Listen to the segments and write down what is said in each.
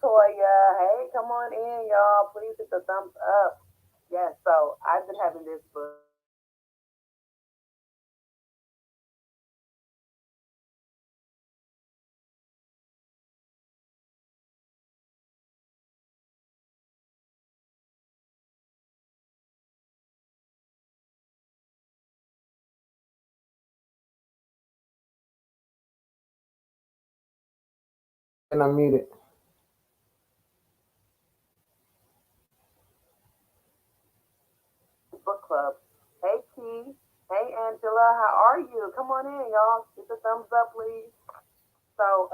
Toya. Hey, come on in, y'all. Please hit the thumbs up. Yes, so I've been having this book And I'm muted. book club. Hey, Key. Hey, Angela. How are you? Come on in, y'all. Hit the thumbs up, please. So,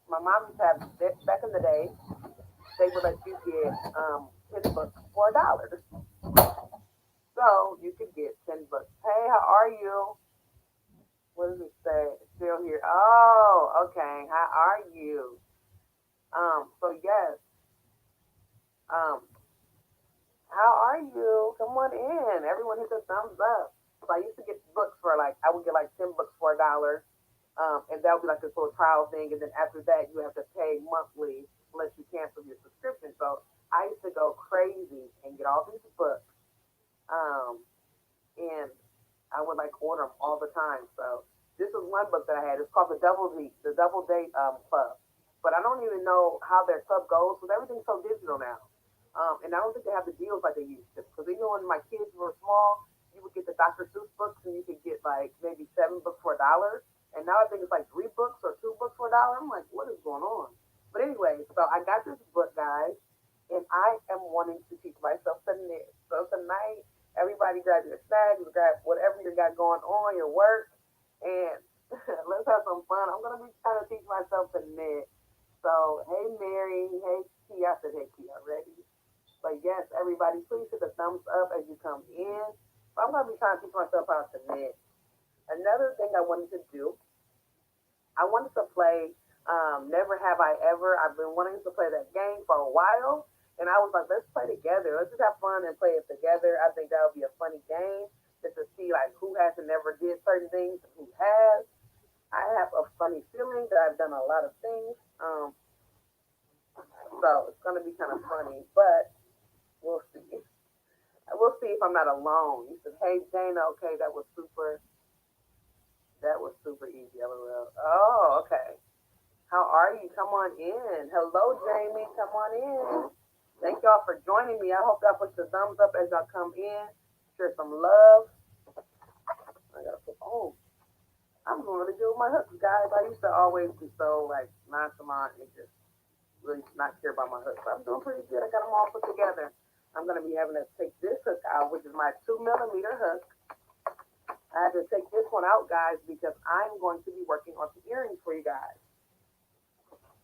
my mom used to have back in the day. They would let you get his books for $1. So you could get 10 books. Hey, how are you? What does it say? Still here. Oh, okay. How are you? So yes. Um, how are you? Come on in. Everyone hit the thumbs up. So I used to get books for like I would get like 10 books for $1. And that would be like this little trial thing, and then after that you have to pay monthly unless you cancel your subscription. So I used to go crazy and get all these books. Um, and I would like order them all the time. So this was one book that I had. It's called the Double Date Club. But I don't even know how their club goes because everything's so digital now. And I don't think they have the deals like they used to. Because even when my kids were small, you would get the Dr. Seuss books and you could get like maybe 7 books for $1. And now I think it's like 3 books or 2 books for $1. I'm like, what is going on? But anyway, so I got this book, guys, and I am wanting to teach myself to knit. So tonight everybody grab your snacks, grab whatever you got going on, your work, and let's have some fun. I'm gonna be trying to teach myself to knit. So hey Mary, hey T, I said hey T already. But yes, everybody, please hit the thumbs up as you come in. So I'm gonna be trying to teach myself how to knit. Another thing I wanted to do, I wanted to play Never Have I Ever. I've been wanting to play that game for a while. And I was like, let's play together. Let's just have fun and play it together. I think that would be a funny game just to see like who has and never did certain things and who has. I have a funny feeling that I've done a lot of things. So it's gonna be kind of funny, but we'll see. We'll see if I'm not alone. You said, hey Dana, okay, that was super easy, LOL. Oh, okay. How are you? Come on in. Hello, Jamie. Come on in. Thank y'all for joining me. I hope y'all put your thumbs up as y'all come in. Share some love. I gotta put. Oh, I'm doing really good with my hooks, guys. I used to always be so like nonchalant and just really not care about my hooks. I'm doing pretty good. I got them all put together. I'm gonna be having to take this hook out, which is my 2 millimeter hook. I had to take this one out, guys, because I'm going to be working on some earrings for you guys.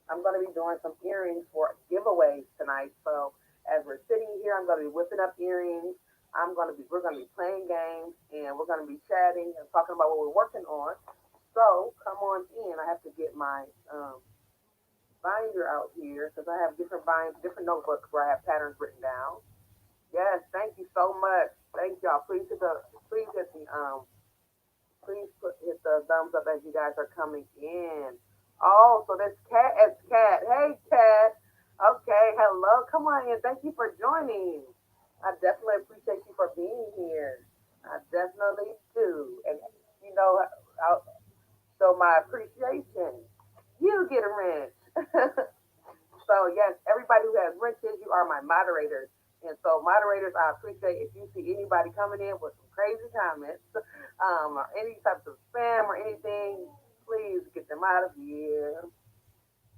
I'm going to be doing some earrings for giveaways tonight. So as we're sitting here, I'm going to be whipping up earrings. We're going to be playing games and we're going to be chatting and talking about what we're working on. So come on in. I have to get my binder out here because I have different notebooks where I have patterns written down. Yes, thank you so much. Thank y'all. Please hit the hit the thumbs up as you guys are coming in. Oh, so that's Cat. Hey, Cat. Okay, hello. Come on in. Thank you for joining. I definitely appreciate you for being here. I definitely do. And, you know, I'll show my appreciation. You get a wrench. So yes, everybody who has wrenches, you are my moderators. And so moderators, I appreciate if you see anybody coming in with some crazy comments, or any types of spam or anything, please get them out of here.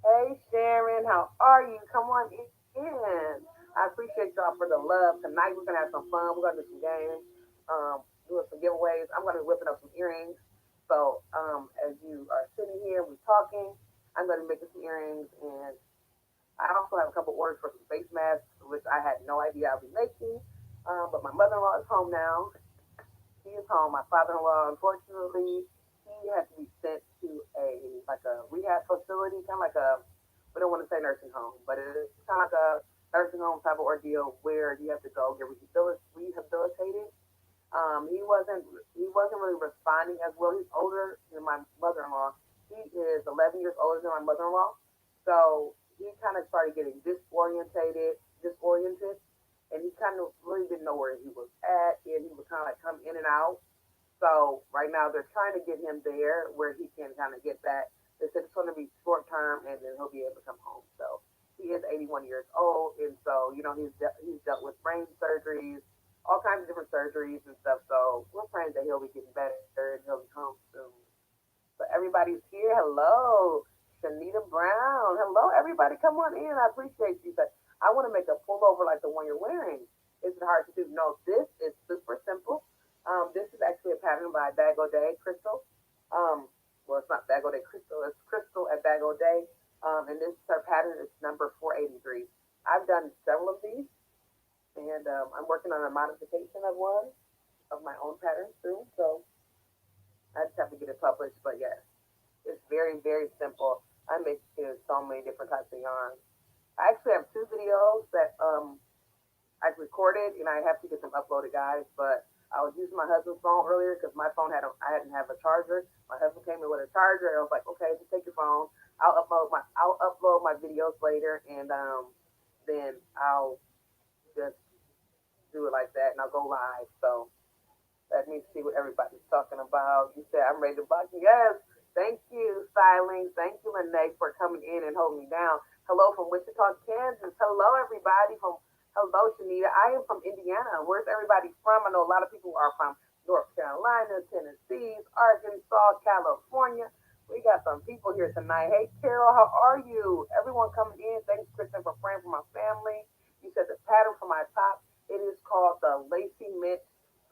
Hey Sharon, how are you? Come on in. I appreciate y'all for the love. Tonight we're gonna have some fun. We're gonna do some games, doing some giveaways. I'm gonna be whipping up some earrings. So as you are sitting here, we're talking. I'm gonna be making some earrings and I also have a couple orders for some face masks, which I had no idea I'd be making. But my mother-in-law is home now. He is home. My father-in-law, unfortunately, he had to be sent to a rehab facility, kind of like a we don't want to say nursing home, but it's kind of like a nursing home type of ordeal where you have to go get rehabilitated. He wasn't really responding as well. He's older than my mother-in-law. He is 11 years older than my mother-in-law, so he kind of started getting disoriented, and he kind of really didn't know where he was at, and he would kind of like come in and out. So right now they're trying to get him there where he can kind of get back. They said it's going to be short term, and then he'll be able to come home. So he is 81 years old, and so he's dealt with brain surgeries, all kinds of different surgeries and stuff. So we're praying that he'll be getting better and he'll be home soon. So everybody's here. Hello, Shanita Brown. Hello, everybody. Come on in. I appreciate you. But I want to make a pullover like the one you're wearing. Is it hard to do? No, this is super simple. This is actually a pattern by Bag O'Day Crystal. Well, it's not Bag O'Day Crystal. It's Crystal at Bag O'Day. And this her pattern is number 483. I've done several of these, and I'm working on a modification of one of my own patterns too. So I just have to get it published. But yes, it's very, very simple. I make so many different types of yarns. I actually have two videos that I recorded, and I have to get them uploaded, guys. But I was using my husband's phone earlier because my phone I hadn't have a charger. My husband came in with a charger, and I was like, okay, just take your phone. I'll upload my videos later, and then I'll just do it like that, and I'll go live. So let me see what everybody's talking about. You said I'm ready to box. Yes. Thank you, Styling. Thank you, Lene, for coming in and holding me down. Hello from Wichita, Kansas. Hello, everybody. Hello, Shanita. I am from Indiana. Where's everybody from? I know a lot of people are from North Carolina, Tennessee, Arkansas, California. We got some people here tonight. Hey, Carol, how are you? Everyone coming in. Thanks, Kristen, for praying for my family. You said the pattern for my top. It is called the Lacy Mint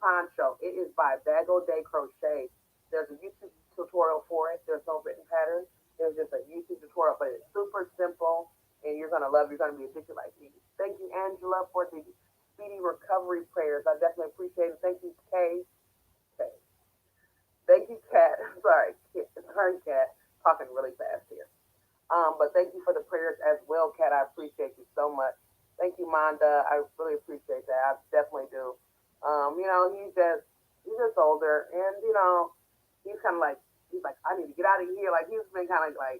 Poncho. It is by Bago Day Crochet. There's a YouTube tutorial for it. There's no written pattern. There's just a YouTube tutorial, but it's super simple, and you're gonna love. You're gonna be addicted like me. Thank you, Angela, for the speedy recovery prayers. I definitely appreciate it. Thank you, Kay. Okay. Thank you, Kat. Sorry, Kat. Talking really fast here. But thank you for the prayers as well, Kat. I appreciate you so much. Thank you, Manda. I really appreciate that. I definitely do. He's just older, and he's kind of like I need to get out of here. Like he's been kind of like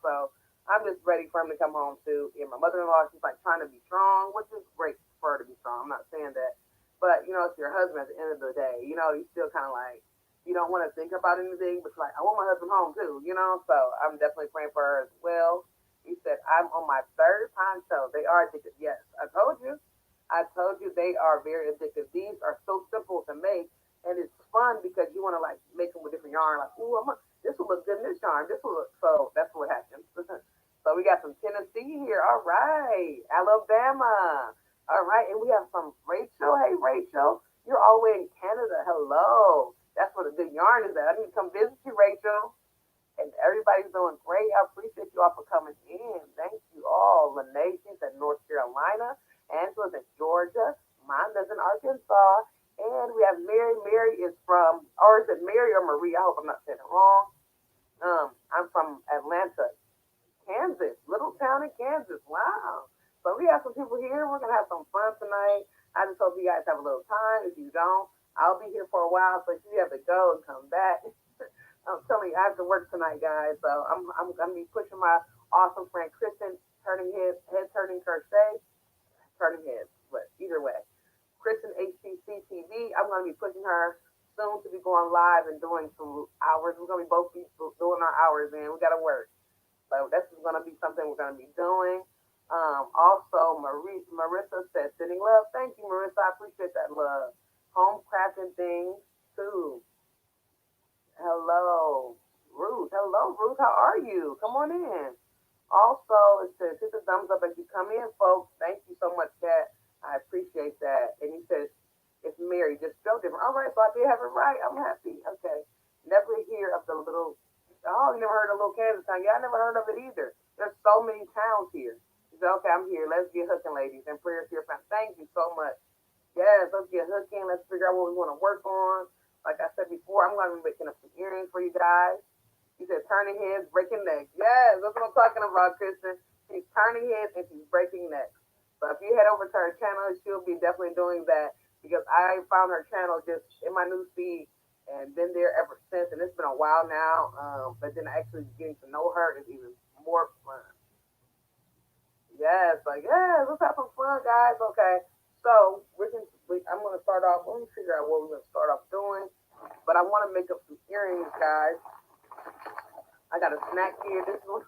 so I'm just ready for him to come home too. And my mother-in-law, she's like trying to be strong, which is great for her to be strong. I'm not saying that, but it's your husband at the end of the day. He's still kind of like you don't want to think about anything, but like I want my husband home too. So I'm definitely praying for her as well. He said I'm on my third poncho. They are addictive. Yes, I told you. I told you they are very addictive. These are so simple to make, and it's fun because you want to like make them with different yarn. Like, ooh, this will look good in this yarn. This will look so. That's what happens. So we got some Tennessee here. All right, Alabama. All right, and we have some Rachel. Hey, Rachel, you're all the way in Canada. Hello. That's where the good yarn is at. I need to come visit you, Rachel. And everybody's doing great. I appreciate you all for coming in. Thank you all. Lene, she's in North Carolina. Angela's in Georgia. Manda's in Arkansas. And we have Mary. Mary is from, or is it Mary or Marie? I hope I'm not saying it wrong. I'm from Atlanta, Kansas, little town in Kansas. Wow. So we have some people here. We're going to have some fun tonight. I just hope you guys have a little time. If you don't, I'll be here for a while. So if you have to go and come back, I'm telling you, I have to work tonight, guys. So I'm going to be pushing my awesome friend Kristen, head turning crochet, turning heads, but either way. Kristen HTC TV. I'm going to be pushing her soon to be going live and doing some hours. We're going to be both be doing our hours, man. We got to work. So this is going to be something we're going to be doing. Also, Marissa said, sending love. Thank you, Marissa. I appreciate that love. Home crafting things, too. Hello, Ruth. Hello, Ruth. How are you? Come on in. Also, it says, hit the thumbs up as you come in, folks. Thank you so much, Kat. I appreciate that. And he says, it's Mary, just spelled different. All right, so I did have it right. I'm happy. Okay. Never hear of the little, you never heard of Little Kansas Town. Yeah, I never heard of it either. There's so many towns here. He said, okay, I'm here. Let's get hooking, ladies. And prayers to your family. Thank you so much. Yes, let's get hooking. Let's figure out what we want to work on. Like I said before, I'm going to be making up some earrings for you guys. He said, turning heads, breaking necks. Yes, that's what I'm talking about, Kristen. She's turning heads and she's breaking necks. So if you head over to her channel, she'll be definitely doing that because I found her channel just in my news feed and been there ever since. And it's been a while now. But then actually getting to know her is even more fun. Yes, like yes, let's have some fun, guys. Okay, so I'm gonna start off. Let me figure out what we're gonna start off doing. But I want to make up some earrings, guys. I got a snack here. This one,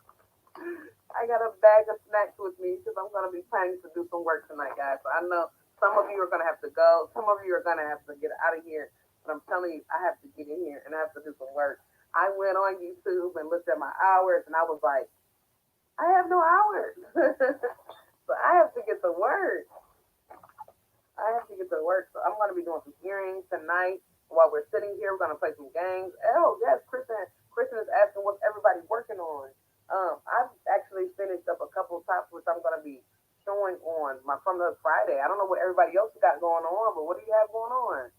I got a bag of snacks with me because I'm gonna be planning to do some work tonight, guys. So I know some of you are gonna have to go. Some of you are gonna have to get out of here. But I'm telling you, I have to get in here and I have to do some work. I went on YouTube and looked at my hours, and I was like, I have no hours. So I have to get to work. I have to get to work. So I'm gonna be doing some earrings tonight. While we're sitting here, we're gonna play some games. Oh yes, Kristen is asking what's everybody working on. I've actually finished up a couple of tops which I'm gonna be showing on my from the Friday. I don't know what everybody else got going on, but what do you have going on?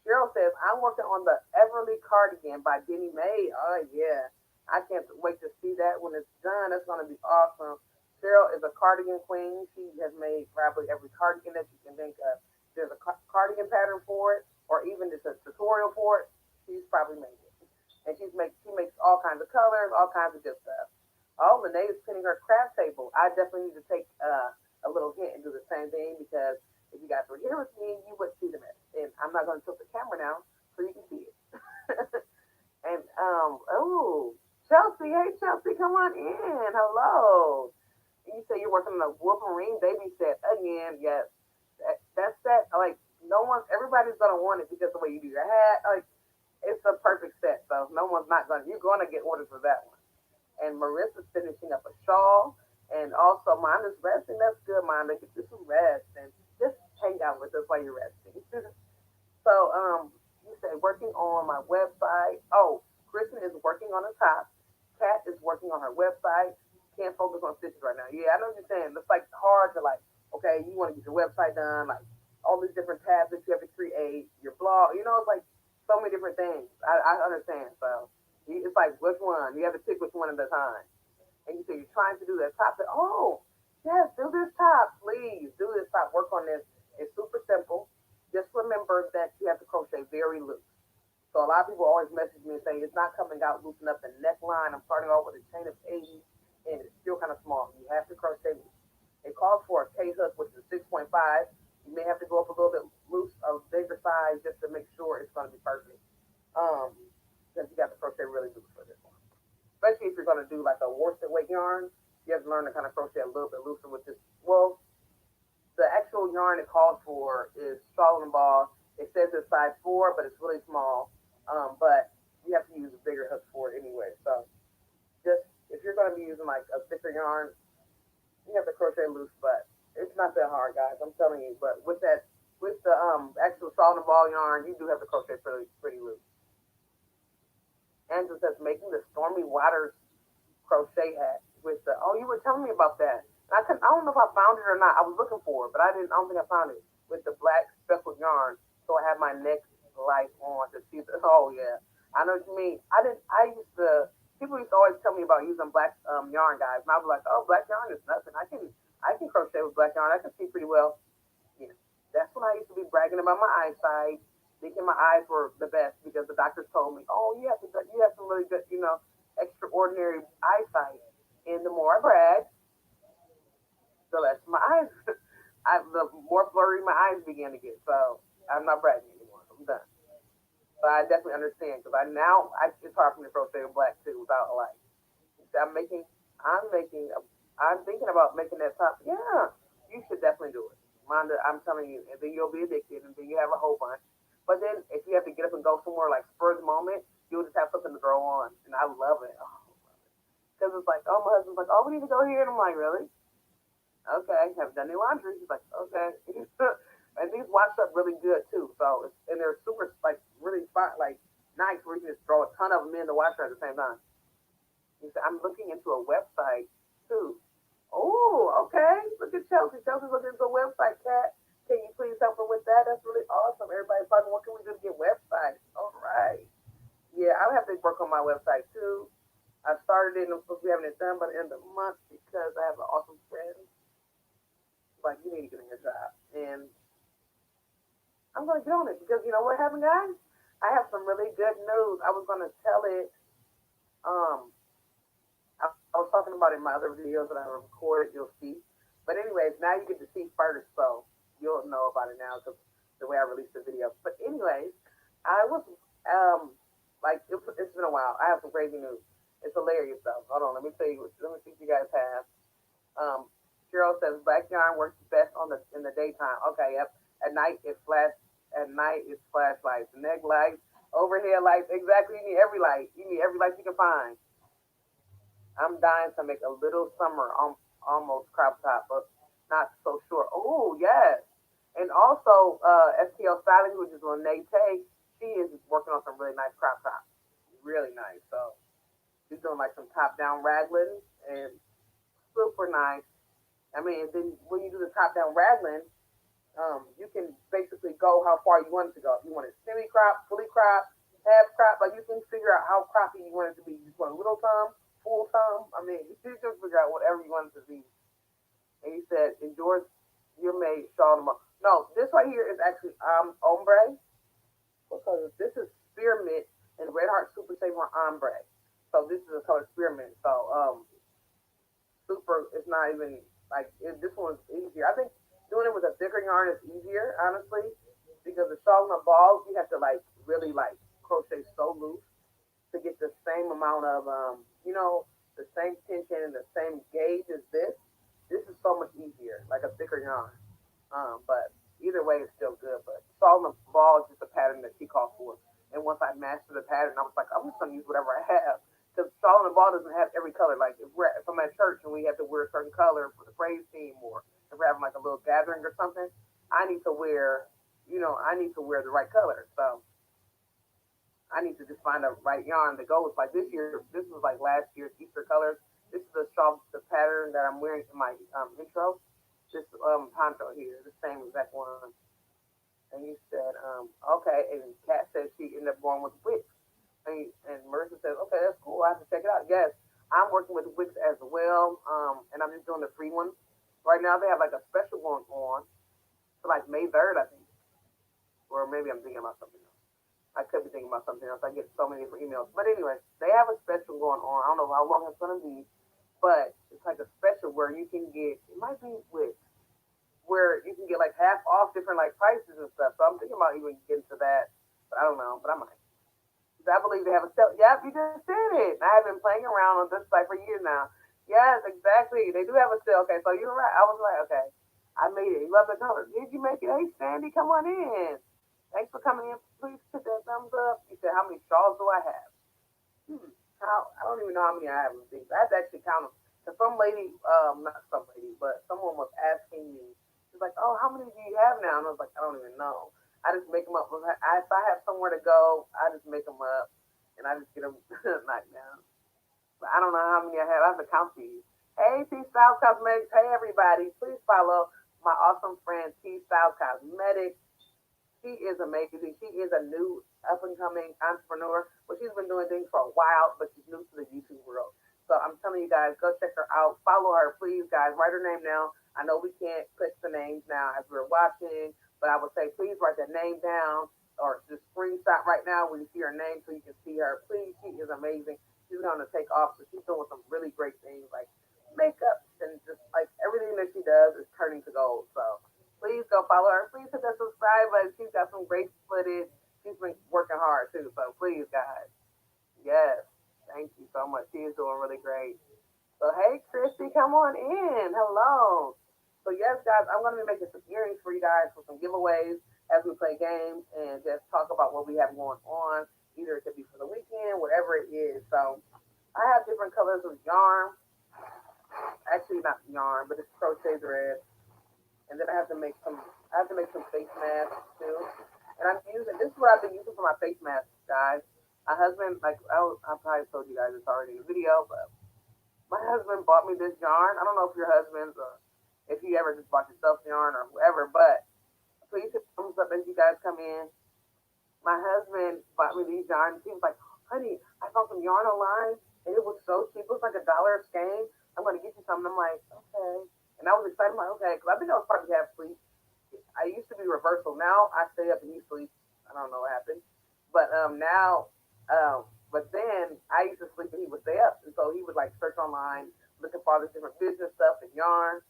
Cheryl says, I'm working on the Everly cardigan by Denny May. Oh, yeah. I can't wait to see that when it's done. That's going to be awesome. Cheryl is a cardigan queen. She has made probably every cardigan that you can think of. There's a cardigan pattern for it, or even just a tutorial for it. She's probably made it. And she makes all kinds of colors, all kinds of good stuff. Oh, Lene is pinning her craft table. I definitely need to take a little hint and do the same thing because if you guys were here with me, you would see the mess. And I'm not going to tilt the camera now so you can see it. And oh, Chelsea, hey Chelsea, come on in. Hello. You say you're working on a Wolverine baby set again. Yes, that set like no one, everybody's gonna want it because the way you do your hat, like it's a perfect set. So no one's not gonna. You're gonna get orders for that one. And Marissa's finishing up a shawl. And also, Monda's resting. That's good, Monda. Get you some rest and just hang out with us while you're resting. So, you said working on my website. Oh, Kristen is working on the top. Kat is working on her website. Can't focus on stitches right now. Yeah, I know what you're saying. It's like hard to like, okay, you want to get your website done, like all these different tabs that you have to create, your blog. It's like so many different things. I understand. So it's like which one? You have to pick which one at a time. And you say you're trying to do that top. That oh, yes, do this top, please do this top. Work on this. It's super simple. Just remember that you have to crochet very loose. So a lot of people always message me and say it's not coming out loose enough the neckline. I'm starting off with a chain of 80 and it's still kind of small. You have to crochet loose. It calls for a K hook, which is 6.5. You may have to go up a little bit loose, a bigger size, just to make sure it's going to be perfect. Um, because you got to crochet really loose for this one. Especially if you're going to do like a worsted weight yarn, you have to learn to kind of crochet a little bit looser with this. Well, the actual yarn it calls for is Shawl and Ball. It says it's size 4, but it's really small. But you have to use a bigger hook for it anyway. So just if you're going to be using like a thicker yarn, you have to crochet loose, but it's not that hard, guys. I'm telling you. But with the actual Shawl and Ball yarn, you do have to crochet pretty loose. Angela says making the Stormy Waters crochet hat with the. Oh, you were telling me about that. I don't know if I found it or not. I was looking for it, but I didn't. I don't think I found it with the black speckled yarn. So I have my neck light on to see. Oh yeah, I know what you mean. I didn't. I used to. People used to always tell me about using black yarn, guys, and I was like, oh, black yarn is nothing. I can crochet with black yarn. I can see pretty well. Yeah, that's when I used to be bragging about my eyesight, thinking my eyes were the best because the doctors told me, oh, you have some really good, extraordinary eyesight. And the more I brag, the less my eyes, the more blurry my eyes began to get. So I'm not bragging anymore. I'm done. But I definitely understand because it's hard for me to crochet in black too without a light. I'm making, I'm making, I'm thinking about making that top. Yeah, you should definitely do it, Rhonda. I'm telling you, and then you'll be addicted, and then you have a whole bunch. But then if you have to get up and go somewhere like spur of the moment, you'll just have something to throw on, and I love it. Oh, because it's like, oh, my husband's like, oh, we need to go here, and I'm like, really? Okay, have done your laundry. He's like, okay. And these wash up really good too. So and they're super like really fine, like nice where you can just throw a ton of them in the washer at the same time. He said, I'm looking into a website too. Oh, okay. Look at Chelsea. Chelsea's looking into a website, Cat. Can you please help her with that? That's really awesome. Everybody's talking, what can we do to get websites? All right. Yeah, I'll have to work on my website too. I started it and I'm supposed to be having it done by the end of the month because I have an awesome friend. Like, you need to get in your job. And I'm going to get on it because you know what happened, guys? I have some really good news. I was going to tell it. I was talking talking about in my other videos that I recorded, you'll see. But anyways, now you get to see first, so you'll know about it now because the way I released the video. But anyways, I was it's been a while. I have some crazy news. It's hilarious though. Hold on, let me tell you. Let me see if you guys have. Um, Cheryl says black yarn works best on the in the daytime. Okay, yep. At night it flash. At night it's flashlights, neck lights, overhead lights. Exactly. You need every light. You need every light you can find. I'm dying to make a little summer almost crop top, but not so sure. Oh yes, and also STL Styling, which is on Nate Tay, she is working on some really nice crop tops, really nice. So she's doing like some top down raglan and super nice. I mean, and then when you do the top down raglan, you can basically go how far you want it to go. If you want it semi crop, fully crop, half crop, like you can figure out how croppy you want it to be. You just want a little thumb, full thumb. I mean, you can just figure out whatever you want it to be. And he said, endorse your made shawl tomorrow. No, this right here is actually ombre because this is spearmint and Red Heart Super Saver ombre. So this is a color spearmint. So super, it's not even like this one's easier. I think doing it with a thicker yarn is easier, honestly, because the shawl and the balls you have to like really like crochet so loose to get the same amount of the same tension and the same gauge as this. This is so much easier, like a thicker yarn. But either way, it's still good. But shawl and the ball is just a pattern that she called for. And once I mastered the pattern, I was like, I'm just gonna use whatever I have. Because shawl and the ball doesn't have every color. Like if I'm at church and we have to wear a certain color for the praise team, or if we're having like a little gathering or something, I need to wear, I need to wear the right color. So I need to just find the right yarn to go with. Like this year, this was like last year's Easter colors. This is the pattern that I'm wearing in my intro. This poncho here, the same exact one. And you said, okay. And Kat said she ended up going with Wix. And Marissa says, okay, that's cool. I have to check it out. Yes, I'm working with Wix as well. And I'm just doing the free one. Right now, they have like a special going on for like May 3rd, I think. Or maybe I'm thinking about something else. I could be thinking about something else. I get so many different emails. But anyway, they have a special going on. I don't know how long it's going to be, but it's like a special where you can get, it might be Wix, where you can get like half off different like prices and stuff. So I'm thinking about even getting to that. But I don't know, but I might. I believe they have a sale. Yep, you just said it. I have been playing around on this site for years now. Yes, exactly. They do have a sale. Okay, so you're right. I was right. Okay. I made it. You love the color. Did you make it? Hey, Sandy, come on in. Thanks for coming in. Please put that thumbs up. You said, how many shawls do I have? I don't even know how many I have of these. I had to actually count them. Because some lady, not some lady, but someone was asking me, she's like, oh, how many do you have now? And I was like, I don't even know. I just make them up. If I have somewhere to go, I just make them up, and I just get them knocked down. But I don't know how many I have. I have to count these. Hey, T Styles Cosmetics. Hey, everybody. Please follow my awesome friend, T Styles Cosmetics. She is amazing. She is a new up and coming entrepreneur. Well, she's been doing things for a while, but she's new to the YouTube world. So I'm telling you guys, go check her out. Follow her, please, guys. Write her name down. I know we can't click the names now as we're watching, but I would say please write that name down or just screenshot right now when you see her name so you can see her. Please, she is amazing. She's going to take off. So she's doing some really great things like makeup and just like everything that she does is turning to gold. So please go follow her. Please hit that subscribe button. She's got some great footage. She's been working hard too. So please, guys. Yes. Thank you so much. She is doing really great. So hey, Christy, come on in. Hello. So yes, guys, I'm gonna be making some earrings for you guys for some giveaways as we play games and just talk about what we have going on. Either it could be for the weekend, whatever it is. So I have different colors of yarn. Actually, not yarn, but it's crochet thread. And then I have to make some face masks too. And I'm using this is what I've been using for my face masks, guys. My husband, like I probably told you guys this already in the video, but my husband bought me this yarn. I don't know if your husband's or if you ever just bought yourself yarn or whoever, but please hit thumbs up as you guys come in. My husband bought me these yarns. He was like, honey, I found some yarn online and it was so cheap. It was like $1 a skein. I'm gonna get you something. I'm like, okay. And I was excited. I'm like, okay, because I think I was probably half asleep. I used to be reversal. Now I stay up and he sleeps. I don't know what happened. But now but then I used to sleep and he would stay up. And so he would like search online looking for all this different business stuff and yarn.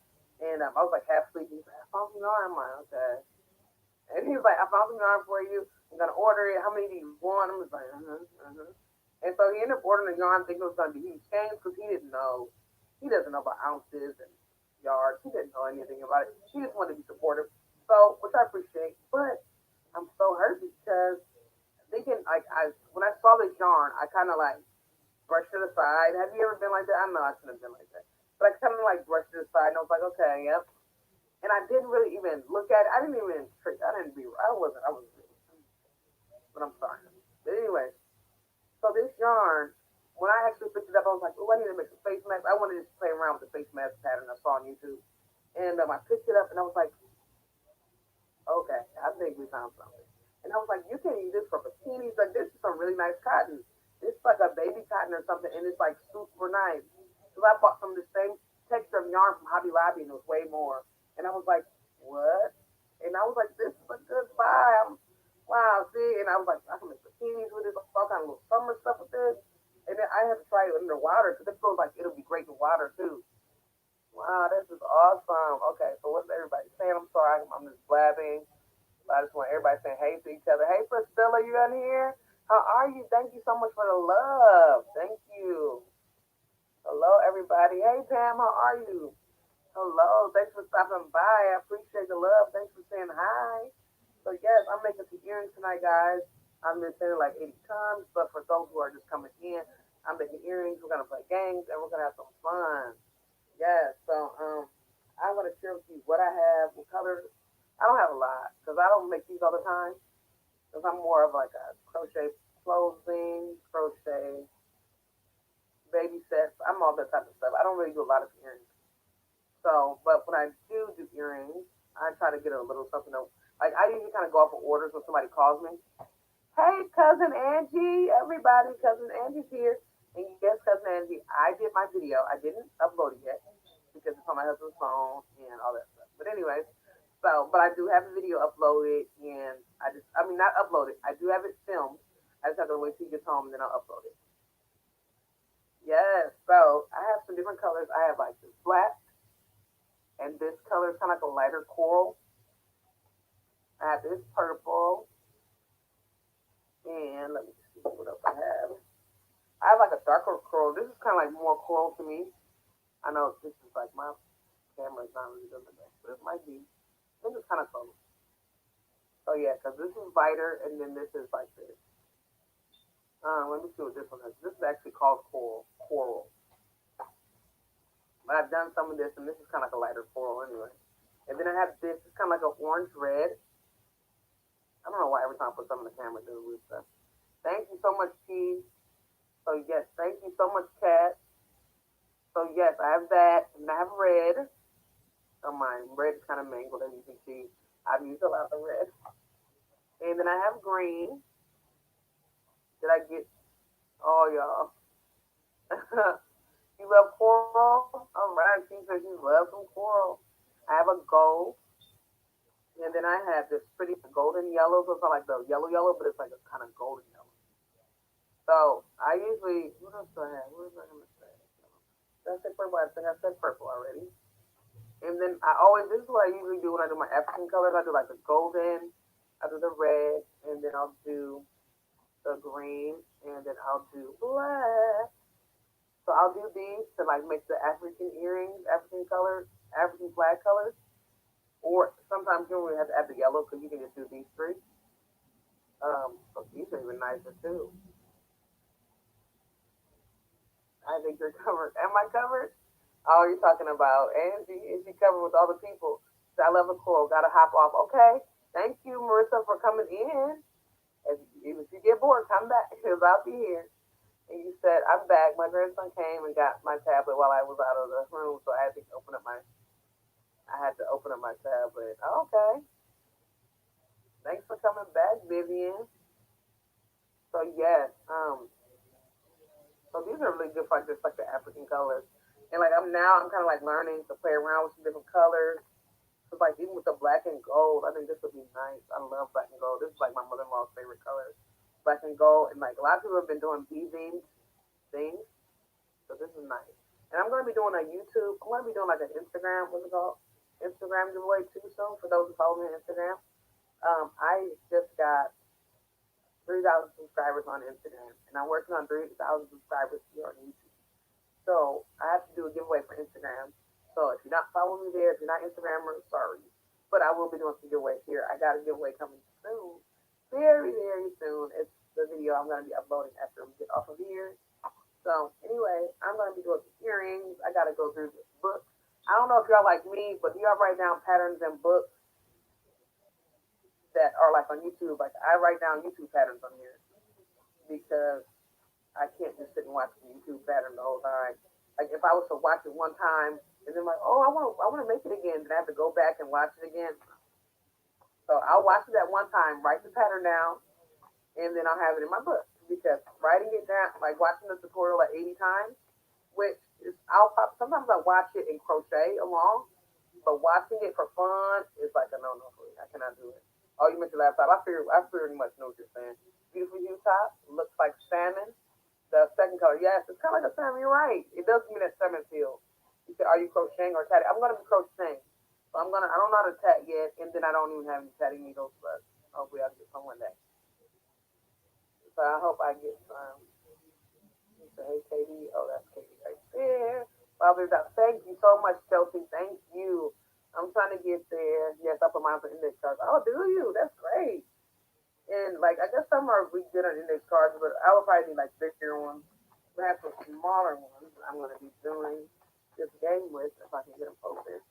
And I was like half asleep. He's like, I found some yarn. I'm like, okay. And he was like, I found some yarn for you. I'm gonna order it. How many do you want? I'm just like, And so he ended up ordering the yarn, thinking it was gonna be huge change because he didn't know. He doesn't know about ounces and yards. He didn't know anything about it. He just wanted to be supportive. So, which I appreciate. But I'm so hurt because thinking like I when I saw this yarn, I kind of like brushed it aside. Have you ever been like that? I know I shouldn't have been like that, but I kind of like brushed it aside, and I was like, okay, yep. And I didn't really even look at it. I didn't even trick. I didn't be. I wasn't. I was. But I'm sorry. But anyway, so this yarn, when I actually picked it up, I was like, oh, I need to make a face mask. I wanted to just play around with the face mask pattern I saw on YouTube, and I picked it up, and I was like, okay, I think we found something. And I was like, you can use this for bikinis. Like, this is some really nice cotton. This is like a baby cotton or something, and it's like super nice. Because I bought some of the same texture of yarn from Hobby Lobby, and it was way more. And I was like, what? And I was like, this is a good buy. Wow, see? And I was like, I can make bikinis with this, all kind of little summer stuff with this. And then I have to try it under water because it feels like it'll be great in water too. Wow, this is awesome. Okay, so what's everybody saying? I'm sorry, I'm just blabbing. I just want everybody saying hey to each other. Hey, Priscilla, you in here? How are you? Thank you so much for the love. Thank you. Hello, everybody. Hey, Pam, how are you? Hello. Thanks for stopping by. I appreciate the love. Thanks for saying hi. So, yes, I'm making some earrings tonight, guys. I've been saying it like 80 times, but for those who are just coming in, I'm making earrings. We're going to play games, and we're going to have some fun. Yes, so I want to share with you what I have, what colors. I don't have a lot because I don't make these all the time. Because I'm more of like a crochet clothing, crochet, baby sets. I'm all that type of stuff. I don't really do a lot of earrings. So, but when I do earrings, I try to get a little something. Like I usually kind of go off of orders when somebody calls me. Hey, cousin Angie, everybody, cousin Angie's here. And yes, cousin Angie, I did my video. I didn't upload it yet because it's on my husband's phone and all that stuff. But anyways, so but I do have a video uploaded, and I mean not uploaded. I do have it filmed. I just have to wait till he gets home, and then I'll upload it. Yes. So I have some different colors. I have like this black, and this color is kind of like a lighter coral. I have this purple, and let me see what else I have. I have like a darker coral. This is kind of like more coral to me. I know this is like my camera's not really good today, but it might be. I think it's kind of close. So yeah, because this is lighter, and then this is like this. Let me see what this one is. This is actually called coral. Coral. But I've done some of this, and this is kind of like a lighter coral anyway. And then I have this. It's kind of like an orange red. I don't know why every time I put some in the camera, do weird stuff. Thank you so much, T. So yes, thank you so much, Kat. So yes, I have that, and I have red. Oh my, red is kind of mangled, as you can see. I've used a lot of red. And then I have green. Did I get all y'all? You love coral? All right, she says you love some coral. I have a gold, and then I have this pretty golden yellow. So it's not like the yellow yellow, but it's like a kind of golden yellow. So I usually, what else do I have? What was I gonna say? Did I say purple? I think I said purple already. And then I always, this is what I usually do when I do my African colors. I do like the golden, I do the red, and then I'll do the green, and then I'll do black. So I'll do these to like make the African earrings, African colors, African flag colors. Or sometimes you don't really have to add the yellow because you can just do these three. So these are even nicer too. I think you're covered. Am I covered? Oh, you're talking about Angie. Is she covered with all the people? So I love a coral. Gotta hop off. Okay. Thank you, Marissa, for coming in. If you get bored, come back because I'll be here. And you said, I'm back. My grandson came and got my tablet while I was out of the room, so I had to open up my tablet. Okay. Thanks for coming back, Vivian. So yes, so these are really good for just like the African colors. And like I'm kind of like learning to play around with some different colors. So like even with the black and gold, I think this would be nice. I love black and gold. This is like my mother-in-law's favorite color. Black and gold, and like a lot of people have been doing beading things. So this is nice. And I'm gonna to be doing a YouTube. I'm going to be doing like an Instagram. What's it called? Instagram giveaway too soon for those who follow me on Instagram. I just got 3,000 subscribers on Instagram, and I'm working on 3,000 subscribers here on YouTube. So I have to do a giveaway for Instagram. So if you're not following me there, if you're not Instagrammer, sorry. But I will be doing some giveaways here. I got a giveaway coming soon. Very, very soon. It's the video I'm going to be uploading after we get off of here. So anyway, I'm going to be doing some earrings. I got to go through this book. I don't know if y'all like me, but y'all write down patterns and books that are like on YouTube. Like I write down YouTube patterns on here because I can't just sit and watch the YouTube pattern the whole time. Like if I was to watch it one time and then like, oh, I want to make it again, then I have to go back and watch it again. So I'll watch it that one time, write the pattern down, and then I'll have it in my book. Because writing it down, like watching the tutorial like 80 times, which is sometimes I watch it and crochet along, but watching it for fun is like a no for me. I cannot do it. Oh, you mentioned laptop. I pretty much know what you're saying. Beautiful hue top, looks like salmon. The second color, yes, it's kind of like a salmon. You're right. It does give me that salmon feel. You said, are you crocheting or tatting? I'm gonna be crocheting. So I don't know how to tat yet, and then I don't even have any tatting needles, but hopefully I'll get some one day. So I hope I get some. Hey Katie, oh that's Katie right there. Thank you so much, Chelsea. Thank you. I'm trying to get there. Yes, I put mine for index cards. Oh, do you? That's great. And like I guess some are we good on index cards, but I would probably need like bigger ones. Perhaps some smaller ones. I'm gonna be doing this game with if I can get them posted.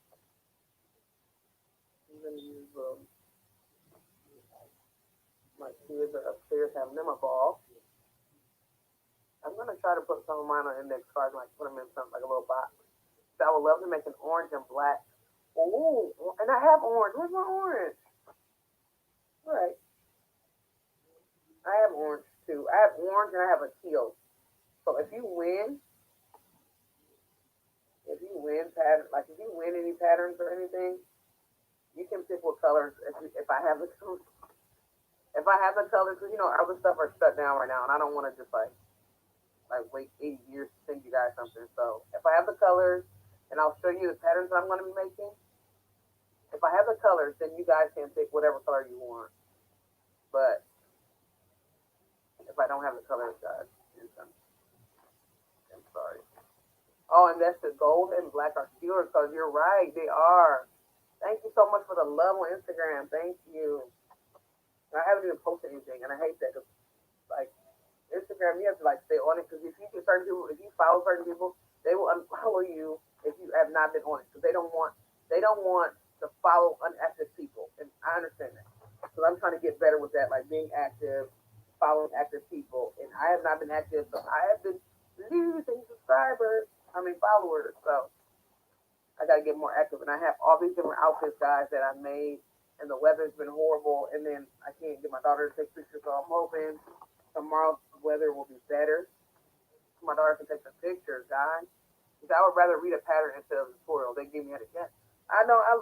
I'm gonna use my kids are upstairs having them a ball. I'm gonna try to put some of mine on index cards, like put them in something like a little box. So I would love to make an orange and black. Oh, and I have orange. Where's my orange? All right. I have orange too. I have orange and I have a teal. So if you win pattern, like if you win any patterns or anything, you can pick what colors. If I have the colors, because other stuff are shut down right now, and I don't want to just like wait 80 years to send you guys something. So if I have the colors, and I'll show you the patterns that I'm going to be making. If I have the colors, then you guys can pick whatever color you want. But if I don't have the colors, guys, I'm sorry. Oh, and that's the gold and black are stealers, because you're right, they are. Thank you so much for the love on Instagram. Thank you. I haven't even posted anything, and I hate that. Cause, like Instagram, you have to like stay on it, because if you get certain people, if you follow certain people, they will unfollow you if you have not been on it, because they don't want to follow unactive people, and I understand that. So I'm trying to get better with that, like being active, following active people, and I have not been active, so I have been losing subscribers. I mean followers. So I gotta get more active, and I have all these different outfits, guys, that I made, and the weather's been horrible, and then I can't get my daughter to take pictures, so I'm hoping tomorrow's weather will be better. So my daughter can take some pictures, guys. Because I would rather read a pattern instead of a tutorial. They give me how to get. I know I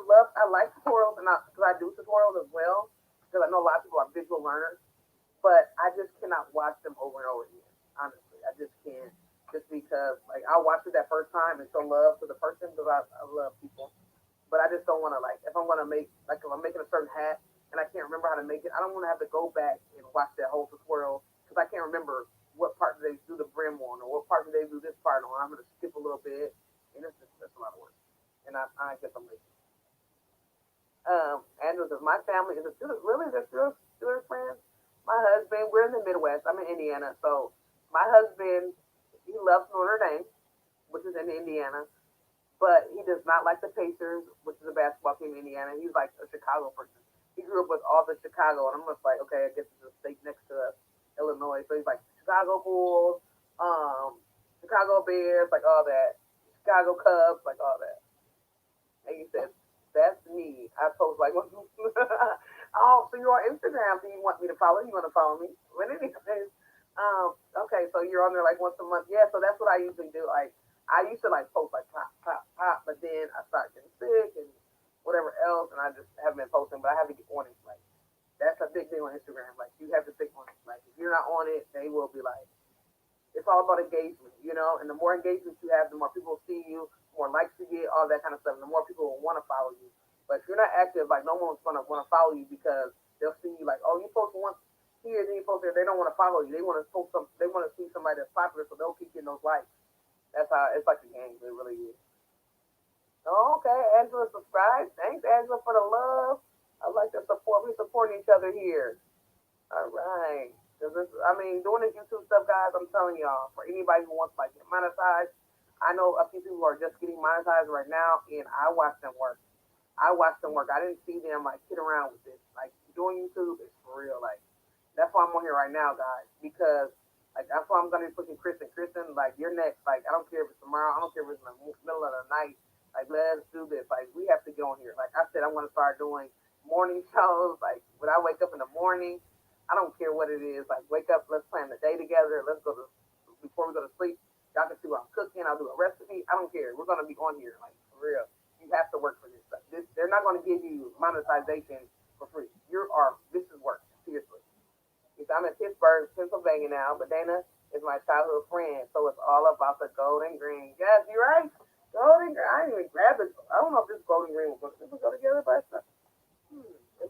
like tutorials, and because I do tutorials as well, because I know a lot of people are visual learners, but I just cannot watch them over and over again. Honestly, I just can't. Just because, like, I'll watch it that first time and show love to the person, because I love people. But I just don't want to, like, if I'm going to make, like, if I'm making a certain hat and I can't remember how to make it, I don't want to have to go back and watch that whole tutorial, because I can't remember what part did they do the brim on, or what part did they do this part on. I'm going to skip a little bit, and that's a lot of work. And I guess I'm lazy. Andrew says, my family is a Steelers. Really? They're Steelers fans? My husband, we're in the Midwest. I'm in Indiana. So my husband, he loves Notre Dame, which is in Indiana, but he does not like the Pacers, which is a basketball team in Indiana. He's like a Chicago person. He grew up with all the Chicago, and I'm just like, okay, I guess it's a state next to us, Illinois. So he's like Chicago Bulls, Chicago Bears, like all that. Chicago Cubs, like all that. And he said, that's me. I post like, oh, so you're on Instagram. Do you want me to follow? You want to follow me? But anyways, okay, so you're on there like once a month. Yeah, so that's what I usually do. Like, I used to like post like pop, pop, pop, but then I started getting sick and whatever else, and I just haven't been posting. But I have to get on it. Like, that's a big thing on Instagram. Like, you have to stick on it. Like, if you're not on it, they will be like, it's all all about engagement, and the more engagement you have, the more people see you, the more likes you get, all that kind of stuff, and the more people will want to follow you. But if you're not active, like no one's gonna want to follow you because they'll see you like, oh, you post once here, then you post there. They don't want to follow you. They want to post some. They want to see somebody that's popular, so they'll keep getting those likes. That's how it's like a game. It really is. Oh, okay, Angela subscribe. Thanks, Angela, for the love. I like the support. We supporting each other here. All right. Cause this, I mean, doing this YouTube stuff, guys. I'm telling y'all, for anybody who wants to like get monetized, I know a few people who are just getting monetized right now, and I watch them work. I watched them work. I didn't see them like kid around with this. Like doing YouTube is for real. Like that's why I'm on here right now, guys. Because like that's why I'm gonna be pushing Kristen. Kristen, like you're next. Like I don't care if it's tomorrow. I don't care if it's in the middle of the night. Like let's do this. Like we have to get on here. Like I said, I'm gonna start doing morning shows. Like when I wake up in the morning, I don't care what it is. Like wake up, let's plan the day together. Let's go to before we go to sleep. Y'all can see what I'm cooking. I'll do a recipe. I don't care. We're gonna be on here. Like for real. You have to work for this stuff. They're not going to give you monetization for free. This is work, seriously. If I'm in Pittsburgh, Pennsylvania now, but Dana is my childhood friend, so it's all about the golden green. Yes, you're right. Golden green. I didn't even grab it. I don't know if this golden green will go together, but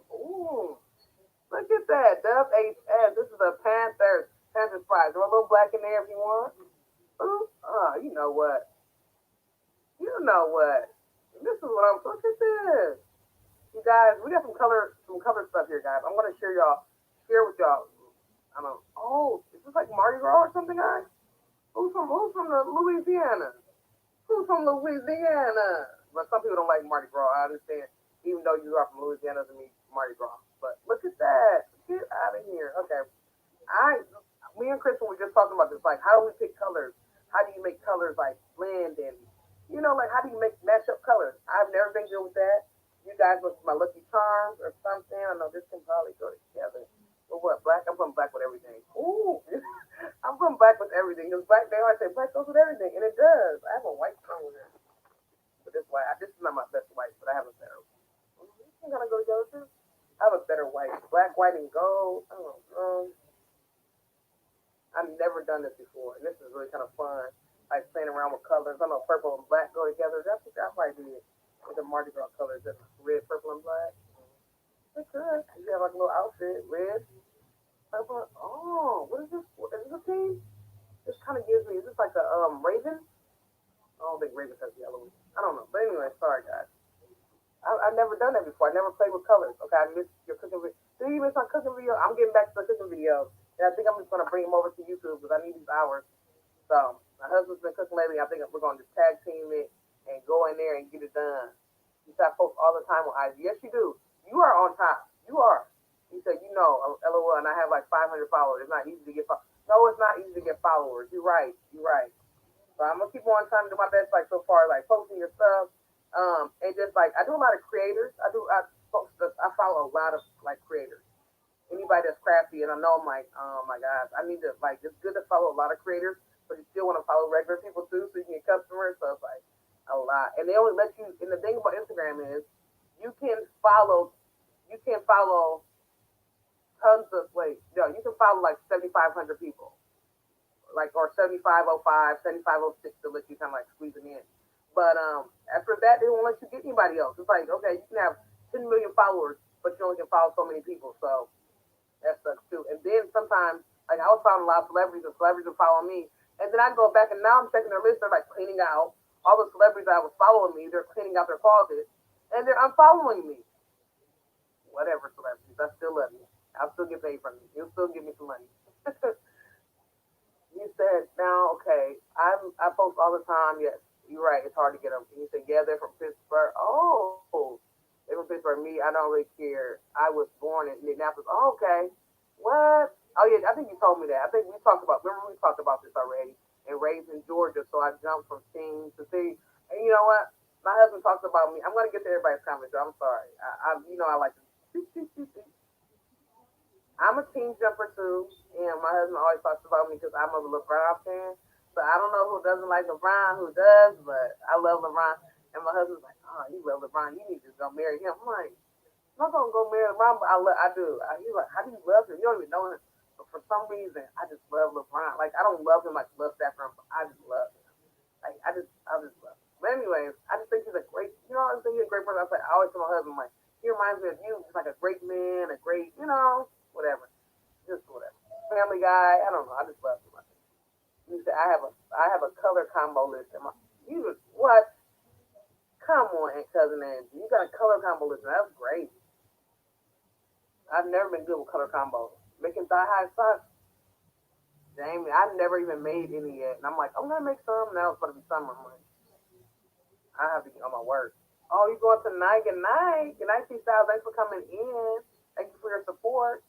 ooh, look at that. WHS. This is a Panthers prize. Throw a little black in there if you want. Ooh, you know what? You know what? This is what I'm. Look at this, you guys. We got some color stuff here, guys. I'm gonna share with y'all. I don't know. Oh, is this like Mardi Gras or something, guys? Who's from the Louisiana? Who's from Louisiana? But some people don't like Mardi Gras. I understand, even though you are from Louisiana, doesn't mean Mardi Gras. But look at that. Get out of here. Okay, me and Kristen were just talking about this. Like, how do we pick colors? How do you make colors like blend and like how do you match up colors? I've never been good with that. You guys with my Lucky Charms or something. I know this can probably go together. But what black? I'm putting black with everything. Ooh, I'm putting black with everything. Because black, they always say black goes with everything, and it does. I have a white tongue with it, but this white. This is not my best white, but I have a better. I'm gonna go together too. I have a better white, black, white, and gold. I don't know. I've never done this before, and this is really kind of fun. Like playing around with colors. I know purple and black go together. That's what I did with the Mardi Gras colors. That's red, purple, and black. That's good. You have like a little outfit, red, purple. Oh, what is this? Is this a team? This kind of gives me. Is this like a raven? I don't think ravens has yellow. I don't know. But anyway, sorry guys. I've never done that before. I never played with colors. Okay, I missed your cooking video. Do you miss my cooking video? I'm getting back to the cooking video, and I think I'm just gonna bring them over to YouTube because I need these hours. So my husband's been cooking lately. I think we're going to just tag team it and go in there and get it done. You say I post all the time on IG. Yes, you do. You are on top. You are. You said, LOL, and I have like 500 followers. It's not easy to get followers. No, it's not easy to get followers. You're right. You're right. So I'm going to keep on trying to do my best, like so far, like posting your stuff. And just like, I do a lot of creators. I follow a lot of like creators. Anybody that's crafty, and I know I'm like, oh my gosh, I need to like, it's good to follow a lot of creators, but you still want to follow regular people too, so you can get customers. So it's like a lot, and they only let you. And the thing about Instagram is, you can follow, you can follow tons of you can follow like 7,500 people, like or 7,505, 7,506 to let you kind of like squeeze them in. But after that, they won't let you get anybody else. It's like okay, you can have 10 million followers, but you only can follow so many people. So that sucks too. And then sometimes, like I was following a lot of celebrities, and celebrities would follow me. And then I go back and now I'm checking their list. They're like cleaning out all the celebrities that was following me. They're cleaning out their closets and they're unfollowing me. Whatever celebrities, I still love you. I'll still get paid from you. You'll still give me some money. You said now, okay. I post all the time. Yes, you're right. It's hard to get them. And you said yeah, they're from Pittsburgh. Oh, they're from Pittsburgh. Me, I don't really care. I was born in Indianapolis. Oh, okay. What? Oh yeah, I think you told me that. I think we talked about. Remember we talked about this already. And raised in Georgia, so I jumped from team to team. And you know what? My husband talks about me. I'm gonna get to everybody's comments. I'm sorry. I like to. I'm a team jumper too, and my husband always talks about me because I'm a LeBron fan. So I don't know who doesn't like LeBron, who does, but I love LeBron. And my husband's like, "Oh, you love LeBron? You need to go marry him." I'm like, "I'm not gonna go marry LeBron, but I do." He's like, "How do you love him? You don't even know him." But for some reason, I just love LeBron. Like I don't love him like love Saffron, but I just love him. Like I just love him. But anyways, I just think he's a great, I just think he's a great person. I always tell my husband, like, he reminds me of you. He's like a great man, a great, whatever, just whatever. Family guy. I don't know. I just love him. You said I have a color combo list. You what? Come on, cousin Angie. You got a color combo list. That's great. I've never been good with color combos. Making thigh high socks. Jamie, I've never even made any yet. And I'm like, I'm gonna make some. Now it's gonna be summer. I'm like, I have to get on my work. Oh, you going tonight? Good night. Good night, T-Style. Thanks for coming in. Thank you for your support.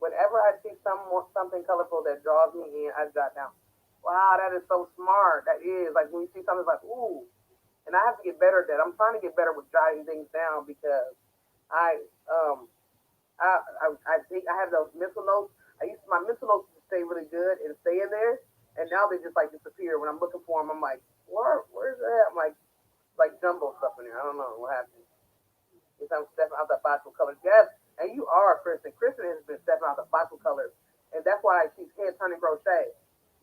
Whenever I see something colorful that draws me in, I jot down. Wow, that is so smart. That is like when you see something like, ooh, and I have to get better at that. I'm trying to get better with jotting things down because I um I think I have those mental notes. I used my mental notes to stay really good and stay in there, and now they just like disappear. When I'm looking for them, I'm like, where's that? I'm like jumbo stuff in there. I don't know what happened. If I'm stepping out the box of colors, yes, and you are, Kristen. Kristen has been stepping out the box of colors, and that's why she's head turning crochet.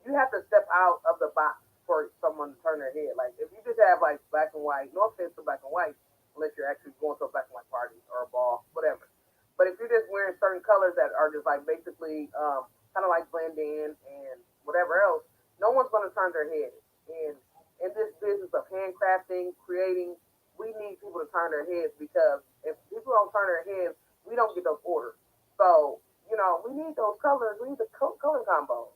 You have to step out of the box for someone to turn their head. Like if you just have like black and white, no offense to black and white, unless you're actually going to a black and white party or a ball, whatever. But if you're just wearing certain colors that are just like basically kind of like blend in and whatever else, no one's going to turn their head. And in this business of handcrafting, creating, we need people to turn their heads because if people don't turn their heads, we don't get those orders. So, we need those colors. We need the color combo.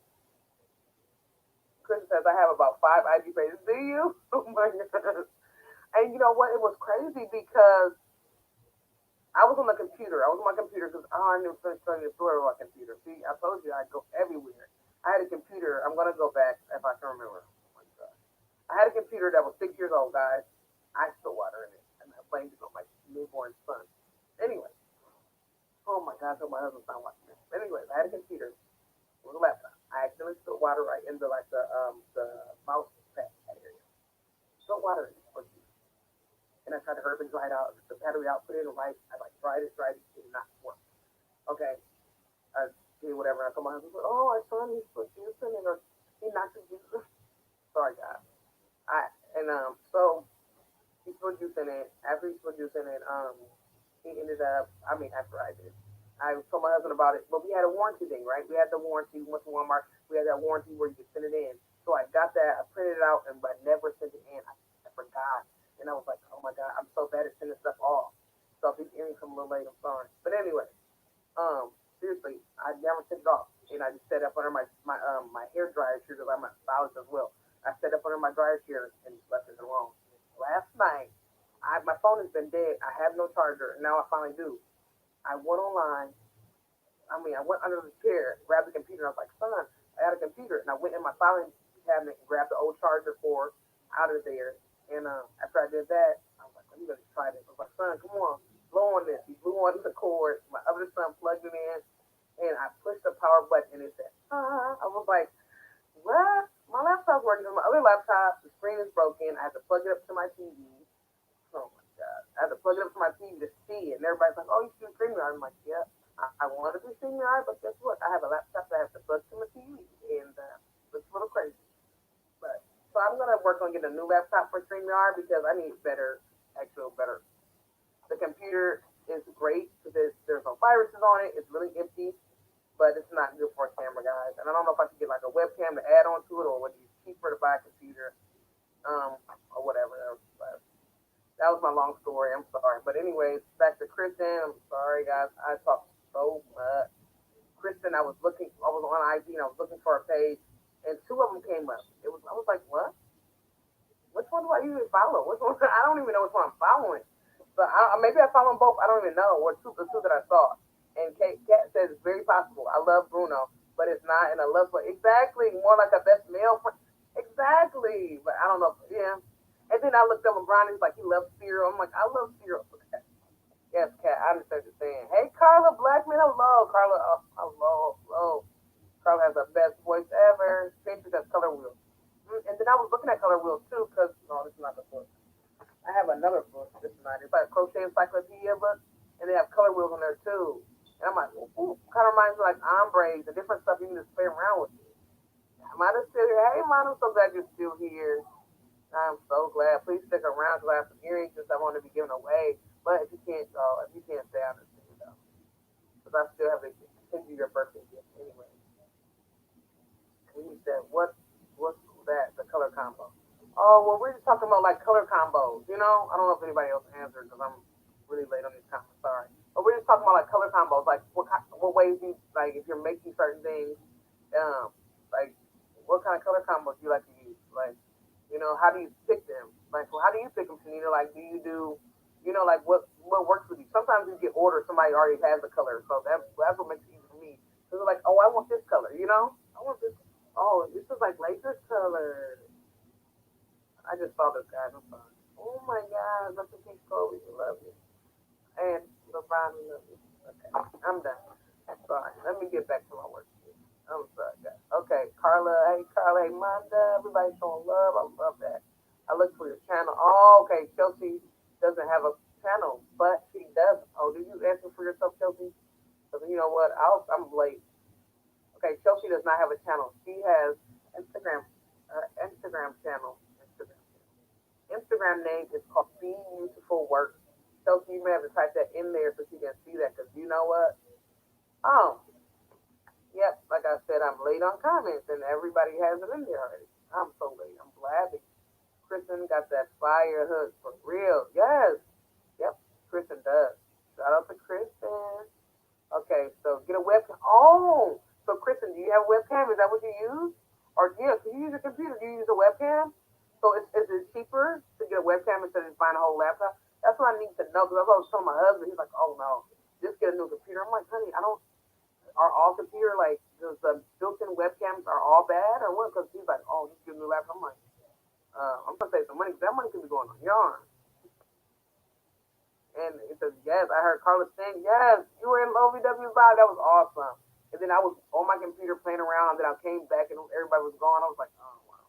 Chris says, I have about 5 IG pages. Do you? Oh my God. And you know what? It was crazy because I was on the computer. I was on my computer because I didn't finish telling the story on my computer. See, I told you I go everywhere. I had a computer. I'm going to go back if I can remember. Oh my God. I had a computer that was 6 years old, guys. I still water in it. And I blamed it on my newborn son. Anyway. Oh my God, so my husband's not watching this. Anyways, I had a computer with a laptop. I accidentally spilled water right into like the mouse pad area. Spilled water in it. And I tried to hurry and dry it out. The battery output in right. I like tried it, did not work. Okay. I did whatever. I told my husband, oh, our son, he's put juice in it, or he knocked the juice. Sorry, guys. I and so he put juice in it. After he put juice in it, he ended up. I mean, after I did, I told my husband about it. But we had a warranty thing, right? We had the warranty. We went to Walmart. We had that warranty where you could send it in. So I got that. I printed it out, and but I never sent it in. I forgot, and I was like, oh my God, I'm so bad at sending stuff off. So if these earrings come a little late, I'm sorry. But anyway, seriously, I never took it off, and I just set up under my hair dryer here because I'm a stylist as well. I set up under my dryer here and left it alone. Last night, my phone has been dead. I have no charger, and now I finally do. I went online. I mean, I went under the chair, grabbed the computer, and I was like, son, I got a computer, and I went in my filing cabinet and grabbed the old charger cord out of there. And after I did that, I was like, well, you better try this. I was like, son, come on, blow on this. He blew on the cord. My other son plugged it in, and I pushed the power button, and it said, I was like, what? My laptop's working. My other laptop, the screen is broken. I had to plug it up to my TV. Oh my God. I had to plug it up to my TV to see it. And everybody's like, oh, you should do StreamYard. I'm like, yeah, I want to do StreamYard, but guess what? I have a laptop that I have to plug to my TV. And it's a little crazy. But so I'm going to work on getting a new laptop for StreamYard because I need better. The computer is great because there's no viruses on it. It's really empty, but it's not good for a camera, guys. And I don't know if I should get like a webcam to add on to it or would it be cheaper to buy a computer, or whatever. But that was my long story. I'm sorry. But anyways, back to Kristen. I'm sorry, guys. I talked so much. Kristen, I was on IG and I was looking for a page, and two of them came up. I was like, what? Which one do I usually follow? Which one? I don't even know which one I'm following. But maybe I follow them both. I don't even know. Or the two that I saw. And Kat says it's very possible. I love Bruno, but it's not. And I love exactly more like a best male friend. Exactly. But I don't know. Yeah. And then I looked up and Brian is like he loves cereal. I'm like I love cereal. Yes, Kat. I understand what you're saying. Hey, Carla Blackman. Hello, Carla. Oh, hello. Carla has the best voice ever. Patriots has color wheels. And then I was looking at color wheels too, because no, this is not the book. I have another book. This is not. It's like a crochet encyclopedia book, and they have color wheels on there too. And I'm like, ooh, kind of reminds me like ombre, the different stuff you can just play around with. Mana's still here. Hey, Man, I'm so glad you're still here. I'm so glad. Please stick around because I have some earrings that I want to be giving away. But if you can't stay, I understand though. Because I still have to continue your birthday gift anyway. And you said, what's that? The color combo. Oh, well, we're just talking about like color combos. I don't know if anybody else answered because I'm really late on these comments. Sorry. But we're just talking about like color combos. Like what ways you, like if you're making certain things, like what kind of color combos do you like to use? Like, how do you pick them? Like, well, how do you pick them, Shanita? Like, do you do, like what works with you? Sometimes you get orders, somebody already has the color, so that's what makes it easy for me. So they're like, oh, I want this color, I want this. Oh, this is like Lakers color. I just saw this guy. I'm sorry. Oh my God, Mr. King Kobe, we love you. And LeBron, we love you. Okay, I'm done. Sorry. Let me get back to my work. I'm sorry, guys. Okay, Carla, hey, Manda. Everybody showing love. I love that. I look for your channel. Oh, okay. Chelsea doesn't have a channel, but she does. Oh, did you answer for yourself, Chelsea? Because you know what? I'm late. Okay, Chelsea does not have a channel. She has Instagram, Instagram channel. Instagram name is called Be Beautiful Work. Chelsea, you may have to type that in there so she can see that. Because you know what? Oh, yep. Like I said, I'm late on comments, and everybody has it in there already. I'm so late. I'm glad that Kristen got that fire hook for real. Yes. Yep. Kristen does. Shout out to Kristen. Okay, so get a webcam. Oh, so Kristen, do you have a webcam? Is that what you use? Or yeah, can you use a computer? Do you use a webcam? So is it cheaper to get a webcam instead of buying a whole laptop? That's what I need to know because that's what I was telling my husband. He's like, oh no, just get a new computer. I'm like, honey, I don't. Are all computer like does the built-in webcams are all bad or what? Because he's like, oh, just get a new laptop. I'm like, I'm gonna save some money. 'Cause that money could be going on yarn. And it says, yes, I heard Carlos saying, yes, you were in OVW Live. That was awesome. And then I was on my computer playing around. And then I came back and everybody was gone. I was like, oh, wow.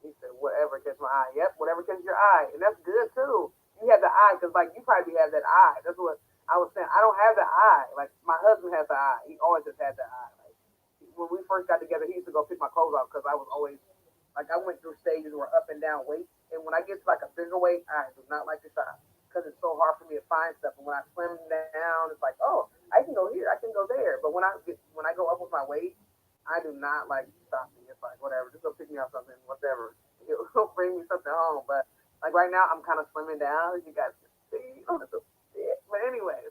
He said, whatever catches my eye. Yep, whatever catches your eye. And that's good, too. You have the eye because, like, you probably have that eye. That's what I was saying. I don't have the eye. Like, my husband has the eye. He always just had the eye. Like, when we first got together, he used to go pick my clothes off because I was always, like, I went through stages where up and down weight. And when I get to, like, a bigger weight, I do not like to shop because it's so hard for me to find stuff. And when I slim down, it's like, oh, I can go here, I can go there. But when I go up with my weight, I do not like shopping. It's like whatever, just go pick me up something, whatever. He'll bring me something home. But like right now, I'm kind of slimming down, as you guys can see. Oh, that's a bit. But anyways,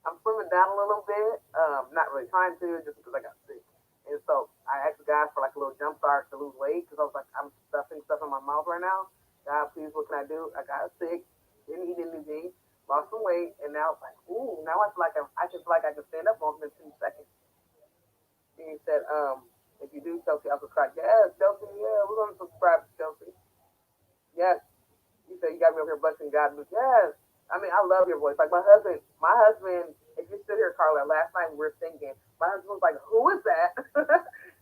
I'm slimming down a little bit. Not really trying to, just because I got sick. And so I asked the guys for like a little jump start to lose weight because I was like, I'm stuffing stuff in my mouth right now. God, please, what can I do? I got sick, didn't eat anything, lost some weight, and now it's like, ooh, now I feel like I can feel like I can stand up on in 2 seconds. And he said, if you do, Chelsea, I'll subscribe. Yes, Chelsea, yeah, we're gonna subscribe to Chelsea. Yes, you said you got me over here blessing God. But yes, I mean, I love your voice. Like my husband. If you sit here, Carla, last night we were singing. My husband was like, "Who is that?"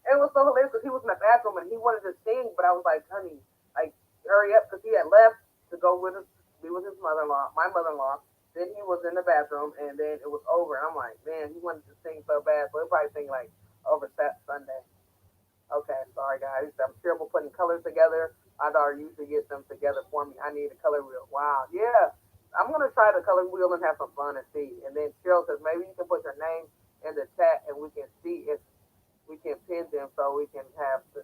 It was so hilarious because he was in the bathroom and he wanted to sing, but I was like, "Honey, like, hurry up," because he had left to go with his, be with his mother-in-law, my mother-in-law. Then he was in the bathroom, and then it was over. And I'm like, man, he wanted to sing so bad, so he'll probably sing like over Sunday. Okay, sorry guys. I'm terrible putting colors together. My daughter usually gets them together for me. I need a color wheel. Wow. Yeah. I'm gonna try the color wheel and have some fun and see. And then Cheryl says maybe you can put your name in the chat and we can see if we can pin them so we can have them.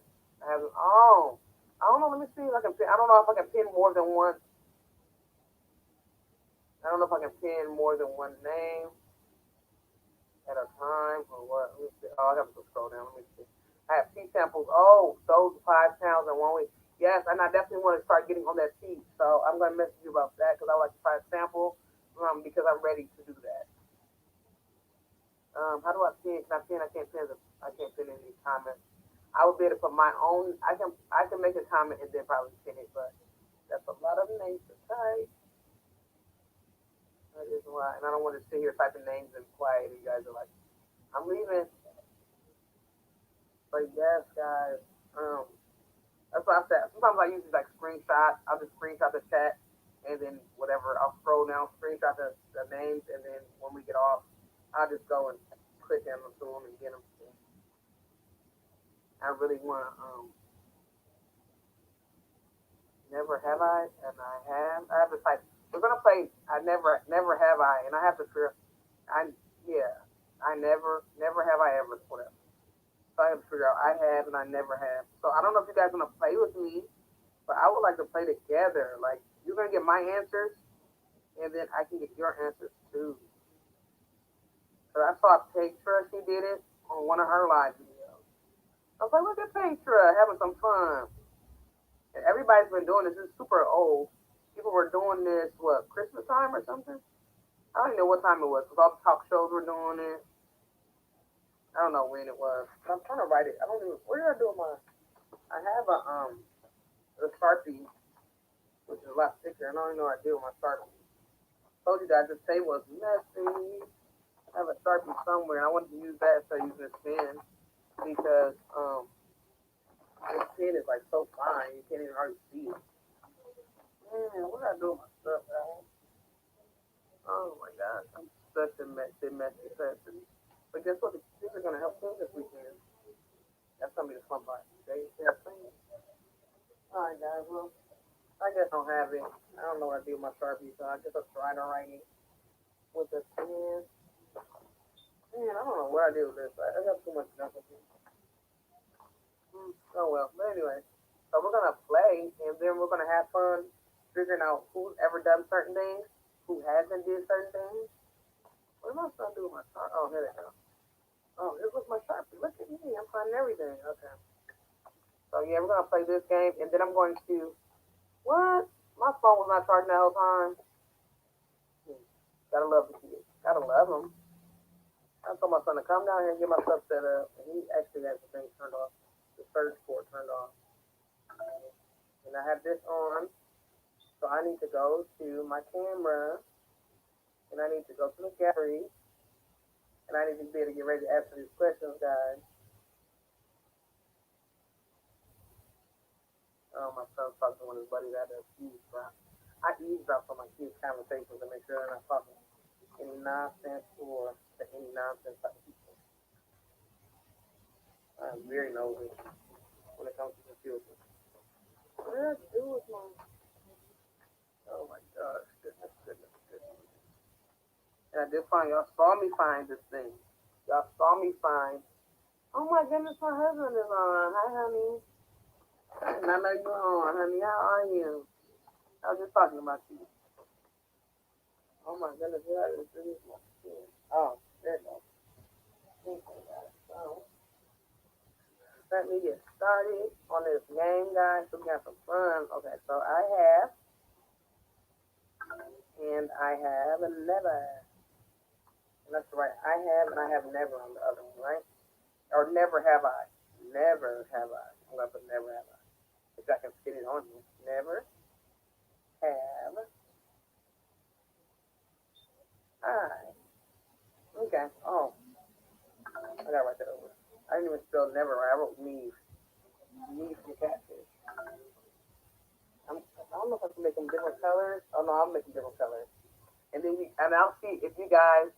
Oh, I don't know. Let me see if I can pin. I don't know if I can pin more than one. I don't know if I can pin more than one name at a time or what. Let me see. Oh, I have to scroll down. Let me see. I have tea samples. Oh, those 5 pounds in 1 week. Yes, and I definitely want to start getting on that tea. So I'm going to message you about that because I like to try a sample because I'm ready to do that. How do I pin? Can I pin? I can't pin. I can't pin any comments. I would be able to put my own. I can make a comment and then probably pin it, but that's a lot of names to type. That is why, and I don't want to sit here typing names and quiet. You guys are like, I'm leaving. But yes, guys. That's what I said. Sometimes I usually like screenshot. I'll just screenshot the chat and then whatever. I'll scroll down, screenshot the names, and then when we get off. I'll just go and click them to them and get them. I really want to, never have I, and I have. I have to type. We're gonna play. Never have I, and I have to figure. I, yeah, I never have I ever. Whatever. So I have to figure out I have and I never have. So I don't know if you guys want to play with me, but I would like to play together. Like you're gonna get my answers, and then I can get your answers too. So I saw Petra, she did it on one of her live videos. I was like, look at Petra having some fun. And everybody's been doing this. It's super old. People were doing this, what, Christmas time or something? I don't even know what time it was because all the talk shows were doing it. I don't know when it was. But I'm trying to write it. I don't even, where did I do my, I have a Sharpie, which is a lot thicker. I don't even know what I did with my Sharpie. Told you guys this table was messy. I have a Sharpie somewhere, and I wanted to use that instead of using this pen because this pen is like so fine, you can't even hardly see it. Man, what did I do with my stuff, man? Oh my gosh, I'm such a messy person. But guess what? The kids are gonna help me this weekend. That's gonna be the fun part. They have things. All right, guys. Well, I guess I don't have it. I don't know what I do with my Sharpie, so I guess I'll try to write it with the pen. Man, I don't know what I do with this. I got too much junk with it. Oh well. But anyway, so we're gonna play, and then we're gonna have fun figuring out who's ever done certain things, who hasn't did certain things. What am I supposed to do with my Sharpie? Oh, here they go. Oh, here was my Sharpie. Look at me. I'm finding everything. Okay. So yeah, we're gonna play this game, and then I'm going to. What? My phone was not charging the whole time. Hmm. Gotta love the kids. Gotta love them. I told my son to come down here and get my stuff set up, and he actually has the thing turned off, the surge port turned off. And I have this on, so I need to go to my camera, and I need to go to the gallery, and I need to be able to get ready to answer these questions, guys. Oh, my son's talking to one of his buddies. I had to eavesdrop. I eavesdrop on my kids' conversations to make sure they're not talking any nonsense or to any nonsense type of people. I'm very nosy when it comes to the children. What did I do with my? Oh my gosh, goodness. And I did find y'all saw me find this thing. Y'all saw me find. Oh my goodness, my husband is on. Hi, honey. And I know you're on, honey. How are you? I was just talking about you. Oh my goodness, what is this? Oh, there it goes. Okay, guys. So let me get started on this game, guys. So we got some fun. Okay, so I have and I have and never. And that's right. I have and I have never on the other one, right? Or never have I. Never have I. I'm gonna put never have I. If I can fit it on here. Never have I. Okay. Oh, I gotta write that over. I didn't even spell never right. I wrote Neve. Neve from Catfish. I don't know if I can make them different colors. Oh no, I'll make them different colors. And then and I'll see if you guys.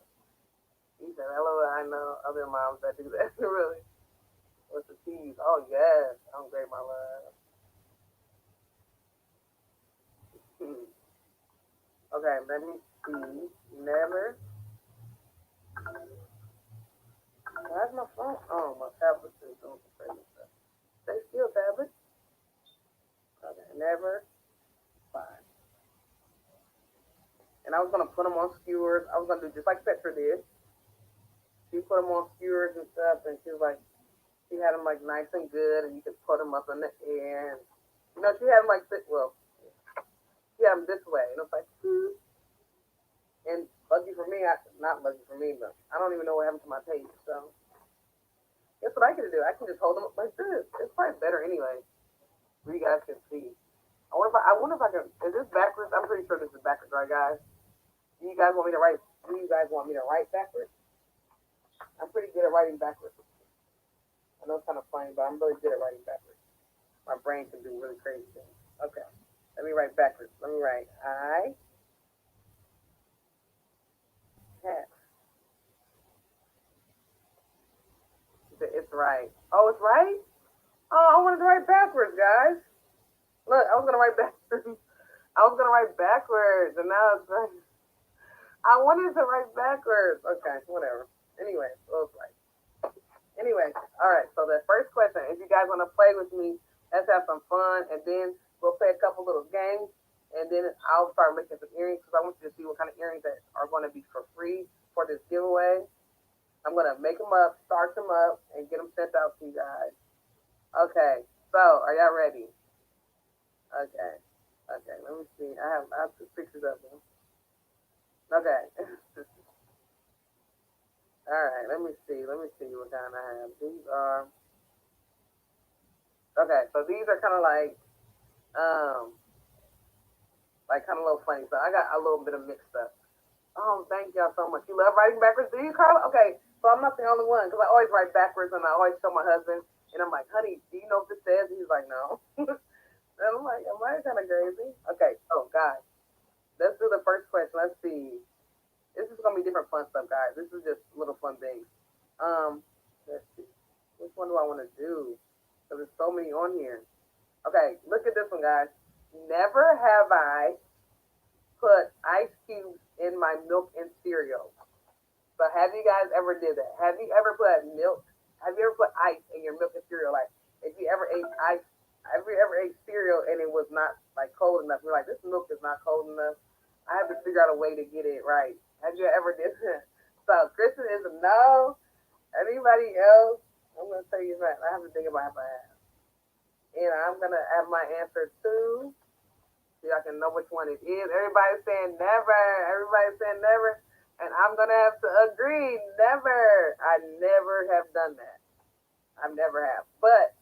You said hello. I know other moms that do that. Really. What's the cheese? Oh yes, I'm great, my love. Hmm. Okay, let me see. Never. Where's my phone? Oh, my tablet is doing some crazy stuff. Stay still, tablet. Okay, never. Fine. And I was gonna put them on skewers. I was gonna do just like Petra did. She put them on skewers and stuff, and she was like, she had them like nice and good, and you could put them up in the air. And, you know, she had them like this. Well, she had them this way, and it was like, hmm. And lucky for me, not lucky for me, but I don't even know what happened to my tape. So guess what I can do? I can just hold them up like this. It's probably better anyway, where you guys can see. I wonder if I can. Is this backwards? I'm pretty sure this is backwards, right, guys? Do you guys want me to write? Do you guys want me to write backwards? I'm pretty good at writing backwards. I know it's kind of funny, but I'm really good at writing backwards. My brain can do really crazy things. Okay, let me write backwards. Let me write I have It's right. Oh, it's right? Oh, I wanted to write backwards, guys. Look, I was gonna write backwards. I was gonna write backwards, and now it's right. I wanted to write backwards. Okay, whatever. Anyway, so it's right. Anyway, all right. So the first question, if you guys want to play with me, let's have some fun, and then we'll play a couple little games, and then I'll start making some earrings because I want you to see what kind of earrings that are going to be for free for this giveaway. I'm gonna make them up, start them up, and get them sent out to you guys. Okay. So, are y'all ready? Okay. Okay. Let me see. I have two pictures of them. Okay. All right. Let me see. Let me see what kind I have. These are okay. So these are kind of um kind of a little funny. So I got a little bit of mixed up. Oh, thank y'all so much. You love writing backwards, do you, Carla? Okay. So I'm not the only one because I always write backwards and I always show my husband and I'm like, honey, do you know what this says? He's like, no. And I'm like, am I kind of crazy? Okay. Oh, guys, let's do the first question. Let's see. This is gonna be different fun stuff, guys. This is just little fun things. Um, let's see. Which one do I want to do? Because there's so many on here. Okay, look at this one, guys. Never have I put ice cubes in my milk and cereal. So have you guys ever did that? Have you ever put milk? Have you ever put ice in your milk and cereal? Like if you ever ate ice, have you ever ate cereal and it was not like cold enough? You're like, this milk is not cold enough. I have to figure out a way to get it right. Have you ever did that? So Kristen is a no. Anybody else? I'm gonna tell you that. I have to think about if I have. And I'm gonna have my answer too. So y'all can know which one it is. Everybody's saying never. Everybody's saying never. And I'm gonna have to agree, never. I never have done that. I never have. But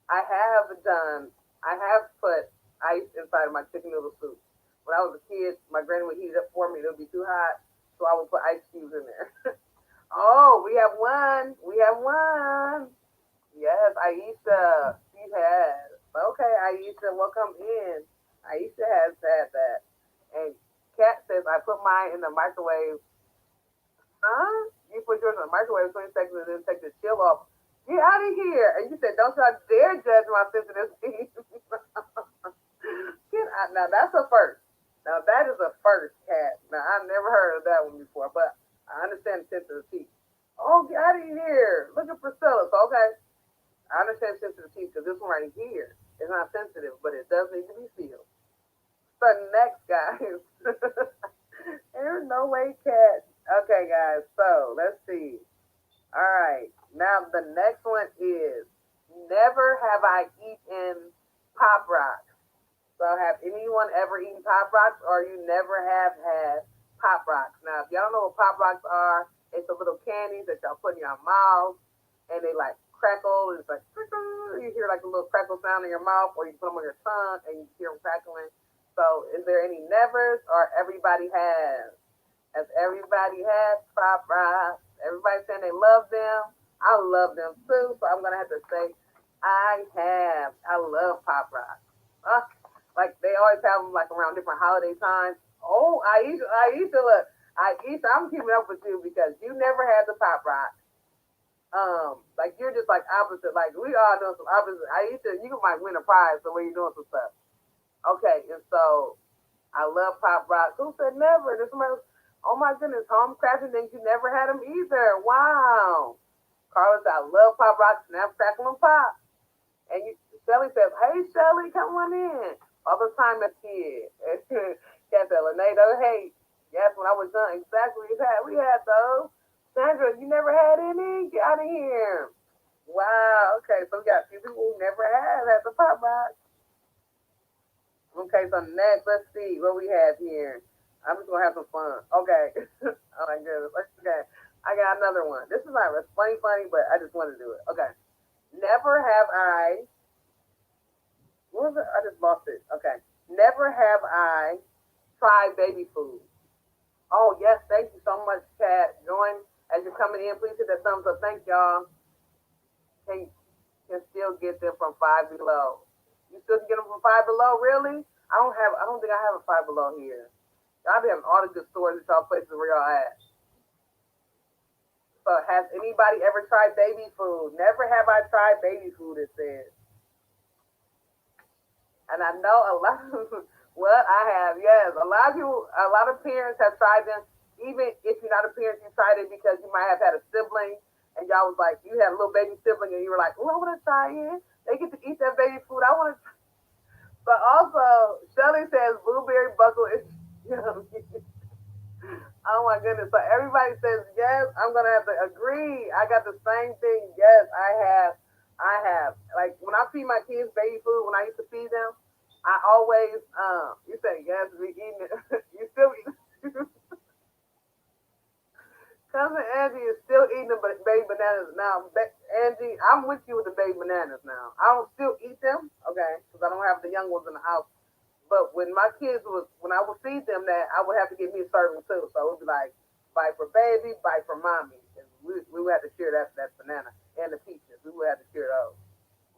I have done I have put ice inside of my chicken noodle soup. When I was a kid, my granny would heat it up for me, it would be too hot, so I would put ice cubes in there. Oh, we have one. We have one. Yes, Aisha. She has. Okay, Aisha, welcome in. Aisha has had that. And Kat says, I put mine in the microwave. Huh? You put yours in the microwave 20 seconds and then take the chill off. Get out of here. And you said, don't y'all dare judge my sensitive teeth. Get out. Now, that's a first. Now, that is a first, Kat. Now, I've never heard of that one before, but I understand sensitive teeth. Oh, get out of here. Look at Priscilla. So, okay. I understand sensitive teeth because this one right here is not sensitive, but it does need to be sealed. So next, guys. There's no way, Cat. Okay, guys. So let's see. All right. Now the next one is never have I eaten Pop Rocks. So have anyone ever eaten Pop Rocks, or you never have had Pop Rocks? Now, if y'all don't know what Pop Rocks are, it's the little candies that y'all put in your mouth, and they like crackle. And it's like you hear like a little crackle sound in your mouth, or you put them on your tongue and you hear them crackling. So, is there any nevers, or everybody has? Has everybody had Pop Rocks? Everybody saying they love them. I love them too, so I'm gonna have to say I have. I love Pop Rocks. Like they always have them like around different holiday times. Oh, Aisha, look, Aisha, I'm keeping up with you because you never had the Pop Rock. Like you're just like opposite. Like we all doing some opposite. Aisha, you might win a prize the way you're doing some stuff. Okay, and so I love Pop Rock. Who said never? There's somebody. Oh my goodness, home crafting things you never had them either. Wow. Carla said I love Pop Rock, snap, crackle, and pop. And you, Shelly says, hey Shelly, come on in. All the time as kid. Cat said, Lenedo, hey, yes, when I was young, exactly. We had those. Sandra, you never had any? Get out of here. Wow. Okay, so we got a few people who never had the Pop Rock. Okay, so next, let's see what we have here. I'm just gonna have some fun. Okay. Oh my goodness. Okay. I got another one. This is not funny, but I just want to do it. Okay. Never have I. What was it? I just lost it. Okay. Never have I tried baby food. Oh yes, thank you so much, Kat. Join as you're coming in. Please hit that thumbs up. Thank y'all. Can can still get them from Five Below. You still can get them from Five Below, really? I don't think I have a Five Below here. Y'all be having all the good stores at y'all places where y'all at. So has anybody ever tried baby food? Never have I tried baby food, it says. And I know a lot of well, I have, yes. A lot of people, a lot of parents have tried them. Even if you're not a parent, you tried it because you might have had a sibling and y'all was like, you had a little baby sibling and you were like, oh, I want to try it. They get to eat that baby food. I want to. But also, Shelly says blueberry buckle is. Oh my goodness. So everybody says yes. I'm gonna have to agree. I got the same thing. Yes, I have. I have. Like when I feed my kids baby food, when I used to feed them, I always you say yes, we eating it. You still eat Cousin Angie is still eating the baby bananas now. Angie, I'm with you with the baby bananas now. I don't still eat them, okay, because I don't have the young ones in the house. But when my kids was, when I would feed them that, I would have to get me a serving too. So it would be like, bite for baby, bite for mommy. And we would have to share that banana and the peaches. We would have to share those.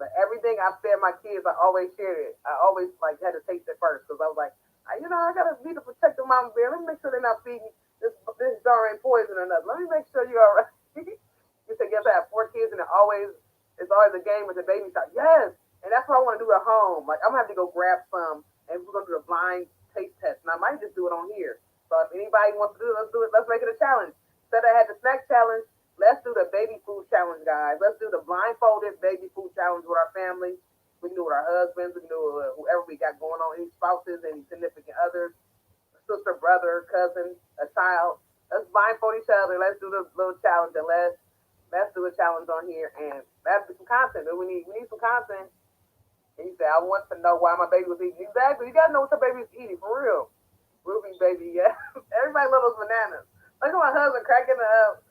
But everything I fed my kids, I always shared it. I always like had to taste it first because I was like, I gotta need to protect the mama bear. Let me make sure they're not feeding this jar ain't poison or nothing. Let me make sure you're all right. You said you have to have four kids, and it's always a game with the baby shot. Yes, and that's what I want to do at home. Like I'm gonna have to go grab some, and we're gonna do a blind taste test. And I might just do it on here. So if anybody wants to do it, let's do it. Let's make it a challenge. Instead I had the snack challenge. Let's do the baby food challenge, guys. Let's do the blindfolded baby food challenge with our family. We can do it with our husbands. We can do it with whoever we got going on, any spouses, any significant others, sister, brother, cousin, a child. Let's blindfold each other. Let's do the little challenge and let's do a challenge on here and that's some content. We need some content. And you say, I want to know why my baby was eating. Exactly. You gotta know what your baby is eating for real. Ruby baby, yeah. Everybody loves those bananas. Look at my husband cracking up.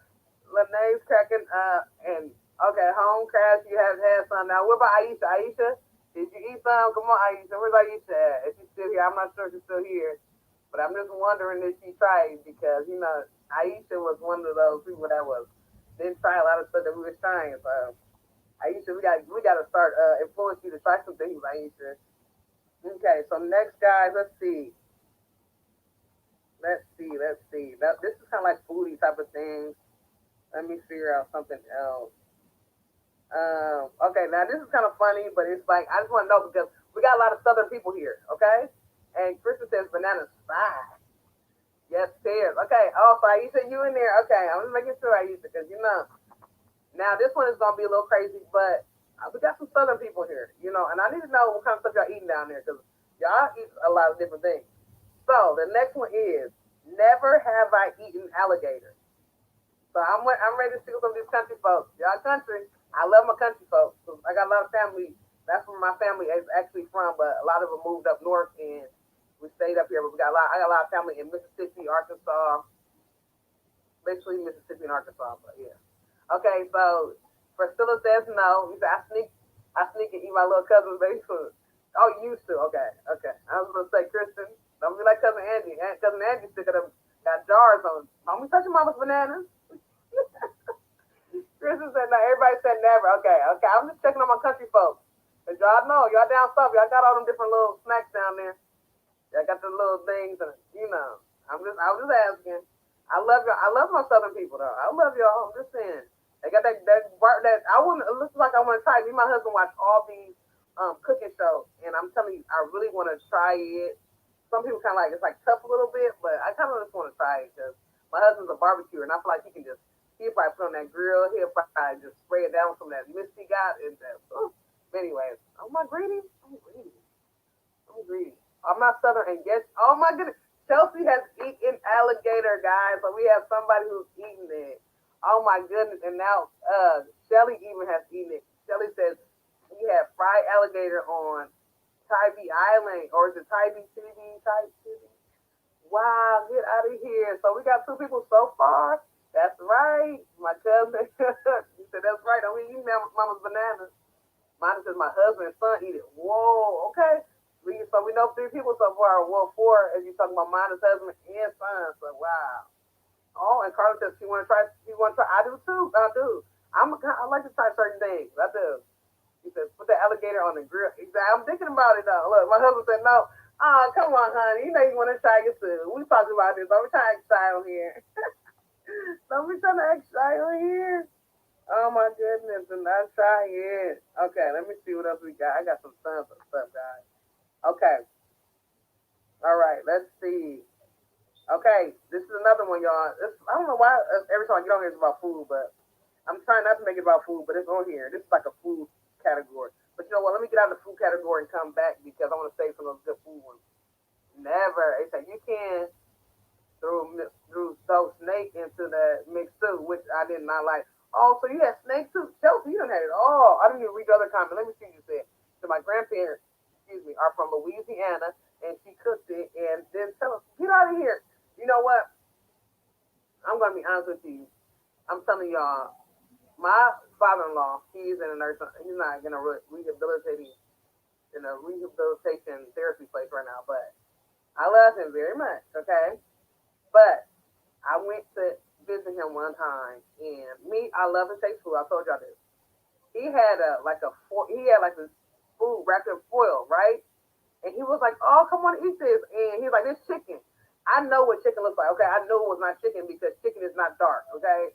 Lenae's cracking up and okay, home crash, you have had some. Now what about Aisha? Aisha, did you eat some? Come on, Aisha. Where's Aisha at? If she's still here, I'm not sure if she's still here. But I'm just wondering if she tried because Aisha was one of those people that was didn't try a lot of stuff that we was trying. So Aisha, we got to start influence you to try some things, Aisha. Okay, so next guys, let's see. Now, this is kind of like foodie type of thing. Let me figure out something else. Okay, now this is kind of funny, but it's like I just want to know because we got a lot of Southern people here. Okay, and Kristen says bananas fine. Yes, pears. Okay. Oh, so Aisha, you in there? Okay, I'm just making sure Aisha because now this one is gonna be a little crazy, but we got some Southern people here, and I need to know what kind of stuff y'all eating down there because y'all eat a lot of different things. So the next one is never have I eaten alligator. So I'm ready to see some of these country folks. Y'all country. I love my country folks. I got a lot of family. That's where my family is actually from, but a lot of them moved up north and we stayed up here. But we got a lot. I got a lot of family in Mississippi, Arkansas, basically Mississippi and Arkansas. But yeah. Okay, so Priscilla says no. He said I sneak and eat my little cousin's baby food. Oh, you used to. Okay, okay. I was gonna say Kristen. Don't be like cousin Angie. Cousin Angie still got jars on. Don't be touching mama's bananas. Kristen said no. Everybody said never. Okay, okay. I'm just checking on my country folks. Cause y'all know, y'all down south, y'all got all them different little snacks down there. Y'all got the little things, and I was just asking. I love y'all. I love my southern people though. I love y'all. I'm just saying. They got that I want. It looks like I want to try. Me and my husband watch all these cooking shows, and I'm telling you, I really want to try it. Some people kind of like it's like tough a little bit, but I kind of just want to try it because my husband's a barbecue, and I feel like he'll probably put on that grill. He'll probably just spray it down with some of that mist he got. And that, anyways, am I greedy? I'm greedy. I'm greedy. I'm not southern, and yes, oh my goodness, Chelsea has eaten alligator, guys. So we have somebody who's eaten it. Oh my goodness, and now Shelly even has eaten it. Shelly says we have fried alligator on Tybee Island, or is it Tybee City? Wow, get out of here. So we got two people so far. That's right. My cousin. He said, that's right. Don't eat mama's bananas. Mine says my husband and son eat it. Whoa, okay. So we know three people so far. Well, four, as you talking about mine, husband and son. So wow. Oh, and Carla says she want to try. She want to try. I do too. I do. I like to try certain things. I do. He says put the alligator on the grill. Exactly. I'm thinking about it though. Look, my husband said no. Oh, come on, honey. You know you want to try it too. We talked about this. I'm trying to try on here. Don't be trying to act shy on here. Oh my goodness, and not shy yet. Okay, let me see what else we got. I got some tons of stuff, guys. Okay, all right, let's see. Okay, this is another one, y'all. I don't know why every time I get on here it's about food, but I'm trying not to make it about food, but it's on here. This is like a food category. But you know what? Let me get out of the food category and come back because I want to save some of those good food ones. Never. They say you can throw snake into the mix too, which I did not like. Oh, so you had snake too? Chelsea, you done had it all. I didn't even read the other comment. Let me see what you said. So my grandparents, excuse me, are from Louisiana, and she cooked it, and then tell us, get out of here. You know what? I'm gonna be honest with you. I'm telling y'all, my father-in-law, he's in a nurse. He's not gonna rehabilitate in a rehabilitation therapy place right now, but I love him very much. Okay, but I went to visit him one time, and me, I love and taste food. I told y'all this. He had he had like this food wrapped in foil, right? And he was like, "Oh, come on, eat this." And he's like, "This chicken." I know what chicken looks like. Okay, I knew it was not chicken because chicken is not dark. Okay,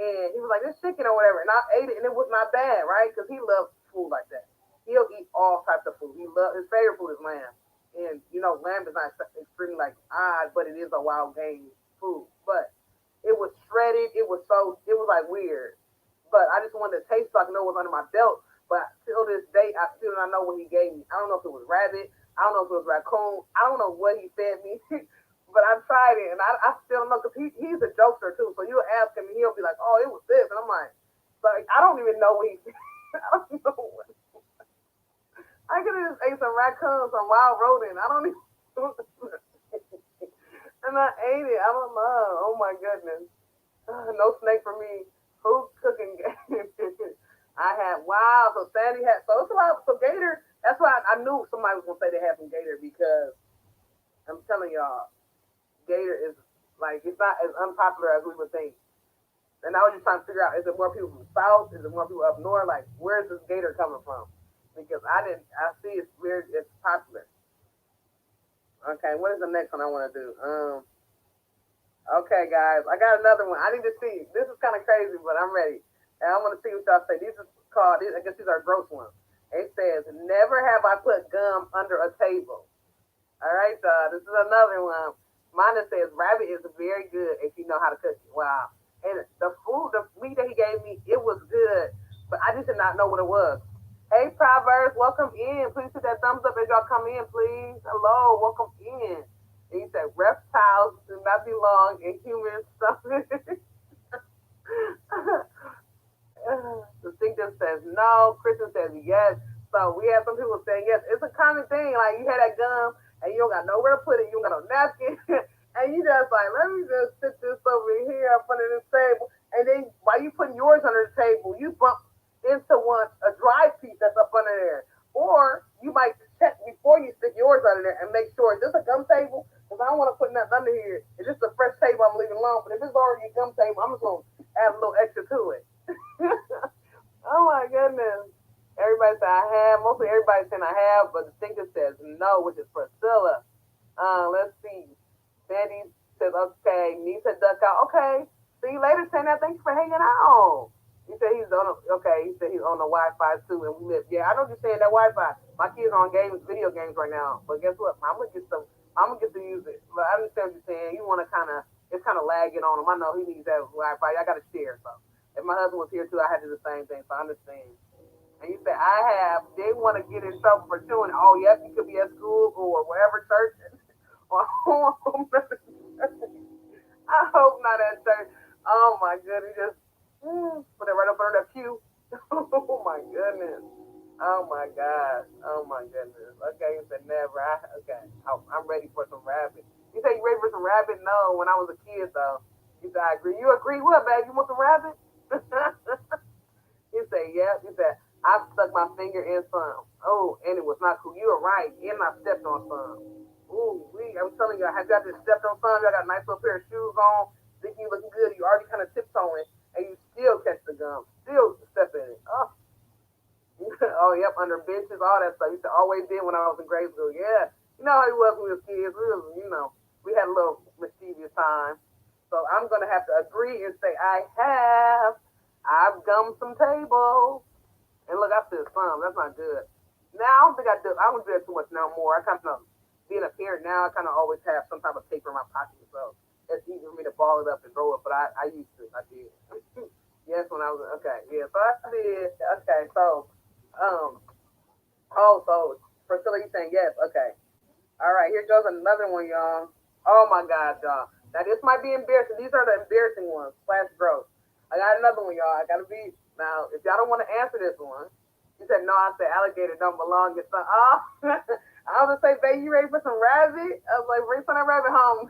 and he was like, "This chicken or whatever," and I ate it, and it was not bad, right? Because he loves food like that. He'll eat all types of food. He loves his favorite food is lamb, and you know, lamb is not extremely like odd, but it is a wild game food. But it was shredded. It was like weird. But I just wanted to taste so I could know what's under my belt. But till this day, I still don't know what he gave me. I don't know if it was rabbit. I don't know if it was raccoon. I don't know what he fed me. But I tried it, and I still don't know because he's a jokester too. So you'll ask him, and he'll be like, "Oh, it was this," and I'm like I don't even know what he. I don't know what. I could have just ate some raccoon, some wild rodent. I don't even. And I ate it. I don't know. Oh my goodness. No snake for me. Who cooking game? I had wow. So Sandy had so it's a lot. So Gator. That's why I knew somebody was gonna say they had some Gator because I'm telling y'all, Gator is like it's not as unpopular as we would think. And I was just trying to figure out: is it more people from the south? Is it more people up north? Like, where's this Gator coming from? Because I didn't. I see it's weird. It's popular. Okay, what is the next one I want to do? Okay, guys, I got another one. I need to see. This is kind of crazy, but I'm ready, and I want to see what y'all say. These is called. I guess these are gross ones. It says, "Never have I put gum under a table." All right, this is another one. Mine says, "Rabbit is very good if you know how to cook it." Wow. And the meat that he gave me, it was good, but I just did not know what it was. Hey, Proverbs, welcome in. Please hit that thumbs up as y'all come in, please. Hello, welcome in. And he said, reptiles do not belong in human stomach. The Distinctive says no. Christian says yes. So we have some people saying yes. It's a common thing. Like you had that gum and you don't got nowhere to put it. You don't got no napkin. And you just like, let me just sit this over here up under this table. And then while you putting yours under the table, you bump into a dry piece that's up under there. Or you might check before you stick yours under there and make sure, is this a gum table? Because I don't want to put nothing under here. It's just a fresh table I'm leaving alone. But if it's already a gum table, I'm just going to add a little extra to it. Oh my goodness. Everybody said I have. Mostly everybody saying I have, but the thinker says no, which is Priscilla. Let's see. Sandy says, okay. Nisa duck out. Okay. See you later, Sandy. Thank you for hanging out. He said he's on. Okay. He said he's on the Wi-Fi too, and we live. Yeah, I know you're saying that Wi-Fi. My kids are on video games right now. But guess what? I'm gonna get some. I'm gonna get to use it. But I understand what you're saying. You want to it's kind of lagging on him. I know he needs that Wi-Fi. I got to share. So if my husband was here too, I had to do the same thing. So I understand. And you said I have. They want to get in trouble for chewing. Oh, yep. You could be at school or wherever church. Or home. I hope not at church. Oh my goodness. Just put it right up under the pew. Oh my goodness. Oh my God. Oh my goodness. Okay, you said never. Okay. I'm ready for some rabbit. You say you ready for some rabbit? No, when I was a kid though. You said I agree. You agree what, babe? You want some rabbit? You say, yeah. You said, I stuck my finger in some. Oh, and it was not cool. You were right. And I stepped on some. Ooh, I'm telling you, I got this stepped on some. I got a nice little pair of shoes on. Thinking you looking good. You already kind of tiptoeing. And you still catch the gum. Still step in it. Oh, oh yep, under benches, all that stuff. Used to always did when I was in grade school. Yeah. You know how it was when we were kids. We was, we had a little mischievous time. So I'm gonna have to agree and say I have. I've gummed some tables. And look, I said some. That's not good. Now I don't think I do. I don't do that too much now. More. I kind of being a parent now. I kind of always have some type of paper in my pocket, so it's easy for me to ball it up and throw it. But I used to. I did. Yes, when I was okay. Yeah, so I did. Okay, so um. Oh, so Priscilla, you saying yes? Okay. All right. Here goes another one, y'all. Oh my God, y'all. Now this might be embarrassing. These are the embarrassing ones. Slash gross. I got another one, y'all. I gotta be now. If y'all don't want to answer this one, you said no. I said alligator don't belong in some. Oh, I was gonna say, baby, you ready for some rabbit? I was like, bring some of that rabbit home.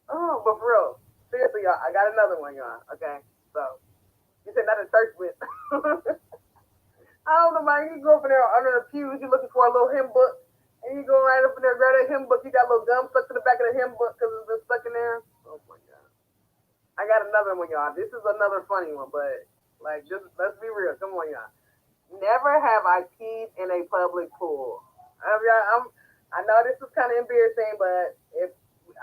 Oh, but for real, seriously, y'all. I got another one, y'all. Okay, so you said not a church with. I don't know, man. You go up in there under the pews, you're looking for a little hymn book, and you go right up in there, grab that hymn book. You got a little gum stuck to the back of the hymn book because it's been stuck in there. Oh my God. I got another one, y'all. This is another funny one, but like, just let's be real. Come on, y'all. Never have I peed in a public pool. I know this is kind of embarrassing, but if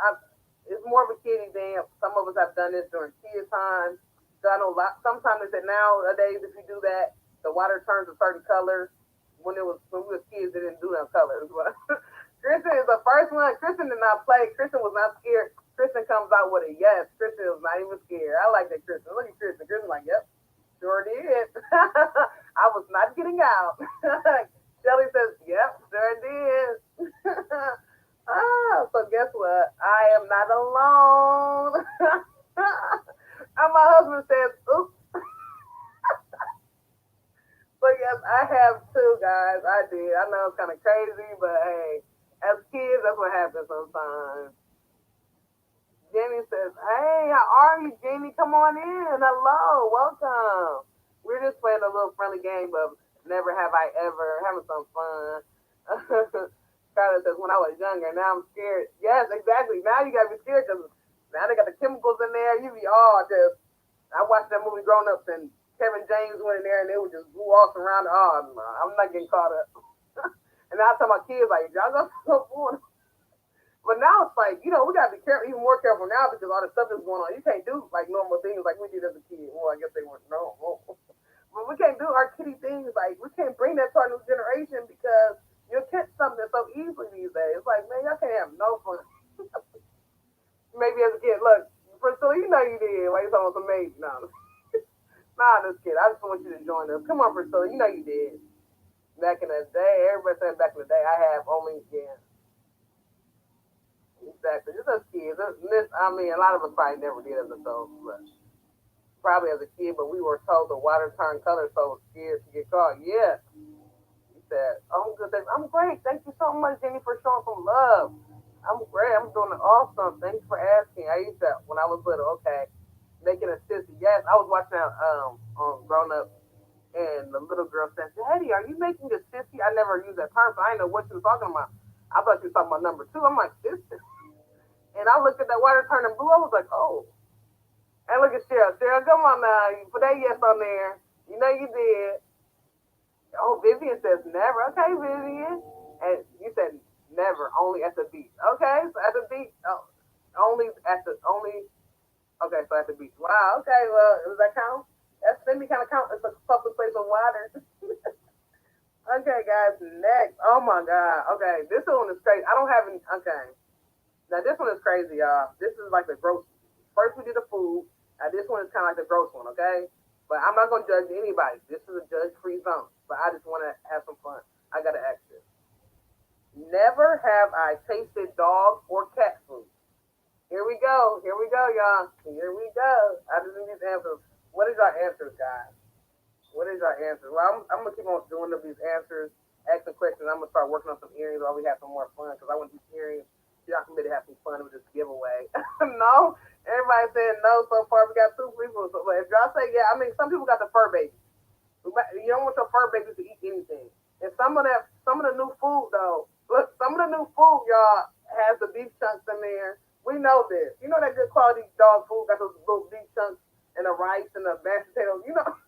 I, it's more of a kiddie thing. Some of us have done this during kid time. So I know sometimes they said nowadays if you do that, the water turns a certain color. When we were kids, they didn't do them colors. But Kristen is the first one. Kristen did not play. Kristen was not scared. Kristen comes out with a yes. Kristen was not even scared. I like that Kristen. Look at Kristen. Kristen like, yep, sure did. I was not getting out. Shelly says, yep, sure did. So guess what? I am not alone. And my husband says, oops. But yes, I have too, guys. I did. I know it's kind of crazy, but hey, as kids, that's what happens sometimes. Jenny says, "Hey, how are you, Jenny? Come on in. Hello, welcome. We're just playing a little friendly game of never have I ever, having some fun." Scarlett says, "When I was younger, now I'm scared." Yes, exactly. Now you gotta be scared because now they got the chemicals in there. You be all just. I watched that movie Grown Ups and Kevin James went in there and they would just go off around. Oh, no, I'm not getting caught up. And now I tell my kids like, y'all go so but now it's like, we gotta be careful, even more careful now because all the stuff is going on. You can't do like normal things like we did as a kid. Well, I guess they weren't normal. But we can't do our kiddie things like we can't bring that to our new generation because you'll catch something so easily these days. It's like, man, y'all can't have no fun. Maybe as a kid, look, Priscilla, you know you did. Why you talking about some maid? No. Nah, this kid. I just want you to join us. Come on, Priscilla. You know you did. Back in the day, everybody saying back in the day, I have only, yeah, exactly. Just as kids. I mean, a lot of us probably never did as adults, but probably as a kid, but we were told the water turned color, so scared to get caught. Yeah. He said, oh, good. I'm great. Thank you so much, Jenny, for showing some love. I'm great. I'm doing awesome. Thanks for asking. I used to, when I was little, okay, making a sissy. Yes, I was watching on Grown Up, and the little girl said, Daddy, are you making a sissy? I never used that term, so I didn't know what she was talking about. I thought she was talking about number two. I'm like, sissy. And I looked at that water turning blue. I was like, oh. And look at Cheryl. Cheryl, come on now. You put that yes on there. You know you did. Oh, Vivian says never. Okay, Vivian. And you said never, only at the beach. Okay, so at the beach, only. Okay, so at the beach. Wow. Okay, well, does that count? That's maybe kind of count as a public place of water. Okay, guys. Next. Oh my God. Okay, this one is crazy. I don't have any. Okay, now this one is crazy, y'all. This is like the gross. First we did the food. Now this one is kind of like the gross one. Okay, but I'm not gonna judge anybody. This is a judge-free zone. But I just want to have some fun. I gotta ask this. Never have I tasted dog or cat food. Here we go. Here we go, y'all. Here we go. I just need these answers. What is our answers, guys? What is our answer? Well, I'm gonna keep on doing these answers, asking questions. I'm gonna start working on some earrings while we have some more fun because I want these earrings. Y'all can really have some fun with this giveaway. No, everybody saying no so far. We got two people. So if y'all say yeah, I mean some people got the fur baby. You don't want your fur babies to eat anything. And some of the new food though. Look, some of the new food, y'all, has the beef chunks in there. We know this. You know that good quality dog food got those little beef chunks and the rice and the mashed potatoes. You know,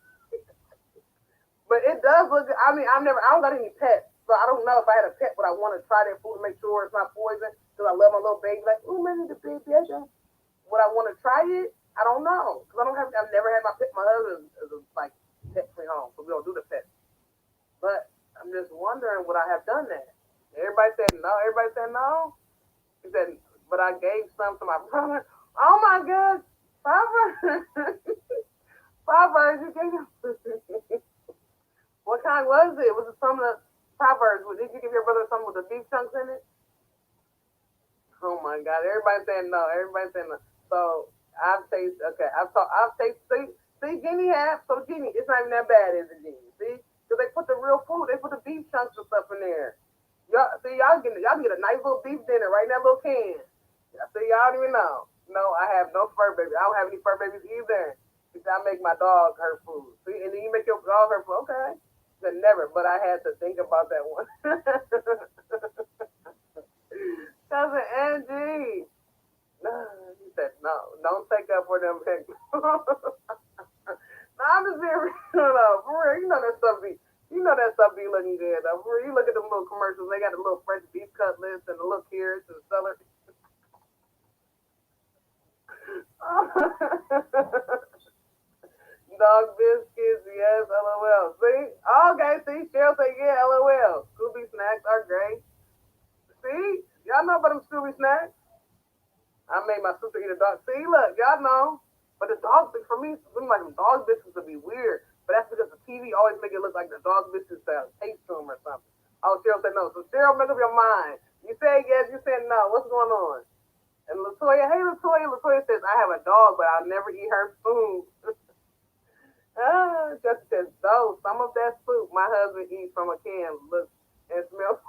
but it does look good. I mean, I don't got any pets, so I don't know if I had a pet, but I want to try that food to make sure it's not poison. because I love my little baby. Like, ooh, man, the baby. Would I want to try it? I don't know because I don't have. I've never had my pet. My husband is a, like pet free home, so we don't do the pets. But I'm just wondering would I have done that? Everybody said no. Everybody said no. He said, but I gave some to my brother. Oh my God, Proverbs, Proverbs, you gave him. What kind was it? Was it some of the Proverbs? Did you give your brother some with the beef chunks in it? Oh my God! Everybody saying no. Everybody saying no. So I've tasted. Okay, I've tasted. See, Jeannie have. So Jeannie, it's not even that bad, is it, Jeannie? See, because they put the real food. They put the beef chunks and stuff in there. Y'all see, y'all get a nice little beef dinner right in that little can. See, y'all don't even know. No, I have no fur baby. I don't have any fur babies either. Because I make my dog her food. See, and then you make your dog her food. Okay. But never. But I had to think about that one. Cousin Angie. He said, no, don't take up for them pics. No, I'm just being real though. For real, you know that stuff be looking good though. For real, you look at them little commercials, they got the little fresh beef cutlets and the little carrots and celery. Dog biscuits, yes, LOL. See? Okay, see, Cheryl say, yeah, LOL. Scooby snacks are great. See? Y'all know about them Scooby snacks? I made my sister eat a dog. See, look, y'all know. But the dog biscuits, for me, seem like them dog biscuits would be weird. But that's because the TV always make it look like the dog biscuits taste to them or something. Oh, Cheryl said no. So Cheryl, make up your mind. You said yes, you said no. What's going on? And Latoya, hey Latoya, Latoya says I have a dog, but I'll never eat her food. Just says though some of that soup my husband eats from a can looks and smells.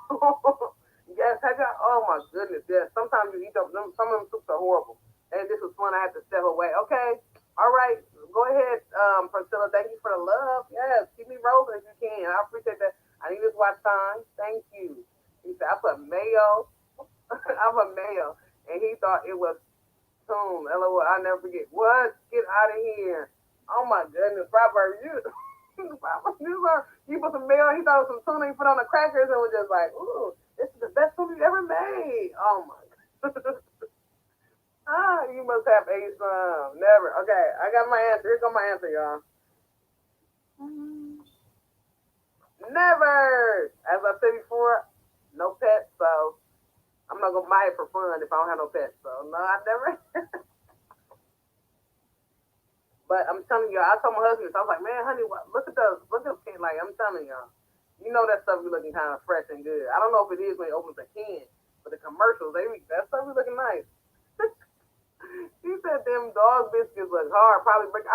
Yes, I got. Oh my goodness, yes. Sometimes you eat them. Some of them soups are horrible. And this was fun. I had to step away. Okay, all right. Go ahead, Priscilla. Thank you for the love. Yes, keep me rolling if you can. I appreciate that. I need this watch time. Thank you. He said I put mayo. I put mayo, and he thought it was tune. LOL. I never forget. What? Get out of here. Oh my goodness, Robert, you. You put some mayo, he thought it was some tuna, he put on the crackers and was just like, ooh, this is the best food you've ever made. Oh my god. Ah, you must have ate some. Never. Okay, I got my answer. Here go my answer, y'all. Never. As I said before, no pets, so I'm not gonna buy it for fun if I don't have no pets. So no, I never. But I'm telling you, I told my husband, so I was like, man, honey, look at the can. Like I'm telling y'all, you know that stuff be looking kind of fresh and good. I don't know if it is when it opens the can, but the commercials, that stuff be looking nice. He said them dog biscuits look hard. Probably, but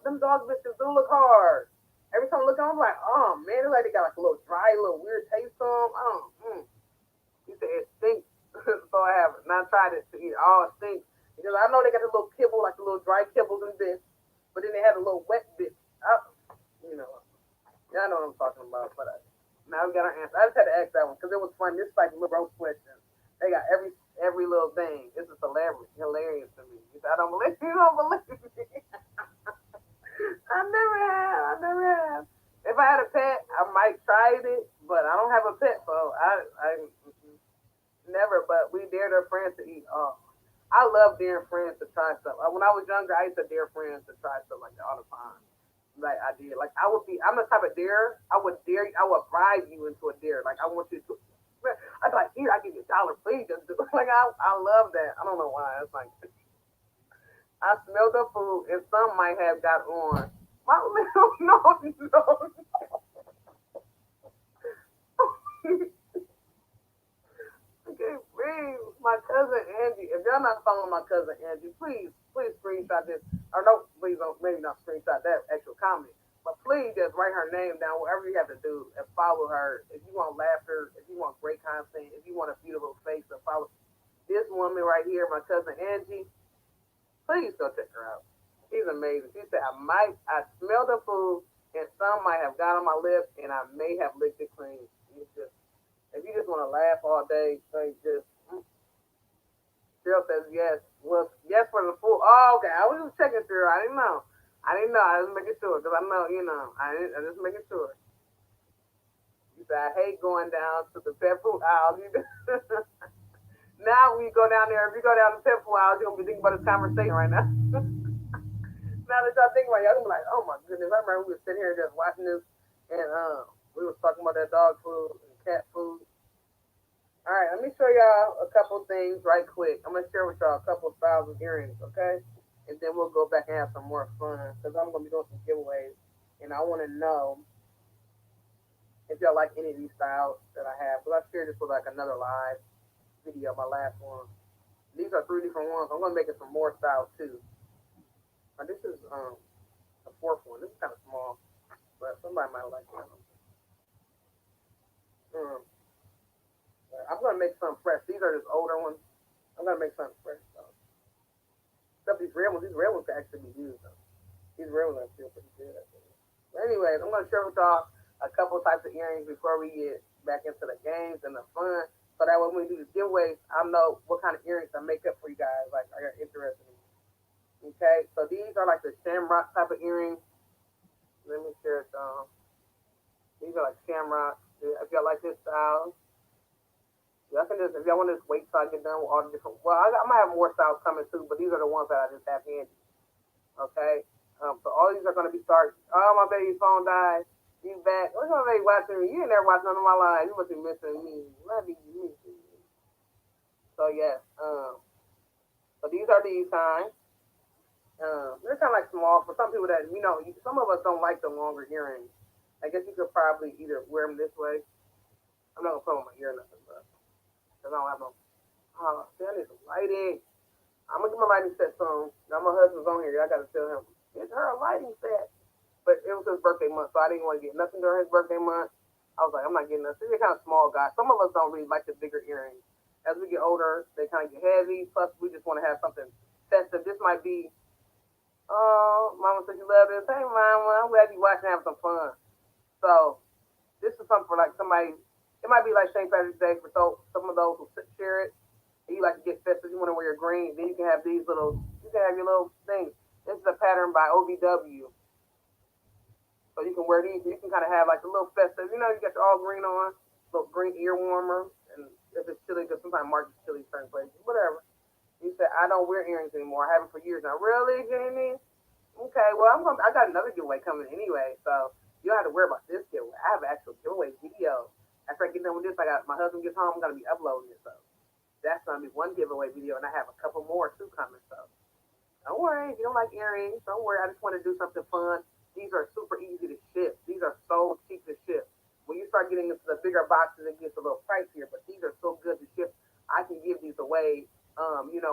them dog biscuits do look hard. Every time I look at them, I'm like, oh man, it's like they got like a little dry, little weird taste to them. I don't. He said it stinks, so I haven't not tried it to eat. Oh, it stinks because I know they got the little kibble, like the little dry kibbles and bits, but then they had a little wet bit. You know, y'all know what I'm talking about. But now we got our answer. I just had to ask that one because it was fun. This is like a little roast question. They got every little thing. This is hilarious to me. I don't believe you. Don't believe me. I never have. I never have. If I had a pet, I might try it, but I don't have a pet, so I never. But we dared our friends to eat. Oh, I love daring friends to try stuff. When I was younger, I used to dare friends to try stuff like that all the time. Like I did. Like I would be. I'm the type of dare. I would dare. I would bribe you into a dare. Like I want you to. I'd be like, here, I give you $1, please. Just do. Like I love that. I don't know why. It's like I smelled the food, and some might have got on. My little no. Okay, please, my cousin Angie. If y'all not following my cousin Angie, please screenshot this. Or no, please don't. Maybe not screenshot that actual comment. But please just write her name down, whatever you have to do, and follow her. If you want laughter, if you want great content, if you want a beautiful face, to follow this woman right here, my cousin Angie. Please go check her out. She's amazing. She said, I smelled the food, and some might have got on my lip, and I may have licked it clean. It's just, if you just want to laugh all day, so just, Cheryl says yes. Well, yes for the food. Oh, okay. I was just checking through. I didn't know. I didn't know. I was making sure, because I know, I just making sure. You said, I hate going down to the pet food aisle. Now when you go down there, if you go down to Temple House, you're gonna be thinking about this conversation right now. Now that y'all think about it, y'all gonna be like, oh my goodness, I remember we were sitting here just watching this and we was talking about that dog food and cat food. All right, let me show y'all a couple things right quick. I'm gonna share with y'all a couple styles of earrings, okay? And then we'll go back and have some more fun because I'm gonna be doing some giveaways, and I want to know if y'all like any of these styles that I have. Because I shared this with like another live video, my last one. These are three different ones. I'm gonna make it some more styles too. This is the fourth one. This is kind of small, but somebody might like that one. Um, I'm gonna make some fresh. These are just older ones. I'm gonna make something fresh though. Except these red ones can actually be used though. These red ones are still pretty good. I think. But anyways, I'm gonna share with y'all a couple types of earrings before we get back into the games and the fun. So that when we do the giveaways, I know what kind of earrings I make up for you guys. Like, are you interested in? Okay, so these are like the shamrock type of earrings. Let me share it. These are like shamrock. If y'all like this style, y'all can just if y'all want to just wait till I get done with all the different. Well, I might have more styles coming too, but these are the ones that I just have handy. Okay, so all these are gonna be starting. Oh, my baby's phone died. You back? What's my baby watching me? You ain't never watched none of my lives. You must be missing me. Let me missing me. So yes, so these are these kinds. They're kind of like small for some people that some of us don't like the longer earrings. I guess you could probably either wear them this way. I'm not gonna put them on my ear or nothing, but because I don't have no. Oh, see, I need some lighting. I'm gonna get my lighting set soon. Now my husband's on here. I gotta tell him it's her lighting set. But it was his birthday month, so I didn't want to get nothing during his birthday month. I was like, I'm not getting nothing. They're kind of small guys. Some of us don't really like the bigger earrings. As we get older, they kind of get heavy. Plus, we just want to have something festive. This might be, oh, Mama said you love this. Hey, Mama, I'm glad you watching, having some fun. So this is something for like somebody. It might be like St. Patrick's Day for some of those who share it. And you like to get festive. You want to wear your green. Then you can have these little. You can have your little things. This is a pattern by OVW. So you can wear these. You can kind of have like a little festive. You got your all green on, little green ear warmer, and if it's chilly, because sometimes March is chilly in certain places. Whatever. You said I don't wear earrings anymore. I haven't for years now. Really, Jamie? Okay. Well, I got another giveaway coming anyway, so you don't have to worry about this giveaway. I have an actual giveaway video. After I get done with this, I got my husband gets home. I'm gonna be uploading it, so that's gonna be one giveaway video, and I have a couple more too coming. So don't worry if you don't like earrings. Don't worry. I just want to do something fun. These are super easy to ship. These are so cheap to ship. When you start getting into the bigger boxes, it gets a little pricier, but these are so good to ship. I can give these away.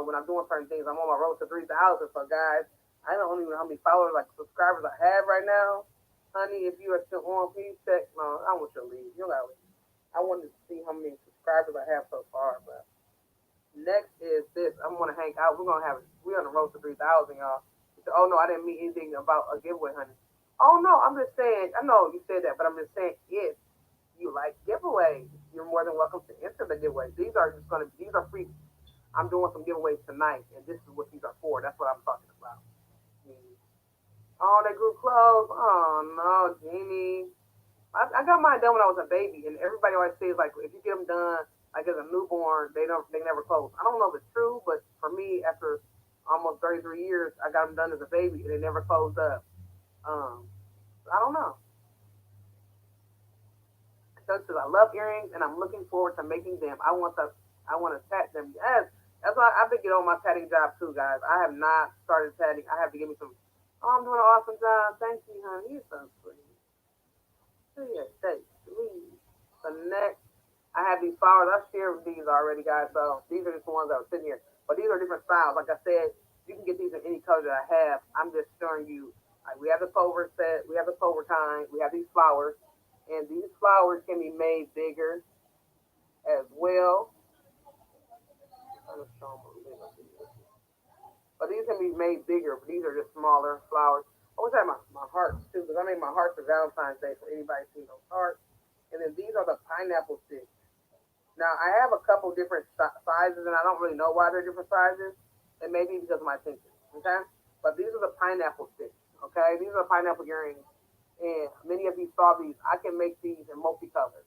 When I'm doing certain things, I'm on my road to 3,000. So, guys, I don't even know how many followers, like subscribers, I have right now. Honey, if you are still on, please check. No, I want you to leave. You gotta leave. I wanted to see how many subscribers I have so far, but next is this. I'm gonna hang out. We're on the road to 3,000, y'all. Oh no, I didn't mean anything about a giveaway, honey. Oh no, I'm just saying. I know you said that, but I'm just saying if you like giveaways, you're more than welcome to enter the giveaways. These are free. I'm doing some giveaways tonight, and this is what these are for. That's what I'm talking about. Oh, they grew clothes. Oh no, Jeannie. I got mine done when I was a baby, and everybody always says like if you get them done like as a newborn, they never close. I don't know if it's true, but for me, after almost 33 years, I got them done as a baby, and they never closed up. Um, I don't know. So I love earrings, and I'm looking forward to making them. I want to tat them. Yes, that's why I've been getting on my tatting job too, guys. I have not started tatting. I have to give me some. Oh, I'm doing an awesome job. Thank you, honey. You're so sweet. Yeah, thanks. Please. The next, I have these flowers. I shared these already, guys. So these are just the ones that are sitting here. But these are different styles. Like I said, you can get these in any color that I have. I'm just showing you. Like, we have the clover set. We have the clover kind. We have these flowers. And these flowers can be made bigger as well. But these can be made bigger. But these are just smaller flowers. I always have my hearts too, because I made my hearts for Valentine's Day for anybody seeing those hearts. And then these are the pineapple sticks. Now I have a couple different sizes, and I don't really know why they're different sizes. It may be because of my thinking. Okay, but these are the pineapple sticks. Okay, these are pineapple earrings, and many of you saw these. I can make these in multicolors.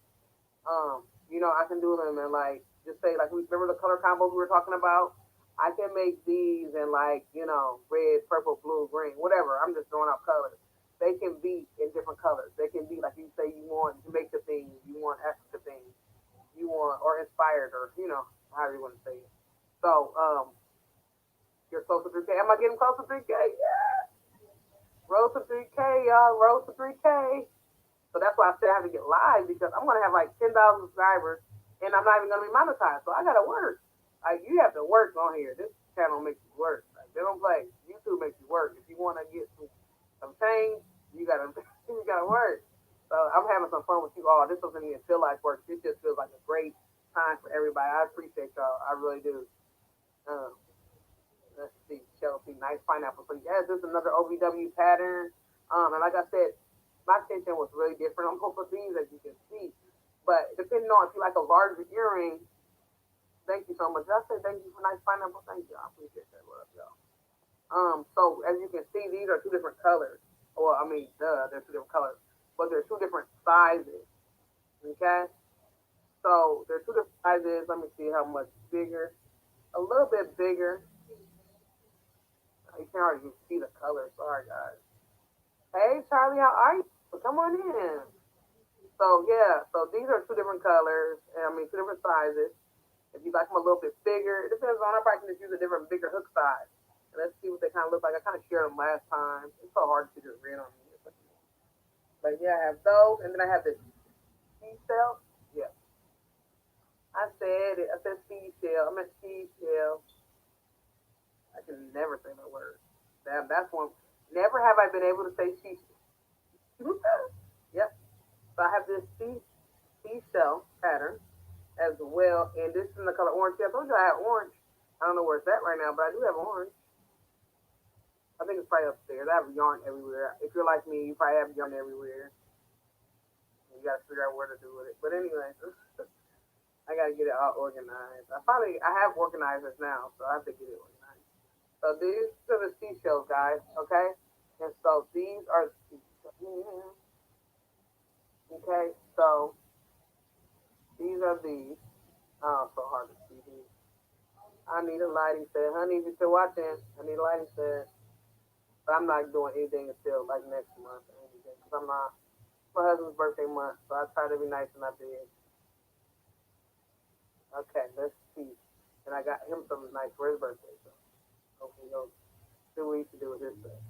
I can do them and like just say like we remember the color combos we were talking about. I can make these in like red, purple, blue, green, whatever. I'm just throwing out colors. They can be in different colors. They can be like you say you want Jamaica things, you want Africa things, you want or inspired or however you want to say it. So you're close to 3K. Am I getting close to 3K? Yeah. Road to 3K, y'all. Road to 3K. So that's why I said I have to get live because I'm gonna have like 10,000 subscribers and I'm not even gonna be monetized. So I gotta work. Like you have to work on here. This channel makes you work. Like, they don't play. YouTube makes you work. If you wanna get some change, you gotta you gotta work. So I'm having some fun with you all. This doesn't even feel like work. This just feels like a great time for everybody. I appreciate y'all. I really do. Um, let's see, Chelsea, nice pineapple. So yes, this is another OVW pattern. And like I said, my tension was really different on both of these, as you can see. But depending on if you like a larger earring, thank you so much. I said thank you for nice pineapple. Thank you. I appreciate that. Love y'all. So as you can see, these are two different colors. Well, I mean, they're two different colors, but they're two different sizes. Okay, so they're two different sizes. Let me see how much bigger. A little bit bigger. You can already see the color. Sorry, guys. Hey, Charlie, how are you? Come on in. So yeah, so these are two different colors. I mean, two different sizes. If you like them a little bit bigger, it depends on. I probably can just use a different, bigger hook size. And let's see what they kind of look like. I kind of shared them last time. It's so hard to see this red on me. But yeah, I have those, and then I have this seashell. Yeah, I said it. I said seashell. I meant seashell. I can never say that word. That's one. Never have I been able to say seashell. Yep. So I have this seashell pattern as well, and this is in the color orange. See, I told you I had orange. I don't know where it's at right now, but I do have orange. I think it's probably upstairs. I have yarn everywhere. If you're like me, you probably have yarn everywhere. You gotta figure out where to do with it. But anyway, I gotta get it all organized. I have organizers now, so I have to get it organized. So these are the seashells, guys. Okay, and so these are okay. So these are these. Oh, so hard to see these. I need a lighting set. Honey, if you're still watching, I need a lighting set. But I'm not doing anything until like next month or anything. Because I'm not, my husband's birthday month. So I try to be nice and I did. Okay, let's see. And I got him something nice for his birthday. So hopefully he'll do what he can do with his stuff.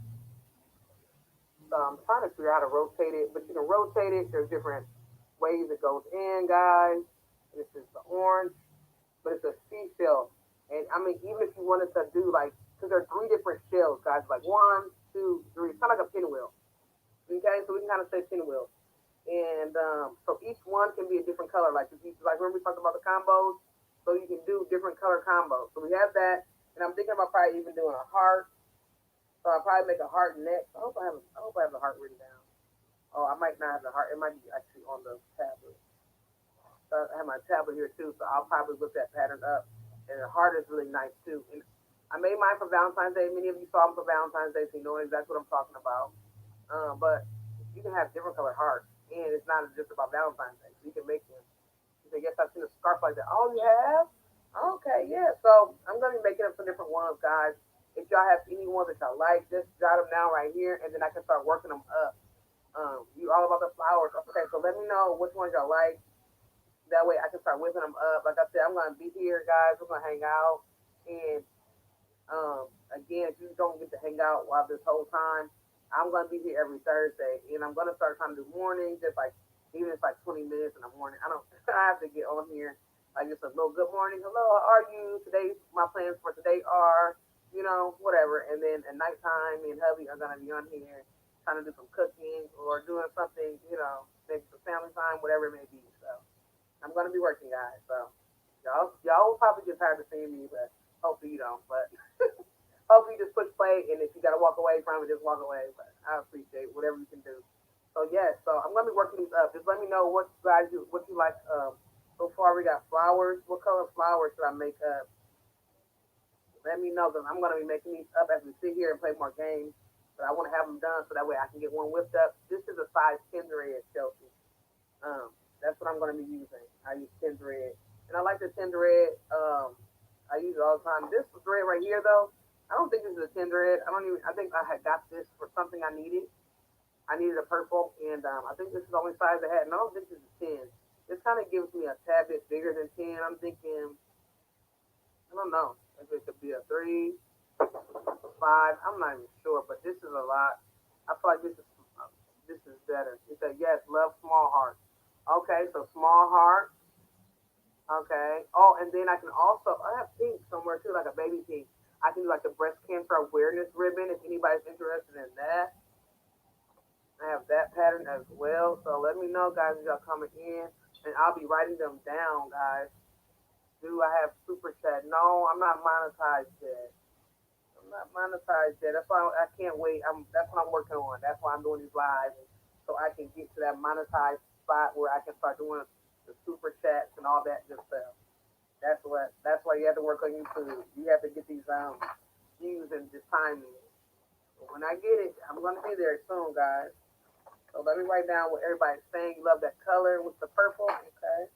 So I'm trying to figure out how to rotate it. But you can rotate it. There's different ways it goes in, guys. This is the orange. But it's a seashell. And I mean, even if you wanted to do like, because there are three different shells, guys, like one, two, three. It's kind of like a pinwheel. Okay, so we can kind of say pinwheel. And so each one can be a different color. Like if you like, remember we talked about the combos, so you can do different color combos. So we have that, and I'm thinking about probably even doing a heart. So I'll probably make a heart next. I hope I have the heart written down. Oh, I might not have the heart. It might be actually on the tablet. So I have my tablet here too, so I'll probably look that pattern up. And the heart is really nice too. And I made mine for Valentine's Day. Many of you saw them for Valentine's Day, so you know exactly what I'm talking about. But you can have different color hearts, and it's not just about Valentine's Day. So you can make them. You say, yes, I've seen a scarf like that. Oh, you have? Okay, yeah. So I'm gonna be making up some different ones, guys. If y'all have any ones that y'all like, just jot them down right here, and then I can start working them up. You all about the flowers. Okay, so let me know which ones y'all like. That way I can start whipping them up. Like I said, I'm gonna be here, guys. We're gonna hang out, and again, if you don't get to hang out while this whole time, I'm gonna be here every Thursday, and I'm gonna start trying to do morning, just like even if it's like 20 minutes in the morning. I don't. I have to get on here, like just a little good morning. Hello, how are you? Today, my plans for today are, whatever. And then at nighttime, me and hubby are gonna be on here trying to do some cooking or doing something, maybe some family time, whatever it may be. So I'm gonna be working, guys. So y'all will probably get tired of seeing me, but hopefully you don't. But hopefully you just push play, and if you gotta walk away from it, just walk away. But I appreciate whatever you can do. So yes, so I'm gonna be working these up. Just let me know what you like. So far we got flowers. What color flowers should I make up? Let me know because I'm gonna be making these up as we sit here and play more games. But I want to have them done so that way I can get one whipped up. This is a size 10 red, Chelsea. Um, That's what I'm going to be using. I use Tinder Red. And I like the Tinder Red. I use it all the time. This red right here, though, I don't think this is a Tinder Red. I think I had got this for something I needed. I needed a purple, and I think this is the only size I had. And I don't think this is 10. This kind of gives me a tad bit bigger than 10. I'm thinking, I don't know if it could be a 3, 5. I'm not even sure, but this is a lot. I feel like this is better. It said yes, love small heart. Okay, so small heart. Okay. Oh, and then I can also I have pink somewhere too, like a baby pink. I can do like the breast cancer awareness ribbon if anybody's interested in that. I have that pattern as well. So let me know, guys, if y'all coming in, and I'll be writing them down, guys. Do I have super chat? No, I'm not monetized yet. I'm not monetized yet. That's why I can't wait. That's what I'm working on. That's why I'm doing these lives, so I can get to that monetized spot where I can start doing the super chats and all that good stuff. That's why you have to work on YouTube. You have to get these views and just timing. But when I get it, I'm gonna be there soon, guys. So let me write down what everybody's saying. You love that color with the purple, okay?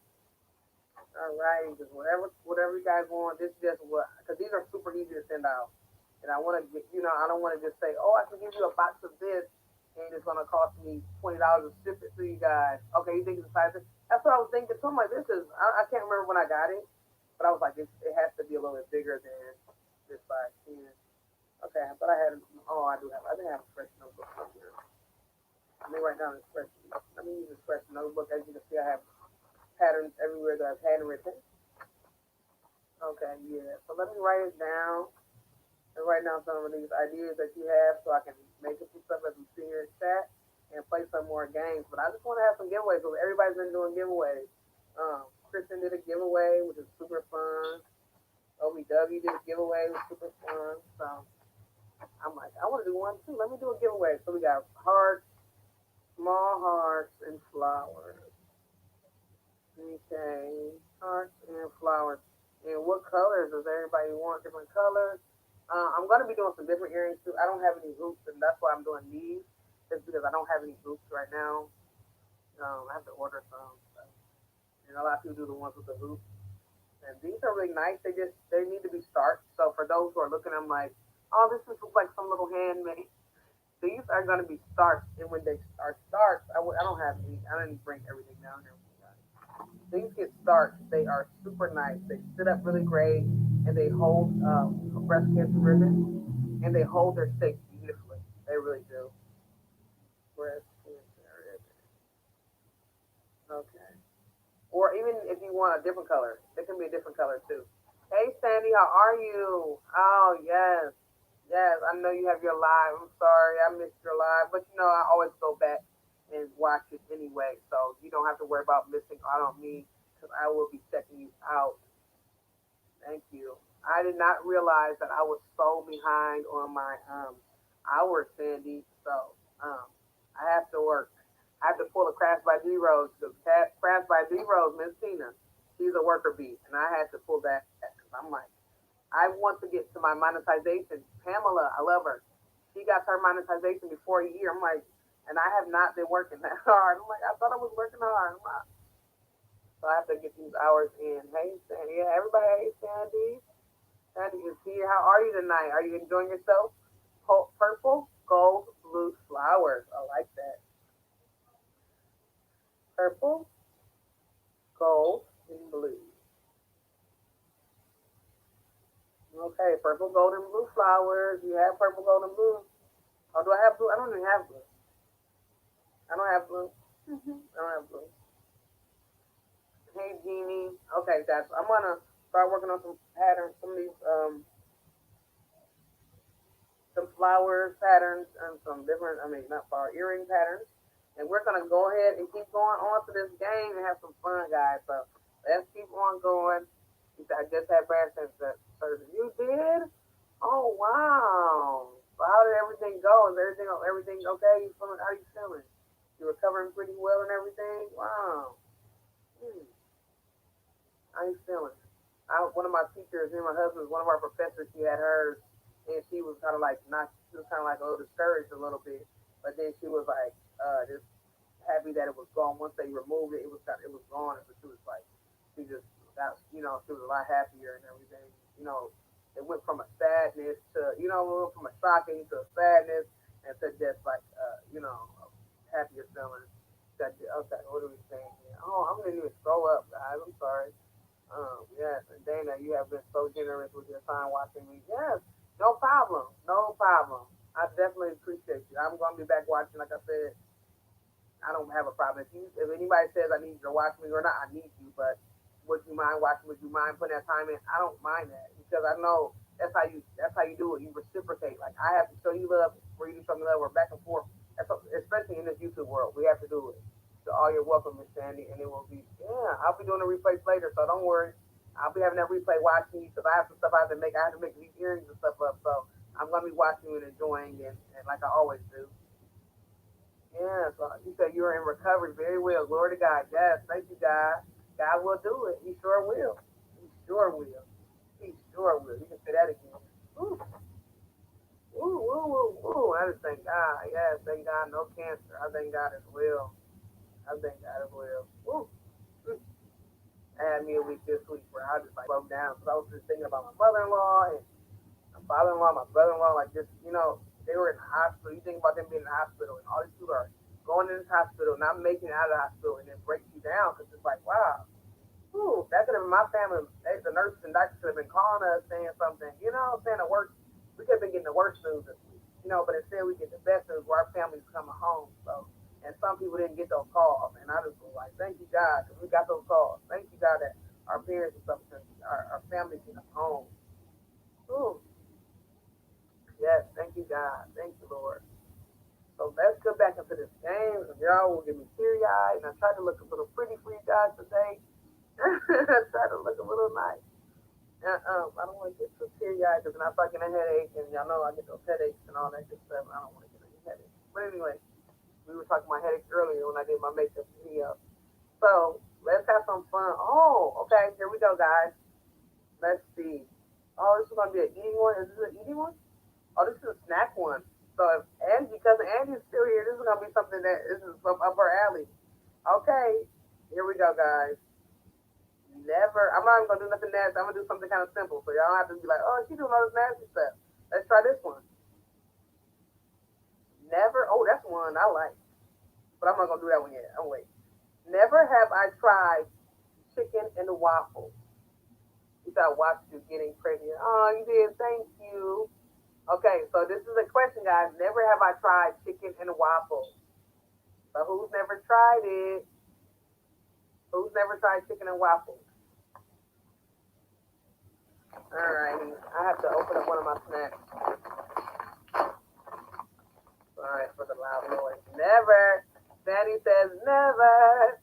All right, just whatever you guys want. This is just what because these are super easy to send out, and I want to get I don't want to just say, oh, I can give you a box of this, and it's gonna cost me $20 to ship it to you guys. Okay, you think it's a size? That's what I was thinking. So I'm like, this is I can't remember when I got it, but I was like, it has to be a little bit bigger than this size 10. Okay, but I had oh I didn't have a fresh notebook up here. Let me write down this fresh. Let me use this fresh notebook. As you can see, I have patterns everywhere that I've handwritten. Okay, yeah. So let me write it down and write down some of these ideas that you have so I can make it some stuff as we see here in chat and play some more games. But I just want to have some giveaways because everybody's been doing giveaways. Kristen did a giveaway, which is super fun. OBW did a giveaway, which was super fun. So I'm like, I want to do one too. Let me do a giveaway. So we got hearts, small hearts, and flowers. Okay, hearts and flowers. And what colors does everybody want? Different colors. I'm gonna be doing some different earrings too. I don't have any hoops, and that's why I'm doing these. Just because I don't have any hoops right now. I have to order some. So. And a lot of people do the ones with the hoops. And these are really nice. They need to be starched. So for those who are looking, I'm like, oh, this looks like some little handmade. These are gonna be starched, and when they are starched, I don't have any. I didn't bring everything down here. These get starched. They are super nice. They sit up really great, and they hold a breast cancer ribbon, and they hold their shape beautifully. They really do. Breast cancer ribbon. Okay. Or even if you want a different color, it can be a different color too. Hey Sandy, how are you? Oh yes, yes. I know you have your live. I'm sorry, I missed your live, but I always go back and watch it anyway, so you don't have to worry about missing out on me because I will be checking you out. Thank you. I did not realize that I was so behind on my hours, Sandy. So I have to work. I have to pull a Craft by D Rose because Craft by D Rose, Miss Tina, she's a worker bee, and I had to pull that because I'm like, I want to get to my monetization. Pamela, I love her. She got her monetization before a year. I'm like, and I have not been working that hard. I'm like, I thought I was working hard. So I have to get these hours in. Hey, Sandy. Yeah, everybody. Hey, Sandy. Sandy is here. How are you tonight? Are you enjoying yourself? Purple, gold, blue flowers. I like that. Purple, gold, and blue. Okay, purple, gold, and blue flowers. You have purple, gold, and blue. Oh, do I have blue? I don't even have blue. I don't have blue. I don't have blue. Hey, Jeannie. Okay, guys. I'm gonna start working on some patterns. Some of these some flower patterns and some different, not flower, earring patterns. And we're going to go ahead and keep going on to this game and have some fun, guys. So let's keep on going. I just had Brad surgery. You did? Oh, wow. So how did everything go? Is everything okay? How are you feeling? You recovering pretty well and everything? Wow. Hmm. How you feeling? One of my teachers, me and my husband, one of our professors, she had hers, and she was kind of like not, she was kind of like a little discouraged a little bit, but then she was like, just happy that it was gone. Once they removed it, it was gone. And so she was like, she just got, she was a lot happier and everything. You know, it went from a sadness to, from a shocking to a sadness and to just like, a happier feeling. Okay, what are we saying here? Oh, I'm gonna even scroll up, guys. I'm sorry. Yes, and Dana, you have been so generous with your time watching me. Yes, no problem, no problem. I definitely appreciate you. I'm gonna be back watching, like I said, I don't have a problem. If anybody says I need you to watch me or not, I need you. But would you mind watching? Would you mind putting that time in? I don't mind that because I know that's how you do it. You reciprocate. Like I have to show you love for you to show me love. We're back and forth. Especially in this YouTube world, we have to do it. So all you're welcome, Miss Sandy, and it will be I'll be doing the replays later, so don't worry. I'll be having that replay watching you because I have some stuff I have to make. I have to make these earrings and stuff up, so I'm gonna be watching you and enjoying and like I always do. Yes, you said you were in recovery very well. Glory to God. Yes, thank you, God. God will do it. He sure will. He sure will. He sure will. You can say that again. Ooh, ooh, ooh, ooh, ooh. I just thank God. Yes, thank God. No cancer. I thank God as well. I thank God as well. Ooh. Mm. I had me a week this week where I just like broke down because I was just thinking about my mother-in-law and my father-in-law, my brother-in-law, like just, they were in the hospital. You think about them being in the hospital and all these people are going in this hospital, not making it out of the hospital, and then break you down because it's like, wow, ooh, that could have been my family. The nurses and doctors could have been calling us saying something, saying the worst. We could have been getting the worst news this week, but instead we get the best news where our families coming home. So, and some people didn't get those calls, and I just was like, thank you God, because we got those calls. Thank you God that our parents and stuff, our families get home. Ooh, yes, thank you God, thank you Lord. So let's get back into this game. Y'all will get me teary eyed, and I tried to look a little pretty for you guys today. I tried to look a little nice. I don't want to get too teary eyed because then I start getting a headache, and y'all know I get those headaches and all that good stuff. I don't want to get any headaches. But anyway, we were talking about headaches earlier when I did my makeup video. So let's have some fun. Oh, okay, here we go, guys. Let's see. Oh, this is gonna be an eating one. Is this an eating one? Oh, this is a snack one. So if Angie, because Angie's still here, this is gonna be something that this is up her alley. Okay, here we go, guys. Never. I'm not even gonna do nothing nasty. I'm gonna do something kind of simple, so y'all don't have to be like, oh, she doing all this nasty stuff. Let's try this one. Never. Oh, that's one I like, but I'm not gonna do that one yet. I'm wait. Never have I tried chicken and waffles. You thought I watched you getting prettier. Oh, you did. Thank you. Okay, so this is a question, guys. Never have I tried chicken and waffles. So who's never tried it? Who's never tried chicken and waffles? Alrighty. I have to open up one of my snacks. Alright, for the loud noise. Never. Sandy says never.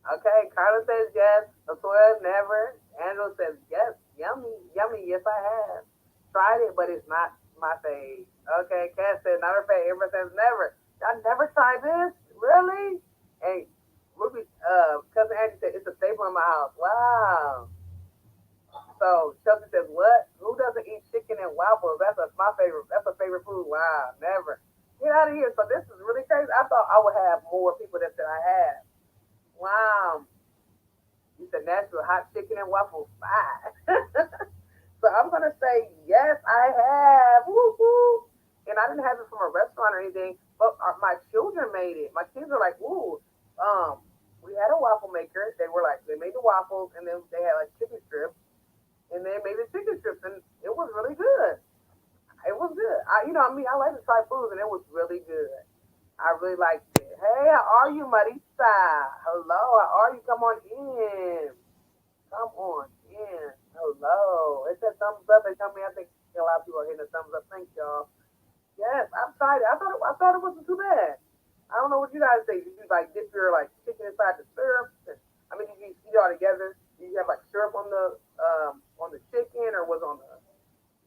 Okay, Carla says yes. Latoya never. Angela says yes. Yummy, yummy. Yes, I have. Tried it, but it's not my fave. Okay, Kat said not her fave. Everyone says never. I never tried this. Really? Hey, Ruby, cousin Angie said it's a staple in my house. Wow. So Chelsea says what? Who doesn't eat chicken and waffles? My favorite. That's a favorite food. Wow, never. Get out of here. So this is really crazy. I thought I would have more people that said I have. Wow. You said Nashville hot chicken and waffles fine. So I'm gonna say yes, I have. Woo woo. And I didn't have it from a restaurant or anything, but my children made it. My kids are like, ooh, we had a waffle maker. They made the waffles, and then they had like chicken strips, and they made the chicken strips, and it was really good. It was good. I like to try foods, and it was really good. I really liked it. Hey, how are you, Marisa? Hello, how are you? Come on in. Come on in. Hello. It said thumbs up. They tell me I think a lot of people are hitting the thumbs up. Thank y'all. Yes, I'm excited. I thought it wasn't too bad. I don't know what you guys think. Did you like dip your like chicken inside the syrup? I mean, did you eat it all together? Did you have like syrup on the chicken, or was it on the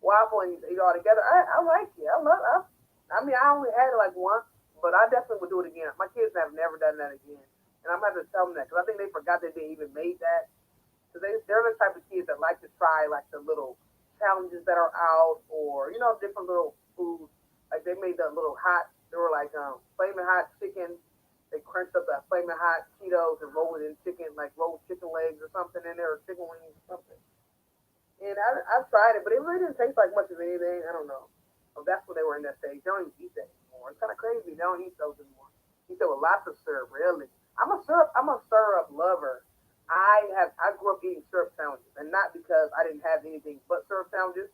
waffle and you eat it all together? I like it. I mean, I only had it like once, but I definitely would do it again. My kids have never done that again, and I'm gonna have to tell them that because I think they forgot that they even made that. So they're the type of kids that like to try like the little challenges that are out, or different little foods. Like they made the little hot. They were like flaming hot chicken. They crunched up that flaming hot Cheetos and rolled it in chicken, like rolled chicken legs or something in there, or chicken wings or something. And I've tried it, but it really didn't taste like much of anything. I don't know. Oh, that's when they were in that stage. They don't even eat that anymore. It's kind of crazy. They don't eat those anymore. Eat them with lots of syrup. Really, I'm a syrup lover. I grew up eating syrup sandwiches, and not because I didn't have anything but syrup sandwiches,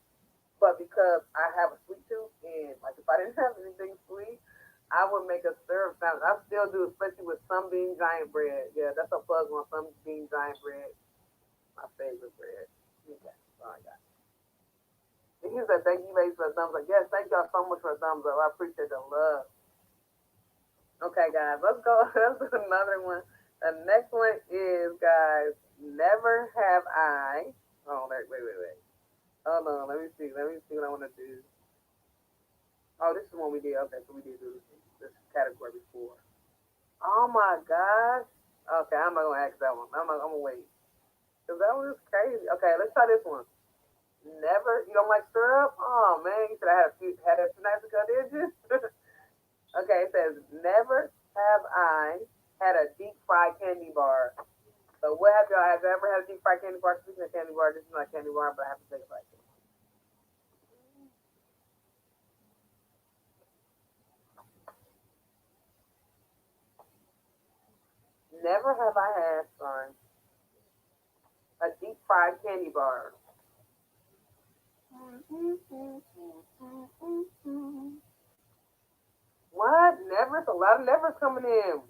but because I have a sweet tooth, and like if I didn't have anything sweet, I would make a syrup sandwich. I still do, especially with Sunbeam Giant Bread. Yeah, that's a plug on Sunbeam Giant Bread. My favorite bread. Okay, all right, guys. And he said, thank you, ladies, for the thumbs up. Yes, thank y'all so much for the thumbs up. I appreciate the love. Okay, guys, let's go. Let's do another one. The next one is, guys, never have I. Oh, wait. Hold on, let me see. Let me see what I want to do. Oh, this is one we did. Okay, so we did do this category before. Oh my gosh. Okay, I'm not gonna ask that one. I'm gonna wait. Cause that one is crazy. Okay, let's try this one. Never. You don't like syrup? Oh man, you said I had a few nights ago, did you? Okay, it says never have I had a deep fried candy bar. So what have y'all? Have you ever had a deep fried candy bar? Speaking of candy bar, this is not candy bar, but I have to take it like this. Never have I had, son, a deep fried candy bar. What? Never? It's a lot of nevers coming in.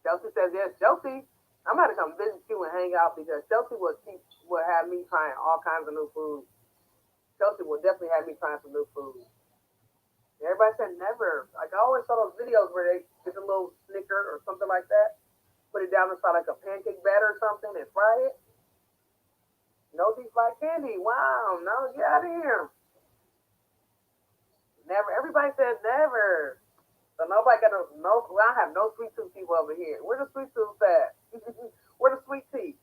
Chelsea says yes. Chelsea, I'm gonna come visit you and hang out because Chelsea will have me trying all kinds of new food. Chelsea will definitely have me trying some new food. Everybody said never. Like I always saw those videos where they get a little snicker or something like that, put it down inside like a pancake batter or something and fry it. No deep fried candy. Wow, no, get out of here. Never. Everybody said never. So nobody got no. Well, I have no sweet tooth people over here. Where the sweet tooth at? Where the sweet teeth?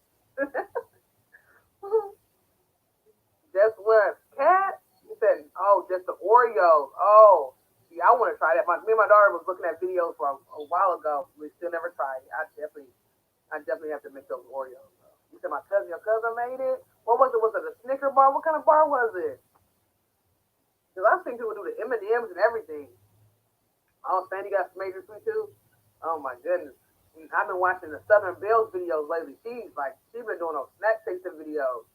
Just what? Cat? You said, oh, just the Oreos. Oh, see, I want to try that. Me and my daughter was looking at videos for a while ago. We still never tried it. I definitely have to make those Oreos. You said your cousin made it. What was it? Was it a Snicker bar? What kind of bar was it? Because I've seen people do the M&Ms and everything. Oh, Sandy got some major sweet too. Oh my goodness. I've been watching the Southern Bells videos lately. She's been doing those snack tasting videos.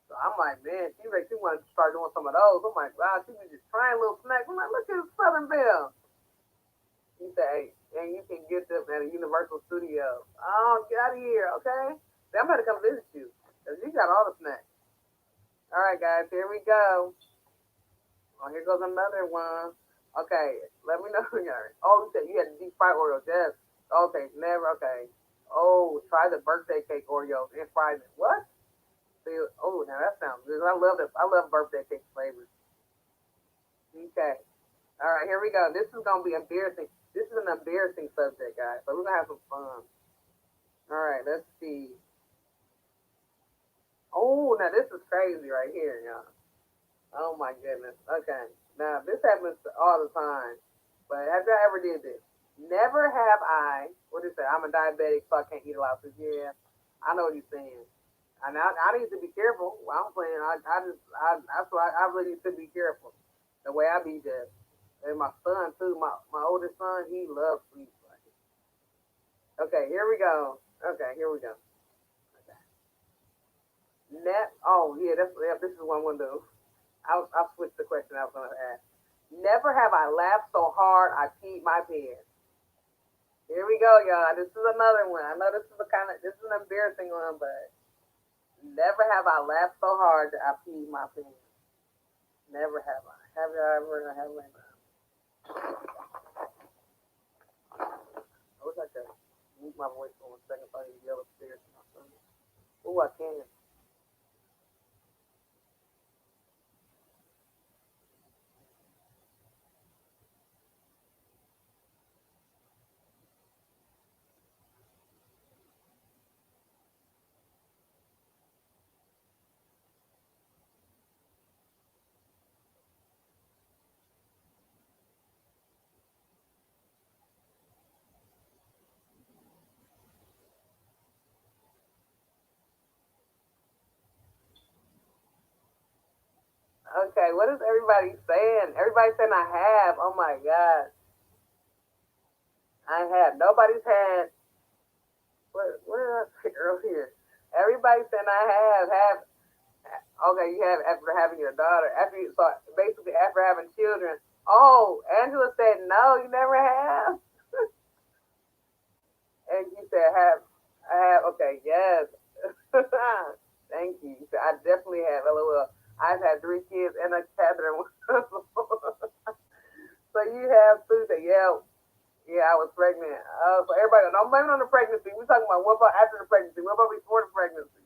So I'm like, man, she wants to start doing some of those. I'm like, wow, she was just trying little snacks. I'm like, look at Southern Belle. He said, hey, and you can get them at a Universal Studio. Oh, get out of here, okay? Then I'm going to come visit you. Because you got all the snacks. All right, guys, here we go. Oh, here goes another one. Okay, let me know. Oh, you said you had deep fried Oreos. Yes. Okay, never. Okay. Oh, try the birthday cake Oreos and fry them. What? See, oh, now that sounds good. I love birthday cake flavors. Okay. All right, here we go. This is gonna be embarrassing. This is an embarrassing subject, guys. So we're gonna have some fun. All right, let's see. Oh, now this is crazy right here, y'all. Oh my goodness. Okay. Now this happens all the time. But have y'all ever did this? Never have I. What is that? I'm a diabetic, so I can't eat a lot of food. Yeah, I know what you're saying. And I need to be careful. Well, I'm playing. That's why I really need to be careful. The way I be just. And my son too. My oldest son, he loves sweets. Okay, here we go. Okay, here we go. Okay. Oh yeah, this is what I'm gonna do. I'll switch the question I was gonna ask. Never have I laughed so hard I peed my pants. Here we go, y'all. This is another one. I know this is an embarrassing one, but never have I laughed so hard that I peed my pants. Never have I. Have you ever? Have I? I wish I could mute my voice for 1 second so I can yell upstairs to my son. Oh, I can. Okay, what is everybody saying? Everybody saying I have. Oh my god, I have. Nobody's had. What did I say earlier? Everybody saying I have. Okay, you have after having your daughter. After you, so basically after having children. Oh, Angela said no, you never have. And you said have. I have. Okay, yes. Thank you. You said I definitely have. LOL. I've had 3 kids and a Catherine. So you have two. Say yeah. Yeah, I was pregnant. So everybody, don't blame it on the pregnancy. We're talking about what about after the pregnancy? What about before the pregnancy?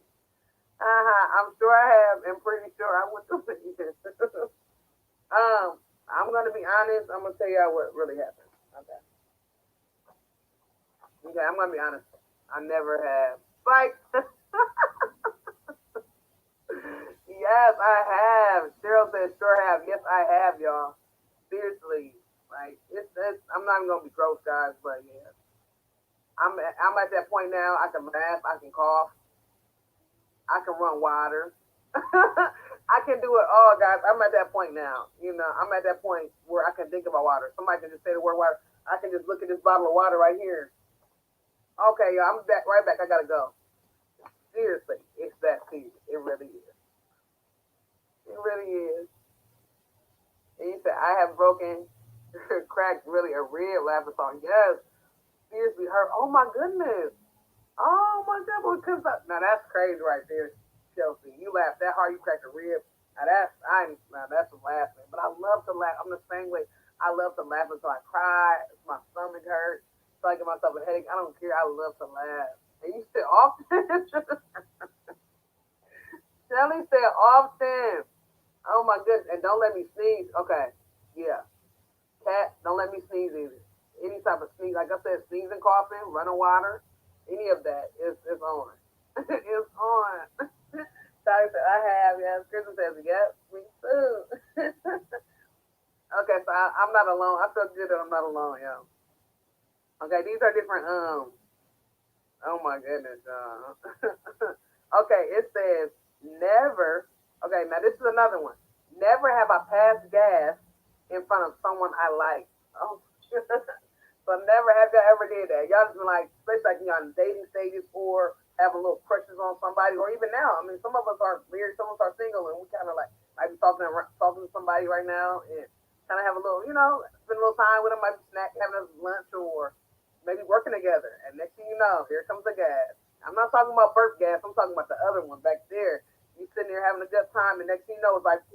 I'm sure I have, and pretty sure I went through it. I'm gonna be honest. I'm gonna tell y'all what really happened. Okay. Okay, I'm gonna be honest. I never have. Like, yes, I have. Cheryl says, sure have. Yes, I have, y'all. Seriously. Like, it's I'm not even gonna be gross, guys, but yeah. I'm at that point now. I can laugh. I can cough. I can run water. I can do it all, guys. I'm at that point now. You know, I'm at that point where I can think about water. Somebody can just say the word water. I can just look at this bottle of water right here. Okay, y'all, I'm back right back. I gotta go. Seriously, it's that serious. It really is. It really is. And you said I have broken, cracked really a rib laughing song. Yes, seriously, her. Oh my goodness. Oh my god, because now that's crazy right there, Chelsea. You laugh that hard, you crack a rib. Now that's laughing. But I love to laugh. I'm the same way. I love to laugh until I cry. My stomach hurts. So I give myself a headache. I don't care. I love to laugh. And you said often. Shelly said often. Oh my goodness. And don't let me sneeze. Okay. Yeah. Cat, don't let me sneeze either. Any type of sneeze, like I said, sneezing, coughing, running water, any of that is on. It's on. Sorry, I have, yes. Kristen says, yep, me too. Okay, so I'm not alone. I feel good that I'm not alone, yo. Okay, these are different, oh my goodness, okay, it says, never, okay, now this is another one. Never have I passed gas in front of someone I like. Oh, so never have y'all ever did that. Y'all just been like, especially like you on dating stages or having little crushes on somebody, or even now. I mean, some of us are married, some of us are single, and we kind of like might be talking to somebody right now, and kind of have a little, spend a little time with them, might be snack, having a lunch, or maybe working together. And next thing you know, here comes the gas. I'm not talking about birth gas. I'm talking about the other one back there. You sitting there having a good time, and next thing you know, it's like,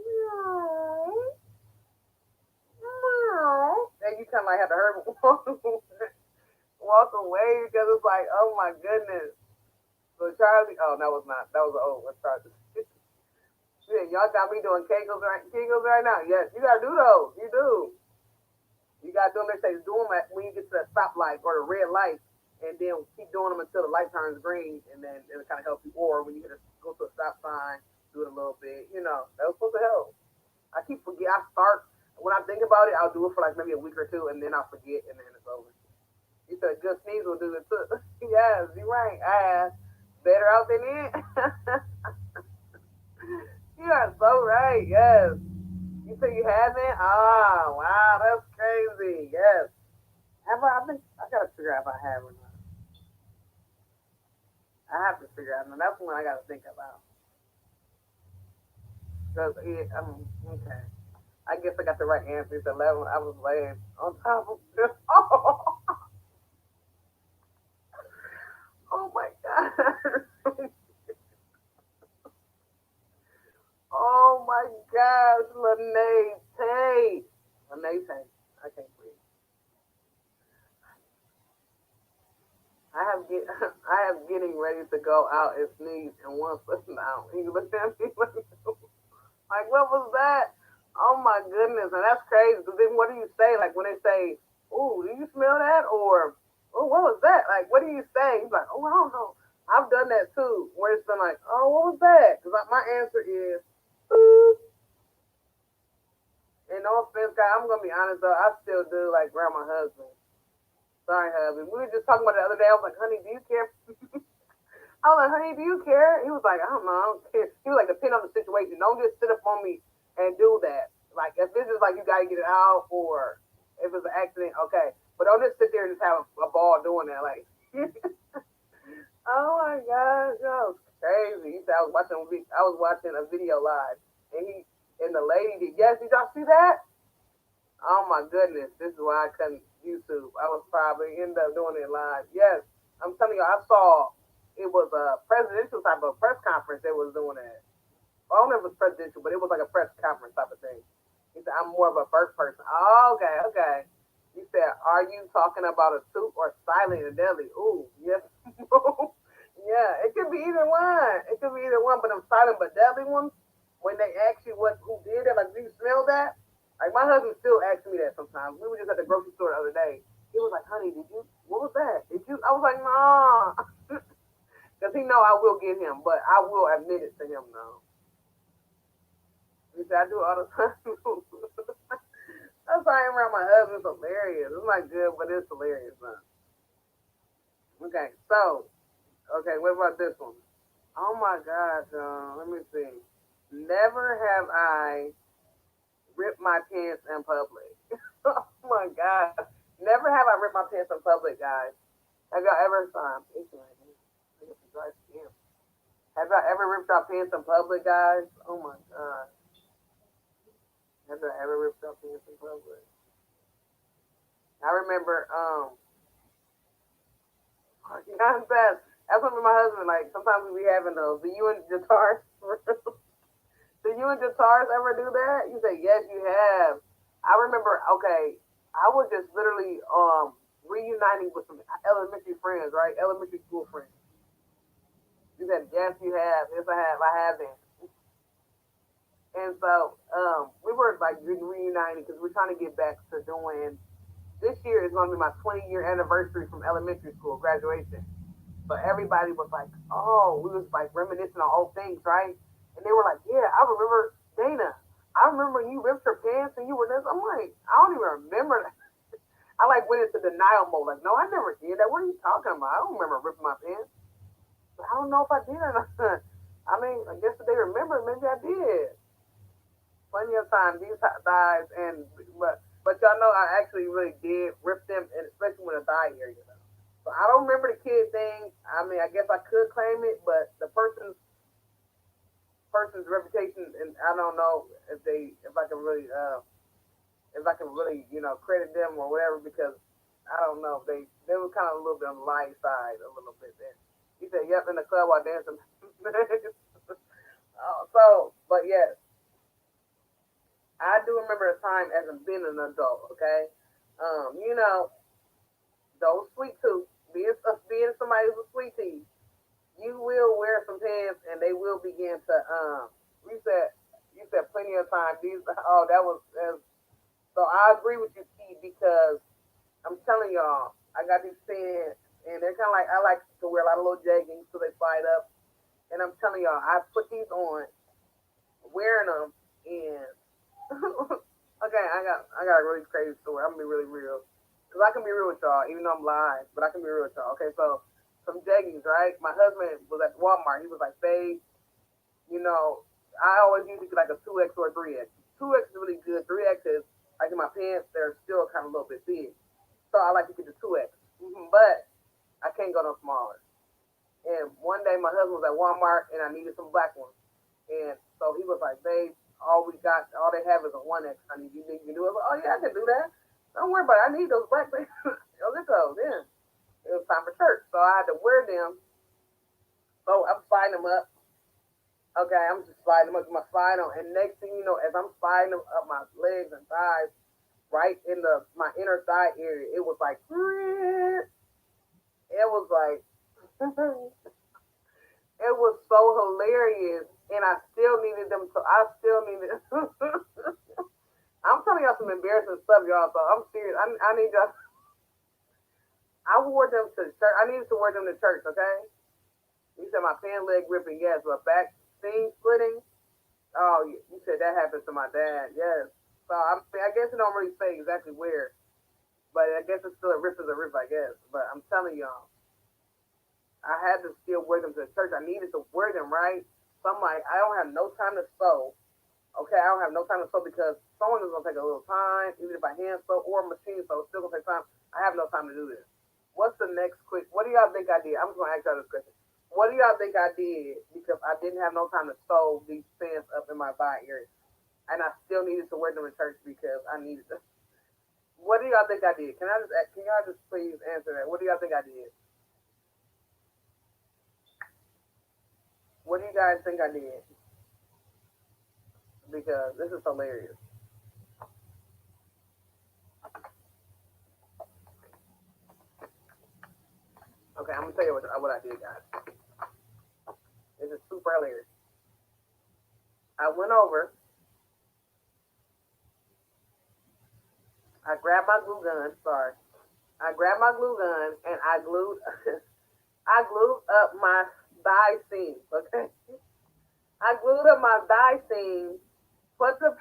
and you kind of like have to hurry walk away because it's like, oh my goodness. So Charlie, oh, that was not, that was an old one. Charlie. Shit, y'all got me doing kegels right now. Yes, you gotta do those. You do. You gotta do them. They say do them when you get to the stoplight or the red light, and then keep doing them until the light turns green, and then it'll kind of help you. Or when you go to a stop sign, do it a little bit. That was supposed to help. I keep forget. I start when I think about it. I'll do it for like maybe a week or two, and then I'll forget, and then it's over. You said a good sneeze will do it too. Yes, you're right. I have better out than in. You are so right. Yes. You say you haven't? Oh, wow, that's crazy. Yes. Have I been? I gotta figure out if I have or not. I have to figure out. And that's one I gotta think about. Cause okay. I guess I got the right answer. It's 11. I was laying on top of this. Oh my god. Oh my gosh, Lene Tate. Lene Tate. I can't breathe. I have getting ready to go out and sneeze and one person out. He looked at me like, what was that? Oh my goodness, and that's crazy. Because then what do you say? Like when they say, "Ooh, do you smell that?" Or, "Oh, what was that?" Like, what do you say? He's like, "Oh, I don't know." I've done that too, where it's been like, "Oh, what was that?" Because my answer is, "Ooh." And no offense, guy, I'm gonna be honest though, I still do like around my husband. Sorry, hubby. We were just talking about it the other day. I was like, "Honey, do you care?" I was like, "Honey, do you care?" He was like, "I don't know, I don't care." He was like, "Depend on the situation. Don't just sit up on me and do that. Like if this is like you gotta get it out, or if it's an accident, okay. But don't just sit there and just have a ball doing that. Like, oh my gosh, that was crazy. He said I was watching a video live, and the lady did. Yes, did y'all see that? Oh my goodness, this is why I couldn't YouTube. I was probably end up doing it live. Yes, I'm telling you, I saw it was a presidential type of press conference. They was doing it. I don't know if it was presidential, but it was like a press conference type of thing. He said, I'm more of a birth person. Oh, okay, okay. He said, are you talking about a suit or silent and deadly? Ooh, yes. Yeah, it could be either one. It could be either one, but them silent but deadly ones, when they ask you who did that, like, do you smell that? Like, my husband still asks me that sometimes. We were just at the grocery store the other day. He was like, honey, what was that? Did you? I was like, nah. Because he know I will get him, but I will admit it to him now. He said, I do all the time. That's why I'm around my husband. It's hilarious. It's not good, but it's hilarious, man. Okay, so, okay, what about this one? Oh my gosh, let me see. Never have I ripped my pants in public. Oh my gosh. Never have I ripped my pants in public, guys. Have y'all ever, have y'all ever ripped your pants in public, guys? Oh my god. Have y'all ever ripped your pants in public? I remember, not bad. That's what my husband like. Sometimes we be having those. Do you and Jatars? Do you and Jatars ever do that? You say yes, you have. I remember. Okay, I was just literally reuniting with some elementary friends, right? Elementary school friends. You said yes, you have. Yes, I have. I haven't. And so we were like reuniting because we're trying to get back to doing. This year is going to be my 20-year anniversary from elementary school graduation. So everybody was like, oh, we was like reminiscing on old things, right? And they were like, yeah, I remember Dana. I remember when you ripped your pants and you were this. I'm like, I don't even remember that. I like went into denial mode. Like, no, I never did that. What are you talking about? I don't remember ripping my pants. But I don't know if I did or not. I mean, I guess if they remember, maybe I did. Plenty of times these thighs and but y'all know I actually really did rip them, and especially when the thigh area. So I don't remember the kid thing. I mean, I guess I could claim it, but the person's reputation, and I don't know if I can really credit them or whatever, because I don't know if they were kind of a little bit on the light side a little bit. Then he said, "Yep," in the club while dancing. But yes, I do remember a time as being an adult. Okay, you know, those sweet tooth, being somebody who's a sweet tea, you will wear some pants and they will begin to you said plenty of times these that was so I agree with you, T, because I'm telling y'all, I got these pants and they're kinda like I like to wear a lot of little jeggings so they slide up, and I'm telling y'all, I put these on wearing them, and okay, I got a really crazy story. I'm gonna be really real. Cause I can be real with y'all, even though I'm live, but I can be real with y'all. Okay, so some jeggings, right? My husband was at Walmart. He was like, babe, I always usually get like a 2X or a 3X. 2X is really good. 3X is like in my pants, they're still kind of a little bit big. So I like to get the 2X. But I can't go no smaller. And one day my husband was at Walmart and I needed some black ones. And so he was like, babe, all they have is a 1X. Honey, you think you can do it? I was like, oh yeah, I can do that. Don't worry about it. I need those black things. Yo, let's go. Then it was time for church. So I had to wear them. So I'm sliding them up. Okay, I'm just sliding them up with my slide on. And next thing you know, as I'm sliding them up my legs and thighs, right in my inner thigh area, it was like, it was like, it was so hilarious. And I still needed them. So I still needed. I'm telling y'all some embarrassing stuff, y'all. So I'm serious. I need y'all. I wore them to church. I needed to wear them to church. Okay. You said my pant leg ripping, yes, but back seam splitting. Oh, you said that happened to my dad, yes. So I guess it don't really say exactly where, but I guess it's still a rip is a rip, I guess. But I'm telling y'all, I had to still wear them to church. I needed to wear them, right? So I'm like, I don't have no time to sew. Okay, I don't have no time to sew because sewing is gonna take a little time, even if I hand sew or machine sew, it's still gonna take time. I have no time to do this. What's the next quick? What do y'all think I did? I'm just gonna ask y'all this question. What do y'all think I did because I didn't have no time to sew these pants up in my thigh area, and I still needed to wear them in church because I needed them. What do y'all think I did? Can y'all just please answer that? What do y'all think I did? What do you guys think I did? Because this is hilarious. Okay, I'm gonna tell you what I did, guys. This is super hilarious. I went over, I grabbed my glue gun. Sorry, I grabbed my glue gun and I glued, I glued up my thigh seams. Okay, I glued up my thigh seams. Put the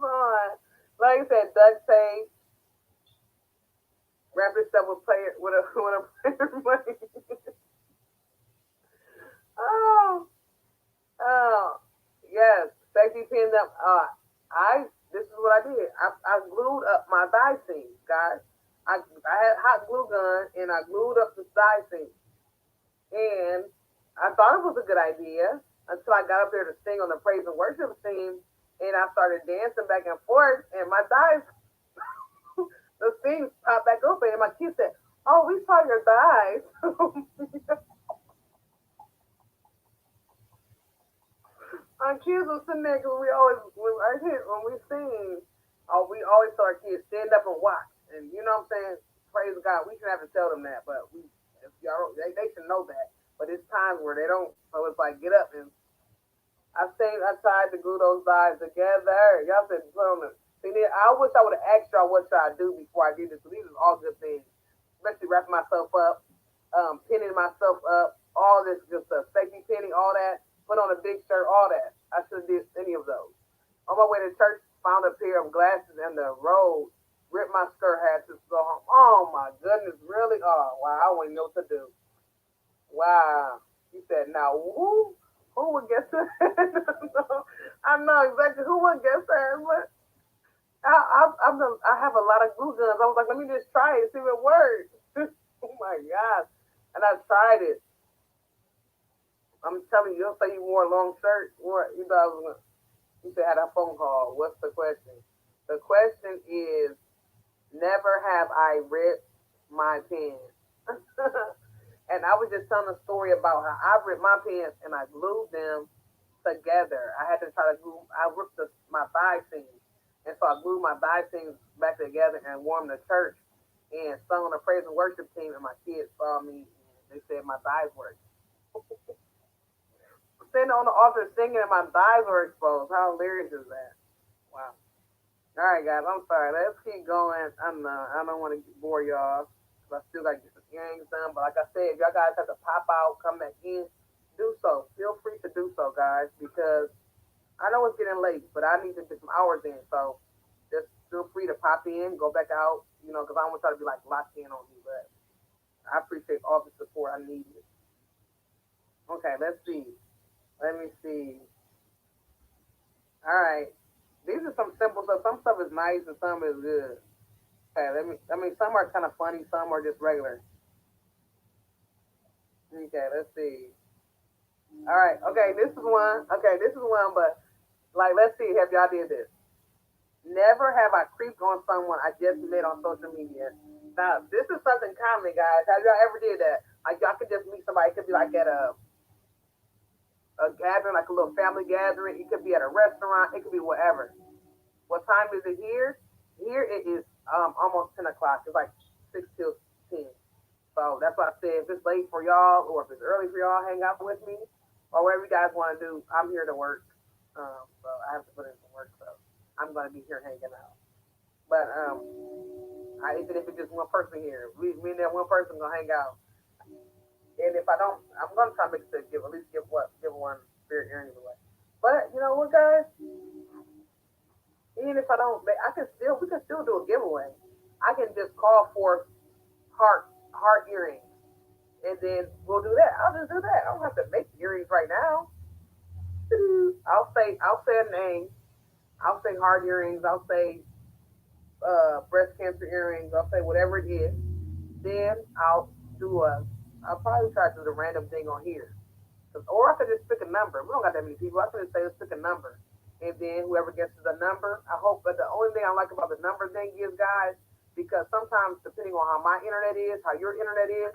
on, like I said, duct tape. Wrap this up with player with a with a player money. Oh, oh, yes. Safety pin them. I this is what I did. I glued up my thigh seam, guys. I had hot glue gun and I glued up the thigh seam, and I thought it was a good idea until I got up there to sing on the praise and worship team, and I started dancing back and forth, and my thighs, the seams popped back open, and my kids said, "Oh, we saw your thighs." Our kids will sitting there because we always when we sing, we always tell our kids stand up and watch, and you know what I'm saying. Praise God, we should have to tell them that, but we if y'all they should know that. But it's times where they don't, so it's like get up and I tried to glue those eyes together. Y'all said put on the. See, I wish I would have asked y'all what should I do before I did this. So these are all good things, especially wrapping myself up, pinning myself up, all this good stuff, safety pinning, all that. Put on a big shirt, all that. I should have did any of those. On my way to church, found a pair of glasses in the road. Ripped my skirt, had to go home. Oh my goodness, really? Oh wow, I wouldn't know what to do. Wow. He said, now who would guess that? I know exactly who would guess that. But I have a lot of glue guns. I was like, let me just try it, see if it works. Oh my gosh. And I tried it. I'm telling you, you'll say you wore a long shirt. What you thought I was gonna, you said had a phone call. What's the question? The question is, never have I ripped my pants. And I was just telling a story about how I ripped my pants and I glued them together. I had to try to glue. I ripped my thigh seams, and so I glued my thigh seams back together and wore them to church and sung on the praise and worship team. And my kids saw me. And they said my thighs were sitting on the altar singing, and my thighs were exposed. How hilarious is that? Wow. All right, guys. I'm sorry. Let's keep going. I don't want to bore y'all. I still got to get some earrings done. But like I said, if y'all guys have to pop out, come back in, do so. Feel free to do so, guys, because I know it's getting late, but I need to get some hours in. So just feel free to pop in, go back out, because I don't want y'all to be like locked in on me. But I appreciate all the support I need. Okay, let's see. Let me see. All right. These are some simple stuff. Some stuff is nice and some is good. Okay, some are kind of funny, some are just regular. Okay, let's see. All right, okay, this is one. Okay, this is one, but like, let's see, have y'all did this? Never have I creeped on someone I just met on social media. Now, this is something common, guys. Have y'all ever did that? Like, y'all could just meet somebody. It could be like at a gathering, like a little family gathering. It could be at a restaurant. It could be whatever. What time is it here? Here it is almost 10 o'clock. It's like 6 till 10. So that's why I said if it's late for y'all or if it's early for y'all, hang out with me or whatever you guys want to do. I'm here to work. So I have to put in some work. So I'm going to be here hanging out. But even if it's just one person here, me and that one person going to hang out. And if I don't, I'm going to try to make sure to give, at least give one spirit earrings away. But you know what, guys? Even if I don't, we can still do a giveaway. I can just call for heart earrings, and then we'll do that. I'll just do that. I don't have to make earrings right now. I'll say a name, I'll say heart earrings. I'll say breast cancer earrings. I'll say whatever it is. Then do a. I'll probably try to do the random thing on here. Or I could just pick a number. We don't got that many people. I could just say let's pick a number, and then whoever gets to the number, I hope. But the only thing I like about the number thing is, guys, because sometimes depending on how my internet is, how your internet is,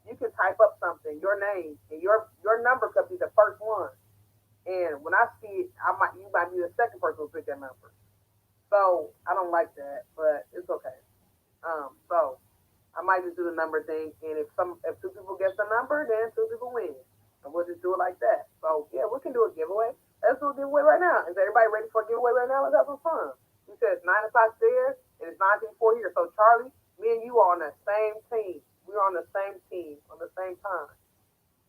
you can type up something, your name, and your number could be the first one. And when I see it, you might be the second person who pick that number. So I don't like that, but it's okay. So I might just do the number thing, and if two people get the number, then two people win, and we'll just do it like that. So yeah, we can do a giveaway. Let's do a giveaway right now. Is everybody ready for a giveaway right now? Let's have some fun. You said it's 9 o'clock there, and it's 9:04 here. So Charlie, me and you are on the same team. We're on the same team on the same time.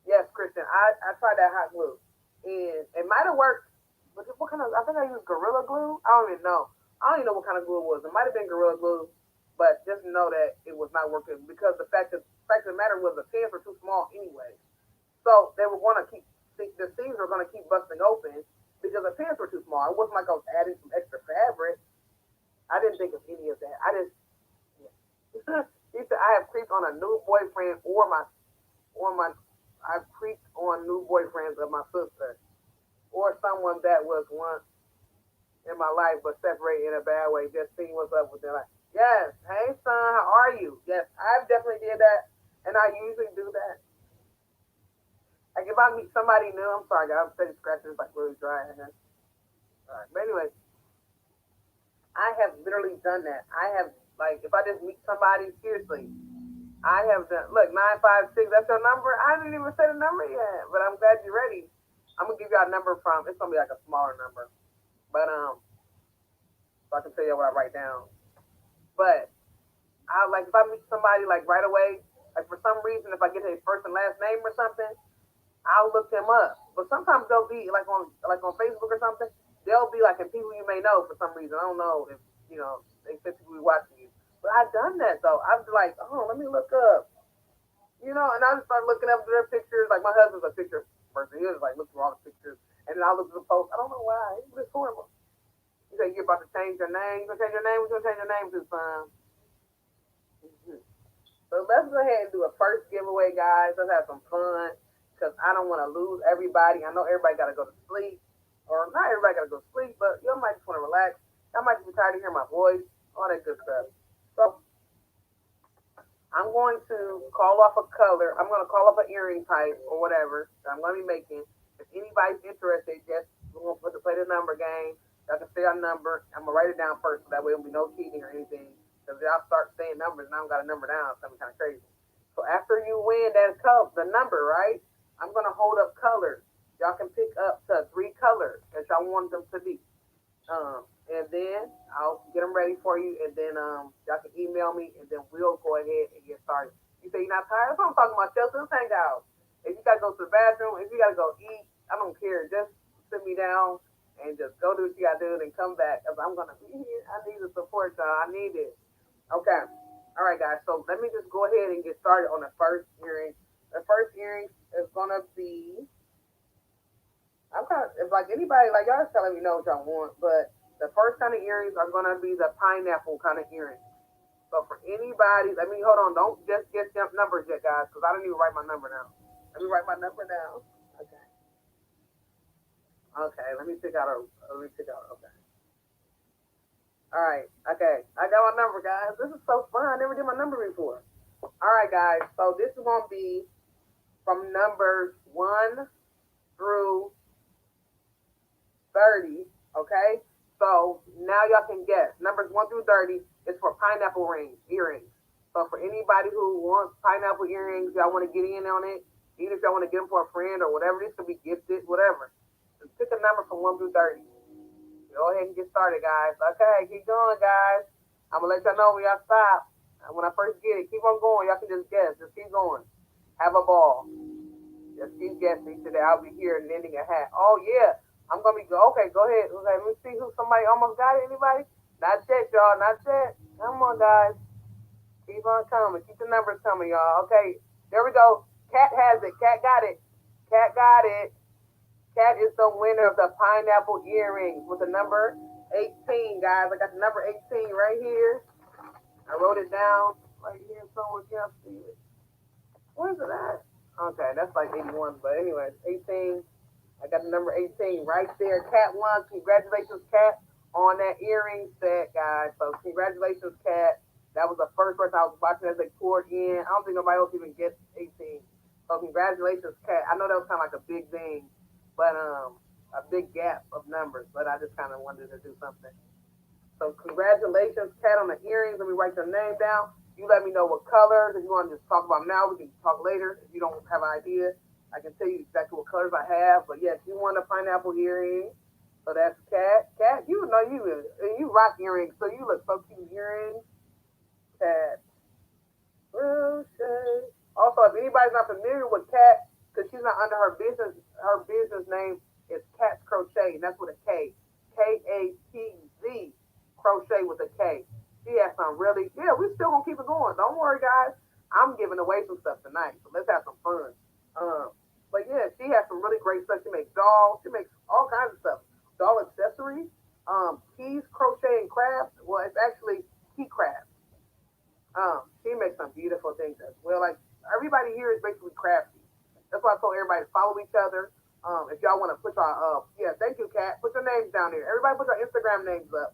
Yes, Christian, I tried that hot glue, and it might have worked. But what kind of? I think I used Gorilla Glue. I don't even know. I don't even know what kind of glue it was. It might have been Gorilla Glue, but just know that it was not working because the fact of the matter was the pins were too small anyway. So they were going to keep the seams were going to keep busting open because the pins were too small. It wasn't like I was adding some extra fabric. I didn't think of any of that. I just he said I have creeped on a new boyfriend or my I've creeped on new boyfriends of my sister or someone that was once in my life but separated in a bad way. Just seeing what's up with them. Like, yes, hey son, how are you? Yes, I've definitely did that, and I usually do that. Like if I meet somebody new, I'm sorry, guys, I'm steady scratching. It's like really dry in here. All right, but anyway, I have literally done that. I have like if I just meet somebody seriously, I have done. Look, 956. That's your number. I didn't even say the number yet, but I'm glad you're ready. I'm gonna give you a number from. It's gonna be like a smaller number, but so I can tell you what I write down. But I like if I meet somebody like right away, like for some reason, if I get their first and last name or something, I'll look them up. But sometimes they'll be like on Facebook or something. They'll be like in people you may know for some reason. I don't know if they typically watching you. But I've done that though. I've been like, oh, let me look up. And I just start looking up their pictures. Like my husband's a picture person. He just like look through all the pictures, and then I look at the post. I don't know why. It's horrible. You say you're about to change your name. You gonna change your name? We're gonna change your name to son. Mm-hmm. So let's go ahead and do a first giveaway, guys. Let's have some fun because I don't want to lose everybody. I know everybody got to go to sleep, or not everybody got to go to sleep, but you might just want to relax. I might just be tired of hearing my voice, all that good stuff. So I'm going to call off a color. I'm going to call off an earring type or whatever that I'm going to be making. If anybody's interested, just we're going to put the play the number game. Y'all can say our number. I'm going to write it down first so that way there'll be no cheating or anything. Because y'all start saying numbers and I don't got a number down. It's something kind of crazy. So after you win that color, the number, right? I'm going to hold up colors. Y'all can pick up to 3 colors that y'all want them to be. And then I'll get them ready for you, and then y'all can email me, and then we'll go ahead and get started. You say you're not tired? That's what I'm talking about, Chelsea. Let's hang out. If you gotta go to the bathroom, if you gotta go eat, I don't care. Just sit me down and just go do what you gotta do, and come back. Cause I'm gonna be here. I need the support, y'all. I need it. Okay. All right, guys. So let me just go ahead and get started on the first earring. The first earring is gonna be. I'm kind of if like anybody like y'all just telling me know what y'all want, but the first kind of earrings are gonna be the pineapple kind of earrings. So for anybody, let me hold on. Don't just get them numbers yet, guys, because I didn't even write my number down. Let me write my number down. Okay. Okay. Let me pick out a. Let me pick out. Okay. All right. Okay. I got my number, guys. This is so fun. I never did my number before. All right, guys. So this is gonna be from numbers 1 through 30. Okay. So now y'all can guess. Numbers 1 through 30 is for pineapple earrings. So for anybody who wants pineapple earrings, y'all want to get in on it, even if y'all want to get them for a friend or whatever, this could be gifted, whatever. Just pick a number from 1 through 30. Go ahead and get started, guys. Okay, keep going, guys. I'm gonna let y'all know when y'all stop. When I first get it, keep on going. Y'all can just guess. Just keep going. Have a ball. Just keep guessing today. I'll be here knitting a hat. Oh yeah, I'm gonna be go. Okay, go ahead. Okay, let me see who somebody almost got it. Anybody? Not yet, y'all. Not yet. Come on, guys. Keep on coming. Keep the numbers coming, y'all. Okay, there we go. Cat has it. Cat got it. Cat got it. Cat is the winner of the pineapple earrings with the number 18, guys. I got the number 18 right here. I wrote it down right here somewhere. Can't see it. Where's it at? Okay, that's like 81. But anyway, 18. I got the number 18 right there. Cat one. Congratulations, Cat, on that earring set, guys. So congratulations, Cat. That was the first person I was watching as they poured in. I don't think nobody else even gets 18. So congratulations, Cat. I know that was kind of like a big thing, but a big gap of numbers. But I just kind of wanted to do something. So congratulations, Kat, on the earrings. Let me write your name down. You let me know what colors. If you want to just talk about them now, we can talk later. If you don't have an idea, I can tell you exactly what colors I have. But yes, you want a pineapple earring. So that's Kat. Kat, you know you rock earrings, so you look so cute earrings. Kat. Okay. Also, if anybody's not familiar with Kat, because she's not under her business name is Cat's Crochet, and that's with a K. Katz, crochet with a K. She has some really, yeah, we still gonna keep it going. Don't worry, guys. I'm giving away some stuff tonight, so let's have some fun. Um, but yeah, she has some really great stuff. She makes dolls. She makes all kinds of stuff. Doll accessories, keys, crochet, and crafts. Well, it's actually key crafts. She makes some beautiful things as well. Like everybody here is basically crafty. That's why I told everybody to follow each other. If y'all want to put our, yeah, thank you, Kat. Put your names down here. Everybody put your Instagram names up.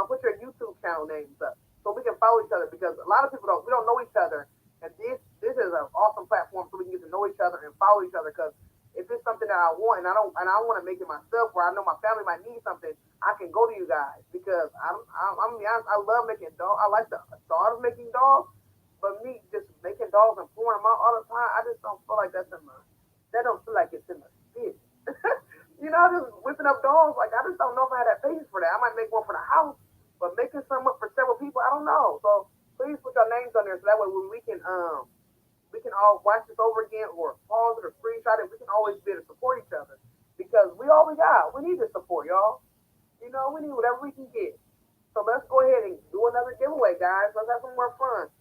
Put your YouTube channel names up so we can follow each other because a lot of people we don't know each other, and this is an awesome platform so we can get to know each other and follow each other because if it's something that I want and I want to make it myself where I know my family might need something, I can go to you guys because I love making dolls. I like the thought of making dolls, but me just making dolls and pouring them out all the time, I just don't feel like that don't feel like it's in my spirit. Just whipping up dolls, like I just don't know if I had that patience for that. I might make one for the house, but making some up for several people, I don't know. So please put your names on there so that way we can all watch this over again or pause it or screenshot it. We can always be able to support each other because we all we got. We need the support, y'all. We need whatever we can get. So let's go ahead and do another giveaway, guys. Let's have some more fun.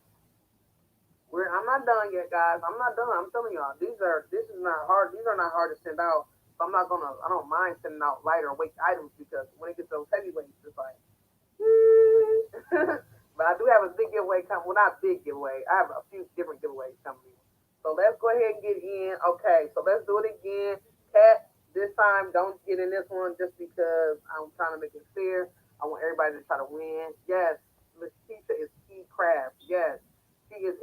I'm not done yet, guys. I'm not done. I'm telling y'all, this is not hard. These are not hard to send out. So I don't mind sending out lighter weight items because when it gets those heavyweights, it's like, but I do have a big giveaway coming. Well, not big giveaway. I have a few different giveaways coming in. So let's go ahead and get in. Okay, so let's do it again. Cat, this time don't get in this one just because I'm trying to make it fair. I want everybody to try to win. Yes, Letitia is Key Craft. Yes, she is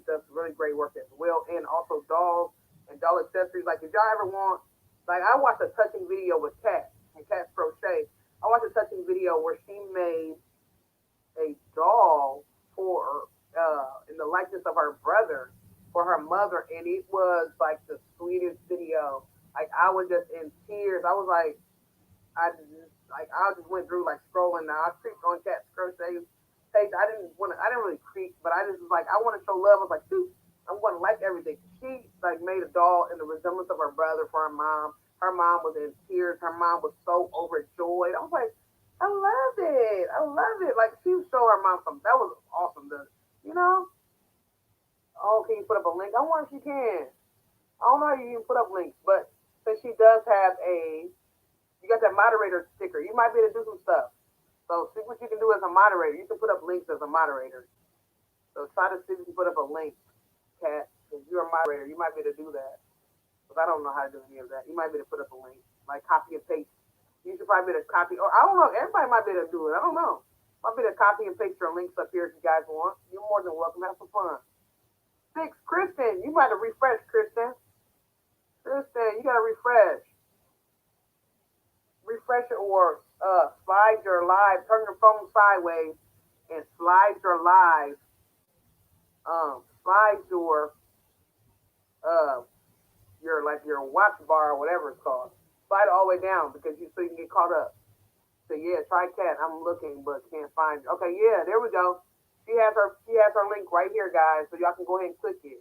does really great work as well, and also dolls and doll accessories. Like if y'all ever want, like I watched a touching video with Cat and Cat's Crochet. I watched a touching video where she made a doll for in the likeness of her brother for her mother, and it was like the sweetest video. Like I was just in tears. I was like, I just went through like scrolling now. I creeped on Cat's Crochet page. I didn't really creep, but I just was like I want to show love. I was like, shoot, I'm going to like everything. She like made a doll in the resemblance of her brother for her mom. Her mom was in tears. Her mom was so overjoyed. I was like, I love it. I love it. Like she showed her mom some. That was awesome. You know. Oh, can you put up a link? I wonder if she can. I don't know if you can put up links, but since she does have you got that moderator sticker. You might be able to do some stuff. So see what you can do as a moderator. You can put up links as a moderator. So try to see if you can put up a link, Cat. If you're a moderator, you might be able to do that. Because I don't know how to do any of that. You might be able to put up a link, like copy and paste. You should probably be able to copy, or I don't know. Everybody might be able to do it. I don't know. Might be able to copy and paste your links up here if you guys want. You're more than welcome. Have some fun. Six, Kristen, you might have refreshed, Kristen. Kristen, you gotta refresh. Refresh it or slide your live, turn your phone sideways and slide your live, slide uh your watch bar or whatever it's called. Slide it all the way down because so you can get caught up. So yeah, try Cat. I'm looking but can't find it. Okay, yeah, there we go. She has her link right here, guys, so y'all can go ahead and click it.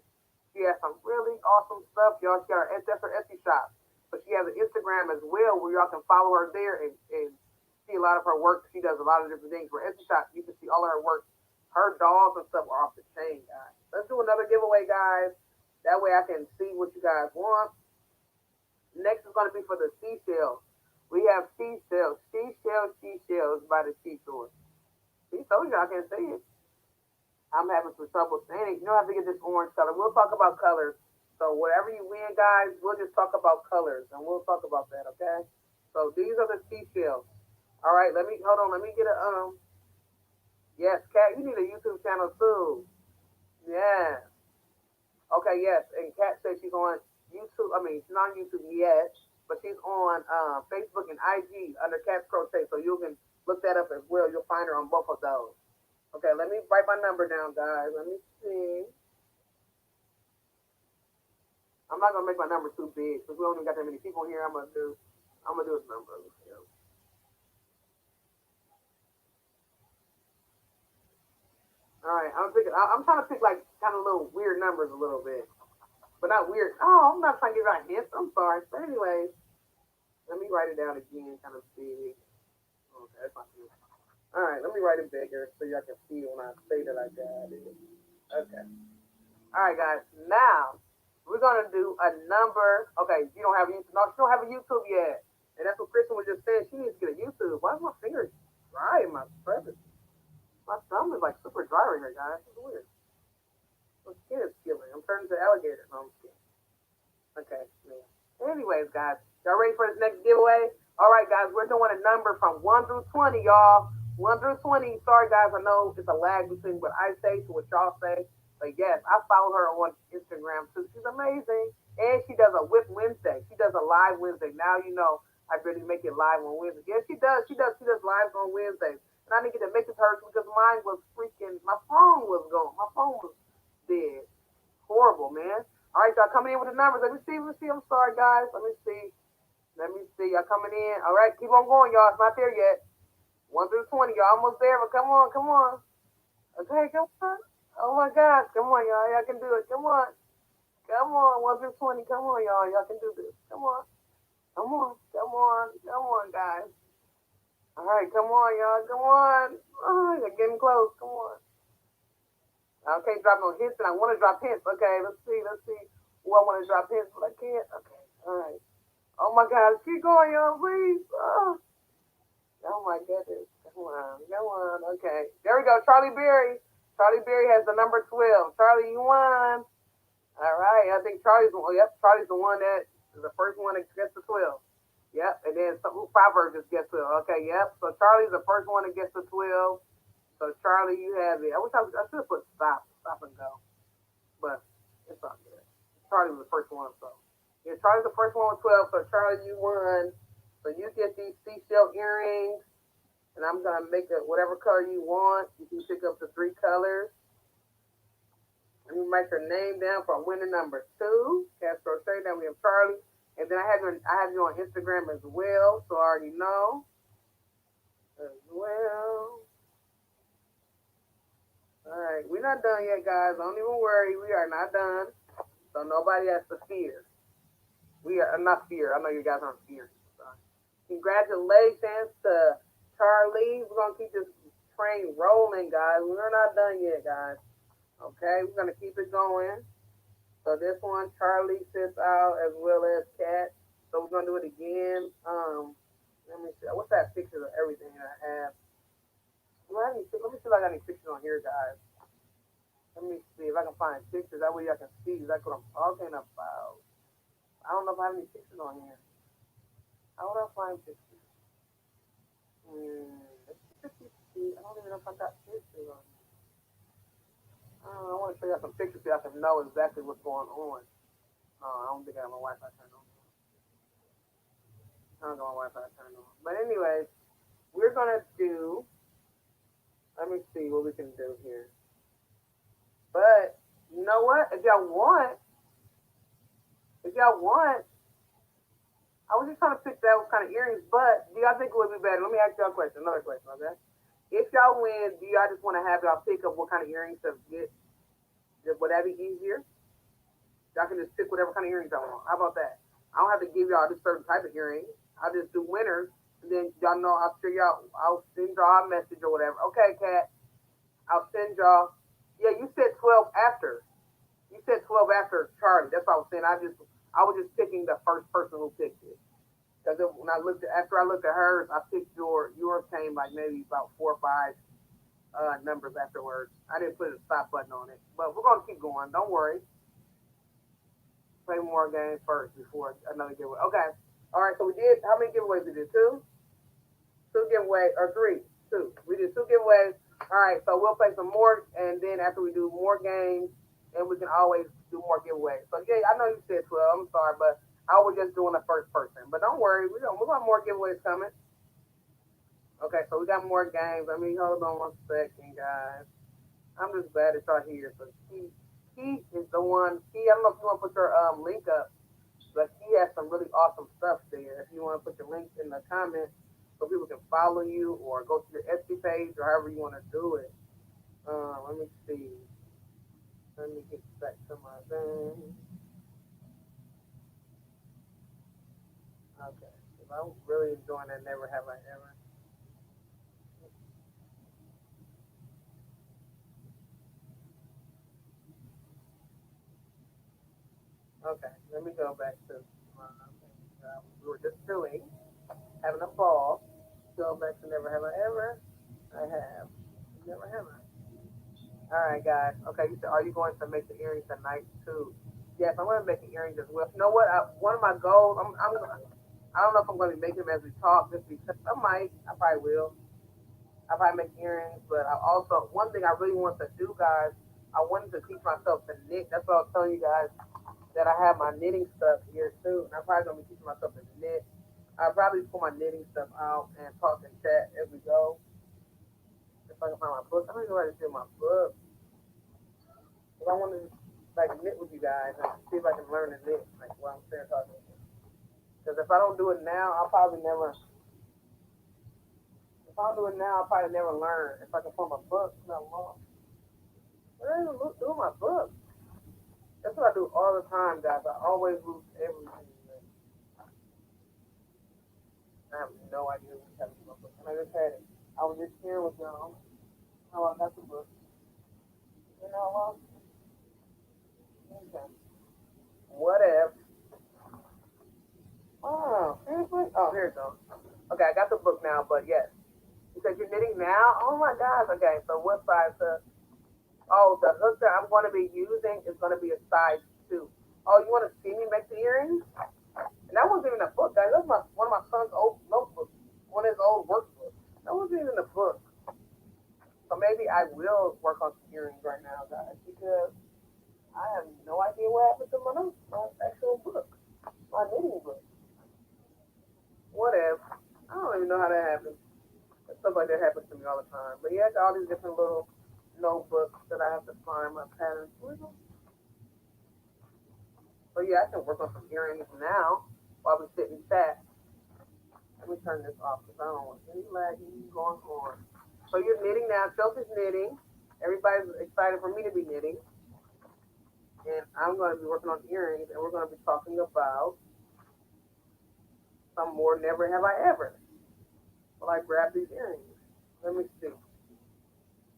She has some really awesome stuff, y'all. She got that's her Etsy shop. But she has an Instagram as well where y'all can follow her there and see a lot of her work. She does a lot of different things. For Etsy shop, you can see all of her work. Her dolls and stuff are off the chain, guys. Let's do another giveaway, guys. That way I can see what you guys want. Next is going to be for the seashells. We have seashells by the seashore. See, told you I can see it. I'm having some trouble saying it. You don't have to get this orange color. We'll talk about colors. So whatever you win, guys, we'll just talk about colors and we'll talk about that, okay? So these are the seashells. All right, let me hold on. Let me get a Yes, Kat, you need a YouTube channel too. Yeah. Okay, yes. And Kat says she's on YouTube. I mean, she's not on YouTube yet, but she's on Facebook and IG under Kat Crochet. So you can look that up as well. You'll find her on both of those. Okay, let me write my number down, guys. Let me see. I'm not gonna make my number too big because we don't even got that many people here. I'm gonna do his number. All right, I'm trying to pick like kind of little weird numbers a little bit, but not weird. Oh, I'm not trying to get right hints. I'm sorry. But anyways, let me write it down again, kind of big. Okay, that's not good. All right, let me write it bigger so y'all can see when I say that I got it. Okay. All right, guys. Now we're gonna do a number. Okay, you don't have a YouTube. No, she don't have a YouTube yet, and that's what Kristen was just saying. She needs to get a YouTube. Why is my fingers dry in my presence? My thumb is like super dry right here, guys. It's weird. My skin is peeling. I'm turning to alligator. No, I'm skin. Okay, man. Anyways, guys, y'all ready for this next giveaway? All right, guys, we're doing a number from 1 through 20, y'all. 1 through 20. Sorry, guys, I know it's a lag between what I say to what y'all say. But yes, I follow her on Instagram too. She's amazing. And she does a Whip Wednesday. She does a live Wednesday. Now you know I really make it live on Wednesday. Yes, she does. She does lives on Wednesdays. And I didn't get to make it to her because mine was freaking, my phone was gone. My phone was dead. Horrible, man. All right, y'all coming in with the numbers. Let me see. I'm sorry, guys. Let me see. Let me see. Y'all coming in. All right, keep on going, y'all. It's not there yet. 1 through 20. Y'all almost there, but come on, come on. Okay, come on. Oh my gosh. Come on, y'all. Y'all can do it. Come on. Come on. 1 through 20. Come on, y'all. Y'all can do this. Come on. Come on. Come on. Come on, guys. All right, come on, y'all. Come on. Oh, you're getting close. Come on. Okay, drop no hints, and I want to drop hints. Okay, let's see. Let's see. Oh, I want to drop hints, but I can't. Okay. All right. Oh my God. Keep going, y'all, please. Oh my goodness. Come on. Come on. Okay. There we go. Charlie Berry. Charlie Berry has the number 12. Charlie, you won. All right. I think Charlie's the one. Yep. Charlie's the one that is the first one that gets the 12. Yep. And then some Proverbs just gets 12. Okay. Yep. So Charlie's the first one that gets the 12. So Charlie, you have it. I should have put stop and go, but it's not good. Charlie was the first one, so yeah, Charlie's the first one with 12. So Charlie, you won. So you get these seashell earrings, and I'm gonna make it whatever color you want. You can pick up the three colors. Let me write your name down for winning number two. Castro Shay. Then we have Charlie, and then I have you on Instagram as well. So I already know as well. All right, we're not done yet, guys. Don't even worry. We are not done. So nobody has to fear. We are not fear. I know you guys aren't fearing. So congratulations to Charlie. We're gonna keep this train rolling, guys. We're not done yet, guys. Okay, we're gonna keep it going. So this one, Charlie sits out as well as Cat. So we're gonna do it again. Let me see. What's that picture of everything I have? Let me see if I got any pictures on here, guys. Let me see if I can find pictures. That way y'all can see exactly what I'm talking about. I don't know if I have any pictures on here. How would I find pictures? Let's see. I don't even know if I got pictures on here. I want to show y'all some pictures so y'all can know exactly what's going on. I don't think I have my Wi-Fi turned on. I don't know my Wi-Fi turned on. But anyways, we're gonna do. Let me see what we can do here. But you know what? If y'all want, I was just trying to pick that kind of earrings. But do y'all think it would be better? Let me ask y'all a question. Another question, okay? If y'all win, do y'all just want to have y'all pick up what kind of earrings to get? Would that be easier? Y'all can just pick whatever kind of earrings y'all want. How about that? I don't have to give y'all this certain type of earring. I'll just do winners, and then y'all know I'll send y'all a message or whatever. Okay, Kat, I'll send y'all. Yeah, you said 12 after. You said 12 after Charlie. That's what I was saying. I was just picking the first person who picked it. Because when I looked after I looked at hers, I picked yours came like maybe about 4 or 5 numbers afterwards. I didn't put a stop button on it, but we're gonna keep going. Don't worry. Play more games first before another giveaway. Okay. All right. So we did. How many giveaways we did? Two giveaways or three? Two. We did two giveaways. All right. So we'll play some more, and then after we do more games, and we can always do more giveaways. So yeah, I know you said 12. I'm sorry, but I was just doing the first person. But don't worry, we got more giveaways coming. Okay, so we got more games. I mean, hold on 1 second, guys. I'm just glad that y'all here. So he is the one. I don't know if you want to put your link up, but he has some really awesome stuff there. If you want to put your link in the comments so people can follow you or go to your Etsy page or however you want to do it. Let me see. Let me get back to my thing. Okay. If I'm really enjoying that, never have I ever. Okay, let me go back to my we were just chilling, having a ball. Go back to never have I ever. I have. Never have I. All right, guys. Okay, you said, are you going to make the earrings tonight too? Yes, I'm going to make the earrings as well. You know what? One of my goals, I don't know if I'm going to be making them as we talk, just because I might. I probably will. I probably make earrings, but I also, one thing I really want to do, guys, I wanted to teach myself to knit. That's what I was telling you guys, that I have my knitting stuff here too. And I'm probably going to be teaching myself to knit. I'll probably pull my knitting stuff out and talk and chat as we go. If I can find my book. I don't even know how to do my book. If I want to like knit with you guys and see if I can learn to knit, like while I'm there talking. Because if I don't do it now, I'll probably never. If I don't do it now, I'll probably never learn. If I can find my book, not long. But I don't do my book. That's what I do all the time, guys. I always lose everything. I have no idea what happened to my book. And I just had it. I was just here with y'all. How I got the book. You know what? Okay. What if? Oh, seriously? Oh, here it goes. Okay, I got the book now, but yes. You said you're knitting now? Oh my gosh. Okay, so what size? Oh, the hook that I'm going to be using is going to be a size 2. Oh, you want to see me make the earrings? And that wasn't even a book, guys. That was one of my son's old notebooks, one of his old workbooks. That wasn't even a book. So maybe I will work on some earrings right now, guys, because I have no idea what happened to my actual book, my knitting book. What if? I don't even know how that happened. Stuff like that happens to me all the time. But yeah, all these different little notebooks that I have to find my patterns with. So yeah, I can work on some earrings now while we sit and chat. Let me turn this off because I don't want any lagging going on. So you're knitting now. Chelsea's knitting. Everybody's excited for me to be knitting. And I'm going to be working on earrings, and we're going to be talking about some more never have I ever. Well, I grab these earrings. Let me see.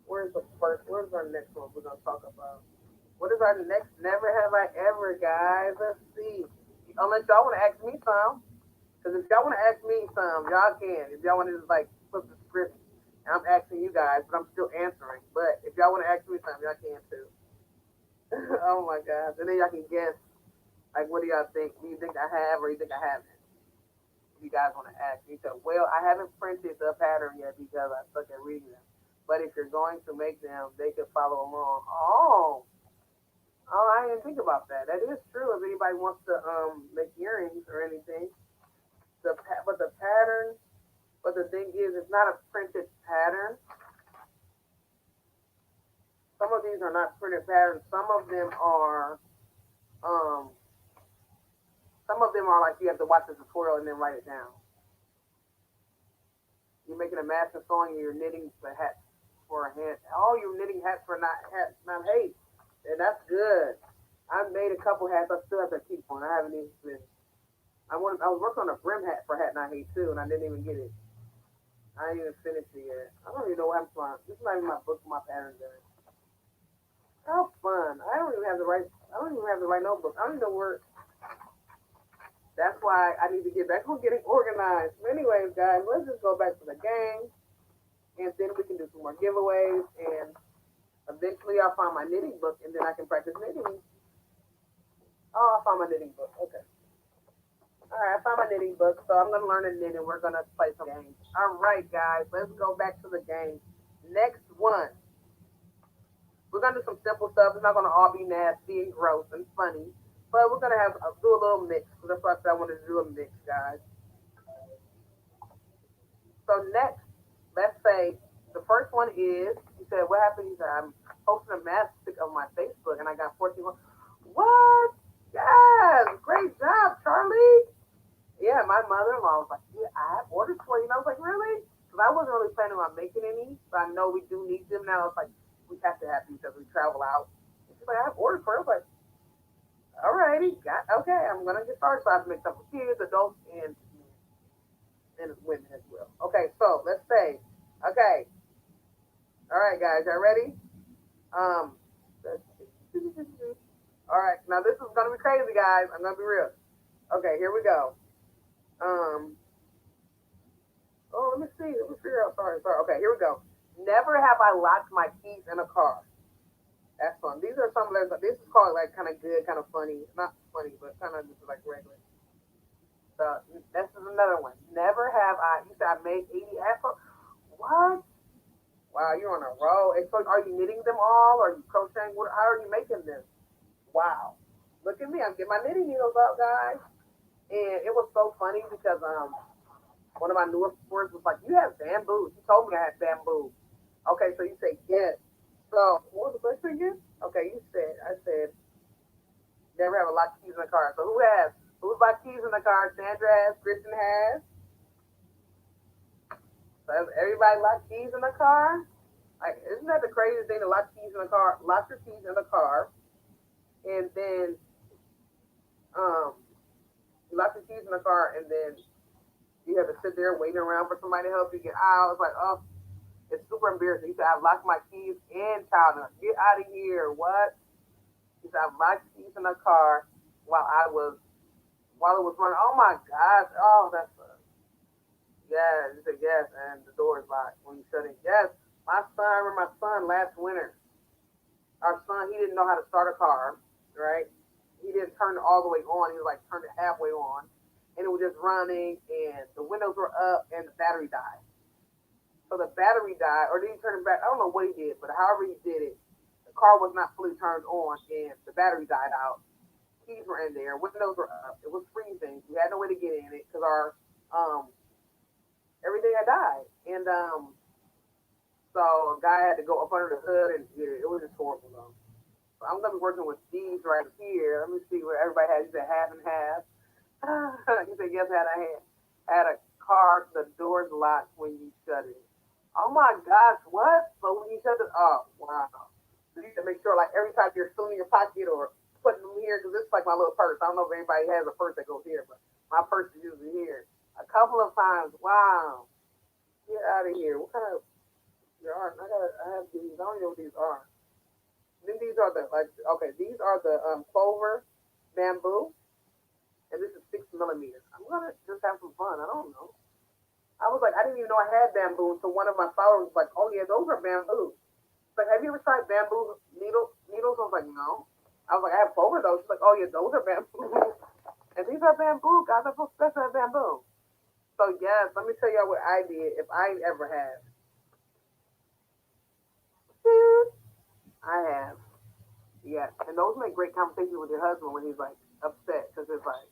Where's our next one we're going to talk about? What is our next never have I ever, guys? Let's see. Unless y'all want to ask me some. Because if y'all want to ask me some, y'all can. If y'all want to just like flip the script, and I'm asking you guys, but I'm still answering. But if y'all want to ask me something, y'all can too. Oh my gosh. And then y'all can guess, like, what do y'all think? Do you think I have or you think I haven't? If you guys want to ask me. So, well, I haven't printed the pattern yet because I suck at reading them. But if you're going to make them, they can follow along. Oh, I didn't think about that. That is true. If anybody wants to make earrings or anything, but the pattern, but the thing is, it's not a printed pattern. Some of these are not printed patterns. Um, some of them are like you have to watch the tutorial and then write it down. You're making a master sewing and you're knitting the hat for a hand. Oh, you're knitting hats for not hats, not hate. And that's good. I made a couple hats. I still have to keep one. I haven't even finished. I was working on a brim hat for hat not hate too, and I didn't even get it. I ain't even finished it yet. I don't even know what I'm trying. This is not even my book, my patterns in it. How fun! I don't even have the right. I don't even have the right notebook. I don't even know where. That's why I need to get back on getting organized. But anyways, guys, let's just go back to the game, and then we can do some more giveaways, and eventually I'll find my knitting book, and then I can practice knitting. Oh, I found my knitting book. Okay. All right, I found my knitting book, so I'm gonna learn to knit, and we're gonna play some games. All right, guys, let's go back to the game. Next one, we're gonna do some simple stuff. It's not gonna all be nasty and gross and funny, but we're gonna have do a little mix. So that's why I said I wanted to do a mix, guys. So next, let's say the first one is you said what happened? You said I'm posting a math stick on my Facebook, and I got 14. What? Yes, great job, Charlie. Yeah, my mother-in-law was like, "Yeah, I have orders for you." And I was like, "Really?" Because I wasn't really planning on making any, but I know we do need them now. It's like we have to have these as we travel out. And she's like, "I have orders for you." I was like, "Alrighty, got okay. I'm gonna get started." So I have to make stuff for kids, adults, and women as well. Okay, so let's say, okay, all right, guys, y'all ready? Um, let's see. All right, now this is gonna be crazy, guys. I'm gonna be real. Okay, here we go. Um, Oh, let me see. Let me figure out. Sorry, sorry. Okay, here we go. Never have I locked my keys in a car. That's fun. These are some of those. This is called like kind of good, kind of funny. Not funny, but kind of just like regular. So this is another one. Never have I. You said I made 80 afro. What? Wow, you're on a roll. And so, are you knitting them all? Are you crocheting? What? How are you making them? Wow. Look at me. I'm getting my knitting needles out, guys. And it was so funny because one of my newer friends was like, "You have bamboo." She told me I had bamboo. Okay, so you say yes. So what was the question again? Okay, you said I said never have a lock keys in the car. So who has? Who's got keys in the car? Sandra has. Kristen has. So has everybody lock keys in the car? Like, isn't that the craziest thing to lock keys in the car? Lock your keys in the car, and then um, you lock your keys in the car, and then you have to sit there waiting around for somebody to help you get out. It's like, oh, it's super embarrassing. He said, I've locked my keys in child. Get out of here. What? He said, I've locked keys in the car while I was while it was running. Oh my gosh. Oh, that's yeah. He said yes, and the door is locked when you shut it. Yes. My son, I remember my son last winter. Our son, he didn't know how to start a car, right? He didn't turn it all the way on. He was like turned it halfway on, and it was just running, and the windows were up, and the battery died. So the battery died, or did he turn it back? I don't know what he did, but however he did it, the car was not fully turned on, and the battery died out. Keys were in there, windows were up. It was freezing. We had no way to get in it because our um everything had died, and so a guy had to go up under the hood, and yeah, it was just horrible though. So I'm gonna be working with these right here. Let me see what everybody had. He said half and half. He said yes, had a car. The doors locked when you shut it. Oh my gosh, what? So when you shut it, oh wow. So you need to make sure, like every time you're still in your pocket or putting them here, because this is like my little purse. I don't know if anybody has a purse that goes here, but my purse is usually here. A couple of times, wow. Get out of here. What kind of there are? I have these. I don't know what these are. Then these are the like okay, these are the clover bamboo, and this is 6 millimeters. I'm gonna just have some fun. I don't know. I was like, I didn't even know I had bamboo until one of my followers was like, "Oh yeah, those are bamboo." She's like, "Have you ever tried bamboo needles?" I was like, "No." I was like, "I have clover though." She's like, "Oh yeah, those are bamboo." And these are bamboo, guys. I'm supposed to have bamboo. So yes, let me tell y'all what I did if I ever had. I have. Yeah, and those make great conversations with your husband when he's like upset because it's like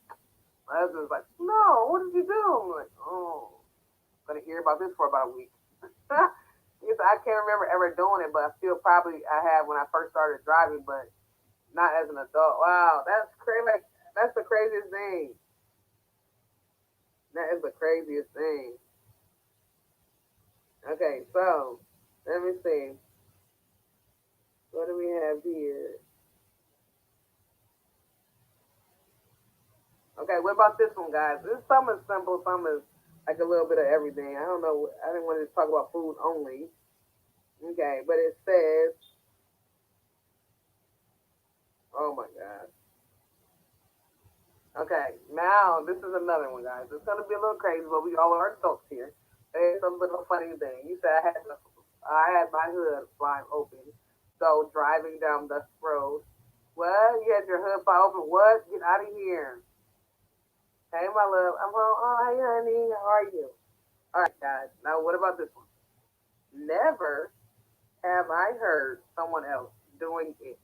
my husband's like, "No, what did you do?" I'm like, "Oh, I'm gonna hear about this for about a week." Because I can't remember ever doing it, but I still probably I had when I first started driving, but not as an adult. Wow, that's crazy. Like, that's the craziest thing. That is the craziest thing. Okay, so let me see. What do we have here? Okay, what about this one, guys? This some is simple, some is like a little bit of everything. I don't know. I didn't want to just talk about food only. Okay, but it says, oh my God. Okay, now this is another one, guys. It's gonna be a little crazy, but we all are adults here. It's a little funny thing. You said I had my hood flying open, so driving down the road. What? You had your hood fly open? What? Get out of here! Hey, my love. I'm home. Oh, hey, honey. How are you? All right, guys. Now, what about this one? Never have I heard someone else doing it.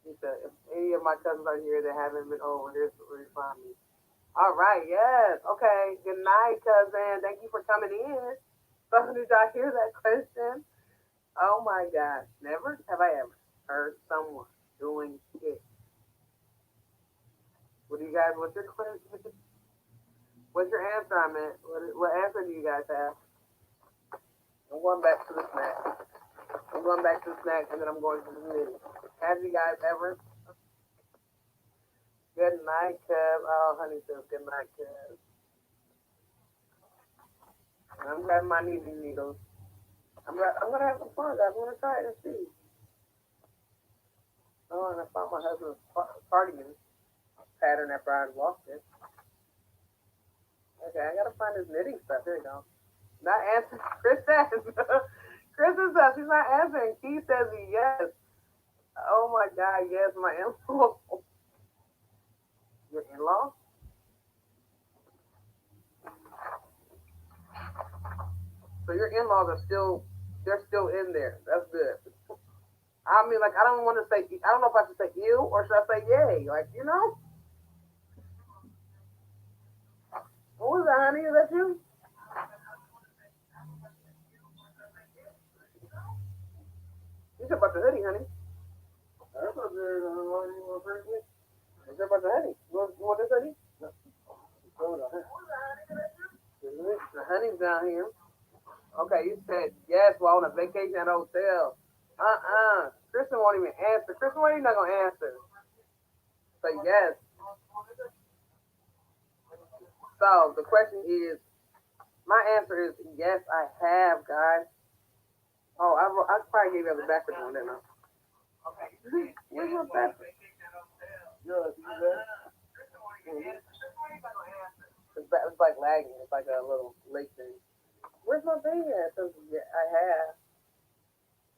He said, if any of my cousins are here that haven't been over, here's where you find me. All right, yes. Okay. Good night, cousin. Thank you for coming in. So, did y'all hear that question? Oh my gosh. Never have I ever heard someone doing it. What do you guys, what's your question? What's your answer, I meant? What answer do you guys have? I'm going back to the snack. I'm going back to the snack and then I'm going to the knitting. Have you guys ever? Good night, Cub. Oh, honey says good night, Cub. I'm grabbing my knitting needles. I'm gonna have some fun, guys. I'm gonna try it and see. Oh, and I found my husband's cardigan pattern after I lost it. Okay, I gotta find his knitting stuff. Here we go. Not answering. Chris says. Chris says she's not answering. Keith says yes. Oh my God, yes, my in-law. Your in-law? So your in-laws are still, they're still in there. That's good. I mean, like, I don't want to say, I don't know if I should say ew or should I say yay? Like, you know? What was that, honey? Is that you? You said about the hoodie, honey. That's what they're going to first week. You said about the hoodie. You want this hoodie? No. The honey's down here. Okay, you said yes while on a vacation at a hotel. Kristen won't even answer. Kristen, why are you not gonna answer? Say yes. So the question is, my answer is yes, I have, guys. Oh, I probably gave you the backwards one, didn't I? Where's my backwards? Yeah, you there? It's like lagging. It's like a little late thing. Where's my thing at? It says, yeah, I have.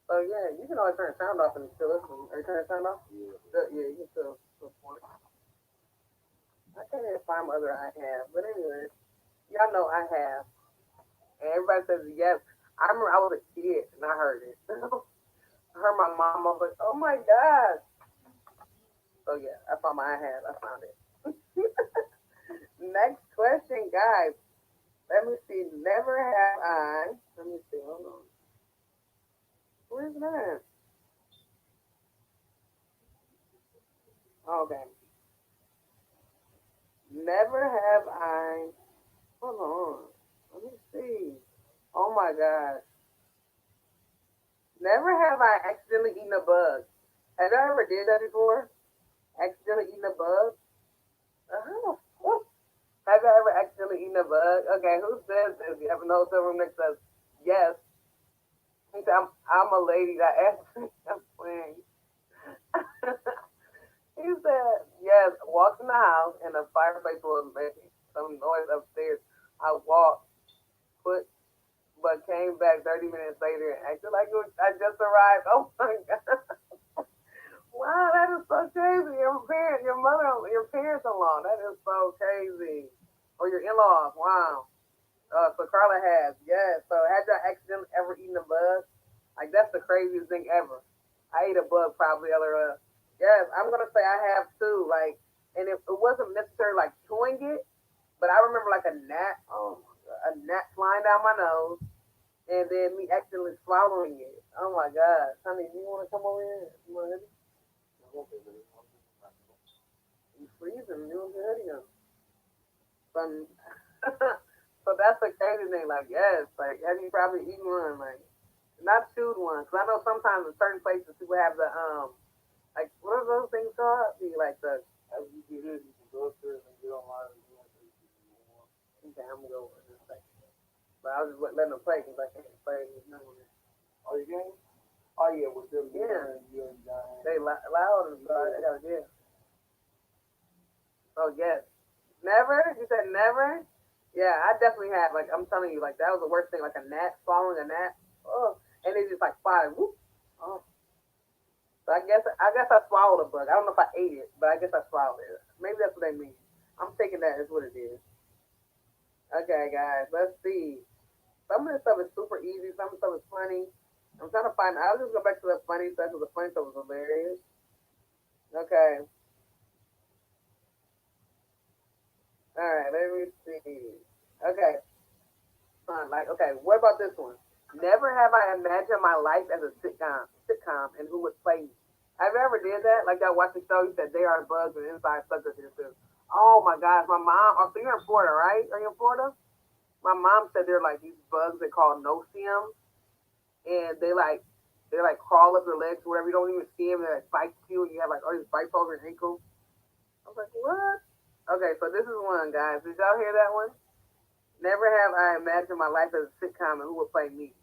So yeah, you can always turn the sound off and still listen. Are you turning the sound off? Yeah, you can still I can't even find my other I have. But anyway, y'all know I have. And everybody says yes. I remember I was a kid and I heard it. I heard my mom. I was like, oh my God. So yeah, I found my I have. I found it. Next question, guys. Let me see. Never have I. Let me see. Hold on. Where's that? Okay. Never have I. Hold on. Let me see. Oh my gosh. Never have I accidentally eaten a bug. Have you ever did that before? Accidentally eaten a bug? Uh-huh. Have you ever accidentally eaten a bug? Okay, who says this? You have an hotel room that says yes. He said, I'm a lady that asked. I'm playing. He said, yes, walked in the house and the fireplace was making some noise upstairs. I walked, put, but came back 30 minutes later and acted like I just arrived. Oh my God. Wow, that is so crazy. Your parents-in-law, that is so crazy. Or your in-laws, wow. So Carla has, yes. So had y'all accidentally ever eaten a bug? Like that's the craziest thing ever. I ate a bug probably earlier. Yes, I'm gonna say I have too. Like, and it wasn't necessarily like chewing it, but I remember like a gnat, a gnat flying down my nose, and then me accidentally swallowing it. Oh my god, honey, do you want to come over here? You want to You freezing? You want to hoodie on? Some, so that's the crazy thing. Like, yes, like have you probably eaten one? Like, not chewed one. Cause I know sometimes in certain places people have the like what are those things called? The like the as you get here, you can go upstairs and get online. Okay, I'm gonna go in a second. But I was just letting them play because I can't play. Oh, you game? Oh yeah, with them. Yeah. They loud and so I gotta get. Oh yes. Never? You said never? Yeah, I definitely have. Like I'm telling you, like that was the worst thing. Like a gnat, swallowing a gnat. Oh, and it just like fly. Whoop. Oh. So I guess I swallowed a bug. I don't know if I ate it, but I guess I swallowed it. Maybe that's what they mean. I'm taking that as what it is. Okay, guys, let's see. Some of this stuff is super easy. Some of the stuff is funny. I'm trying to find. I'll just go back to the funny stuff because the funny stuff was hilarious. Okay. All right. Let me see. Okay. Like, okay. What about this one? Never have I imagined my life as a sitcom, and who would play me. Have you ever did that? Like y'all watch the show, you said they are bugs and inside suckers here too. Oh my gosh, my mom. Oh, so you're in Florida, right? Are you in Florida? My mom said they're like these bugs they call no-see-ums, and they like crawl up your legs, whatever. You don't even see them. They like bite you, and you have like all these bites over your ankles. I was like, what? Okay, so this is one, guys. Did y'all hear that one? Never have I imagined my life as a sitcom and who would play me.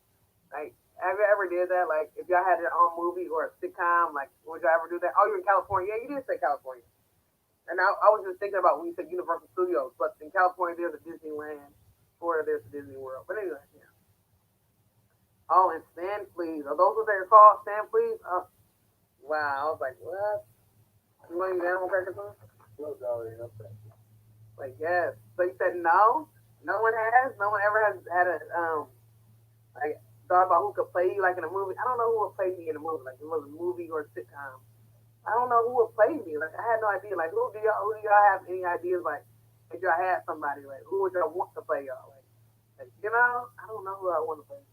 Like, have you ever did that? Like, if y'all had your own movie or a sitcom, like, would y'all ever do that? Oh, you're in California. Yeah, you did say California. And I was just thinking about when you said Universal Studios, but in California there's a Disneyland, Florida there's a Disney World. But anyway, yeah. Oh, and Stand Please. Are those what they're called? Stand Please? Oh, wow. I was like, what? You want to use animal crackers on? Like, yes. So you said no? No one has? No one ever has had a, like, thought about who could play you, like, in a movie? I don't know who would play me in a movie, like, it was a movie or a sitcom. I don't know who would play me. Like, I had no idea. Like, who do y'all have any ideas, like, if y'all had somebody, like, who would y'all want to play y'all? I don't know who I want to play.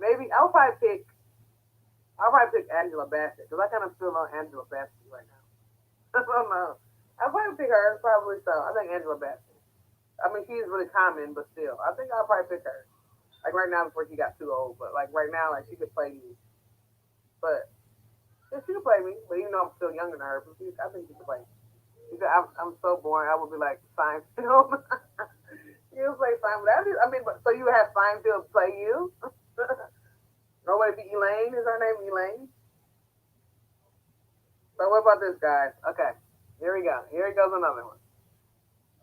Maybe, I'll probably pick Angela Bassett, because I kind of feel on Angela Bassett right now. I don't know. I'll probably pick her, probably so. I think Angela Bassett. I mean, she's really common, but still, I think I'll probably pick her. Like right now, before she got too old, but like right now, like she could play me. But yeah, she could play me. But even though I'm still younger than her, I think she could play me. Because I'm so boring. I would be like Seinfeld. You play Seinfeld. I mean, but, so you have Seinfeld play you? Nobody be Elaine. Is her name Elaine? So what about this, guys? Okay, here we go. Here goes another one.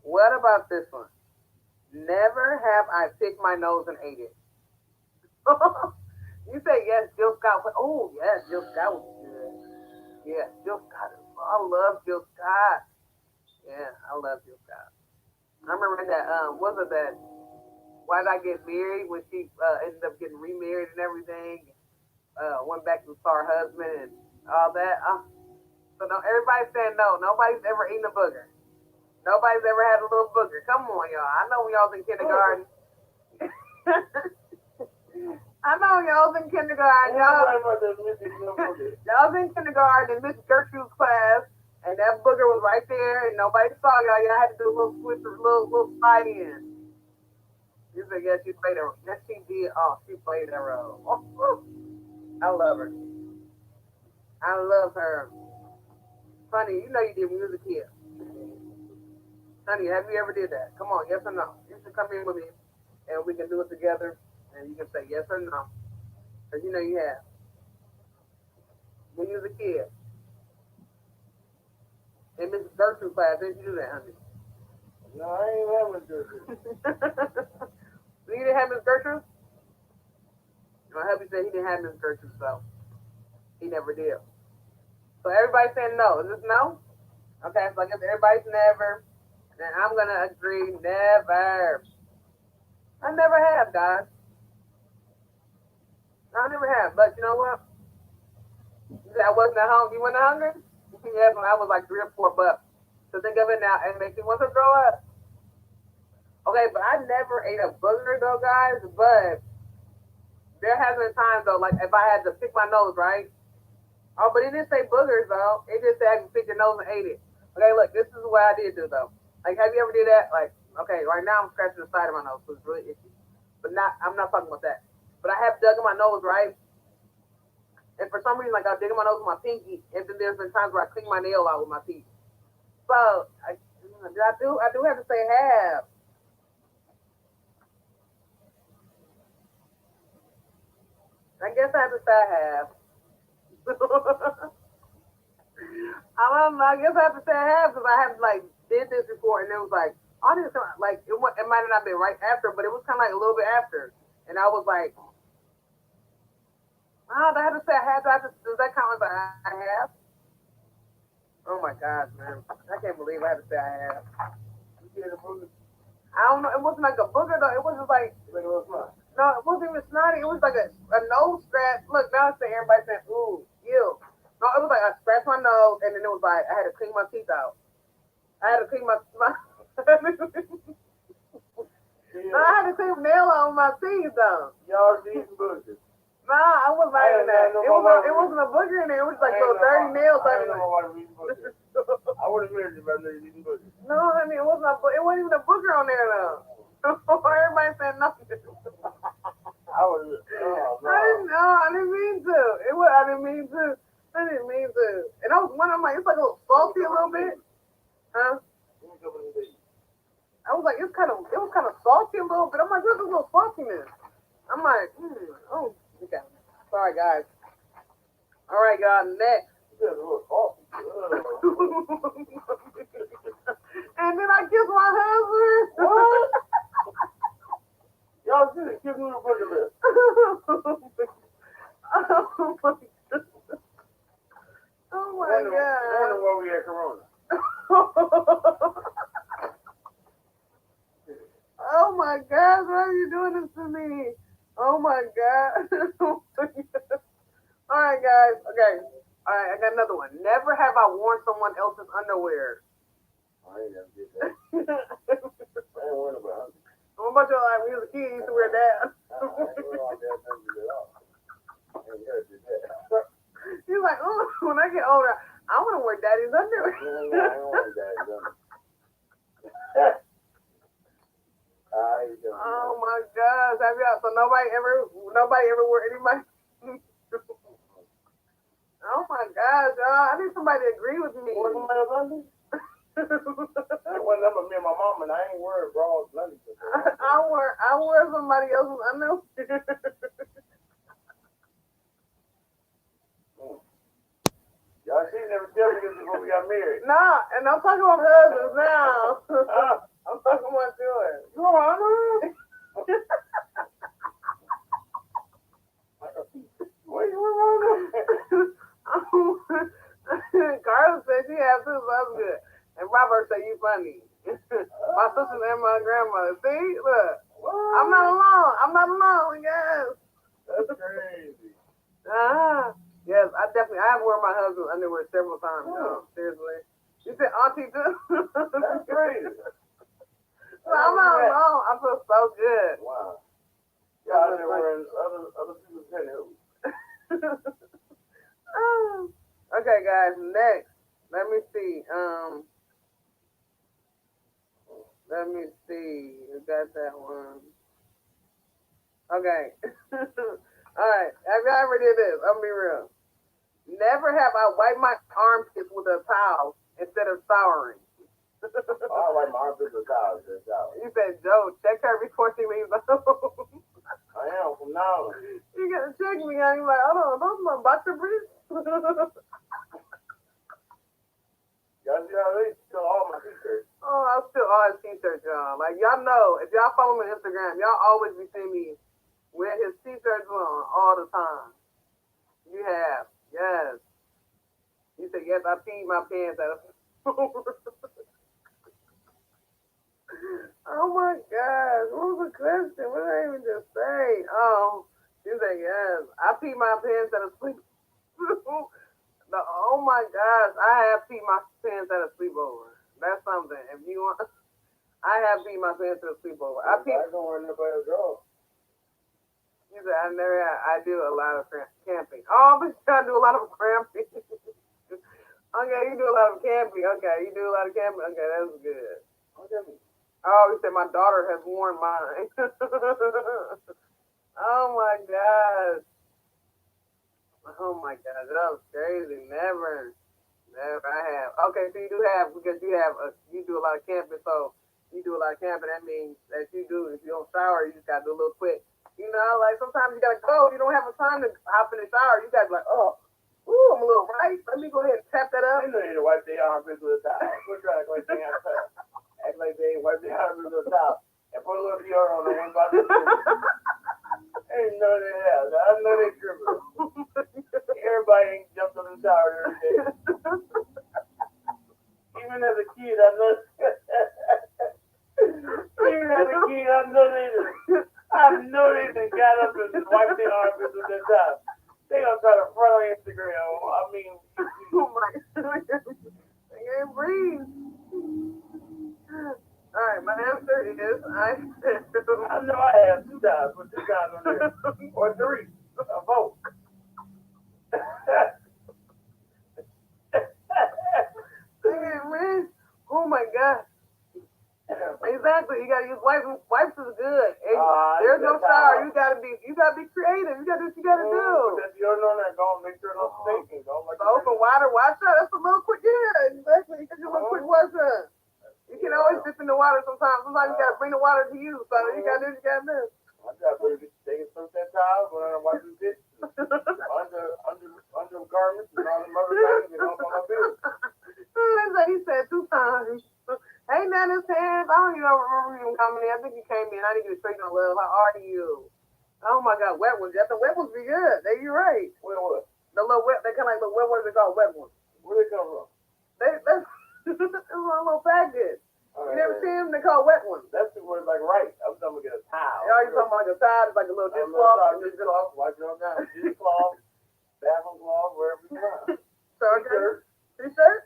What about this one? Never have I picked my nose and ate it. You say yes, Jill Scott. Oh yes, Jill Scott was good. Yeah, Jill Scott. I love Jill Scott. Yeah, I love Jill Scott. I remember that. Was it that? Why did I get married? When she ended up getting remarried and everything. Went back to saw her husband and all that. So no, everybody's saying no. Nobody's ever eaten a booger. Nobody's ever had a little booger. Come on, y'all. I know when y'all was in kindergarten. I know y'all was in kindergarten. Y'all was in kindergarten in Miss Gertrude's class, and that booger was right there, and nobody saw y'all. Y'all had to do a little switch, a little slide in. You said yes, she played her. Yes, she did. Oh, she played her role. Oh, I love her. I love her. Funny, you know you did when you was a kid. Honey, have you ever did that? Come on, yes or no? You should come in with me, and we can do it together, and you can say yes or no, because you know you have. When you was a kid, in Miss Gertrude class, did you do that, honey? No, I ain't have Miss Gertrude. You didn't have Miss Gertrude? My hubby said he didn't have Miss Gertrude, so he never did. So everybody's saying no. Is this no? Okay, so I guess everybody's never. Then I'm gonna agree, never. I never have, guys. I never have. But you know what? You said I wasn't at home. You weren't hungry? Yes, when I was like 3 or 4 bucks. So think of it now, and it makes me want to throw up. Okay, but I never ate a booger though, guys. But there has been times though, like if I had to pick my nose, right? Oh, but it didn't say boogers though. It just said I can pick your nose and ate it. Okay, look, this is what I did do though. Like, have you ever did that? Like, okay, right now I'm scratching the side of my nose, so it's really itchy. But I'm not talking about that. But I have dug in my nose, right? And for some reason, like I'll dig in my nose with my pinky, and then there's been times where I clean my nail out with my teeth. So I do have to say have. I guess I have to say I have. I don't know. I guess I have to say I have because I have like did this before, and it was like, I didn't like it. It might have not been right after, but it was kind of like a little bit after, and I was like, oh, I had to say I had. Does that count as I have? Oh my gosh, man, I can't believe I had to say I have. You get a booger? I don't know. It wasn't like a booger though. It was just like Like a little smile. no, it wasn't even snotty. It was like a nose scratch. Look, now it's saying everybody saying ooh, ew. No, it was like I scratched my nose, and then it was like I had to clean my teeth out. I had to clean my no, I Yeah. had to clean nail on my teeth though. Y'all eating boogers. Nah, I wasn't I like ain't that. know It my was a, wife. it wasn't a booger in there. It was I like ain't little know dirty my. nails. I ain't Like, know my wife eating boogers. I would have married you if I knew you eating boogers. no, I mean it wasn't. It wasn't even a booger on there though. Everybody said nothing. I would. Oh I didn't no. know. I didn't mean to. It was. I didn't mean to. I didn't mean to. And I was one. I'm like, it's like a little salty a little bit, huh? Give me a couple of days. I was like, it's kind of. It was kind of salty a little bit. I'm like, there's a little saltiness. I'm like, oh, okay. Sorry, guys. All right, guys. Next. You got a little coffee. And then I kissed my husband. What? Y'all should have given me a booger list. Oh my god. Oh my Wonder god. why we had corona. Oh my god, why are you doing this to me? Oh my god. All right, guys. Okay. All right, I got another one. Never have I worn someone else's underwear. I ain't never did that. I ain't worried about it. What about you? Like when you was a kid, you used to wear that. I ain't worried about that number at all. I ain't never did that. He's like, oh, when I get older, I want to wear daddy's underwear. No, I don't want that. I don't Oh know. my gosh! Have you? So nobody ever wore anybody. Oh my gosh, y'all! I need somebody to agree with me. What am I under? It wasn't up with me and my mom, and I ain't worried bras, nothing. I wore somebody else's underwear. Y'all see, never tell me this before we got married. Nah, and I'm talking about husbands now. Huh? I'm talking about yours. You want to? What you want to? Carla said she has too, so that's good. And Robert said you funny. My sisters and my grandmother. See, look, I'm not What? alone. I'm not alone. Yes. That's crazy. Yes, I have worn my husband's underwear several times. No, seriously. You said auntie too. That's crazy. So I'm not alone. I feel so good. Wow. Y'all out there wearing other people's pantyhose. Okay, guys. Next, let me see. Let me see. You got that one. Okay. All right. Have y'all ever did this? I'm gonna be real. Never have I wiped my armpits with a towel instead of showering. I like my armpits with towels. You said, Joe, check her before she leaves the home. I am from now on. You gotta check me out. You're like, hold on, those my boxer briefs? Y'all see how they still all my t-shirts. Oh, I still always t-shirts, y'all. Like, y'all know, if y'all follow me on Instagram, y'all always be seeing me with his t-shirts on all the time. You have. Yes. You said, yes, I peed my pants at a Oh my gosh, what was the question? What did I even just say? You said, yes, I peed my pants at a sleep. Oh my gosh, I have peed my pants at a sleepover. That's something. If you want, I have peed my pants at a sleepover. I I peed. don't wear nobody draw. You said I never. I do a lot of camping. Oh, but I do a lot of camping. Okay, you do a lot of camping. Okay, you do a lot of camping. Okay, that's good. What that mean? Oh, you said my daughter has worn mine. Oh my gosh. Oh my gosh, that was crazy. Never I have. Okay, so you do have because you do a lot of camping, so you do a lot of camping. That means that you do. If you don't shower, you just gotta do a little quick. You know, like sometimes you gotta go. You don't have a time to hop in the shower. You gotta be like, oh. Ooh, I'm a little right. Let me go ahead and tap that up. They know they need to wipe their armpits with a towel. We're trying to like they act like they ain't wipe their armpits with a towel. And put a little deodorant on them one by the I didn't know they have. I know they tripping. Everybody ain't jumped on the shower every day. Even as a kid, I know. Even as a kid, I know they done got up and wiped their armpits with their towel. They gonna try to front on Instagram. I mean, Oh my God. I can't breathe. All right, my answer is I know I have 2 times, but 2 times on there. Or 3. A vote. I can't breathe. Oh my God. Exactly. You gotta use wipes. Wipes is good. And there's no shower. You gotta be creative. You gotta do what you gotta do. Put that deodorant on there, go and make sure no stinking. Don't like Open water, wash up. That's a little quick. Yeah, exactly. You can do a little quick wash up. You can always dip in the water sometimes. Sometimes you gotta bring the water to you. So you gotta do what you gotta do. I gotta put it, take it from that towel, go down and wipe the dishes, under garments and all the other things, and off on my business. That's what he said 2 times. Hey, Nana's hands. I don't even remember him coming in. I think he came in. I didn't get straight on love. How are you? Oh my God, wet ones. Yeah, the wet ones be good. There, you're right. Where what? The little wet. They kind of like little wet ones. They call wet ones. Where they come from? That's a little package. You never see them? They call wet ones. That's the word like right. I'm talking about get a towel. Are you talking about like a towel? It's like a little dishcloth. Dishcloth, wipe it on down. Dishcloth, bathroom cloth, wherever you want. T-shirt. T-shirt?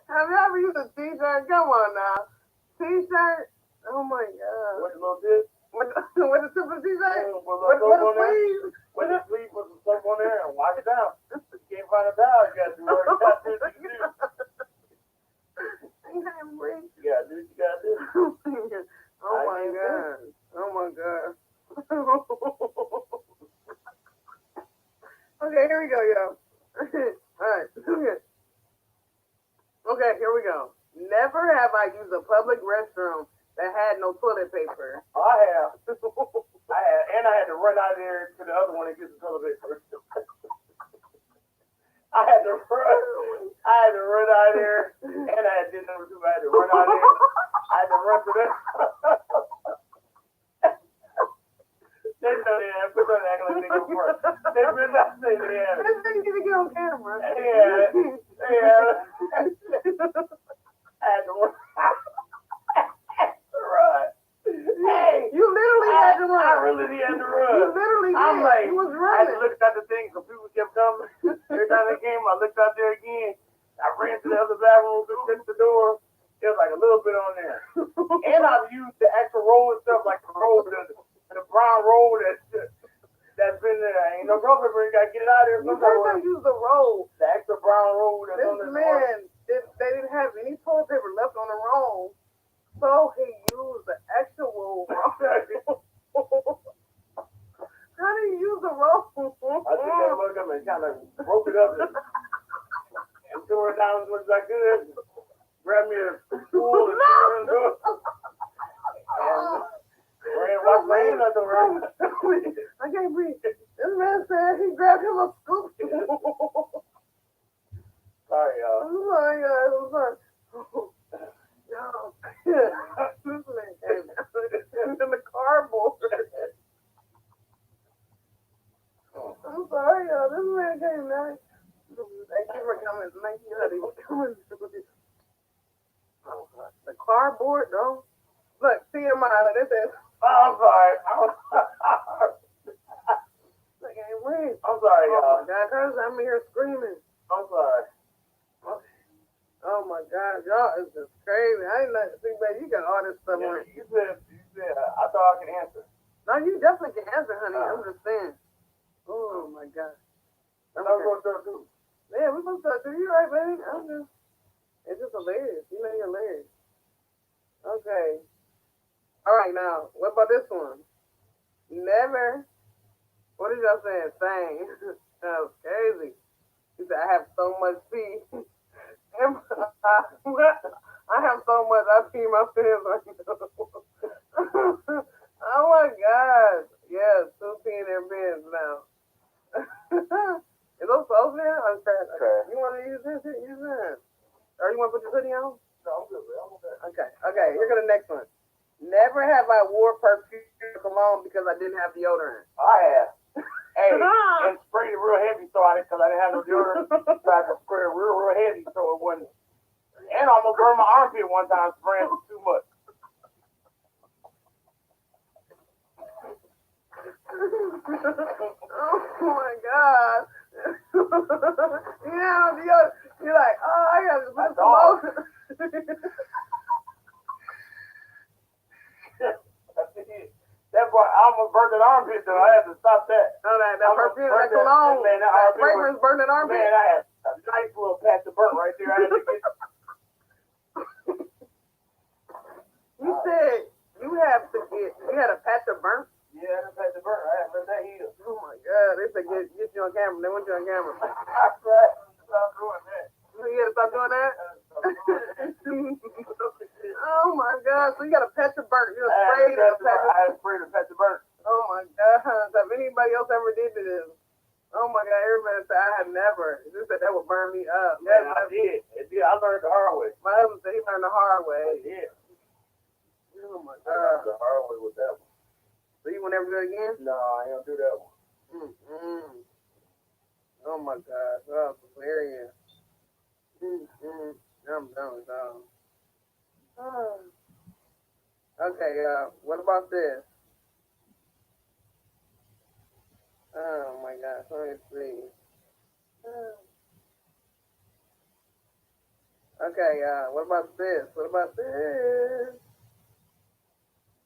Have you ever used a t-shirt? Come on now. T-shirt? Oh my God. With a little dip. With the tip of the t-shirt? With the sleeves? With the sleeve, put some soap on there and wash it down. You can't find a towel, you gotta do what you gotta do. You can't breathe. You gotta do what you gotta do. Oh my God. Oh my God. Okay, here we go, y'all. Alright. Okay, here we go. Never have I used a public restroom that had no toilet paper. I have. And I had to run out there to the other one and get the toilet paper. I had to run out there, and I did number 2. I had to run out there. I had to run to that. They know they have. Put on acting like they go first. They really not say they have. That's how you get on camera. Yeah. I had to run. Right. Hey, you literally had to run. I really had to run. You literally did. I'm like, you was I running. had to look at the thing so people kept coming. Every time they came, I looked out there again. I ran to the other bathroom, shut the door. There was like a little bit on there. And I've used the extra roll and stuff, like the roll, the brown roll that's been there. Ain't no toilet paper, you gotta get it out of there. You first use the roll. The extra brown roll that's on the man, they didn't have any toilet paper left on the roll. So he used the extra roll. How do you use the roll? I took that mug up and kind of broke it up and threw it down as much as I could. Grabbed me a spool and threw it in the door. And washed my hands out the room. I can't breathe. This man said he grabbed him a scoop. Sorry, y'all. I'm sorry, guys. I'm sorry. This man came in the cardboard. I'm sorry, y'all. This man came now. Thank you for coming. Thank you, honey. The cardboard, though. Look, TMI. This is. I'm sorry. I'm sorry, y'all. Oh my God, cuz I'm here screaming. I'm sorry. Oh my God, y'all is just crazy. I ain't let see, baby, you got all this stuff on. You said, I thought I could answer. No, you definitely can answer, honey. I'm just saying. Oh my God. I'm going to start too. Yeah, we're gonna start too. You right, baby? It's just hilarious. You know you're hilarious. Okay. All right, now, what about this one? Never. What did y'all say? Saying. That was crazy. He said, I have so much pee. I have so much. I pee my pants right now. Oh my God. Yes, 2 peeing their beds now. Is those clothes now? I'm trash. Trash. You want to use this? Use this. Or you want to put your hoodie on? No, I'm good, man. I'm okay. Okay. Here go the next one. Never have I wore perfume or cologne because I didn't have deodorant. I have. Hey, and sprayed it real heavy so I didn't have no deodorant. So I could spray it real heavy so it wasn't. And I almost burned my armpit one time spraying too much. Oh my God. You're like, oh, I got to put some lotion. That's why I almost burned an armpit though. I had to stop that. No, that perfume, that cologne, that fragrance burned an armpit. Man, I had a nice little patch of burnt right there. I had to get. You said you had a patch of burnt? Yeah, I had a patch of burnt. I had to let that heal. Oh my God, they said get you on camera. They want you on camera. I tried to stop doing that. You had to stop doing that? Oh my God, so you got a patch of burnt. You sprayed a patch of burnt. I had sprayed a patch of burnt. Oh my God, if anybody else ever did this, oh my God, everybody said I had never. They said that would burn me up. Yeah, I did. It did. I learned the hard way. My husband said he learned the hard way. Yeah. Oh my I learned God. the hard way with that one. So you won't ever do it again? No, I ain't gonna do that one. Mm-mm. Oh my God, that was hilarious. I'm done with that. Okay, what about this? Oh my gosh, let me see. Okay, what about this? What about this?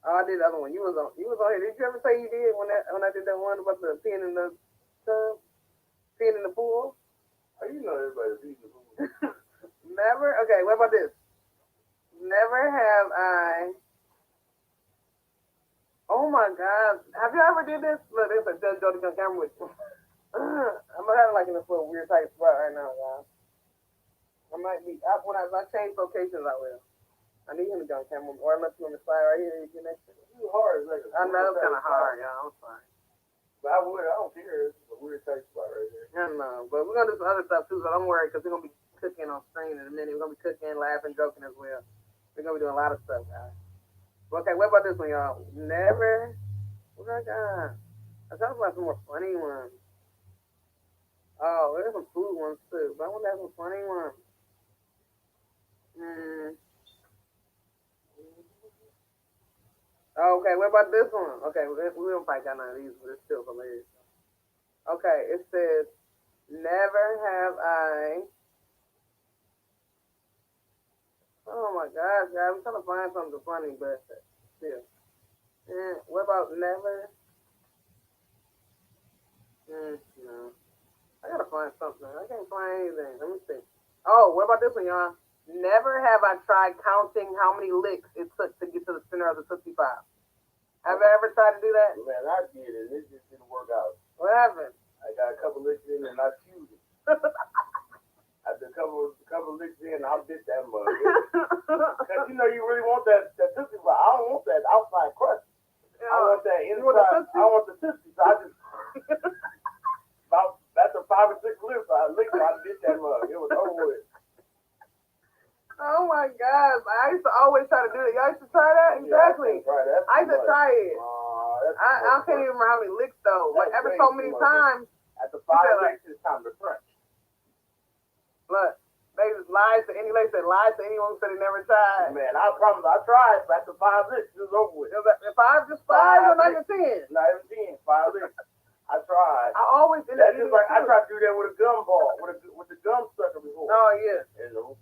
Oh, I did the other one. You was on here. Did you ever say you did when I did that one about the peeing in the tub? Peeing in the pool? Oh, you know everybody's eating the food. Never? Okay, what about this? Never have I. Oh my God. Have you ever did this? Look, there's a Judge Jody on camera with you. I'm having like in this little weird tight spot right now, guys. I might be, when I change locations, I will. I need him to be on camera, or I let you on the side right here. You can next to me. Too hard. Like I know it's kind of hard, y'all. I'm sorry. But I don't care. It's a weird tight spot right there. I know, but we're gonna do some other stuff too, so don't worry, because we're gonna be cooking on screen in a minute. We're gonna be cooking, laughing, joking as well. We're gonna be doing a lot of stuff, guys. Okay, what about this one, y'all? Never. What I got? I thought about some more funny ones. Oh, there's some food ones too, but I want to have some funny ones. Okay, what about this one? Okay, we don't fight got none of these, but it's still hilarious. Okay, it says, never have I. Oh my gosh, guys, I'm trying to find something funny, but still. What about never? No. I gotta find something. I can't find anything. Let me see. Oh, what about this one, y'all? Never have I tried counting how many licks it took to get to the center of the Tootsie Pop. Have I ever tried to do that? Man, I did it. It just didn't work out. What happened? I got a couple licks in and I chewed it. After a couple licks in, I bit that mug. Because you know you really want that Tootsie Pop. I don't want that outside crust. I want that inside. I want the Tootsie. So I just about after 5 or 6 lips, I licked it. I bit that mug. It was over with. Oh my gosh. I used to always try to do it. Y'all used to try that? Exactly. Yeah, I used to try it. I can't even remember how many licks though. Like ever so many times. After 5 licks, it's time to crunch. Look, they just lied to anyone who said they never tried. Man, I promise I tried, but after 5 licks, it was over with. If I just 5 or not even 10. Not even 10, 5 licks. I tried. I always did that. Just like I tried to do that with a gum ball, with the gum sucker before. Oh yeah. You know.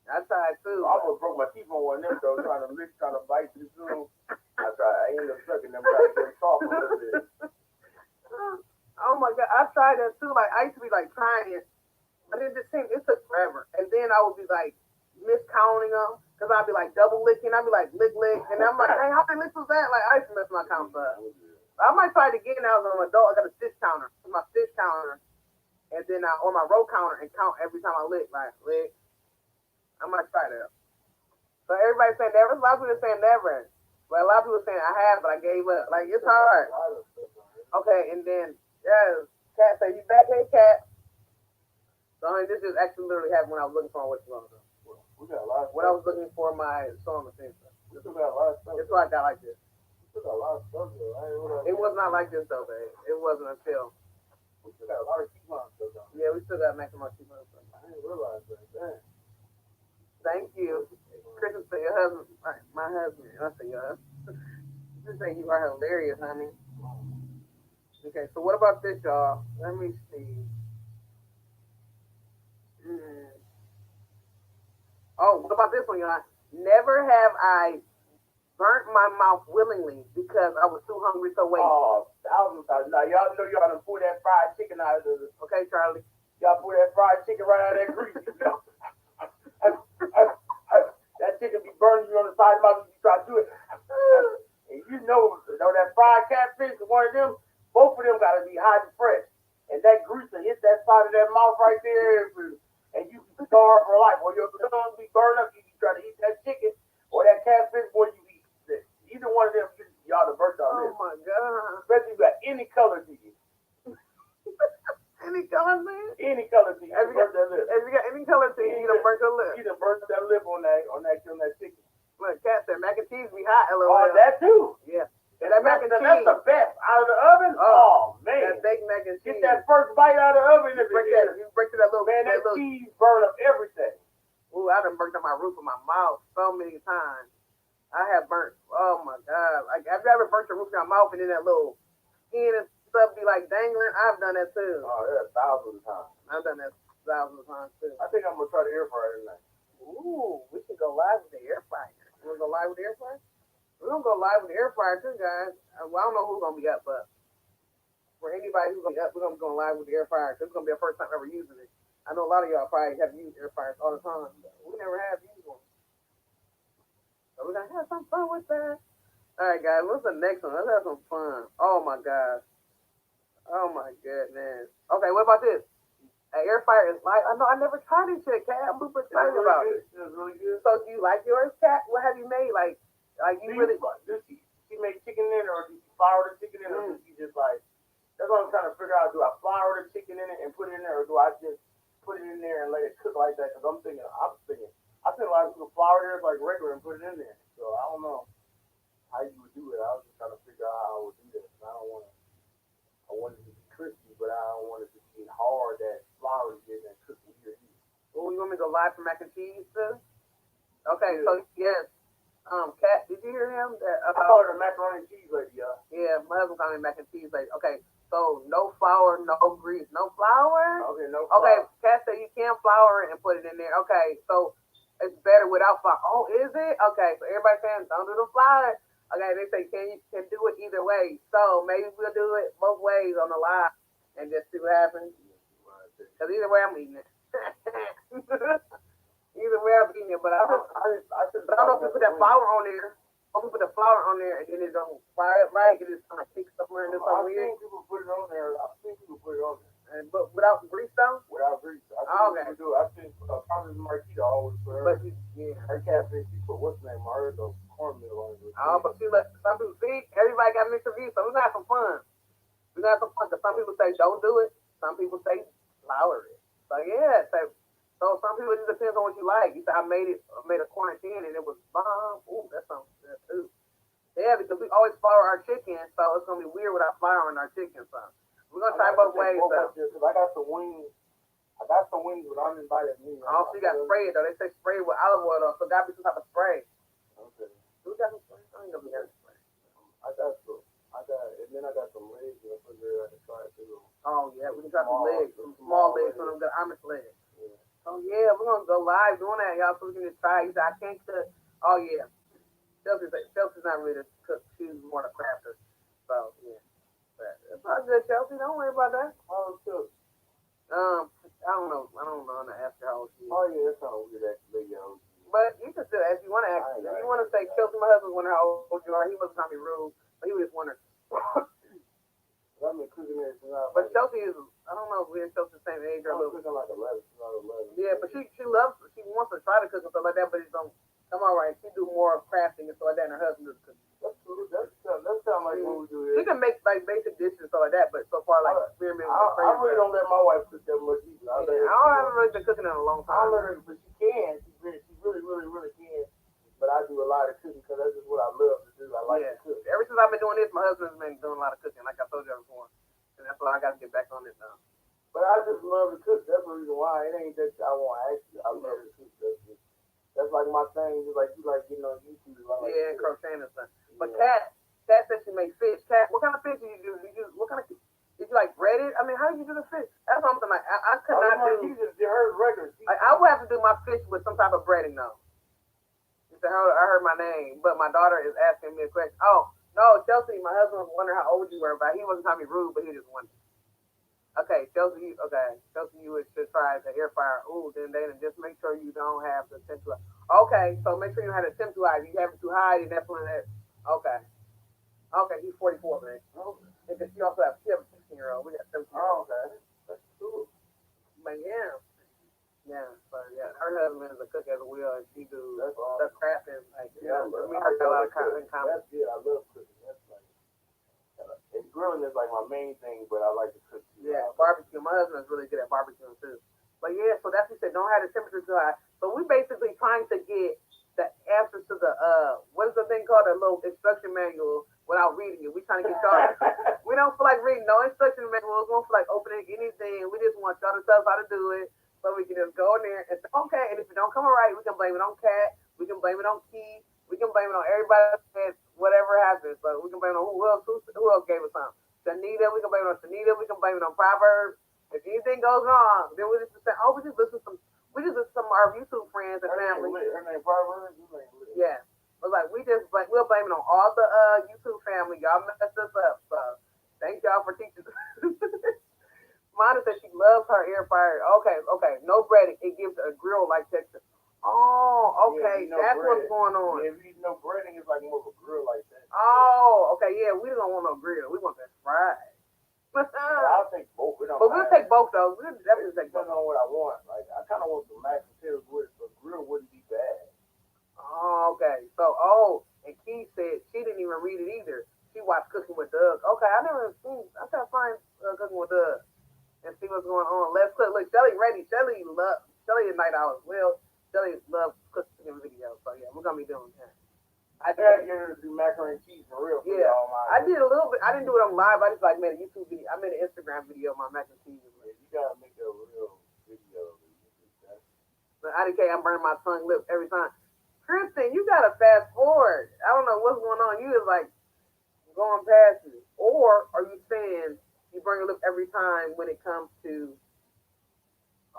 I tried too. I almost broke my teeth on one of them though, trying to bite through the food. I ended up sucking them, trying to get them soft a little bit. Oh my God, I tried that too. Like I used to be like trying it, but it took forever. And then I would be like miscounting them because I'd be like double licking. I'd be like lick, and I'm like, hey, how many licks was that? Like I used to mess my counts up. I might try it again now as I'm an adult. I got a stitch counter. My stitch counter, and then or my row counter and count every time I lick. Like lick. I might try that. So everybody saying never. A lot of people saying never, but a lot of people saying I have, but I gave up. Like it's hard. Okay, and then yes, Cat say you back, hey Cat. So I mean, this just actually literally happened when I was looking for what you want. We got a lot of When I stuff. was looking for my sewing machine. We still got a lot of stuff. That's why I got like this. We still got a lot of stuff though. I ain't realize It that. was not like this though, babe. It wasn't until We still got a lot of coupons still though. yeah, we still got maximum coupons. I didn't realize that. Damn. Thank you. Kristen said your husband, right, my husband. I said your husband. You say you are hilarious, honey. Okay, so what about this, y'all? Let me see. Hmm. Oh, what about this one, y'all? Never have I burnt my mouth willingly because I was too hungry to wait. Oh, thousands of times. Now y'all know y'all done pull that fried chicken out of the. Okay, Charlie. Y'all pull that fried chicken right out of that grease. That chicken be burning you on the side of my mouth when you try to do it. And you know that fried catfish, one of them, both of them gotta be hot and fresh. And that grease will hit that side of that mouth right there, and you be scarred for life. Or your tongue be burned up, you be trying to eat that chicken or that catfish, boy, you eat it. Either one of them, y'all the burnt out Oh lips. my God. Especially if you got any color to you. Any color, man? Any color to you, Have you burnt that lip. If you got any color to you, you done burnt your You lip. done burnt that lip on that chicken. Look, Cat said mac and cheese be hot, LOL. Oh, that too. Yeah. And that mac and That's cheese. the best. Out of the oven? Oh, man. That baked mac and cheese. Get that first bite out of the oven. You break that little, Man, that little cheese burn up everything. Ooh, I done burnt up my roof of my mouth so many times. I have burnt, oh my God. Like, have you ever burnt your roof of your mouth and then that little skin and stuff be like dangling? I've done that too. Oh, yeah, thousands of times. I've done that thousands of times too. I think I'm going to try the air fryer tonight. Ooh, we should go live with the air fryer. You want to go live with the air fryer? We're going to go live with the air fryer too, guys. Well, I don't know who's going to be up, but for anybody who's going to be up, we're going to be going live with the air fryer because it's going to be our first time ever using it. I know a lot of y'all probably have used air fryers all the time, but we never have used one. So we're going to have some fun with that. All right, guys, what's the next one? Let's have some fun. Oh, my God. Oh, my goodness. Okay, what about this? An air fryer is light. I know I never tried this shit, Cat. I'm super excited about it. It's really good. So, do you like yours, Cat? What have you made? Like you really... Does she make chicken in it, or does she flour the chicken in it, or does she just like... That's what I'm trying to figure out. Do I flour the chicken in it and put it in there, or do I just put it in there and let it cook like that? Because I think a lot of people flour theirs like regular and put it in there. So I don't know how you would do it. I was just trying to figure out how I would do that. I don't want to. I want it to be crispy, but I don't want it to be hard that flour is getting and cooking here. Oh, you want me to go live for mac and cheese too? Okay, so yes. Cat, did you hear him? I call her a macaroni and cheese lady, y'all. Yeah, my husband called me mac and cheese lady. Okay, so no flour, no grease, no flour. Okay, no flour. Okay, Cat said you can flour it and put it in there. Okay, so it's better without flour. Oh, is it? Okay, so everybody saying don't do the flour. Okay, they say can do it either way. So maybe we'll do it both ways on the live and just see what happens. Because either way, I'm eating it. Either way, I'm eating it. But I don't know if you put that flour on there. Or if you put the flour on there and then it don't fry it right, it just kind of sticks somewhere and it's so weird. I've seen people put it on there. But without grease though? Without grease. Okay. People do it. I've seen Thomas Marquita always put her. But yeah. Her catfish, she put what's the name? Marissa cornmeal on it. Oh, but see, look, some people see everybody got mixed reviews, so we're gonna have some fun. We're gonna have some fun. Cause some people say don't do it. Some people say flour it. So yeah, so some people it just depends on what you like. You said I made a quarantine and it was bomb. Ooh, that sounds good too. Yeah, because we always flour our chicken, so it's gonna be weird without flouring our chicken. So we're gonna try both ways though. Because I got some wings. But uninvited me. Oh, so you got sprayed though. They say spray with olive oil though, so gotta be some type of spray. Okay. We got some spray. I ain't gonna be got spray. And then I got some legs and I put there at the side too. Oh yeah, we can try some legs, some small legs, some of them good Amish legs. Yeah. Oh yeah, we're gonna go live doing that, y'all, so we can just try. You said I can't cook. Oh yeah, Chelsea's not really a cook. She's more a crafter. So yeah, but it's all good, Chelsea. Don't worry about that. Oh, sure. I don't know. I don't know how to ask her how old she is. Oh yeah, that's kind of weird actually. But you can still ask. You want to ask? If you want to say Chelsea, my husband, wonder how old you are. He wasn't trying to be rude, but he was just wondering. I've been cooking there since I was But Chelsea is. I don't know if we're Chelsea the same age or a I'm little. cooking like 11. She's not 11. Yeah, but she loves. She wants to try to cook and stuff like that, but it don't come out right. She do more crafting and stuff like that, and her husband does cooking. That's That's kind of like what we do She here. can make like basic dishes and stuff like that, but so far like experiment with I crazy really stuff. don't let my wife cook that much either. I haven't really been cooking in a long I time. don't let her, but she can. She really can. But I do a lot of cooking because that's just what I love to do. I like to cook. Ever since I've been doing this, my husband's been doing a lot of cooking, like I told you before, and that's why I got to get back on it now. But I just love to cook. That's the reason why. It ain't that I want to ask you. I love to cook. That's like my thing. Just like you like getting on YouTube. Yeah, and crocheting and stuff. But Kat said she makes fish. Kat, what kind of fish do you do? What kind of did you like bread it? I mean, how do you do the fish? That's something like I could not do. Her regular. I would have to do my fish with some type of breading though. I heard my name, but my daughter is asking me a question. Oh, no, Chelsea, my husband was wondering how old you were, but he wasn't trying to be rude, but he just wondered. Okay, Chelsea, you should try the air fryer. Ooh, then just make sure you don't have the temp too high. Okay, so make sure you have the temp too high. If you have it too high, then that's when that. Okay. Okay, he's 44, man. Okay. Because she also has a 16-year-old. We got 17-year-old. Oh, okay. That's cool. But yeah. Yeah, but yeah, her husband is a cook as well, and she do That's the crafting. Like, yeah, we got a lot of in common. That's good. I love cooking. That's like, and grilling is like my main thing, but I like to cook too. Yeah, barbecue. My husband is really good at barbecuing too. But yeah, so that's what he said. Don't have the temperature too high. So we basically trying to get the answers to the what is the thing called, a little instruction manual without reading it. We trying to get y'all. We don't feel like reading no instruction manuals. We don't feel like opening anything. We just want y'all to tell us how to do it. So we can just go in there and say, okay, and if it don't come out right, we can blame it on Kat, we can blame it on Key, we can blame it on everybody that whatever happens. So we can blame it on who else gave us something. Shanita, we can blame it on Shanita, we can blame it on Proverbs. If anything goes wrong, then we just say, oh, we just listen to some of our YouTube friends and family. Her name Proverbs? Yeah. But like we'll blame it on all the YouTube family. Y'all messed us up. So thank y'all for teaching us. Monica said she loves her air fryer. Okay. No breading. It gives a grill-like texture. Oh, okay. Yeah, that's what's going on. Yeah, if you know breading is like more of a grill like that. Oh, okay. Yeah, we don't want no grill. We want that fried. I'll take both. But we'll take both though. We'll definitely take both. Depends on what I want. Like I kind of want some mashed potatoes with it, so grill wouldn't be bad. Oh, okay. So, and Keith said she didn't even read it either. She watched Cooking with Doug. Okay, I never seen. I gotta find Cooking with Doug and see what's going on. Let's cook. Look, Shelly ready. Shelly is night owl as well. Shelly loves cooking videos. So yeah, we're gonna be doing that. I gotta get her to do macaroni and cheese for real. Yeah, I did a little bit. I didn't do it on live. I just like made a YouTube video. I made an Instagram video of my mac and cheese. Yeah, you gotta make a real video. But IDK, I'm burning my tongue lip every time. Kristen, you gotta fast forward. I don't know what's going on. You is like going past it, or are you saying you burn your lip every time when it comes to?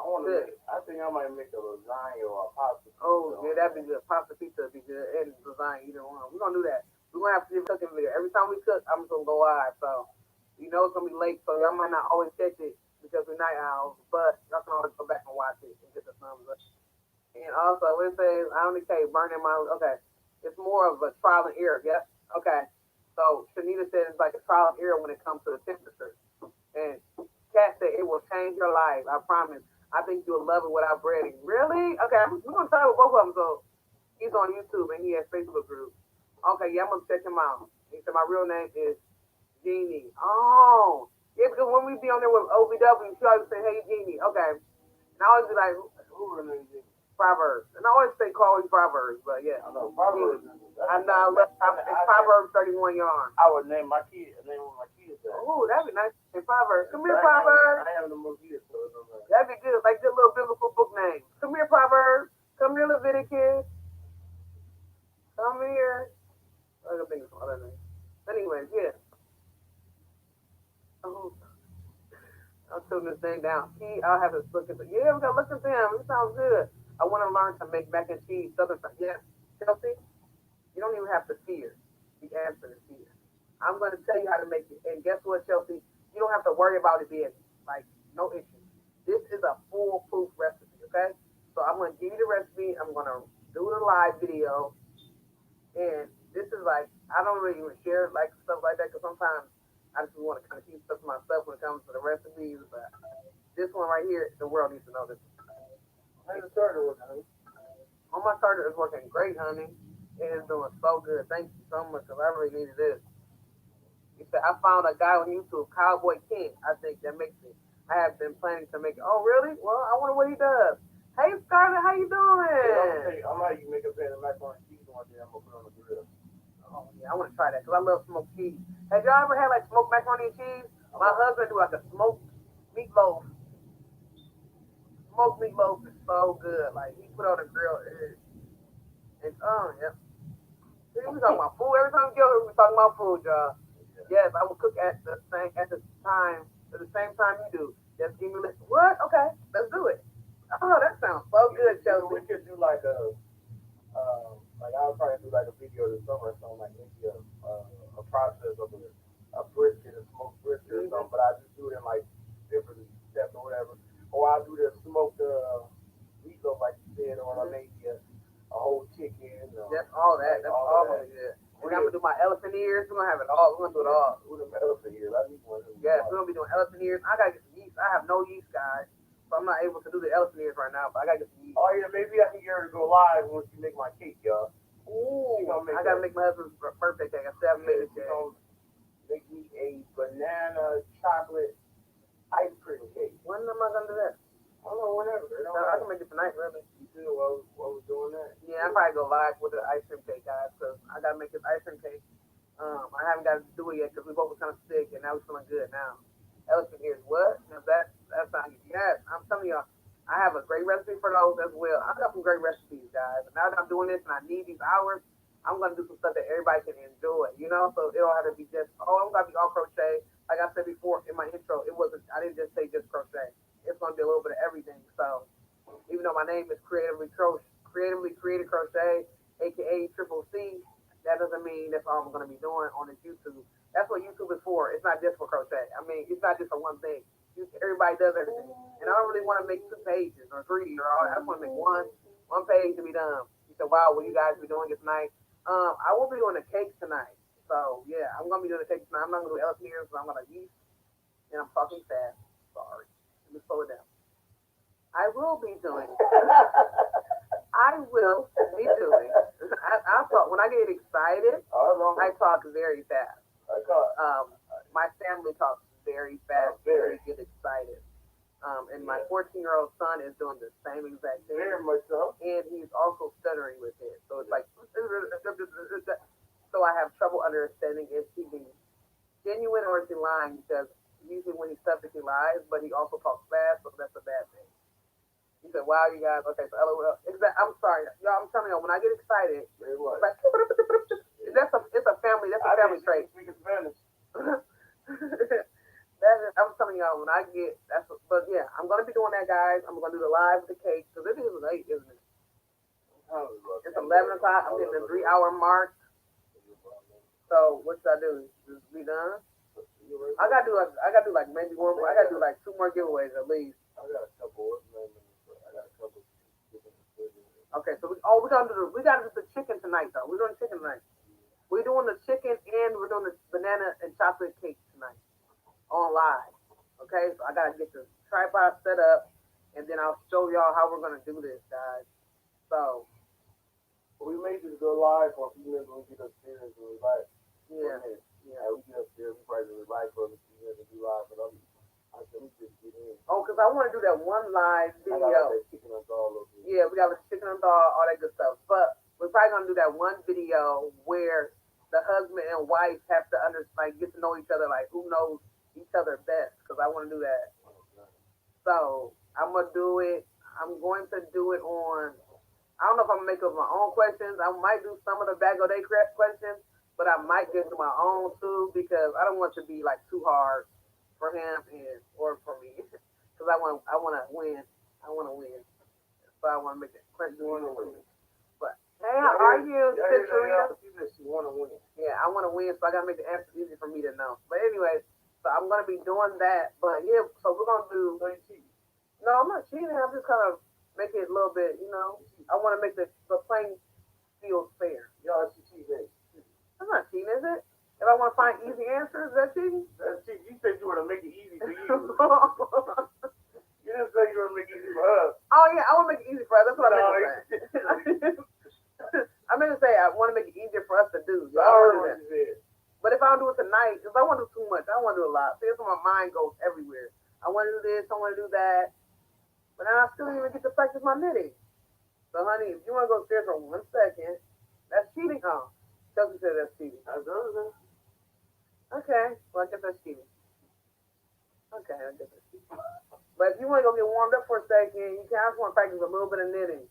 I think I might make a lasagna or a pasta. Oh, yeah, that'd be good. Pasta pizza would be good, and lasagna, either one. We're gonna do that. We're gonna have to do a cooking video. Every time we cook, I'm just gonna go live. So you know it's gonna be late, so y'all might not always catch it because we're night owls, but y'all can always go back and watch it and get the thumbs up. And also it says I only say burning my it's more of a trial and error, yes? Okay. So Shanita said it's like a trial and error when it comes to the temperature. And Kat said it will change your life, I promise. I think you'll love it without breading. Really? Okay, we're gonna try with both of them. So he's on YouTube and he has Facebook group. Okay, yeah, I'm gonna check him out. He said my real name is Jeannie. Oh, yeah, because when we be on there with OVW, she always say, "Hey, Jeannie." Okay, and I always be like, "Who are they?" Proverbs, and I always say call you Proverbs, but yeah, I know Proverbs. I know. It's Proverbs 31 yarn. I would name my kid. My kids. Oh, that'd be nice. Hey, Proverbs, come here, Proverbs. I have the most kids, so that'd be good, like good little biblical book name. Come here, Proverbs. Come here, Leviticus. Come here. I don't think it's other names. Anyways, yeah. Oh, I'll tune this thing down. I'll have to look into. Yeah, we gotta look into him. He sounds good. I want to learn to make mac and cheese southern style. Yeah, Chelsea, you don't even have to fear. The answer is fear. I'm going to tell you how to make it. And guess what, Chelsea? You don't have to worry about it being like no issue. This is a foolproof recipe, okay? So I'm going to give you the recipe. I'm going to do the live video. And this is like, I don't really even share like stuff like that because sometimes I just want to kind of keep stuff to myself when it comes to the recipes. But this one right here, the world needs to know this. How's the starter working, honey? Oh, my starter is working great, honey. It is doing so good. Thank you so much, because I really needed this. He said, I found a guy on YouTube, Cowboy King. I think that makes it. I have been planning to make it. Oh, really? Well, I wonder what he does. Hey, Scarlett, how you doing? I'm gonna you make a pan of macaroni and cheese one day. I'm gonna put on the grill. Oh, yeah, I want to try that, because I love smoked cheese. Have y'all ever had, like, smoked macaroni and cheese? My husband do, like, a smoked meatloaf. Smoked meatloaf is so good. Like, he put on the grill. Yeah. See, we talking about food. Every time we go, we talking about food, y'all. Yes, I will cook at the same time you do. Just give me a list. What? Okay, let's do it. Oh, that sounds so good, We Chelsea. could do like I'll probably do like a video this summer or something like maybe a process of a brisket, a smoked brisket or something, but I just do it in like different steps or whatever. Or I'll do the smoked meatloaf like you said, or maybe a whole chicken. That's all that. That's all gonna be good. We're gonna do my elephant ears. We're gonna have it all. We're gonna do it all. With them elephant ears, I need one of them. Yes, we're gonna be doing elephant ears. I gotta get some yeast. I have no yeast, guys, so I'm not able to do the elephant ears right now. But I gotta get some yeast. Oh yeah, maybe I can get her to go live once you make my cake, y'all. Ooh, I gotta make my husband's birthday cake. I still haven't made it She yet. gonna make me a banana chocolate ice cream cake. When am I gonna do that? I don't know, whenever. I can make it tonight, really. You still while we're doing that? Yeah, I'll probably go live with the ice cream cake, guys, because I gotta make this ice cream cake. I haven't got to do it yet because we both were kind of sick, and now we're feeling good now. Elephant ears, what? Now that's not yes. I'm telling y'all, I have a great recipe for those as well. I got some great recipes, guys. And now that I'm doing this and I need these hours, I'm gonna do some stuff that everybody can enjoy, you know. So it don't have to be just I'm gonna be all crochet. Like I said before in my intro, it wasn't. I didn't just say just crochet. It's gonna be a little bit of everything. So even though my name is creatively created crochet, aka Triple C, that doesn't mean that's all I'm gonna be doing on this YouTube. That's what YouTube is for. It's not just for crochet. I mean, it's not just for one thing. Everybody does everything, and I don't really want to make 2 pages or 3 or all. I just want to make one page to be done. You said, "Wow, will you guys be doing it tonight?" I will be doing the cakes tonight. So yeah, I'm gonna be doing the cakes tonight. I'm not gonna do elephant ears, but I'm gonna yeast, and I'm talking fast. Sorry, let me slow it down. I will be doing. I will be doing. I talk when I get excited. I talk very fast. My family talks very fast. Very get excited. And my 14-year-old son is doing the same exact thing. Very much so. And he's also stuttering with it. So it's like, so I have trouble understanding if he's being genuine or is he lying, because usually when he stutters, he lies, but he also talks fast, so that's a bad thing. He said, wow, you guys, okay, so LOL. I'm sorry, y'all, I'm telling you, when I get excited, it's like, it's a family trait. Speaking Spanish. I'm telling y'all, when I get, but yeah, I'm going to be doing that, guys. I'm going to do the live with the cake, because it is late, isn't it? It's 11 o'clock. I'm hitting the 3-hour mark. So what should I do? Just be done? I gotta do like maybe one more. I gotta do like 2 more giveaways at least. I got a couple. Okay, so we gotta do the chicken tonight though. We're doing chicken tonight. We're doing the chicken and we're doing the banana and chocolate cake tonight on live. Okay, so I gotta get the tripod set up and then I'll show y'all how we're gonna do this, guys. So we may just go live for a few minutes when we get upstairs and relax. Yeah. We get upstairs, we probably relax for a few minutes and do live, but I can just get in. Oh, because I want to do that one live video. I got that chicken on dog. Yeah, we got the chicken on dog, all that good stuff. But we're probably gonna do that one video where the husband and wife have to get to know each other, like who knows each other best. Because I want to do that. So I'm gonna do it. I'm going to do it on. I don't know if I'm gonna make up my own questions. I might do some of the Bag O' Day questions, but I might get to my own too because I don't want it to be like too hard for him or for me. Because I want to win. I want to win. So I want to make that question. But hey, how are you, Citrina? She want to win. Yeah, I want to win, so I gotta make the answer easy for me to know. But anyway, so I'm gonna be doing that. But yeah, so we're gonna do. No, I'm not cheating. I'm just kind of make it a little bit. I want to make the playing field fair. Y'all, it's cheating. That's not cheating, is it? If I want to find easy answers, is that cheating? That's cheating. You said you want to make it easy for you. You didn't say you want to make it easy for us. Oh yeah, I want to make it easy for us. That's what I meant to say. I meant to say I want to make make it easier for us to do. So I I heard wanna do what that. you said. But if I don't do it tonight, because I want to do too much, I want to do a lot. See, that's why my mind goes everywhere. I want to do this, I want to do that, but then I still didn't even get to practice my knitting. So, honey, if you want to go upstairs for 1 second, that's cheating. Oh, Chelsea said that's cheating. I know. Okay, well, I guess that's cheating. Okay, I guess that's cheating. But if you want to go get warmed up for a second, you can. I just want to practice a little bit of knitting,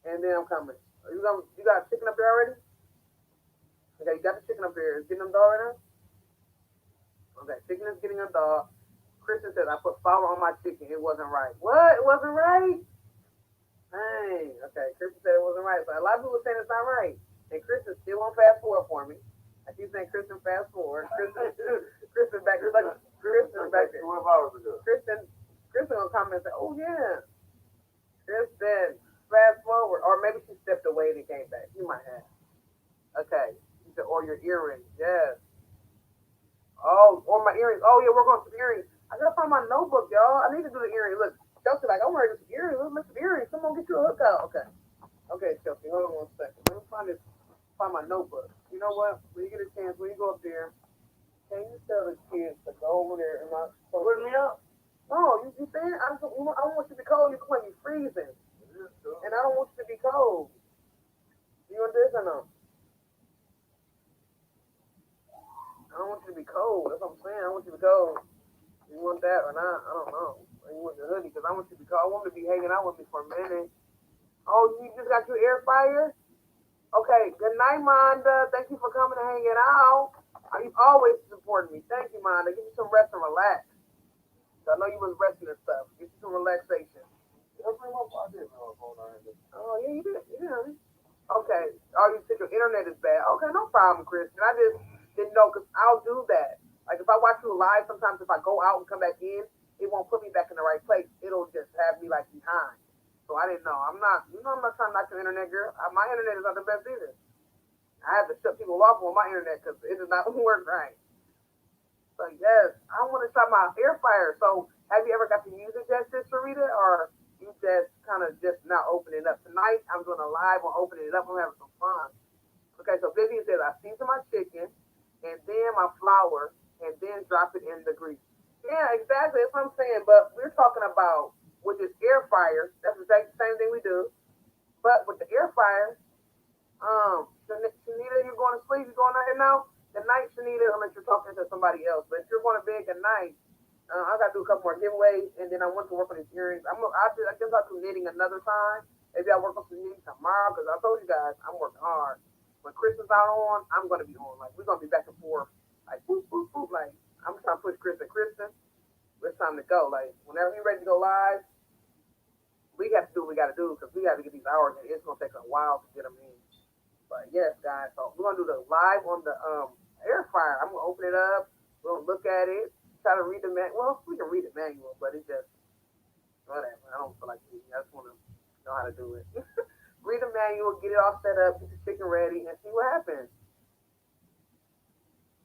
and then I'm coming. Are you gonna? You got chicken up there already? Okay, you got the chicken up there. Is getting them dog right now? Okay, chicken is getting a dog. Kristen said I put flour on my chicken. It wasn't right. What? It wasn't right? Dang. Okay, Kristen said it wasn't right. But a lot of people are saying it's not right. And Kristen still on fast forward for me. I keep saying Kristen fast forward. Kristen back there. Kristen back there. 12 hours ago. Kristen will comment and say, oh yeah. Kristen, fast forward. Or maybe she stepped away and came back. She might have. Okay. She said, or your earrings. Yes. Oh, or my earrings. Oh yeah, we're going to some earrings. I gotta find my notebook, y'all. I need to do the earring. Look, Chelsea, like, I'm ready to do some earrings. Let's make some earrings. Come on, get you a hook out. Okay. Okay, Chelsea, hold on 1 second. Let me find my notebook. You know what? When you get a chance, when you go up there, can you tell the kids to go over there and not Put me up. no, you saying I don't want you to be cold. You're going to be freezing, and I don't want you to be cold. You understand or no? I don't want you to be cold. That's what I'm saying. I want you to be cold. You want that or not? I don't know. Or you want the hoodie? Because I want you to be cold. I want you to be hanging out with me for a minute. Oh, you just got your air fryer? Okay. Good night, Monda. Thank you for coming and hanging out. You've always supported me. Thank you, Monda. Give you some rest and relax. So I know you was resting and stuff. Get you some relaxation. Oh, yeah, you did. Yeah. Okay. Oh, you said your internet is bad. Okay, no problem, Kristen. I just didn't know because I'll do that. Like if I watch you live, sometimes if I go out and come back in, it won't put me back in the right place. It'll just have me like behind. So I didn't know. I'm not trying to knock your internet, girl. My internet is not the best either. I have to shut people off on my internet because it does not work right. So yes, I want to try my air fryer. So have you ever got to use it, Justice Rita, or you just kind of just not opening it up? Tonight I'm doing a live on opening it up. I'm having some fun. Okay, so Vivian says I season my chicken and then my flour and then drop it in the grease. Yeah, exactly. That's what I'm saying. But we're talking about with this air fryer. That's the same thing we do. But with the air fryer, Shanita, you're going to sleep. You're going out here now. The night, Shanita, unless you're talking to somebody else. But if you're going to bed at night, I got to do a couple more giveaways, and then I want to work on these earrings. I guess I'll do knitting another time. Maybe I'll work on some knitting tomorrow because I told you guys I'm working hard. When Christmas out on, I'm going to be on. Like, we're going to be back and forth. Like, boop, boop, boop. Like, I'm trying to push Kristen. It's time to go. Like, whenever you're ready to go live, we have to do what we got to do because we got to get these hours in. It's going to take a while to get them in. But yes, guys, so we're going to do the live on the air fryer. I'm going to open it up. We're going to look at it, try to read the manual. Well, we can read the manual, but it's just whatever. I don't feel like reading. I just want to know how to do it. Read the manual, get it all set up, get the chicken ready, and see what happens.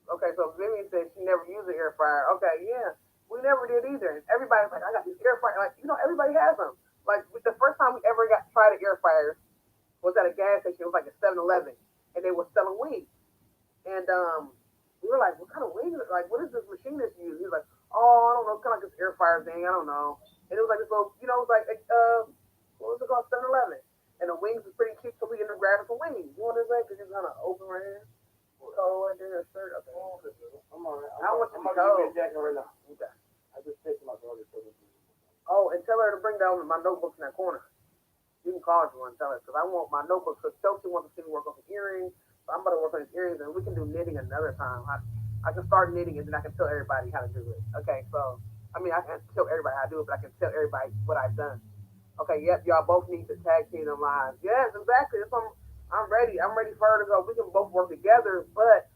Okay, so Vivian said she never used an air fryer. Okay, yeah, we never did either. And everybody's like, I got this air fryer. Like, everybody has them. Like, the first time we ever got tried an air fryer was at a gas station. It was like a 7-Eleven, and they were selling wings. And we were like, what kind of wings? Like, what is this machine that's used? He was like, oh, I don't know, it's kind of like this air fryer thing. I don't know. And it was like this little, it was like, what was it called? 7-Eleven. And the wings was pretty cheap, so we ended up grabbing some wings. You know what I'm saying? Because it's kind of open right here. Cold right there, shirt. Okay. I'm all right. I want you to be cold. cold. Jacket right now. Okay. I just texted my daughter. Oh, and tell her to bring down my notebooks in that corner. You can call her if you want to tell her, because I want my notebooks, because Chelsea wants to see me work on some earrings, so I'm about to work on these earrings, and we can do knitting another time. I can start knitting, and then I can tell everybody how to do it. Okay, so, I can't tell everybody how to do it, but I can tell everybody what I've done. Okay, yep, y'all both need to tag team them live. Yes, exactly. I'm ready. I'm ready for her to go. We can both work together, but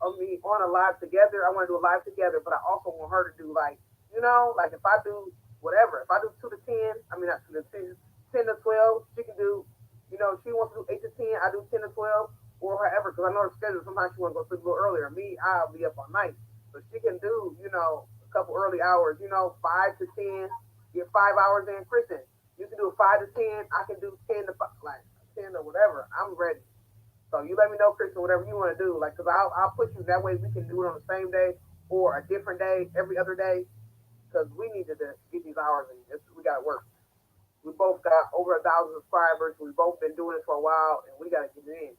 on a live together, I want to do a live together, but I also want her to do like if I do whatever, if I do 2 to 10, not 2 to 10, 10 to 12, she can do, she wants to do 8 to 10, I do 10 to 12, or whatever, because I know her schedule. Sometimes she wants to go sleep a little earlier. Me, I'll be up all night. So she can do, a couple early hours, 5 to 10, get 5 hours in. Kristen, you can do 5 to 10, I can do 10 to 5, like 10 or whatever. I'm ready. you let me know, Kristen, whatever you want to do. Like, cause I'll put you that way we can do it on the same day or a different day, every other day. Cause we need to get these hours in. We got to work. We both got over 1,000 subscribers. We both been doing it for a while, and we got to get it in.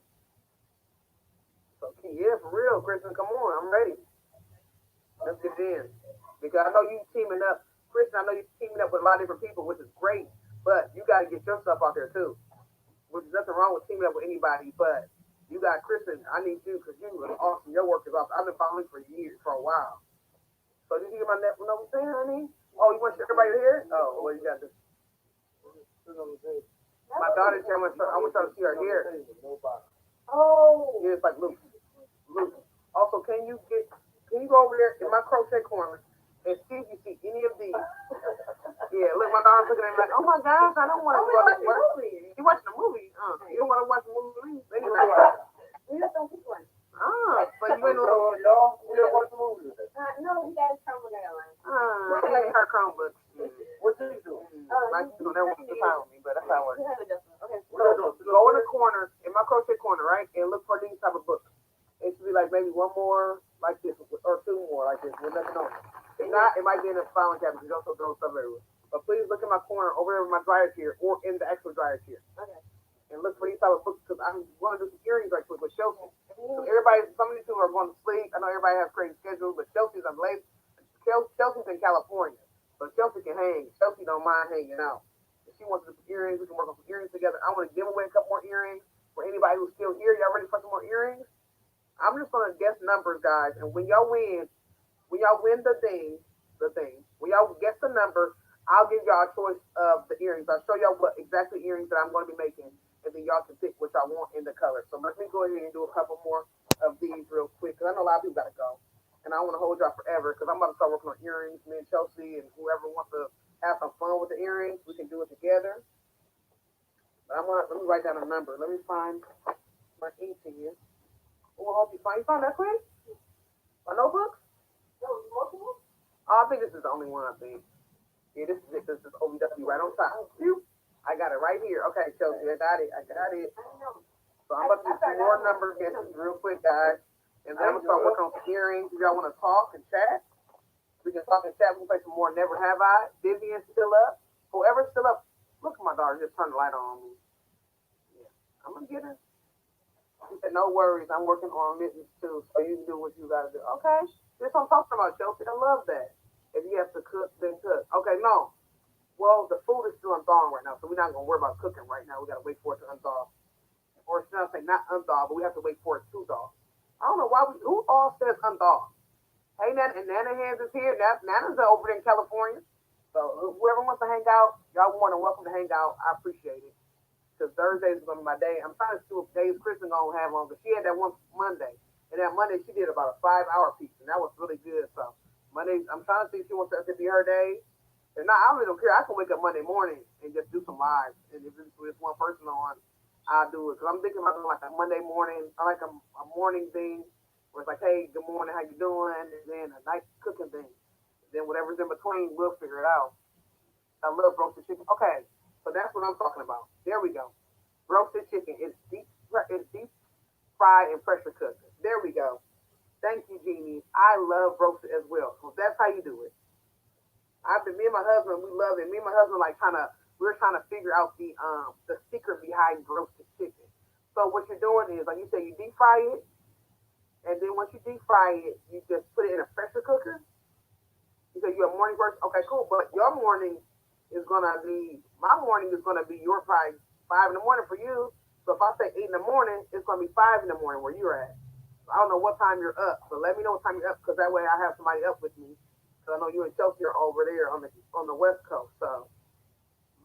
So yeah, for real, Kristen, come on, I'm ready. Let's get it in. Because I know you teaming up, Kristen. I know you teaming up with a lot of different people, which is great. But you got to get your stuff out there too. Which is nothing wrong with teaming up with anybody, but you got Kristen. I need you because you are awesome. Your work is awesome. I've been following for years, for a while. So did you hear my net? You know what I'm saying, honey? Oh, you want everybody to hear? Oh, well, you got this. My daughter said I want y'all to see her hair. Oh, yeah, it's like Luke. Also, can you go over there in my crochet corner and see if you see any of these? Yeah, look, my daughter's looking at me like, oh my gosh, I don't want to watch the movie. You watching the movie? You don't want to watch the movie? Anyway. But you ain't no, we don't watch the movie. No, he got his Chromebook on. He ain't her Chromebook. What's he doing? My kids don't ever want to find me, but that's how it works. Okay. Go in the corner, in my crochet corner, right, and look for these type of books. It should be like maybe one more like this, or two more like this, with nothing on it. If not, it might be in the filing cabinet. You also throw stuff everywhere. But please look in my corner over there in my dryer chair, or in the actual dryer chair. Okay. And look for these type of books, because I want to do some earrings right quick with Chelsea. So everybody, some of these people are going to sleep. I know everybody has crazy schedules, but Chelsea's late. Chelsea's in California, so Chelsea can hang. Chelsea don't mind hanging out. If she wants to do some earrings, we can work on some earrings together. I want to give away a couple more earrings for anybody who's still here. Y'all ready for some more earrings? I'm just gonna guess numbers, guys, and when y'all win the thing, when y'all guess the number, I'll give y'all a choice of the earrings. I'll show y'all what exactly earrings that I'm going to be making, and then y'all can pick what y'all want in the color. So let me go ahead and do a couple more of these real quick, because I know a lot of people got to go, and I don't want to hold y'all forever, because I'm about to start working on earrings. Me and Chelsea and whoever wants to have some fun with the earrings, we can do it together. But let me write down a number. Let me find my ink here. Oh, I hope you found that quick? My notebook? Oh, I think this is the only one, I think. Yeah, this is it. This is OVW right on top. I got it right here. Okay, Chelsea, I got it. So I'm about to do some more number guesses real quick, guys. And then I'm going to start working on some earrings. If y'all want to talk and chat, we can talk and chat. We can play some more Never Have I. Vivian's still up. Whoever's still up, look at my daughter just turned the light on me. Yeah, I'm going to get her. She said, no worries, I'm working on mittens too, so you can do what you gotta do. Okay, this what I'm talking about, Chelsea. I love that. If you have to cook, then cook. Okay, no. Well, the food is still unthawing right now, so we're not gonna worry about cooking right now. We gotta wait for it to unthaw. Or should I say not unthaw, but we have to wait for it to thaw. I don't know why who all says unthaw? Hey, Nana, and Nana Hands is here. Nana's over there in California. So whoever wants to hang out, y'all more than welcome to hang out. I appreciate it. Because Thursday is going to be my day. I'm trying to see what days Kristen going to have on. Because she had that one Monday. And that Monday, she did about a 5-hour piece. And that was really good. So, Monday, I'm trying to see if she wants that to be her day. If not, I really don't care. I can wake up Monday morning and just do some lives. And if it's with one person on, I'll do it. Because I'm thinking about doing like a Monday morning. I like a morning thing. Where it's like, hey, good morning, how you doing? And then a night cooking thing. And then whatever's in between, we'll figure it out. I love roasted chicken. Okay. So that's what I'm talking about. There we go. Roasted chicken. It's deep fried and pressure cooked. There we go. Thank you, Jeannie. I love roasted as well. So that's how you do it. Me and my husband, we love it. Me and my husband we're trying to figure out the secret behind roasted chicken. So what you're doing is, like you say, you deep fry it, and then once you deep fry it, you just put it in a pressure cooker. You say you're a morning person. Okay, cool. But your morning my morning is gonna be your probably 5 in the morning for you. So if I say 8 in the morning, it's gonna be 5 in the morning where you're at. So I don't know what time you're up, but let me know what time you're up, because that way I have somebody up with me. Because I know you and Chelsea are over there on the West Coast. So,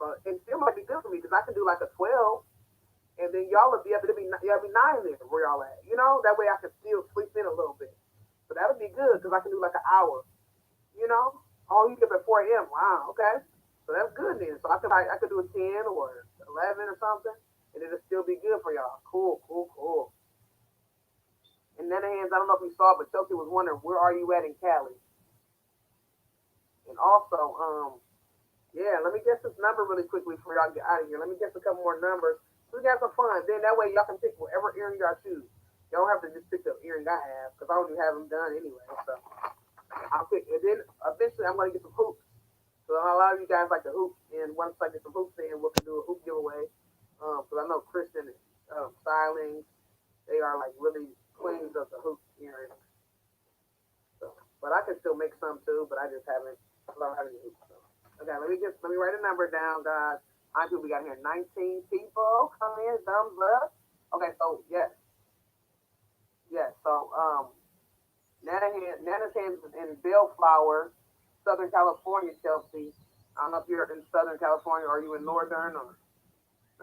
but it still might be good for me because I can do like a 12, and then y'all will be able to be 9 there where y'all at. You know, that way I can still sleep in a little bit. So that would be good because I can do like an hour. You know, oh, you get up at 4 a.m. Wow, okay. So that's good then. So I could do a 10 or 11 or something, and it'll still be good for y'all. Cool. And then hands, I don't know if you saw, but Chelsea was wondering, where are you at in Cali? And also, yeah, let me guess this number really quickly before y'all get out of here. Let me guess a couple more numbers. We got some fun. Then that way y'all can pick whatever earring y'all choose. Y'all don't have to just pick the earring I have because I already have them done anyway. So I'll pick. And then eventually I'm gonna get some hoops. So a lot of you guys like the hoops, and once I get some hoops in, we can do a hoop giveaway. Because I know Christian styling, they are like really queens of the hoop earrings. So, but I can still make some too, but I just haven't. I don't have any hoops. So. Okay, let me write a number down, guys. How many people we got here? 19 people. Come in, thumbs up. Okay, so yes. Yes, so Nana's Hands is in Bellflower, Southern California, Chelsea. I don't know if you're in Southern California or are you in Northern or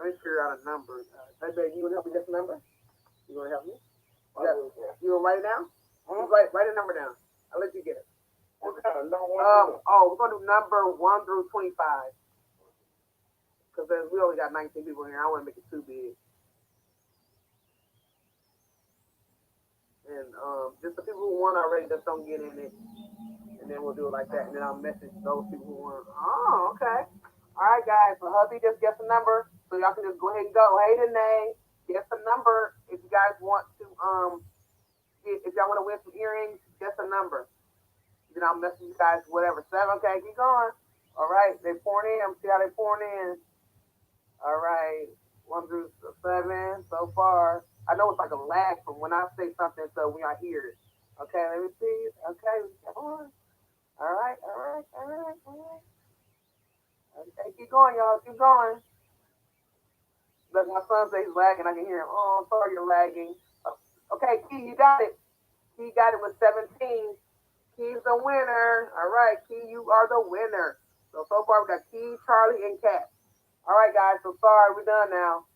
let me figure out a number. Baby, you wanna help me get the number? You wanna help me? You wanna write it down? Write a number down. I'll let you get it. What kind of number? We're gonna do number 1 through 25. Because we only got 19 people here. I don't want to make it too big. And just the people who won already, just don't get in it. And then we'll do it like that. And then I'll message those people who won. Oh, okay. All right, guys. So hubby just gets a number. So y'all can just go ahead and go. Hey, Danae, guess a number. If you guys want to, if y'all want to win some earrings, guess a number. Then I'll message you guys whatever. 7. Okay, keep going. All right. They pouring in. See how they pouring in. All right. 1 through 7 so far. I know it's like a lag from when I say something to when I hear it. Okay, let me see. Okay, come on. All right. Okay, keep going, y'all. Keep going. Look, my son says he's lagging. I can hear him. Oh, I'm sorry you're lagging. Okay, Key, you got it. Key got it with 17. Key's the winner. All right, Key, you are the winner. So far we got Key, Charlie, and Kat. All right, guys. So sorry, we're done now.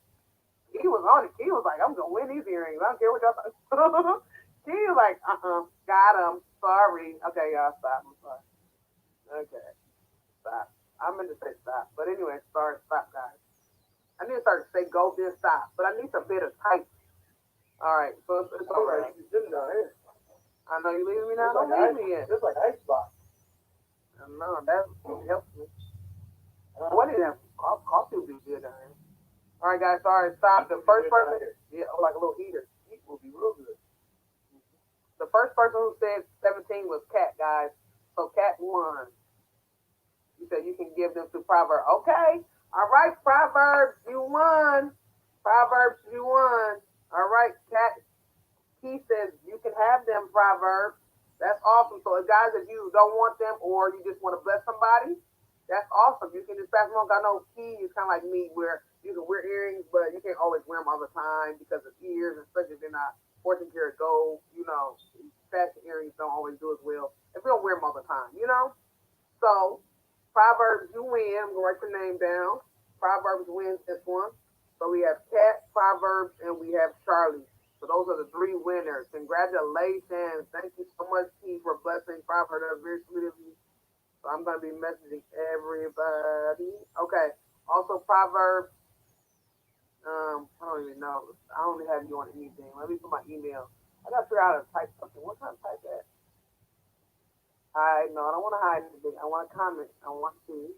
He was on it. He was like, I'm gonna win these earrings. I don't care what y'all think. He was like, got him. Sorry. Okay, y'all stop. I'm sorry. Okay, stop. I meant to say stop, but anyway, sorry. Stop, guys. I need to start to say go then stop, but I need some bit of type. All right, so it's all right. You sitting down here. I know you leaving me now. Don't leave me yet. It's like icebox. I know that helps me. What is that? Coffee would be good down here. All right, guys. Sorry, stop. The first person, yeah, like a little heater. Heat will be real good. The first person who said 17 was Kat, guys. So Kat won. You said you can give them to Proverbs. Okay. All right, Proverbs, you won. Proverbs, you won. All right, Kat. He says you can have them, Proverbs. That's awesome. So, guys, if you don't want them or you just want to bless somebody, that's awesome. You can just pass them on. I know Key is kind of like me where you can wear earrings, but you can't always wear them all the time because of ears, especially if they're not 14 karat gold. You know, fashion earrings don't always do as well if we don't wear them all the time, you know? So, Proverbs, you win. I'm going to write your name down. Proverbs wins this one. So we have Kat, Proverbs, and we have Charlie. So those are the 3 winners. Congratulations. Thank you so much, Key, for blessing Proverbs. That's very sweet of you. So I'm going to be messaging everybody. Okay. Also, Proverbs. I don't even know. I don't even have you on anything. Let me put my email. I got to figure out how to type something. What kind of type that? No, I don't want to hide anything. I want to comment. I want to.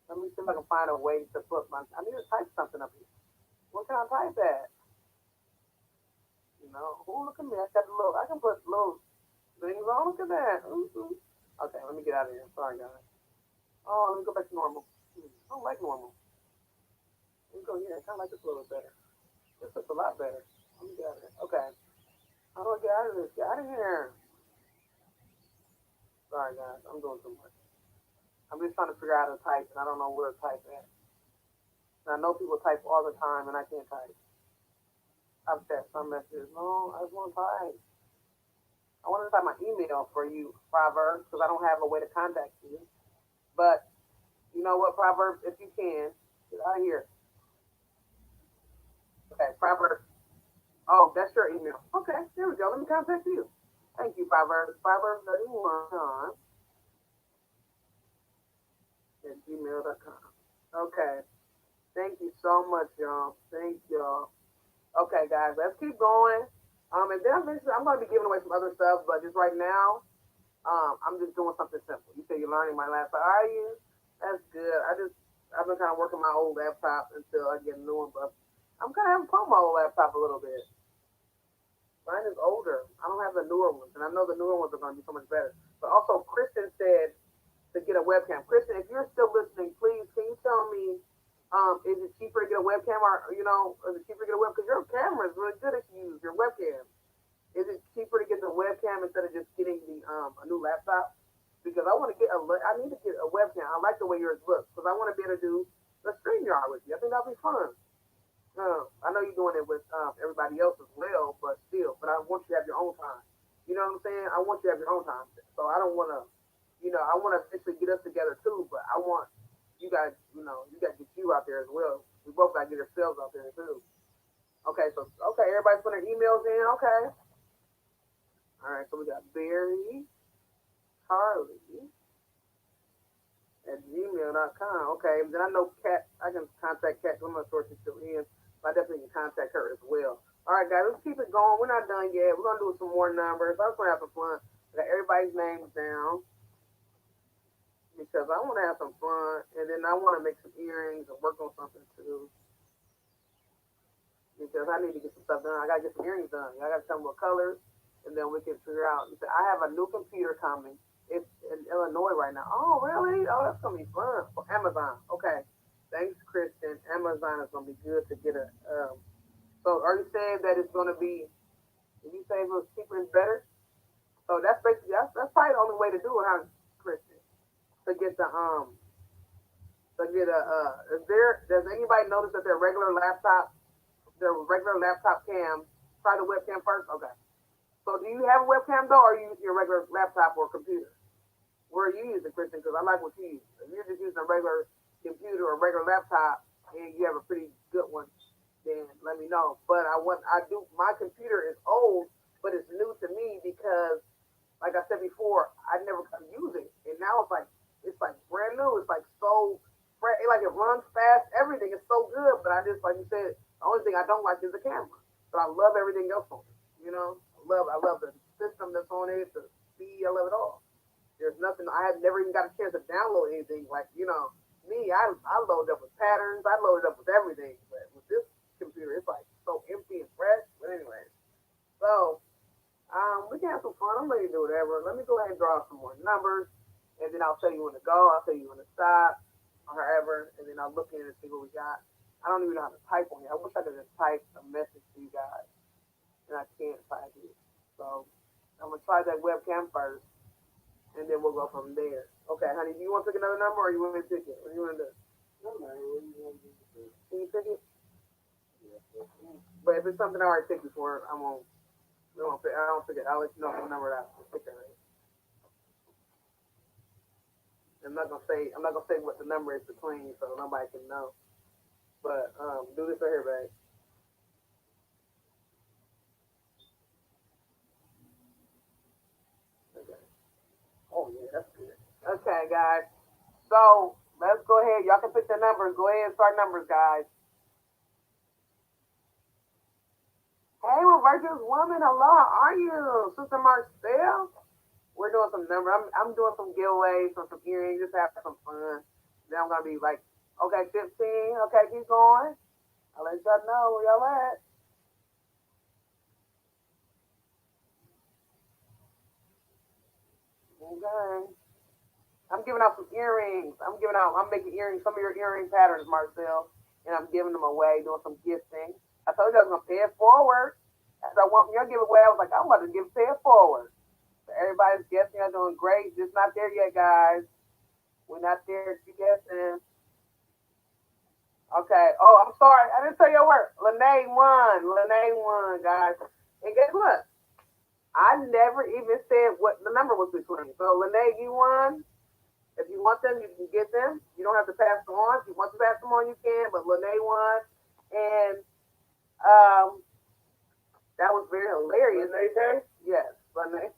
Let me see if I can find a way to put my. I need to type something up here. What can I type that? You know, look at me. I got a little. I can put little things on. Look at that. Ooh. Okay, let me get out of here. Sorry, guys. Oh, let me go back to normal. I don't like normal. Let me go here. I kind of like this a little better. This looks a lot better. Let me get out of here. Okay. How do I get out of this? Get out of here. Sorry, guys. I'm doing too much. I'm just trying to figure out how to type, and I don't know where to type at. And I know people type all the time, and I can't type. I've sent some messages. No, I just want to type. I want to type my email for you, Proverbs, because I don't have a way to contact you. But you know what, Proverbs, if you can, get out of here. Okay, Proverbs. Oh, that's your email. Okay, there we go. Let me contact you. Thank you, Proverbs. Proverbs 31 at gmail.com. Okay. Thank you so much, y'all. Thank y'all. Okay, guys, let's keep going. And then eventually I'm going to be giving away some other stuff, but just right now, I'm just doing something simple. You say you're learning my last. Are you? That's good. I've been kind of working my old laptop until I get a new one, but I'm kind of having fun with my old laptop a little bit. Mine is older. I don't have the newer ones, and I know the newer ones are going to be so much better. But also, Kristen said to get a webcam. Kristen, if you're still listening, please can you tell me, is it cheaper to get a webcam, or is it cheaper to get a webcam? Because your camera is really good if you use your webcam. Is it cheaper to get the webcam instead of just getting the a new laptop? Because I need to get a webcam. I like the way yours looks because I want to be able to do the StreamYard with you. I think that'll be fun. I know you're doing it with everybody else as well, but still. But I want you to have your own time. You know what I'm saying? I want you to have your own time. So I don't want to, I want to officially get us together too. But I want you guys, you got to get you out there as well. We both got to get ourselves out there too. Okay, everybody's putting their emails in. Okay. All right, so we got Barry, Carly at gmail.com. Okay, then I know Kat. I can contact Kat. I'm not sure if she's still in. I definitely can contact her as well. All right, guys, let's keep it going. We're not done yet. We're gonna do some more numbers. I just want to have some fun. I got everybody's names down because I want to have some fun, and then I want to make some earrings and work on something too. Because I need to get some stuff done. I gotta get some earrings done. I gotta tell them what colors, and then we can figure out. I have a new computer coming. It's in Illinois right now. Oh, really? Oh, that's gonna be fun for Amazon. Okay. Thanks, Kristen. Amazon is gonna be good to get a. So, are you saying that it's gonna be? If you say it was cheaper and better, so that's basically that's probably the only way to do it, huh, Kristen? To get the does anybody notice that their regular laptop cam, try the webcam first? Okay. So, do you have a webcam though, or are you using your regular laptop or computer? Where are you using, Kristen? Because I like what you use. If you're just using a regular computer or regular laptop and you have a pretty good one, then let me know. But my computer is old, but it's new to me because, like I said before, I never got to use it, and now it's like brand new. It's like so fresh. It runs fast. Everything is so good, but I just, like you said, the only thing I don't like is the camera. But I love everything else on it. I love the system that's on it, the speed. I love it all. There's nothing. I have never even got a chance to download anything. Me, I load up with patterns. I load it up with everything. But with this computer, it's like so empty and fresh. But anyway, so we can have some fun. I'm ready to do whatever. Let me go ahead and draw some more numbers, and then I'll tell you when to go. I'll tell you when to stop, or however, and then I'll look in and see what we got. I don't even know how to type on here. I wish I could just type a message to you guys, and I can't type it. So I'm gonna try that webcam first, and then we'll go from there. Okay, honey, do you want to pick another number, or you want me to pick it? What do you want to do? Can you pick it? But if it's something I already picked before, I don't pick it. I'll let you know what number I pick that. I'm not gonna say what the number is between, so nobody can know. But do this right here, babe. Okay. Oh yeah, that's good. Okay, guys. So let's go ahead. Y'all can pick the numbers. Go ahead and start numbers, guys. Hey, well, virtuous woman, hello. How are you, Sister Marcel? We're doing some numbers. I'm doing some giveaways, some earrings, just have some fun. Then I'm gonna be like, okay, 15. Okay, keep going. I'll let y'all know where y'all at. Okay. I'm giving out some earrings. I'm making earrings, some of your earring patterns, Marcel, and I'm giving them away, doing some gifting. I told you I was gonna pay it forward. As I want your giveaway, I was like, I'm about to pay it forward. So everybody's guessing, I'm doing great. Just not there yet, guys. We're not there. You guessing? Okay. Oh, I'm sorry. I didn't tell your work. Lene won, guys. And guess what? I never even said what the number was between. So Lene, you won. If you want them, you can get them. You don't have to pass them on. If you want to pass them on, you can. But Lene won, and that was very hilarious. Lene? Yes, Lene.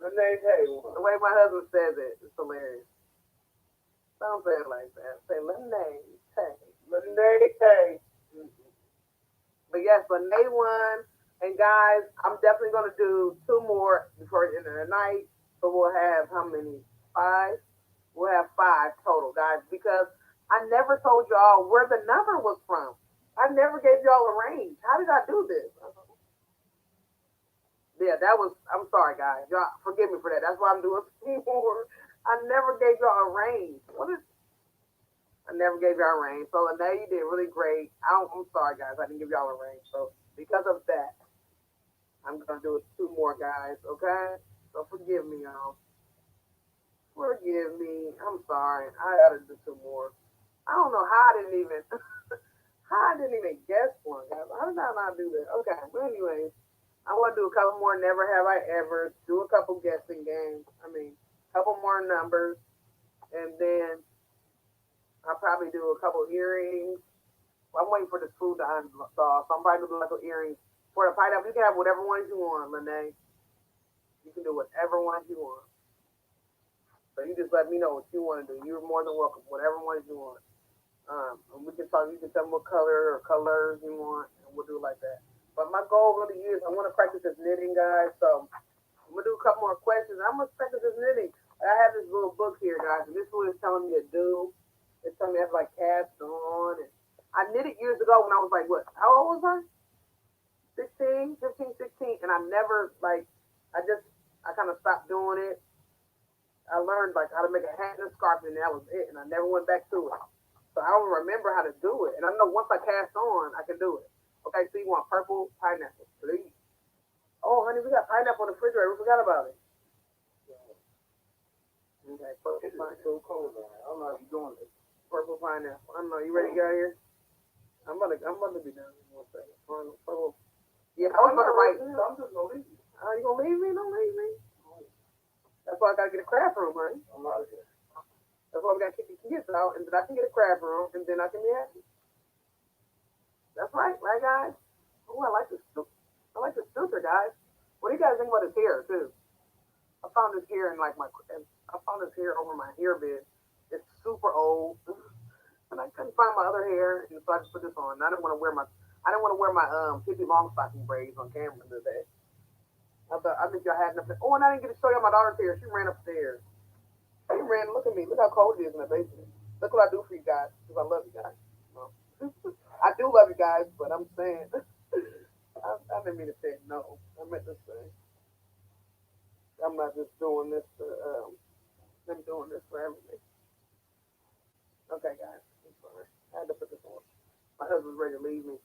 Lene. The way my husband says it, it's hilarious. Don't say it like that. Say Lene. Lene. But yes, Lene won. And guys, I'm definitely going to do 2 more before the end of the night. So we'll have how many? 5? We'll have 5 total, guys, because I never told y'all where the number was from. I never gave y'all a range. How did I do this? Yeah, that was. I'm sorry, guys. Y'all forgive me for that. That's why I'm doing more. I never gave y'all a range. What is? I never gave y'all a range. So Lene, you did really great. I'm sorry, guys. I didn't give y'all a range. So because of that, I'm gonna do it two more, guys. Okay? So forgive me, y'all. Forgive me. I'm sorry. I gotta do two more. I don't know how I didn't even how I didn't even guess one, guys. How did I not do that? Okay, but anyways, I want to do a couple more never have I ever, do a couple guessing games. I mean, a couple more numbers, and then I'll probably do a couple earrings. Well, I'm waiting for this food to unthaw, so I'm probably gonna do like earrings. For the pineapple, you can have whatever ones you want, Lene. You can do whatever ones you want. So you just let me know what you want to do. You're more than welcome, whatever ones you want. And we can talk. You can tell me what color or colors you want, and we'll do it like that. But my goal really is I want to practice this knitting, guys. So I'm gonna do a couple more questions. I'm gonna practice this knitting. I have this little book here, guys, and this is what it's telling me to do. It's telling me I have like cast on, and I knitted years ago when I was like, what? How old was I? 16, 15, 16, and I never like. I kind of stopped doing it. I learned like how to make a hat and a scarf, and that was it. And I never went back to it. So I don't remember how to do it. And I know once I cast on, I can do it. Okay, so you want purple pineapple, please. Oh, honey, we got pineapple in the refrigerator. We forgot about it. Okay, purple It's pineapple. so cold, man. I don't know how you doing this. Purple pineapple. I don't know. You ready to get out here? I'm gonna be done in 1 second. Purple. Yeah, I was gonna write. I'm just gonna leave you. You gonna leave me? Don't leave me. That's why I gotta get a craft room, honey. I'm out of here. That's why we gotta kick the kids out, and then I can get a craft room, and then I can be happy. That's right, guys? Oh, I like this. I like this filter, guys. What do you guys think about this hair too? I found this hair in like I found this hair over my hair bed. It's super old, and I couldn't find my other hair, and so I just put this on. I didn't want to wear my Pippi Longstocking braids on camera today. I think y'all had enough. Oh, and I didn't get to show y'all my daughter's hair. She ran upstairs. She ran. Look at me. Look how cold it is in the basement. Look what I do for you guys, because I love you guys. No. I do love you guys, but I'm saying, I didn't mean to say no. I meant to say, I'm not just doing this I'm doing this for everything. Okay, guys. I'm sorry. I had to put this on. My husband's ready to leave me.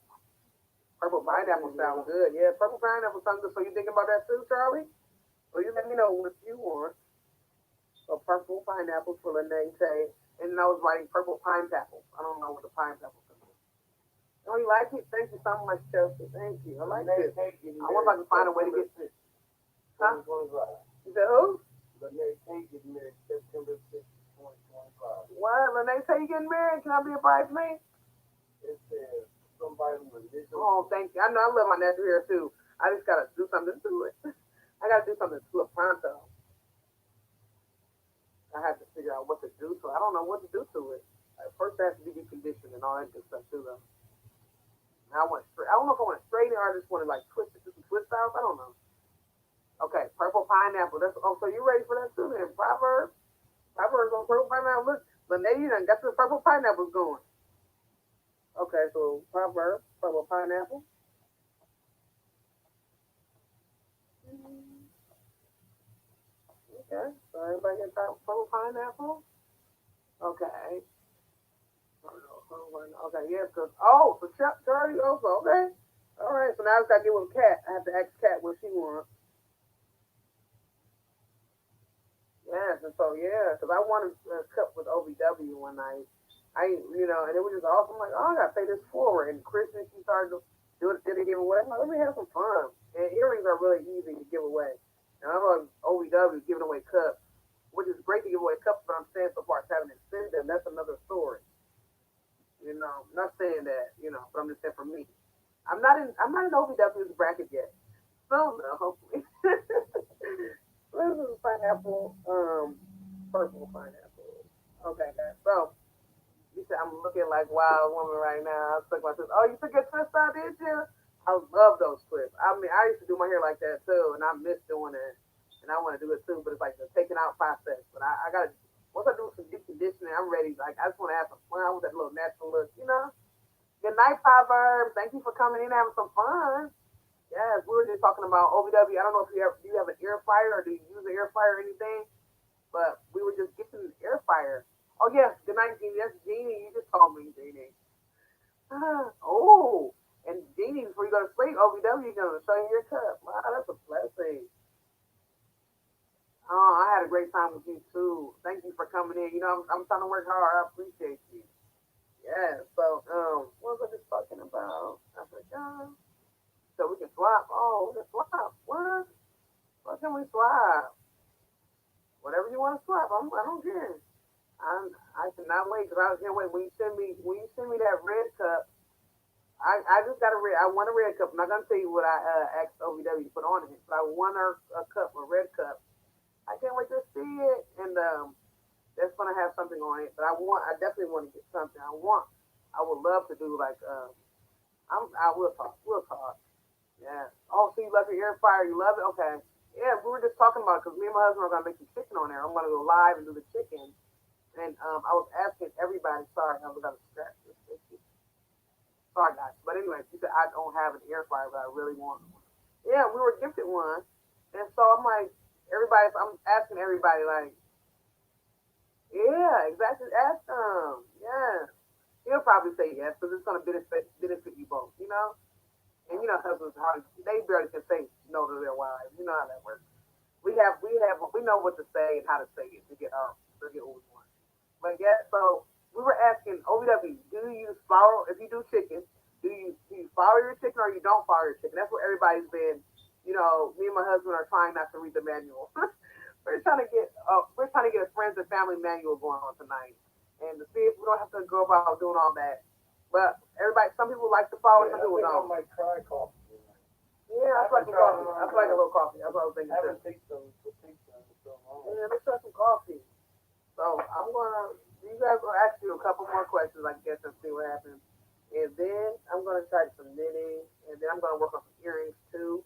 Purple pineapple sounds good. Yeah, purple pineapple sounds good. So you thinking about that too, Charlie? So you let me know what you want. So purple pineapple for Lene Tay. And I was writing purple pineapple. I don't know what the pineapple is. Oh, you like it? Thank you so much, Chelsea. Thank you. I like it. I wonder if I can find a way to get this. Huh? You said who? Lene Tay getting married September 6th, 2025. What? Lene Tay you getting married? Can I be a bridesmaid? It says somebody with this. Oh, thank you. I know I love my natural hair too. I just gotta do something to it. I gotta do something to it pronto. I have to figure out what to do to it. I don't know what to do to it. First, it has to be deconditioned and all that good stuff too, though. I want straight. I don't know if I want to straighten or I just want to like twist it to some twist outs. I don't know. Okay, purple pineapple. That's so you ready for that too? Then Proverbs on purple pineapple. Look, Lene, you done got the purple pineapples going. Okay, so Proverbs, purple pineapple. Okay, so everybody get purple pineapple. Okay. Okay, yeah, because so Charlie also, okay. All right, so now I just gotta get with Kat. I have to ask Kat what she wants. Yes, and so because I wanted a cup with OVW one night. And it was just awesome. I'm like, oh, I gotta pay this forward. And Christmas, she started to did a giveaway. I'm like, let me have some fun. And earrings are really easy to give away. And I know OVW is giving away cups, which is great to give away cups, but I'm saying so far as having to send them, that's another story. I'm not saying that, but I'm just saying for me. I'm not in OVW's bracket yet. So no, hopefully. This is pineapple, purple pineapple. Okay, guys. So you said I'm looking like wild woman right now. I took my twist. Oh, you took your twist out, did you? I love those twists. I mean, I used to do my hair like that too, and I miss doing it. And I want to do it too, but it's like the taking out process. But I gotta once I do some deep conditioning, I'm ready. Like I just want to have some fun with that little natural look, you know. Good night, Proverbs. Thank you for coming in and having some fun. Yes, we were just talking about OVW. I don't know if do you have an air fryer or do you use an air fryer or anything? But we were just getting an air fryer. Oh yes, good night, Jeannie. That's Jeannie. You just called me, Jeannie. Oh, and Jeannie, before you go to sleep, OVW is gonna show you your cup. Wow, that's a blessing. Oh, I had a great time with you too. Thank you for coming in. You know, I'm trying to work hard. I appreciate you. Yeah. So, what was I just talking about? I forgot. So we can swap. Oh, we can swap. What? What can we swap? Whatever you want to swap. I don't care. I cannot wait because I can't wait. When you send me that red cup, I just got a red. I want a red cup. I'm not gonna tell you what I asked OVW to put on it, but I want a cup, a red cup. I can't wait to see it, and that's gonna have something on it. But I definitely want to get something. I would love to do like I will talk. We'll talk. Yeah. Oh, so you love your air fryer? You love it? Okay. Yeah, we were just talking about it because me and my husband are gonna make some chicken on there. I'm gonna go live and do the chicken. And I was asking everybody. Sorry, I was gonna scratch this. Sorry, guys. But anyway, she said I don't have an air fryer, but I really want one. Yeah, we were gifted one, and so I'm like, everybody. I'm asking everybody, like, yeah, exactly. Ask them. Yeah, he'll probably say yes because it's gonna benefit you both, you know. And you know, husbands hardly they barely can say no to their wives. You know how that works. We know what to say and how to say it to get what we want. But yeah, so we were asking OVW, do you use flour if you do chicken? Do you flour your chicken or you don't flour your chicken? That's what everybody's been. You know, me and my husband are trying not to read the manual. We're trying to get a friends and family manual going on tonight, and to see if we don't have to go about doing all that. But everybody, some people like the flour, some people I don't. might try coffee. Yeah, I like some coffee. I like a little coffee. That's what I was thinking I too. haven't tasted them in so long. Yeah, let's try some coffee. So I'm gonna. You guys will ask you a couple more questions, I guess, and see what happens. And then I'm gonna try some knitting, and then I'm gonna work on some earrings too.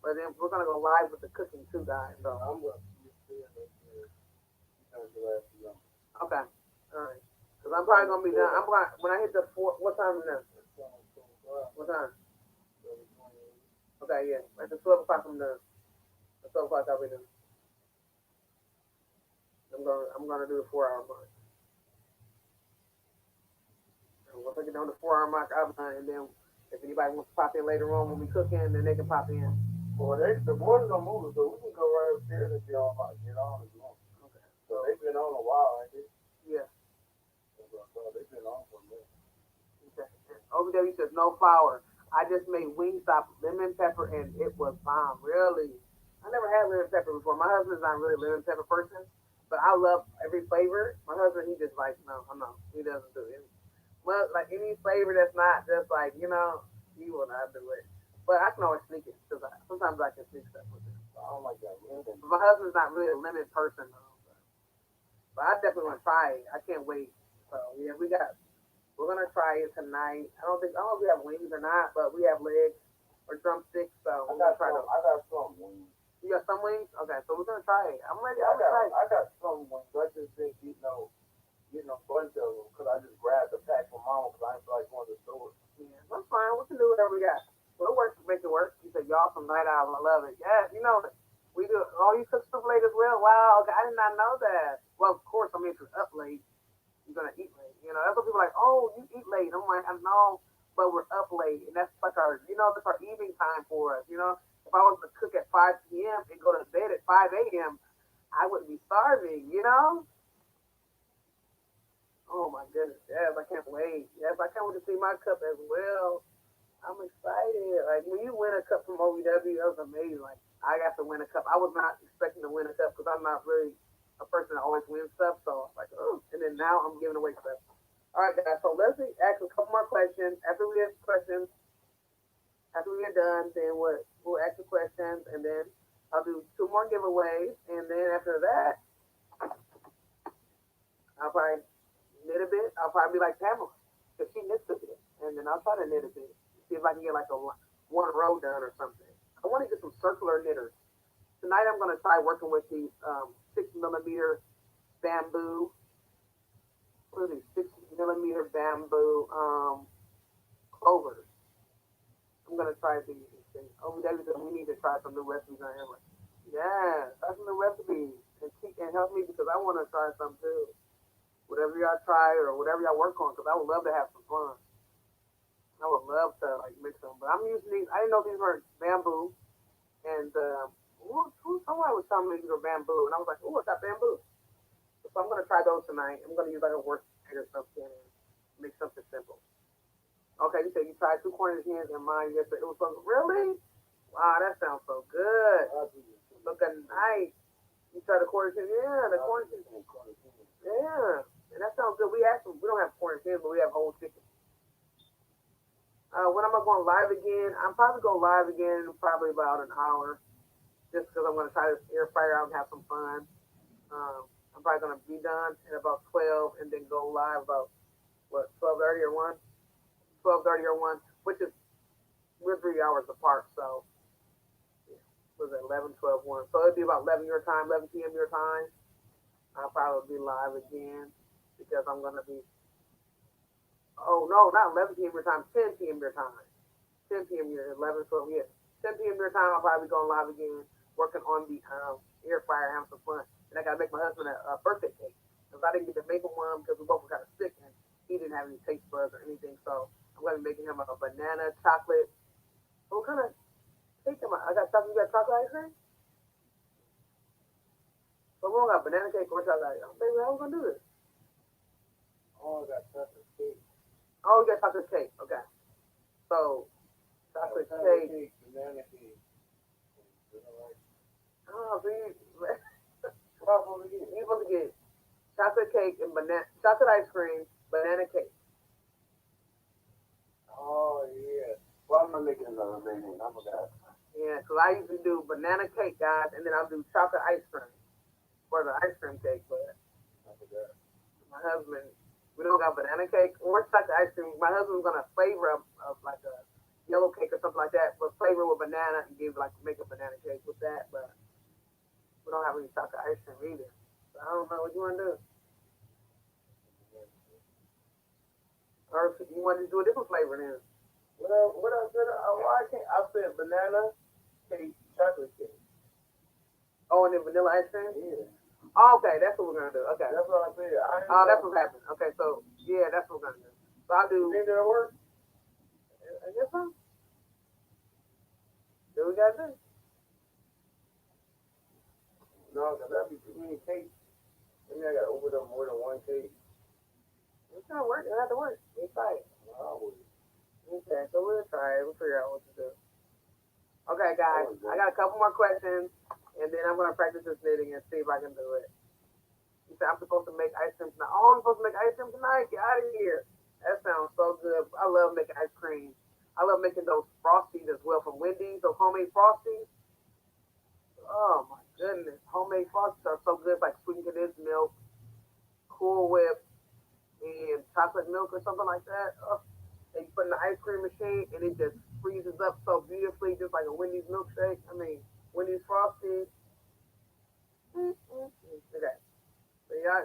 But then we're gonna go live with the cooking too, guys. So I'm going to see it because the last year. okay, all right. Cause I'm probably gonna be done. I'm gonna when I hit the four. What time is it now? What time? Okay, yeah. At the 12 o'clock I'm done. At 12 o'clock I'll be done. I'm gonna do the 4 hour mark. Once I get on the 4 hour mark, I'll be done. And then if anybody wants to pop in later on when we cooking, then they can pop in. Well, the boys don't move, so we can go right upstairs if y'all might get on as well. Okay. So they've been on a while, I guess. Yeah. So they've been on for a minute. Okay. OVW says no flour. I just made Wingstop lemon pepper and it was bomb. Really? I never had lemon pepper before. My husband's not really a lemon pepper person, but I love every flavor. My husband, he just like, no, he doesn't do it. Well, like any flavor that's not just like, you know, he will not do it. But I can always sneak it because sometimes I can sneak stuff with it. I don't like that lemon. But my husband's not really a lemon person though. But I definitely want to try it. I can't wait. So yeah, we're gonna try it tonight. I don't know if we have wings or not, but we have legs or drumsticks. So we're gonna try those. I got some wings. You got some wings? Okay, so we're gonna try it. I'm ready. I got some wings. I just didn't get no bunch of them because I just grabbed a pack from mama because I didn't feel like going to the store. Yeah, that's fine. We can do whatever we got. We'll work to make it work. You said y'all from Night Owl. I love it. Yeah, you know we do. Oh, you cook stuff late as well. Wow, okay, I did not know that. Well, of course, I mean if you're up late, you're gonna eat late. You know, that's what people are like. Oh, you eat late. I'm like, I know, but we're up late, and that's like that's our evening time for us. You know, if I was to cook at 5 p.m. and go to bed at 5 a.m., I wouldn't be starving. You know. Oh my goodness, yes, I can't wait. Yes, I can't wait to see my cup as well. I'm excited. Like when you win a cup from OVW, that was amazing. Like I got to win a cup. I was not expecting to win a cup because I'm not really a person that always wins stuff. So I was like, oh, and then now I'm giving away stuff. All right, guys. So let's ask a couple more questions. After we get questions, after we get done, then we'll ask the questions, and then I'll do 2 more giveaways, and then after that, I'll probably knit a bit. I'll probably be like Pamela, because she knits a bit, and then I'll try to knit a bit. See if I can get like one row done or something. I want to get some circular knitters. Tonight I'm going to try working with these 6 millimeter bamboo. What are these? 6 millimeter bamboo clovers. I'm gonna try these. Oh, we need to try some new recipes on here. Yeah, try some new recipes and help me because I want to try some too. Whatever y'all try or whatever y'all work on, because I would love to have some fun. I would love to like mix them, but I'm using these. I didn't know these were bamboo, and someone was telling me these were bamboo, and I was like, "Oh, I got bamboo." So I'm gonna try those tonight. I'm gonna use like a work or something and make something simple. Okay, you said you tried 2 corners hands and mine yesterday. It was so really? Wow, that sounds so good. Looking nice. You tried the quarter tin? Yeah, the quarter tin. Yeah, and that sounds good. We don't have quarter tins, but we have whole chicken. When am I going live again? I'm probably going live again in probably about an hour, just because I'm going to try this air fryer out and have some fun. I'm probably going to be done at about 12 and then go live about, 12:30 or 1? 12:30 or 1, which is, we're 3 hours apart, so, was it 11, 12, 1? So it'd be about 11 your time, 11 p.m. your time. I'll probably be live again because I'm going to be, oh no, not 11 p.m. your time, 10 p.m. your time. 10 p.m. your 11, 12, yeah. 10 p.m. your time, I'll probably be going live again, working on the air fryer, having some fun. And I got to make my husband a birthday cake. Because I didn't get to make him one because we both were kind of sick and he didn't have any taste buds or anything. So I'm going to be making him a banana chocolate. What kind of cake am I? I got chocolate. You got chocolate ice cream? So we don't got banana cake or chocolate ice cream. Baby, how we going to do this? Oh, I got chocolate cake. Oh, you got chocolate cake. Okay. So, chocolate cake. Banana cake. Oh, so you supposed to get chocolate cake and chocolate ice cream, banana cake. Oh, yeah. Well, I'm going to make another baby. I forgot. Yeah, because I usually do banana cake, guys, and then I'll do chocolate ice cream for the ice cream cake. But I forgot. my husband, we don't got banana cake or chocolate ice cream. My husband's gonna flavor of like a yellow cake or something like that, but flavor with banana and make a banana cake with that. But we don't have any chocolate ice cream either. So I don't know what you want to do. Or if you want to do a different flavor then. What I said, why can't I said banana cake, chocolate cake? Oh, and then vanilla ice cream? Yeah. Oh, okay, that's what we're gonna do. Okay. That's what I said. Oh, that's what's happening. Okay, so yeah, that's what we're gonna do. So I'll do. Think that'll work? I guess so. Do we gotta do? No, because that'd be too many cakes. Maybe I gotta open up more than one cake. It's gonna work. It'll have to work. It's fine. Okay, so we'll try it. We'll figure out what to do. Okay, guys, I got a couple more questions, and then I'm gonna practice this knitting and see if I can do it. You said I'm supposed to make ice cream tonight. Oh, I'm supposed to make ice cream tonight. Get out of here. That sounds so good. I love making ice cream. I love making those frosties as well from Wendy's. Those homemade frosties. Oh my goodness, homemade frosties are so good. It's like sweetened condensed milk, Cool Whip, and chocolate milk or something like that. Oh. And you put in the ice cream machine and it just freezes up so beautifully, just like a Wendy's milkshake. I mean, Wendy's Frosty. Okay. So y'all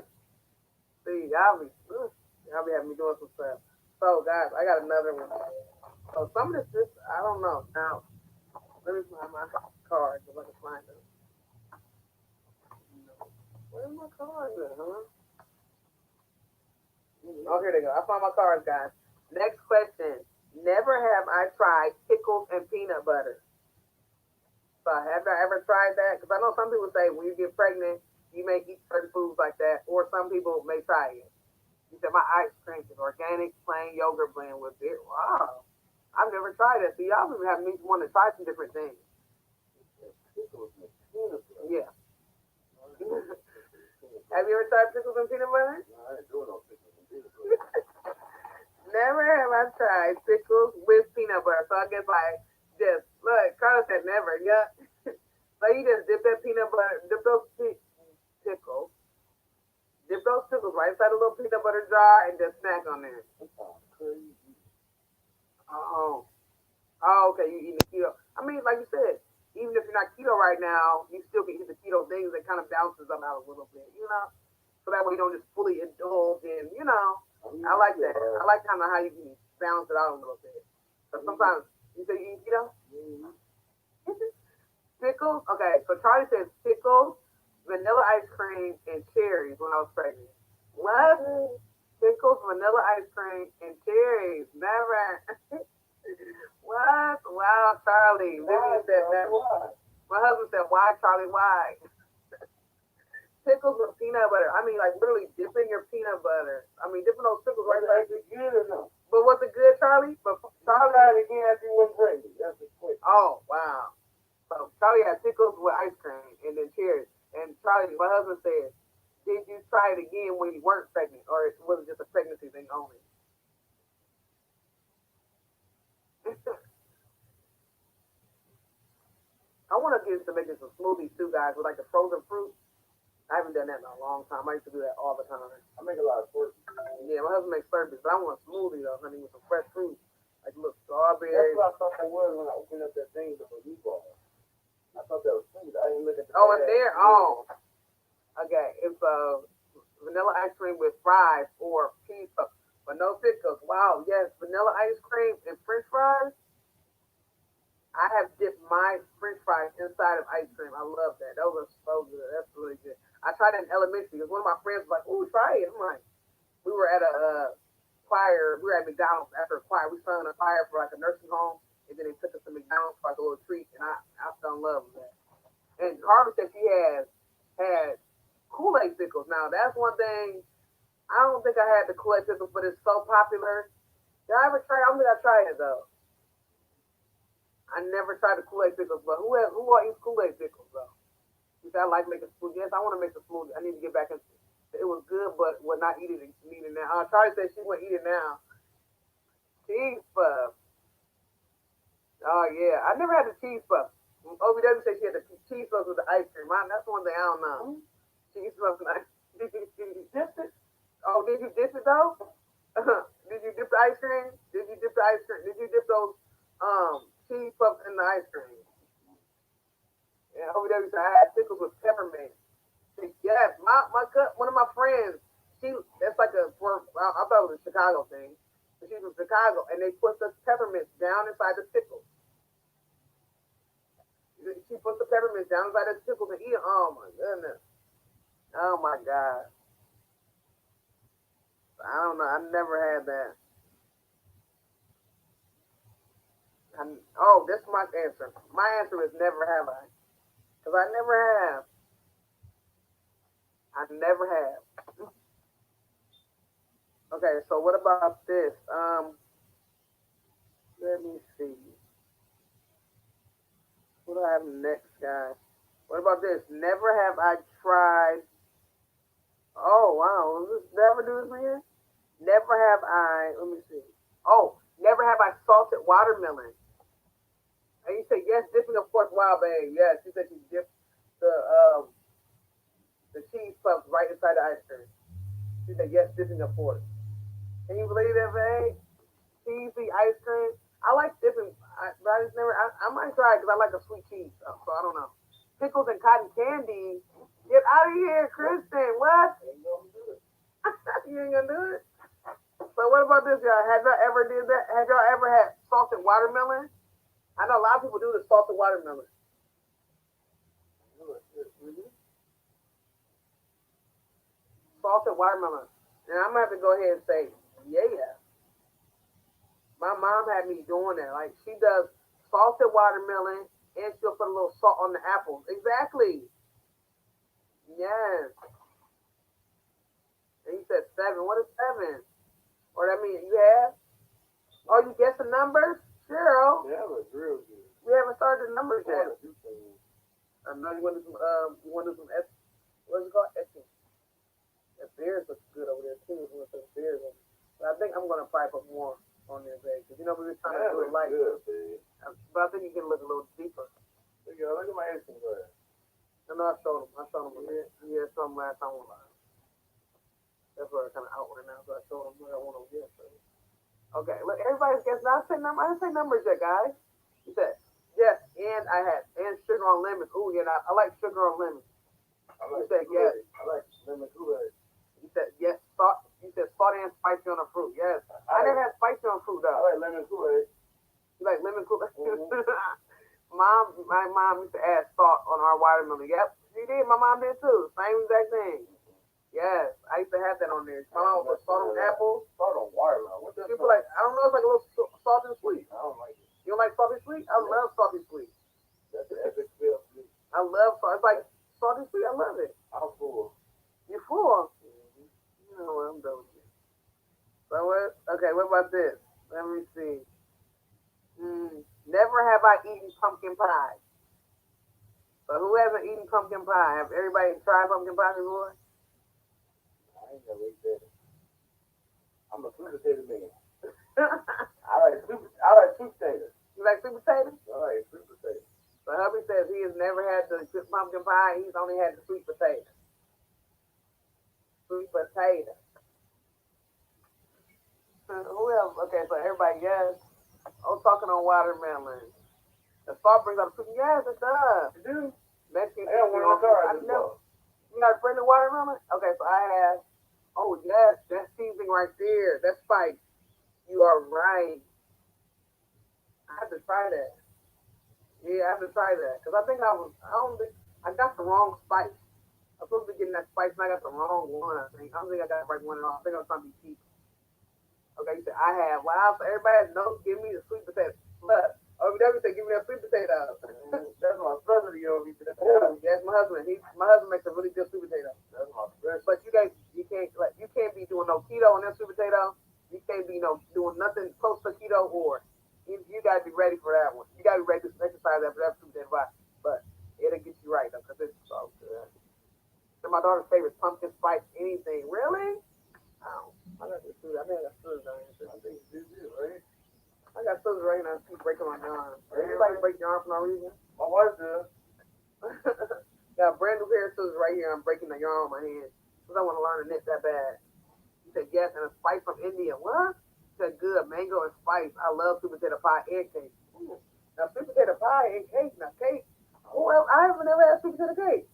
be having me doing some stuff. So guys, I got another one. So some of this, I don't know. Now, let me find my cards if I can find them. Where's my cards at, huh? Oh, here they go. I found my cards, guys. Next question. Never have I tried pickles and peanut butter. So have I ever tried that? Because I know some people say when you get pregnant, you may eat certain foods like that, or some people may try it. You said my ice cream is organic, plain yogurt blend with it. Wow. I've never tried that. So y'all even have me want to try some different things. Yeah. Have you ever tried pickles and peanut butter? No, I ain't doing no pickles and peanut butter. Never have I tried pickles with peanut butter. So I guess I just, look, Carla said never, yeah. So you just dip that peanut butter, dip those pickles right inside a little peanut butter jar and just snack on there. That sounds crazy. Oh, okay, you eating the keto. I mean, like you said, even if you're not keto right now, you still can eat the keto things that kind of balances them out a little bit, you know? So that way you don't just fully indulge in, you know. I like that. I like kind of how you can balance it out a little bit. So sometimes you say you eat keto? Pickles? Okay, so Charlie says pickles, vanilla ice cream, and cherries when I was pregnant. What? Pickles, vanilla ice cream, and cherries. Never. What? Wow, Charlie. Vivian said that. My husband said, why, Charlie, why? Pickles with peanut butter. I mean, like literally dipping your peanut butter. I mean, dipping those pickles right there. Is it good or no? But was it good, Charlie? But Charlie. Try it again after you went crazy. That's the question. Oh, wow. So Charlie had pickles with ice cream and then cherries. And Charlie, my husband said, did you try it again when you weren't pregnant? Or was it just a pregnancy thing only? I want to get into making some smoothies too, guys, with like the frozen fruit. I haven't done that in a long time. I used to do that all the time. I make a lot of work. Yeah, my husband makes slurpees, but I want a smoothie though, honey, with some fresh fruit. Like little strawberries. That's what I thought that was when I opened up that thing for the meatball. I thought that was sweet. I didn't look at the Oh, it's there? Oh. Okay, it's vanilla ice cream with fries or cheese puffs, but no pickles. Wow, yes, vanilla ice cream and french fries. I have dipped my french fries inside of ice cream. I love that. Those are so good. That's really good. I tried it in elementary because one of my friends was like, ooh, try it. I'm like, we were at a choir. We were at McDonald's after a choir. We sung a choir for like a nursing home, and then they took us to McDonald's for like a little treat, and I fell in love with that. And Carla said she has had Kool-Aid pickles. Now, that's one thing. I don't think I had the Kool-Aid pickles, but it's so popular. Did I ever try it? I don't think I tried it, though. I never tried the Kool-Aid pickles, but who all eats Kool-Aid pickles, though? You say, I like making smoothie. Yes, I want to make a smoothie. I need to get back into it. It was good, but would not eat it now. Charlie said she wouldn't eat it now. Cheese puff. Oh, yeah. I never had the cheese puff. OVW said she had the cheese puffs with the ice cream. That's one thing I don't know. Cheese puffs and ice cream. Did you dip it? Oh, did you dip it, though? Did you dip the ice cream? Did you dip the ice cream? Did you dip those cheese puffs in the ice cream? And OVW said I had pickles with peppermint. Yes, one of my friends, that's like I thought it was a Chicago thing. But she's from Chicago, and they put the peppermints down inside the pickles. She put the peppermints down inside the pickles and eat it. Oh my goodness. Oh my God. I don't know. I never had that. This is my answer. My answer is never have I. Because I never have. I never have. Okay, so what about this? Let me see. What do I have next, guys? What about this? Never have I tried. Oh, wow. Never do this again? Never have I. Let me see. Oh, never have I salted watermelon. And you say, yes, dipping, of course, wild babe. Yes, she said she dipped the cheese puffs right inside the ice cream. She said, yes, dipping, of course. Can you believe that, babe? Cheesy ice cream. I like dipping, but I just never, I might try it because I like a sweet cheese. So I don't know. Pickles and cotton candy. Get out of here, Kristen. What? You ain't gonna do it? So what about this, y'all? Have y'all ever did that? Have y'all ever had salted watermelon? I know a lot of people do the salted watermelon. Salted watermelon. And I'm gonna have to go ahead and say, yeah. My mom had me doing that. Like she does salted watermelon and she'll put a little salt on the apples. Exactly. Yes. And you said 7. What is 7? Or that mean you have? Oh, you guess the numbers? Cheryl. Yeah, that was real good. We haven't started the numbers yet. I know you want to do some what's it called? Etching. That beers looks good over there too. With some beers on. But I think I'm gonna probably put more on there, babe. Because you know we were trying to do it light. Good, babe. But I think you can look a little deeper. Look at my Asian glass. I know I showed them. Yeah, show them last time online. That's where it's kind of out right now. So I showed them what I want to get. So. Okay, look, everybody's guessing. I didn't say numbers yet, guys. You said yes, and I had sugar on lemon. Ooh, yeah, I like sugar on lemon. I like you said yes. I like lemon Kool-Aid. You said yes, salt. You said salt and spicy on the fruit. Yes, I never had spicy on fruit I though. like lemon Kool-Aid. You like lemon Kool-Aid? Mhm. My mom used to add salt on our watermelon. Yep, she did. My mom did too. Same exact thing. Yes, I used to have that on there. My mom would put salt on apples. Salt on watermelon. What the People like, I don't know, it's like a little salty and sweet. I don't like it. You don't like salty sweet? I love salty sweet. That's an epic feel for me. I love salt. It's like salty sweet. I love it. I'm full. You're full. You know what I'm doing. So what? Okay, what about this? Let me see. Never have I eaten pumpkin pie. So who hasn't eaten pumpkin pie? Have everybody tried pumpkin pie before? I ain't never ate that. I'm a sweet potato man. You I like sweet potatoes. like sweet potatoes? I like sweet potatoes. So hubby says he has never had the pumpkin pie. He's only had the sweet potato. Sweet potato. Who else? Okay, so everybody, yes. I'm talking on watermelon. The salt brings out the sweet. Yes, it does. You do? Mexican I got one in the car. I know. You got friendly watermelon? Okay, so I have. Oh yes, that's seasoning right there. That's spice. You are right. I have to try that. Yeah, I have to try that because I think I don't think I got the wrong spice. I'm supposed to be getting that spice, and I got the wrong one. I don't think I got the right one at all. I think I was trying to be cheap. Okay, you said I have. Wow, so everybody knows. Give me the sweet potato. Look, OVW said, give me that sweet potato. That's my specialty over here. That's my husband. My husband makes a really good sweet potato. That's my specialty. But you guys, you can't be doing no keto on that sweet potato. You can't be doing nothing close to keto or you gotta be ready for that one. You gotta be ready to exercise after that sweet potato pie. But it'll get you right though, cause it's so good. So my daughter's favorite pumpkin spice anything. Really? Oh, I got this food. I think I got food down here. I think you do, right? I got food right now. I keep breaking my arm. Anybody break your arm for no reason? My wife does. Got a brand new pair of scissors right here. I'm breaking the yarn on my hand because I want to learn to knit that bad. He said yes, and a spice from India. What? He said good, mango and spice. I love sweet potato pie and cake. Now sweet potato pie and cake. Now cake. Well, I haven't ever had sweet potato cake.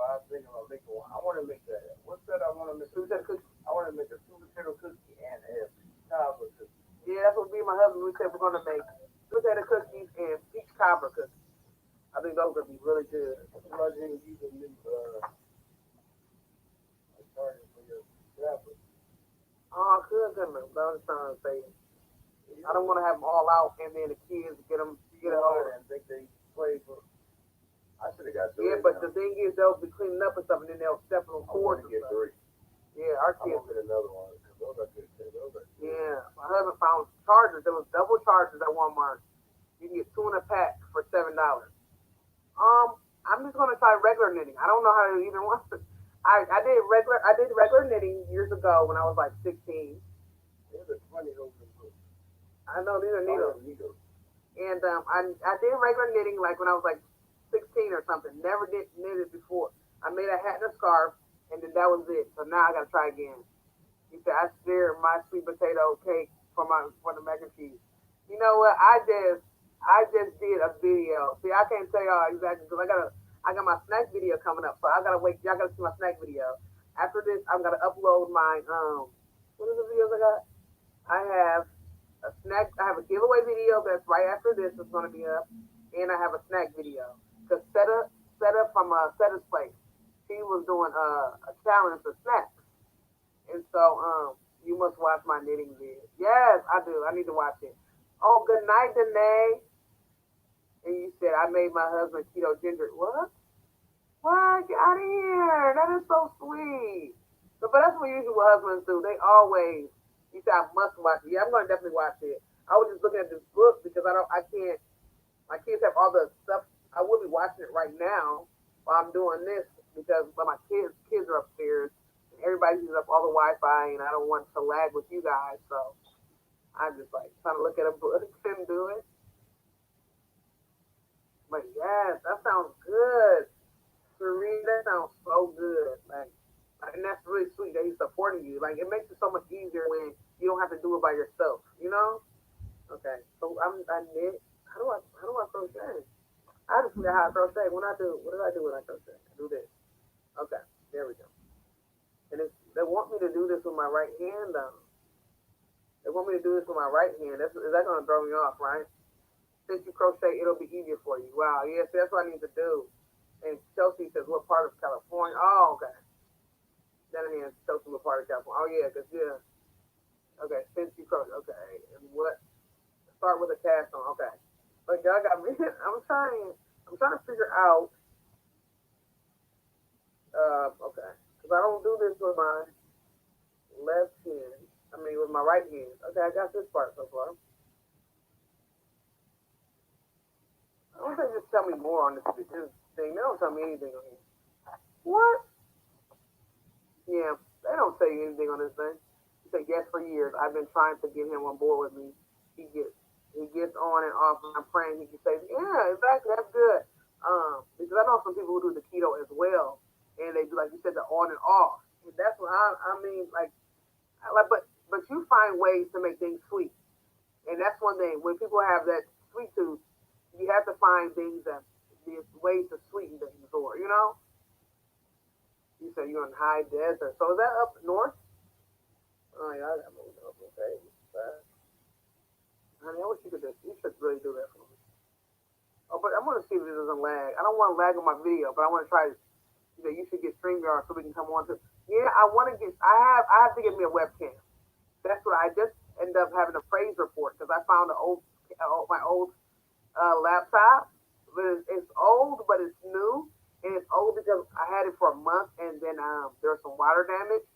I was thinking about making one. I want to make that. What's that? I want to make Sweet potato cookie. I want to make a sweet potato cookie and a cobbler cookie. Yeah, that's what me and my husband we said we're gonna make sweet potato cookies and peach cobbler cookies. I think those would be really good. Imagine you can make a target for your tablet. Oh, good, goodness. I was trying to say, I don't want to have them all out and then the kids get them, get it over. And think they play for. I should have got three. Yeah, but the thing is, they'll be cleaning up and stuff, and then they'll step on I cords want and to get stuff. 3. Yeah, our I'm kids. gonna get another one because those are good. Those are good. Yeah, my husband found chargers. There was double chargers at Walmart. You can get 2 in a pack for $7. I'm just gonna try regular knitting. I don't know how to even want to. I did regular knitting years ago when I was like 16. These are 20 those books. I know these are needles. Needles. And I did regular knitting like when I was like 16 or something. Never did knitted before. I made a hat and a scarf, and then that was it. So now I gotta try again. He said I shared my sweet potato cake for the mac and cheese. You know what? I just did a video. See, I can't tell y'all exactly because I got my snack video coming up. So I gotta wait. Y'all gotta see my snack video. After this, I'm gonna upload my what are the videos I got? I have a giveaway video that's right after this is gonna be up, and I have a snack video. Cause Seta from Seta's place, she was doing a challenge for snacks, and so you must watch my knitting video. Yes, I do. I need to watch it. Oh, good night, Danae. And you said I made my husband keto ginger. What? What? Get out of here. That is so sweet. But that's what usually what husbands do. They always. You said I must watch it. Yeah, I'm gonna definitely watch it. I was just looking at this book because I can't. My kids have all the stuff. I will be watching it right now while I'm doing this because my kids are upstairs and everybody uses up all the Wi-Fi and I don't want to lag with you guys. So I'm just like trying to look at a book and do it. But yes, that sounds good. Serene, that sounds so good. And that's really sweet that he's supporting you. Like it makes it so much easier when you don't have to do it by yourself, you know? Okay. So I knit. How do I crochet? I just forgot how I crochet. What did I do when I crochet? I do this. Okay, there we go. And they want me to do this with my right hand, though. They want me to do this with my right hand. Is that going to throw me off, right? Since you crochet, it'll be easier for you. Wow, yes, that's what I need to do. And Chelsea says, what part of California? Oh, okay. Then again, Chelsea, what part of California? Oh, yeah, because, yeah. Okay, since you crochet, okay. And what? Start with a cast on, okay. But y'all got me, I'm trying to figure out, okay. Because I don't do this with my left hand. With my right hand. Okay, I got this part so far. I don't think just tell me more on this thing. They don't tell me anything on here. What? Yeah, they don't say anything on this thing. He said yes for years. I've been trying to get him on board with me. He gets on and off, and I'm praying he can say, yeah, exactly, that's good. Because I know some people who do the keto as well, and they do, like you said, the on and off. And that's what I mean, but you find ways to make things sweet. And that's one thing. When people have that sweet tooth, you have to find things that there's ways to sweeten things, or you know. You said you're in high desert, so is that up north? Oh yeah, I got moved up. Okay, honey, I wish you could just. You should really do that for me. Oh, but I want to see if it doesn't lag. I don't want to lag on my video, but I want to try. You should get StreamYard so we can come on to. Yeah, I want to get. I have to get me a webcam. That's what I just ended up having a praise report because I found my old laptop. But it's old, but it's new, and it's old because I had it for a month, and then there was some water damage,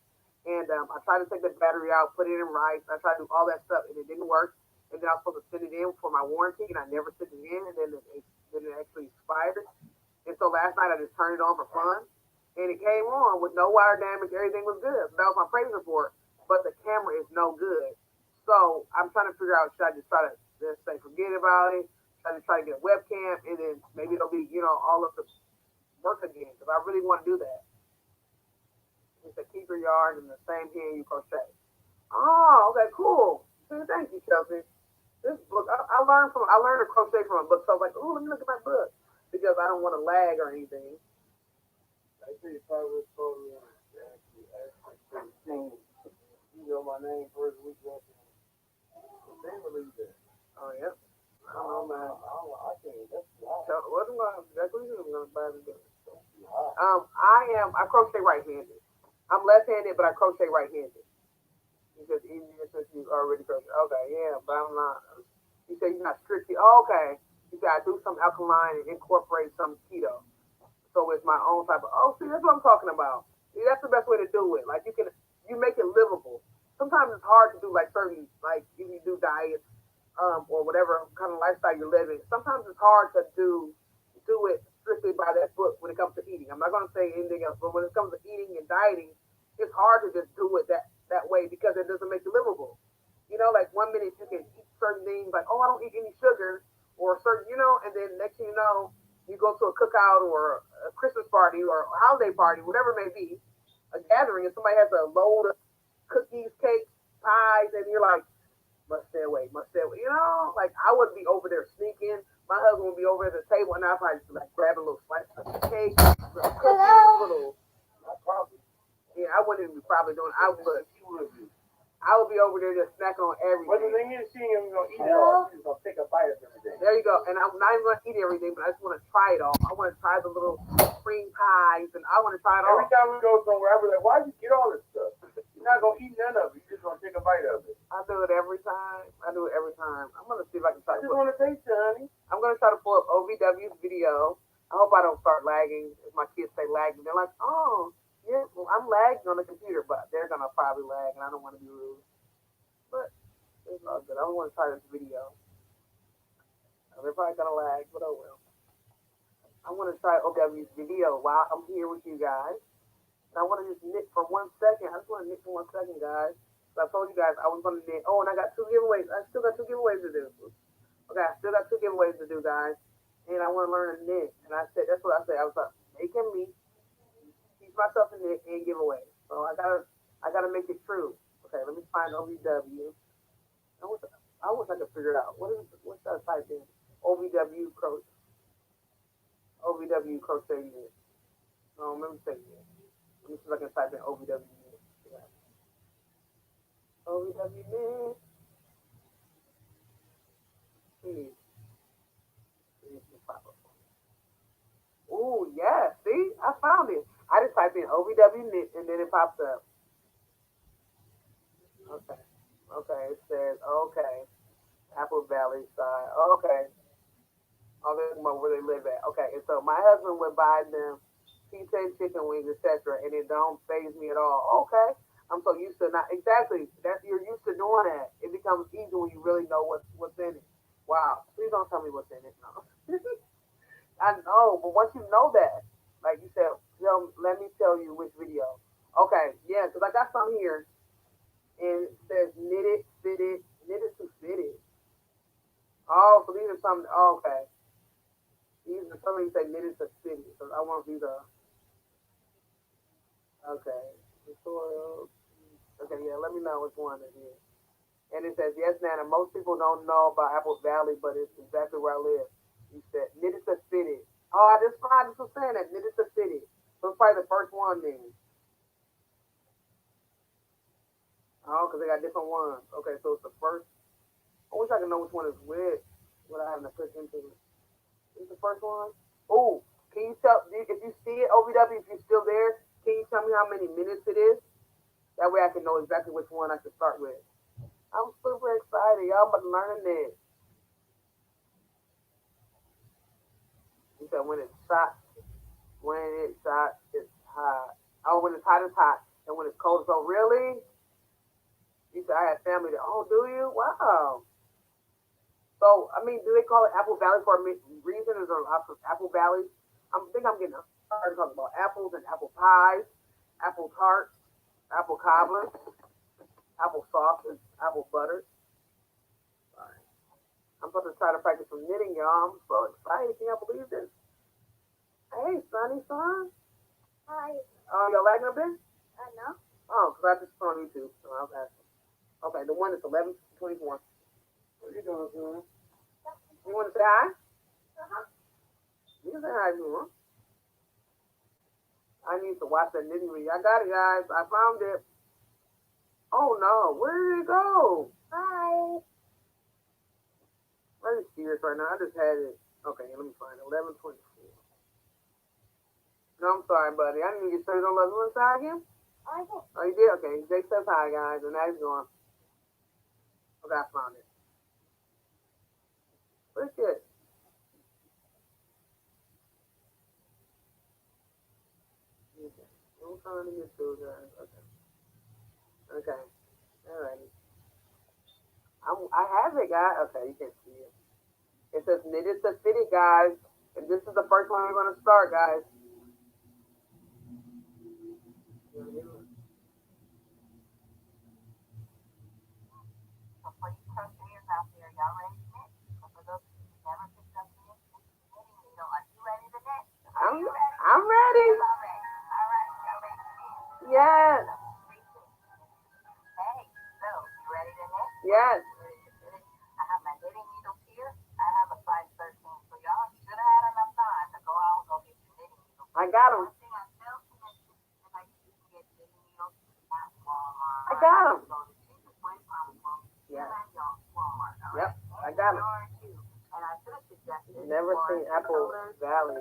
and I tried to take the battery out, put it in rice. I tried to do all that stuff, and it didn't work. And then I was supposed to send it in for my warranty, and I never sent it in, and then it actually expired. And so last night I just turned it on for fun, and it came on with no wire damage. Everything was good. So that was my praise report. But the camera is no good. So I'm trying to figure out, should I just try to just say forget about it? Should I just try to get a webcam, and then maybe it'll be, all of the work again, because I really want to do that. It's to keep your yard in the same hand you crochet. Oh, okay, cool. Thank you, Chelsea. This book, I learned to crochet from a book, so I was like, ooh, let me look at my book, because I don't want to lag or anything. I see you probably told me actually, you know my name first week after they released it. Oh, yeah. I don't know, man. I can't. That's What am I? Exactly what I'm going to buy together. I crochet right-handed. I'm left-handed, but I crochet right-handed. Because easier since you already crochet. Okay, yeah, but I'm not. You say you're not strictly. Oh, okay. You say I do some alkaline and incorporate some keto. So it's my own type of. Oh, see, that's what I'm talking about. See, that's the best way to do it. Like you make it livable. Sometimes it's hard to do like certain, like if you do diets, or whatever kind of lifestyle you're living. Sometimes it's hard to do it strictly by that book when it comes to eating. I'm not going to say anything else, but when it comes to eating and dieting, it's hard to just do it that way because it doesn't make it livable. Like 1 minute you can eat certain things, like, oh, I don't eat any sugar, or certain, and then next thing you know, you go to a cookout or a Christmas party or a holiday party, whatever it may be, a gathering, and somebody has a load of cookies, cakes, pies, and you're like, must stay away. Like I would be over there sneaking. My husband would be over at the table, and I'd probably just like grab a little slice of cake, little cookies, little. not probably. Yeah, I wouldn't even be probably doing. I would be over there just snacking on everything. But the thing is, she ain't gonna eat it all. She's gonna take a bite of everything. There you go. And I'm not even gonna eat everything, but I just want to try it all. I want to try the little cream pies, and I want to try it all. Every time we go somewhere, I be like, why'd you get all this stuff? You're not gonna eat none of it. You're just gonna take a bite of it. I do it every time. I'm gonna see if I can try. I just want to taste it, honey. I'm gonna try to pull up OVW's video. I hope I don't start lagging. If my kids say lagging, they're like, oh, yeah, well, I'm lagging on the computer, but they're gonna probably lag, and I don't want to be rude. But it's all good. I don't want to try this video. They're probably gonna lag, but oh well. I want to try OVW's video while I'm here with you guys. And I want to just knit for 1 second. I just want to knit for 1 second, guys. So I told you guys I was going to knit. Oh, and I got 2 giveaways. I still got 2 giveaways to do. Okay, I still got 2 giveaways to do, guys. And I want to learn to knit. And I said, that's what I said. I was like, making me teach myself to knit and give away. So I gotta make it true. Okay, let me find OVW. I wish I could figure it out. What should I type in? OVW crochet knit. No, let me say it. Let me see if I can type in OVW knit. OVW knit. Ooh, yeah. See, I found it. I just typed in OVW knit and then it pops up. Okay. Okay. It says okay. Apple Valley side. Okay. Oh, that's where they live at. Okay. And so my husband would buy them pizza and chicken wings, etc., and it don't phase me at all. Okay. I'm so used to not exactly that you're used to doing that. It becomes easy when you really know what's in it. Wow. Please don't tell me what's in it. No. I know, but once you know that, like you said, let me tell you which video. Okay, yeah, because I got some here, and it says knitted, fitted, knitted to fitted. Oh, so these are some. Oh, okay, these are some of these say knitted to fitted. So I want these. Okay, tutorials. Okay, yeah, let me know which one it is. And it says yes, Nana. Most people don't know about Apple Valley, but it's exactly where I live. You said knitted to fitted. Oh, I just was saying that knitted to fitted. So it's probably the first one then. Oh, because they got different ones. Okay, so it's the first. I wish I could know which one is which without having to click into it. Is the first one? Oh, can you tell if you see it, OVW, if you're still there, can you tell me how many minutes it is? That way I can know exactly which one I should start with. I'm super excited. Y'all about learning this. You said when it's shot, it's hot. Oh, when it's hot, it's hot. And when it's cold, it's cold. Really? You said I have family that, oh, do you? Wow. So, I mean, do they call it Apple Valley for a reason? Is there lots of Apple Valleys? I think I'm getting started talking about apples and apple pies, apple tarts, apple cobblers, apple sauces, apple butters. Sorry. I'm about to try to practice some knitting, y'all. I'm so excited. Can y'all believe this? Hey, Sonny, son. Hi. Oh, y'all lagging a bit? No. Oh, because I just saw on YouTube. So I was asking. Okay, the one is 11:24. What are you doing, son? You want to say hi? Uh-huh. You can say hi if you want. I need to watch that knitting video. I got it, guys. I found it. Oh, no. Where did it go? Hi. I'm just serious right now. I just had it. Okay, let me find it. 11:24. No, I'm sorry, buddy. I didn't get started on 11. You want to say hi again? Okay. Oh, you did? Okay. Jake says hi, guys. And now he's going. Okay, I found it. Pretty good. Okay. I'm trying to get through, guys. Okay. Okay. Alrighty. I have it, guys. Okay, you can see it. It says knitted to fitted, guys. And this is the first one we're going to start, guys. I'm ready. Yes. Yes. I got them. I got them. Yeah. Yep. I got them. Never seen Apple Valley.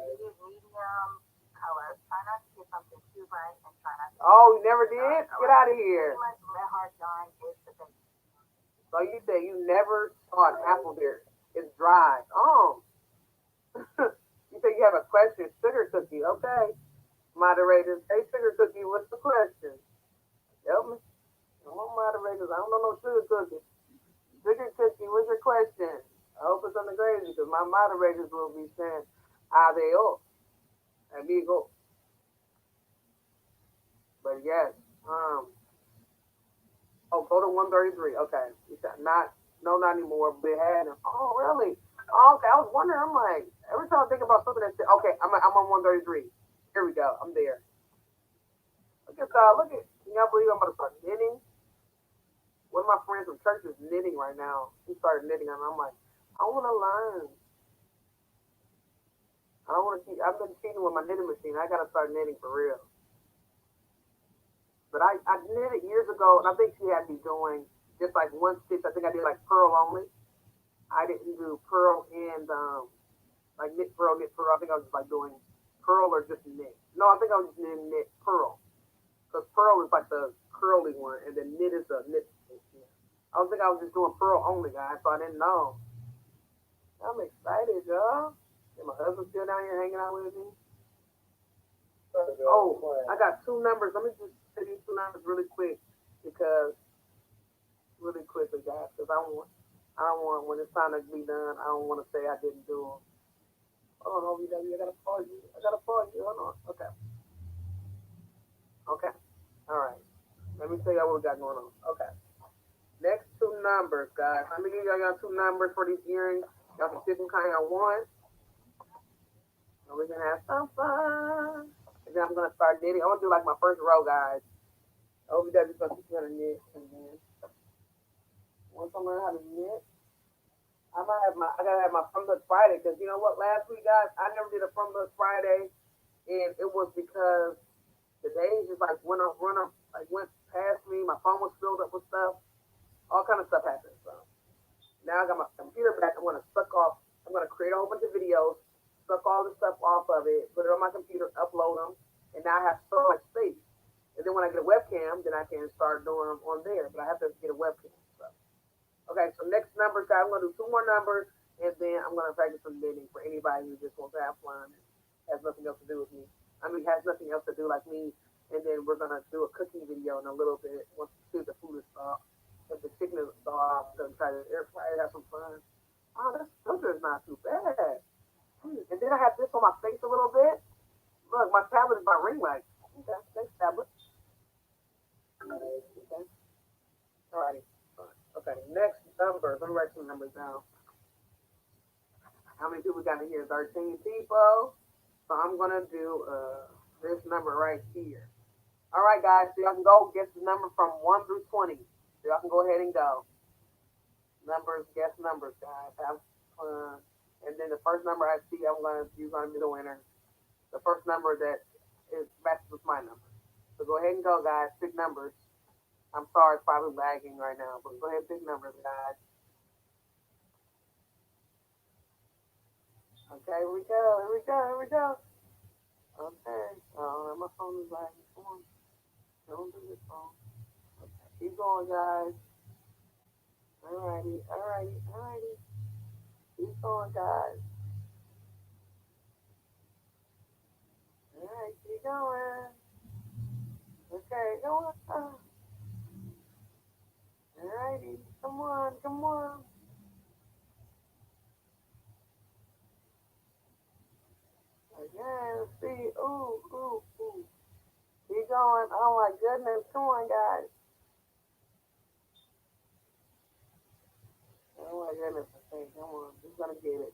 Oh, you never did? Get out of here. So you say you never saw an apple there. It's dry. Oh. You say you have a question. Sugar cookie. Okay. Moderators. Hey, sugar cookie, what's the question? Help me. I want moderators. I don't know no sugar cookie. Sugar cookie, what's your question? I hope it's on the gravy because my moderators will be saying, adios, amigo. But yes, oh, go to 133. Okay. You said not anymore. But had him. Oh, really? Oh, okay. I was wondering. I'm like, every time I think about something that said, okay, I'm on 133. Here we go. I'm there. Look at that. Look at. Can y'all believe I'm about to start knitting? One of my friends from church is knitting right now. He started knitting, and I'm like, I want to learn. I don't want to keep. I've been cheating with my knitting machine. I gotta start knitting for real. But I knit it years ago, and I think she had me doing just like one stitch. I think I did like purl only. I didn't do pearl and like knit pearl, knit pearl. I think I was just like doing pearl or just knit. No, I think I was just doing knit pearl. Because pearl is like the curly one, and then knit is the knit. Yeah. I was thinking I was just doing pearl only, guys, so I didn't know. I'm excited, y'all. And my husband's still down here hanging out with me. Oh, I got two numbers. Let me just say these two numbers really quick because really quickly, guys, because I don't want when it's time to be done. I don't want to say I didn't do them. Hold on, OVW, I gotta pause you. Hold on. Okay. Okay. All right. Let me tell y'all what we got going on. Okay. Next two numbers, guys. Let me give y'all two numbers for these earrings. Y'all can pick them kind y'all want. And we can have some fun. And then I'm gonna start knitting. I'm gonna do like my first row, guys. OVW's gonna teach me how to knit, and then once I learn how to knit, I gotta have my From Look Friday, because you know what? Last week, guys, I never did a From Look Friday, and it was because the days just like went past me. My phone was filled up with stuff. All kind of stuff happened. So now I got my computer back. I'm gonna create a whole bunch of videos, suck all the stuff off of it, put it on my computer, upload them, and now I have so much space. And then when I get a webcam, then I can start doing them on there. But I have to get a webcam. So. Okay, so next numbers, guys. I'm gonna do two more numbers, and then I'm gonna practice some knitting for anybody who just wants to have fun and has nothing else to do with me. I mean, has nothing else to do like me. And then we're gonna do a cooking video in a little bit once the food is off. If the chicken is off, then try to air fry it, have some fun. Oh, that sugar is not too bad. And then I have this on my face a little bit. Look, my tablet is my ring light. Okay, thanks, tablet. Okay. Alrighty. Okay, next numbers. Let me write some numbers down. How many people got in here? 13 people. So I'm gonna do this number right here. Alright, guys, so y'all can go guess the number from 1 through 20. So y'all can go ahead and go. Numbers, guess numbers, guys. Have fun. And then the first number I see, you're gonna be the winner. The first number that is matches with my number. So go ahead and go, guys. Pick numbers. I'm sorry, it's probably lagging right now, but go ahead and pick numbers, guys. Okay, here we go. Okay. Oh, my phone is lagging. Come on. Don't do this phone. Okay, keep going, guys. Alrighty. Keep going, guys. Alright, keep going. Okay, go on. Alrighty, come on. Again, let's see. Ooh. Keep going. Oh my goodness, come on, guys. Oh my goodness, okay, come on. Who's gonna get it?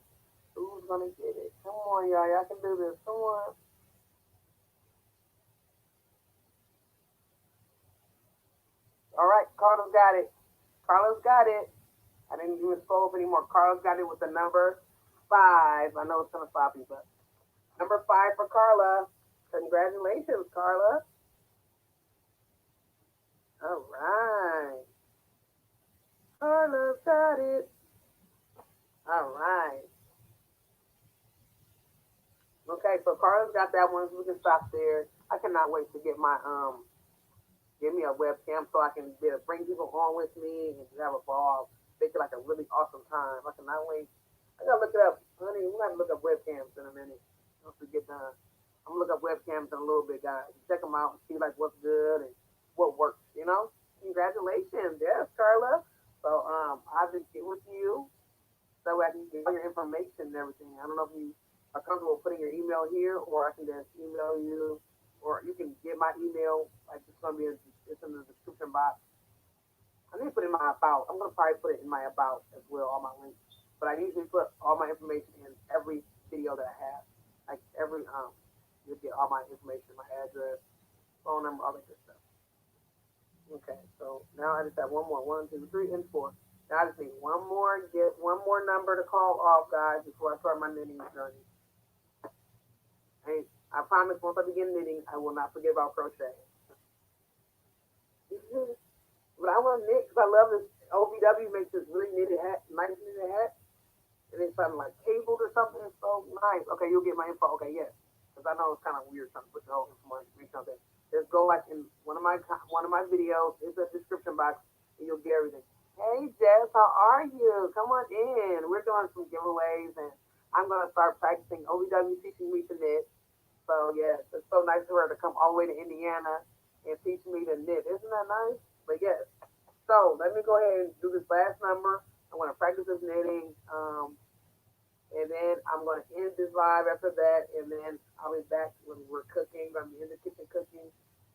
Come on, y'all can do this. Come on. Alright, Carlos got it. I didn't even scroll up anymore. Carlos got it with the number 5. I know it's kind of sloppy, but number 5 for Carla. Congratulations, Carla. All right. Carla's got it. All right. Okay, so Carla's got that one. So we can stop there. I cannot wait to get my give me a webcam so I can bring people on with me and have a ball. Make it like a really awesome time. I cannot wait. I gotta look it up, honey. We're gonna look up webcams in a minute once we get done. I'm gonna look up webcams in a little bit, guys. Check them out and see like what's good and what works. You know. Congratulations, yes, Carla. So I'll just get with you so I can get your information and everything. I don't know if you are comfortable putting your email here, or I can just email you, or you can get my email. Like it's gonna be it's in the description box. I need to put it in my about. I'm gonna probably put it in my about as well, all my links. But I usually put all my information in every video that I have. Like every you'll get all my information, my address, phone number, all that good stuff. Okay, so now I just have one more. 1, 2, 3, and 4. Now I just need one more number to call off, guys, before I start my knitting journey. Hey, I promise once I begin knitting, I will not forget about crochet. But I want knit because I love this. OVW makes this really knitted hat, nice knitted hat. And it's something like cabled or something. It's so nice. Okay, you'll get my info. Okay, yes. Because I know it's kind of weird trying to put your whole information on there. Just go like in one of my videos. It's a description box, and you'll get everything. Hey Jess, how are you? Come on in. We're doing some giveaways, and I'm gonna start practicing. OVW teaching me to knit. So yes, it's so nice for her to come all the way to Indiana and teach me to knit. Isn't that nice? But yes. So let me go ahead and do this last number. I'm gonna practice this knitting. And then I'm gonna end this live after that, and then I'll be back when we're cooking. I'm in the kitchen cooking,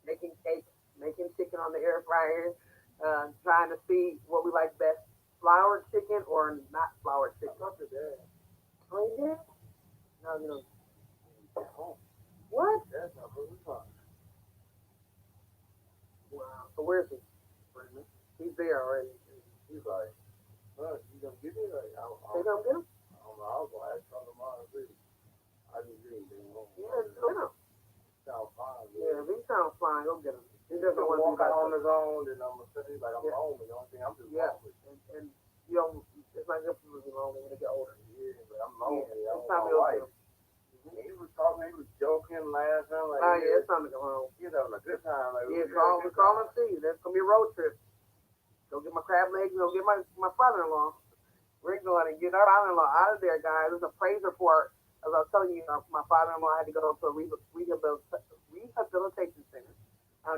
making cake, making chicken on the air fryer, trying to see what we like best, flour chicken or not flour chicken. Look at that. Oh yeah? No, you know. What? That's not what we talking. Wow. So where's he? He's there already. He's like, "Huh, you gonna get me?" Like, They don't get him? I don't know. I was like, "Come tomorrow, too." I just didn't get him. Yeah, go get him. Sound fine. Yeah, if he sounds fine, go get him. He He's doesn't gonna want to walk be out by on his own, and I'm gonna say, like, I'm Yeah. home. The only thing I'm just Yeah. lonely. And you know, it's not good for you to be lonely when they get older. Yeah, but I'm lonely. Yeah, I'm it's time my to go wife. get him. He was talking, he was joking, laughing, like, Oh yeah, it's time to go home. he's having a good time. Like, Yeah, we had a good call time. and see. That's gonna be a road trip. Go get my crab legs, go get my father-in-law. We're going to get our father-in-law out of there, guys. There's a praise report. As I was telling you, my father-in-law had to go to a rehabilitation center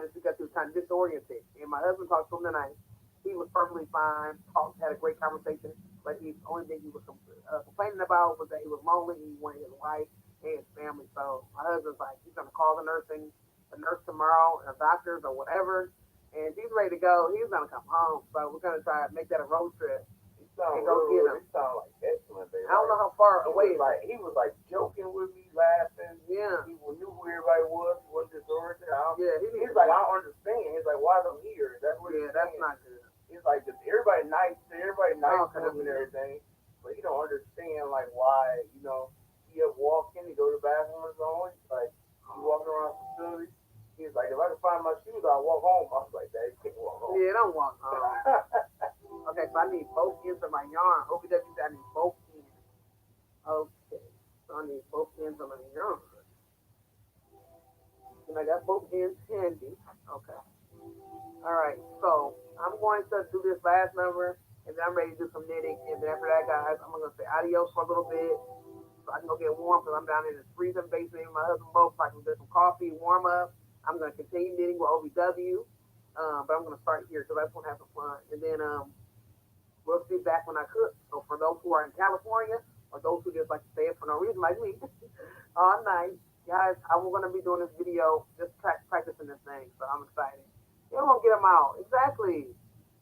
just because he was kind of disoriented. And my husband talked to him tonight. He was perfectly fine. Talked, had a great conversation. But the only thing he was complaining about was that he was lonely. He wanted his wife and his family. So my husband's like, he's going to call the nurse tomorrow, or doctors or whatever. And he's ready to go. He's going to come home. So we're going to try to make that a road trip. He sounded Go get him. he sounded like excellent, baby. I don't know how far away. He was like joking with me, laughing. Yeah. He knew who everybody was. He wasn't disoriented. Yeah, He's like, I don't understand. He's like, why am I here? That's what Yeah, he's that's saying. not good. He's like, everybody nice to Okay. him and everything, but he don't understand like why, he up walking, he go to the bathroom on his own. He's like, he walking around the facility. He's like, if I can find my shoes, I'll walk home. I was like, Dad, you can't walk home. Yeah, don't walk home. Okay, so I need both ends of my yarn. OVW said I need both ends. Okay, so I need both ends of my yarn. And I got both ends handy. Okay. All right, so I'm going to do this last number, and then I'm ready to do some knitting. And then after that, guys, I'm going to say adios for a little bit, so I can go get warm because I'm down in the freezing basement with my husband both, so I can get some coffee, warm up. I'm going to continue knitting with OVW, but I'm going to start here because I just want to have some fun. And then we'll see back when I cook. So for those who are in California, or those who just like to stay up for no reason like me, all night, guys, I'm going to be doing this video, just practicing this thing, so I'm excited. They won't get them out. Exactly.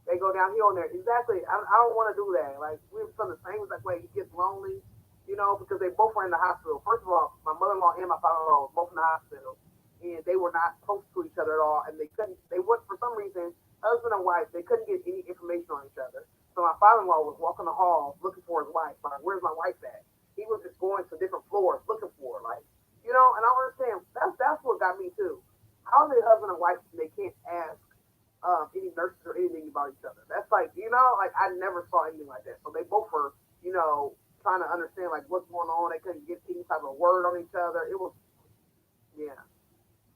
They go down here on there. Exactly. I don't want to do that. Like, we were from the same exact way. He gets lonely, because they both were in the hospital. First of all, my mother-in-law and my father-in-law were both in the hospital, and they were not close to each other at all, and they would, for some reason, husband and wife, they couldn't get any information on each other. So my father-in-law was walking the halls looking for his wife. Like, where's my wife at? He was just going to different floors looking for her. Like, and I don't understand. That's what got me, too. How are they husband and wife and they can't ask any nurses or anything about each other? That's like, like I never saw anything like that. So they both were, trying to understand like what's going on. They couldn't get any type of word on each other. It was, yeah.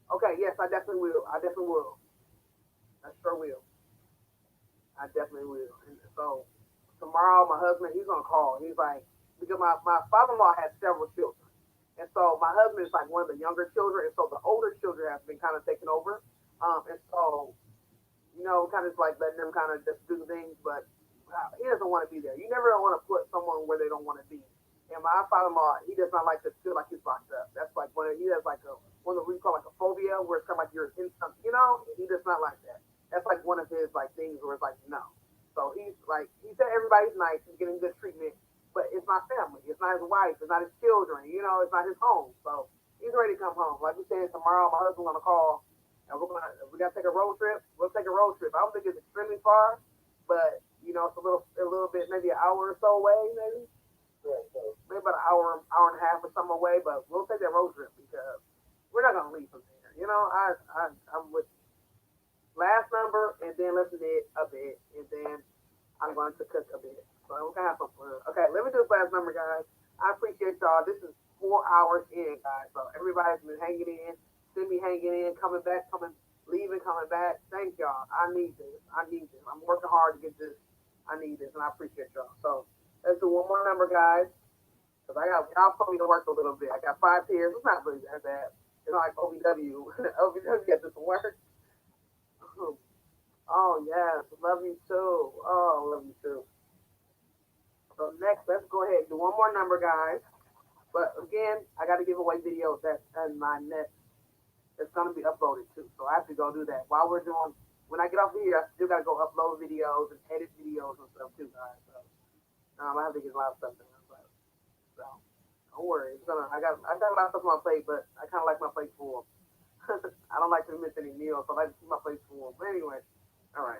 Okay, yes, I definitely will. I sure will. I definitely will. And so tomorrow, my husband, he's gonna call. He's like, because my father-in-law has several children. And so my husband is like one of the younger children, and so the older children have been kind of taken over. And so, kind of like letting them kind of just do things, but he doesn't want to be there. You never want to put someone where they don't want to be. And my father-in-law, he does not like to feel like he's locked up. That's like he has like one of what we call like a phobia, where it's kind of like you're in something, he does not like that. That's like one of his like things where it's like, no. So he's like, he said everybody's nice, he's getting good treatment, but it's not family, it's not his wife, it's not his children, it's not his home. So he's ready to come home. Like we said, tomorrow my husband's gonna call, and we gotta take a road trip. We'll take a road trip. I don't think it's extremely far, but it's a little bit, maybe an hour or so away, maybe. Yeah, so maybe about an hour and a half or something away, but we'll take that road trip because we're not gonna leave from here. I'm with you. Last number, and then let's knit a bit, and then I'm going to cook a bit. So we're gonna have some fun. Okay, let me do this last number, guys. I appreciate y'all. This is 4 hours in, guys. So everybody's been hanging in, semi hanging in, coming back, leaving, coming back. Thank y'all. I need this. I need this. I'm working hard to get this. I need this, and I appreciate y'all. So let's do one more number, guys. Cause y'all told me to work a little bit. I got 5 pairs. It's not really that bad. It's not like OVW. OVW gets this work. Oh yes, love you too. Oh, love you too. So next, let's go ahead and do one more number, guys. But again, I got to give away videos that in my net that's gonna be uploaded too. So I have to go do that while we're doing. When I get off here, I still gotta go upload videos and edit videos and stuff too, guys. So I have to get a lot of stuff done. So don't worry. I got a lot of stuff on my plate, but I kind of like my plate full. I don't like to miss any meals, so I like to keep my plate full. But anyway, all right.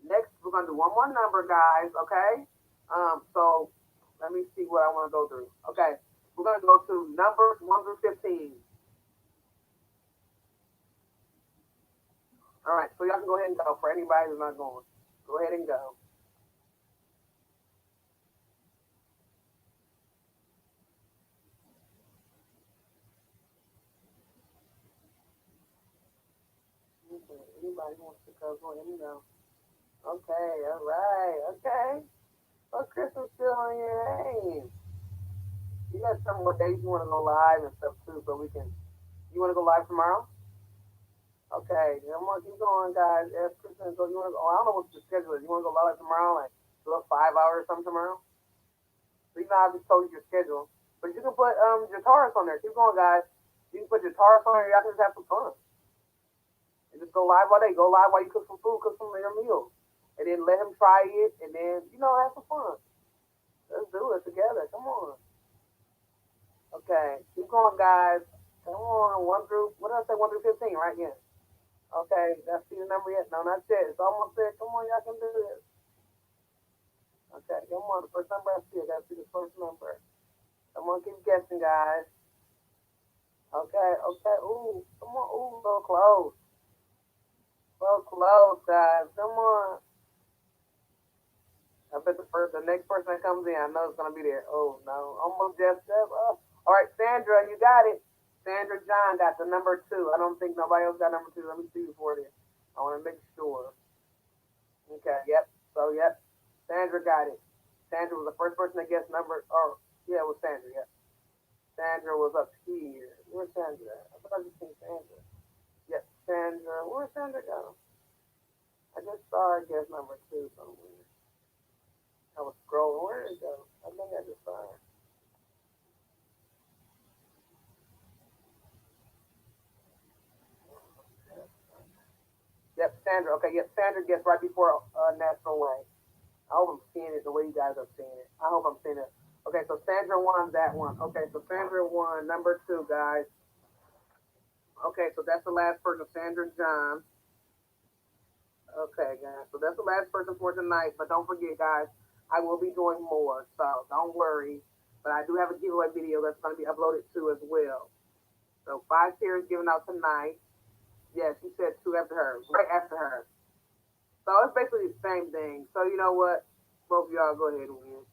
Next, we're gonna do one more number, guys. Okay. So let me see what I want to go through. Okay, we're gonna go to numbers 1 through 15. All right, so y'all can go ahead and go. For anybody who's not going, go ahead and go. Okay, anybody wants to go ahead and go. Okay, all right, okay. Oh, Crystal's still on your name. You got some more days you want to go live and stuff too, so we can. You want to go live tomorrow? Okay, I'm gonna keep going, guys. Ask Kristen, so you want to go? I don't know what the schedule is. You want to go live tomorrow, like do a 5 hours or something tomorrow? So you know, I just told you your schedule, but you can put your Taurus on there. Keep going, guys. You can put your Taurus on there. Y'all can just have some fun and just go live all day. Go live while you cook some food, cook some of your meals, and then let him try it, and then have some fun. Let's do it together. Come on. Okay, keep going, guys. Come on, 1 through, what did I say, 1 through 15, right? Yeah. Okay, that's the number yet? No, not yet. It's almost there. Come on, y'all can do this. Okay, come on. The first number I see, I gotta see the first number. Come on, keep guessing, guys. Okay, ooh, come on, ooh, so close. So close, guys. Come on. I bet the next person that comes in, I know it's gonna be there. Oh no, almost just up. All right, Sandra, you got it. Sandra John got the number 2. I don't think nobody else got number 2. Let me see before it is. I want to make sure. Okay, yep. So yep, Sandra got it. Sandra was the first person to guess number. Or yeah, it was Sandra. Yep. Sandra was up here. Where's Sandra? I thought I just seen Sandra. Yep, Sandra. Where's Sandra go? I just saw her guess number 2 somewhere. I was scrolling. Where did it go? I think I just saw her. Yep, Sandra. Okay, yep, Sandra gets right before National Way. I hope I'm seeing it the way you guys are seeing it. I hope I'm seeing it. Okay, so Sandra won that one. Okay, so Sandra won number 2, guys. Okay, so that's the last person, Sandra John. Okay, guys, so that's the last person for tonight. But don't forget, guys, I will be doing more, so don't worry. But I do have a giveaway video that's going to be uploaded too as well. So 5 pairs given out tonight. Yes, you said 2 after her, right after her. So it's basically the same thing. So you know what? Both of y'all go ahead and win.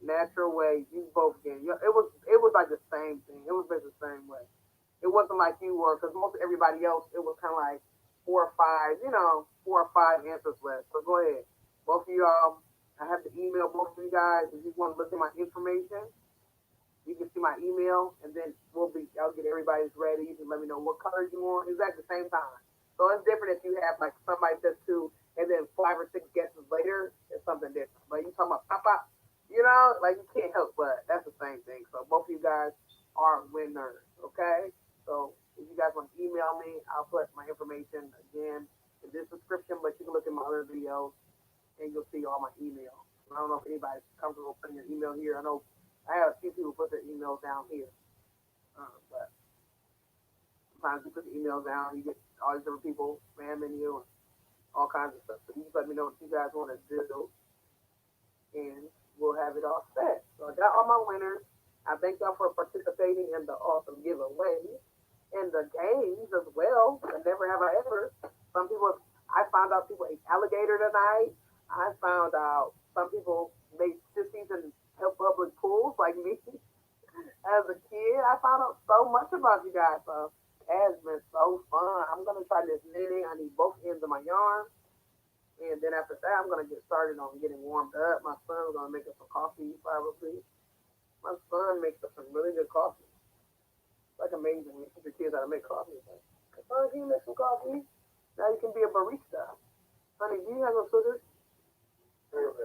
Natural Way, you both get. It was like the same thing. It was basically the same way. It wasn't like you were, because most of everybody else, it was kind of like 4 or 5, 4 or 5 answers left. So go ahead. Both of y'all, I have to email both of you guys if you want to look at my information. You can see my email, and then I'll get everybody's ready. You can let me know what colors you want. It's at the same time. So it's different if you have like somebody says 2, and then 5 or 6 guesses later, it's something different. But you talking about pop, like you can't help but that's the same thing. So both of you guys are winners, okay? So if you guys want to email me, I'll put my information again in this description, but you can look at my other videos, and you'll see all my emails. I don't know if anybody's comfortable putting your email here. I know I have a few people put their emails down here, but sometimes you put the emails down, you get all these different people spamming you and all kinds of stuff. So you just let me know what you guys want to do, and we'll have it all set. So I got all my winners. I thank y'all for participating in the awesome giveaway and the games as well. And never have I ever. Some people, I found out people ate alligator tonight. I found out some people made sissies in public pools like me. As a kid, I found out so much about you guys. So it has been so fun. I'm gonna try this knitting. I need both ends of my yarn, and then after that, I'm gonna get started on getting warmed up. My son's gonna make us some coffee probably. My son makes us some really good coffee. It's like amazing when you teach your kids how to make coffee. It's like, son, can you make some coffee? Now you can be a barista. Honey, do you have no sugar?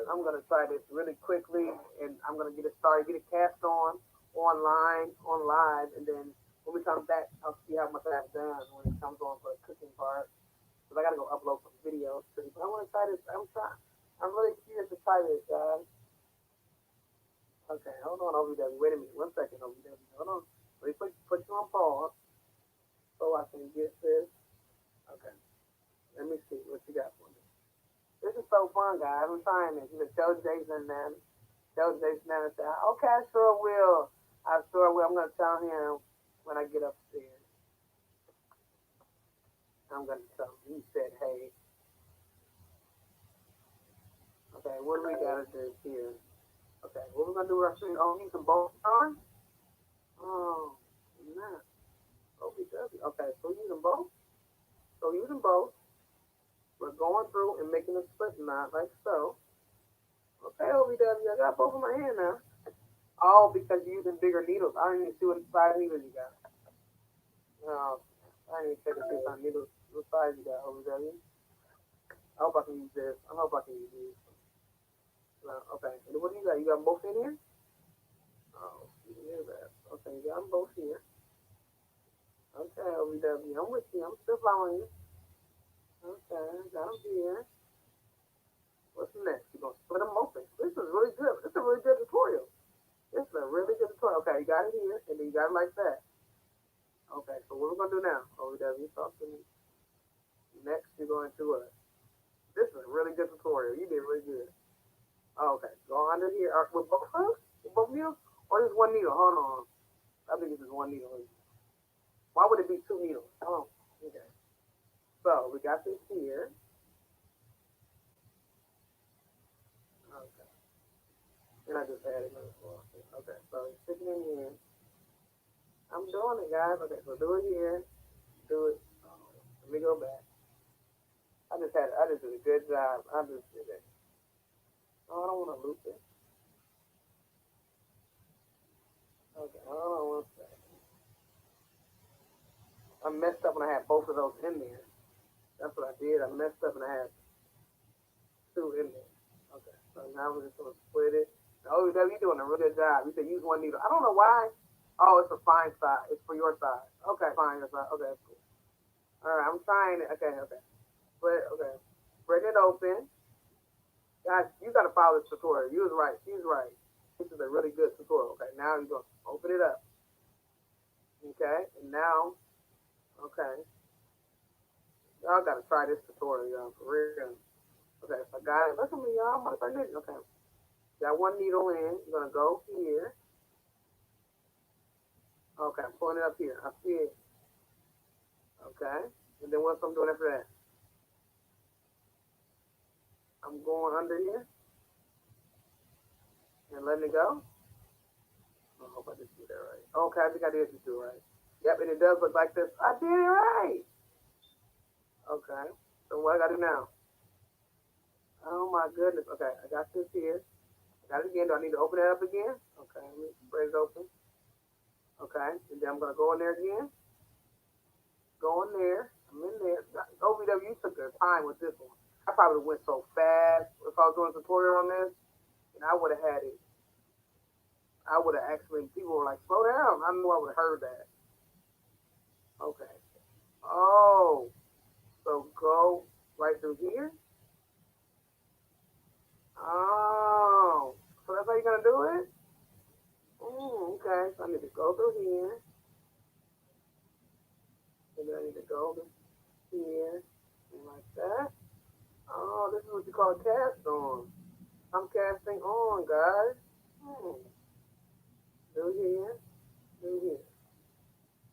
I'm gonna try this really quickly, and I'm gonna get it started, get it cast on, online, on live, and then when we come back, I'll see how much I've done when it comes on for the cooking part. Cause I gotta go upload some videos too. But I want to try this. I'm really curious to try this, guys. Okay, hold on, OVW. Wait a minute, 1 second, OVW. Hold on. Let me put you on pause so I can get this. Okay, let me see what you got for me. This is so fun, guys. I'm trying this. You can tell Jason then. Tell Jason and say, okay, I sure will. I sure will. I'm gonna tell him when I get upstairs. I'm gonna tell him. He said, hey. Okay, what do we gotta do here? Okay, what we're gonna do with our screen? Oh, need some both on? Oh, nah. OVW. Okay, so we're using both. So using both. We're going through and making a split knot like so. Okay, OVW, I got both in my hand now. All because you're using bigger needles. I don't even see what size needles you got. No, I didn't even check to see what needles, what size you got, OVW. I hope I can use this. I hope I can use these. Okay, and what do you got? You got both in here? Oh, hear that. Okay, you got them both here. Okay, OVW, I'm with you. I'm still following you. Okay, got them here. What's next? You're going to split them open. This is really good. This is a really good tutorial. This is a really good tutorial. Okay, you got it here, and then you got it like that. Okay, so what we're going to do now? OVW, talk to me. Next, you're going to this is a really good tutorial. You did really good. Oh, okay, go under here. With both first? With both needles? Or just one needle? Hold on. I think it's just one needle. Why would it be two needles? Oh, okay. So, we got this here. Okay. And I just added another one. Okay, so stick it in here. I'm doing it, guys. Okay, so do it here. Do it. Oh, let me go back. I just did a good job. I just did it. Oh, I don't want to loop it. Okay, hold on 1 second. I messed up when I had both of those in there. That's what I did. I messed up and I had two in there. Okay, so now we're just going to split it. Oh, you're doing a really good job. You said use one needle. I don't know why. Oh, it's a fine side. It's for your side. Okay, fine. Your side. Okay, that's cool. All right, I'm trying it. Okay. Split. Okay. Break it open. Guys, you got to follow this tutorial. You was right. She was right. This is a really good tutorial. Okay, now you're going to open it up. Okay, and now, okay. Y'all got to try this tutorial, y'all, for real. Okay, so I got it. Look at me, y'all. I'm going to okay. Got one needle in. You're going to go here. Okay, I'm pulling it up here. I see it. Okay, and then what's I'm doing after that? I'm going under here and letting it go. I hope I did do that right. Okay, I think I did do it right. Yep, and it does look like this. I did it right. Okay, so what I got to do now? Oh my goodness. Okay, I got this here. I got it again. Do I need to open it up again? Okay, let me spread it open. Okay, and then I'm going to go in there again. Go in there. I'm in there. OVW, you took your time with this one. I probably went so fast if I was doing a tutorial on this, and I would have had it. I would have actually, people were like, slow down. I knew I would have heard that. Okay. Oh, so go right through here. Oh, so that's how you're going to do it? Okay, so I need to go through here. And then I need to go here, and like that. Oh, this is what you call a cast on. I'm casting on, guys. Do here.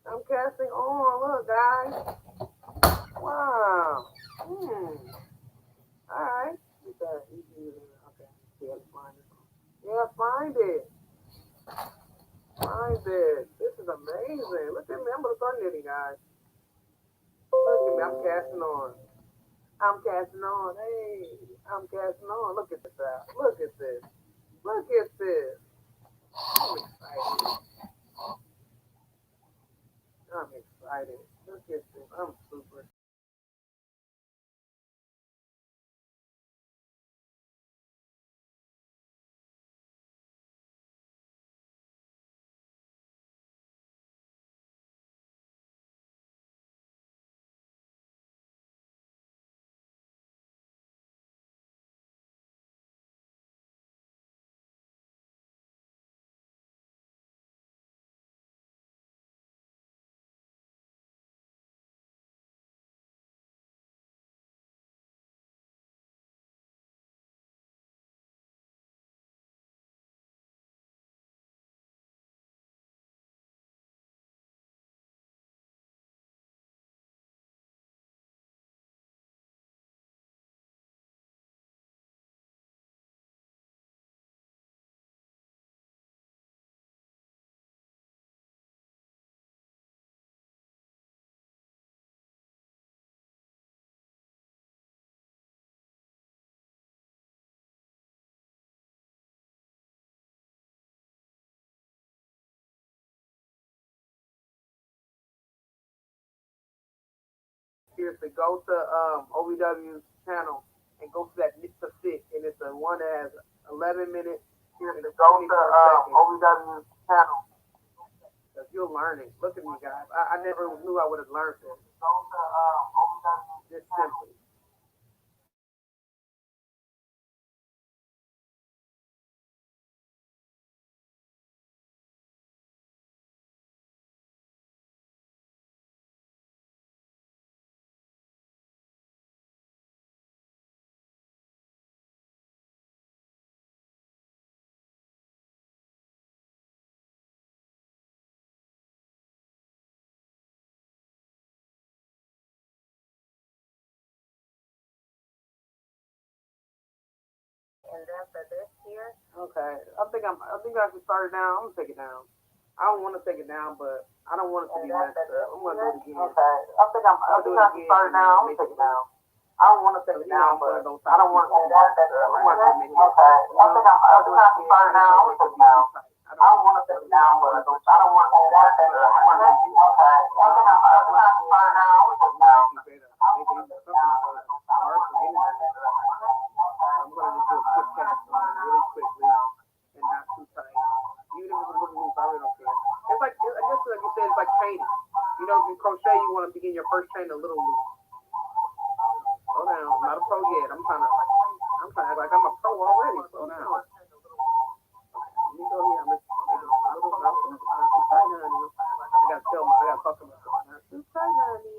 I'm casting on. Look, guys. Wow. me. I'm casting on. I'm casting on. Hey, I'm casting on. Look at this out. Look at this. Look at this. I'm excited. I'm excited. Look at this. I'm super. Seriously, go to OVW's channel and go to that Nip to Fit, and it's the one that has 11 minutes. Seriously, go to OVW's channel. Because you'll learn it. Look at me, guys. I never knew I would have learned this. Go to OVW. Just simply. And then for this year, Okay. I think I should start it down. I'm gonna take it down. I don't want to take it down, but I don't want it to be messed up. I'm gonna do it again. Okay. I think I should start it now. I'm gonna take it down. I don't want to take it down, but I don't want to take it down. Okay. I think I should start it now. I'm gonna take it down. I don't want to take it down, but I don't want to take it down. Okay. I think I should start it now. I'm gonna take it down. I'm gonna just do a quick cast on really quickly and not too tight. Even if it's a little loose, I really don't care. It's like, I guess like you said, it's like training. You know, in crochet, you want to begin your first chain a little loose. Slow down. I'm not a pro yet. I'm trying to act like I'm a pro already. Slow down. Let me go here. I'm just a little not too tight, honey. I gotta talk to myself. Not too tight, honey.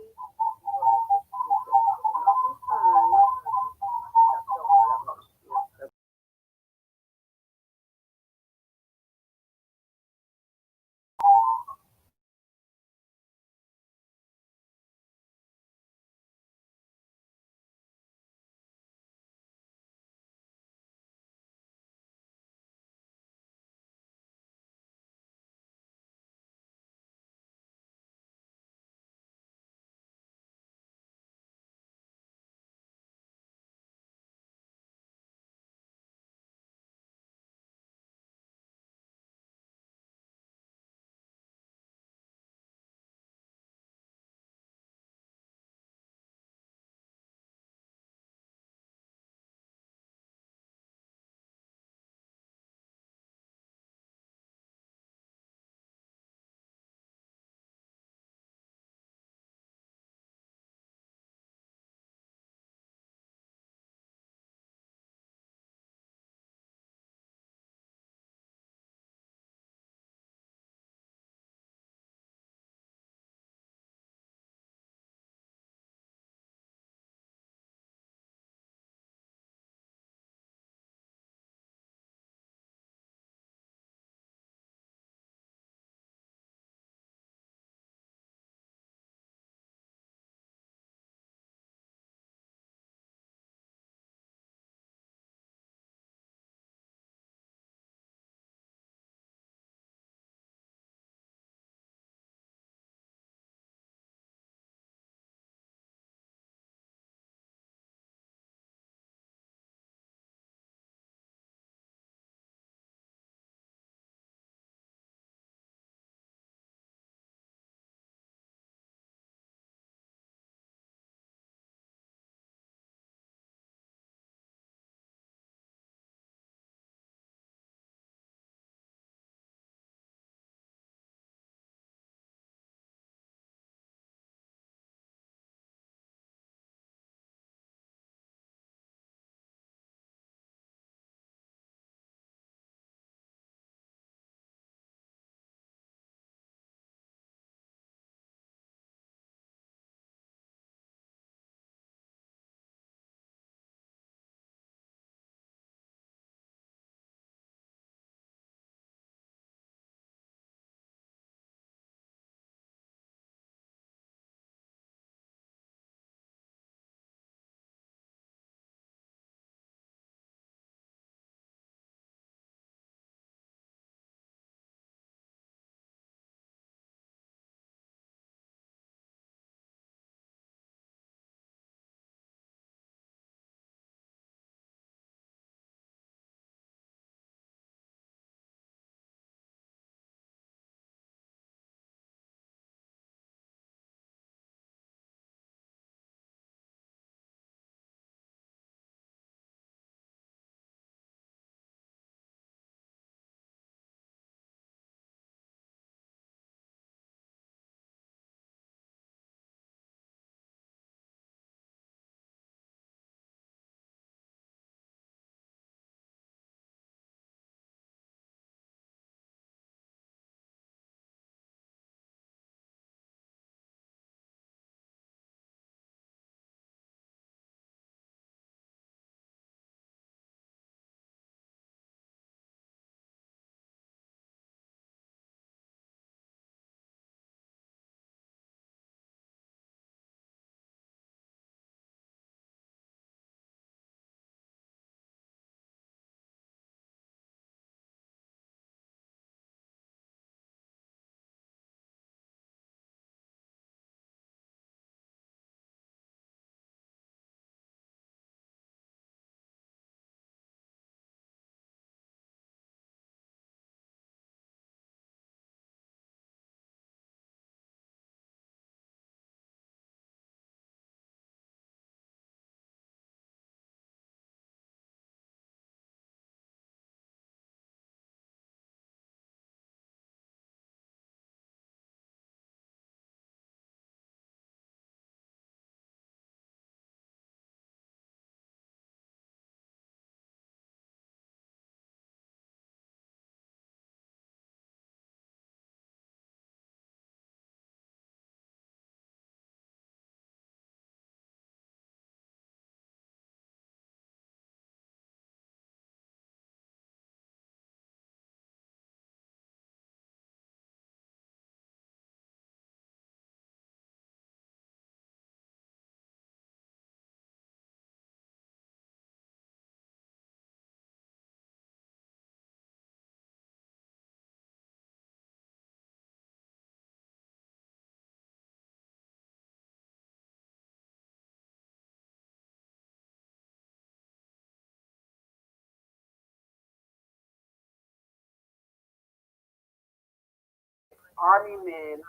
army men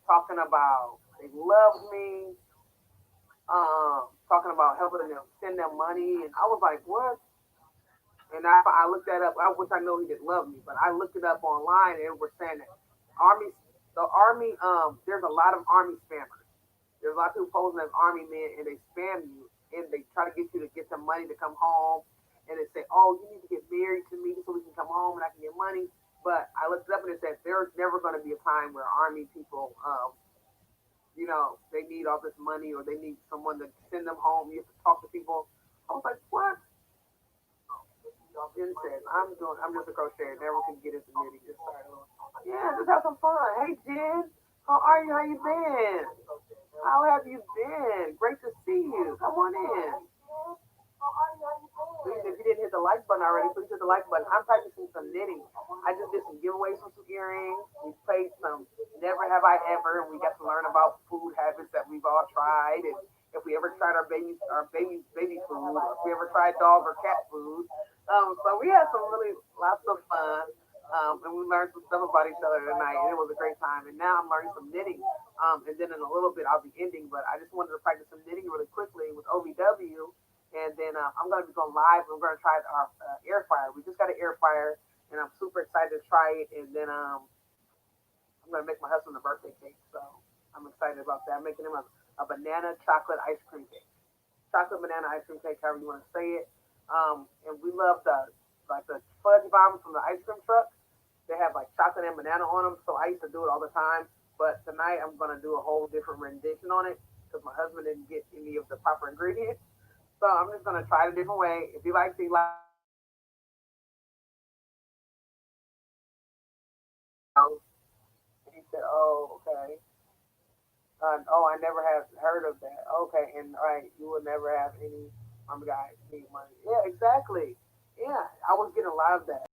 talking about they loved me, talking about helping them send them money, and I was like, what? And I looked that up. I wish I know he didn't love me, but I looked it up online, and we're saying that army, the army, there's a lot of army spammers. There's a lot of people posing as army men, and they spam you, and they try to get you to get some money to come home, and they say, oh, you need to get married to me so we can come home and I can get money. But I looked it up and it said there's never going to be a time where army people, they need all this money or they need someone to send them home. You have to talk to people. I was like, what? Jen said, I'm just a crocheter. Never can get into knitting. Just started. Yeah, just have some fun. Hey, Jen. How are you? How you been? How have you been? Great to see you. Come on in. Please, if you didn't hit the like button already, please hit the like button. I'm practicing some knitting. I just did some giveaways for some earrings. We played some Never Have I Ever, and we got to learn about food habits that we've all tried, and if we ever tried our baby food, or if we ever tried dog or cat food. So we had some really lots of fun. And we learned some stuff about each other tonight, and it was a great time. And now I'm learning some knitting. And then in a little bit I'll be ending, but I just wanted to practice some knitting really quickly with OVW. And then I'm going to be going live. We're going to try our air fryer. We just got an air fryer, and I'm super excited to try it. And then I'm going to make my husband a birthday cake. So I'm excited about that. I'm making him a banana chocolate ice cream cake. Chocolate banana ice cream cake, however you want to say it. And we love the fudge bombs from the ice cream truck. They have like chocolate and banana on them, so I used to do it all the time. But tonight I'm gonna do a whole different rendition on it because my husband didn't get any of the proper ingredients. So I'm just gonna try it a different way. If you like to like, he said, "Oh, okay. Oh, I never have heard of that. Okay, and right, you will never have any guys need money. Yeah, exactly. Yeah, I was getting a lot of that.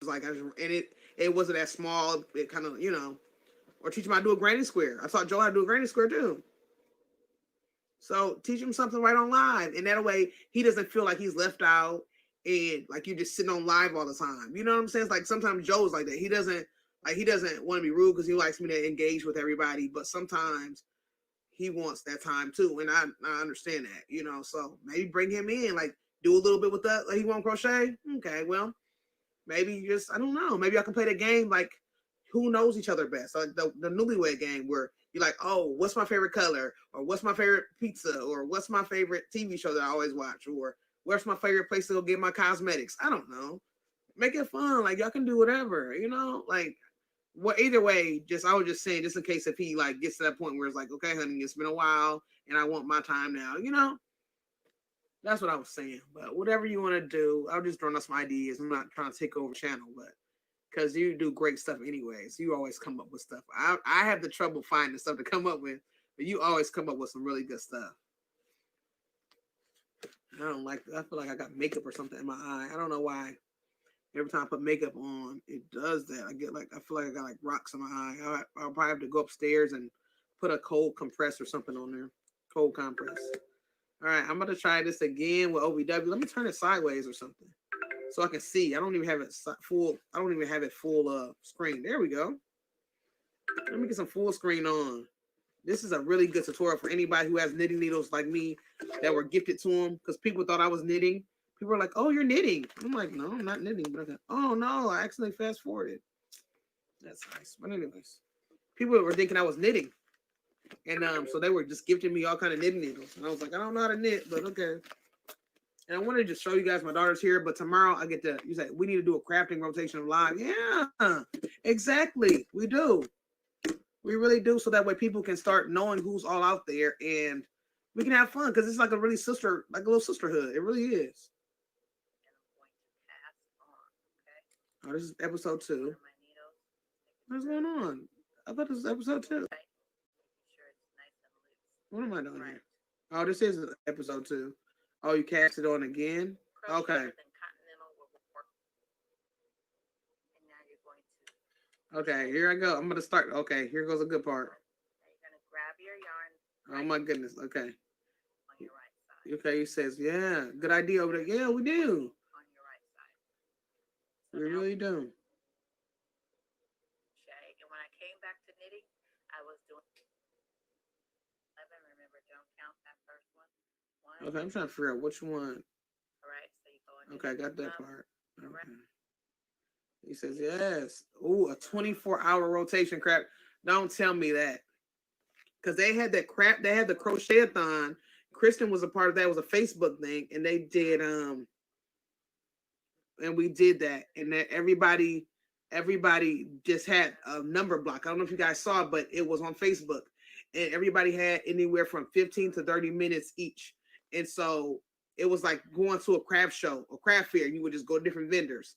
like, and it wasn't that small. It kind of, or teach him how to do a granny square. I taught Joe how to do a granny square too. So teach him something right on live, and that way he doesn't feel like he's left out and like you're just sitting on live all the time. You know what I'm saying? It's like sometimes Joe's like that. He doesn't want to be rude because he likes me to engage with everybody, but sometimes he wants that time too, and I understand that. So maybe bring him in, like do a little bit with that. Like he won't crochet. Okay, well maybe just I don't know. Maybe I can play the game like who knows each other best, like the newlywed game where you're like, oh, what's my favorite color, or what's my favorite pizza, or what's my favorite TV show that I always watch, or where's my favorite place to go get my cosmetics. I don't know. Make it fun. Like y'all can do whatever, like. Well, either way, I was just saying, just in case if he like gets to that point where it's like, okay, honey, it's been a while and I want my time now, that's what I was saying. But whatever you want to do, I'll just throwing out some ideas. I'm not trying to take over channel, but because you do great stuff anyways, you always come up with stuff. I have the trouble finding stuff to come up with, but you always come up with some really good stuff. I feel like I got makeup or something in my eye. I don't know why. Every time I put makeup on, it does that. I feel like I got like rocks in my eye. I'll probably have to go upstairs and put a cold compress or something on there. Cold compress. All right, I'm going to try this again with OVW. Let me turn it sideways or something so I can see. I don't even have it full screen. There we go. Let me get some full screen on. This is a really good tutorial for anybody who has knitting needles like me that were gifted to them because people thought I was knitting. People are like, oh, you're knitting. I'm like, no, I'm not knitting. But oh, no, I accidentally fast forwarded. That's nice. But anyways, people were thinking I was knitting. And so they were just gifting me all kind of knitting needles. And I was like, I don't know how to knit, but okay. And I wanted to just show you guys my daughter's here. But tomorrow I get to, you say, we need to do a crafting rotation live. Yeah, exactly. We do. We really do. So that way people can start knowing who's all out there. And we can have fun because it's like a really like a little sisterhood. It really is. Oh, this is episode 2. What's going on? I thought this was episode 2. What am I doing here? Oh, this is episode 2. Oh, you cast it on again? Okay. Okay, here I go. I'm going to start. Okay, here goes a good part. You're going to grab your yarn. Oh, my goodness. Okay. On your right side. Okay, he says, yeah, good idea over there. Yeah, we do. We really do. Okay, and when I came back to knitting, I was doing 11. Remember, don't count that first one. Okay, I'm trying to figure out which one. All right, so you go in. Okay, I got that part. Okay. He says, yes. Ooh, a 24-hour rotation crap. Don't tell me that. Because they had that crap, they had the crochet-a-thon. Kristen was a part of that. It was a Facebook thing, and they did and we did that, and that everybody just had a number block. I don't know if you guys saw it, but it was on Facebook, and everybody had anywhere from 15 to 30 minutes each. And so it was like going to a craft show, a craft fair. You would just go to different vendors.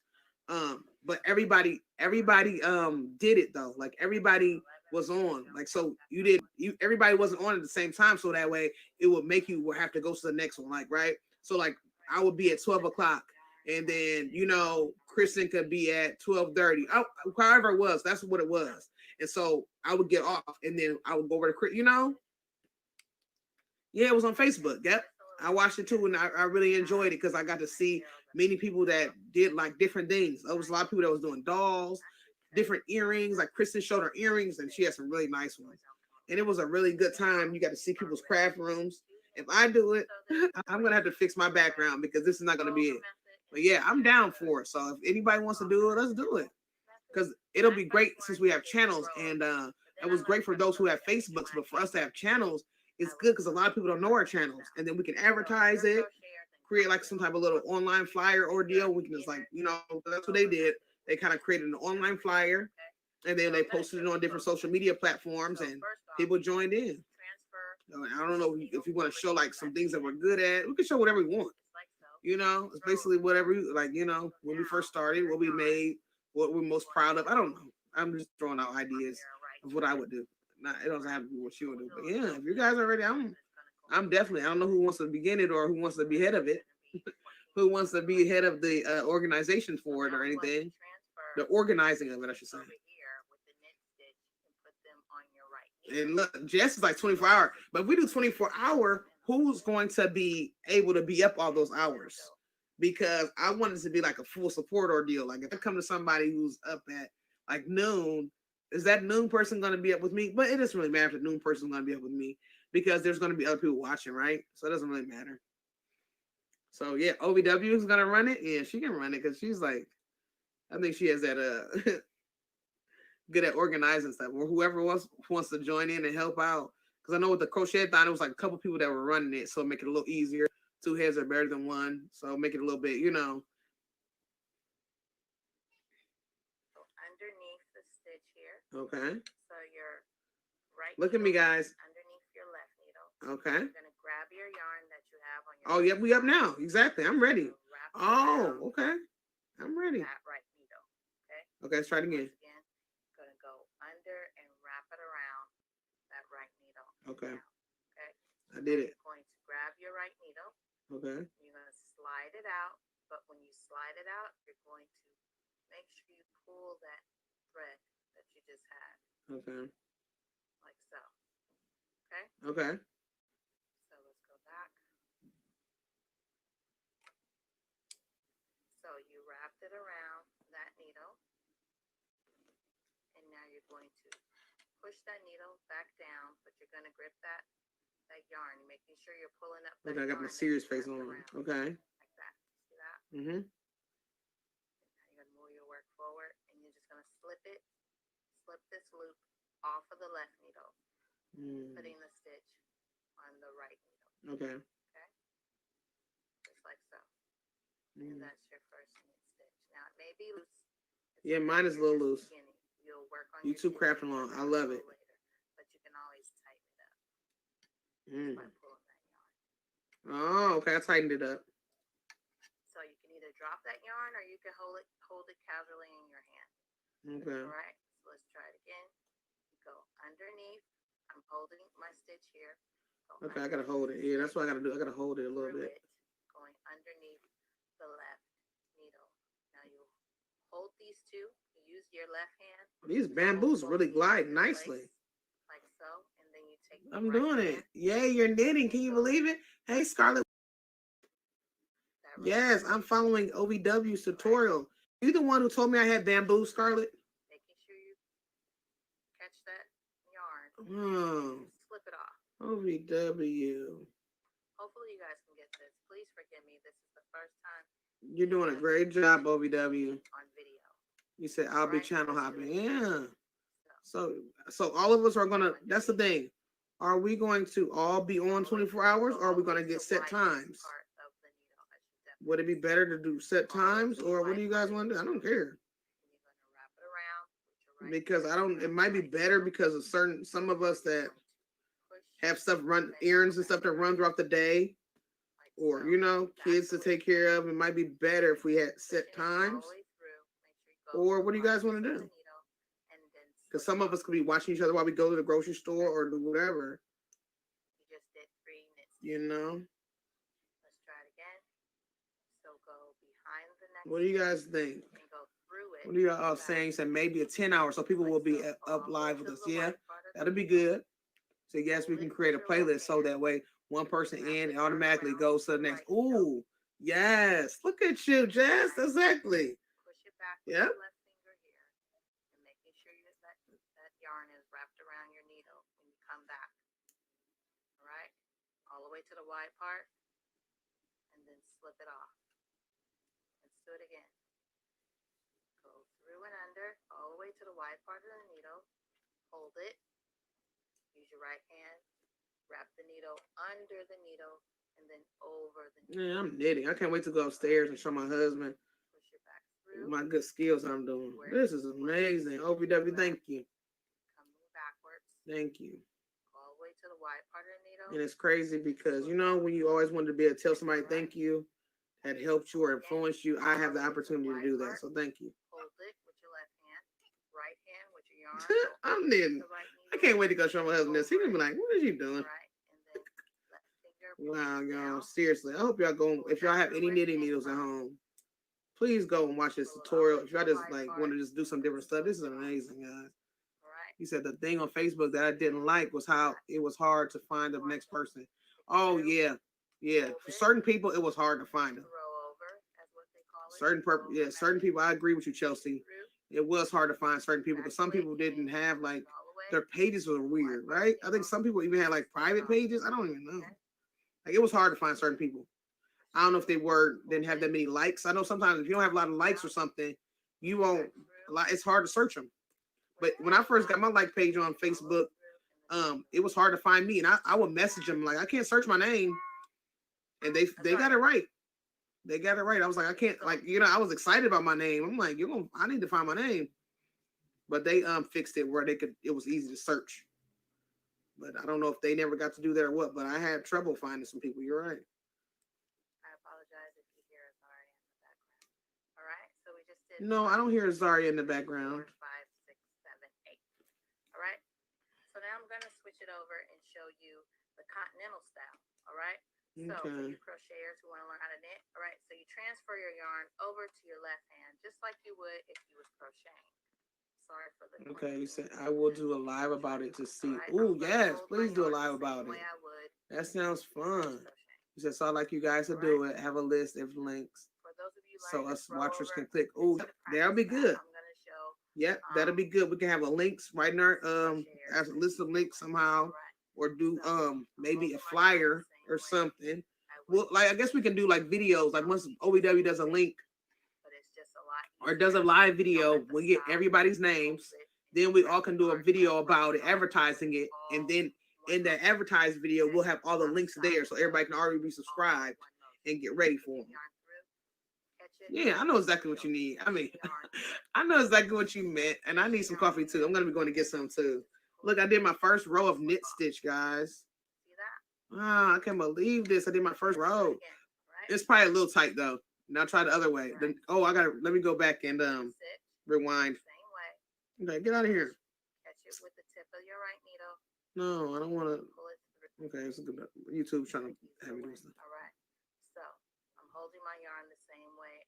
But everybody did it though. Like everybody was on. Like so everybody wasn't on at the same time. So that way it would make you have to go to the next one. Like right. So like I would be at 12 o'clock. And then, Kristen could be at 12:30. However it was, that's what it was. And so I would get off and then I would go over to, Yeah, it was on Facebook. Yep. I watched it too. And I really enjoyed it because I got to see many people that did like different things. There was a lot of people that was doing dolls, different earrings. Like Kristen showed her earrings and she had some really nice ones. And it was a really good time. You got to see people's craft rooms. If I do it, I'm going to have to fix my background because this is not going to be it. But yeah, I'm down for it. So if anybody wants to do it, let's do it. Because it'll be great since we have channels. And it was great for those who have Facebooks. But for us to have channels, it's good because a lot of people don't know our channels. And then we can advertise it, create like some type of little online flyer ordeal. We can just like, that's what they did. They kind of created an online flyer. And then they posted it on different social media platforms. And people joined in. I don't know if you want to show like some things that we're good at. We can show whatever we want. It's basically whatever, when we first started, what we made, what we're most proud of. I don't know. I'm just throwing out ideas of what I would do. It doesn't have to be what you would do. But yeah, if you guys are ready, I'm definitely, I don't know who wants to begin it or who wants to be head of it. Who wants to be head of the organization for it or anything. the organizing of it, I should say. over here with the knit stitch and put them on your right needle. And look, Jess is like 24-hour, but if we do 24-hour, who's going to be able to be up all those hours? Because I want it to be like a full support ordeal. Like if I come to somebody who's up at like noon, is that noon person going to be up with me? But it doesn't really matter if the noon person is going to be up with me because there's going to be other people watching, right? So it doesn't really matter. So yeah, OVW is going to run it. Yeah, she can run it because she's like, I think she has that good at organizing stuff. Or whoever wants to join in and help out. Because I know with the crochet-a-thon, it was like a couple people that were running it, so make it a little easier. 2 heads are better than one, so make it a little bit, you know. So underneath the stitch here. Okay. So your right. Look at me, needle guys. Underneath your left needle. Okay. You're gonna grab your yarn that you have on your. Oh, yep, we up now. Exactly. I'm ready. Wrap it Oh, around okay. I'm ready. that right needle. Okay. Okay, let's try it again. Once again, gonna go under and wrap it around that right needle. Okay. Now, okay. I did it. You're going to grab your right needle. Okay. You're gonna slide it out, but when you slide it out, you're going to make sure you pull that thread that you just had, Okay. like so. Okay. Okay. So let's go back. So you wrapped it around that needle, and now you're going to push that needle back down, but you're going to grip that yarn, making sure you're pulling up that Okay, I got yarn my that serious you face wrapped on. around, Okay. like that. See that? Mm-hmm. Now you're going to move your work forward, and you're just going to slip this loop off of the left needle, putting the stitch on the right needle. Okay. Just like so. And that's your first knit stitch. Now it may be loose. Yeah, mine is a little loose. Beginning. You'll work on You your too knitting crafting along. I love it. later, but you can always tighten it up by pulling that yarn. Oh, okay. I tightened it up. So you can either drop that yarn or you can hold it casually in your hand. Okay. All right. So let's try it again. You go underneath. I'm holding my stitch here. Go Okay, I gotta hold it. Yeah, that's what I gotta do. I gotta hold it a little through bit. it, going underneath the left needle. Now you hold these two. You use your left hand. These bamboos really glide nicely. Like so, and then you take. I'm doing it. Yay, you're knitting. Can you believe it? Hey, Scarlett. Yes, I'm following OVW's tutorial. You the one who told me I had bamboo, Scarlett? Making sure you catch that yarn. Oh, Slip it off. OVW. Hopefully you guys can get this. Please forgive me. This is the first time You're doing a great job, OVW. on video. You said I'll be channel hopping. Yeah. So all of us are gonna. That's the thing. Are we going to all be on 24 hours, or are we gonna get set times? Would it be better to do set times, or what do you guys want to do? I don't care. Because I don't. It might be better because of some of us that have stuff run errands and stuff that run throughout the day, or kids to take care of. It might be better if we had set times. Or what do you guys want to do? Because some of us could be watching each other while we go to the grocery store or do whatever. You just did 3 knits. Let's try it again. So go behind the next. What do you guys think? And go through it. What are you all saying? You said maybe a 10 hour so people will be up live with us. Yeah, that'll be good. So yes, we can create a playlist so that way one person in automatically goes to the next. Ooh, yes. Look at you, Jess. Exactly. Push it back Yep. with your left finger here, and making sure that yarn is wrapped around your needle when you come back. All right, all the way to the wide part, and then slip it off. Let's do it again. Go through and under, all the way to the wide part of the needle. Hold it. Use your right hand. Wrap the needle under the needle, and then over the needle. Yeah, I'm knitting. I can't wait to go upstairs and show my husband Push it back through. my good skills I'm doing. This is amazing. OVW, thank you. Coming backwards. Thank you. All the way to the wide part of the needle. And it's crazy because, when you always wanted to be able to tell somebody thank you, that helped you or influenced you, I have the opportunity to do that. So thank you. Hold it with your left hand. Right hand with your yarn. I'm knitting. The right I needle. can't wait to go show my husband this. He's gonna be like, what is you doing? Right, and then left finger. Wow, pushes y'all. down. Seriously. I hope y'all go. If y'all have any knitting needles at home, Please go and watch this tutorial. If y'all just like want to just do some different stuff, this is amazing, guys. He said the thing on Facebook that I didn't like was how it was hard to find the next person. Oh yeah, yeah. For certain people, it was hard to find them. Certain people. I agree with you, Chelsea. It was hard to find certain people because some people didn't have like their pages were weird, right? I think some people even had like private pages. I don't even know. Like it was hard to find certain people. I don't know if didn't have that many likes. I know sometimes if you don't have a lot of likes or something, you won't. It's hard to search them. But when I first got my like page on Facebook, it was hard to find me, and I would message them like I can't search my name, and they got it right. They got it right. I was like I can't I was excited about my name. I'm like I need to find my name, but they fixed it where it was easy to search. But I don't know if they never got to do that or what. But I had trouble finding some people. You're right. I apologize if you hear Azaria in the background. All right, so we just did. No, I don't hear Azaria in the background. 4, 5, 6, 7, 8. All right. So now I'm gonna switch it over and show you the continental style. All right. So for you crocheters who want to learn how to knit, all right. So you transfer your yarn over to your left hand, just like you would if you was crocheting. Sorry for the. Okay, you said I will do a live about it to see. Ooh, yes, please do a live about it. That sounds fun. You said, so like you guys to do it. Have a list of links. For those of you so us watchers can click. Ooh, that'll be good. I'm gonna show. Yep, that'll be good. We can have a links right in our as a list of links somehow, or do maybe a flyer or something. Well, like I guess we can do like videos. Like once OEW does a link or does a live video, we get everybody's names. Then we all can do a video about it, advertising it, and then in that advertised video, we'll have all the links there, so everybody can already be subscribed and get ready for them. Yeah, I know exactly what you need. I mean, I know exactly what you meant, and I need some coffee too. I'm gonna be going to get some too. Look, I did my first row of knit stitch, guys. Ah, I can't believe this. I did my first row. It's probably a little tight though. Now try the other way. Then let me go back and rewind. Okay, get out of here. Catch it with the tip of your right needle. No, I don't want to. Okay, it's a good. YouTube's trying to have me do something. All right. So I'm holding my yarn the same way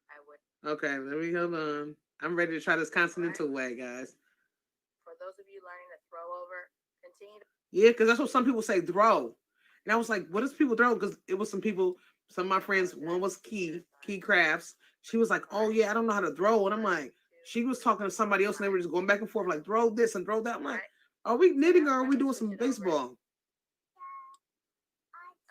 I would. Okay, let me hold on. I'm ready to try this continental way, guys. For those of you learning to throw over, continue to. Yeah, because that's what some people say, throw. And I was like, what does people throw? Because it was some of my friends, one was Key Crafts. She was like, oh yeah, I don't know how to throw. And I'm like, she was talking to somebody else and they were just going back and forth, like throw this and throw that. I'm like, are we knitting or are we doing some baseball?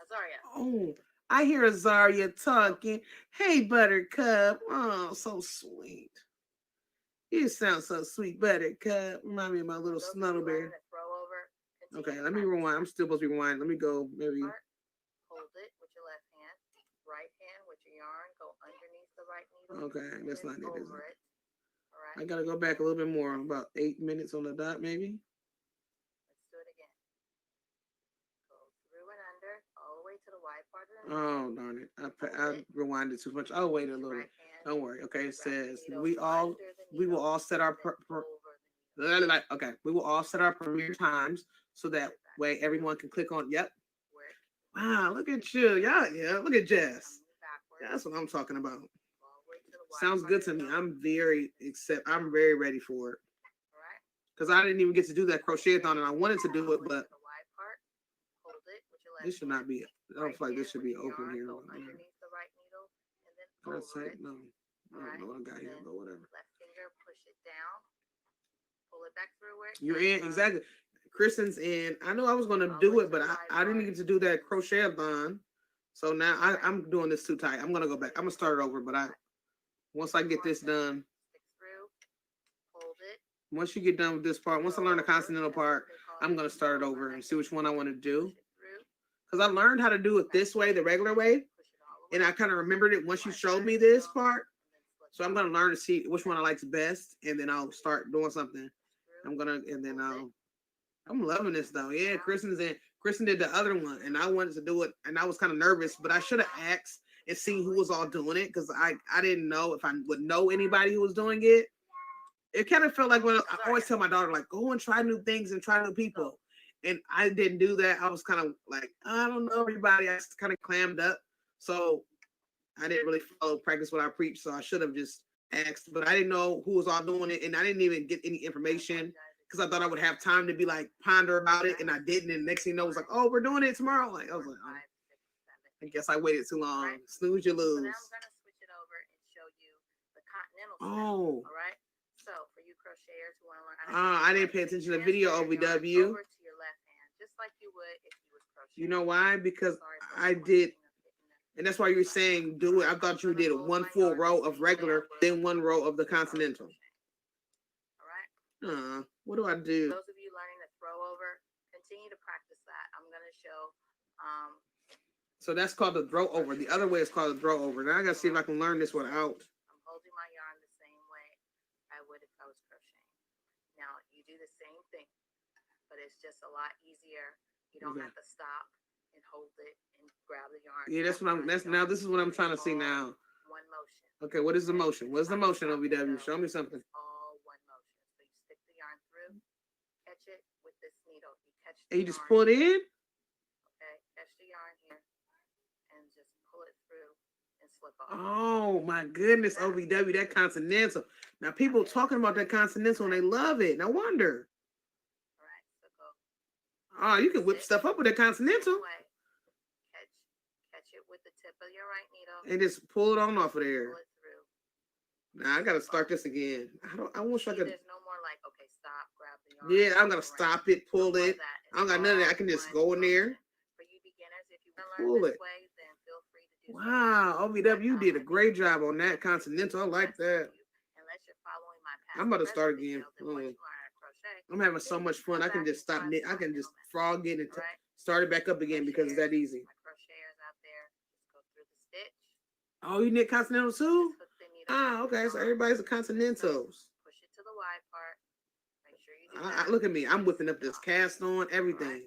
Azaria. Oh, I hear Azaria talking. Hey, Buttercup. Oh, so sweet. You sound so sweet, Buttercup. Remind me of my little snuggler bear. Okay, let me rewind. I'm still supposed to be rewinding. Let me go maybe. Hold it with your left hand. Right hand with your yarn. Go underneath the right needle. Okay, that's not it. Over it. All right. I gotta go back a little bit more. About 8 minutes on the dot, maybe. Let's do it again. Go through and under, all the way to the wide part of the Oh darn it! I rewinded too much. I'll wait a little bit. Don't worry. Okay, it says we will all set our okay. We will all set our premiere times so that way everyone can click on. Yep. Wow, look at you. Yeah. Look at Jess. That's what I'm talking about. Sounds good to me. I'm very ready for it. Because I didn't even get to do that crochet-a-thon and I wanted to do it, but this should not be. I don't feel like this should be open here. Can I say no? I don't know what I got here, but whatever. Left finger, push it down. Pull it back through where you're in, exactly. Kristen's in. I know I was going to do it, but I didn't get to do that crochet-a-thon. So now I'm doing this too tight. I'm going to go back. I'm going to start it over, but once I get this done, once you get done with this part, once I learn the continental part, I'm going to start it over and see which one I want to do. Because I learned how to do it this way, the regular way. And I kind of remembered it once you showed me this part. So I'm going to learn to see which one I like best. And then I'll start doing something. I'm loving this though. Yeah, Kristen's in. Kristen did the other one and I wanted to do it. And I was kind of nervous, but I should have asked and seen who was all doing it. Because I didn't know if I would know anybody who was doing it. It kind of felt like when I always tell my daughter, like, go and try new things and try new people. And I didn't do that. I was kind of like, I don't know everybody. I just kind of clammed up. So I didn't really follow practice what I preach, so I should have just asked. But I didn't know who was all doing it, and I didn't even get any information because I thought I would have time to be like ponder about it, and I didn't. And next thing you know, it was like, oh, we're doing it tomorrow. Like I was like, oh, I guess I waited too long. Snooze, you So lose. now I'm gonna switch it over and show you the continental style. Oh. All right. So for you crocheters who want to learn how to I didn't pay attention to the video, transfer your yarn OVW. over to your left hand, just like you would if you was crocheting. You know why? Because Sorry for I the did, squishing and that's why you were saying do it. I thought you did one full row of regular, then one row of the continental. All right. What do I do? Those of you learning to throw over, continue to practice that. I'm gonna show. So that's called the throw over. The other way is called the throw over. Now I gotta see if I can learn this without. I'm holding my yarn the same way I would if I was crocheting. Now you do the same thing, but it's just a lot easier. You don't have to stop and hold it and grab the yarn. Yeah, that's what I'm. That's now. This is what I'm trying to see now. One motion. Okay, what is the motion? What's the motion, OVW? Show me something. All one motion. So you stick the yarn through, catch it with this needle. You catch. And you just pull it in. Okay, catch the yarn here, and just pull it through and slip off. Oh my goodness, OVW, that continental. Now people talking about that continental and they love it. No wonder. All right, so go. Oh, you can whip stuff up with that continental Catch it with the tip of your right needle and just pull it on off of there. pull it through. Now I gotta start this again. I wish I See, could. there's no more like, okay, stop, grab the yarn. Yeah, I'm gonna around. stop it, pull No more it. of that. I don't got none of that. I can just go in there. For you beginners, if you want to Pull learn it. this way, then feel free to do so. Wow, OVW, you did a great job on that continental. I like that. Unless you're following my past I'm about to start video, again. then once you learn how to crochet, I'm having so much fun. I can just stop knit. I can just frog it and start it back up again because it's that easy. my crocheters out there, just go through the stitch. Oh, you knit continental too? Just hook the needle Ah, okay. So everybody's a continentals. push it to the wide part. Make sure you do that. Look at me. I'm whipping up this cast on everything.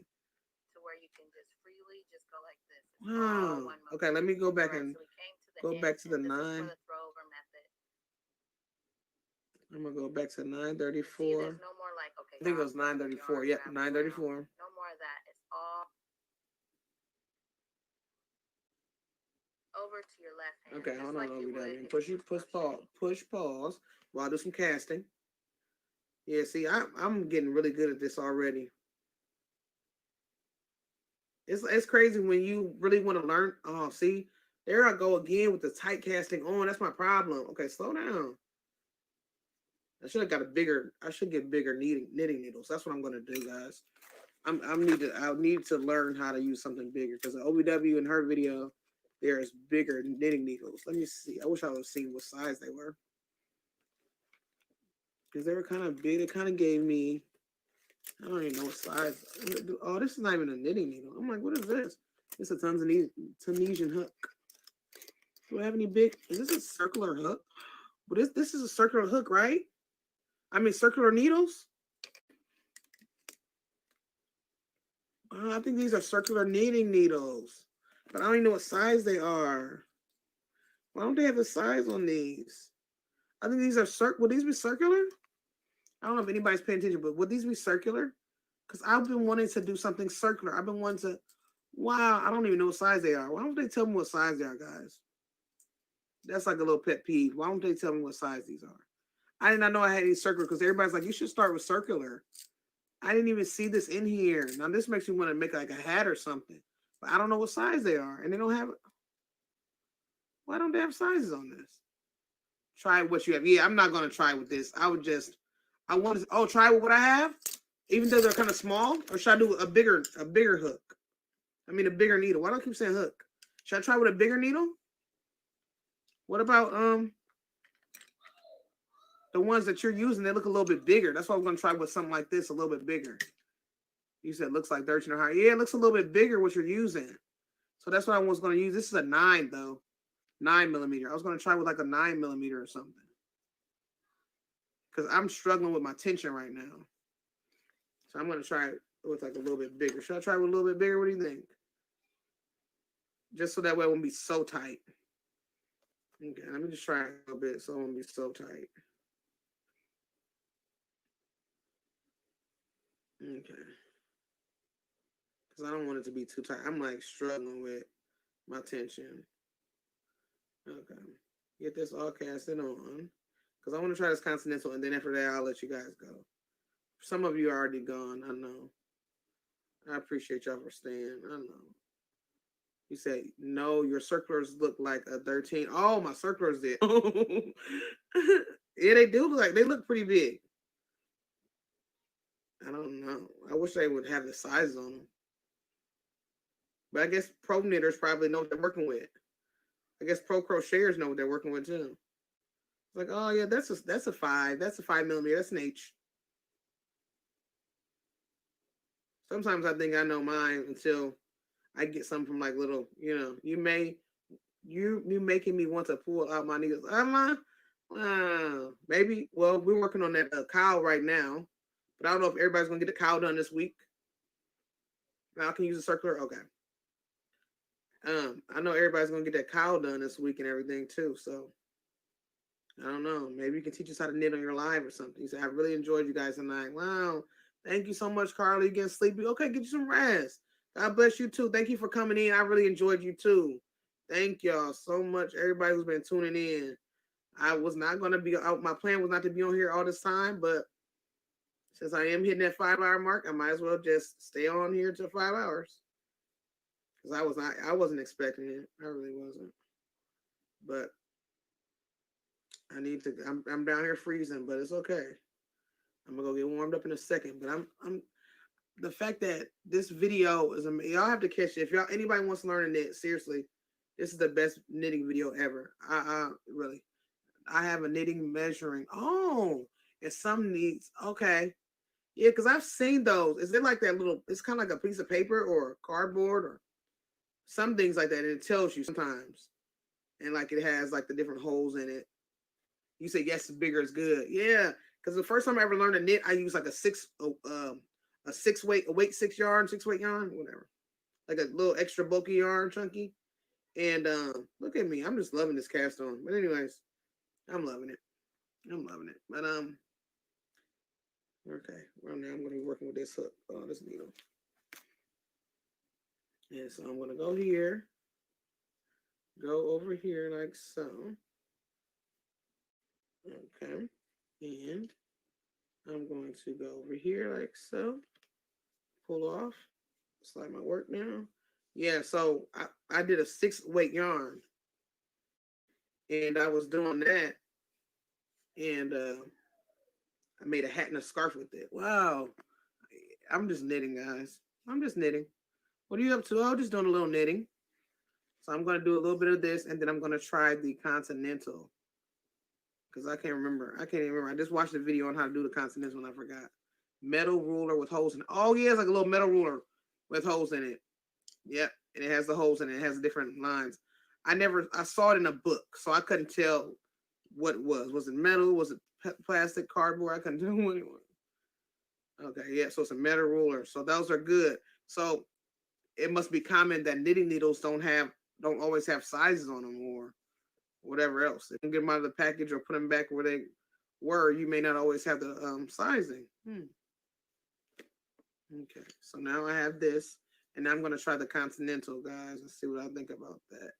To where you can just freely just go like this. It's all Wow. one motion. Okay, let me go back Alright, and so we came to the go end, back to the and this is for 9. the throw over method. I'm gonna go back to See, 934. there's no more like, okay, I think it was yarn, 934. yarn, Yep, grab, 934. no more of that. It's all over to your left hand. Okay, just hold like on, you would OVW. if Push you you push crochet. pause while I do some casting. Yeah, see, I'm getting really good at this already. It's crazy when you really want to learn. Oh, see, there I go again with the tight casting on. That's my problem. Okay, slow down. I should have got I should get bigger knitting needles. That's what I'm gonna do, guys. I'll need to learn how to use something bigger because OVW in her video, there's bigger knitting needles. Let me see. I wish I would have seen what size they were. Because they were kind of big. It kind of gave me, I don't even know what size. Oh, this is not even a knitting needle. I'm like, what is this? It's a Tunisian hook. Do I have any big? Is this a circular hook? But this is a circular hook, right? I mean, circular needles? I think these are circular knitting needles. But I don't even know what size they are. Why don't they have a size on these? I think these are would these be circular? I don't know if anybody's paying attention, but would these be circular? Because I've been wanting to do something circular. I've been wanting to, wow, I don't even know what size they are. Why don't they tell me what size they are, guys? That's like a little pet peeve. Why don't they tell me what size these are? I did not know I had any circular because everybody's like, you should start with circular. I didn't even see this in here. Now this makes me want to make like a hat or something, but I don't know what size they are. And they don't have, why don't they have sizes on this? Try what you have. Yeah, I'm not going to try with this. I want to, try with what I have, even though they're kind of small, or should I do a bigger hook? I mean, a bigger needle. Why do I keep saying hook? Should I try with a bigger needle? What about, the ones that you're using, they look a little bit bigger. That's why I'm going to try with something like this, a little bit bigger. You said it looks like 13 or higher. Yeah, it looks a little bit bigger what you're using. So that's what I was going to use. This is a 9 though. 9mm. I was going to try with like a 9mm or something. Because I'm struggling with my tension right now. So I'm going to try it with like a little bit bigger. Should I try with a little bit bigger? What do you think? Just so that way it won't be so tight. Okay, let me just try it a little bit so it won't be so tight. Okay. Because I don't want it to be too tight. I'm like struggling with my tension. Okay. Get this all casted on. Because I want to try this Continental, and then after that, I'll let you guys go. Some of you are already gone. I know. I appreciate y'all for staying. I know. You say, no, your circulars look like a 13. Oh, my circulars did. Yeah, they do look like, they look pretty big. I don't know. I wish they would have the sizes on them. But I guess pro knitters probably know what they're working with. I guess pro crocheters know what they're working with too. It's like, oh yeah, that's a 5. That's a 5mm. That's an H. Sometimes I think I know mine until I get something from like little, you making me want to pull out my needles. Maybe. Well, we're working on that cowl right now, but I don't know if everybody's gonna get the cowl done this week. Now I can use a circular. Okay. I know everybody's gonna get that cowl done this week and everything too. So I don't know. Maybe you can teach us how to knit on your live or something. You say, I really enjoyed you guys tonight. Wow. Thank you so much, Carly. Getting sleepy. Okay, get you some rest. God bless you too. Thank you for coming in. I really enjoyed you too. Thank y'all so much. Everybody who's been tuning in. I was not going to be out. My plan was not to be on here all this time, but since I am hitting that 5-hour mark, I might as well just stay on here till 5 hours. Because I wasn't expecting it. I really wasn't. But I need to. I'm down here freezing, but it's okay. I'm gonna go get warmed up in a second. But I'm the fact that this video is amazing. Y'all have to catch it. If anybody wants to learn to knit, seriously, this is the best knitting video ever. Really. I have a knitting measuring. Oh, and some needs. Okay. Yeah, because I've seen those. Is it like that little, it's kind of like a piece of paper or cardboard or some things like that. And it tells you sometimes. And like it has like the different holes in it. You say, yes, bigger is good. Yeah. Because the first time I ever learned to knit, I used like a 6 yarn, 6 weight yarn, whatever. Like a little extra bulky yarn, chunky. And look at me. I'm just loving this cast on. But anyways, I'm loving it. But okay. Well, now I'm going to be working with this hook, this needle. And so I'm going to go here, go over here like so. Okay. And I'm going to go over here like so. Pull off. Slide my work now. Yeah, so I did a 6 weight yarn. And I was doing that. And I made a hat and a scarf with it. Wow. I'm just knitting, guys. I'm just knitting. What are you up to? Oh, just doing a little knitting. So I'm going to do a little bit of this, and then I'm going to try the Continental. Because I can't remember. I just watched the video on how to do the Continental, and I forgot. Metal ruler with holes in it. Oh, yeah, it's like a little metal ruler with holes in it. Yep, and it has the holes in it. It has different lines. I saw it in a book, so I couldn't tell what it was. Was it metal? Was it plastic, cardboard? I couldn't tell what it was. Okay, yeah, so it's a metal ruler. So those are good. So it must be common that knitting needles don't always have sizes on them or whatever else. If you get them out of the package or put them back where they were, you may not always have the sizing. Okay, so now I have this, and I'm going to try the Continental, guys, and see what I think about that.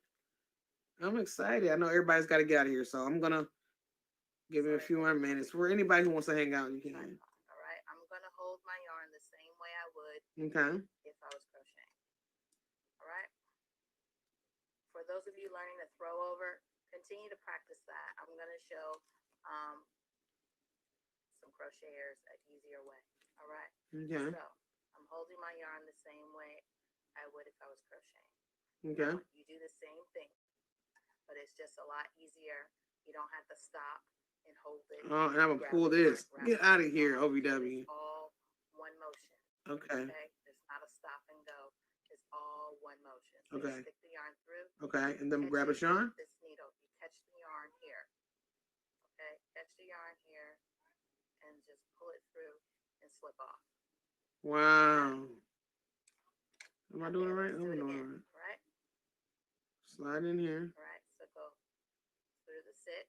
I'm excited. I know everybody's got to get out of here, so I'm going to give it a few more minutes. For anybody who wants to hang out, you can. All right, I'm going to hold my yarn the same way I would if I was crocheting. All right? For those of you learning to throw over, continue to practice that. I'm going to show some crocheters an easier way. All right? Okay. So I'm holding my yarn the same way I would if I was crocheting. Okay. You do the same thing, but it's just a lot easier. You don't have to stop and hold it. Oh, and I'm going to pull this. Get out of here, OVW. It's all one motion. Okay. It's not a stop and go. It's all one motion. So okay. You stick the yarn through. Okay, and then grab a yarn. This needle, you catch the yarn here. Okay, catch the yarn here, and just pull it through and slip off. Wow. Am I doing it right? I'm doing it right. Right. Slide in here. Right. So go through the stitch.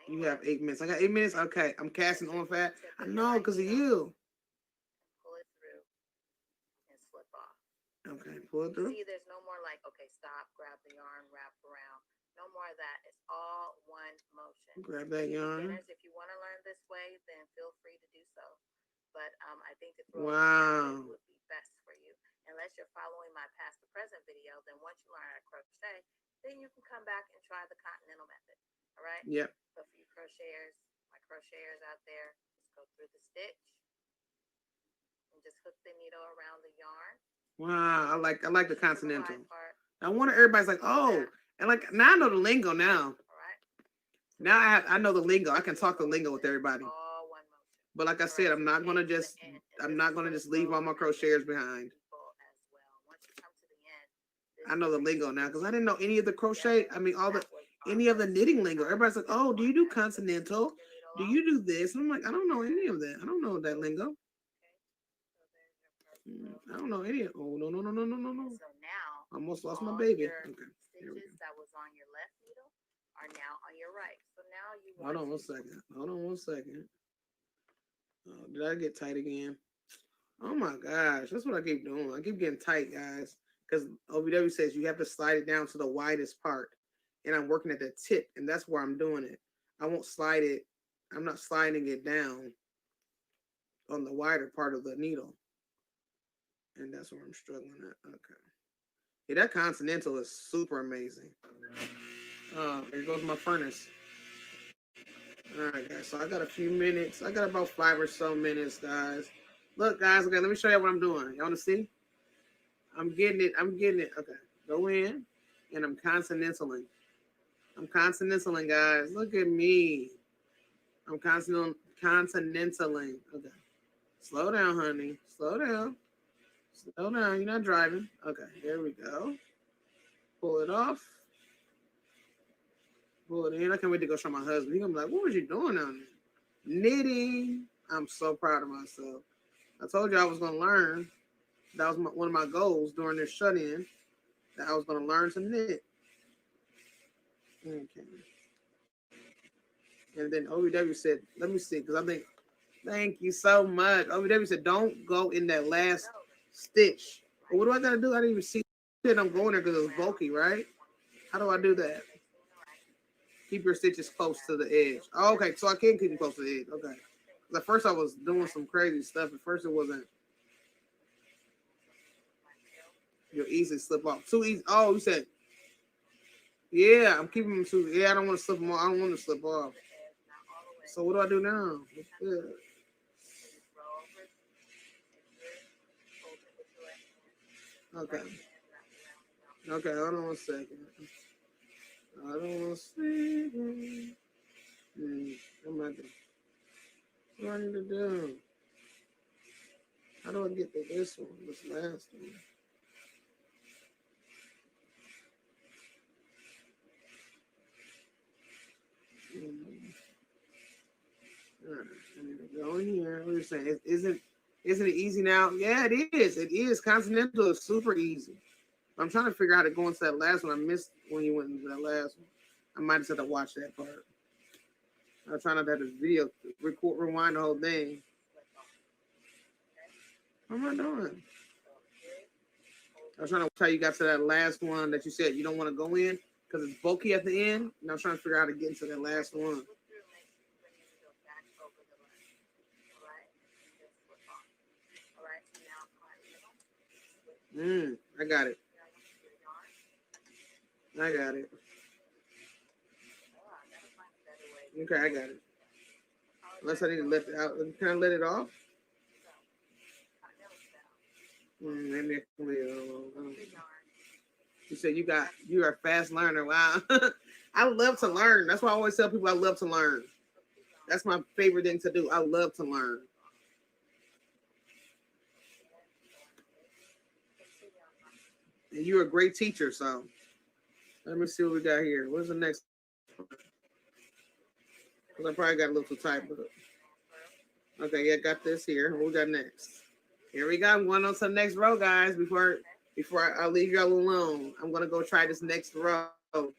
You have 8 minutes. I got 8 minutes. Okay, I'm casting on fat. I know because of you. Pull it through and slip off. Okay, pull it through. See, there's no more like, okay, stop, grab the yarn, wrap around. No more ignore that. It's all one motion. Grab that yarn. Beginners, if you want to learn this way, then feel free to do so. But I think the throw Wow. would be best for you. Unless you're following my past to present video, then once you learn how to crochet, then you can come back and try the continental method. All right? Yep. So for you crocheters, my crocheters out there, just go through the stitch and just hook the needle around the yarn. Wow. I like the continental. Part, I wonder everybody's like, oh, and like now I know the lingo now. all right? Now I know the lingo. I can talk the lingo with everybody. All one motion. But like I said, I'm not gonna just leave all my crocheters behind. I know the lingo now because I didn't know any of the crochet. I mean, any of the knitting lingo. Everybody's like, oh, do you do continental? Do you do this? And I'm like, I don't know any of that. I don't know that lingo. I don't know any of. Oh no. So now, Almost lost my baby. your Okay. Here we go. stitches that was on your left needle are now on your right. So now you Hold on one second. Oh, did I get tight again? Oh my gosh, that's what I keep doing. I keep getting tight, guys. Because OVW says you have to slide it down to the widest part. And I'm working at the tip, and that's where I'm doing it. I won't slide it. I'm not sliding it down on the wider part of the needle. And that's where I'm struggling at. Okay. Yeah, that continental is super amazing. Here goes my furnace. All right, guys. So I got a few minutes. I got about 5 or so minutes, guys. Look, guys. Okay, let me show you what I'm doing. You want to see? I'm getting it. Okay. Go in, and I'm continentaling. Guys. Look at me. I'm continentaling. Okay. Slow down, honey. Slow down. You're not driving. Okay, here we go. Pull it off. Pull it in. I can't wait to go show my husband. He's gonna be like, what was you doing on there? Knitting. I'm so proud of myself. I told you I was gonna learn. That was one of my goals during this shut-in. That I was gonna learn to knit. Okay. And then OVW said, let me see, because I think, thank you so much. OVW said, don't go in that last stitch. But what do I gotta do? I didn't even see it. I'm going there because it's bulky, right? How do I do that? Keep your stitches close to the edge. Oh, okay, so I can keep them close to the edge. Okay. Because at first I was doing some crazy stuff. At first it wasn't. You'll easily slip off. Too easy. Oh, you said. Yeah, I'm keeping them too. Yeah, I don't want to slip them off. I don't want to slip off. So what do I do now? Okay. Okay, hold on 1 second. I don't want to see. What do I need to do? How do I get to this one? This last one. All right, I need to go in here. What are you saying? Isn't it easy now? Yeah, it is. It is. Continental is super easy. I'm trying to figure out how to go into that last one. I missed when you went into that last one. I might just have to watch that part. I'm trying not to have this video rewind the whole thing. What am I doing? I was trying to tell you guys to that last one that you said you don't want to go in because it's bulky at the end. And I was trying to figure out how to get into that last one. I got it. Okay, I got it. Unless I need to let it out. Can I let it off? Maybe you said you're a fast learner. Wow. I love to learn. That's why I always tell people I love to learn. That's my favorite thing to do. I love to learn. And you're a great teacher, so let me see what we got here. What's the next one? Because I probably got a little too tight, but okay, yeah, got this here. What we got next? Here we go. I'm going on to the next row, guys. Before I leave y'all alone, I'm gonna go try this next row. Okay.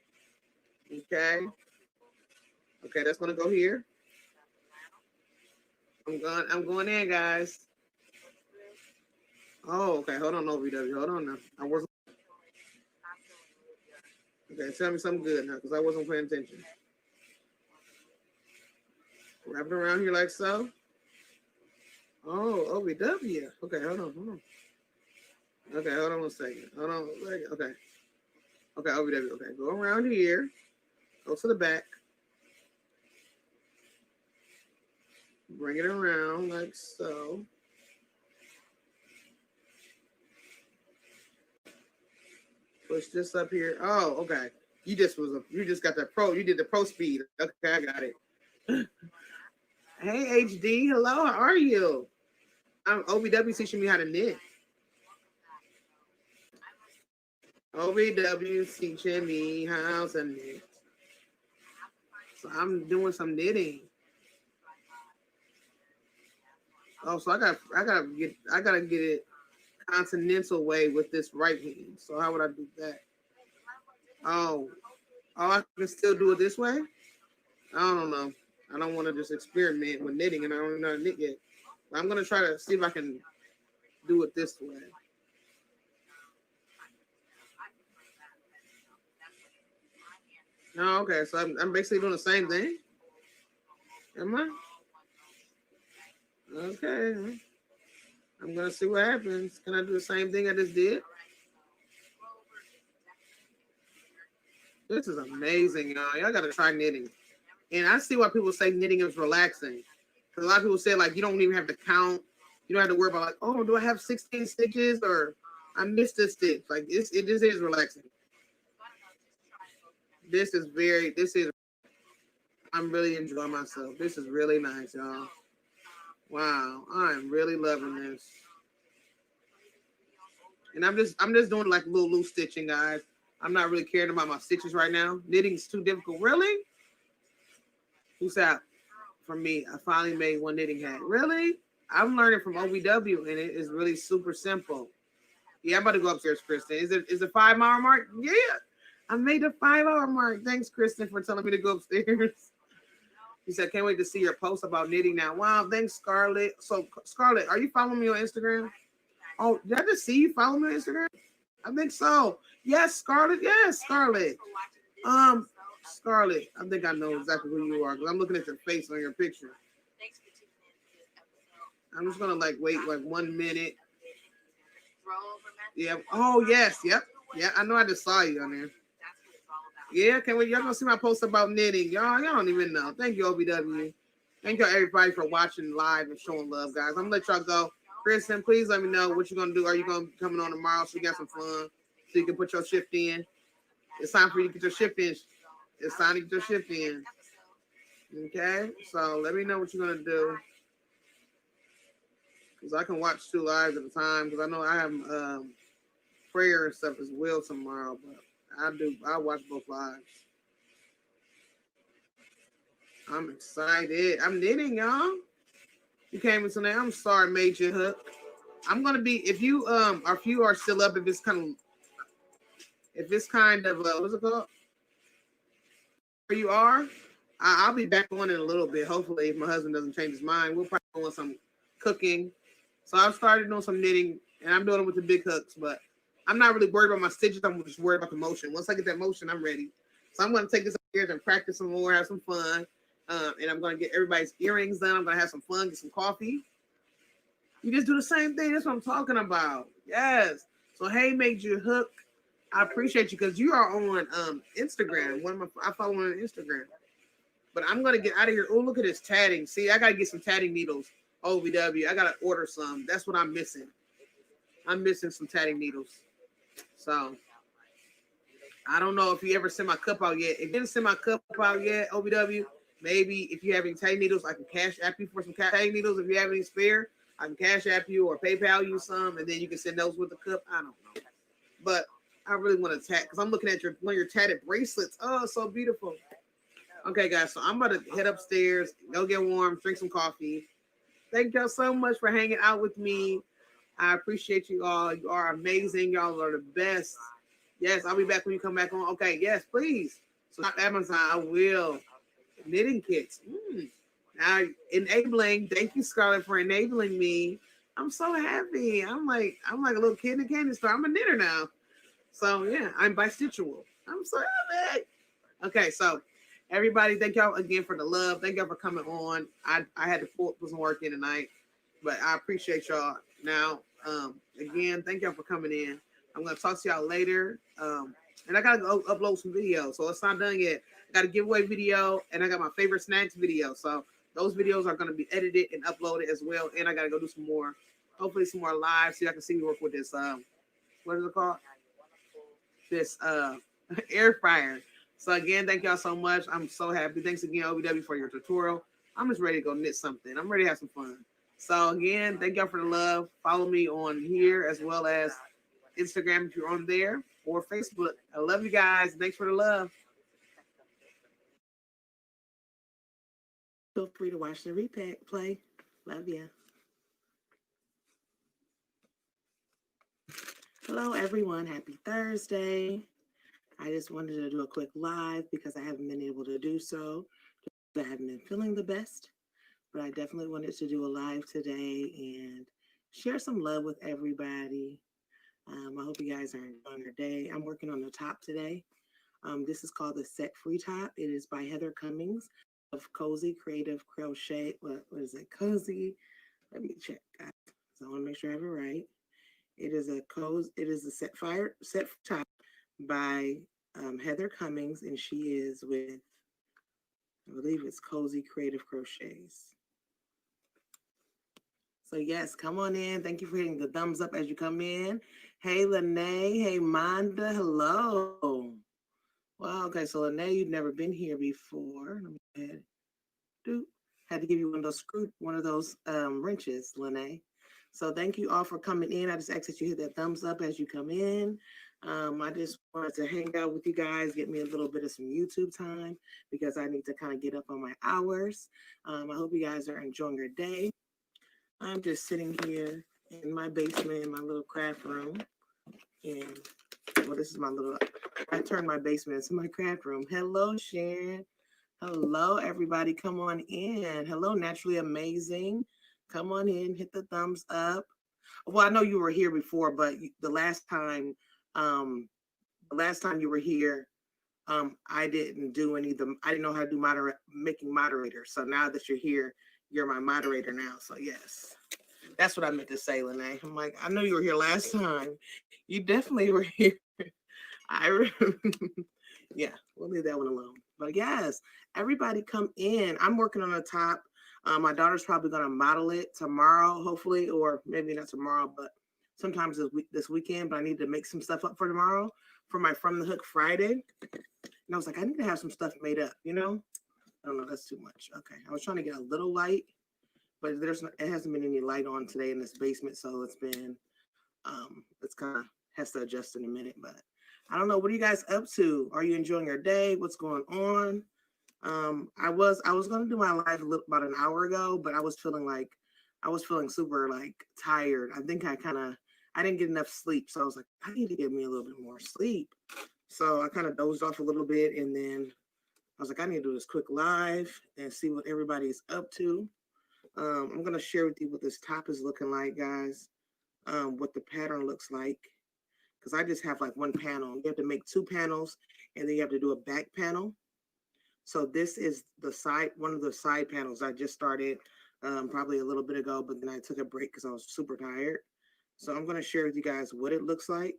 Okay, that's gonna go here. I'm going in, guys. Oh, okay. Hold on, OVW. Hold on now. I wasn't. Okay, tell me something good now, because I wasn't paying attention. Wrap it around here like so. Oh, OVW. Okay, hold on. Okay, hold on a second. Okay. Okay, OVW. Okay, go around here. Go to the back. Bring it around like so. Push this up here. Oh, okay. You just got that pro. You did the pro speed. Okay, I got it. Hey HD, hello, how are you? I'm OVW teaching me how to knit. OVW teaching me how to knit. So I'm doing some knitting. Oh, so I gotta get it continental way with this right hand. So how would I do that? Oh, I can still do it this way? I don't know. I don't want to just experiment with knitting, and I don't know how to knit yet. But I'm gonna try to see if I can do it this way. Oh, okay. So I'm basically doing the same thing. Am I? Okay. I'm gonna see what happens. Can I do the same thing I just did? This is amazing, y'all. Y'all gotta try knitting. And I see why people say knitting is relaxing. Because a lot of people say, like, you don't even have to count. You don't have to worry about, like, oh, do I have 16 stitches? Or I missed a stitch. Like, this is relaxing. I'm really enjoying myself. This is really nice, y'all. Wow, I'm really loving this. And I'm just doing like little loose stitching, guys. I'm not really caring about my stitches right now. Knitting's too difficult. Really? Who said? For me, I finally made one knitting hat. Really? I'm learning from OVW, and it is really super simple. Yeah, I'm about to go upstairs, Kristen. Is it 5 hour mark? Yeah, I made the 5 hour mark. Thanks, Kristen, for telling me to go upstairs. He said, can't wait to see your post about knitting now. Wow, thanks, Scarlett. So, Scarlett, are you following me on Instagram? Oh, did I just see you follow me on Instagram? I think so. Yes, Scarlett. Yes, Scarlett. Scarlett, I think I know exactly who you are because I'm looking at your face on your picture. I'm just gonna like wait like 1 minute. Yeah. Oh yes. Yep. Yeah. I know. I just saw you on there. Yeah. Can't wait. Y'all gonna see my post about knitting. Y'all don't even know. Thank you, OVW. Thank you everybody for watching live and showing love, guys. I'm gonna let y'all go. Kristen, please let me know what you're gonna do. Are you gonna be coming on tomorrow so you got some fun so you can put your shift in? It's time for you to get your shift in. It's time to get your shift in. Okay, so let me know what you're gonna do, because I can watch 2 lives at a time. Because I know I have prayer and stuff as well tomorrow, but I watch both lives. I'm excited. I'm knitting, y'all. You came in today. I'm sorry, Major Hook. I'm gonna be if you are still up. If it's kind of what's it called? Where you are, I'll be back on in a little bit. Hopefully, if my husband doesn't change his mind, we'll probably go on some cooking. So I've started doing some knitting, and I'm doing it with the big hooks. But I'm not really worried about my stitches. I'm just worried about the motion. Once I get that motion, I'm ready. So I'm going to take this upstairs and practice some more, have some fun, and I'm going to get everybody's earrings done. I'm going to have some fun, get some coffee. You just do the same thing. That's what I'm talking about. Yes. So hey, Major Hook. I appreciate you because you are on Instagram. I follow on Instagram. But I'm gonna get out of here. Oh, look at this tatting. See, I gotta get some tatting needles. OVW. I gotta order some. That's what I'm missing. I'm missing some tatting needles. So I don't know if you ever sent my cup out yet. If you didn't send my cup out yet, OVW, maybe if you have any tatting needles, I can cash app you for some tatting needles. If you have any spare, I can cash app you or PayPal you some, and then you can send those with the cup. I don't know. But I really want to tat because I'm looking at one of your tatted bracelets. Oh, so beautiful. Okay, guys, so I'm about to head upstairs, go get warm, drink some coffee. Thank y'all so much for hanging out with me. I appreciate you all. You are amazing. Y'all are the best. Yes, I'll be back when you come back on. Okay, yes, please. So Amazon, I will. Knitting kits. Now enabling. Thank you, Scarlett, for enabling me. I'm so happy. I'm like a little kid in a candy store. I'm a knitter now. So yeah, I'm bistitual. I'm so happy. Okay, so everybody, thank y'all again for the love. Thank y'all for coming on. I had to put some work in tonight, but I appreciate y'all. Now, again, thank y'all for coming in. I'm gonna talk to y'all later. And I gotta go upload some videos, so it's not done yet. I got a giveaway video, and I got my favorite snacks video. So those videos are gonna be edited and uploaded as well. And I gotta go do some more, hopefully some more live, so y'all can see me work with this. What is it called? This air fryer. So again, thank y'all so much. I'm so happy. Thanks again, OBW, for your tutorial. I'm just ready to go knit something. I'm ready to have some fun. So again, thank y'all for the love. Follow me on here as well as Instagram if you're on there, or Facebook. I love you guys. Thanks for the love. Feel free to watch the replay. Love ya. Hello, everyone. Happy Thursday. I just wanted to do a quick live because I haven't been able to do so. I haven't been feeling the best, but I definitely wanted to do a live today and share some love with everybody. I hope you guys are enjoying your day. I'm working on the top today. This is called the Set Free Top. It is by Heather Cummings of Cozy Creative Crochet. What is it? Cozy. Let me check, guys. So I want to make sure I have it right. It is a set top by Heather Cummings, and she is with, I believe it's Cozy Creative Crochets. So yes, come on in. Thank you for hitting the thumbs up as you come in. Hey, Lene. Hey, Manda. Hello. Wow. Okay. So Lene, you've never been here before. Let me go ahead. Had to give you one of those wrenches, Lene. So thank you all for coming in. I just ask that you hit that thumbs up as you come in. I just wanted to hang out with you guys, get me a little bit of some YouTube time because I need to kind of get up on my hours. I hope you guys are enjoying your day. I'm just sitting here in my basement in my little craft room. And, well, this is I turned my basement into my craft room. Hello, Sharon. Hello, everybody. Come on in. Hello, Naturally Amazing. Come on in, hit the thumbs up. Well, I know you were here before, but the last time you were here, I didn't do I didn't know how to do making moderators. So now that you're here, you're my moderator now. So yes, that's what I meant to say, Lene. I'm like, I know you were here last time. You definitely were here. Yeah, we'll leave that one alone. But yes, everybody come in. I'm working on the top. My daughter's probably going to model it tomorrow, hopefully, or maybe not tomorrow, but sometimes this weekend. But I need to make some stuff up for tomorrow for my From the Hook Friday. And I was like, I need to have some stuff made up, I don't know, that's too much. Okay, I was trying to get a little light, but it hasn't been any light on today in this basement, so it's been, it's kind of has to adjust in a minute. But I don't know, what are you guys up to? Are you enjoying your day? What's going on? I was going to do my live about an hour ago, but I was feeling super tired. I think I didn't get enough sleep. So I was like, I need to get me a little bit more sleep. So I kind of dozed off a little bit. And then I was like, I need to do this quick live and see what everybody's up to. I'm going to share with you what this top is looking like, guys. What the pattern looks like. Because I just have one panel. You have to make 2 panels, and then you have to do a back panel. So this is one of the side panels. I just started probably a little bit ago, but then I took a break because I was super tired. So I'm going to share with you guys what it looks like.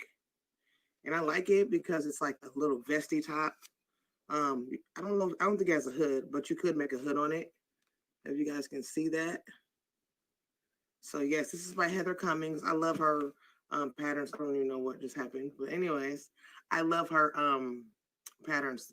And I like it because it's like a little vesty top. I don't think it has a hood, but you could make a hood on it. If you guys can see that. So yes, this is by Heather Cummings. I love her patterns. I don't even know what just happened. But anyways, I love her patterns.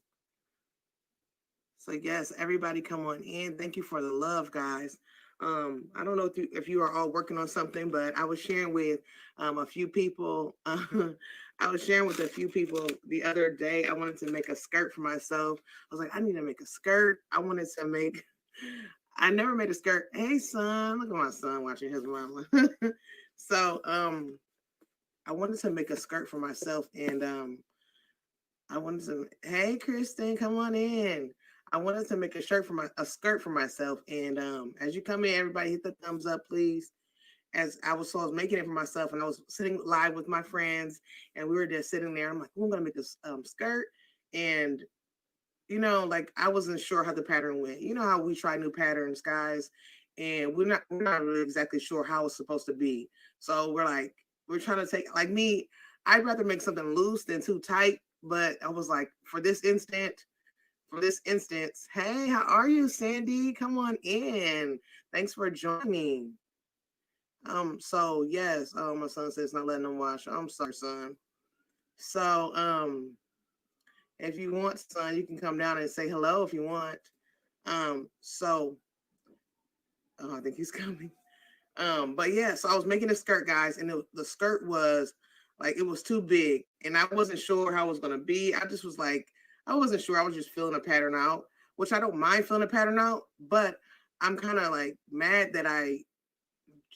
So yes, everybody come on in. Thank you for the love, guys. I don't know if you are all working on something, but I was sharing with a few people. I was sharing with a few people the other day. I wanted to make a skirt for myself. I was like, I need to make a skirt. I never made a skirt. Hey, son, look at my son watching his mama. So I wanted to make a skirt for myself, and hey, Kristen, come on in. I wanted to make a skirt for myself. And as you come in, everybody hit the thumbs up, please. So I was making it for myself, and I was sitting live with my friends, and we were just sitting there. I'm like, I'm gonna make this skirt. And like I wasn't sure how the pattern went. You know how we try new patterns, guys, and we're not really exactly sure how it's supposed to be. So we're trying to take like me. I'd rather make something loose than too tight. But I was like, for this instance, hey, how are you, Sandy? Come on in. Thanks for joining. So yes, my son says not letting them watch. I'm sorry, son. So, if you want, son, you can come down and say hello if you want. So I think he's coming. But yeah, so I was making a skirt, guys, and the skirt was like it was too big, and I wasn't sure how it was gonna be. I just was like, I wasn't sure. I was just filling a pattern out, which I don't mind filling a pattern out, but I'm kind of like mad that I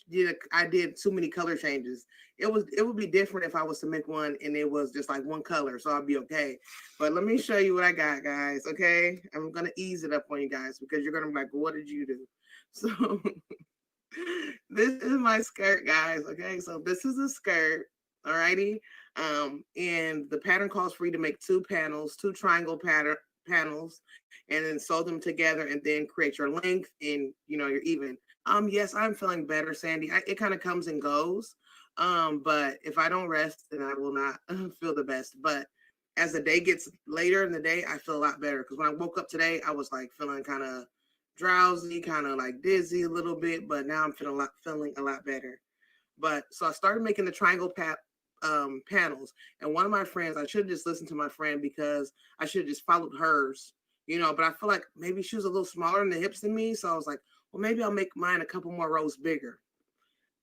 did too many color changes. It would be different if I was to make one and it was just like one color, so I'll be okay. But let me show you what I got, guys. Okay, I'm gonna ease it up on you guys because you're gonna be like, what did you do? So this is my skirt, guys. Okay, so this is a skirt. Alrighty. And the pattern calls for you to make two triangle panels, and then sew them together, and then create your length and your even. Yes, I'm feeling better, Sandy. It kind of comes and goes. But if I don't rest, then I will not feel the best. But as the day gets later in the day, I feel a lot better. Because when I woke up today, I was like feeling kind of drowsy, kind of like dizzy a little bit. But now I'm feeling a lot better. But so I started making the triangle panels. And one of my friends, I should have just listened to my friend because I should have just followed hers. But I feel like maybe she was a little smaller in the hips than me. So I was like, well, maybe I'll make mine a couple more rows bigger.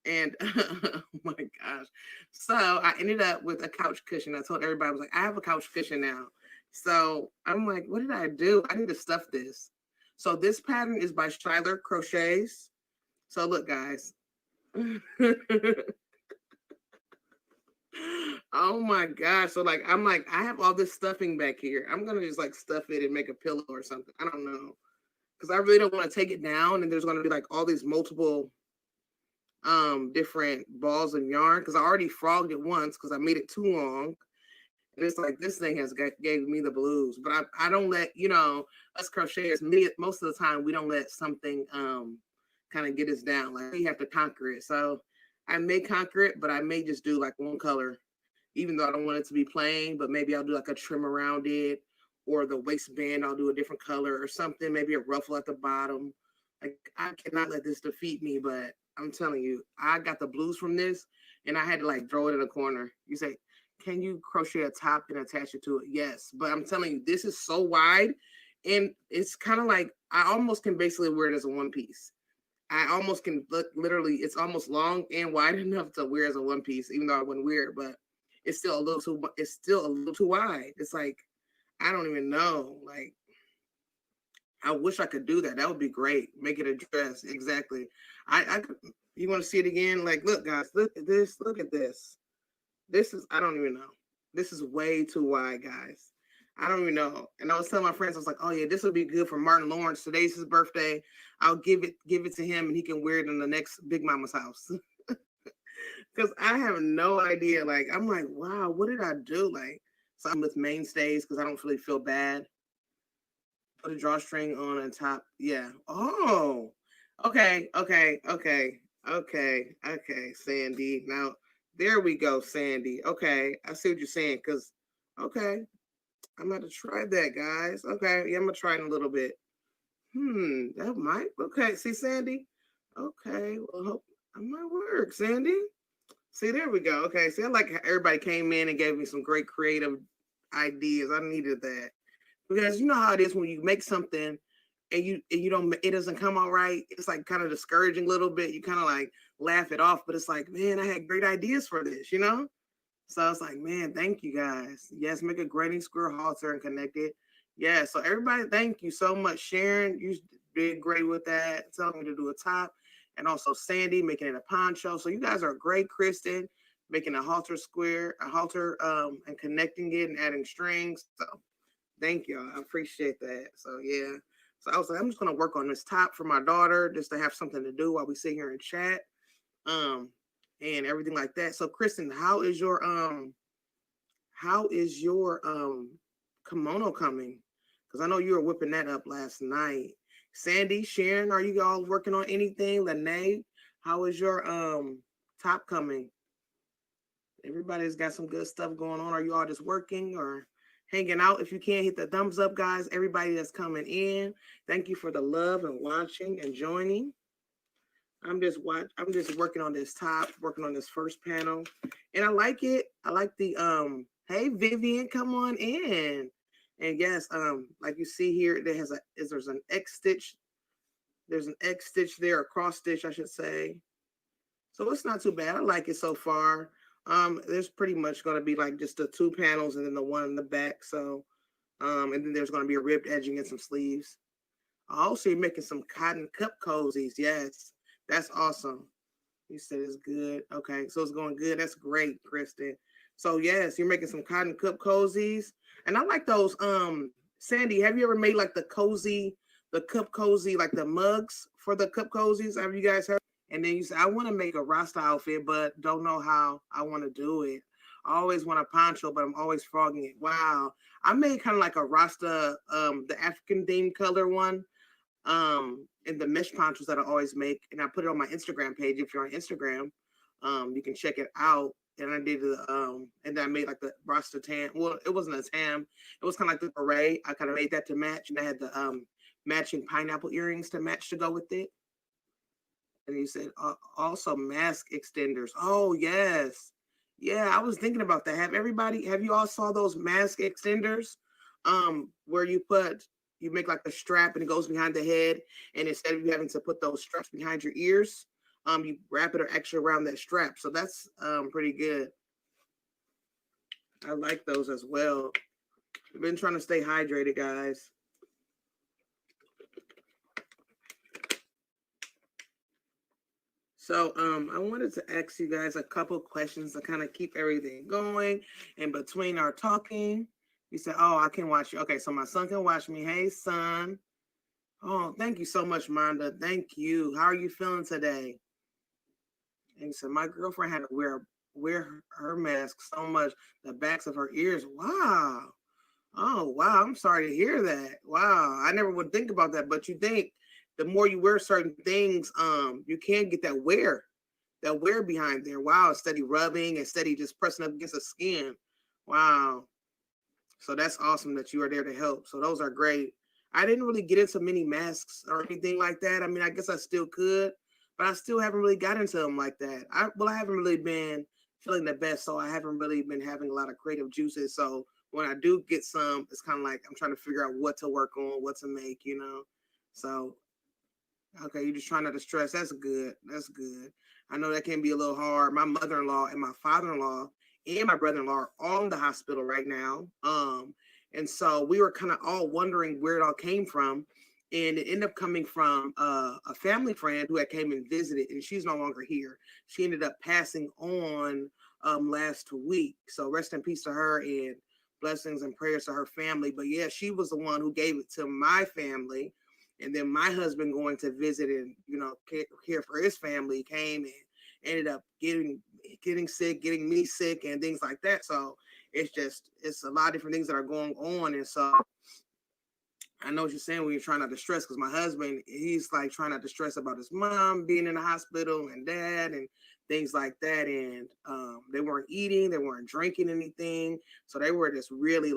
And oh my gosh. So I ended up with a couch cushion. I told everybody, I was like, I have a couch cushion now. So I'm like, what did I do? I need to stuff this. So this pattern is by Schuyler Crochets. So look, guys. Oh my gosh. So I'm like, I have all this stuffing back here. I'm going to just like stuff it and make a pillow or something. I don't know. Because I really don't want to take it down, and there's going to be like all these multiple different balls of yarn, because I already frogged it once because I made it too long, and it's like this thing gave me the blues. But I don't let us crocheters, most of the time we don't let something kind of get us down. Like we have to conquer it. So I may conquer it, but I may just do like one color, even though I don't want it to be plain. But maybe I'll do like a trim around it, or the waistband, I'll do a different color or something, maybe a ruffle at the bottom. Like, I cannot let this defeat me, but I'm telling you, I got the blues from this, and I had to like throw it in a corner. You say, can you crochet a top and attach it to it? Yes, but I'm telling you, this is so wide, and it's kind of like, I almost can basically wear it as a one piece. I almost can literally, it's almost long and wide enough to wear as a one piece, even though I wouldn't wear it, but it's still a little too wide. It's like, I don't even know. Like, I wish I could do that. That would be great. Make it a dress. Exactly. I could, you want to see it again? Like, look, guys, look at this. Look at this. This is, I don't even know. This is way too wide, guys. I don't even know. And I was telling my friends, I was like, oh yeah, this would be good for Martin Lawrence. Today's his birthday. I'll give it to him, and he can wear it in the next Big Mama's house. Because I have no idea. Like, I'm like, wow, what did I do? Like, so I'm with mainstays because I don't really feel bad. Put a drawstring on top. Yeah. Oh, okay, Sandy. Now, there we go, Sandy. Okay, I see what you're saying. Because, okay, I'm going to try that, guys. Okay, yeah, I'm going to try it in a little bit. That might. Okay, see, Sandy? Okay, well, hope it might work, Sandy. See, there we go. Okay, see, I like how everybody came in and gave me some great creative ideas. I needed that. Because you know how it is when you make something and you don't, it doesn't come out right. It's like kind of discouraging a little bit. You kind of like laugh it off, but it's like, man, I had great ideas for this, So I was like, man, thank you guys. Yes, make a grading square halter and connect it. Yeah, so everybody, thank you so much. Sharon, you did great with that. Telling me to do a top. And also Sandy making it a poncho. So you guys are great. Kristen making a halter square, and connecting it and adding strings. So thank you. I appreciate that. So yeah. So I was like, I'm just gonna work on this top for my daughter just to have something to do while we sit here and chat. And everything like that. So Kristen, how is your kimono coming? Because I know you were whipping that up last night. Sandy, Sharon, are you all working on anything? Lene, how is your top coming? Everybody's got some good stuff going on. Are you all just working or hanging out? If you can't, hit the thumbs up, guys. Everybody that's coming in, thank you for the love and watching and joining. I'm just working on this top, working on this first panel, and I like it. I like the hey Vivian, come on in. And yes, like you see here, there's an X stitch. There's an X stitch there, a cross stitch, I should say. So it's not too bad. I like it so far. There's pretty much going to be like just the 2 panels and then the one in the back. So, and then there's going to be a ribbed edging and some sleeves. Also, you're making some cotton cup cozies. Yes, that's awesome. You said it's good. Okay, so it's going good. That's great, Kristen. So yes, you're making some cotton cup cozies. And I like those. Sandy, have you ever made like the cup cozy, like the mugs for the cup cozies? Have you guys heard? And then you say, I want to make a Rasta outfit, but don't know how I want to do it. I always want a poncho, but I'm always frogging it. Wow. I made kind of like a Rasta, the African themed color one, in the mesh ponchos that I always make. And I put it on my Instagram page. If you're on Instagram, you can check it out. And I did and then I made like the Rasta tam. Well, it wasn't a tam. It was kind of like the beret. I kind of made that to match. And I had the matching pineapple earrings to match to go with it. And you said also mask extenders. Oh, yes. Yeah, I was thinking about that. Have you all saw those mask extenders? Where you make like a strap and it goes behind the head. And instead of you having to put those straps behind your ears, you wrap it or extra around that strap. So that's pretty good. I like those as well. I've been trying to stay hydrated, guys. So I wanted to ask you guys a couple questions to kind of keep everything going. In between our talking, you said, oh, I can watch you. Okay, so my son can watch me. Hey, son. Oh, thank you so much, Monda. Thank you. How are you feeling today? And you said, my girlfriend had to wear her mask so much, the backs of her ears. Wow. Oh, wow. I'm sorry to hear that. Wow. I never would think about that, but you think the more you wear certain things, you can get that wear behind there. Wow, steady rubbing and steady just pressing up against the skin. Wow. So that's awesome that you are there to help. So those are great. I didn't really get into many masks or anything like that. I mean, I guess I still could, but I still haven't really got into them like that. I haven't really been feeling the best, so I haven't really been having a lot of creative juices. So when I do get some, it's kind of like I'm trying to figure out what to work on, what to make, So okay, you're just trying not to stress. That's good. That's good. I know that can be a little hard. My mother-in-law and my father-in-law and my brother-in-law are all in the hospital right now. And so we were kind of all wondering where it all came from. And it ended up coming from a family friend who had came and visited, and she's no longer here. She ended up passing on last week. So rest in peace to her and blessings and prayers to her family. But yeah, she was the one who gave it to my family. And then my husband going to visit and, care for his family came and ended up getting sick, getting me sick and things like that. So it's a lot of different things that are going on. And so I know what you're saying when you're trying not to stress, because my husband, he's like trying not to stress about his mom being in the hospital and dad and things like that. And they weren't eating, they weren't drinking anything. So they were just really,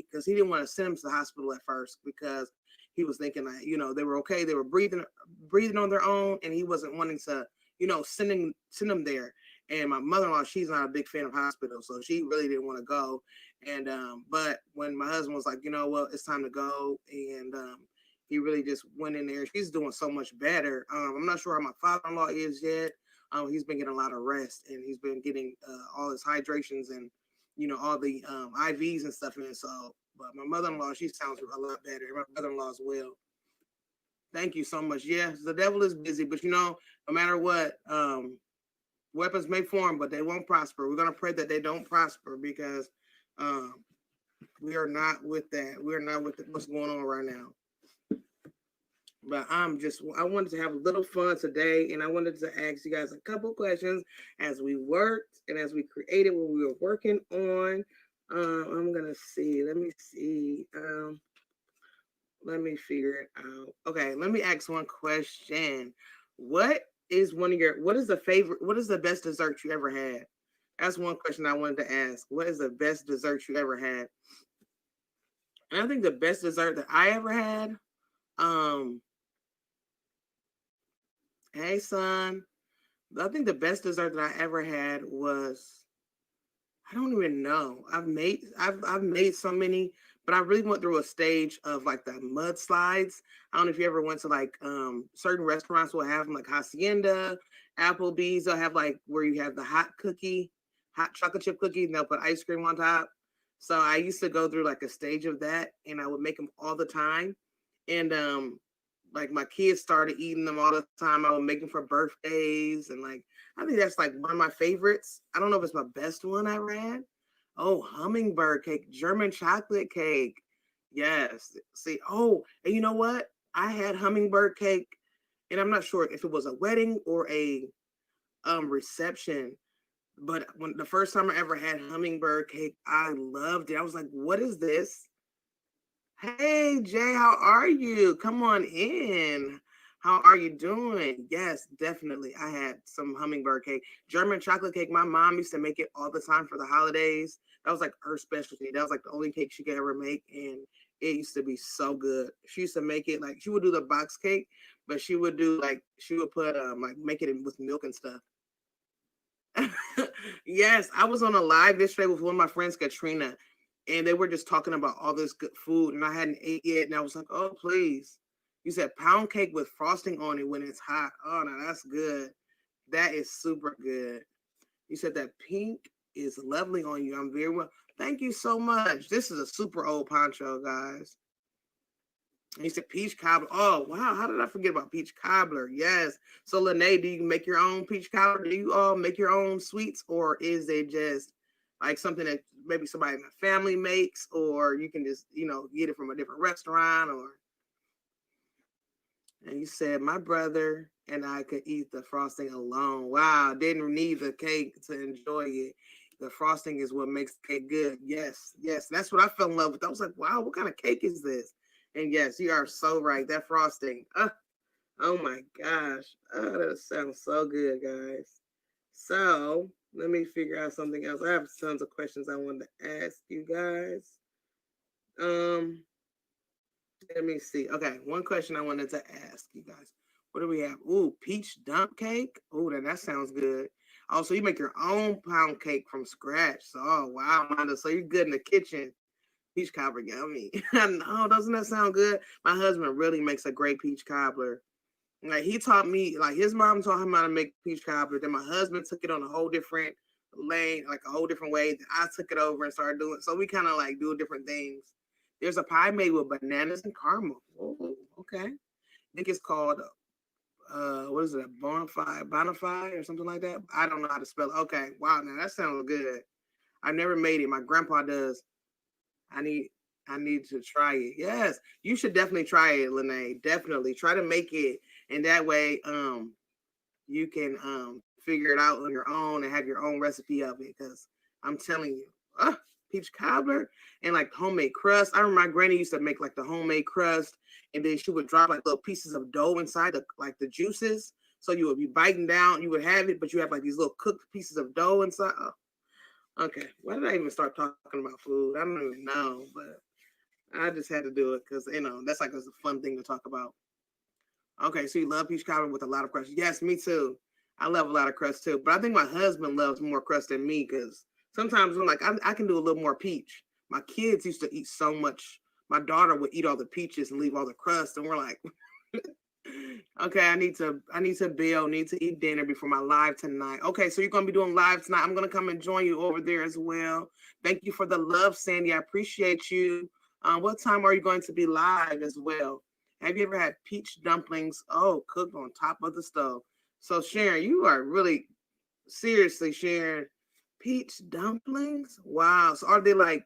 because he didn't want to send them to the hospital at first because he was thinking like, they were okay. They were breathing on their own, and he wasn't wanting to, send them there. And my mother-in-law, she's not a big fan of hospitals, so she really didn't want to go. And but when my husband was like, it's time to go, and he really just went in there. She's doing so much better. I'm not sure how my father-in-law is yet. He's been getting a lot of rest, and he's been getting all his hydrations and all the IVs and stuff in. So. But my mother-in-law, she sounds a lot better. My brother-in-law as well. Thank you so much. Yes, the devil is busy, but no matter what, weapons may form, but they won't prosper. We're going to pray that they don't prosper because we are not with that. We're not with what's going on right now. But I wanted to have a little fun today, and I wanted to ask you guys a couple questions as we worked and as we created what we were working on. I'm gonna see. Let me see. Let me figure it out. Okay, let me ask one question. What what is the favorite, what is the best dessert you ever had? That's one question I wanted to ask. What is the best dessert you ever had? And I think the best dessert that I ever had, um, hey son, I think the best dessert that I ever had was, I don't even know. I've made so many, but I really went through a stage of like the mudslides. I don't know if you ever went to like certain restaurants will have them like Hacienda, Applebee's. They'll have like where you have the hot chocolate chip cookie, and they'll put ice cream on top. So I used to go through like a stage of that, and I would make them all the time. And like my kids started eating them all the time. I would make them for birthdays, and like I think that's like one of my favorites. I don't know if it's my best one I ever had. Oh, hummingbird cake, German chocolate cake. Yes. See, oh, and you know what? I had hummingbird cake, and I'm not sure if it was a wedding or a reception, but when the first time I ever had hummingbird cake, I loved it. I was like, what is this? Hey Jay, how are you? Come on in. How are you doing? Yes, definitely. I had some hummingbird cake, German chocolate cake. My mom used to make it all the time for the holidays. That was like her specialty. That was like the only cake she could ever make, and it used to be so good. She used to make it like she would do the box cake, but she would do like she would put like make it in with milk and stuff. Yes, I was on a live yesterday with one of my friends, Katrina, and they were just talking about all this good food, and I hadn't ate yet, and I was like, "Oh, please." You said pound cake with frosting on it when it's hot. Oh, no, that's good. That is super good. You said that pink is lovely on you. I'm very well. Thank you so much. This is a super old poncho, guys. He said peach cobbler. Oh, wow. How did I forget about peach cobbler? Yes. So, Lene, do you make your own peach cobbler? Do you all make your own sweets, or is it just like something that maybe somebody in the family makes, or you can just, get it from a different restaurant? Or, and you said my brother and I could eat the frosting alone. Wow. Didn't need the cake to enjoy it. The frosting is what makes the cake good. Yes. Yes. That's what I fell in love with. I was like, wow, what kind of cake is this? And yes, you are so right. That frosting. Oh my gosh. Oh, that sounds so good, guys. So let me figure out something else. I have tons of questions I wanted to ask you guys. Let me see. Okay, one question I wanted to ask you guys. What do we have? Ooh, peach dump cake. Ooh, that sounds good. Also, you make your own pound cake from scratch. So, oh wow, Amanda. So you're good in the kitchen. Peach cobbler, yummy. I know, doesn't that sound good? My husband really makes a great peach cobbler. Like he taught me, like his mom taught him how to make peach cobbler. Then my husband took it on a whole different lane, like a whole different way. Then I took it over and started doing. So we kind of like do different things. There's a pie made with bananas and caramel. Oh, okay. I think it's called what is it? Bonafide or something like that. I don't know how to spell it. Okay. Wow, now that sounds good. I never made it. My grandpa does. I need I need to try it. Yes, you should definitely try it, Lene. Definitely try to make it, and that way, you can figure it out on your own and have your own recipe of it. Because I'm telling you, peach cobbler and like homemade crust. I remember my granny used to make like the homemade crust, and then she would drop like little pieces of dough inside the like the juices. So you would be biting down, you would have it, but you have like these little cooked pieces of dough inside. Oh, okay, why did I even start talking about food? I don't even know, but I just had to do it because that's like a fun thing to talk about. Okay, so you love peach cobbler with a lot of crust. Yes, me too. I love a lot of crust too, but I think my husband loves more crust than me because sometimes I'm like I can do a little more peach. My kids used to eat so much. My daughter would eat all the peaches and leave all the crust, and we're like, okay, I need to bill, need to eat dinner before my live tonight. Okay, so you're gonna be doing live tonight. I'm gonna come and join you over there as well. Thank you for the love, Sandy. I appreciate you. What time are you going to be live as well? Have you ever had peach dumplings? Oh, cooked on top of the stove. So Sharon, you are really seriously Sharon. Peach dumplings? Wow. So are they like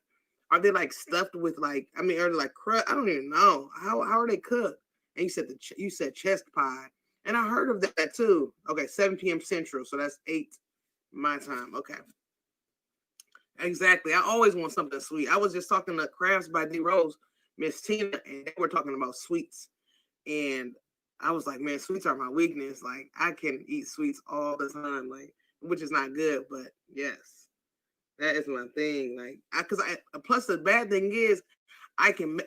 stuffed with like are they like crust? I don't even know. How are they cooked? And you said chest pie. And I heard of that too. Okay, 7 p.m. Central. So that's 8 my time. Okay. Exactly. I always want something sweet. I was just talking to Crafts by D Rose, Miss Tina, and they were talking about sweets. And I was like, man, sweets are my weakness. Like I can eat sweets all the time, like which is not good, but yes, that is my thing. Like because I plus the bad thing is I can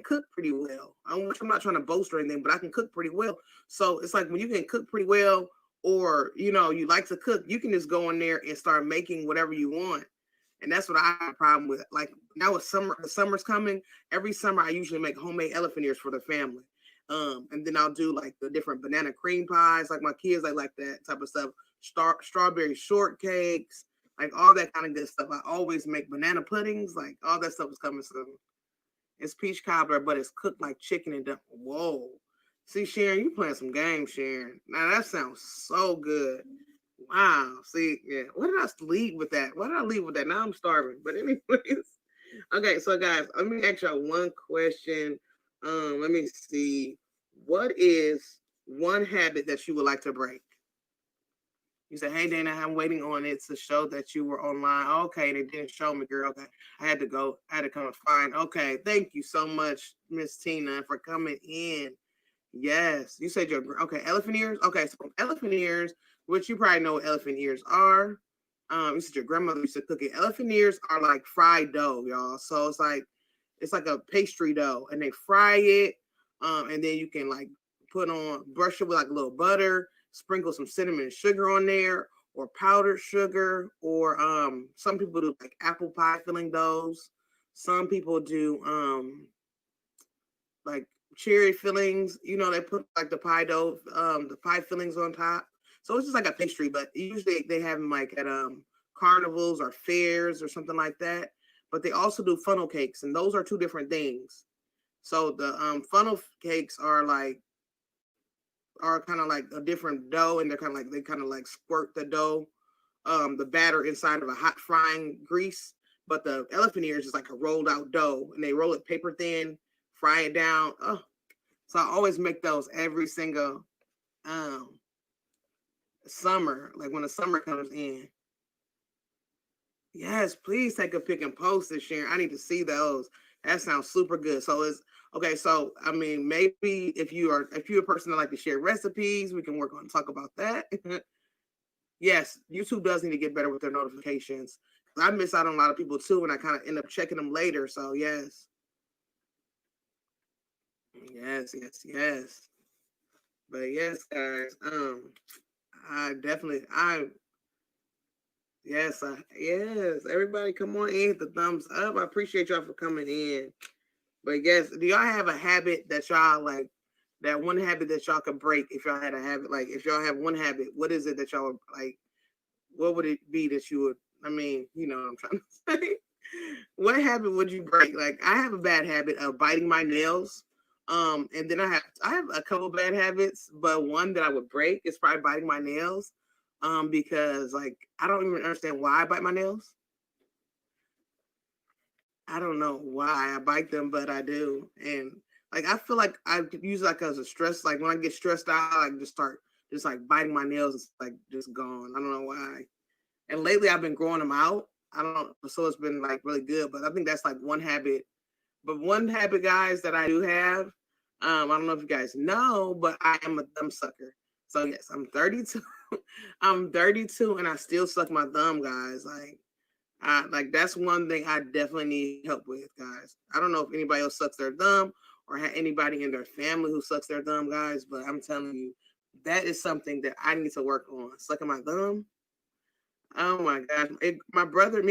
cook pretty well. I'm not trying to boast or anything, but I can cook pretty well. So it's like when you can cook pretty well, or you know you like to cook, you can just go in there and start making whatever you want. And that's what I have a problem with. Like now with the summer's coming. Every summer I usually make homemade elephant ears for the family. And then I'll do like the different banana cream pies, like my kids, I like that type of stuff. Strawberry shortcakes, like all that kind of good stuff. I always make banana puddings, like all that stuff is coming soon. It's peach cobbler, but it's cooked like chicken and duck. Whoa. See, Sharon, you playing some games, Sharon. Now that sounds so good. Wow. See, yeah. What did I lead with that? Why did I leave with that? Now I'm starving. But anyways. Okay, so guys, let me ask y'all one question. Let me see. What is one habit that you would like to break? You said, hey, Dana, I'm waiting on it to show that you were online. Okay, they didn't show me, girl. Okay, I had to go. I had to come and find. Okay, thank you so much, Miss Tina, for coming in. Yes, you said you're okay. Elephant ears. Okay, so elephant ears, which you probably know what elephant ears are. You said your grandmother used to cook it. Elephant ears are like fried dough, y'all. So it's like a pastry dough, and they fry it. And then you can like brush it with like a little butter, sprinkle some cinnamon and sugar on there, or powdered sugar, or some people do like apple pie filling doughs. Some people do like cherry fillings. You know, they put like the pie dough, the pie fillings on top. So it's just like a pastry, but usually they have them like at carnivals or fairs or something like that. But they also do funnel cakes, and those are two different things. So the funnel cakes are kind of like a different dough, and they kind of like squirt the dough, the batter inside of a hot frying grease. But the elephant ears is like a rolled out dough, and they roll it paper thin, fry it down. Oh, so I always make those every single summer, like when the summer comes in. Yes, please take a pic and post it, Sharon. I need to see those. That sounds super good. So it's okay. So I mean, maybe if you're a person that like to share recipes, we can talk about that. Yes, YouTube does need to get better with their notifications. I miss out on a lot of people too, and I kind of end up checking them later. So yes. But yes, guys. Yes, everybody come on in, hit the thumbs up. I appreciate y'all for coming in. But yes, do y'all have a habit that y'all like, that one habit that y'all could break if y'all had a habit? Like if y'all have one habit, what is it that y'all would like, what would it be that you would, I mean, you know what I'm trying to say. What habit would you break? Like I have a bad habit of biting my nails. And then I have a couple bad habits, but one that I would break is probably biting my nails. Because like I don't even understand why I bite my nails. I don't know why I bite them, but I do. And like I feel like I use like as a stress, like when I get stressed out, I just start just like biting my nails. It's like just gone. I don't know why. And lately I've been growing them out. I don't know, so it's been like really good. But I think that's like one habit. But one habit, guys, that I do have, I don't know if you guys know, but I am a thumb sucker. So yes, I'm 32. I'm 32 and I still suck my thumb, guys. Like that's one thing I definitely need help with, guys. I don't know if anybody else sucks their thumb or have anybody in their family who sucks their thumb, guys, but I'm telling you, that is something that I need to work on. Sucking my thumb. Oh my gosh. Me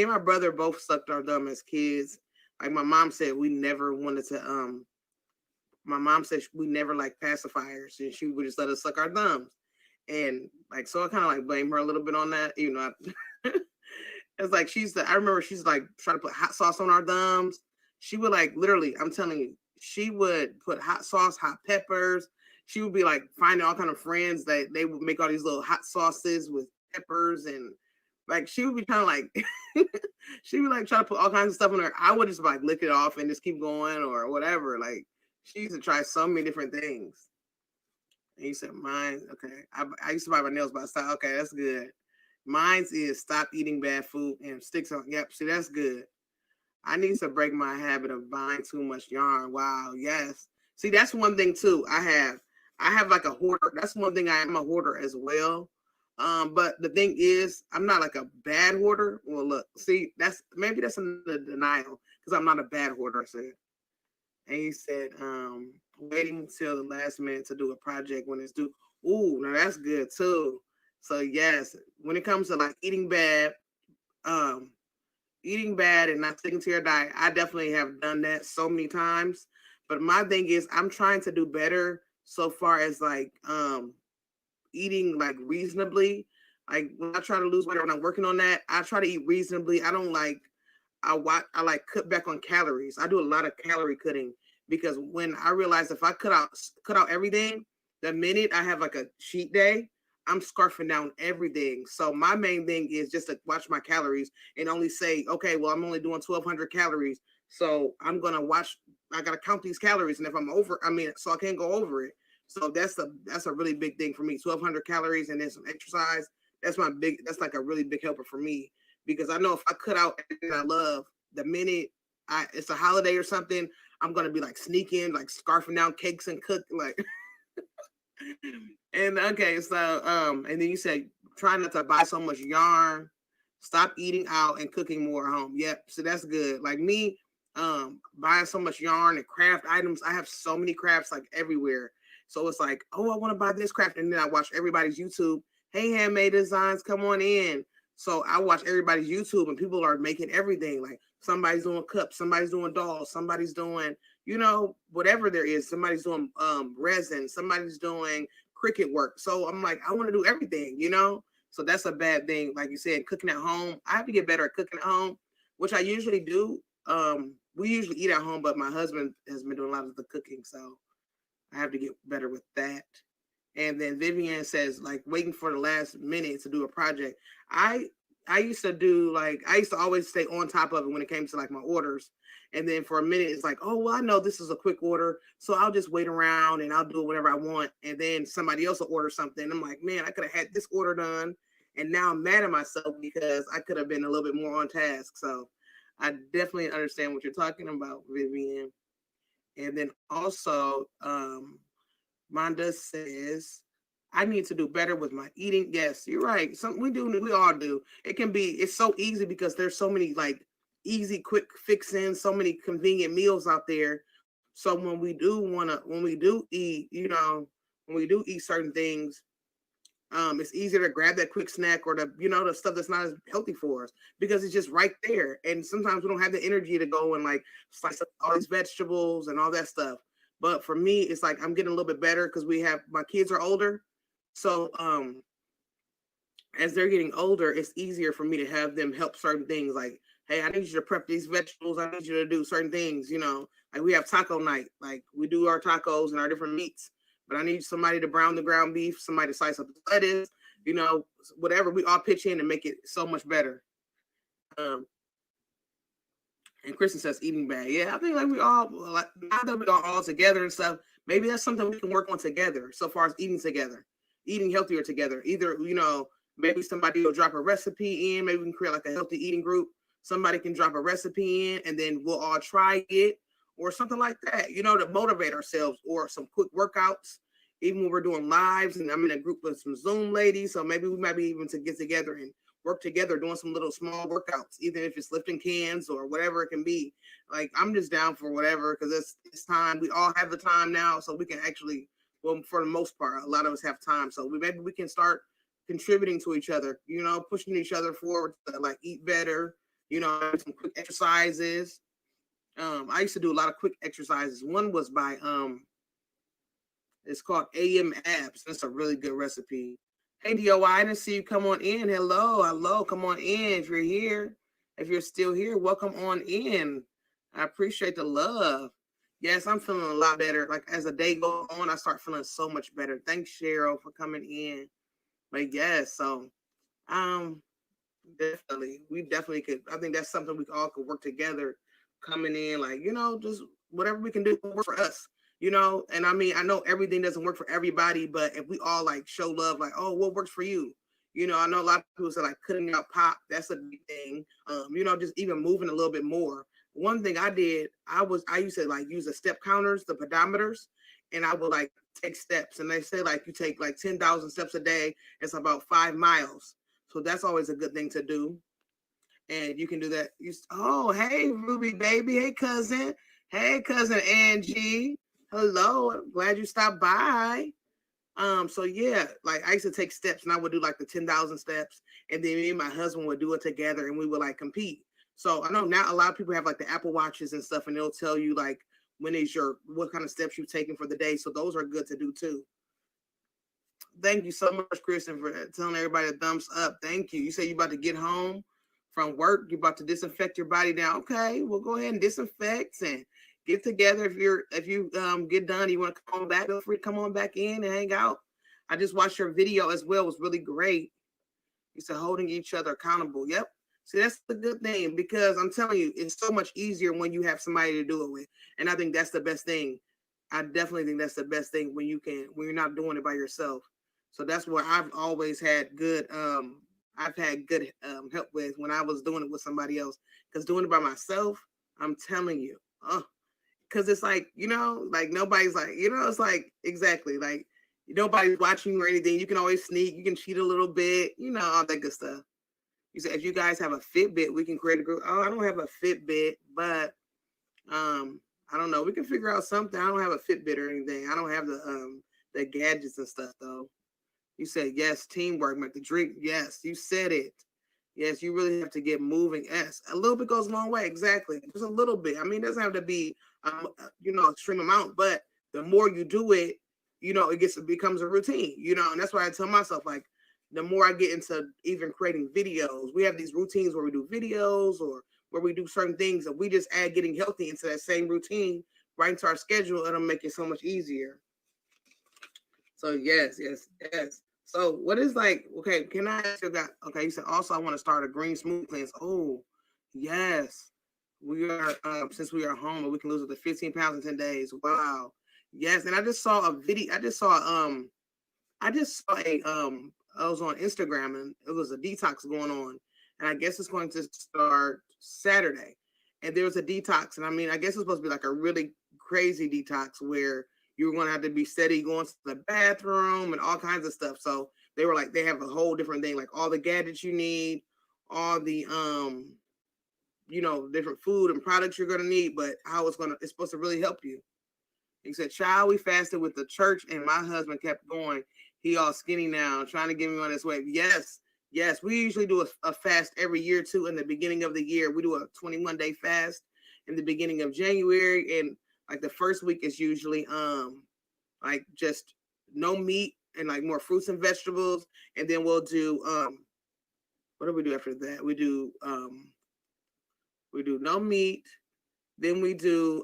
and my brother both sucked our thumb as kids. Like my mom said, we never wanted to my mom said we never liked pacifiers, and she would just let us suck our thumbs. And like, so I kind of like blame her a little bit on that, you know. It's like I remember she's like trying to put hot sauce on our thumbs. She would like literally, I'm telling you, she would put hot sauce, hot peppers. She would be like finding all kind of friends that they would make all these little hot sauces with peppers, and like she would be kind of like she would like try to put all kinds of stuff in there. I would just like lick it off and just keep going or whatever. Like she used to try so many different things. And you said mine, okay. I used to bite my nails by the side. Okay, that's good. Mine's is stop eating bad food and sticks on. Yep, see, that's good. I need to break my habit of buying too much yarn. Wow, yes. See, that's one thing too. I have like a hoarder. That's one thing. I am a hoarder as well. But the thing is, I'm not like a bad hoarder. Well, look, see, that's in the denial because I'm not a bad hoarder. I said, and he said, waiting till the last minute to do a project when it's due. Ooh, now that's good too. So yes, when it comes to like eating bad and not sticking to your diet, I definitely have done that so many times. But my thing is, I'm trying to do better so far as like eating like reasonably. Like when I try to lose weight, when I'm working on that, I try to eat reasonably. I don't like I like cut back on calories. I do a lot of calorie cutting because when I realize if I cut out everything, the minute I have like a cheat day, I'm scarfing down everything. So my main thing is just to watch my calories and only say, okay, well, I'm only doing 1,200 calories. So I'm going to I got to count these calories. And if I'm over, so I can't go over it. So that's a really big thing for me. 1,200 calories and then some exercise. That's like a really big helper for me because I know if I cut out everything I love, the minute it's a holiday or something, I'm going to be like sneaking, like scarfing down cakes and cook like. And okay, so and then you said try not to buy so much yarn, stop eating out and cooking more at home. Yep, so that's good. Like me, buying so much yarn and craft items. I have so many crafts like everywhere. So it's like, oh, I want to buy this craft, and then I watch everybody's YouTube. Hey, handmade designs, come on in. So I watch everybody's YouTube, and people are making everything. Like somebody's doing cups, somebody's doing dolls, somebody's doing, whatever there is. Somebody's doing resin, somebody's doing Cricut work. So I'm like, I want to do everything, So that's a bad thing. Like you said, cooking at home. I have to get better at cooking at home, which I usually do. We usually eat at home, but my husband has been doing a lot of the cooking, so I have to get better with that. And then Vivian says, like, waiting for the last minute to do a project. I used to always stay on top of it when it came to like my orders. And then for a minute, it's like, oh, well, I know this is a quick order, so I'll just wait around and I'll do whatever I want. And then somebody else will order something. I'm like, man, I could have had this order done. And now I'm mad at myself because I could have been a little bit more on task. So I definitely understand what you're talking about, Vivian. And then also, Monda says, I need to do better with my eating. Yes, you're right. We all do. It's so easy because there's so many like easy, quick fixings, so many convenient meals out there. So when we do eat certain things, it's easier to grab that quick snack or the stuff that's not as healthy for us because it's just right there. And sometimes we don't have the energy to go and like slice up all these vegetables and all that stuff. But for me, it's like I'm getting a little bit better because my kids are older. So as they're getting older, it's easier for me to have them help certain things. Like, hey, I need you to prep these vegetables. I need you to do certain things, like we have taco night. Like we do our tacos and our different meats. But I need somebody to brown the ground beef, somebody to slice up the lettuce, whatever. We all pitch in and make it so much better. And Kristen says eating bad. Yeah, I think like we all, like now that we're all together and stuff, maybe that's something we can work on together. So far as eating together, eating healthier together. Either maybe somebody will drop a recipe in. Maybe we can create like a healthy eating group. Somebody can drop a recipe in, and then we'll all try it. Or something like that, to motivate ourselves, or some quick workouts, even when we're doing lives. And I'm in a group with some Zoom ladies, so maybe we might be even to get together and work together doing some little small workouts, either if it's lifting cans or whatever it can be. Like I'm just down for whatever because it's time. We all have the time now, so we can actually, well, for the most part, a lot of us have time. So maybe we can start contributing to each other, pushing each other forward to like eat better, some quick exercises. I used to do a lot of quick exercises. One was by it's called AM Abs. That's a really good recipe. Hey DOI, I didn't see you come on in. Hello, come on in if you're here. If you're still here, welcome on in. I appreciate the love. Yes, I'm feeling a lot better. Like as the day goes on, I start feeling so much better. Thanks, Cheryl, for coming in. But yes, so we definitely could. I think that's something we all could work together. Coming in, like, just whatever we can do to work for us, and I mean, I know everything doesn't work for everybody, but if we all like show love, like, oh, what works for you, You know, I know a lot of people say like cutting out pop. That's a big thing. You know, just even moving a little bit more. One thing I did, I used to like use the step counters, the pedometers, and I would like take steps. And they say like you take like 10,000 steps a day. It's about 5 miles. So that's always a good thing to do. And you can do that. Oh, hey, Ruby baby. Hey, cousin. Hey, cousin Angie. Hello. I'm glad you stopped by. So yeah, like I used to take steps and I would do like the 10,000 steps, and then me and my husband would do it together and we would like compete. So I know now a lot of people have like the Apple Watches and stuff, and they'll tell you like what kind of steps you've taken for the day. So those are good to do too. Thank you so much, Kristen, for telling everybody a thumbs up. Thank you. You say you about to get home from work. You're about to disinfect your body now. Okay, we'll go ahead and disinfect and get together. If you get done, you want to come on back, feel free to come on back in and hang out. I just watched your video as well. It was really great. You said holding each other accountable. Yep. See, that's the good thing, because I'm telling you, it's so much easier when you have somebody to do it with. And I think that's the best thing. I definitely think that's the best thing when you're not doing it by yourself. So that's where I've always had good help with when I was doing it with somebody else. Because doing it by myself, I'm telling you, because it's like, you know, like nobody's like, you know, it's like exactly like nobody's watching you or anything. You can always sneak, you can cheat a little bit, you know, all that good stuff. You said if you guys have a Fitbit, we can create a group. Oh, I don't have a Fitbit, but I don't know. We can figure out something. I don't have a Fitbit or anything. I don't have the gadgets and stuff though. You said yes, teamwork, make the drink. Yes, you said it. Yes, you really have to get moving. Yes, a little bit goes a long way. Exactly, just a little bit. I mean, it doesn't have to be, you know, extreme amount. But the more you do it, you know, it becomes a routine. You know, and that's why I tell myself like, the more I get into even creating videos, we have these routines where we do videos or where we do certain things, and we just add getting healthy into that same routine right into our schedule. It'll make it so much easier. So yes. So what is like, okay, can I ask you that? Okay, you said also I want to start a green smoothie cleanse. Oh, yes. We are, since we are home and we can lose up to 15 pounds in 10 days. Wow. Yes. And I just saw a video. I just saw I was on Instagram and it was a detox going on. And I guess it's going to start Saturday. And there was a detox. And I mean, I guess it's supposed to be like a really crazy detox where you're going to have to be steady going to the bathroom and all kinds of stuff. So they were like, they have a whole different thing, like all the gadgets you need, all the, you know, different food and products you're going to need, but how it's supposed to really help you. He said, child, we fasted with the church and my husband kept going. He all skinny now, trying to get me on his way. Yes. We usually do a fast every year too. In the beginning of the year, we do a 21-day fast in the beginning of January. And like the first week is usually like just no meat and like more fruits and vegetables. And then we'll do what do we do after that? We do no meat. Then we do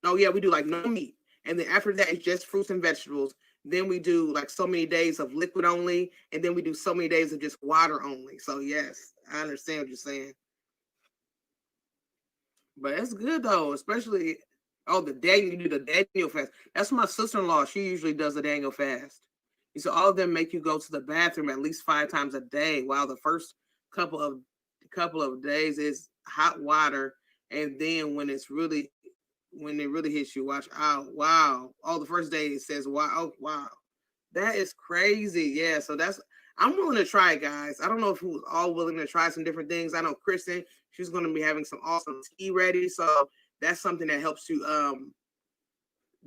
we do like no meat. And then after that it's just fruits and vegetables. Then we do like so many days of liquid only, and then we do so many days of just water only. So yes, I understand what you're saying. But it's good though, especially you do the Daniel fast. That's my sister-in-law. She usually does the Daniel fast. So all of them make you go to the bathroom at least 5 times a day. While the first couple of days is hot water, and then when it really hits you, watch out. Wow. Oh, the first day it says wow. Oh, wow. That is crazy. Yeah. So I'm willing to try it, guys. I don't know if who's all willing to try some different things. I know Kristen, she's going to be having some awesome tea ready. So that's something that helps you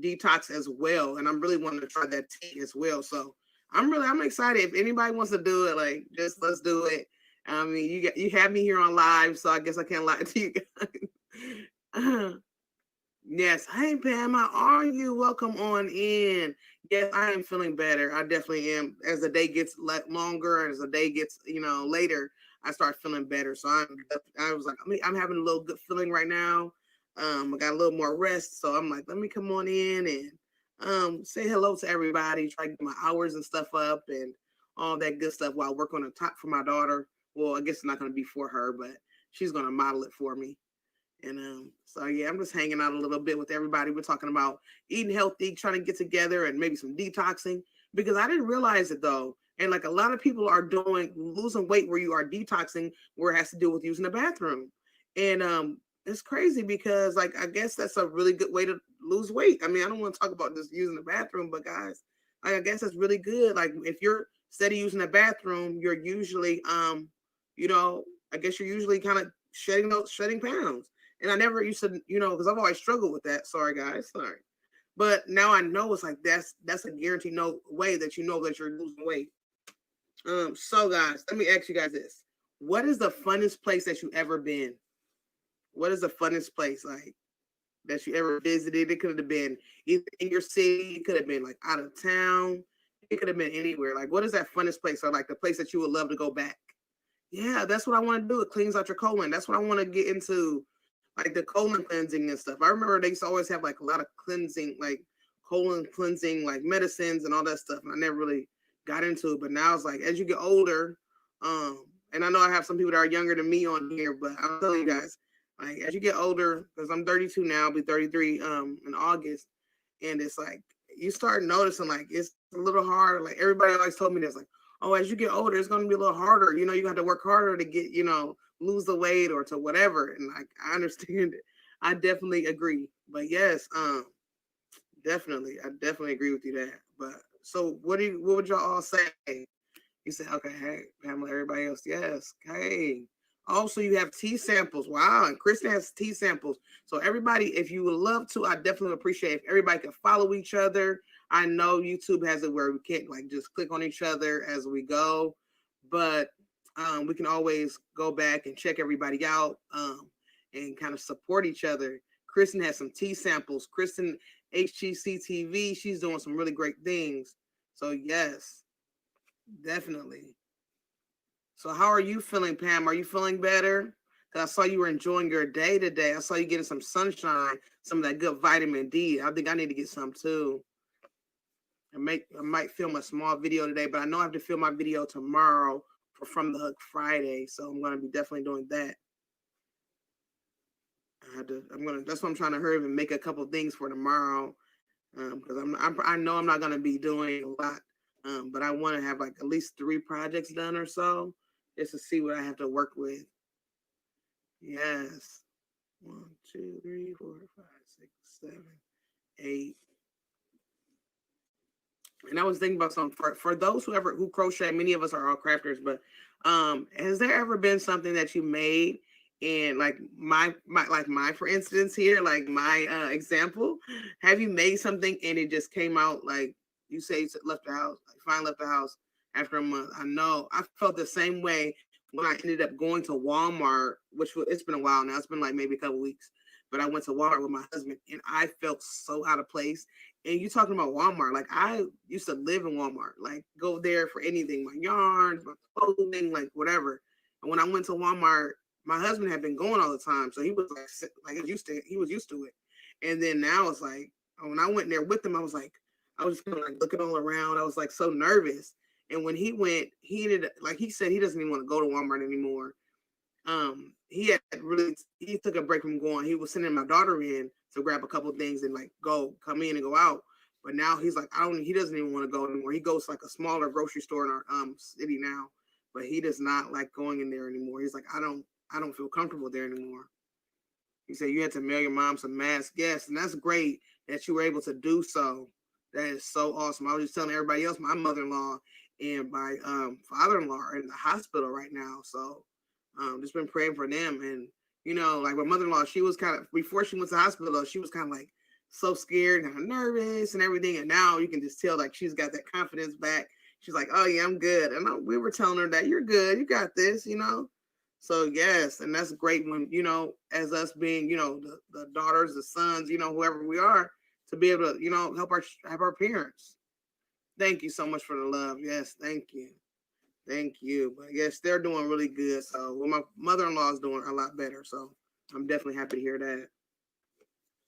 detox as well. And I'm really wanting to try that tea as well. So I'm excited. If anybody wants to do it, like just let's do it. I mean, you have me here on live, so I guess I can't lie to you guys. Yes. Hey, Pam, how are you? Welcome on in. Yes, I am feeling better. I definitely am. As the day gets longer and as the day gets, later, I start feeling better. So I was like, I'm having a little good feeling right now. I got a little more rest. So I'm like, let me come on in and say hello to everybody, try to get my hours and stuff up and all that good stuff while I work on a top for my daughter. Well, I guess it's not going to be for her, but she's going to model it for me. And so, yeah, I'm just hanging out a little bit with everybody. We're talking about eating healthy, trying to get together and maybe some detoxing. because I didn't realize it though. And like a lot of people are losing weight where you are detoxing, where it has to do with using the bathroom. And it's crazy because like I guess that's a really good way to lose weight. I mean, I don't want to talk about just using the bathroom, but guys, I guess that's really good. Like if you're steady using the bathroom, you're usually you know, I guess you're usually kind of shedding pounds. And I never used to, you know, because I've always struggled with that. Sorry guys, sorry. But now I know it's like that's a guaranteed no way that you know that you're losing weight. So guys, let me ask you guys this. What is the funnest place that you ever been? What is the funnest place like that you ever visited? It could have been either in your city, it could have been like out of town, it could have been anywhere. Like what is that funnest place or like the place that you would love to go back? Yeah, that's what I want to do. It cleans out your colon. That's what I want to get into, like the colon cleansing and stuff. I remember they used to always have like a lot of cleansing, like colon cleansing, like medicines and all that stuff. And I never really got into it. But now it's like as you get older, and I know I have some people that are younger than me on here, but I'm telling you guys, like as you get older, because I'm 32 now, I'll be 33 in August, and it's like you start noticing like it's a little harder. Like everybody always told me this, like, oh, as you get older, it's gonna be a little harder. You know, you have to work harder to get, you know, lose the weight or to whatever. And like I understand it. I definitely agree. But yes, definitely, I definitely agree with you there. But so what would y'all all say? You say, okay, hey, Pamela, everybody else, yes. Hey. Also, you have tea samples. Wow, and Kristen has tea samples. So everybody, if you would love to, I definitely appreciate if everybody can follow each other. I know YouTube has it where we can't like just click on each other as we go, but we can always go back and check everybody out and kind of support each other. Kristen has some tea samples. Kristen HGC TV, she's doing some really great things. So yes, definitely. So how are you feeling, Pam? Are you feeling better? Because I saw you were enjoying your day today. I saw you getting some sunshine, some of that good vitamin D. I think I need to get some too. I might film a small video today, but I know I have to film my video tomorrow for From the Hook Friday. So I'm going to be definitely doing that. That's what I'm trying to hurry and make a couple things for tomorrow. Because I know I'm not going to be doing a lot. But I want to have like at least 3 projects done or so, just to see what I have to work with. Yes. 1, 2, 3, 4, 5, 6, 7, 8. And I was thinking about something for those who crochet. Many of us are all crafters, but has there ever been something that you made and like my for instance here, like my example, have you made something and it just came out like you say you left the house, like finally left the house after a month? I know I felt the same way when I ended up going to Walmart, it's been a while now. It's been like maybe a couple weeks, but I went to Walmart with my husband and I felt so out of place. And you talking about Walmart, like I used to live in Walmart, like go there for anything, my yarns, my clothing, like whatever. And when I went to Walmart, my husband had been going all the time, so he was like he was used to it. And then now it's like when I went there with him, I was just kind of like looking all around. I was like so nervous. And when he went, he said he doesn't even want to go to Walmart anymore. He took a break from going. He was sending my daughter in to grab a couple of things and like come in and go out. But now he's like, he doesn't even want to go anymore. He goes to like a smaller grocery store in our city now, but he does not like going in there anymore. He's like, I don't feel comfortable there anymore. He said you had to mail your mom some masks. Yes, and that's great that you were able to do so. That is so awesome. I was just telling everybody else, my mother-in-law and my father-in-law are in the hospital right now. So just been praying for them. And, you know, like my mother-in-law, she was kind of, before she went to the hospital, she was kind of like so scared and kind of nervous and everything. And now you can just tell like she's got that confidence back. She's like, oh yeah, I'm good. And we were telling her that you're good. You got this, you know? So yes, and that's great when, you know, as us being, you know, the daughters, the sons, you know, whoever we are, to be able to, you know, help our parents. Thank you so much for the love. Yes, thank you. Thank you. But yes, they're doing really good. So my mother-in-law is doing a lot better. So I'm definitely happy to hear that.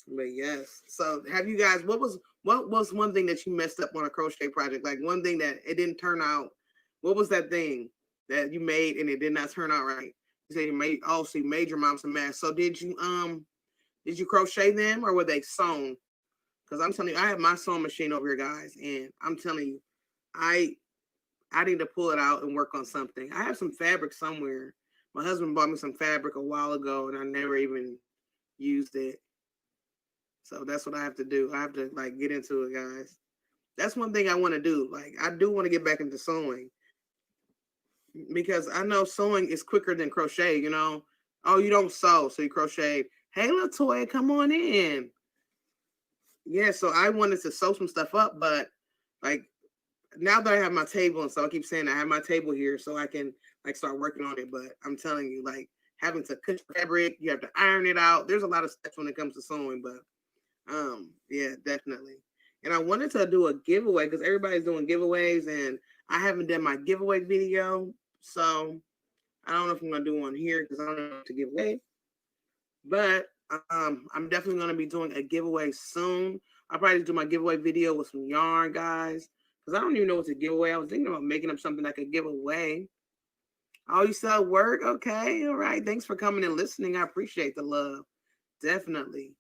But yes. So have you guys, what was one thing that you messed up on a crochet project? Like one thing that it didn't turn out. What was that thing that you made and it did not turn out right? You said you made your mom some masks. So did you crochet them or were they sewn? Because I'm telling you, I have my sewing machine over here, guys, and I'm telling you, I need to pull it out and work on something. I have some fabric somewhere. My husband bought me some fabric a while ago, and I never even used it. So that's what I have to do. I have to like get into it, guys. That's one thing I want to do. Like, I do want to get back into sewing because I know sewing is quicker than crochet. You know, oh, you don't sew, so you crochet. Hey, LaToya, come on in. Yeah, so I wanted to sew some stuff up, but like now that I have my table, and so I keep saying I have my table here so I can like start working on it. But I'm telling you, like having to cut fabric, you have to iron it out. There's a lot of steps when it comes to sewing, but yeah, definitely. And I wanted to do a giveaway because everybody's doing giveaways, and I haven't done my giveaway video, so I don't know if I'm gonna do one here because I don't know what to give away. But I'm definitely gonna be doing a giveaway soon. I'll probably do my giveaway video with some yarn, guys, because I don't even know what to give away. I was thinking about making up something I could give away. Oh, you sell work? Okay, all right. Thanks for coming and listening. I appreciate the love, definitely.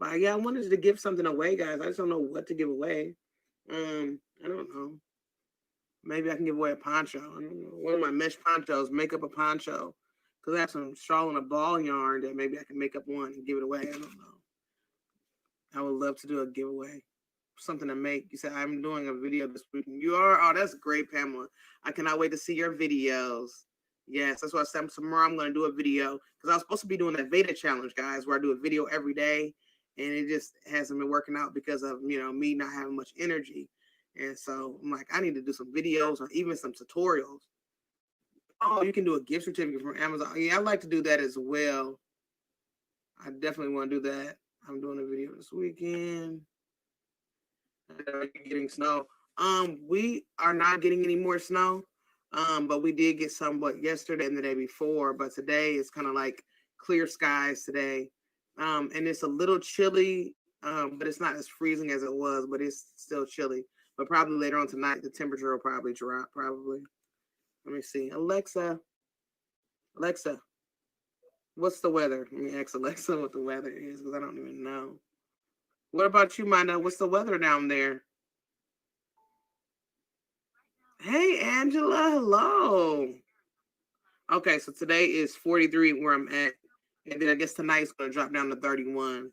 But yeah, I wanted to give something away, guys. I just don't know what to give away. I don't know. Maybe I can give away a poncho. I don't know. One of my mesh ponchos, make up a poncho. Because I have some straw and a ball yarn that maybe I can make up one and give it away. I don't know. I would love to do a giveaway. Something to make. You said, I'm doing a video this week. You are? Oh, that's great, Pamela. I cannot wait to see your videos. Yes, that's what I said. Tomorrow I'm going to do a video. Because I was supposed to be doing that Veda challenge, guys, where I do a video every day. And it just hasn't been working out because of, you know, me not having much energy. And so I'm like, I need to do some videos or even some tutorials. Oh, you can do a gift certificate from Amazon. Yeah, I'd like to do that as well. I definitely want to do that. I'm doing a video this weekend. Getting snow. We are not getting any more snow. But we did get some yesterday and the day before. But today is kind of like clear skies today. And it's a little chilly, but it's not as freezing as it was, but it's still chilly. But probably later on tonight, the temperature will probably drop, probably. Let me see. Alexa, what's the weather? Let me ask Alexa what the weather is because I don't even know. What about you, Mina? What's the weather down there? Hey, Angela. Hello. Okay, so today is 43 where I'm at. And then I guess tonight it's going to drop down to 31.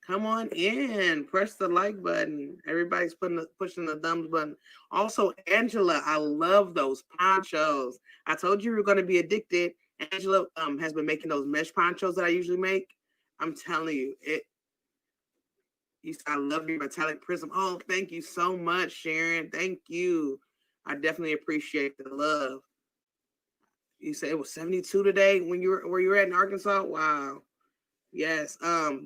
Come on in. Press the like button. Everybody's pushing the thumbs button. Also, Angela, I love those ponchos. I told you we were going to be addicted. Angela has been making those mesh ponchos that I usually make. I'm telling you, I love your metallic prism. Oh, thank you so much, Sharon. Thank you. I definitely appreciate the love. You said it was 72 today when where you were at in Arkansas? Wow. Yes.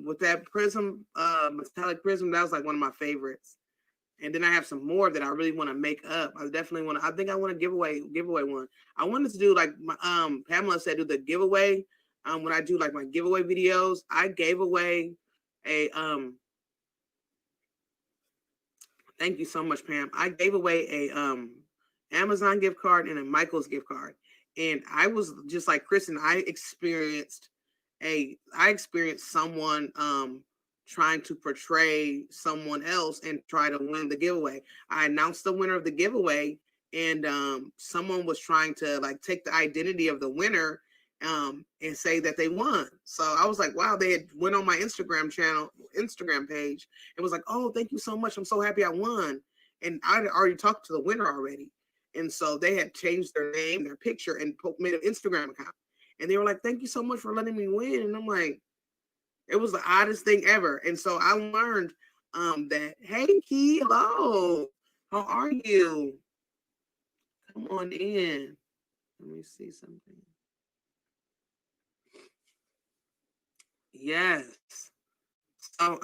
With that prism, metallic prism, that was like one of my favorites. And then I have some more that I really want to make up. I think I want to give away one. I wanted to do like my, Pamela said, do the giveaway. When I do like my giveaway videos, I gave away a, thank you so much, Pam. I gave away a, Amazon gift card and a Michael's gift card. And I was just like Kristen, I experienced someone trying to portray someone else and try to win the giveaway. I announced the winner of the giveaway, and someone was trying to like take the identity of the winner and say that they won. So I was like, wow, they had went on my Instagram page and was like, oh, thank you so much. I'm so happy I won. And I'd already talked to the winner already. And so they had changed their name, their picture, and made an Instagram account. And they were like, thank you so much for letting me win. And I'm like, it was the oddest thing ever. And so I learned that, hey, Key, hello. How are you? Come on in. Let me see something. Yes. So,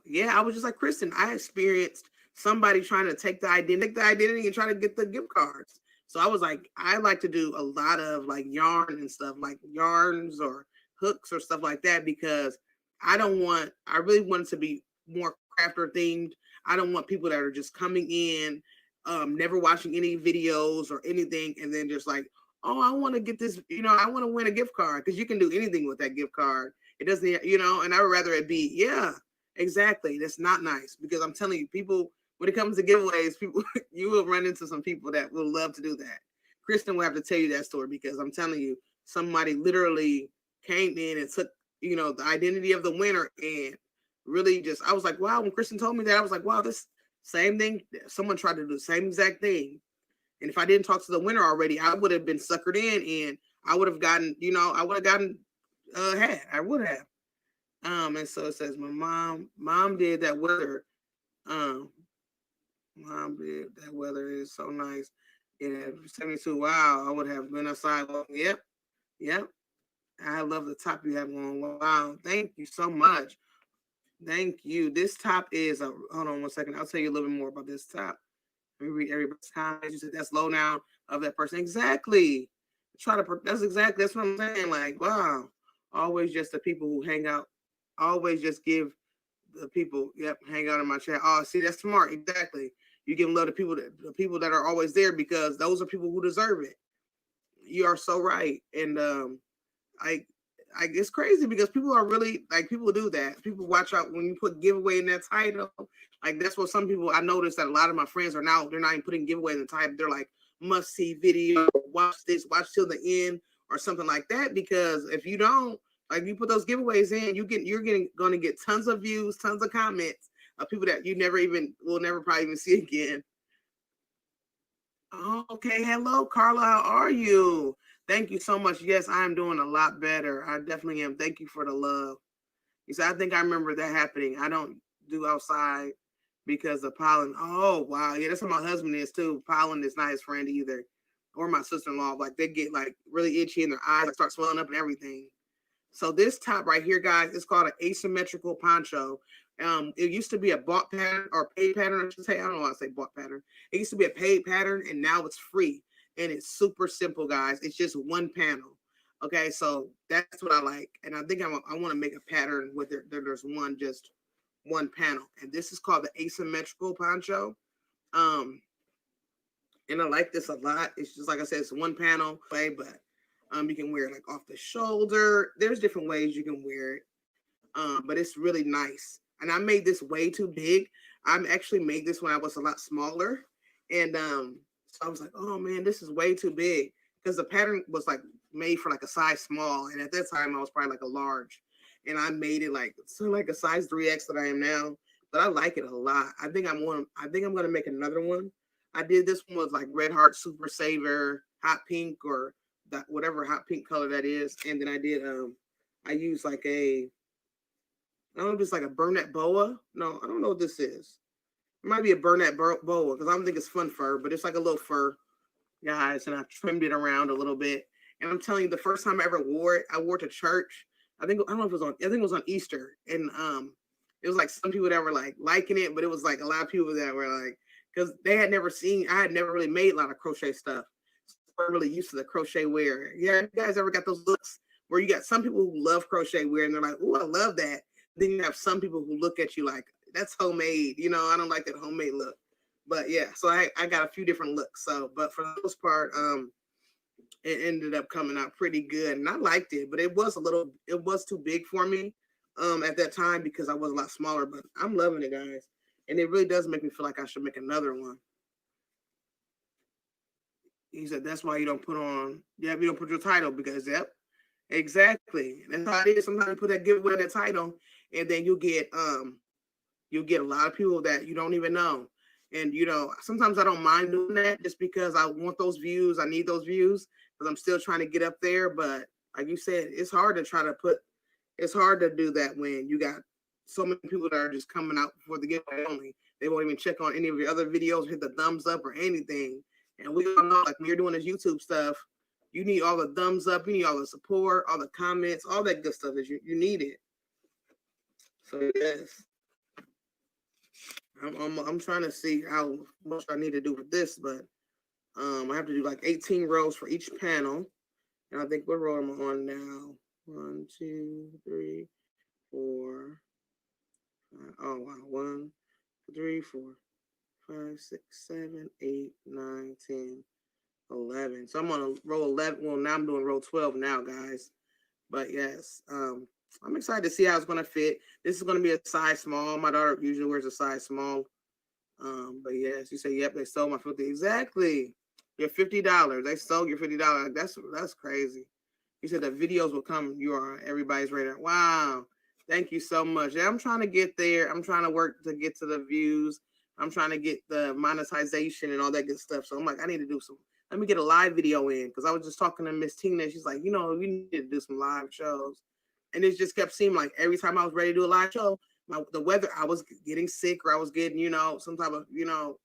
yeah, I was just like, Kristen, I experienced somebody trying to take the identity and try to get the gift cards. So I was like, I like to do a lot of like yarn and stuff, like yarns or hooks or stuff like that, because I really want it to be more crafter themed. I don't want people that are just coming in, never watching any videos or anything, and then just like, oh, I want to get this, I want to win a gift card, because you can do anything with that gift card. It doesn't, and I would rather it be, yeah, exactly. That's not nice, because I'm telling you, people when it comes to giveaways, people you will run into some people that will love to do that. Kristen will have to tell you that story because I'm telling you, somebody literally came in and took, the identity of the winner and really just, I was like, wow, when Kristen told me that, I was like, wow, this same thing, someone tried to do the same exact thing. And if I didn't talk to the winner already, I would have been suckered in and I would have gotten, I would have. And so it says, my mom did that weather. Mom did that weather is so nice. Yeah, 72. Wow, I would have been outside. Yep. I love the top you have on. Wow, thank you so much. Thank you. This top is hold on one second. I'll tell you a little bit more about this top. Let me read everybody's comments. You said that's low down of that person. Exactly. That's what I'm saying. Like, wow. Always just the people who hang out. Always just give the people, hang out in my chat. Oh, see, that's smart. Exactly. You give love to the people that are always there because those are people who deserve it. You are so right. And it's crazy because people are really people do that. People watch out when you put giveaway in that title. Like that's what some people I noticed that a lot of my friends are now, they're not even putting giveaway in the title. They're like must see video, watch this, watch till the end or something like that. Because if you don't, you put those giveaways in, you're going to get tons of views, tons of comments of people that you will never probably even see again. Oh, okay. Hello, Carla. How are you? Thank you so much. Yes, I'm doing a lot better. I definitely am. Thank you for the love. You said, I think I remember that happening. I don't do outside because of pollen. Oh, wow. Yeah, that's what my husband is too. Pollen is not his friend either. Or my sister-in-law. They get really itchy in their eyes, start swelling up and everything. So this top right here, guys, it's called an asymmetrical poncho. It used to be a bought pattern or paid pattern, I should say. I don't know why I say bought pattern. It used to be a paid pattern, and now it's free. And it's super simple, guys. It's just one panel. Okay, so that's what I like. And I think I want to make a pattern with it. There's just one panel. And this is called the asymmetrical poncho. And I like this a lot. It's just like I said, it's one panel, but you can wear it off the shoulder. There's different ways you can wear it. But it's really nice. And I made this way too big. I actually made this when I was a lot smaller. And so I was like, oh man, this is way too big. Because the pattern was made for a size small. And at that time I was probably a large. And I made it a size 3X that I am now. But I like it a lot. I think I'm gonna make another one. I did this one with Red Heart Super Saver, hot pink, or that whatever hot pink color that is. And then I did I used I don't know if it's a Burnett boa. No, I don't know what this is. It might be a Burnett boa because I don't think it's fun fur, but it's a little fur, guys. And I trimmed it around a little bit. And I'm telling you, the first time I ever wore it, I wore it to church. I think it was on Easter. And it was some people that were liking it, but it was a lot of people that were because they had never seen, I had never really made a lot of crochet stuff. So I'm really used to the crochet wear. Yeah, you guys ever got those looks where you got some people who love crochet wear and they're like, oh, I love that. Then you have some people who look at you that's homemade. I don't like that homemade look. But yeah, so I got a few different looks. So, but for the most part, it ended up coming out pretty good. And I liked it, but it was too big for me at that time because I was a lot smaller. But I'm loving it, guys. And it really does make me feel like I should make another one. He said, that's why you don't put your title because, yep, exactly. That's how it is. Sometimes you put that giveaway in the title, and then you'll get a lot of people that you don't even know. And sometimes I don't mind doing that just because I want those views. I need those views because I'm still trying to get up there. But like you said, it's hard to do that when you got so many people that are just coming out for the giveaway only. They won't even check on any of your other videos, hit the thumbs up or anything. And we all know, when you're doing this YouTube stuff, you need all the thumbs up, you need all the support, all the comments, all that good stuff that you need it. So yes, I'm trying to see how much I need to do with this, but I have to do 18 rows for each panel, and I think what row am I on now? 1, 2, 3, 4. Oh wow, 1, 2, 3, 4, 5, 6, 7, 8, 9, 10, 11. So I'm on row 11. Well, now I'm doing row 12 now, guys. But yes, I'm excited to see how it's going to fit. This is going to be a size small. My daughter usually wears a size small. But yes, you say, yep, they stole my 50. Exactly. Your $50. They stole your $50. That's crazy. You said the videos will come. You are on everybody's radar. Wow. Thank you so much. Yeah, I'm trying to get there. I'm trying to work to get to the views. I'm trying to get the monetization and all that good stuff. So I'm like, I need to do some. Let me get a live video in because I was just talking to Miss Tina. She's like, you know, we need to do some live shows. And it just kept seeming like every time I was ready to do a live show, the weather, I was getting sick or I was getting, you know, some type of, you know,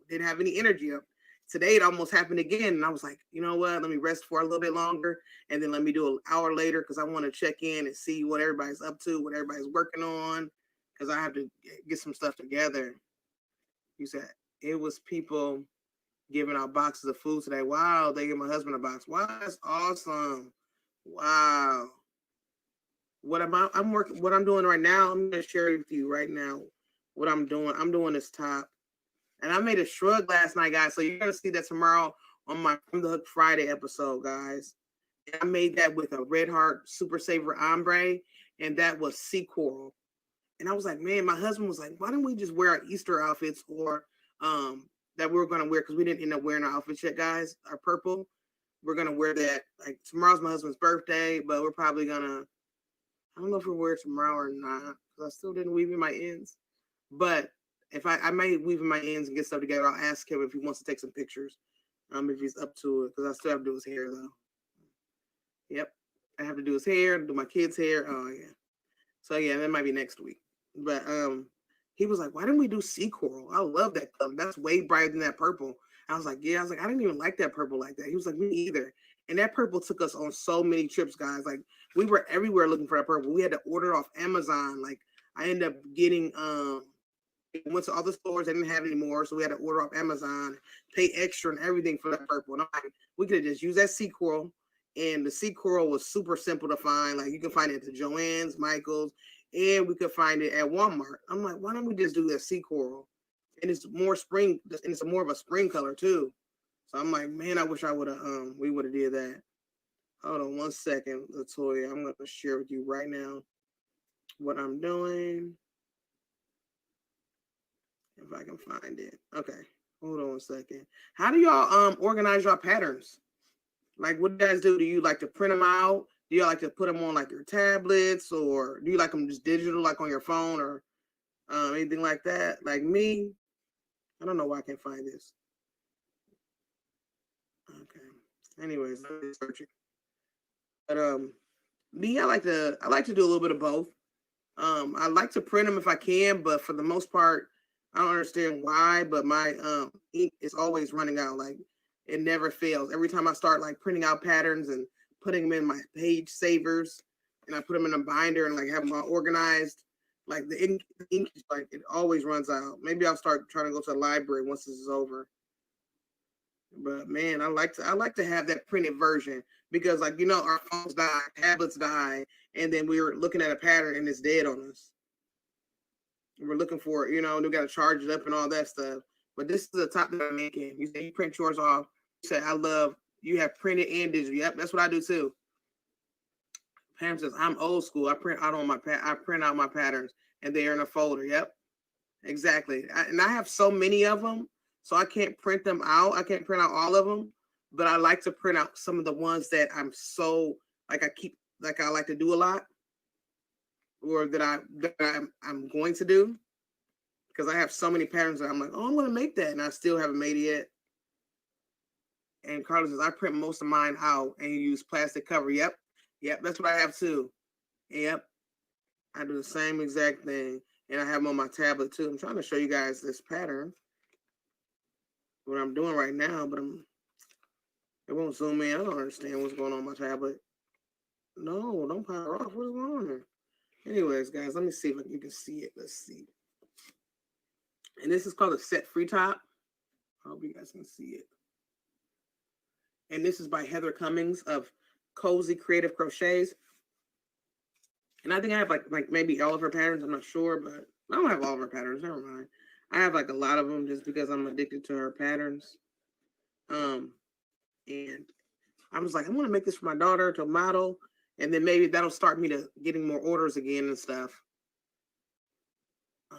didn't have any energy up. Today it almost happened again. And I was like, you know what? Let me rest for a little bit longer. And then let me do an hour later because I want to check in and see what everybody's up to, what everybody's working on. Because I have to get some stuff together. You said it was people giving out boxes of food today. Wow, they gave my husband a box. Wow, that's awesome. Wow. What I'm doing right now, I'm gonna share it with you right now. What I'm doing. I'm doing this top. And I made a shrug last night, guys. So you're gonna see that tomorrow on my From the Hook Friday episode, guys. And I made that with a Red Heart Super Saver Ombre, and that was sea coral. And I was like, man, my husband was like, why don't we just wear our Easter outfits or that we were gonna wear because we didn't end up wearing our outfits yet, guys. Our purple. We're gonna wear that. Like tomorrow's my husband's birthday, but we're probably gonna. I don't know if we'll wear it tomorrow or not because I still didn't weave in my ends. But if I may weave in my ends and get stuff together, I'll ask him if he wants to take some pictures. If he's up to it, because I still have to do his hair though. Yep, I have to do his hair, do my kids' hair. Oh yeah. So yeah, that might be next week. But he was like, "Why didn't we do sea coral? I love that color. That's way brighter than that purple." I was like, "Yeah." I was like, "I didn't even like that purple like that." He was like, "Me either." And that purple took us on so many trips, guys. Like we were everywhere looking for that purple. We had to order it off Amazon. Like I ended up getting went to all the stores, they didn't have any more, so we had to order off Amazon, pay extra and everything for that purple. And I'm like, we could have just used that sea coral, and the sea coral was super simple to find. Like you can find it at Joann's, Michael's, and we could find it at Walmart. I'm like, why don't we just do that sea coral? And it's more spring, and it's more of a spring color too. So I'm like, man, I wish I would have we would have did that. Hold on one second, Latoya. I'm gonna share with you right now what I'm doing. If I can find it. Okay. Hold on a second. How do y'all organize your patterns? Like what do you guys do? Do you like to print them out? Do you like to put them on like your tablets, or do you like them just digital like on your phone or anything like that? Like me, I don't know why I can't find this. Okay. Anyways, let me search it. But me, I like to do a little bit of both. I like to print them if I can, but for the most part, I don't understand why, but my ink is always running out. Like it never fails. Every time I start like printing out patterns and putting them in my page savers, and I put them in a binder and like have them all organized, like the ink like it always runs out. Maybe I'll start trying to go to the library once this is over. But man, I like to have that printed version because like you know our phones die, tablets die, and then we were looking at a pattern and it's dead on us. We're looking for, you know, we got to charge it up and all that stuff. But this is the top that I'm making. You say you print yours off. You say, I love, you have printed and digital. Yep, that's what I do too. Pam says, I'm old school. I print out my patterns and they're in a folder. Yep, exactly. And I have so many of them, so I can't print them out. I can't print out all of them, but I like to print out some of the ones that I'm so, like I like to do a lot. Or that I'm going to do, because I have so many patterns that I'm like, oh, I'm going to make that, and I still haven't made it yet. And Carlos says, I print most of mine out and you use plastic cover. Yep, that's what I have too. Yep, I do the same exact thing, and I have them on my tablet too. I'm trying to show you guys this pattern, what I'm doing right now, but it won't zoom in. I don't understand what's going on my tablet. No, don't power off. What's going on here? Anyways, guys, let me see if you can see it. Let's see. And this is called a set free top. I hope you guys can see it. And this is by Heather Cummings of Cozy Creative Crochets. And I think I have like maybe all of her patterns. I'm not sure, but I don't have all of her patterns. Never mind. I have like a lot of them just because I'm addicted to her patterns. And I was like, I'm going to make this for my daughter to model. And then maybe that'll start me to getting more orders again and stuff.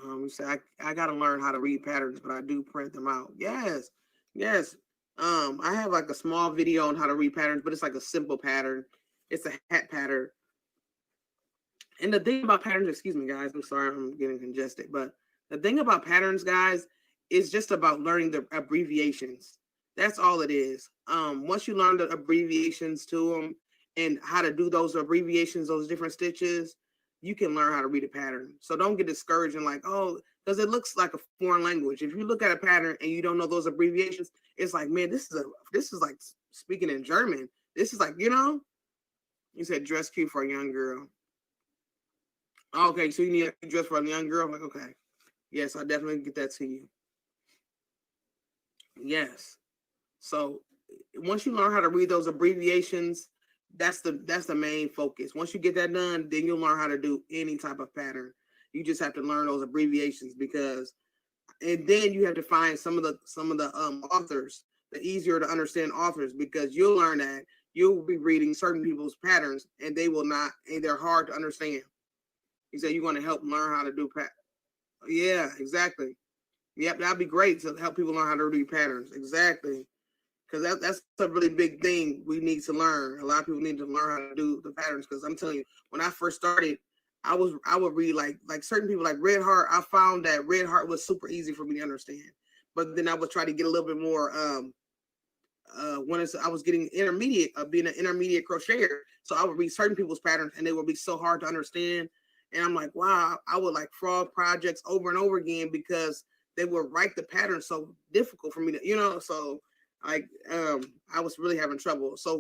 You say I got to learn how to read patterns, but I do print them out. Yes, yes. I have like a small video on how to read patterns, but it's like a simple pattern. It's a hat pattern. And the thing about patterns, excuse me, guys, I'm sorry, I'm getting congested, but the thing about patterns, guys, is just about learning the abbreviations. That's all it is. Once you learn the abbreviations to them and how to do those abbreviations, those different stitches, you can learn how to read a pattern. So don't get discouraged and like, oh, because it looks like a foreign language. If you look at a pattern and you don't know those abbreviations, it's like, man, this is like speaking in German. This is like, you said dress cute for a young girl. Okay, so you need a dress for a young girl? I'm like, okay. Yes, I definitely get that to you. Yes. So once you learn how to read those abbreviations, that's the main focus. Once you get that done, then you'll learn how to do any type of pattern. You just have to learn those abbreviations and then you have to find some of the authors, the easier to understand authors, because you'll learn that you'll be reading certain people's patterns and they're hard to understand. You say you're going to help learn how to do Yeah, exactly. Yep, that'd be great to help people learn how to read patterns. Exactly. Because that's a really big thing we need to learn. A lot of people need to learn how to do the patterns. Because I'm telling you, when I first started, I would read like certain people like Red Heart. I found that Red Heart was super easy for me to understand. But then I would try to get a little bit more I was getting intermediate, being an intermediate crocheter. So I would read certain people's patterns and they would be so hard to understand. And I'm like, wow, I would like frog projects over and over again because they would write the pattern so difficult for me to, so like I was really having trouble. So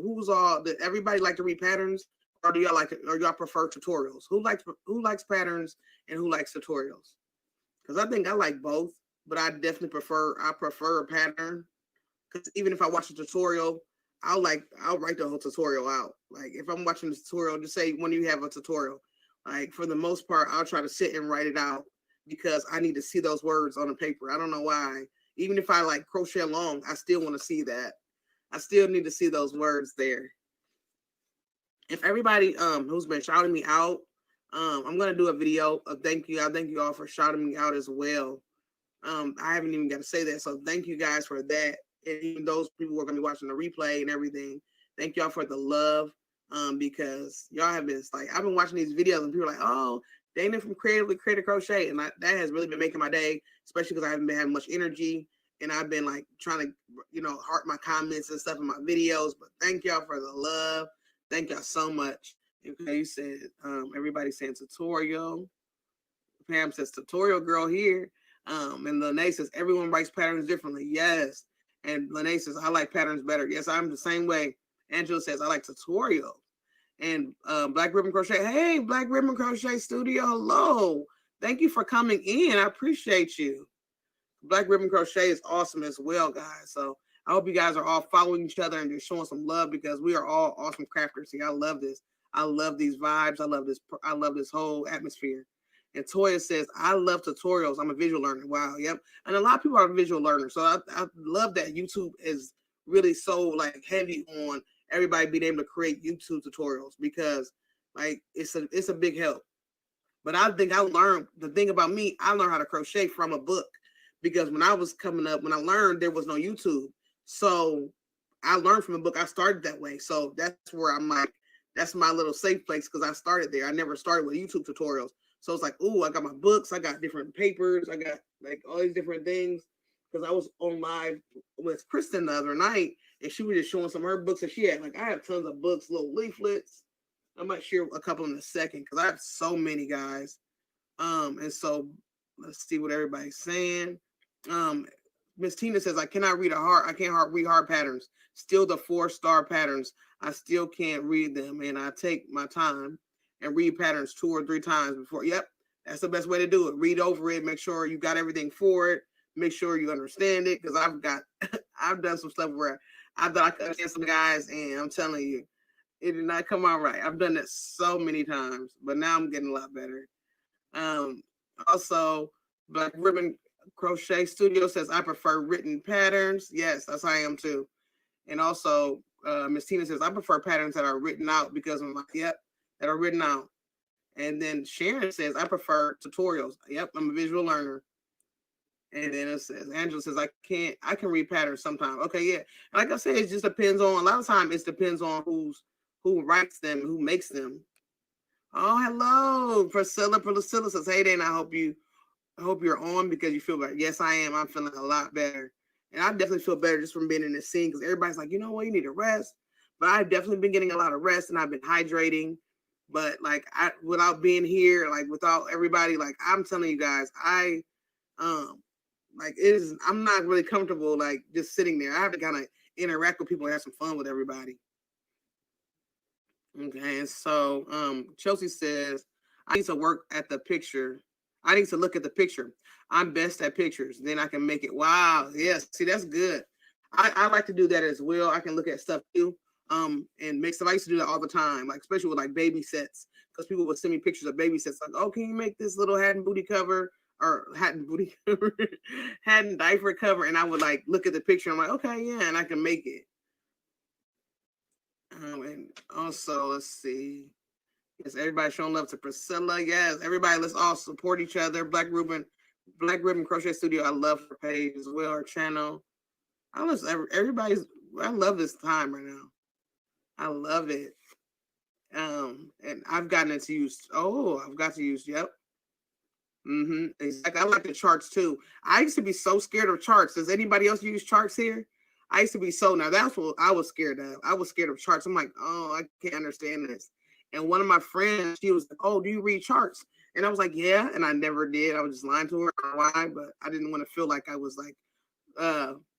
did everybody like to read patterns, or do y'all prefer tutorials? Who likes patterns and who likes tutorials? Because I think I like both, but I definitely prefer a pattern. Because even if I watch a tutorial, I'll write the whole tutorial out. Like if I'm watching the tutorial, just say when you have a tutorial, like for the most part, I'll try to sit and write it out because I need to see those words on the paper. I don't know why. Even if I like crochet along, I still want to see that. I still need to see those words there. If everybody who's been shouting me out, I'm gonna do a video of thank you. I thank you all for shouting me out as well. I haven't even got to say that, so thank you guys for that. And even those people who are gonna be watching the replay and everything, thank y'all for the love. Because y'all have been like, I've been watching these videos and people are like, oh, Dana from Creatively Creative Crochet, and that has really been making my day, especially because I haven't been having much energy and I've been like trying to heart my comments and stuff in my videos. But thank y'all for the love. Thank y'all so much. Okay, you said everybody's saying tutorial. Pam says tutorial girl here. And Lene says everyone writes patterns differently. Yes. And Lene says I like patterns better. Yes, I'm the same way. Angela says I like tutorial. And Black Ribbon Crochet. Hey, Black Ribbon Crochet Studio. Hello. Thank you for coming in. I appreciate you. Black Ribbon Crochet is awesome as well, guys. So I hope you guys are all following each other and just showing some love because we are all awesome crafters here. I love this. I love these vibes. I love this whole atmosphere. And Toya says, I love tutorials. I'm a visual learner. Wow. Yep. And a lot of people are visual learners. So I love that YouTube is really so like heavy on everybody being able to create YouTube tutorials because like it's a big help. But I think the thing about me, I learned how to crochet from a book because when I was coming up, when I learned, there was no YouTube. So I learned from a book. I started that way. So that's where I'm like, that's my little safe place because I started there. I never started with YouTube tutorials. So it's like, oh, I got my books. I got different papers. I got like all these different things because I was on live with Kristen the other night and she was just showing some of her books that she had. Like I have tons of books, little leaflets. I might share a couple in a second because I have so many, guys. And so let's see what everybody's saying. Miss Tina says, I can't read hard patterns. Still the 4-star patterns. I still can't read them. And I take my time and read patterns 2 or 3 times before. Yep. That's the best way to do it. Read over it. Make sure you got everything for it. Make sure you understand it. Because I've done some stuff where I thought I could understand some guys. And I'm telling you, it did not come out right. I've done that so many times. But now I'm getting a lot better. Also, Black Ribbon Crochet Studio says, I prefer written patterns. Yes, that's how I am too. And also, Miss Tina says, I prefer patterns that are written out because I'm like, yep, that are written out. And then Sharon says, I prefer tutorials. Yep, I'm a visual learner. And then it says, Angela says, I can read patterns sometimes. Okay, yeah. Like I said, it just depends on, a lot of times it depends on who writes them, who makes them. Oh, hello. Priscilla says, hey, Dan, I hope you're on because you feel better. Yes, I am. I'm feeling a lot better. And I definitely feel better just from being in this scene because everybody's like, you know what, you need to rest. But I've definitely been getting a lot of rest and I've been hydrating. But like without being here, like without everybody, like I'm telling you guys, I'm not really comfortable like just sitting there. I have to kind of interact with people and have some fun with everybody. Okay, and so Chelsea says, I need to work at the picture. I need to look at the picture. I'm best at pictures. Then I can make it. Wow. Yes. See, that's good. I like to do that as well. I can look at stuff too. And make stuff. I used to do that all the time, like especially with like baby sets, because people would send me pictures of baby sets, like, oh, can you make this little hat and booty cover or hat and booty cover, hat and diaper cover? And I would like look at the picture. I'm like, okay, yeah, and I can make it. And also, let's see. Yes, everybody showing love to Priscilla. Yes, everybody, let's all support each other. Black Ribbon Crochet Studio. I love her page as well, her channel. I love this time right now. I love it. And I've gotten it to use. Oh, I've got to use. Yep. Exactly. I like the charts too. I used to be so scared of charts. Does anybody else use charts here? I used to be now that's what I was scared of. I was scared of charts. I'm like, oh, I can't understand this. And one of my friends, she was like, oh, do you read charts? And I was like, yeah. And I never did. I was just lying to her. I don't know why, but I didn't want to feel like I was like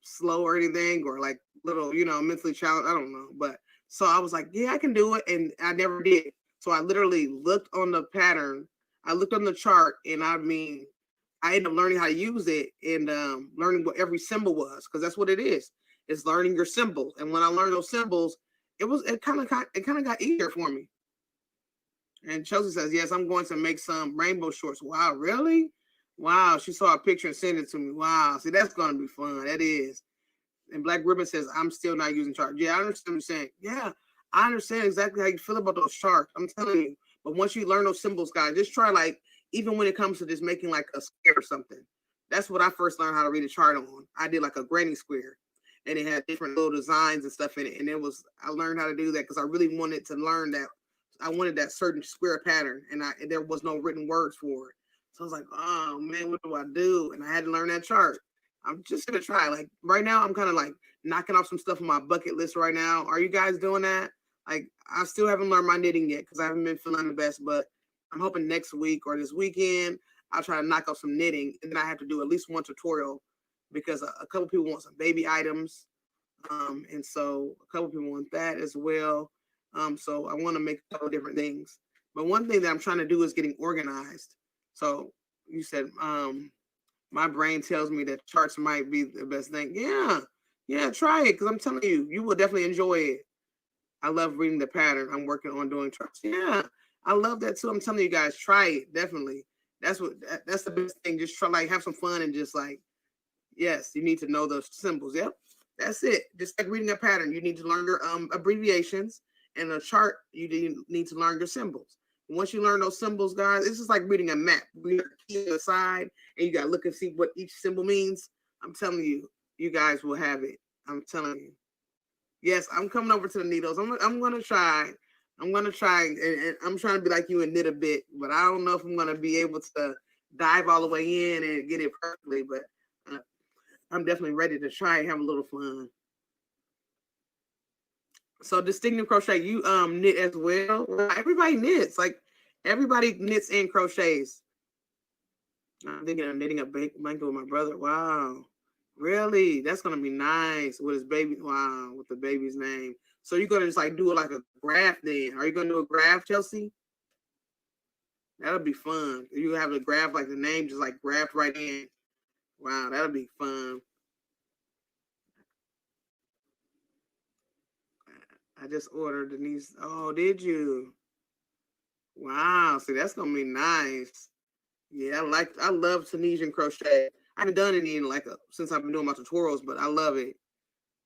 slow or anything or like little, mentally challenged. I don't know. But so I was like, yeah, I can do it. And I never did. So I literally looked on the pattern. I looked on the chart and I ended up learning how to use it and learning what every symbol was, because that's what it is. It's learning your symbols. And when I learned those symbols, it kind of got easier for me. And Chelsea says, yes, I'm going to make some rainbow shorts. Wow, really? Wow, she saw a picture and sent it to me. Wow, see, that's going to be fun. That is. And Black Ribbon says, I'm still not using charts. Yeah, I understand what you're saying. Yeah, I understand exactly how you feel about those charts. I'm telling you. But once you learn those symbols, guys, just try, like, even when it comes to just making like a square or something. That's what I first learned how to read a chart on. I did like a granny square. And it had different little designs and stuff in it. And I learned how to do that because I really wanted to learn that. I wanted that certain square pattern, and there was no written words for it. So I was like, oh man, what do I do? And I had to learn that chart. I'm just gonna try. Like right now, I'm kind of like knocking off some stuff on my bucket list right now. Are you guys doing that? Like I still haven't learned my knitting yet because I haven't been feeling the best, but I'm hoping next week or this weekend I'll try to knock off some knitting, and then I have to do at least one tutorial because a couple people want some baby items, and so a couple people want that as well. So I want to make a couple different things. But one thing that I'm trying to do is getting organized. So you said, my brain tells me that charts might be the best thing. Yeah, try it because I'm telling you, you will definitely enjoy it. I love reading the pattern. I'm working on doing charts. Yeah, I love that too. I'm telling you guys, try it definitely. That's the best thing. Just try, like, have some fun and just like, yes, you need to know those symbols. Yep, that's it. Just like reading a pattern, you need to learn your abbreviations. And a chart, you need to learn your symbols. Once you learn those symbols, guys, it's just like reading a map. We have a key on the side, and you got to look and see what each symbol means. I'm telling you, you guys will have it. I'm telling you. Yes, I'm coming over to the needles. I'm going to try. I'm going to try, and I'm trying to be like you and knit a bit, but I don't know if I'm going to be able to dive all the way in and get it perfectly, but I'm definitely ready to try and have a little fun. So Distinctive Crochet, you knit as well? Everybody knits. Like everybody knits and crochets. I'm thinking of knitting a blanket with my brother. Wow. Really? That's gonna be nice with his baby. Wow, with the baby's name. So you're gonna just like do it like a graph then. Are you gonna do a graph, Chelsea? That'll be fun. You have a graph like the name just like graphed right in. Wow, that'll be fun. I just ordered Denise. Oh, did you? Wow. See, that's gonna be nice. Yeah, I love Tunisian crochet. I haven't done any since I've been doing my tutorials, but I love it.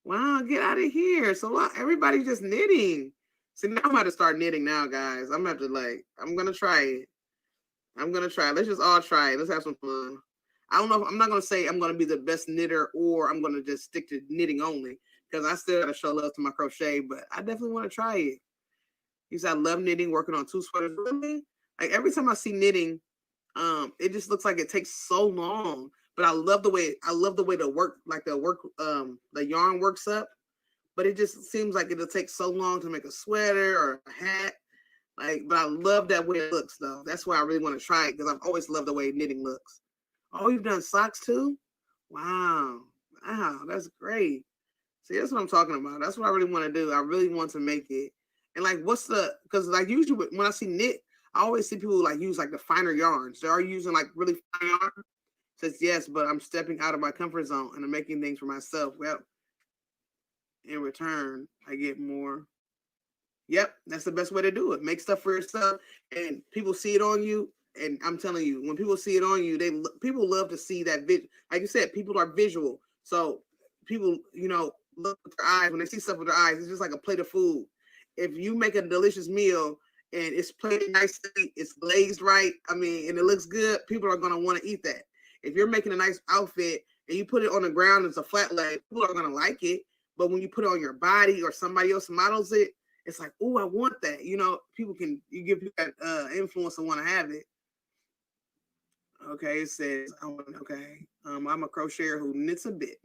Wow, get out of here. So everybody's just knitting. See, now I'm going to start knitting now, guys. I'm going to I'm going to try it. I'm going to try it. Let's just all try it. Let's have some fun. I don't know. I'm not going to say I'm going to be the best knitter or I'm going to just stick to knitting only because I still got to show love to my crochet, but I definitely want to try it. You said I love knitting, working on 2 sweaters. Really? Like every time I see knitting, it just looks like it takes so long. But I love the way the yarn works up. But it just seems like it'll take so long to make a sweater or a hat. But I love that way it looks though. That's why I really want to try it because I've always loved the way knitting looks. Oh, you've done socks too? Wow, that's great. See, that's what I'm talking about. That's what I really want to do. I really want to make it. And because usually when I see knit, I always see people use the finer yarns. They are using really fine yarn. Says yes, but I'm stepping out of my comfort zone and I'm making things for myself. Well, in return, I get more. Yep, that's the best way to do it. Make stuff for yourself, and people see it on you. And I'm telling you, when people see it on you, people love to see that vision. Like you said, people are visual, so people, look with their eyes when they see stuff with their eyes. It's just like a plate of food. If you make a delicious meal and it's plated nicely, it's glazed right, and it looks good, people are gonna want to eat that. If you're making a nice outfit and you put it on the ground as a flat lay, people are gonna like it. But when you put it on your body or somebody else models it, it's like, oh, I want that. You give people that influence and want to have it. Okay, it says, okay, I'm a crocheter who knits a bit.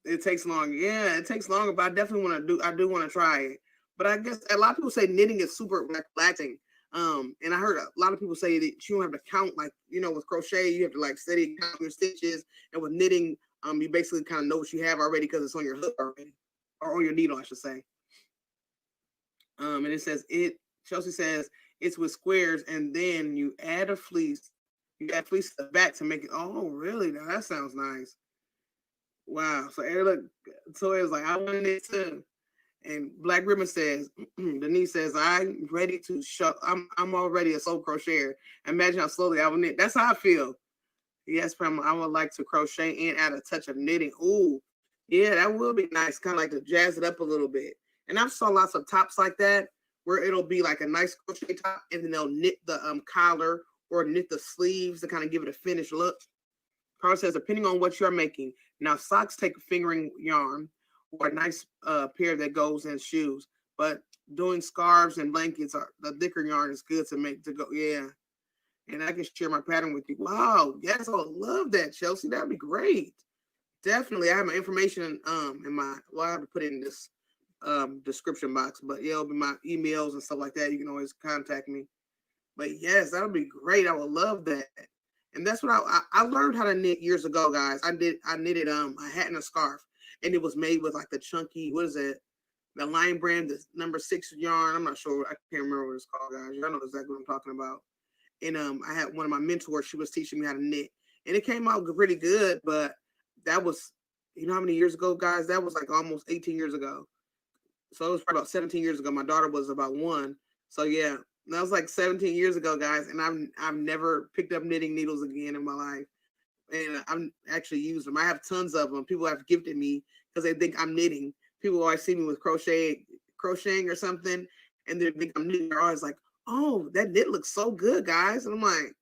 It takes long. Yeah, it takes longer, but I definitely I do want to try it. But I guess a lot of people say knitting is super relaxing. And I heard a lot of people say that you don't have to count, with crochet, you have to steady count your stitches. And with knitting, you basically kind of know what you have already because it's on your hook already, or on your needle, I should say. And it says Chelsea says it's with squares, and then you add a fleece. You add fleece to the back to make it. Oh, really? Now that sounds nice. Wow. So it's like I want it too. And Black Ribbon says, Denise says, I'm ready to show. I'm already a soul crocheter. Imagine how slowly I will knit. That's how I feel. Yes, Pam, I would like to crochet and add a touch of knitting. Ooh, yeah, that will be nice. Kind of to jazz it up a little bit. And I've saw lots of tops like that where it'll be like a nice crochet top, and then they'll knit the collar or knit the sleeves to kind of give it a finished look. Carl says, depending on what you're making. Now, socks take fingering yarn or a nice pair that goes in shoes. But doing scarves and blankets, the thicker yarn is good to go. Yeah. And I can share my pattern with you. Wow. Yes, I would love that, Chelsea. That'd be great. Definitely. I have my information I have to put it in this description box. But yeah, it'll be my emails and stuff like that. You can always contact me. But yes, that would be great. I would love that. And that's what I learned how to knit years ago, guys. I knitted a hat and a scarf, and it was made with the chunky, what is it? The Lion Brand, the number 6 yarn. I'm not sure. I can't remember what it's called, guys. Y'all know exactly what I'm talking about. And I had one of my mentors. She was teaching me how to knit, and it came out pretty good. But that was, how many years ago, guys? That was almost 18 years ago. So it was probably about 17 years ago. My daughter was about 1. So yeah. That was 17 years ago, guys, and I've never picked up knitting needles again in my life, and I'm actually used them. I have tons of them. People have gifted me because they think I'm knitting. People always see me with crocheting or something, and they think I'm knitting. They're always like, "Oh, that knit looks so good, guys," and I'm like,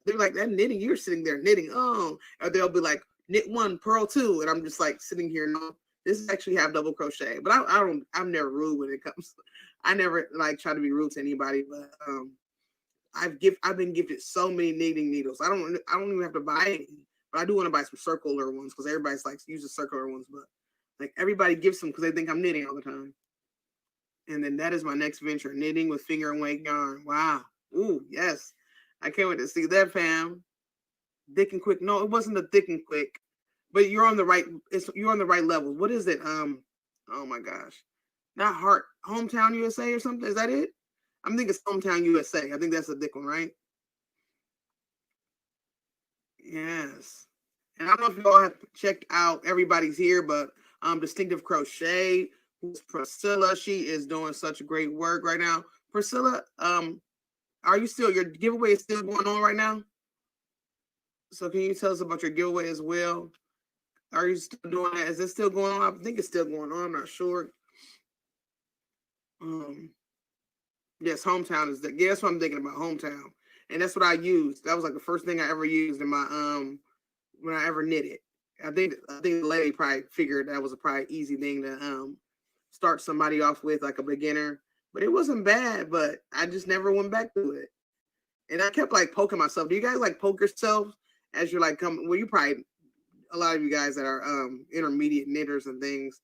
"They're like that knitting. You're sitting there knitting." Oh, or they'll be like, "Knit 1, purl 2," and I'm just sitting here. No, this is actually have double crochet, but I'm never rude when it comes. I never try to be rude to anybody, but I've been gifted so many knitting needles. I don't even have to buy any, but I do want to buy some circular ones because everybody's uses circular ones, but everybody gives them because they think I'm knitting all the time. And then that is my next venture, knitting with finger and weight yarn. Wow. Ooh, yes. I can't wait to see that, Pam. Thick and quick. No, it wasn't the thick and quick, but you're on the right level. What is it? Oh my gosh. Not Hometown USA or something. Is that it? I'm thinking it's Hometown USA. I think that's a thick one, right? Yes. And I don't know if you all have checked out Everybody's Here, but Distinctive Crochet, who's Priscilla. She is doing such great work right now. Priscilla, are you still, your giveaway is still going on right now? So can you tell us about your giveaway as well? Are you still doing that? Is it still going on? I think it's still going on. I'm not sure. Yes, hometown is that. Yeah, that's what I'm thinking about. Hometown, and that's what I used. That was like the first thing I ever used in my when I ever knitted. I think the lady probably figured that was a probably easy thing to start somebody off with, like a beginner. But it wasn't bad. But I just never went back to it, and I kept like poking myself. Do you guys like poke yourselves as you're like coming? Well, you probably a lot of you guys that are intermediate knitters and things.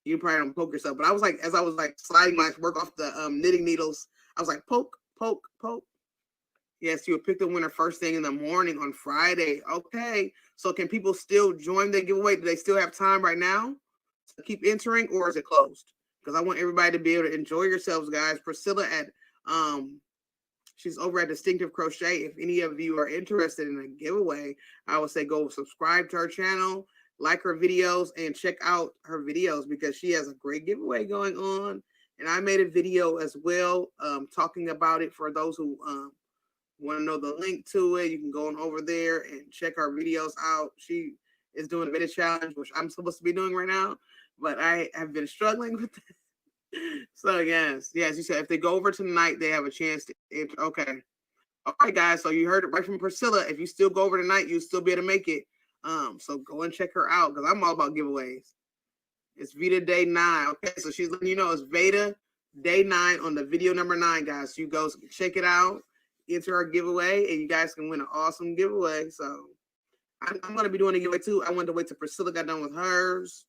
You probably don't poke yourself, but I was like, as I was like sliding my work off the knitting needles, I was like, poke, poke, poke. Yes, you would pick the winner first thing in the morning on Friday. Okay, so can people still join the giveaway? Do they still have time right now to keep entering, or is it closed? Because I want everybody to be able to enjoy yourselves, guys. Priscilla at she's over at Distinctive Crochet. If any of you are interested in a giveaway, I would say go subscribe to her channel, like her videos, and check out her videos because she has a great giveaway going on. And I made a video as well talking about it for those who want to know the link to it. You can go on over there and check our videos out. She is doing a video challenge, which I'm supposed to be doing right now, but I have been struggling with it. So yes, you said if they go over tonight, they have a chance to enter. Okay. All right, guys. So you heard it right from Priscilla. If you still go over tonight, you'll still be able to make it. So go and check her out because I'm all about giveaways. It's Vita Day 9. Okay, so she's letting you know it's Vita Day 9 on the video number 9, guys. So you go check it out, enter our giveaway, and you guys can win an awesome giveaway. So I'm going to be doing a giveaway too. I wanted to wait till Priscilla got done with hers.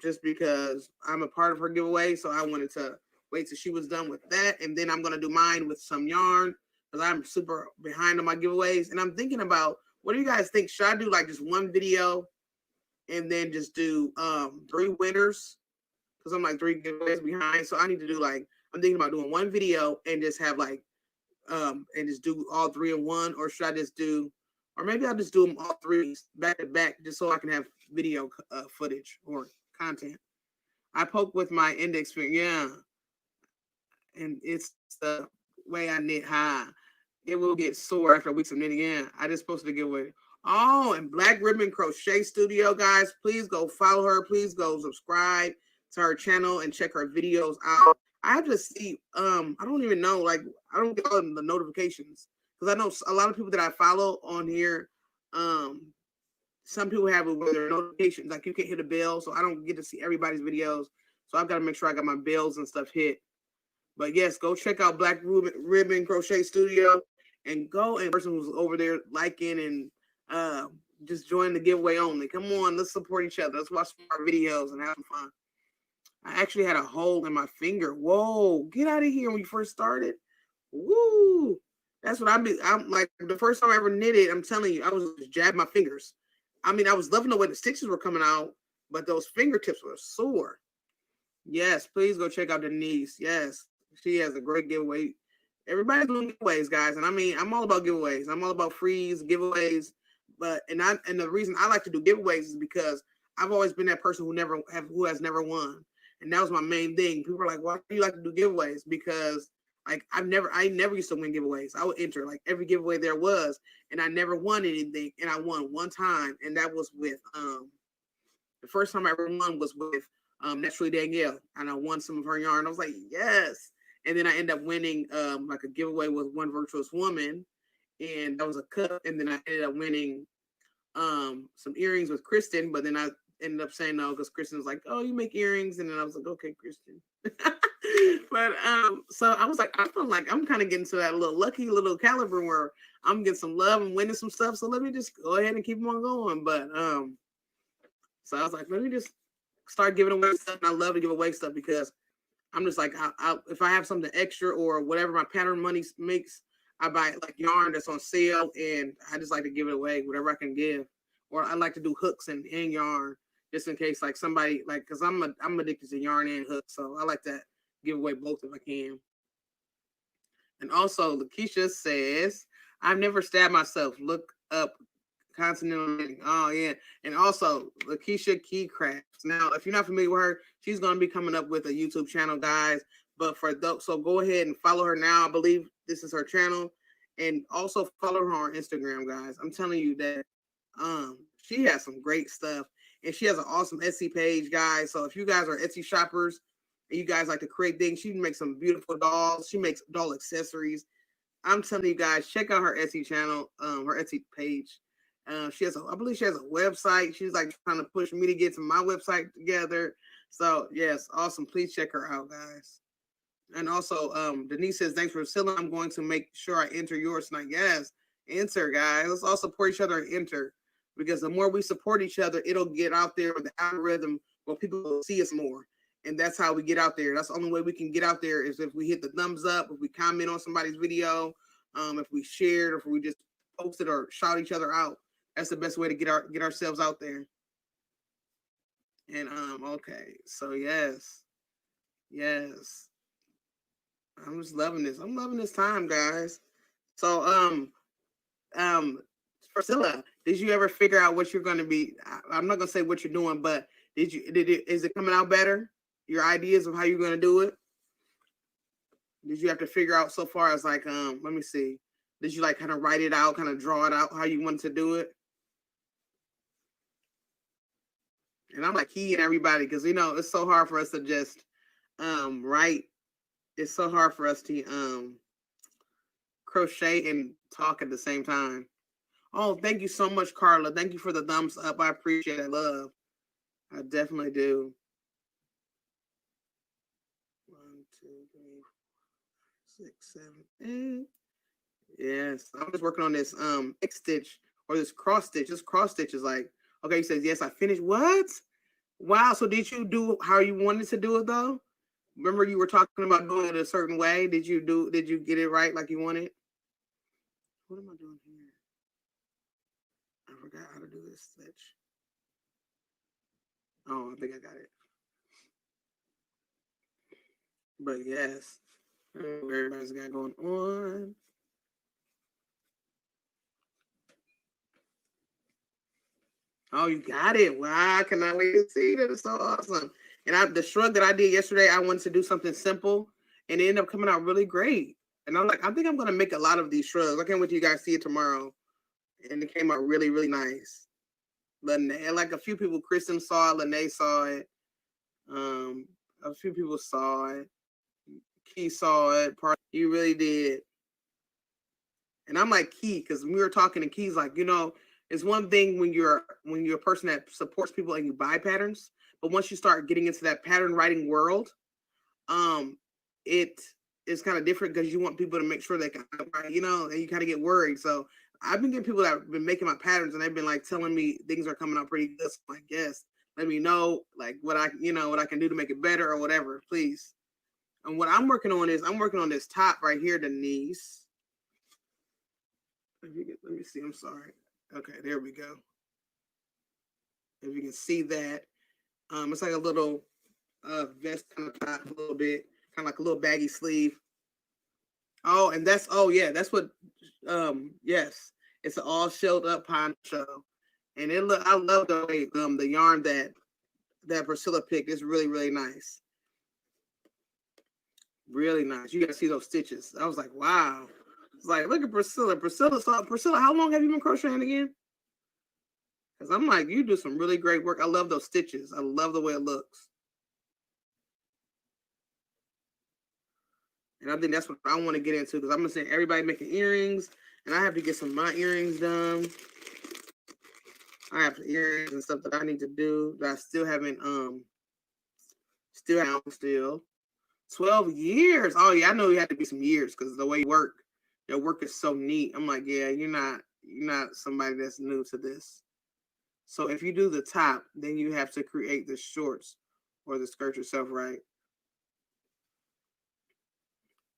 Just because I'm a part of her giveaway, so I wanted to wait till she was done with that, and then I'm gonna do mine with some yarn because I'm super behind on my giveaways. And I'm thinking about, what do you guys think? Should I do like just one video and then just do 3 winners? Because I'm like 3 giveaways behind, so I need to do like, I'm thinking about doing one video and just have like and just do all 3 in one, or should I just do, or maybe I'll just do them all 3 back to back just so I can have video footage or content. I poke with my index finger, yeah, and it's the way I knit high. It will get sore after weeks of knitting. Yeah, I just posted a giveaway. Oh, and Black Ribbon Crochet Studio, guys, please go follow her. Please go subscribe to her channel and check her videos out. I have to see. I don't even know. Like, I don't get all the notifications because I know a lot of people that I follow on here. Some people have it where their notifications, like you can't hit a bell, so I don't get to see everybody's videos. So I've got to make sure I got my bells and stuff hit. But yes, go check out Black Ribbon Crochet Studio and go and person who's over there liking and just join the giveaway only. Come on, let's support each other. Let's watch some more videos and have some fun. I actually had a hole in my finger. Whoa, get out of here when you first started. Woo! That's what I'm like, the first time I ever knitted, I'm telling you, I was just jabbing my fingers. I mean, I was loving the way the stitches were coming out, but those fingertips were sore. Yes, please go check out Denise. Yes, she has a great giveaway. Everybody's doing giveaways, guys. And I mean, I'm all about giveaways. I'm all about frees, giveaways. But and the reason I like to do giveaways is because I've always been that person who has never won. And that was my main thing. People are like, why do you like to do giveaways? Because like I never used to win giveaways. I would enter like every giveaway there was, and I never won anything. And I won one time, and that was with the first time I ever won was with Naturally Danielle, and I won some of her yarn. I was like, yes. And then I ended up winning like a giveaway with One Virtuous Woman, and that was a cup. And then I ended up winning some earrings with Kristen, but then I ended up saying no because Kristen was like, oh, you make earrings, and then I was like, okay, Kristen. But so I was like, I feel like I'm kind of getting to that lucky little caliber where I'm getting some love and winning some stuff. So let me just go ahead and keep on going. But so I was like, let me just start giving away stuff. And I love to give away stuff because I'm just like, if I have something extra or whatever my pattern money makes, I buy like yarn that's on sale, and I just like to give it away, whatever I can give. Or I like to do hooks and yarn just in case like somebody like, because I'm addicted to yarn and hooks, so I like to give away both if I can. And also, Lakeisha says, I've never stabbed myself. Look up Continental Knitting. Oh, yeah. And also, Lakeisha Key Crafts. Now, if you're not familiar with her, she's going to be coming up with a YouTube channel, guys. But for those, so go ahead and follow her now. I believe this is her channel. And also follow her on Instagram, guys. I'm telling you that she has some great stuff. And she has an awesome Etsy page, guys. So if you guys are Etsy shoppers, and you guys like to create things, she makes some beautiful dolls. She makes doll accessories. I'm telling you guys, check out her Etsy channel, her Etsy page. She has, I believe she has a website. She's like trying to push me to get to my website together. So yes, awesome. Please check her out, guys. And also, Denise says, thanks for Priscilla. I'm going to make sure I enter yours tonight. Yes, enter, guys. Let's all support each other and enter, because the more we support each other, it'll get out there with the algorithm where people will see us more. And that's how we get out there. That's the only way we can get out there is if we hit the thumbs up, if we comment on somebody's video, if we share it, or if we just post it or shout each other out. That's the best way to get ourselves out there. And okay, so yes. I'm just loving this. I'm loving this time, guys. So Priscilla, did you ever figure out what you're going to be? I'm not going to say what you're doing, but is it coming out better? Your ideas of how you're going to do it? Did you have to figure out so far as like, let me see. Did you like kind of write it out, kind of draw it out how you wanted to do it? And I'm like keying everybody because, you know, it's so hard for us to just write. It's so hard for us to crochet and talk at the same time. Oh, thank you so much, Carla. Thank you for the thumbs up. I appreciate it. Love. I definitely do. 1, 2, 3, 4, 6, 7, 8. Yes, I'm just working on this X stitch or this cross stitch. This cross stitch is like, okay, he says, yes, I finished. What? Wow. So did you do how you wanted to do it though? Remember you were talking about doing it a certain way. Did you get it right like you wanted? What am I doing here? I forgot how to do this stitch. Oh, I think I got it. But yes, everybody's got going on. Oh, you got it. Wow, I cannot wait to see that. It's so awesome. And the shrug that I did yesterday, I wanted to do something simple, and it ended up coming out really great. And I'm like, I think I'm going to make a lot of these shrugs. I can't wait till you guys see it tomorrow. And it came out really, really nice. Lene, like a few people, Kristen saw it, Lene saw it. A few people saw it. Key saw it. You really did. And I'm like, Key, because we were talking, and Key's like, you know, it's one thing when you're a person that supports people and you buy patterns, but once you start getting into that pattern writing world, it is kind of different because you want people to make sure they can, you know, and you kind of get worried. So I've been getting people that have been making my patterns, and they've been like telling me things are coming out pretty good. So I'm like, yes, let me know like what I can do to make it better or whatever, please. And what I'm working on is I'm working on this top right here, Denise. Let me see. I'm sorry. Okay, there we go. If you can see that, it's like a little vest kind of top, a little bit, kind of like a little baggy sleeve. Oh, and that's what. Yes, it's an all shelled up poncho, and I love the way the yarn that Priscilla picked. It's really, really nice. Really nice. You gotta see those stitches. I was like, wow. It's like, look at Priscilla. Priscilla, how long have you been crocheting again? Because I'm like, you do some really great work. I love those stitches. I love the way it looks. And I think that's what I want to get into, because I'm going to say everybody making earrings, and I have to get some of my earrings done. I have earrings and stuff that I need to do that I still haven't, still. 12 years. Oh, yeah, I know you had to be some years because the way you work, your work is so neat. I'm like, yeah, you're not somebody that's new to this. So if you do the top, then you have to create the shorts or the skirt yourself, right?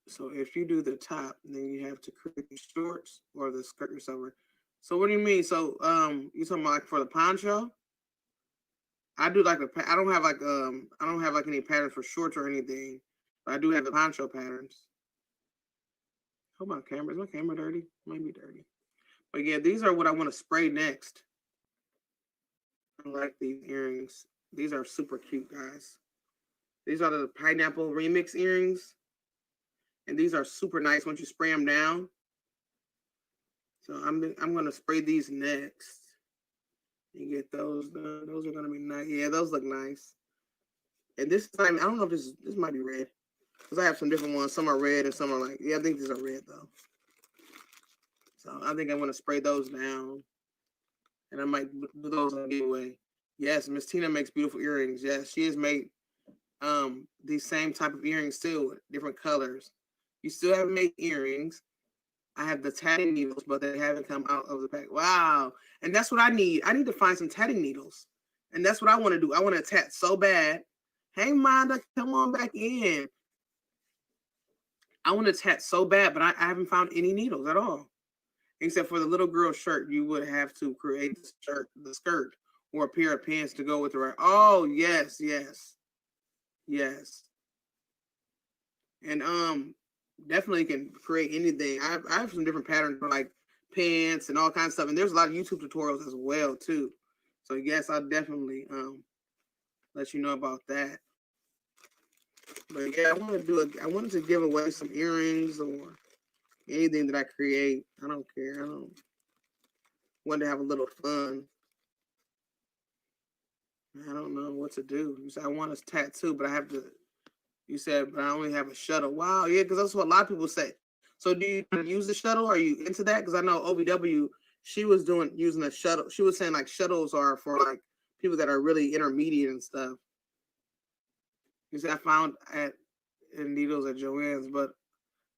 So if you do the top, then you have to create the shorts or the skirt yourself, right? So what do you mean? So you talking about like for the poncho? I do like I don't have like any patterns for shorts or anything, but I do have the poncho patterns. How about camera? Is my camera dirty? Might be dirty. But yeah, these are what I want to spray next. I like these earrings. These are super cute, guys. These are the pineapple remix earrings. And these are super nice once you spray them down. So I'm going to spray these next. And get those done. Those are going to be nice. Yeah, those look nice. And this time, I don't know if this might be red. Because I have some different ones. Some are red and some are like, yeah, I think these are red though. So I think I'm going to spray those down. And I might do those on giveaway. Yes, Miss Tina makes beautiful earrings. Yes, she has made these same type of earrings too, different colors. You still haven't made earrings. I have the tatting needles, but they haven't come out of the pack. Wow. And that's what I need. I need to find some tatting needles. And that's what I want to do. I want to tat so bad. Hey, Manda, come on back in. I want to tat so bad, but I haven't found any needles at all. Except for the little girl shirt, you would have to create the skirt, or a pair of pants to go with the right. Oh, yes. And definitely can create anything. I have some different patterns for like pants and all kinds of stuff. And there's a lot of YouTube tutorials as well too. So yes, I'll definitely let you know about that. But yeah, I wanted to give away some earrings or anything that I create. I don't care. I want to have a little fun. I don't know what to do. You said I want a tattoo, but I have to. You said, but I only have a shuttle. Wow, yeah, because that's what a lot of people say. So do you use the shuttle? Are you into that? Because I know OVW, she was using a shuttle. She was saying like shuttles are for like people that are really intermediate and stuff. You said I found needles at Joann's, but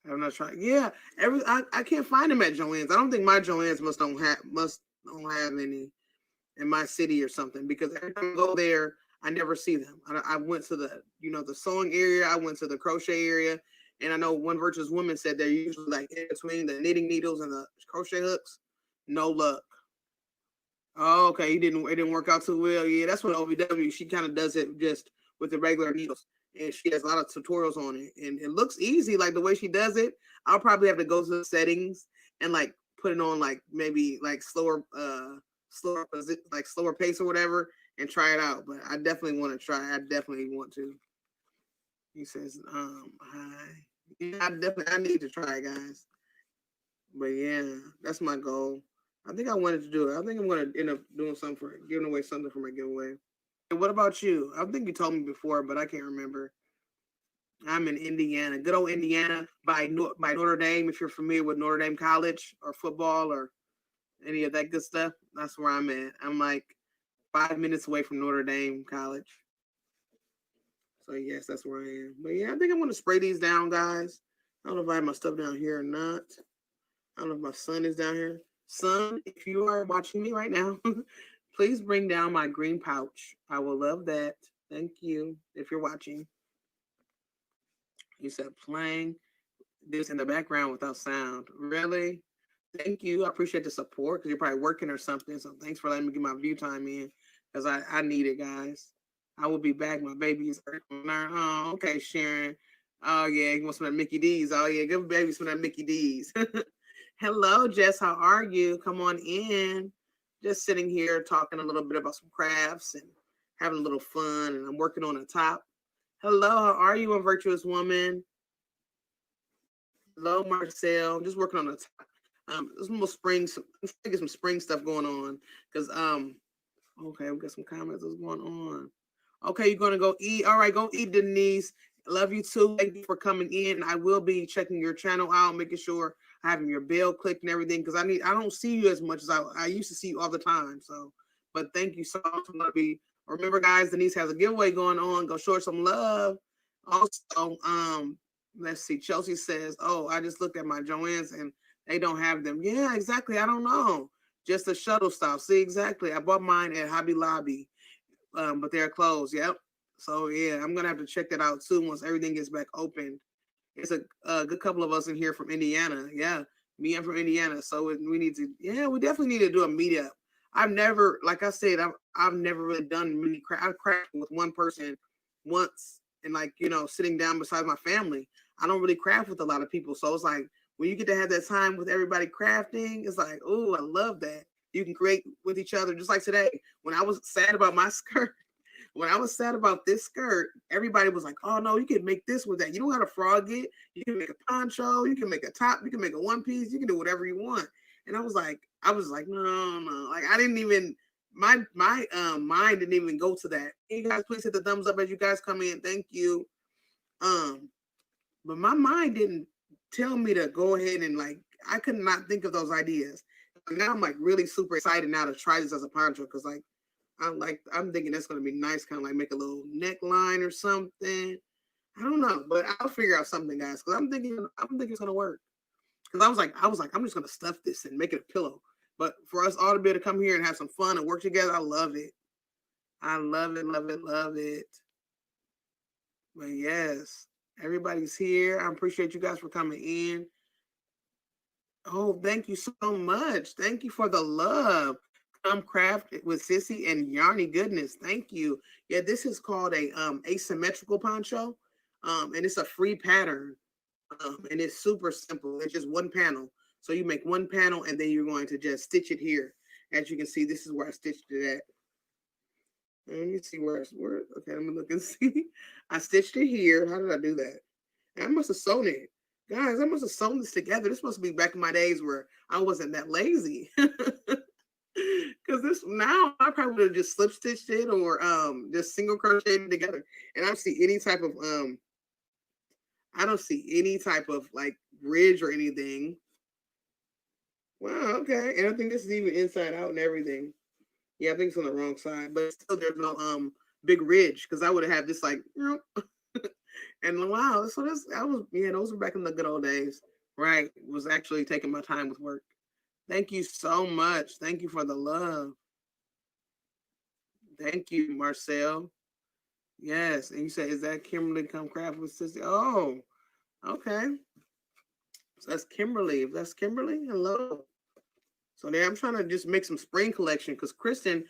I'm not trying. Yeah, I can't find them at Joann's. I don't think my Joann's don't have any in my city or something, because every time I go there, I never see them. I went to the sewing area. I went to the crochet area, and I know one virtuous woman said they're usually like in between the knitting needles and the crochet hooks. No luck. Oh, okay. It didn't work out too well. Yeah, that's what OVW. She kind of does it just with the regular needles, and she has a lot of tutorials on it, and it looks easy. Like the way she does it, I'll probably have to go to the settings and like put it on like maybe like slower pace or whatever, and try it out. But I definitely want to try. I definitely want to. He says, hi. Yeah, I need to try, guys. But yeah, that's my goal. I think I wanted to do it. I think I'm going to end up doing giving away something for my giveaway. And what about you? I think you told me before, but I can't remember. I'm in Indiana, good old Indiana by Notre Dame. If you're familiar with Notre Dame College or football or any of that good stuff, that's where I'm at. I'm like 5 minutes away from Notre Dame College. So yes, that's where I am. But yeah, I think I'm going to spray these down, guys. I don't know if I have my stuff down here or not. I don't know if my son is down here. Son, if you are watching me right now, please bring down my green pouch. I will love that. Thank you if you're watching. You said playing this in the background without sound. Really? Thank you. I appreciate the support because you're probably working or something. So thanks for letting me get my view time in, because I need it, guys. I will be back. My baby is oh, okay, Sharon. Oh yeah, you want some of that Mickey D's. Oh yeah, give baby some of that Mickey D's. Hello, Jess. How are you? Come on in. Just sitting here talking a little bit about some crafts and having a little fun. And I'm working on the top. Hello, how are you, a virtuous woman? Hello, Marcel. I'm just working on the top. There's more spring. Let's get some spring stuff going on. Because okay, we got some comments. What's going on? Okay, you're gonna go eat. All right, go eat, Denise. Love you too. Thank you for coming in. I will be checking your channel out, making sure I have your bell clicked and everything, because I don't see you as much as I used to see you all the time. So, but thank you so much. Remember, guys, Denise has a giveaway going on. Go show her some love. Also, let's see. Chelsea says, "Oh, I just looked at my Joann's and they don't have them." Yeah, exactly. I don't know. Just the shuttle style. See, exactly. I bought mine at Hobby Lobby, but they're closed. Yep. So yeah, I'm gonna have to check that out soon once everything gets back open. It's a good couple of us in here from Indiana. Yeah, me, I'm from Indiana, so we need to. Yeah, we definitely need to do a meetup. I've never, like I said, I've never really done many craft. I've crafted with one person once, and like sitting down beside my family. I don't really craft with a lot of people, so it's like when you get to have that time with everybody crafting, it's like, oh, I love that. You can create with each other, just like today. When I was sad about my skirt. When I was sad about this skirt, everybody was like, oh no, you can make this with that. You know how to frog it. You can make a poncho, you can make a top, you can make a one piece, you can do whatever you want. And I was like, no. Like I didn't even my mind didn't even go to that. Can you guys please hit the thumbs up as you guys come in? Thank you. But my mind didn't tell me to go ahead and like, I could not think of those ideas. Now I'm like really super excited now to try this as a poncho because like I'm thinking that's gonna be nice, kind of like make a little neckline or something. I don't know, but I'll figure out something, guys, because I'm thinking it's gonna work. Because I was like, I'm just gonna stuff this and make it a pillow. But for us all to be able to come here and have some fun and work together, I love it. I love it, love it, love it. But yes, everybody's here. I appreciate you guys for coming in. Oh, thank you so much. Thank you for the love. Come craft with Sissy and Yarny goodness. Thank you. Yeah, this is called a asymmetrical poncho. And it's a free pattern. And it's super simple. It's just one panel. So you make one panel and then you're going to just stitch it here. As you can see, this is where I stitched it at. Let me see where okay, let me look and see. I stitched it here. How did I do that? I must have sewn it. Guys, I must have sewn this together. This must be back in my days where I wasn't that lazy. Because this now I probably would have just slip stitched it or just single crocheted together. And I don't see any type of like ridge or anything. Wow, okay. And I think this is even inside out and everything. Yeah, I think it's on the wrong side, but still there's no big ridge because I would have had this like and wow, so those were back in the good old days, right? Was actually taking my time with work. Thank you so much. Thank you for the love. Thank you, Marcel. Yes, and you said, is that Kimberly Come Craft with Sissy? Oh, okay. So that's Kimberly. If that's Kimberly, hello. So there, I'm trying to just make some spring collection because Kristen,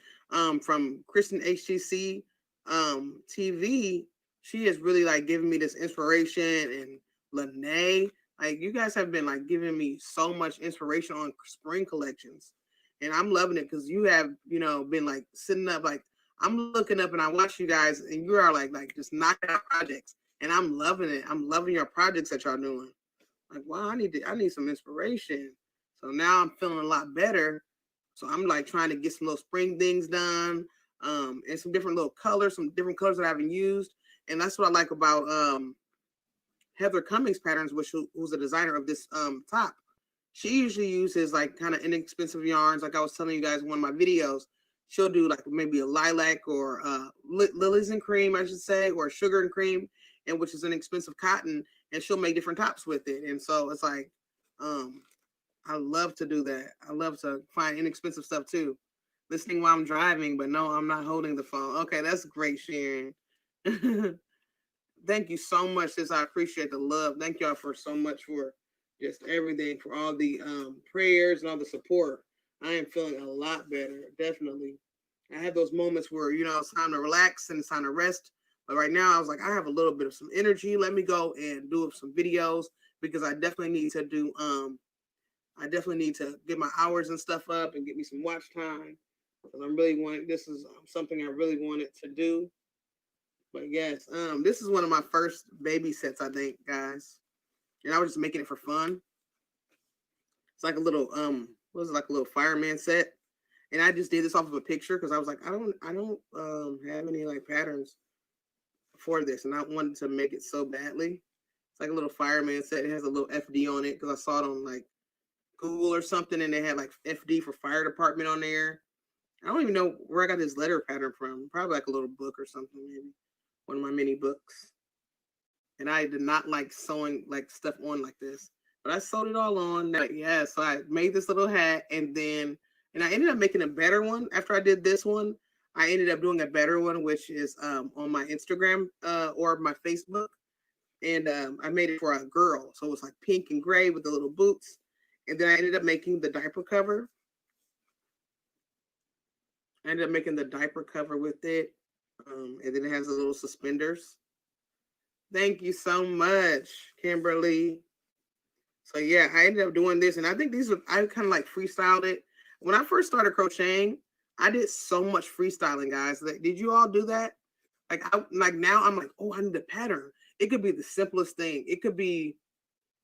from Kristen HTC TV, she has really like given me this inspiration, and Lene, like you guys have been like giving me so much inspiration on spring collections, and I'm loving it because you have been like sitting up, like I'm looking up and I watch you guys, and you are like just knocking out projects, and I'm loving it. I'm loving your projects that y'all doing. Like wow, I need some inspiration. So now I'm feeling a lot better. So I'm like trying to get some little spring things done, and some different little colors, some different colors that I haven't used. And that's what I like about Heather Cummings Patterns, who's the designer of this top. She usually uses like kind of inexpensive yarns. Like I was telling you guys in one of my videos, she'll do like maybe a lilac or lilies and cream, I should say, or sugar and cream, and which is an expensive cotton, and she'll make different tops with it. And so it's like, I love to do that. I love to find inexpensive stuff too. Listening while I'm driving, but no, I'm not holding the phone. Okay, that's great, Sharon. Thank you so much, sis. I appreciate the love. Thank y'all for so much for just everything, for all the prayers and all the support. I am feeling a lot better, definitely. I had those moments where, it's time to relax and it's time to rest. But right now, I was like, I have a little bit of some energy. Let me go and do some videos because I definitely need to do I definitely need to get my hours and stuff up and get me some watch time. Because this is something I really wanted to do. But yes, this is one of my first baby sets, I think, guys. And I was just making it for fun. It's like a little, like a little fireman set. And I just did this off of a picture because I was like, I don't have any like patterns for this. And I wanted to make it so badly. It's like a little fireman set. It has a little FD on it because I saw it on like Google or something, and they had like FD for fire department on there. I don't even know where I got this letter pattern from. Probably like a little book or something, maybe one of my mini books. And I did not like sewing like stuff on like this, but I sewed it all on. Yeah, so I made this little hat, and I ended up making a better one after I did this one. I ended up doing a better one, which is on my Instagram or my Facebook, and I made it for a girl, so it was like pink and gray with the little boots. And then I ended up making the diaper cover. I ended up making the diaper cover with it. And then it has the little suspenders. Thank you so much, Kimberly. So yeah, I ended up doing this. And I think I kind of like freestyled it. When I first started crocheting, I did so much freestyling, guys. Did you all do that? Like now I'm like, oh, I need a pattern. It could be the simplest thing. It could be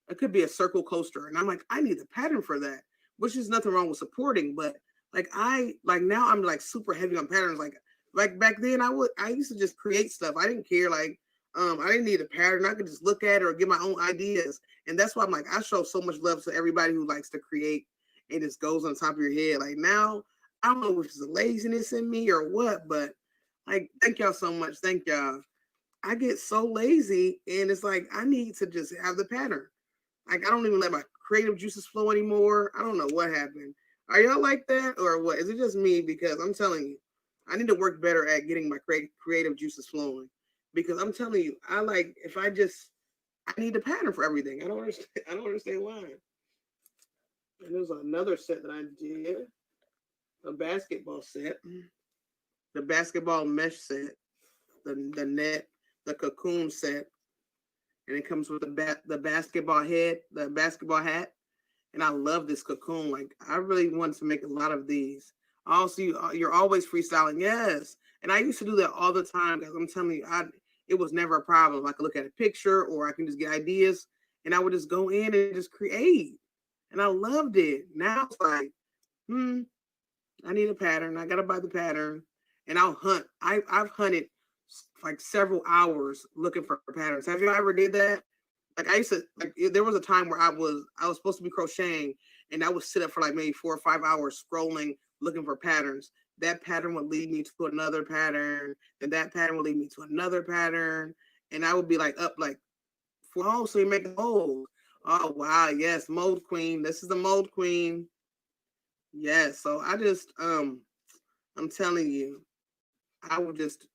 a circle coaster. And I'm like, I need a pattern for that, which is nothing wrong with supporting, but like now I'm like super heavy on patterns. Like back then I used to just create stuff. I didn't care. I didn't need a pattern. I could just look at it or get my own ideas. And that's why I'm like, I show so much love to everybody who likes to create and just goes on top of your head. Like now, I don't know if it's a laziness in me or what, but like, thank y'all so much. Thank y'all. I get so lazy and it's like, I need to just have the pattern. Like, I don't even let my creative juices flow anymore. I don't know what happened. Are y'all like that or what? Is it just me? Because I'm telling you, I need to work better at getting my creative juices flowing. Because I'm telling you, I need a pattern for everything. I don't understand. I don't understand why. And there's another set that I did, a basketball set, the basketball mesh set, the net, the cocoon set, and it comes with the basketball head, the basketball hat. And I love this cocoon. Like I really want to make a lot of these. Also, you're always freestyling, yes. And I used to do that all the time because I'm telling you, it was never a problem. I could look at a picture or I can just get ideas, and I would just go in and just create. And I loved it. Now it's like, I need a pattern. I gotta buy the pattern, and I'll hunt. I've hunted like several hours looking for patterns. Have you ever did that? Like I used to, like there was a time where I was supposed to be crocheting, and I would sit up for like maybe 4 or 5 hours scrolling, looking for patterns. That pattern would lead me to another pattern, and that pattern would lead me to another pattern, and I would be like up like, oh, so you make a mold. Oh wow, yes, mold queen. This is the mold queen. Yes, so I just I'm telling you, I would just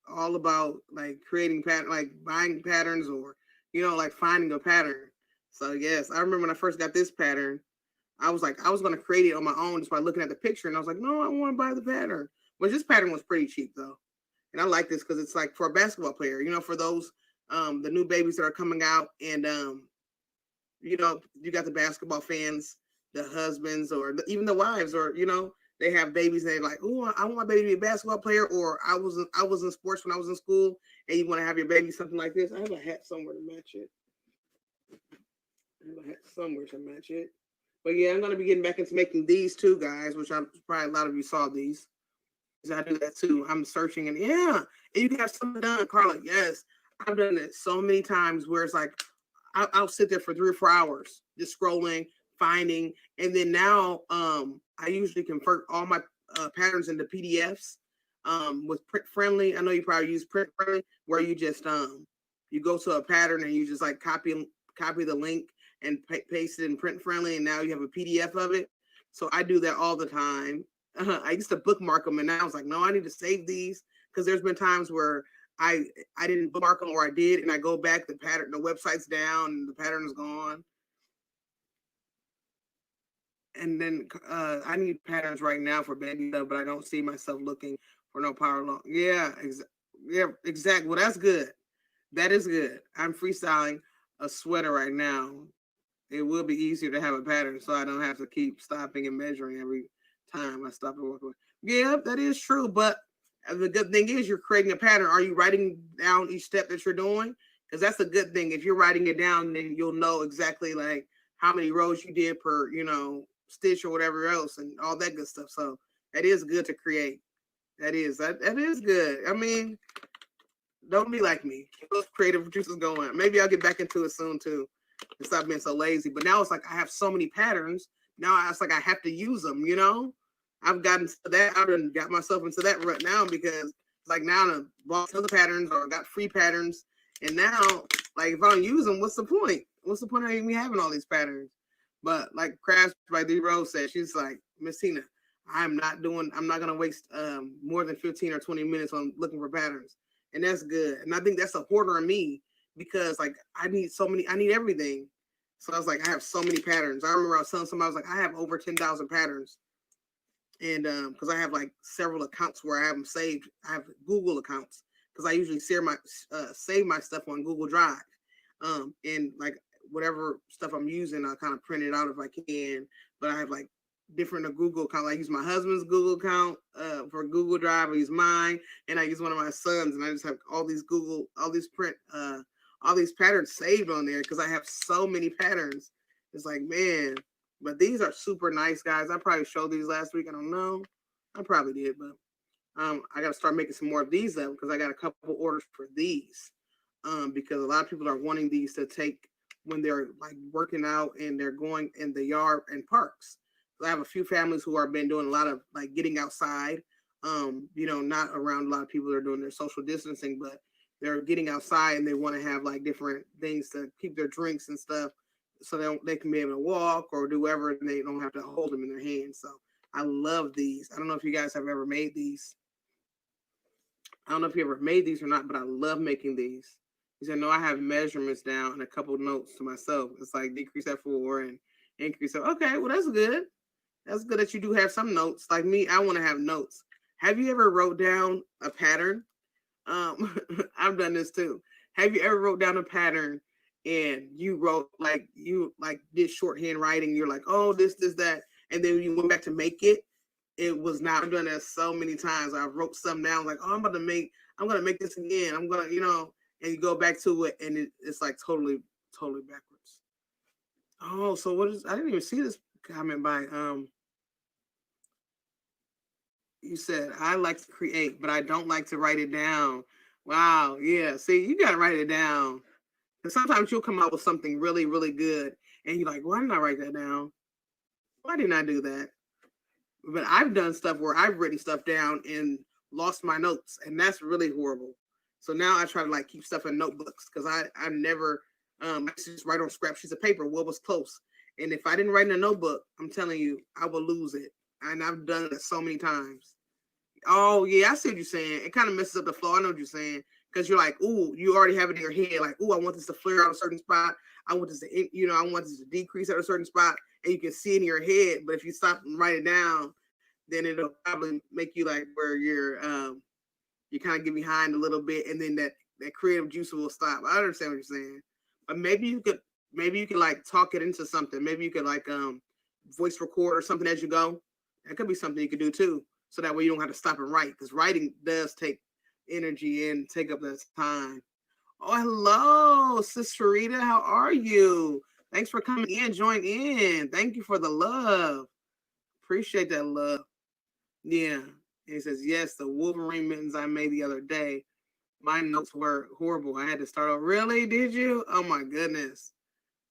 all about like creating pattern, like buying patterns or like finding a pattern. So yes, I remember when I first got this pattern, I was like, I was gonna create it on my own just by looking at the picture, and I was like, no, I want to buy the pattern. But this pattern was pretty cheap though, and I like this because it's like for a basketball player, for those the new babies that are coming out, and you got the basketball fans, the husbands, or even the wives, or they have babies and they're like, oh, I want my baby to be a basketball player, or I was in sports when I was in school, and you want to have your baby something like this. I have a hat somewhere to match it. But yeah, I'm gonna be getting back into making these too, guys, which I'm probably a lot of you saw these. I do that too. I'm searching and and you can have something done, Carla. Yes, I've done it so many times where it's like I'll sit there for 3 or 4 hours just scrolling, finding, and then now I usually convert all my patterns into PDFs with Print Friendly. I know you probably use Print Friendly, where you just you go to a pattern and you just like copy the link and paste it in Print Friendly, and now you have a PDF of it. So I do that all the time. I used to bookmark them, and now I was like, no, I need to save these, because there's been times where I didn't bookmark them, or I did, and I go back, the website's down, and the pattern is gone. And then I need patterns right now for baby stuff, but I don't see myself looking for no power long. Yeah, exactly. Well, that's good. That is good. I'm freestyling a sweater right now. It will be easier to have a pattern, so I don't have to keep stopping and measuring every time I stop and walk away. Yeah, that is true. But the good thing is you're creating a pattern. Are you writing down each step that you're doing? Because that's a good thing. If you're writing it down, then you'll know exactly like how many rows you did per, stitch or whatever else and all that good stuff. So that is good to create. That is good. I mean, don't be like me. Keep those creative juices going. Maybe I'll get back into it soon too and stop being so lazy. But now it's like I have so many patterns. Now it's like I have to use them, I've gotten to that. I've got myself into that rut now, because like now I've bought other patterns or got free patterns. And now, like, if I don't use them, what's the point? What's the point of me having all these patterns? But like Crafts by D Rose said, she's like, Miss Tina, I'm not going to waste more than 15 or 20 minutes on looking for patterns. And that's good. And I think that's a hoarder in me, because like I need everything. So I was like, I have so many patterns. I remember I was telling somebody, I was like, I have over 10,000 patterns. And because I have like several accounts where I have them saved. I have Google accounts, because I usually save my stuff on Google Drive. And like whatever stuff I'm using, I'll kind of print it out if I can. But I have like different Google accounts. I use my husband's Google account for Google Drive. I use mine, and I use one of my sons, and I just have all these patterns saved on there, because I have so many patterns. It's like, man, But these are super nice, guys. I probably showed these last week. I don't know. I probably did, but I got to start making some more of these up because I got a couple orders for these. Because a lot of people are wanting these to take when they're like working out and they're going in the yard and parks. So I have a few families who are been doing a lot of like getting outside. Not around a lot of people that are doing their social distancing, but they're getting outside and they want to have like different things to keep their drinks and stuff so they can be able to walk or do whatever and they don't have to hold them in their hands. So I love these. I don't know if you guys have ever made these. I don't know if you ever made these or not, but I love making these. He said, no, I have measurements down and a couple of notes to myself. It's like decrease at 4 and increase. Okay, well, that's good. That's good that you do have some notes. Like me, I want to have notes. Have you ever wrote down a pattern? I've done this too. Have you ever wrote down a pattern and you wrote you did shorthand writing? You're like, oh, this, that. And then you went back to make it. It was not. I've done that so many times. I wrote something down like, oh, I'm going to make this again. I'm going to, and you go back to it and it's like totally backwards. Oh, so I didn't even see this comment by, you said, I like to create, but I don't like to write it down. Wow. Yeah. See, you got to write it down. And sometimes you'll come out with something really, really good. And you're like, why didn't I write that down? Why didn't I do that? But I've done stuff where I've written stuff down and lost my notes. And that's really horrible. So now I try to like keep stuff in notebooks because I never, I just write on scrap sheets of paper what was close. And if I didn't write in a notebook, I'm telling you, I will lose it. And I've done it so many times. Oh, yeah, I see what you're saying. It kind of messes up the flow. I know what you're saying. Because you're like, ooh, you already have it in your head. Like, ooh, I want this to flare out a certain spot. I want this to, I want this to decrease at a certain spot. And you can see it in your head. But if you stop and write it down, then it'll probably make you like where you kind of get behind a little bit. And then that creative juice will stop. I understand what you're saying. But maybe you could like talk it into something. Maybe you could like voice record or something as you go. That could be something you could do too. So that way you don't have to stop and write. Because writing does take energy and take up that time. Oh, hello, Sister Rita. How are you? Thanks for coming in. Join in. Thank you for the love. Appreciate that love. Yeah. And he says, yes, the Wolverine mittens I made the other day. My notes were horrible. I had to start over. Really? Did you? Oh my goodness.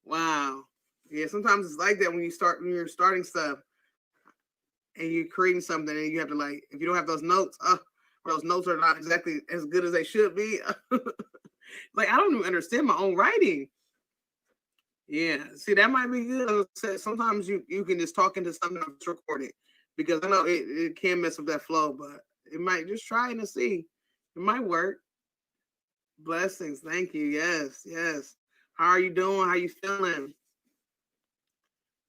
Wow. Yeah, sometimes it's like that when you're starting stuff and you're creating something and you have to like, if you don't have those notes, or those notes are not exactly as good as they should be. Like, I don't even understand my own writing. Yeah. See, that might be good. Sometimes you can just talk into something that's recorded because I know it can mess with that flow, but it might just try it and see. It might work. Blessings. Thank you. Yes. Yes. How are you doing? How you feeling?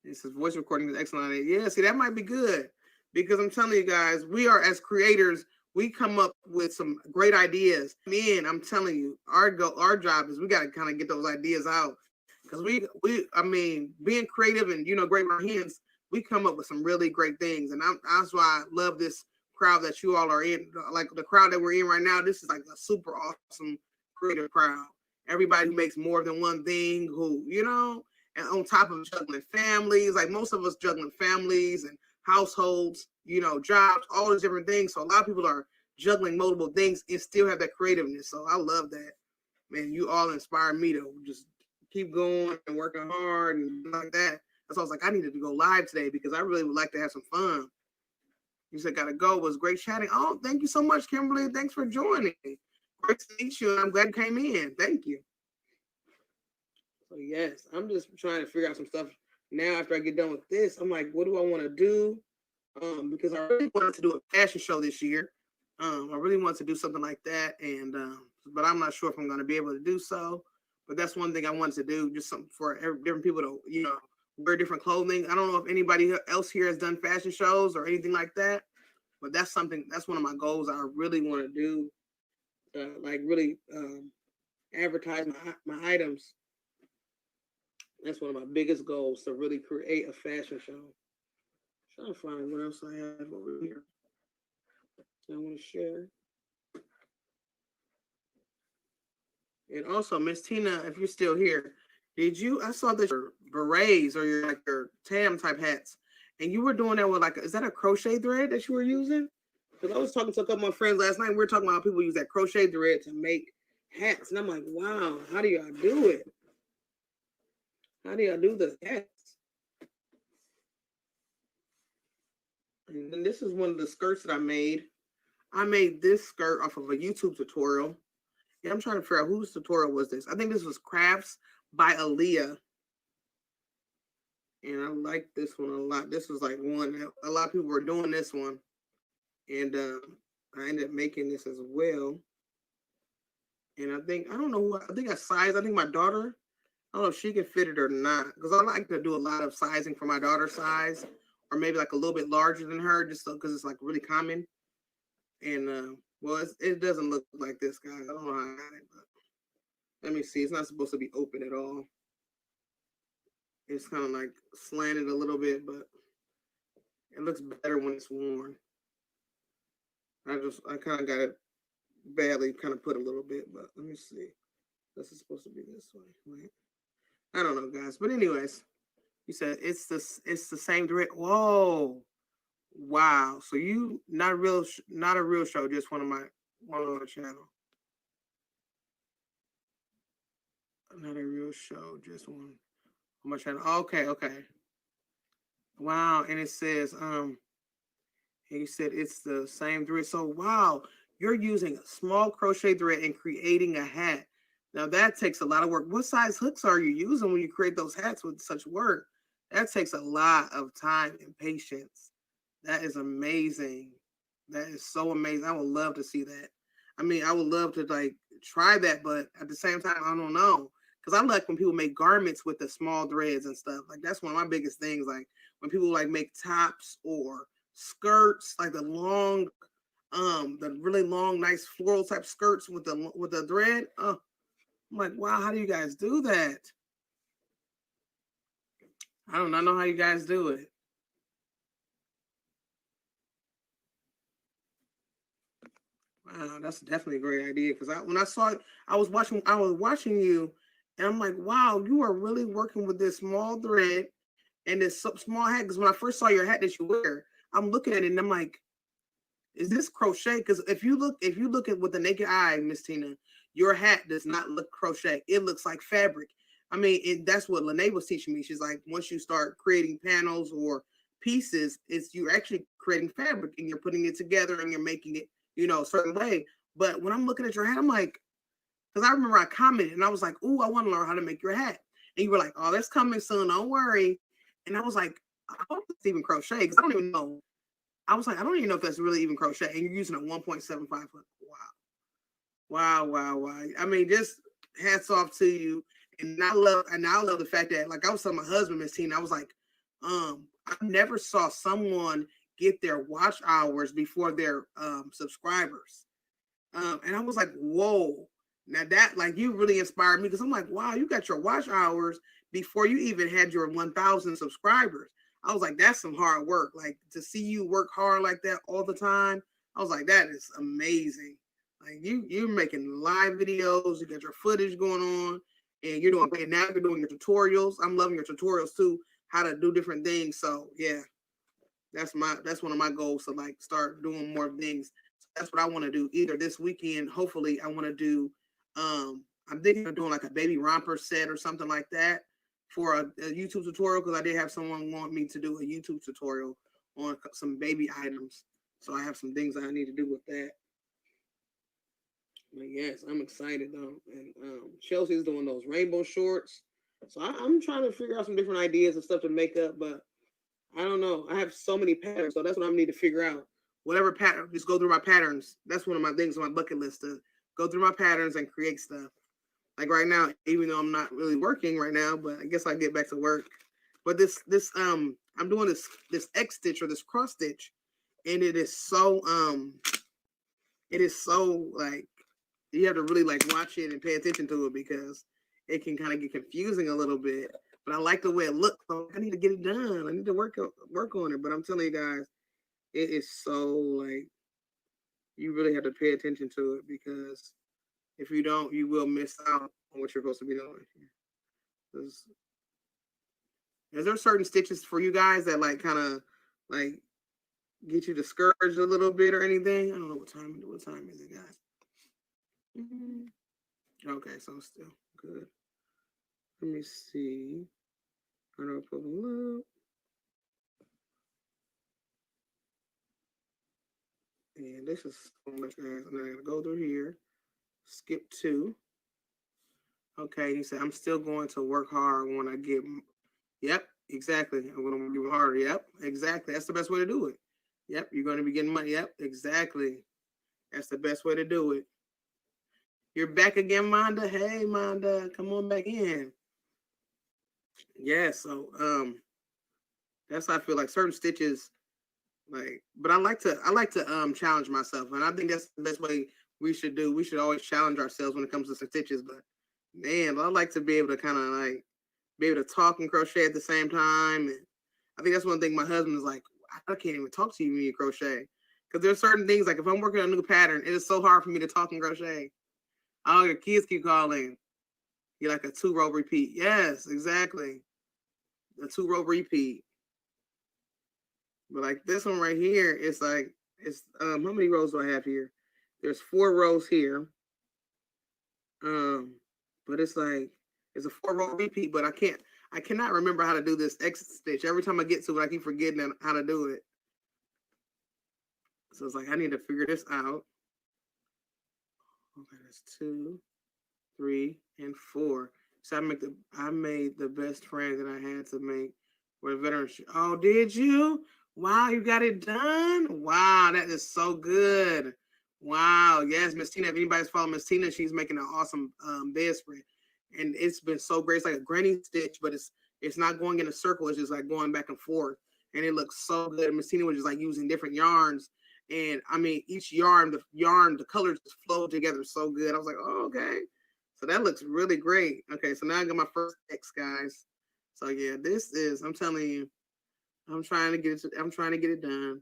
It says voice recording is excellent. Yeah. See, that might be good because I'm telling you guys, we are as creators, we come up with some great ideas. Man, I'm telling you, our job is we got to kind of get those ideas out because being creative and great with our hands, we come up with some really great things, and that's why I love this crowd that you all are in. Like the crowd that we're in right now, this is like a super awesome creative crowd. Everybody who makes more than one thing, and on top of juggling families, like most of us juggling families and households, jobs, all these different things. So a lot of people are juggling multiple things and still have that creativeness. So I love that. Man, you all inspire me to just keep going and working hard and like that. That's why I was like, I needed to go live today because I really would like to have some fun. You said, gotta go. It was great chatting. Oh, thank you so much, Kimberly. Thanks for joining. Great to meet you. I'm glad you came in. Thank you. So yes, I'm just trying to figure out some stuff now after I get done with this. I'm like, what do I want to do? Because I really wanted to do a fashion show this year. I really want to do something like that, and but I'm not sure if I'm going to be able to do so. But that's one thing I wanted to do, just something for different people to, wear different clothing. I don't know if anybody else here has done fashion shows or anything like that, but that's one of my goals I really want to do, like really advertise my items. That's one of my biggest goals, to really create a fashion show. I'm trying to find what else I have over here I want to share. And also, Miss Tina, if you're still here, Did you? I saw this your berets or your like your tam type hats, and you were doing that with like, is that a crochet thread that you were using? Because I was talking to a couple of my friends last night. We were talking about how people use that crochet thread to make hats, and I'm like, wow, how do y'all do it? How do y'all do the hats? And then this is one of the skirts that I made. I made this skirt off of a YouTube tutorial. And I'm trying to figure out whose tutorial was this. I think this was Crafts by Aaliyah. And I like this one a lot. This was like one, a lot of people were doing this one. And I ended up making this as well. And I don't know what, I think I think my daughter, I don't know if she can fit it or not. Because I like to do a lot of sizing for my daughter's size. Or maybe like a little bit larger than her, just because it's like really common. And well, it doesn't look like this, guys. I don't know how I got it, but let me see. It's not supposed to be open at all. It's kind of like slanted a little bit, but it looks better when it's worn. I kind of got it badly kind of put a little bit, but let me see. This is supposed to be this way, right? I don't know, guys. But anyways, you said it's the same direct. Whoa. Wow. So you not a real show, just one on my channel. Not a real show, just one on my channel. Okay. Wow. And it says, he said it's the same thread. So wow, you're using a small crochet thread and creating a hat. Now that takes a lot of work. What size hooks are you using when you create those hats with such work? That takes a lot of time and patience. That is amazing. That is so amazing. I would love to see that. I mean, I would love to like try that, but at the same time, I don't know. Because I like when people make garments with the small threads and stuff. Like that's one of my biggest things. Like when people like make tops or skirts, like the really long, nice floral type skirts with the thread. Oh, I'm like, wow, how do you guys do that? I don't know how you guys do it. Wow, that's definitely a great idea. Because when I saw it, I was watching you, and I'm like, wow, you are really working with this small thread and this small hat. Because when I first saw your hat that you wear, I'm looking at it and I'm like, is this crochet? Because if you look at with the naked eye, Miss Tina, your hat does not look crochet. It looks like fabric. I mean, that's what Lene was teaching me. She's like, once you start creating panels or pieces, you're actually creating fabric and you're putting it together and you're making it, a certain way. But when I'm looking at your hat, I'm like, because I remember I commented and I was like, "Ooh, I want to learn how to make your hat." And you were like, "Oh, that's coming soon. Don't worry." And I was like, "I hope it's even crochet because I don't even know." I was like, "I don't even know if that's really even crochet." And you're using a 1.75 foot. Wow. I mean, just hats off to you. And I love the fact that, like I was telling my husband, Miss Tina, I was like, I never saw someone get their watch hours before their subscribers. And I was like, whoa. Now that, like, you really inspired me because I'm like, wow, you got your watch hours before you even had your 1,000 subscribers. I was like, that's some hard work. Like, to see you work hard like that all the time, I was like, that is amazing. Like, you're making live videos, you got your footage going on, and now you're doing your tutorials. I'm loving your tutorials too, how to do different things. So yeah, that's one of my goals to like start doing more things. So that's what I want to do. Either this weekend, hopefully, I want to do. I'm thinking of doing like a baby romper set or something like that for a YouTube tutorial because I did have someone want me to do a YouTube tutorial on some baby items. So I have some things I need to do with that. But yes, I'm excited though. And Chelsea's doing those rainbow shorts. So I'm trying to figure out some different ideas and stuff to make up, but I don't know. I have so many patterns, so that's what I need to figure out. Whatever pattern, just go through my patterns. That's one of my things on my bucket list, to go through my patterns and create stuff. Like right now, even though I'm not really working right now, but I guess I get back to work. But I'm doing this X stitch or this cross stitch, and it is so like, you have to really like watch it and pay attention to it because it can kind of get confusing a little bit. But I like the way it looks. So I need to get it done. I need to work on it. But I'm telling you guys, it is so like, you really have to pay attention to it because if you don't, you will miss out on what you're supposed to be doing. Is there certain stitches for you guys that like kind of like get you discouraged a little bit or anything? I don't know what time is it, guys? Okay, so still good. Let me see. I don't put a loop. And this is so much, guys. I'm gonna go through here. Skip 2. Okay, he said I'm still going to work hard when I get. Yep, exactly. I'm gonna do harder. Yep, exactly. That's the best way to do it. Yep, you're gonna be getting money. Yep, exactly. That's the best way to do it. You're back again, Monda. Hey, Monda, come on back in. Yeah, so that's how I feel like certain stitches, like, but I like to challenge myself, and I think that's the best way we should do. We should always challenge ourselves when it comes to some stitches. But man, I like to be able to kind of like be able to talk and crochet at the same time. And I think that's one thing my husband is like, I can't even talk to you when you crochet. Because there's certain things, like if I'm working on a new pattern, it is so hard for me to talk and crochet. Oh, your kids keep calling. You're like a 2-row repeat. Yes, exactly. A 2-row repeat. But like this one right here, it's like, it's how many rows do I have here? There's 4 rows here. But it's like, it's a 4-row repeat, but I cannot remember how to do this exit stitch. Every time I get to it, I keep forgetting how to do it. So it's like, I need to figure this out. Okay, that's 2, 3, and 4. So I made the best friend that I had to make for the veteran. Oh, did you? Wow, you got it done. Wow, that is so good. Wow, yes, Miss Tina. If anybody's following Miss Tina, she's making an awesome bedspread, and it's been so great. It's like a granny stitch, but it's not going in a circle. It's just like going back and forth, and it looks so good. Miss Tina was just like using different yarns. And I mean, each yarn, the colors just flow together so good. I was like, oh, okay. So that looks really great. Okay, so now I got my first X, guys. So yeah, this is, I'm telling you, I'm trying to get it done.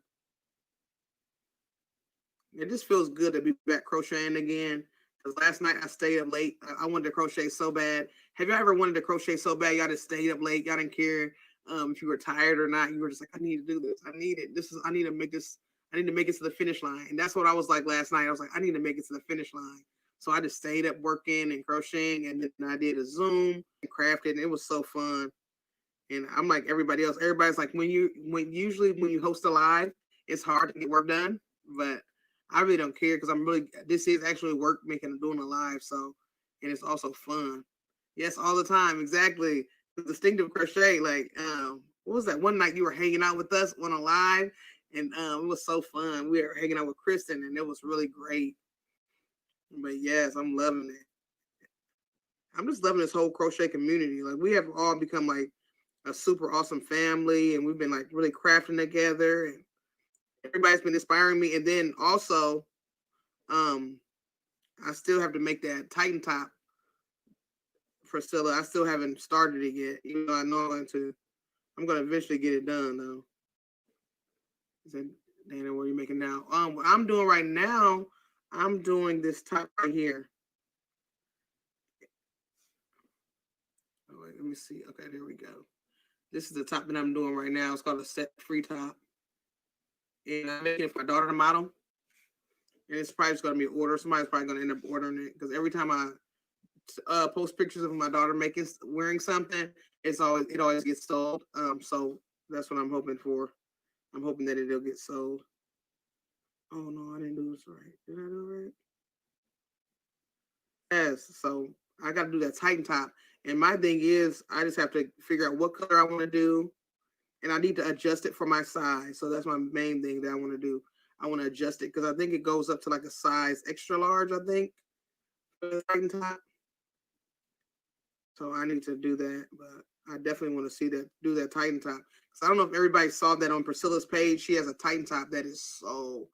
It just feels good to be back crocheting again. Because last night I stayed up late. I wanted to crochet so bad. Have you ever wanted to crochet so bad y'all just stayed up late? Y'all didn't care if you were tired or not. You were just like, I need to do this. I need it. I need to make this. I need to make it to the finish line. And that's what I was like last night. I was like, I need to make it to the finish line. So I just stayed up working and crocheting, and then I did a Zoom and crafted, and it was so fun. And I'm like everybody else. Everybody's like, when you host a live, it's hard to get work done. But I really don't care because this is actually work doing a live. So, and it's also fun. Yes, all the time. Exactly. Distinctive crochet. Like, what was that one night you were hanging out with us on a live? And it was so fun. We were hanging out with Kristen, and it was really great. But yes, I'm loving it. I'm just loving this whole crochet community. Like, we have all become like a super awesome family, and we've been like really crafting together, and everybody's been inspiring me. And then also, I still have to make that Titan top, Priscilla. I still haven't started it yet, even though I know I'm going to. I'm going to eventually get it done, though. Is that, Dana, what are you making now? What I'm doing right now, I'm doing this top right here. Oh, wait, let me see. Okay, there we go. This is the top that I'm doing right now. It's called a set free top. And I'm making it for my daughter to model. And it's probably just going to be an order. Somebody's probably going to end up ordering it. Because every time I post pictures of my daughter wearing something, it always gets sold. So that's what I'm hoping for. I'm hoping that it'll get sold. Oh no, I didn't do this right. Did I do it right? Yes, so I got to do that Titan top. And my thing is, I just have to figure out what color I want to do. And I need to adjust it for my size. So that's my main thing that I want to do. I want to adjust it because I think it goes up to like a size extra large, I think, for the Titan top. So I need to do that. But I definitely want to do that Titan top. So I don't know if everybody saw that on Priscilla's page. She has a Titan top that is so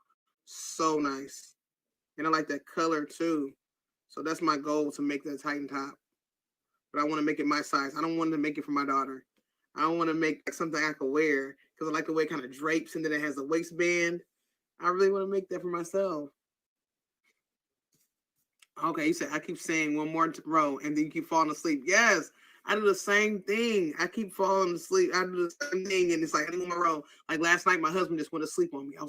nice. And I like that color too. So that's my goal, to make that Titan top. But I want to make it my size. I don't want to make it for my daughter. I don't want to make like something I could wear because I like the way it kind of drapes and then it has a waistband. I really want to make that for myself. Okay, you said I keep saying one more row and then you keep falling asleep. Yes, I do the same thing. I keep falling asleep. I do the same thing, and it's like I'm on my road. Like last night, my husband just went to sleep on me. He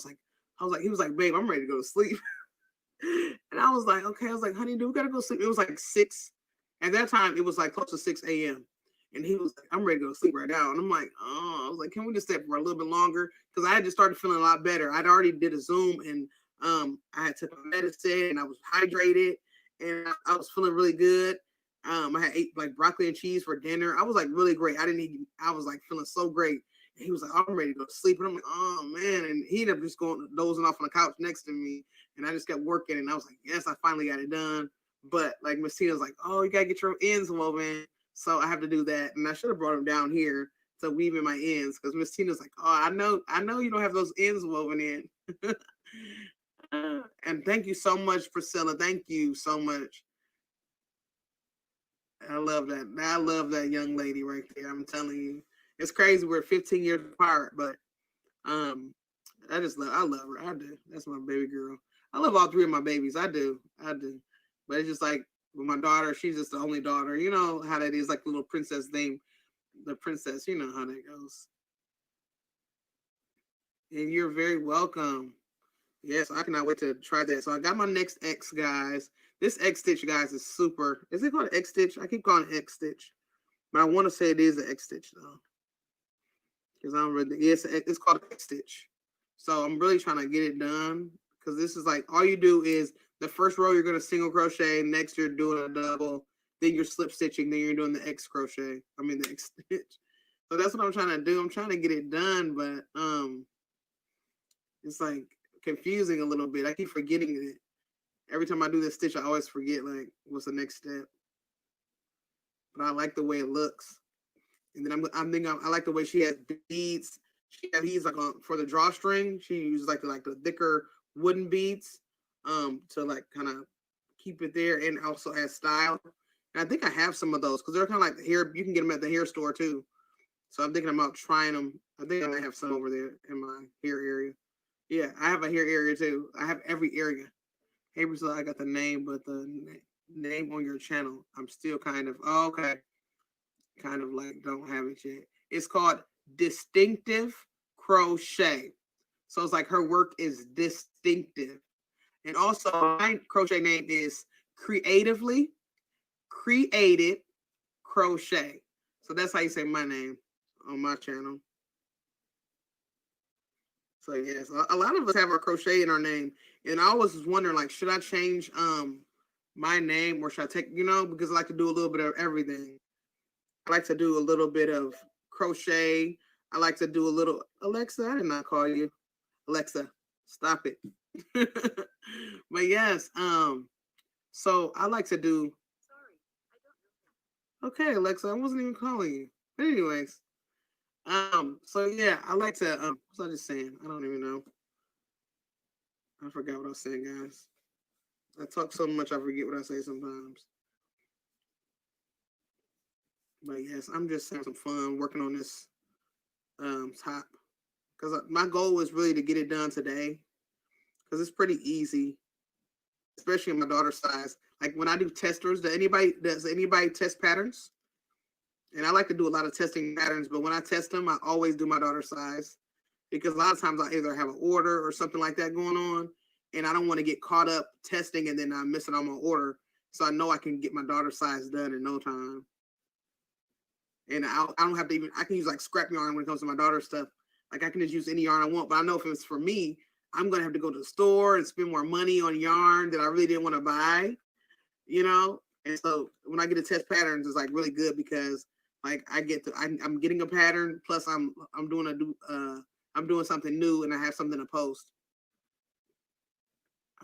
was like, babe, I'm ready to go to sleep. And I was like, okay. I was like, honey, do we gotta go to sleep? It was like 6. At that time, it was like close to 6 a.m. And he was like, I'm ready to go to sleep right now. And I'm like, oh, I was like, can we just stay for a little bit longer? Because I had just started feeling a lot better. I'd already did a Zoom, and I had took my medicine, and I was hydrated, and I was feeling really good. I had ate like broccoli and cheese for dinner. I was like really great. I was like feeling so great. And he was like, I'm ready to go to sleep. And I'm like, oh man. And he ended up just going dozing off on the couch next to me. And I just kept working. And I was like, yes, I finally got it done. But like Miss Tina's like, oh, you gotta get your ends woven. So I have to do that. And I should have brought him down here to weave in my ends, because Miss Tina's like, oh, I know you don't have those ends woven in. And thank you so much, Priscilla. Thank you so much. I love that. I love that young lady right there. I'm telling you, it's crazy. We're 15 years apart, but I love her. I do. That's my baby girl. I love all 3 of my babies. I do. But it's just like with my daughter, she's just the only daughter. You know how that is, like the little princess thing. The princess, you know how that goes. And you're very welcome. Yes, I cannot wait to try that. So I got my next X, guys. This X stitch, guys, is super. Is it called X stitch? I keep calling it X stitch, but I want to say it is an X stitch though, because I don't really. Yes, it's called X stitch. So I'm really trying to get it done, because this is like all you do is the first row you're gonna single crochet, next you're doing a double, then you're slip stitching, then you're doing the X crochet. I mean the X stitch. So that's what I'm trying to do. I'm trying to get it done, but it's like confusing a little bit. I keep forgetting it. Every time I do this stitch, I always forget like what's the next step. But I like the way it looks. And then I like the way she has beads. She has beads like for the drawstring. She uses like the thicker wooden beads to like kind of keep it there, and also has style. And I think I have some of those, because they're kind of like the hair. You can get them at the hair store too. So I'm thinking about trying them. I think I might have some over there in my hair area. Yeah, I have a hair area too. I have every area. Hey, Brazil, I got the name, but the name on your channel, I'm still kind of, okay. Kind of like don't have it yet. It's called Distinctive Crochet. So it's like her work is distinctive. And also my crochet name is Creatively Created Crochet. So that's how you say my name on my channel. So yes, a lot of us have our crochet in our name. And I always was wondering, like, should I change my name, or should I take, because I like to do a little bit of everything. I like to do a little bit of crochet. I like to do a little, Alexa, I did not call you. Alexa, stop it. But yes, so I like to do. Sorry, I don't know. Okay, Alexa, I wasn't even calling you. But anyways, so yeah, I like to, what was I just saying? I don't even know. I forgot what I was saying, guys. I talk so much, I forget what I say sometimes. But yes, I'm just having some fun working on this top, because my goal was really to get it done today, because it's pretty easy, especially in my daughter's size. Like when I do testers, does anybody test patterns? And I like to do a lot of testing patterns, but when I test them, I always do my daughter's size, because a lot of times I either have an order or something like that going on, and I don't want to get caught up testing and then I'm missing on my order. So I know I can get my daughter's size done in no time. And I don't have to even, I can use like scrap yarn when it comes to my daughter's stuff. Like I can just use any yarn I want, but I know if it's for me, I'm going to have to go to the store and spend more money on yarn that I really didn't want to buy, And so when I get to test patterns, it's like really good, because like I'm getting a pattern, plus I'm doing something new, and I have something to post.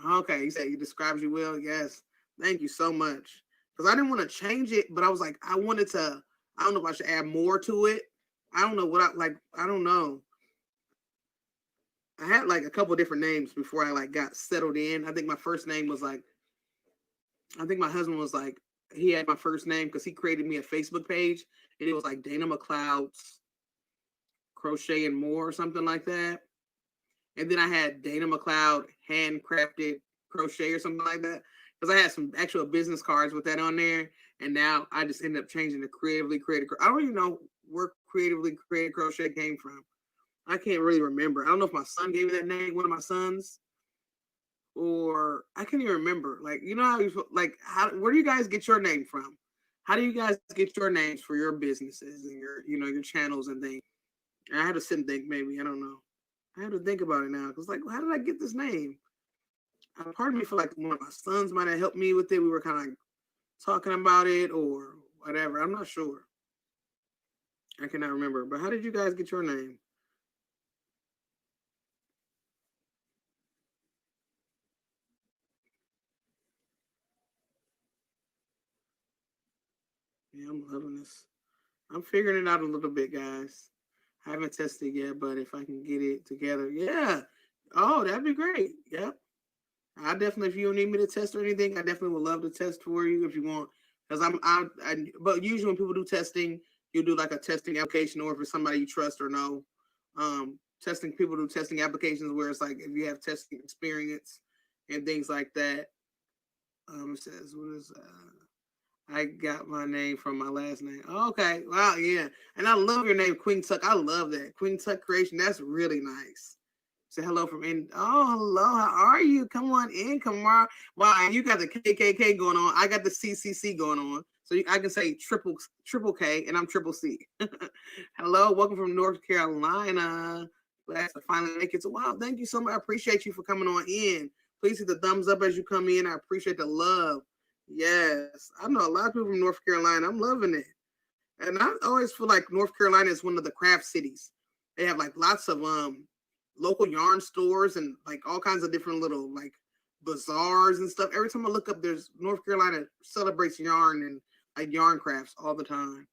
Okay, you say it describes you well. Yes, thank you so much. Because I didn't want to change it, but I was like, I wanted to. I don't know if I should add more to it. I don't know what I don't know. I had like a couple of different names before I like got settled in. I think my first name was like, I think my husband was like, he had my first name because he created me a Facebook page, and it was like Dana McLeod's Crochet and More or something like that. And then I had Dana McLeod Handcrafted Crochet or something like that. because I had some actual business cards with that on there, and now I just ended up changing to Creatively Created. I don't even know where Creatively Created Crochet came from. I can't really remember. I don't know if my son gave me that name, one of my sons, or I can't even remember. Like, you know how you like how where do you guys get your name from? How do you guys get your names for your businesses and your your channels and things? And I had to sit and think. Maybe I don't know. I had to think about it now because like, how did I get this name? Part of me feel like one of my sons might have helped me with it. We were kind of like talking about it or whatever. I'm not sure. I cannot remember. But how did you guys get your name? Yeah, I'm loving this. I'm figuring it out a little bit, guys. I haven't tested yet, but if I can get it together, yeah. Oh, that'd be great. Yep. I definitely, if you don't need me to test or anything, I definitely would love to test for you if you want. Because but usually when people do testing, you do like a testing application, or if it's somebody you trust or know. Testing people do testing applications where it's like if you have testing experience and things like that. It says what is I got my name from my last name. Oh, okay. Wow, yeah. And I love your name, Queen Tuck. I love that. Queen Tuck Creation. That's really nice. Say hello from in. Oh, hello. How are you? Come on in, Kamara. Wow, and you got the KKK going on. I got the CCC going on. So I can say triple K, and I'm triple C. Hello, welcome from North Carolina. Glad to finally make it. So, wow, thank you so much. I appreciate you for coming on in. Please hit the thumbs up as you come in. I appreciate the love. Yes, I know a lot of people from North Carolina. I'm loving it. And I always feel like North Carolina is one of the craft cities. They have like lots of local yarn stores and like all kinds of different little like bazaars and stuff. Every time I look up, there's North Carolina celebrates yarn and like yarn crafts all the time.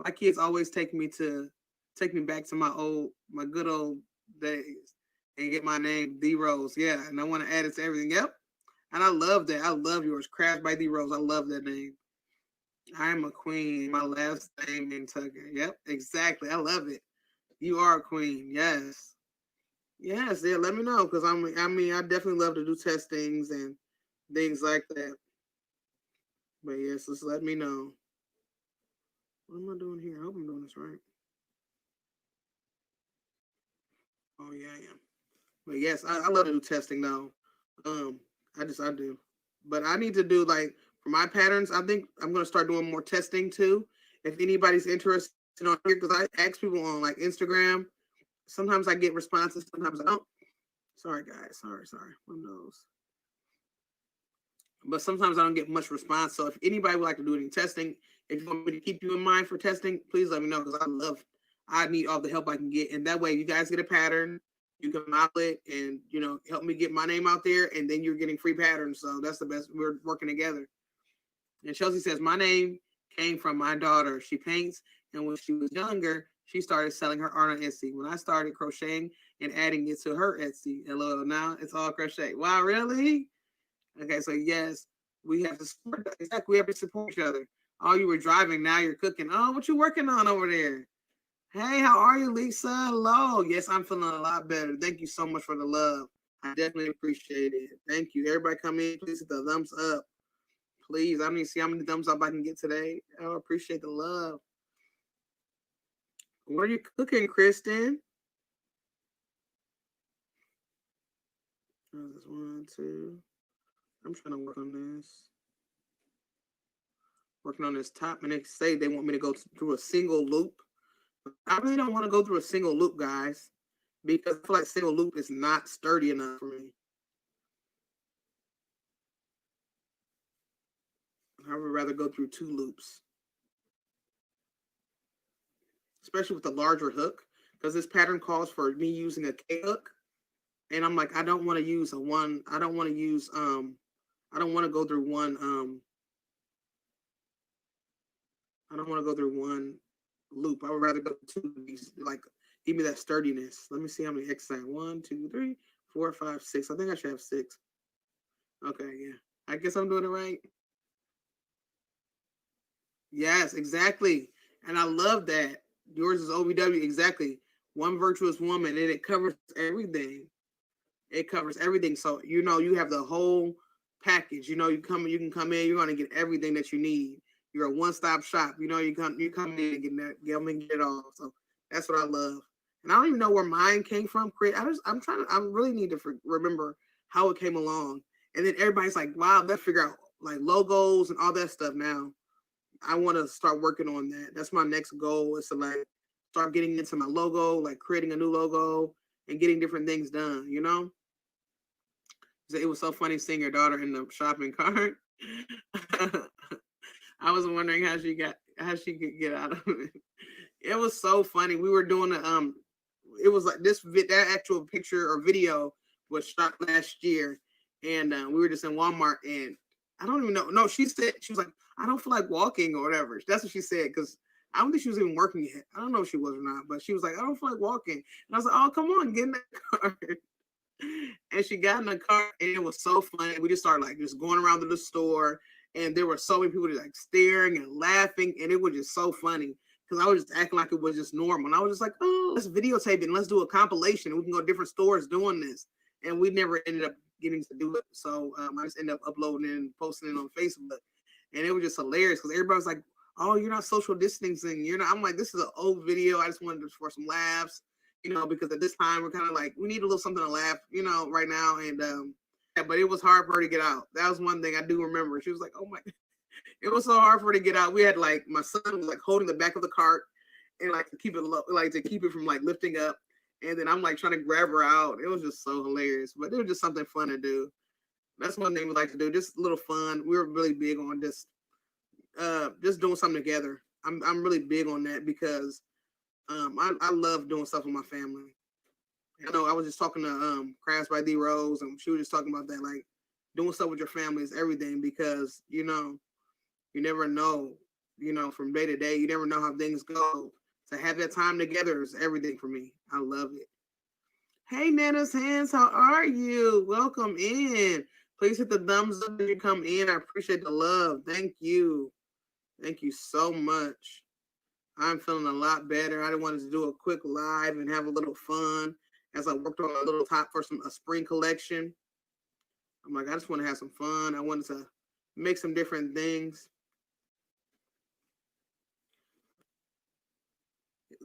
My kids always take me back to my good old days and get my name D Rose. Yeah, and I want to add it to everything. Yep. And I love that. I love yours. Craft by D Rose. I love that name. I am a queen. My last name in Tucker. Yep, exactly. I love it. You are a queen. Yes. Yes, yeah, let me know because I definitely love to do testings and things like that. But yes, just let me know. What am I doing here? I hope I'm doing this right. Oh yeah, I am. But yes, I love to do testing though. I do. But I need to do like for my patterns, I think I'm gonna start doing more testing too. If anybody's interested on here, because I ask people on like Instagram. Sometimes I get responses, sometimes I don't. Sorry, guys. Sorry. One of those. But sometimes I don't get much response. So if anybody would like to do any testing, if you want me to keep you in mind for testing, please let me know because I need all the help I can get. And that way you guys get a pattern, you can model it and, help me get my name out there. And then you're getting free patterns. So that's the best. We're working together. And Chelsea says, my name came from my daughter. She paints. And when she was younger, she started selling her art on Etsy. When I started crocheting and adding it to her Etsy, hello, now it's all crochet. Wow, really? Okay, so yes, we have to support. Exactly, we have to support each other. Oh, you were driving, now you're cooking. Oh, what you working on over there? Hey, how are you, Lisa? Hello. Yes, I'm feeling a lot better. Thank you so much for the love. I definitely appreciate it. Thank you. Everybody come in, please hit the thumbs up. Please, I don't even see how many thumbs up I can get today. I appreciate the love. What are you cooking, Kristen? Oh, there's 1, 2. I'm trying to work on this. Working on this top, and they say they want me to go through a single loop. I really don't want to go through a single loop, guys, because I feel like single loop is not sturdy enough for me. I would rather go through 2 loops, especially with the larger hook, because this pattern calls for me using a K hook, and I'm like, I don't want to use a one. I don't want to use I don't want to go through one I don't want to go through one loop. I would rather go 2 of these, like give me that sturdiness. Let me see how many X I have. 1, 2, 3, 4, 5, 6. I think I should have 6. Okay, yeah. I guess I'm doing it right. Yes, exactly. And I love that. Yours is OVW, exactly. One virtuous woman, and it covers everything. It covers everything. So you have the whole package. You know, you can come in, you're gonna get everything that you need. You're a one-stop shop. You know, you come in and get it all. So that's what I love. And I don't even know where mine came from. I really need to remember how it came along. And then everybody's like, wow, let's figure out like logos and all that stuff now. I want to start working on that. That's my next goal, is to like start getting into my logo, like creating a new logo and getting different things done, you know? It was so funny seeing your daughter in the shopping cart. I was wondering how she could get out of it. It was so funny. We were doing it was like that actual picture or video was shot last year, and we were just in Walmart, and I don't even know. No, she was like, I don't feel like walking or whatever. That's what she said, because I don't think she was even working yet. I don't know if she was or not, but she was like, I don't feel like walking. And I was like, oh, come on, get in the car. And she got in the car, and it was so funny. We just started like just going around to the store, and there were so many people just like staring and laughing, and it was just so funny because I was just acting like it was just normal. And I was just like, oh, let's videotape it and let's do a compilation. We can go to different stores doing this. And we never ended up getting to do it. So I just ended up uploading it and posting it on Facebook. And it was just hilarious because everybody was like, oh, you're not social distancing. You're not. I'm like, this is an old video. I just wanted to for some laughs, you know, because at this time we're kind of like, we need a little something to laugh, you know, right now. And yeah, but it was hard for her to get out. That was one thing I do remember. She was like, oh my, it was so hard for her to get out. We had like, my son was like holding the back of the cart and like to keep it low, like to keep it from like lifting up. And then I'm like trying to grab her out. It was just so hilarious, but it was just something fun to do. That's one thing we like to do, just a little fun. We were really big on just doing something together. I'm really big on that because I love doing stuff with my family. I know I was just talking to Crafts by D Rose, and she was just talking about that, like doing stuff with your family is everything, because you know, you never know, you know, from day to day, you never know how things go. To have that time together is everything for me. I love it. Hey, Nana's Hands, how are you? Welcome in. Please hit the thumbs up as you come in. I appreciate the love. Thank you. Thank you so much. I'm feeling a lot better. I wanted to do a quick live and have a little fun as I worked on a little top for a spring collection. I'm like, I just want to have some fun. I wanted to make some different things.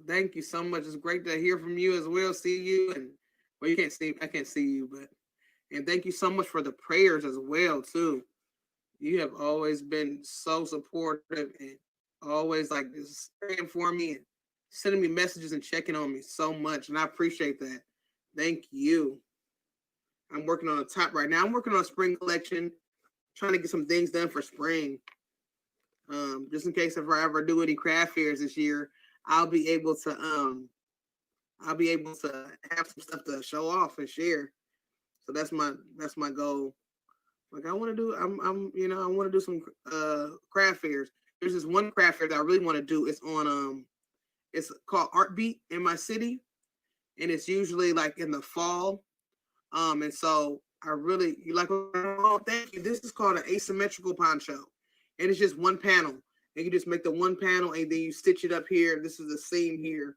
Thank you so much. It's great to hear from you as well. See you, and well, you can't see. I can't see you, but and thank you so much for the prayers as well too. You have always been so supportive and always like just praying for me and sending me messages and checking on me so much, and I appreciate that. Thank you. I'm working on a top right now. I'm working on a spring collection, trying to get some things done for spring. Just in case if I ever do any craft fairs this year, I'll be able to have some stuff to show off and share. So that's my goal. Like I want to do, I want to do some craft fairs. There's this one craft fair that I really want to do. It's on it's called Art Beat in my city, and it's usually like in the fall. And so I really oh, thank you. This is called an asymmetrical poncho, and it's just one panel. And you just make the one panel and then you stitch it up here. This is the seam here.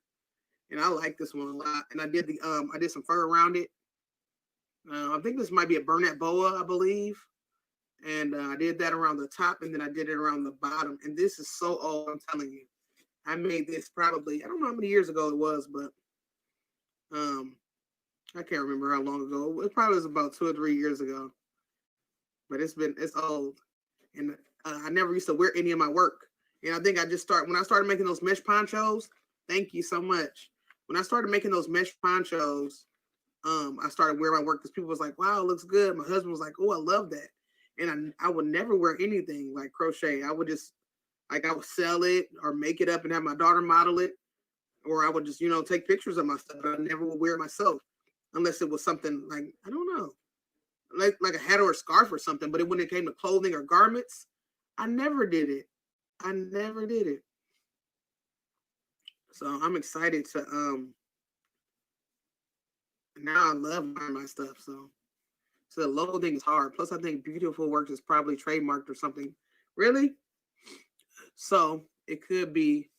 And I like this one a lot. And I did I did some fur around it. I think this might be a Burnett boa, I believe. And I did that around the top, and then I did it around the bottom. And this is so old, I'm telling you. I made this probably, I don't know how many years ago it was, but I can't remember how long ago. It probably was about 2 or 3 years ago. But it's old. And I never used to wear any of my work. And I think when I started making those mesh ponchos, thank you so much. When I started making those mesh ponchos, I started wearing my work because people was like, wow, it looks good. My husband was like, oh, I love that. And I would never wear anything like crochet. I would just, I would sell it or make it up and have my daughter model it. Or I would just, take pictures of my stuff, but I never would wear it myself unless it was something like, I don't know, like a hat or a scarf or something. But when it came to clothing or garments, I never did it. So I'm excited to now I love wearing my stuff. So the logo thing is hard. Plus I think Beautiful Works is probably trademarked or something. Really? So it could be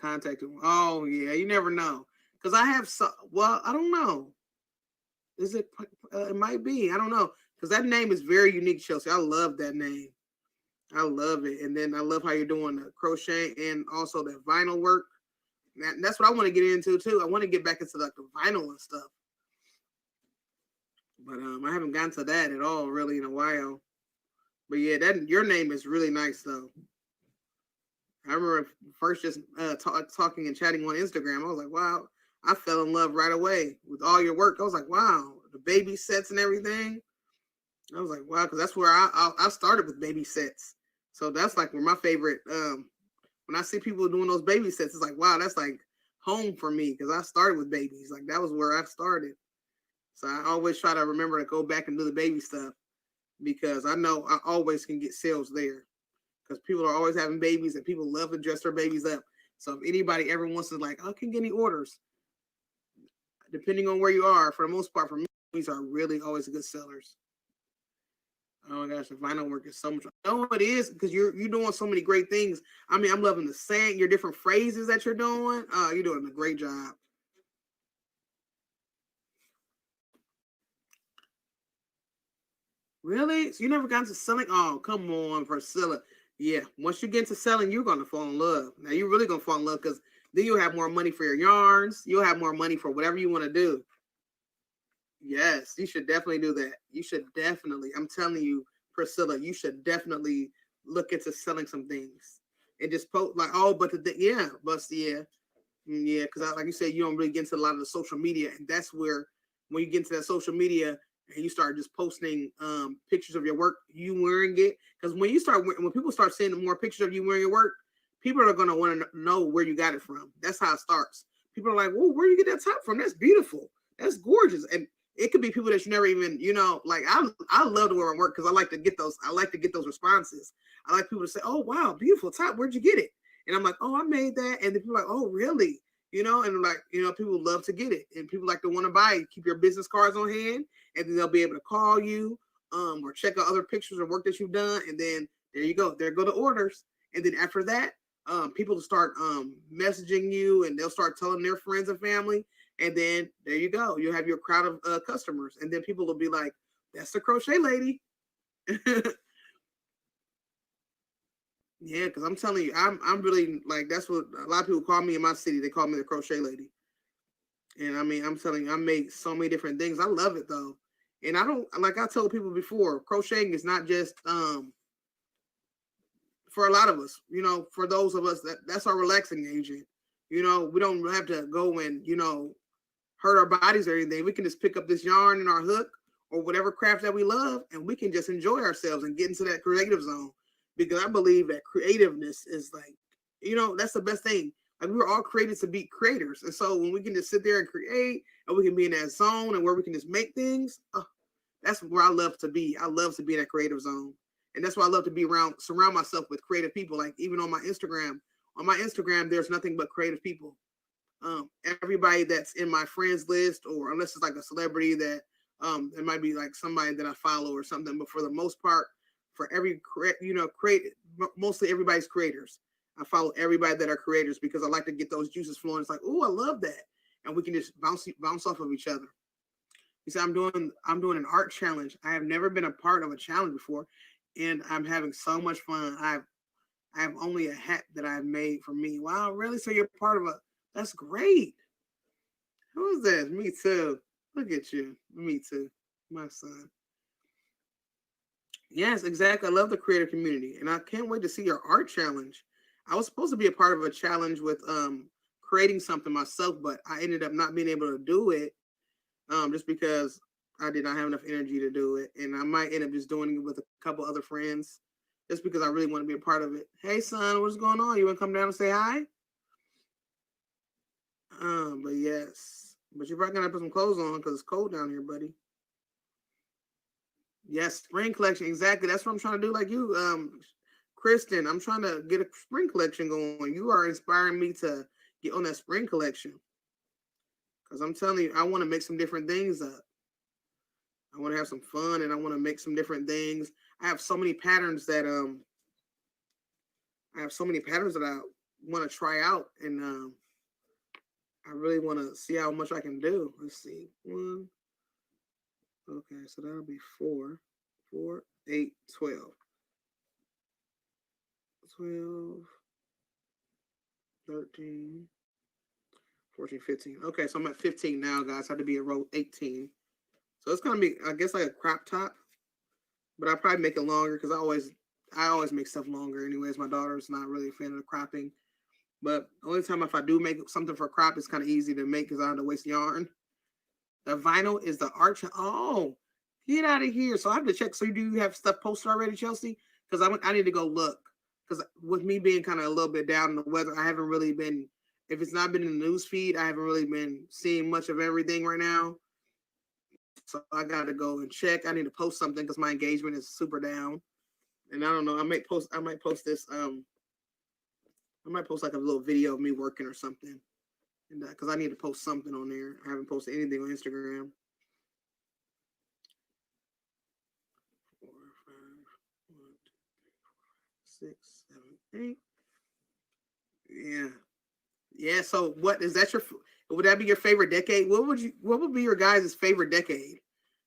contacted. Oh yeah, you never know. Because I have I don't know. Is it? It might be. I don't know. because that name is very unique, Chelsea. I love that name. I love it. And then I love how you're doing the crochet and also the vinyl work. That's what I want to get into too. I want to get back into like the vinyl and stuff. But I haven't gotten to that at all really in a while. But yeah, that your name is really nice though. I remember first just talking and chatting on Instagram. I was like, wow, I fell in love right away with all your work. I was like, wow, the baby sets and everything. I was like, wow, because that's where I started with baby sets. So that's like where my favorite. When I see people doing those baby sets, it's like, wow, that's like home for me because I started with babies. Like that was where I started. So I always try to remember to go back and do the baby stuff because I know I always can get sales there because people are always having babies and people love to dress their babies up. So if anybody ever wants to like, oh, can get any orders, depending on where you are, for the most part, for me, these are really always good sellers. Oh my gosh, the vinyl work is so much. No, it is because you're doing so many great things. I mean, I'm loving the saying, your different phrases that you're doing. You're doing a great job. Really? So you never got into selling? Oh, come on, Priscilla. Yeah, once you get into selling, you're gonna fall in love. Now you're really gonna fall in love because then you'll have more money for your yarns. You'll have more money for whatever you want to do. Yes, you should definitely do that. You should definitely. I'm telling you, Priscilla, you should definitely look into selling some things and just post like, oh, but yeah, because like you said, you don't really get into a lot of the social media, and that's where when you get into that social media and you start just posting pictures of your work, you wearing it. Because when people start seeing more pictures of you wearing your work, people are gonna want to know where you got it from. That's how it starts. People are like, "Whoa, where you get that top from? That's beautiful. That's gorgeous." And it could be people that you never even, like I love to wear my work because I like to get those. I like to get those responses. I like people to say, "Oh, wow, beautiful top. Where'd you get it?" And I'm like, "Oh, I made that." And then people are like, "Oh, really?" And like, people love to get it, and people like to want to buy it. Keep your business cards on hand, and then they'll be able to call you, or check out other pictures of work that you've done, and then there you go. There go the orders, and then after that, people will start messaging you, and they'll start telling their friends and family, and then there you go. You'll have your crowd of customers, and then people will be like, "That's the crochet lady." Yeah, because I'm telling you, I'm really like that's what a lot of people call me in my city. They call me the crochet lady. And I mean, I'm telling you, I make so many different things. I love it though. And I don't like I told people before, crocheting is not just for a lot of us, for those of us that's our relaxing agent. We don't have to go and, hurt our bodies or anything. We can just pick up this yarn and our hook or whatever craft that we love, and we can just enjoy ourselves and get into that creative zone. Because I believe that creativeness is like, that's the best thing. Like we were all created to be creators. And so when we can just sit there and create and we can be in that zone and where we can just make things, that's where I love to be. I love to be in that creative zone. And that's why I love to be surround myself with creative people. Like even on my Instagram, there's nothing but creative people. Everybody that's in my friends list, or unless it's like a celebrity that it might be like somebody that I follow or something. But for the most part, for mostly everybody's creators. I follow everybody that are creators because I like to get those juices flowing. It's like, oh, I love that, and we can just bounce off of each other. You see, I'm doing an art challenge. I have never been a part of a challenge before, and I'm having so much fun. I have only a hat that I've made for me. Wow, really? So you're part of that's great. Who is that? Me too. Look at you. Me too. My son. Yes, exactly. I love the creative community, and I can't wait to see your art challenge. I was supposed to be a part of a challenge with creating something myself, but I ended up not being able to do it just because I did not have enough energy to do it, and I might end up just doing it with a couple other friends just because I really want to be a part of it. Hey, son, what's going on? You want to come down and say hi? But yes, but you're probably gonna put some clothes on because it's cold down here, buddy. Yes, spring collection. Exactly. That's what I'm trying to do. Like you, Kristen, I'm trying to get a spring collection going. You are inspiring me to get on that spring collection. Because I'm telling you, I want to make some different things up. I want to have some fun and I want to make some different things. I have so many patterns that I want to try out, and I really want to see how much I can do. Let's see. 1. Okay, so that'll be 4. 4, 8, 12. 12, 13, 14, 15. Okay, so I'm at 15 now, guys. I have to be at row 18. So it's gonna be, I guess, like a crop top, but I probably make it longer because I always make stuff longer. Anyways, my daughter's not really a fan of the cropping, but the only time if I do make something for crop, it's kind of easy to make because I don't have to waste yarn. The vinyl is the arch. Oh, get out of here! So I have to check. So do you have stuff posted already, Chelsea? Because I need to go look. Because with me being kind of a little bit down in the weather, I haven't really been. If it's not been in the news feed, I haven't really been seeing much of everything right now. So I got to go and check. I need to post something because my engagement is super down. And I don't know. I might post this. I might post like a little video of me working or something. And because I need to post something on there. I haven't posted anything on Instagram. 4, 5, 1, 2, 3, 4, 5, 6, 7, 8. Yeah. So what is that would that be your favorite decade? What would be your guys' favorite decade?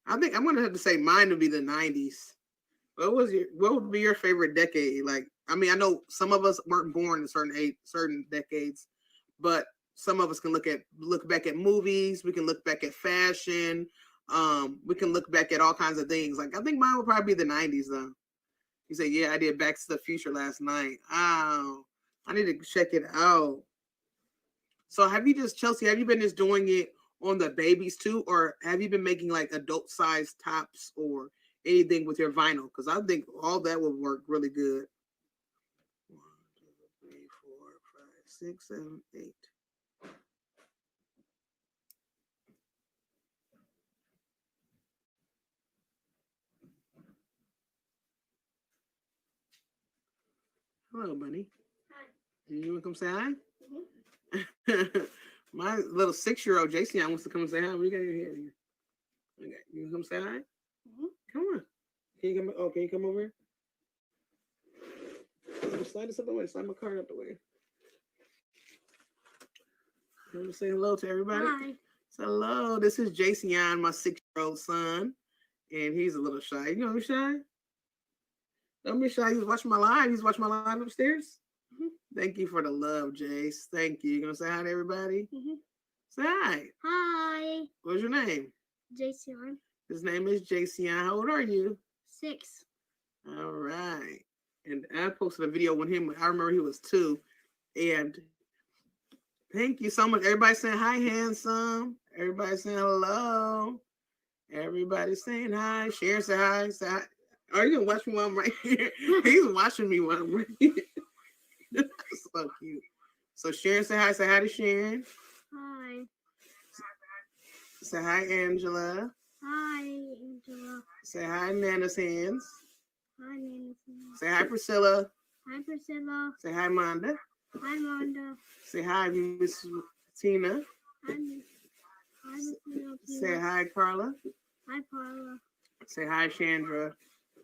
I think I'm gonna have to say mine would be the 90s. What would be your favorite decade? Like, I mean, I know some of us weren't born in certain decades, but some of us can look back at movies. We can look back at fashion. We can look back at all kinds of things. Like, I think mine would probably be the 90s, though. You say, yeah, I did Back to the Future last night. Oh, I need to check it out. So Chelsea, have you been just doing it on the babies too? Or have you been making like adult size tops or anything with your vinyl? Because I think all that would work really good. 1, 2, 3, 4, 5, 6, 7, 8. Hello, bunny. Hi. You want to come say hi? Mhm. My little 6-year-old Jason wants to come and say hi. We got your hair here. Okay, you want to come say hi? Mhm. Come on. Can you come over here? Slide this out the way. Slide my card out the way. You want to say hello to everybody? Hi. So hello. This is Jason, my 6-year-old son, and he's a little shy. You gonna be shy? Don't be shy. He's watching my live. He's watching my live upstairs. Mhm. Thank you for the love, Jace. Thank you. You gonna say hi to everybody? Mhm. Say hi. Hi. What's your name? Jason. His name is Jason. How old are you? 6. All right. And I posted a video with him. I remember he was 2. And thank you so much. Everybody saying hi, handsome. Everybody saying hello. Everybody saying hi. Sharon say hi. Say hi. Are you gonna watch me while I'm right here? He's watching me while I'm right here. So cute. So Sharon say hi. Say hi to Sharon. Hi. Say hi, Angela. Hi, Angela. Say hi, Nana's hands. Hi, Nancy. Say hi, Priscilla. Hi, Priscilla. Say hi, Monda. Hi, Monda. Say hi, Miss Tina. Hi, Miss Tina. Say hi, Carla. Hi, Paula. Say hi, Chandra.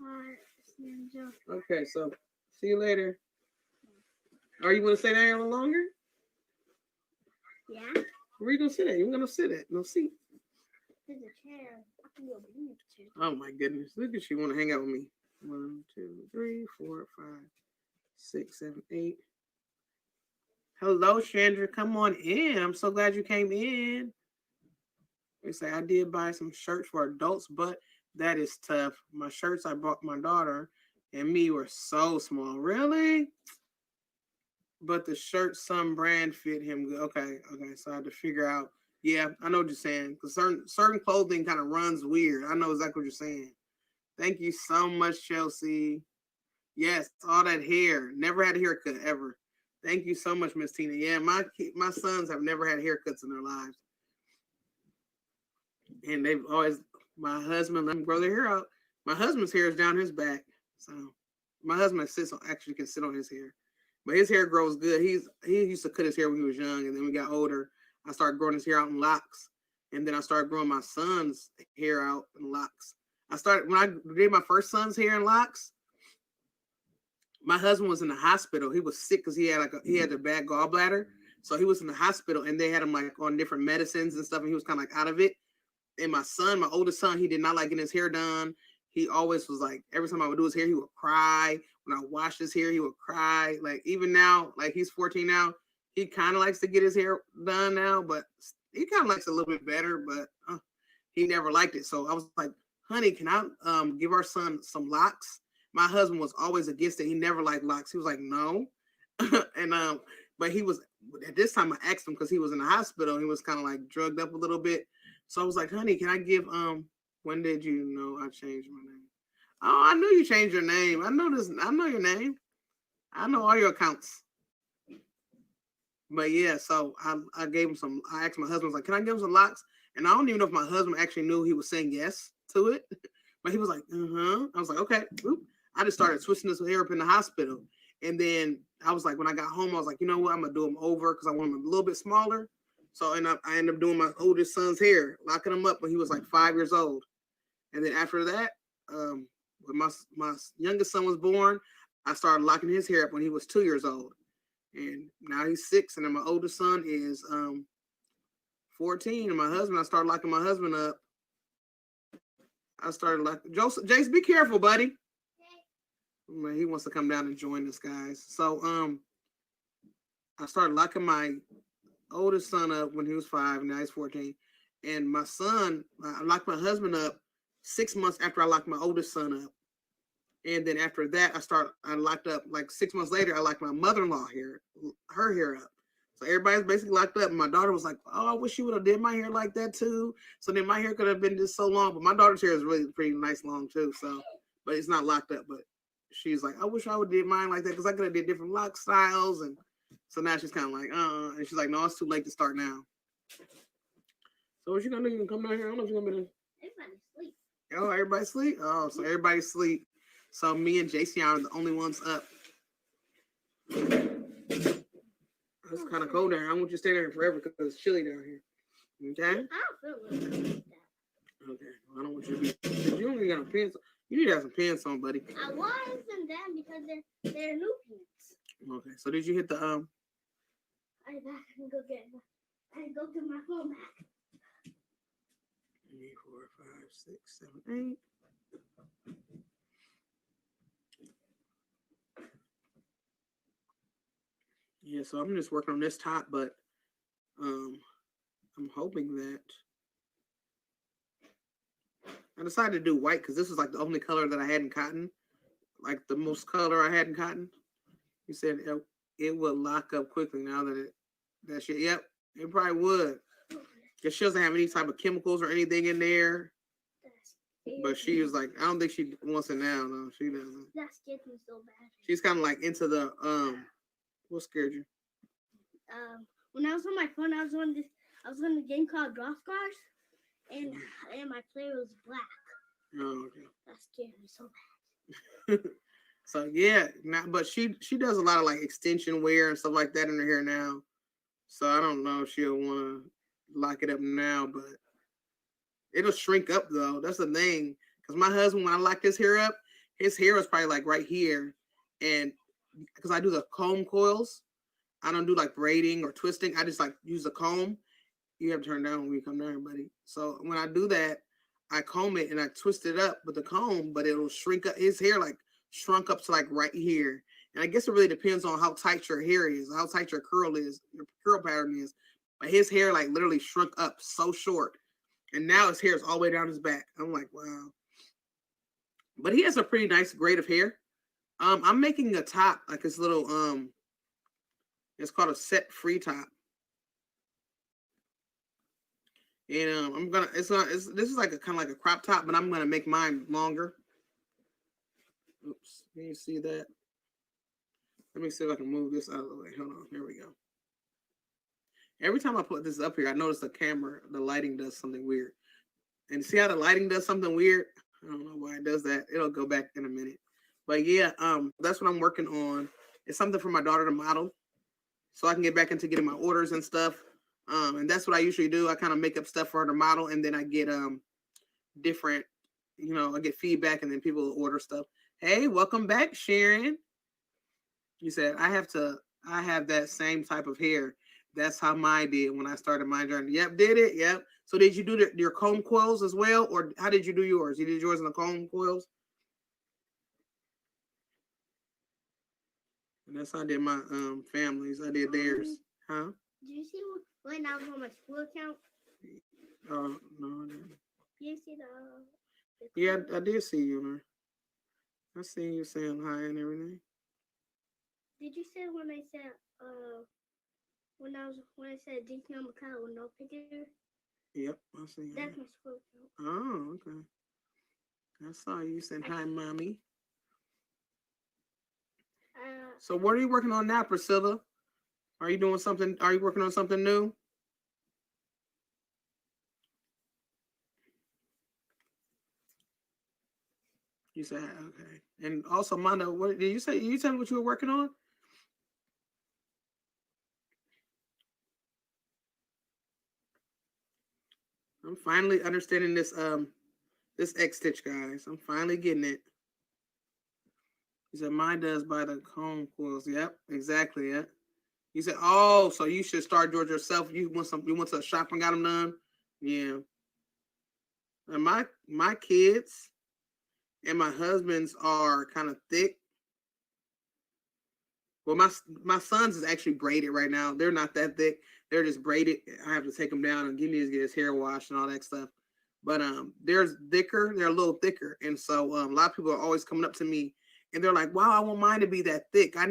Hi, Sandra. Okay, so see you later. Are you going to stay there a little longer? Yeah? Where are you going to sit at? You're going to sit at no seat. There's a chair. I can go behind the chair. Oh my goodness. Look at you want to hang out with me. 1, 2, 3, 4, 5, 6, 7, 8. Hello, Chandra. Come on in. I'm so glad you came in. They say I did buy some shirts for adults, but that is tough. My shirts I bought my daughter and me were so small. Really? But the shirt, some brand fit him good. Okay. So I had to figure out. Yeah, I know what you're saying. Because certain clothing kind of runs weird. I know exactly what you're saying. Thank you so much, Chelsea. Yes, all that hair. Never had a haircut ever. Thank you so much, Miss Tina. Yeah, my sons have never had haircuts in their lives. And they've always, my husband let them grow their hair out. My husband's hair is down his back. So my husband actually can sit on his hair. But his hair grows good. He used to cut his hair when he was young, and then we got older. I started growing his hair out in locks, and then I started growing my son's hair out in locks. When I did my first son's hair in locks, my husband was in the hospital. He was sick because he had a bad gallbladder, so he was in the hospital, and they had him like on different medicines and stuff, and he was kind of like out of it. And my oldest son, he did not like getting his hair done. he always was like, every time I would do his hair, he would cry. When I washed his hair, he would cry. Like even now, like he's 14 now, he kind of likes to get his hair done now, but he kind of likes it a little bit better, but he never liked it. So I was like, honey, can I give our son some locks? My husband was always against it. He never liked locks. He was like, no. And but he was, at this time I asked him because he was in the hospital. He was kind of like drugged up a little bit. So I was like, honey, can I give when did you know I changed my name? Oh, I knew you changed your name. I know this. I know your name. I know all your accounts. But yeah, so I gave him some. I asked my husband, I was like, can I give him some locks? And I don't even know if my husband actually knew he was saying yes to it. But he was like, I was like, okay. Oop. I just started switching his hair up in the hospital. And then I was like, when I got home, I was like, you know what? I'm going to do him over because I want him a little bit smaller. So I ended up doing my oldest son's hair, locking him up when he was like 5 years old. And then after that, when my youngest son was born, I started locking his hair up when he was 2 years old. And now he's 6. And then my oldest son is 14. And my husband, I started locking my husband up. I started locking Joseph. Jace, be careful, buddy. Man, he wants to come down and join us, guys. So I started locking my oldest son up when he was 5, and now he's 14. And my son, I locked my husband up 6 months after I locked my oldest son up. And then after that, I locked up, like 6 months later, I locked my mother-in-law her hair up. So everybody's basically locked up. And my daughter was like, oh, I wish you would have did my hair like that too. So then my hair could have been just so long. But my daughter's hair is really pretty nice long too. So, but it's not locked up. But she's like, I wish I would have did mine like that because I could have did different lock styles. And so now she's kind of like, and she's like, no, it's too late to start now. So what you gonna do? You can come down here? I don't know if you're gonna be there. Everybody's asleep. Oh, everybody sleep? Oh, so everybody sleep. So me and JC are the only ones up. It's kind of cold down here. I want you to stay there forever because it's chilly down here. Okay? I don't feel really good like that. Okay. Well, I don't want you to be. You don't even got no pants. You need to have some pants on, buddy. I want them down because they're new pants. Okay. So did you hit the I back and go get them. I go to my phone back. 3, 4, 5, 6, 7, 8. Yeah, so I'm just working on this top, but I'm hoping that I decided to do white because this was like the only color that I had in cotton, like the most color I had in cotton. He said it would lock up quickly now that shit. Yep, it probably would. Because she doesn't have any type of chemicals or anything in there. But she was like, I don't think she wants it now. No, she doesn't. That scared me so bad. She's kind of like into the what scared you? When I was on my phone, I was on a game called Draw Scars, and my player was black. Oh, okay. That scared me so bad. So yeah, now but she does a lot of like extension wear and stuff like that in her hair now. So I don't know if she'll want to lock it up now, but it'll shrink up though. That's the thing. Because my husband, when I locked his hair up, his hair was probably like right here, and because I do the comb coils, I don't do like braiding or twisting. I just like use the comb. You have to turn down when you come down here, buddy. So when I do that, I comb it and I twist it up with the comb, but it'll shrink up. His hair like shrunk up to like right here. And I guess it really depends on how tight your hair is, how tight your curl pattern is. But his hair like literally shrunk up so short. And now his hair is all the way down his back. I'm like, wow. But he has a pretty nice grade of hair. I'm making a top, like this little, it's called a set free top. And this is like a kind of like a crop top, but I'm gonna make mine longer. Oops, can you see that? Let me see if I can move this out of the way. Hold on, here we go. Every time I put this up here, I notice the lighting does something weird. And see how the lighting does something weird? I don't know why it does that. It'll go back in a minute. But yeah, that's what I'm working on. It's something for my daughter to model, so I can get back into getting my orders and stuff. And that's what I usually do. I kind of make up stuff for her to model, and then I get different, I get feedback, and then people will order stuff. Hey, welcome back, Sharon. You said I have that same type of hair. That's how mine did when I started my journey. Yep, did it? Yep. So did you do your comb coils as well? Or how did you do yours? You did yours in the comb coils? And that's how I did my families. I did theirs. Huh? Did you see when I was on my school account? Oh, no, I didn't. You see the Yeah, I did see you, man. I seen you saying hi and everything. Did you say when I said when I said drinking on Macau with no picture? Yep, I seen That's you. my school account. Oh, okay. I saw you saying hi, mommy. So what are you working on now, Priscilla? Are you doing something? Are you working on something new? You said okay. And also, Manda, what did you say? You tell me what you were working on? I'm finally understanding this this X stitch, guys. I'm finally getting it. He said mine does by the comb coils. Yep, exactly. Yeah. He said, oh, so you should start yours yourself. You went to a shop and got them done. Yeah. And my kids and my husband's are kind of thick. Well, my son's is actually braided right now. They're not that thick. They're just braided. I have to take them down and he needs to get his hair washed and all that stuff. But they're thicker. They're a little thicker. And so a lot of people are always coming up to me and they're like, wow, I want mine to be that thick. I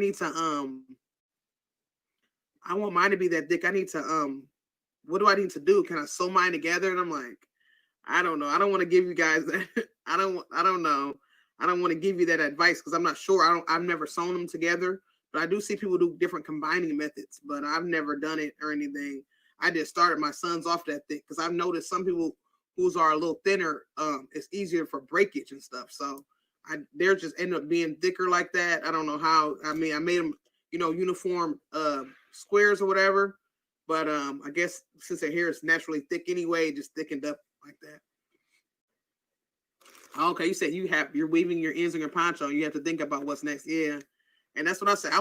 want mine to be that thick. I need to what do I need to do? Can I sew mine together? And I'm like, I don't know. I don't want to give you guys that. I don't know. I don't want to give you that advice because I'm not sure. I've never sewn them together, but I do see people do different combining methods, but I've never done it or anything. I just started my sons off that thick because I've noticed some people whose are a little thinner, it's easier for breakage and stuff. So they're just end up being thicker like that. I don't know how. I mean, I made them, uniform squares or whatever. But I guess since their hair is naturally thick anyway, it just thickened up like that. Okay, you said you're weaving your ends in your poncho. You have to think about what's next. Yeah. And that's what I said. I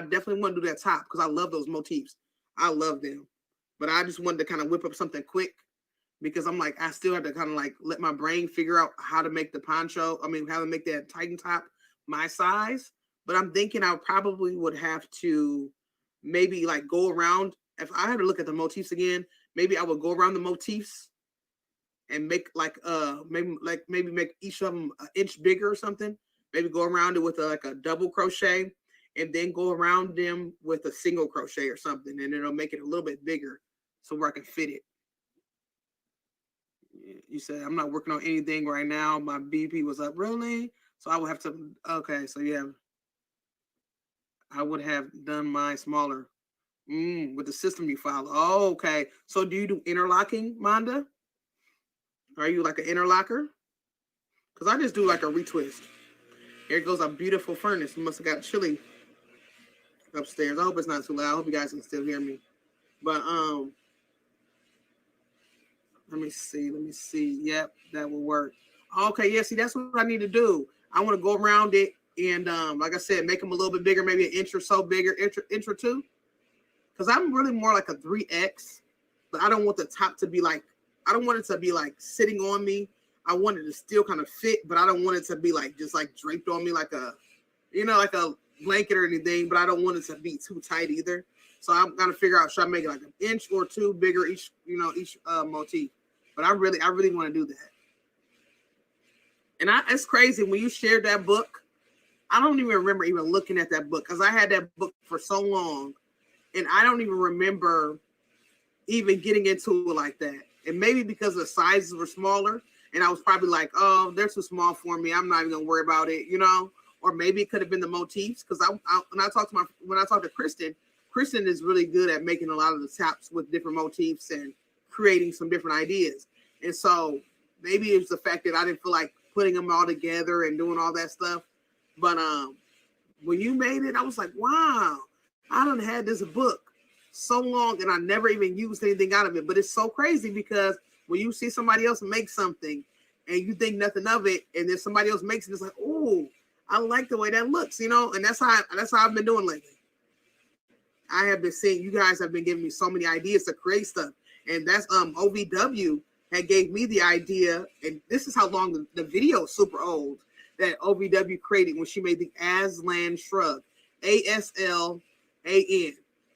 definitely want to do that top because I love those motifs. I love them. But I just wanted to kind of whip up something quick because I'm like, I still have to kind of like let my brain figure out how to make the poncho. I mean, how to make that Titan top my size. But I'm thinking I probably would have to maybe like go around. If I had to look at the motifs again, maybe I would go around the motifs and make like maybe make each of them an inch bigger or something. Maybe go around it with like a double crochet and then go around them with a single crochet or something, and it'll make it a little bit bigger so where I can fit it. You said I'm not working on anything right now. My BP was up, really? So I would have to. Okay, so yeah, I would have done mine smaller. With the system you follow. Oh, okay. So do you do interlocking, Manda? Are you like an interlocker? Because I just do like a retwist. Here goes a beautiful furnace. You must have got chilly upstairs. I hope it's not too loud. I hope you guys can still hear me. But let me see. Yep, that will work. Okay, yeah, see, that's what I need to do. I want to go around it and like I said, make them a little bit bigger, maybe an inch or so bigger, inch or two. Because I'm really more like a 3X, but I don't want the top to be like, I don't want it to be like sitting on me. I want it to still kind of fit, but I don't want it to be like just like draped on me like a, like a blanket or anything, but I don't want it to be too tight either. So I'm gonna figure out, should I make it like an inch or two bigger each, each motif. But I really want to do that. And it's crazy when you shared that book. I don't even remember even looking at that book because I had that book for so long. And I don't even remember even getting into it like that. And maybe because the sizes were smaller and I was probably like, oh, they're too small for me. I'm not even gonna worry about it, Or maybe it could have been the motifs. Because when I talk to Kristen is really good at making a lot of the tops with different motifs and creating some different ideas. And so maybe it's the fact that I didn't feel like putting them all together and doing all that stuff. But when you made it, I was like, wow. I done had this book so long and I never even used anything out of it. But it's so crazy because when you see somebody else make something and you think nothing of it, and then somebody else makes it, it's like, oh, I like the way that looks, And that's how I've been doing lately. I have been seeing you guys have been giving me so many ideas to create stuff, and that's OVW had gave me the idea, and this is how long the video is super old that OVW created when she made the Aslan shrug, ASLAN.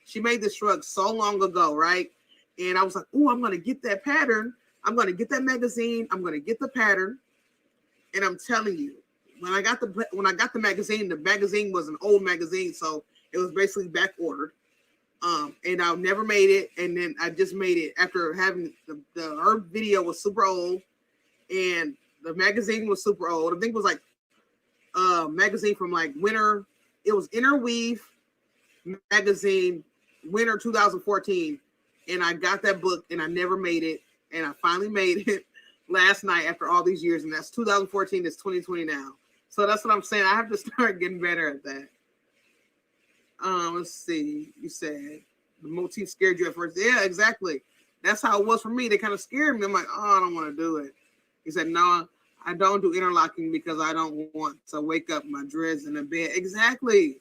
She made this shrug so long ago, right? And I was like, oh, I'm gonna get that pattern. I'm gonna get that magazine. I'm gonna get the pattern. And I'm telling you, when I got the magazine was an old magazine, so it was basically back ordered. And I never made it, and then I just made it after having her video was super old, and the magazine was super old. I think it was like magazine from like winter. It was Interweave magazine, winter 2014, and I got that book, and I never made it, and I finally made it last night after all these years, and that's 2014. It's 2020 now, so that's what I'm saying. I have to start getting better at that. Let's see. You said the motif scared you at first. Yeah, exactly. That's how it was for me. They kind of scared me. I'm like, oh, I don't want to do it. He said, no, I don't do interlocking because I don't want to wake up my dreads in the bed. Exactly.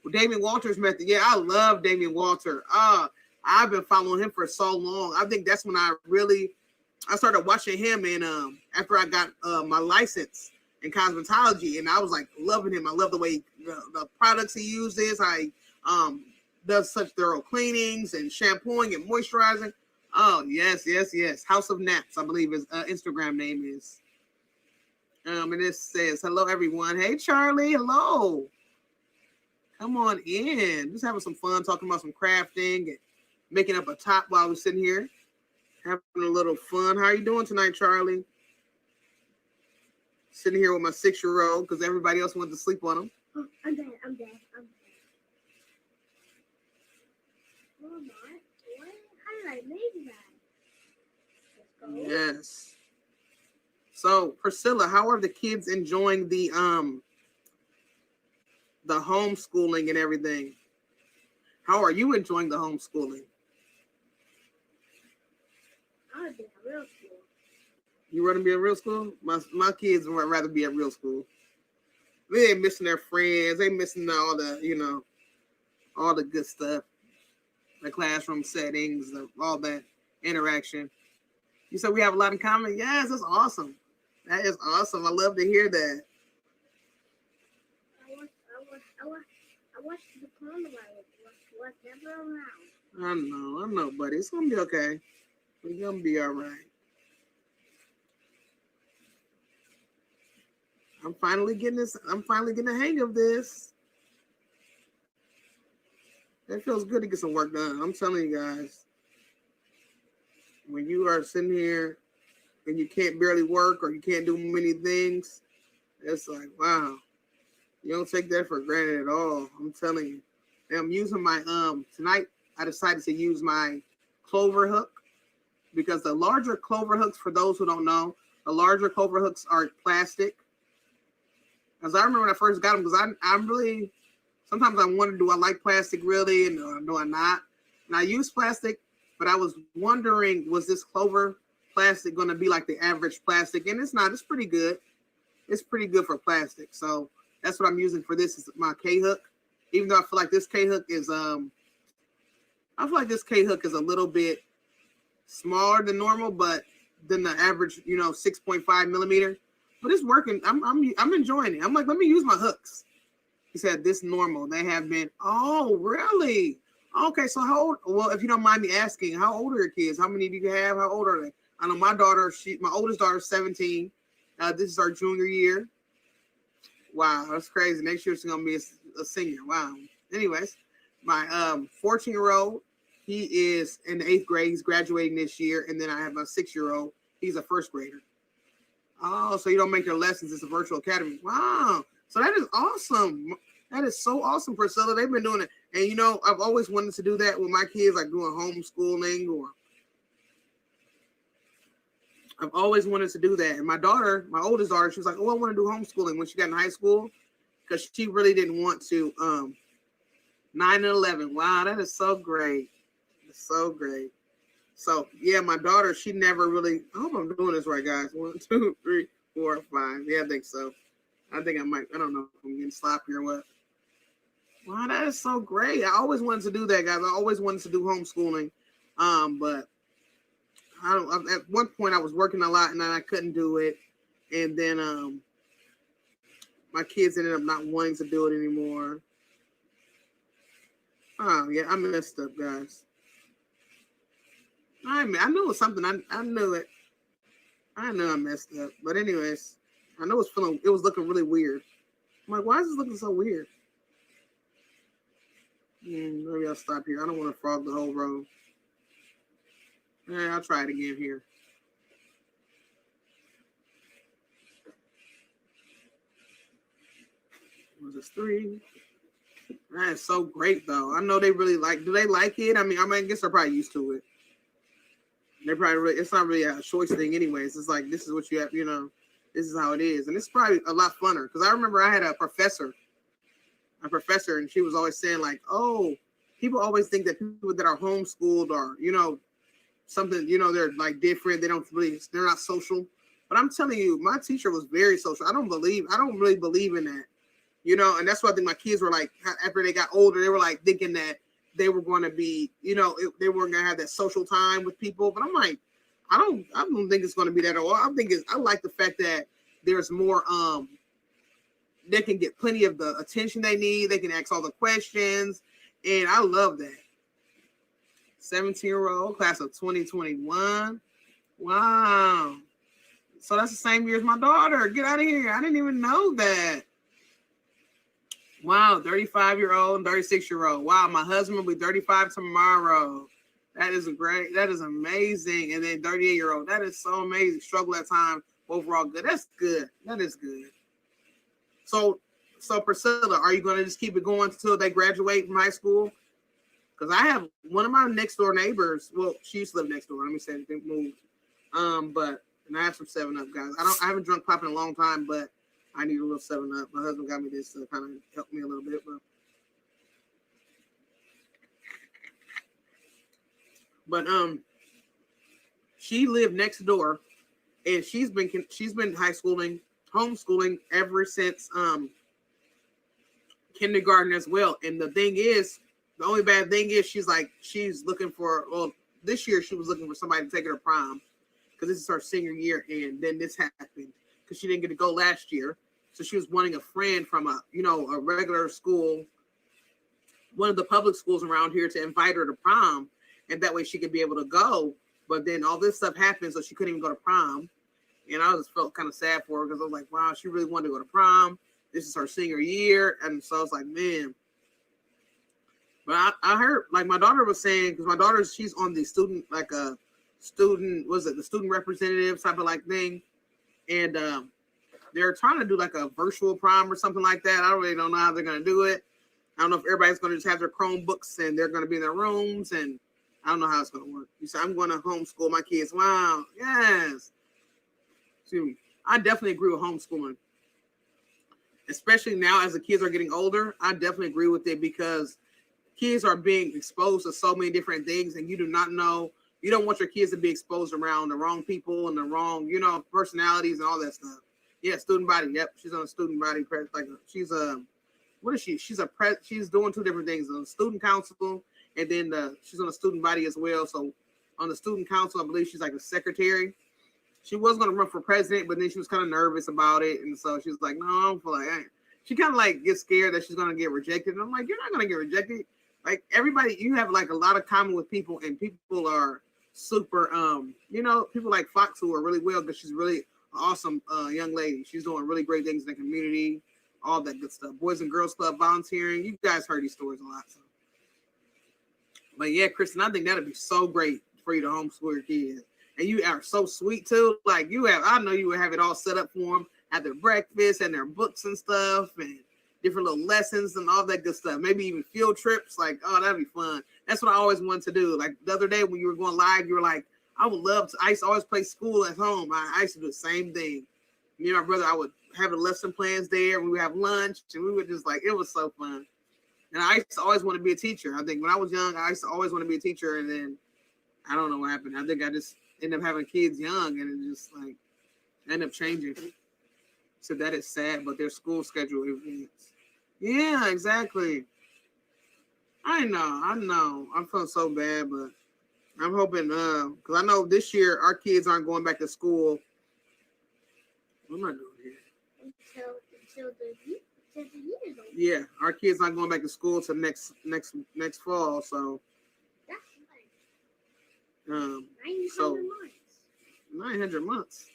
Well, Damien Walter's method. Yeah, I love Damien Walter. I've been following him for so long. I think that's when I started watching him, and after I got my license in cosmetology, and I was like loving him. I love the way the products he uses. I does such thorough cleanings and shampooing and moisturizing. Oh yes. House of Naps, I believe his Instagram name is. And it says, hello everyone. Hey Charlie, hello. Come on in. Just having some fun talking about some crafting and making up a top while we're sitting here. Having a little fun. How are you doing tonight, Charlie? Sitting here with my 6-year-old because everybody else went to sleep on him. Oh, I'm dead. Oh my, how did I make that? Yes. So Priscilla, how are the kids enjoying the homeschooling and everything? How are you enjoying the homeschooling? I would be at real school. You want to be at real school? My kids would rather be at real school. They ain't missing their friends. They missing all the, all the good stuff. The classroom settings, all that interaction. You said we have a lot in common? Yes, that's awesome. That is awesome. I love to hear that. I watched the coronavirus. Was never around. I know, buddy. It's gonna be okay. We're gonna be all right. I'm finally getting the hang of this. It feels good to get some work done. I'm telling you guys. When you are sitting here and you can't barely work or you can't do many things, it's like, wow. You don't take that for granted at all. I'm telling you. And I'm using my tonight I decided to use my clover hook because the larger clover hooks, for those who don't know, the larger clover hooks are plastic. As I remember when I first got them, because I'm really, sometimes I wonder, do I like plastic really, and do I not? And I use plastic, but I was wondering, was this clover plastic going to be like the average plastic? And it's not. It's pretty good. It's pretty good for plastic. So that's what I'm using for this, is my K-hook. Even though I feel like this K-hook is, I feel like this K-hook is a little bit smaller than normal, but than the average, 6.5 millimeter. But it's working. I'm enjoying it. I'm like, let me use my hooks. He said, this normal. They have been, oh, really? Okay, so how old? Well, if you don't mind me asking, how old are your kids? How many do you have? How old are they? I know my daughter, my oldest daughter is 17. This is our junior year. Wow, that's crazy. Next year she's going to be a senior. Wow. Anyways, my 14-year-old, he is in the 8th grade. He's graduating this year. And then I have a 6-year-old. He's a 1st grader. Oh, so you don't make your lessons. It's a virtual academy. Wow. So that is awesome. That is so awesome, Priscilla. They've been doing it. And, I've always wanted to do that with my kids, like doing homeschooling, or I've always wanted to do that. And my daughter, my oldest daughter, she was like, oh, I want to do homeschooling when she got in high school, because she really didn't want to. 9 and 11. Wow, that is so great. It's so great. So, yeah, my daughter, she never really, I hope I'm doing this right, guys. 1, 2, 3, 4, 5. Yeah, I think so. I think I might, I don't know if I'm getting sloppy or what. Wow, that is so great. I always wanted to do that, guys. I always wanted to do homeschooling. But I don't, at one point I was working a lot and then I couldn't do it. And then my kids ended up not wanting to do it anymore. Oh yeah, I messed up, guys. I knew it was something. I knew it. I knew I messed up. But anyways, I know it was looking really weird. I'm like, why is this looking so weird? Maybe I'll stop here. I don't want to frog the whole row. I'll try it again here. Was this 3? That is so great, though. I know they really do they like it? I mean, I guess they're probably used to it. They're probably it's not really a choice thing anyways. It's like, this is what you have, this is how it is. And it's probably a lot funner. Because I remember I had a professor, and she was always saying like, oh, people always think that people that are homeschooled are, something, they're like different. They're not social. But I'm telling you, my teacher was very social. I don't really believe in that. And that's why I think my kids were like, after they got older, they were like thinking that they were going to be, they weren't going to have that social time with people. But I'm like, I don't think it's going to be that at all. I like the fact that there's more, they can get plenty of the attention they need. They can ask all the questions. And I love that. 17-year-old class of 2021. Wow. So that's the same year as my daughter. Get out of here. I didn't even know that. Wow, 35-year-old and 36-year-old. Wow, my husband will be 35 tomorrow. That is amazing. And then 38-year-old. That is so amazing. Struggle at time. Overall good. That's good. That is good. So Priscilla, are you going to just keep it going until they graduate from high school? Because I have one of my next door neighbors. Well, she used to live next door. Let me say they moved. And I have some 7-Up, guys. I haven't drunk pop in a long time, but I need a little 7-Up. My husband got me this to kind of help me a little bit, but she lived next door, and she's been homeschooling ever since kindergarten as well. And the only bad thing is she's looking for, well, this year she was looking for somebody to take her to prom because this is her senior year, and then this happened because she didn't get to go last year. So she was wanting a friend from a regular school, one of the public schools around here, to invite her to prom, and that way she could be able to go. But then all this stuff happened, so she couldn't even go to prom. And I just felt kind of sad for her because I was like, wow, she really wanted to go to prom. This is her senior year. And so I was like, man. But I heard, like my daughter was saying, because she's on the student representative type of like thing. And they're trying to do like a virtual prom or something like that. I really don't know how they're going to do it. I don't know if everybody's going to just have their Chromebooks and they're going to be in their rooms. And I don't know how it's going to work. You say, I'm going to homeschool my kids. Wow. Yes. See, I definitely agree with homeschooling. Especially now as the kids are getting older, I definitely agree with it because kids are being exposed to so many different things and you do not know. You don't want your kids to be exposed around the wrong people and the wrong, personalities and all that stuff. Yeah, student body. Yep, she's on a student body. She's what is she? She's doing 2 different things: on student council, and then she's on a student body as well. So on the student council, I believe she's like a secretary. She was going to run for president, but then she was kind of nervous about it, and so she was like, "No, I don't feel like." She kind of like gets scared that she's going to get rejected. And I'm like, "You're not going to get rejected. Like everybody, you have like a lot of common with people, and people are super. People like Fox who are really well because she's really awesome young lady. She's doing really great things in the community, all that good stuff. Boys and Girls Club volunteering. You guys heard these stories a lot. So. But yeah, Kristen, I think that'd be so great for you to homeschool your kids. And you are so sweet too. Like I know you would have it all set up for them, have their breakfast and their books and stuff and different little lessons and all that good stuff. Maybe even field trips. Like, oh, that'd be fun. That's what I always wanted to do. Like the other day when you were going live, you were like, I would love to. I used to always play school at home. I used to do the same thing. Me and my brother, I would have the lesson plans there. We would have lunch, and we would just it was so fun. And I used to always want to be a teacher. I think when I was young, I used to always want to be a teacher. And then I don't know what happened. I think I just ended up having kids young, and it just ended up changing. So that is sad, but their school schedule events. Yeah, exactly. I know. I'm feeling so bad, but I'm hoping, because I know this year our kids aren't going back to school. What am I doing here? Until the year is over. Yeah, our kids not going back to school till next fall. So, That's like 900 so months. 900 months.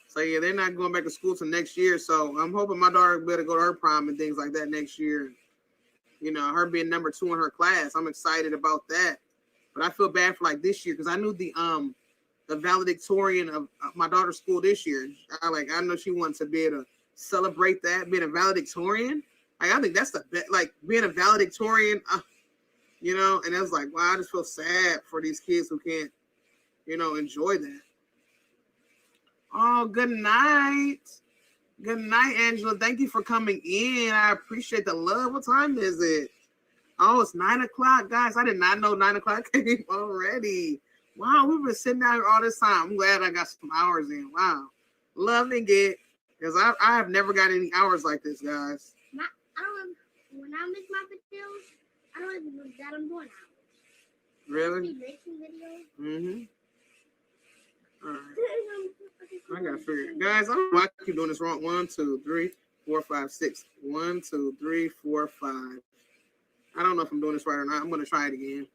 So yeah, they're not going back to school till next year. So I'm hoping my daughter better go to her prom and things like that next year. You know, her being number 2 in her class. I'm excited about that. But I feel bad for like this year because I knew the valedictorian of my daughter's school this year. I know she wants to be able to celebrate that, being a valedictorian. Like, I think that's the best, like being a valedictorian, you know, and it was like, wow, I just feel sad for these kids who can't, you know, enjoy that. Oh, good night. Good night, Angela. Thank you for coming in. I appreciate the love. What time is it? Oh, it's 9 o'clock, guys. I did not know 9 o'clock came already. Wow, we've been sitting out here all this time. I'm glad I got some hours in. Wow. Loving it. Because I have never got any hours like this, guys. When I make my videos, I don't even know that I'm doing hours. Really? Making videos. Mm-hmm. All right. I gotta figure it. Guys, I don't know why I keep doing this wrong. 1, 2, 3, 4, 5, 6. 1, 2, 3, 4, 5. I don't know if I'm doing this right or not. I'm gonna try it again.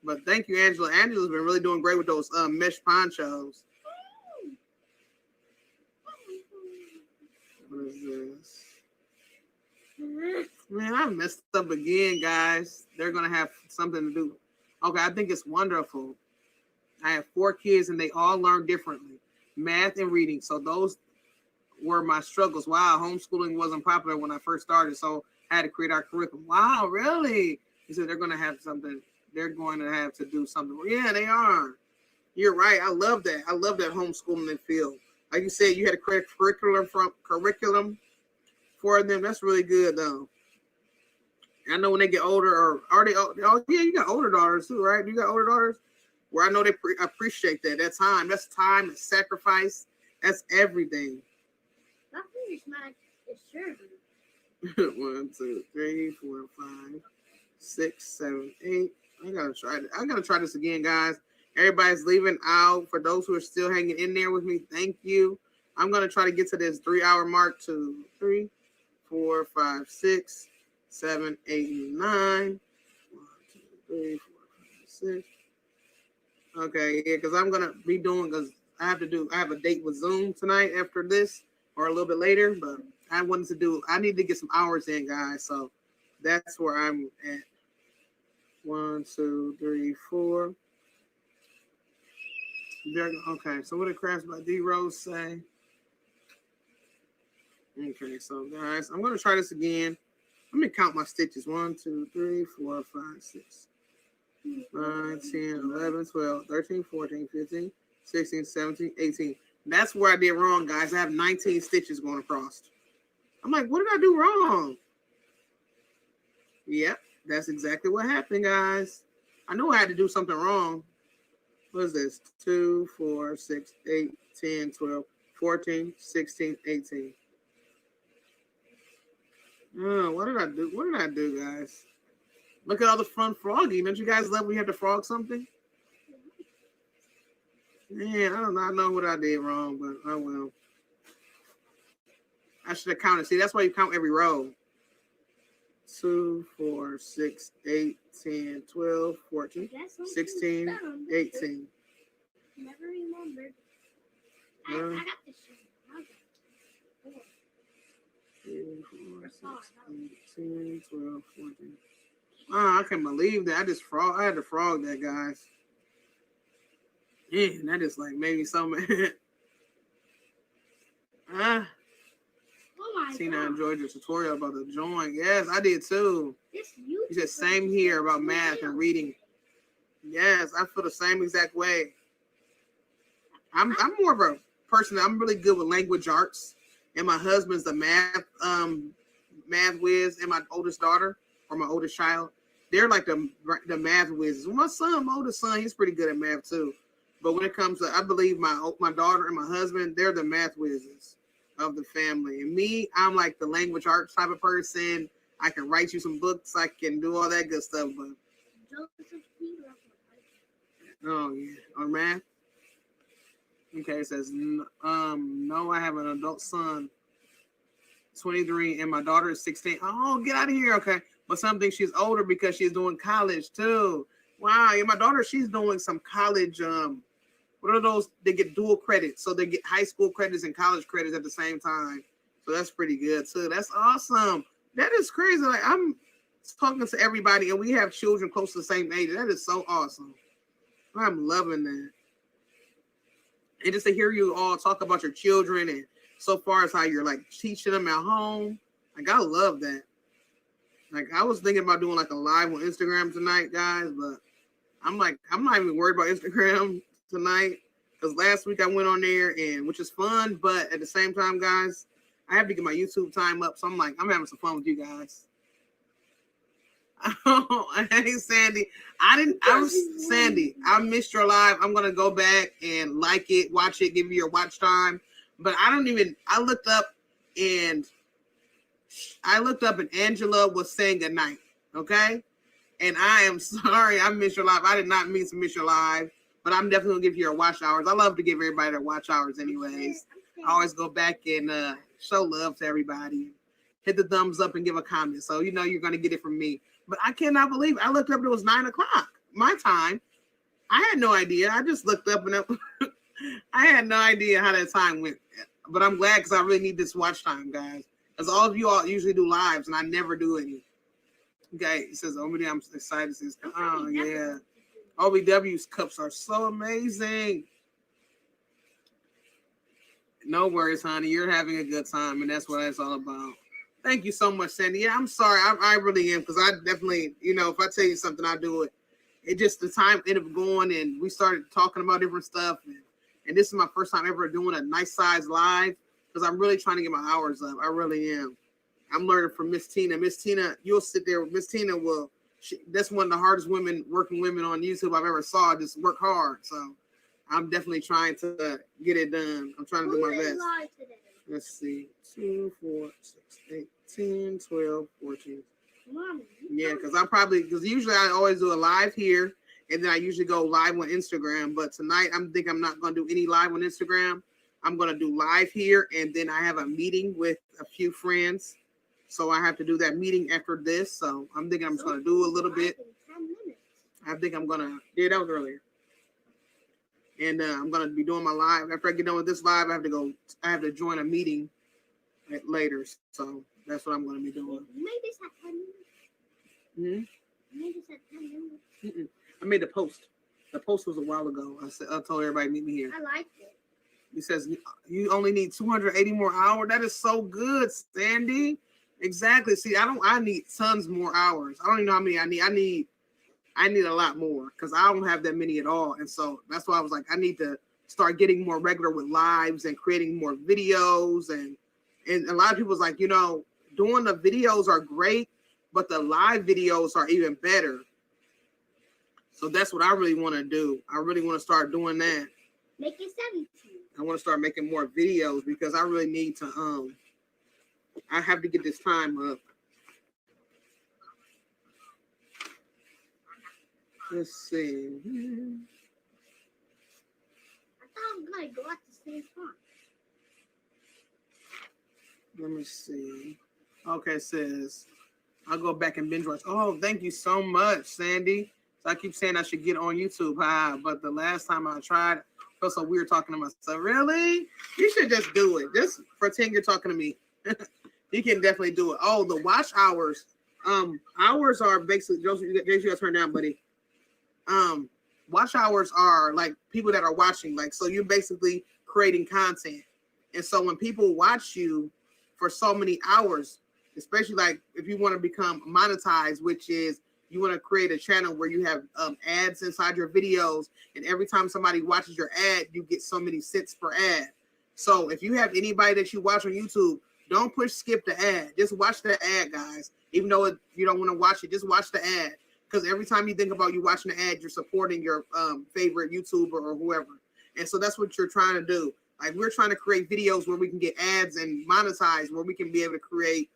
But thank you, Angela. Angela's been really doing great with those mesh ponchos. What is this? Man, I messed up again, guys. They're gonna have something to do. Okay, I think it's wonderful. I have 4 kids and they all learn differently. Math and reading. So those were my struggles. Wow, homeschooling wasn't popular when I first started, so I had to create our curriculum. Wow, really? He said they're gonna have something. They're going to have to do something. Yeah, they are. You're right. I love that. I love that homeschooling and field. Like you said, you had a curriculum for them. That's really good, though. I know when they get older, or are they? Oh, yeah, you got older daughters too, right? You got older daughters, where I know they appreciate that. That's time. That's time. That's sacrifice. That's everything. My fingers might disturb you. 1, 2, 3, 4, 5, 6, 7, 8. I gotta try this again, guys. Everybody's leaving out. For those who are still hanging in there with me, thank you. I'm gonna try to get to this 3-hour mark. 2, 3, 4, 5, 6, 7, 8, 9. 1, 2, 3, 4, 5, 6. Okay, yeah, because I'm gonna be doing, because I have a date with Zoom tonight after this, or a little bit later, but I need to get some hours in, guys. So that's where I'm at. 1, 2, 3, 4. Okay, so what did Crafts by D Rose say? Okay, so guys, I'm gonna try this again. Let me count my stitches. 1, 2, 3, 4, 5, 6, 9, 10, 11, 12, 13, 14, 15, 16, 17, 18. That's where I did wrong, guys. I have 19 stitches going across. I'm like, what did I do wrong? Yep, that's exactly what happened, guys. I knew I had to do something wrong. What is this? 2, 4, 6, 8, 10, 12, 14, 16, 18. Oh, what did I do? What did I do, guys? Look at all the fun frogging. Don't you guys love when you have to frog something? Man, I don't know. I know what I did wrong, but oh well. I should have counted. See, that's why you count every row. 2, 4, 6, 8, 10, 12, 14, 16, 18. Never remembered. I got this shit. 3, 4, 6, 8, 10, 12, 14. Oh, I can't believe that. I had to frog that, guys. Man, that is like maybe so mad. Oh my Tina God. enjoyed your tutorial about the join. Yes, I did too. You said same here about math and reading. Yes, I feel the same exact way. I'm more of a person. I'm really good with language arts, and my husband's the math whiz, and my oldest daughter or my oldest child, they're like the math whizzes. Well, my oldest son, he's pretty good at math too. But when it comes to, I believe my daughter and my husband, they're the math whizzes of the family. And me, I'm like the language arts type of person. I can write you some books. I can do all that good stuff. But Joseph P. left oh yeah, on math. Okay, it says no. I have an adult son, 23, and my daughter is 16. Oh, get out of here. Okay, but something she's older because she's doing college too. Wow, yeah, my daughter, she's doing some college. What are those? They get dual credits, so they get high school credits and college credits at the same time. So that's pretty good too. That's awesome. That is crazy. Like I'm talking to everybody, and we have children close to the same age. That is so awesome. I'm loving that. And just to hear you all talk about your children and so far as how you're like teaching them at home, like I love that. Like I was thinking about doing like a live on Instagram tonight, guys, but I'm like, I'm not even worried about Instagram tonight because last week I went on there and which is fun, but at the same time, guys, I have to get my YouTube time up. So I'm like, I'm having some fun with you guys. Oh, hey Sandy. Sandy, I missed your live. I'm gonna go back and like it, watch it, give you your watch time. But I looked up and Angela was saying goodnight. Okay. And I am sorry I missed your live. I did not mean to miss your live, but I'm definitely gonna give you your watch hours. I love to give everybody their watch hours anyways. I always go back and show love to everybody. Hit the thumbs up and give a comment. So you know you're gonna get it from me. But I cannot believe I looked up and it was 9 o'clock my time. I had no idea. I just looked up and I had no idea how that time went. But I'm glad because I really need this watch time, guys. Because all of you all usually do lives and I never do any. Okay, it says, "Oh, I'm excited." It says, "Oh yeah, OBW's cups are so amazing." No worries, honey. You're having a good time, and that's what it's all about. Thank you so much, Sandy. Yeah, I'm sorry. I really am because I definitely, if I tell you something, I'll do it. It just the time ended up going, and we started talking about different stuff, and this is my first time ever doing a nice size live because I'm really trying to get my hours up. I really am. I'm learning from Miss Tina. Miss Tina, you'll sit there. Miss Tina that's one of the hardest working women on YouTube I've ever saw. Just work hard. So I'm definitely trying to get it done. I'm trying to do my best. Let's see. 2, 4, 6, 8, 10, 12, 14. Mommy, Yeah, because usually I always do a live here and then I usually go live on Instagram. But tonight I'm not going to do any live on Instagram. I'm going to do live here and then I have a meeting with a few friends. So I have to do that meeting after this. So I'm thinking I'm just going to do a little bit. I think I'm going to, yeah, that was earlier. And I'm going to be doing my live. After I get done with this live, I have to join a meeting later. So that's what I'm going to be doing. You made this at 10 minutes? You made this at 10 minutes? I made the post. The post was a while ago. I told everybody meet me here. I liked it. He says, you only need 280 more hours. That is so good, Sandy. Exactly. See, I need tons more hours. I don't even know how many I need. I need a lot more because I don't have that many at all. And so that's why I was like, I need to start getting more regular with lives and creating more videos. And a lot of people's like, doing the videos are great, but the live videos are even better. So that's what I really want to do. I really want to start doing that. Make it 17. I want to start making more videos because I really need to, I have to get this time up. Let's see. I thought I was going to go at the same time. Let me see. Okay, it says, I'll go back and binge watch. Oh, thank you so much, Sandy. So I keep saying I should get on YouTube, but the last time I tried, I felt so weird talking to myself. Really? You should just do it. Just pretend you're talking to me. You can definitely do it. Oh, the watch hours. Hours are basically, Joseph, you got to turn down, buddy. Watch hours are like people that are watching, like, so you're basically creating content. And so when people watch you for so many hours, especially like if you want to become monetized, which is you want to create a channel where you have ads inside your videos, and every time somebody watches your ad, you get so many cents per ad. So if you have anybody that you watch on YouTube, don't skip the ad. Just watch the ad, guys. Even though you don't want to watch it, just watch the ad. Because every time you think about you watching the ad, you're supporting your favorite YouTuber or whoever. And so that's what you're trying to do. Like, we're trying to create videos where we can get ads and monetize, where we can be able to create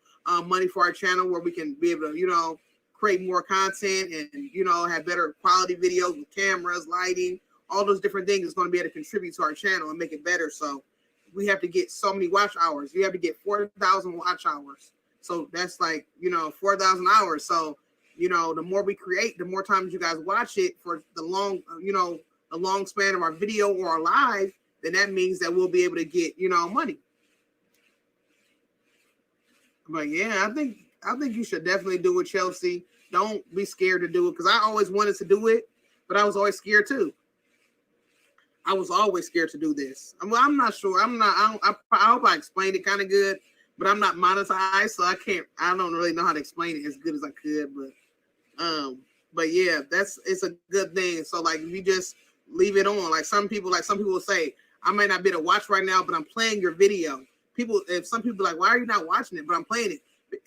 money for our channel where we can be able to, you know, create more content and, you know, have better quality videos with cameras, lighting, all those different things is going to be able to contribute to our channel and make it better. So we have to get so many watch hours. You have to get 4,000 watch hours. So that's like, you know, 4,000 hours. So, you know, the more we create, the more times you guys watch it for the long, you know, the long span of our video or our live, then that means that we'll be able to get, you know, money. But yeah, I think you should definitely do it, Chelsea. Don't be scared to do it, because I always wanted to do it, but I was always scared too. I was always scared to do this. I'm not sure. I hope I explained it kind of good, but I'm not monetized, so I don't really know how to explain it as good as I could. But yeah, it's a good thing. So like, if you just leave it on, like some people will say, I may not be able to watch right now, but I'm playing your video. Some people are like, why are you not watching it? But I'm playing it.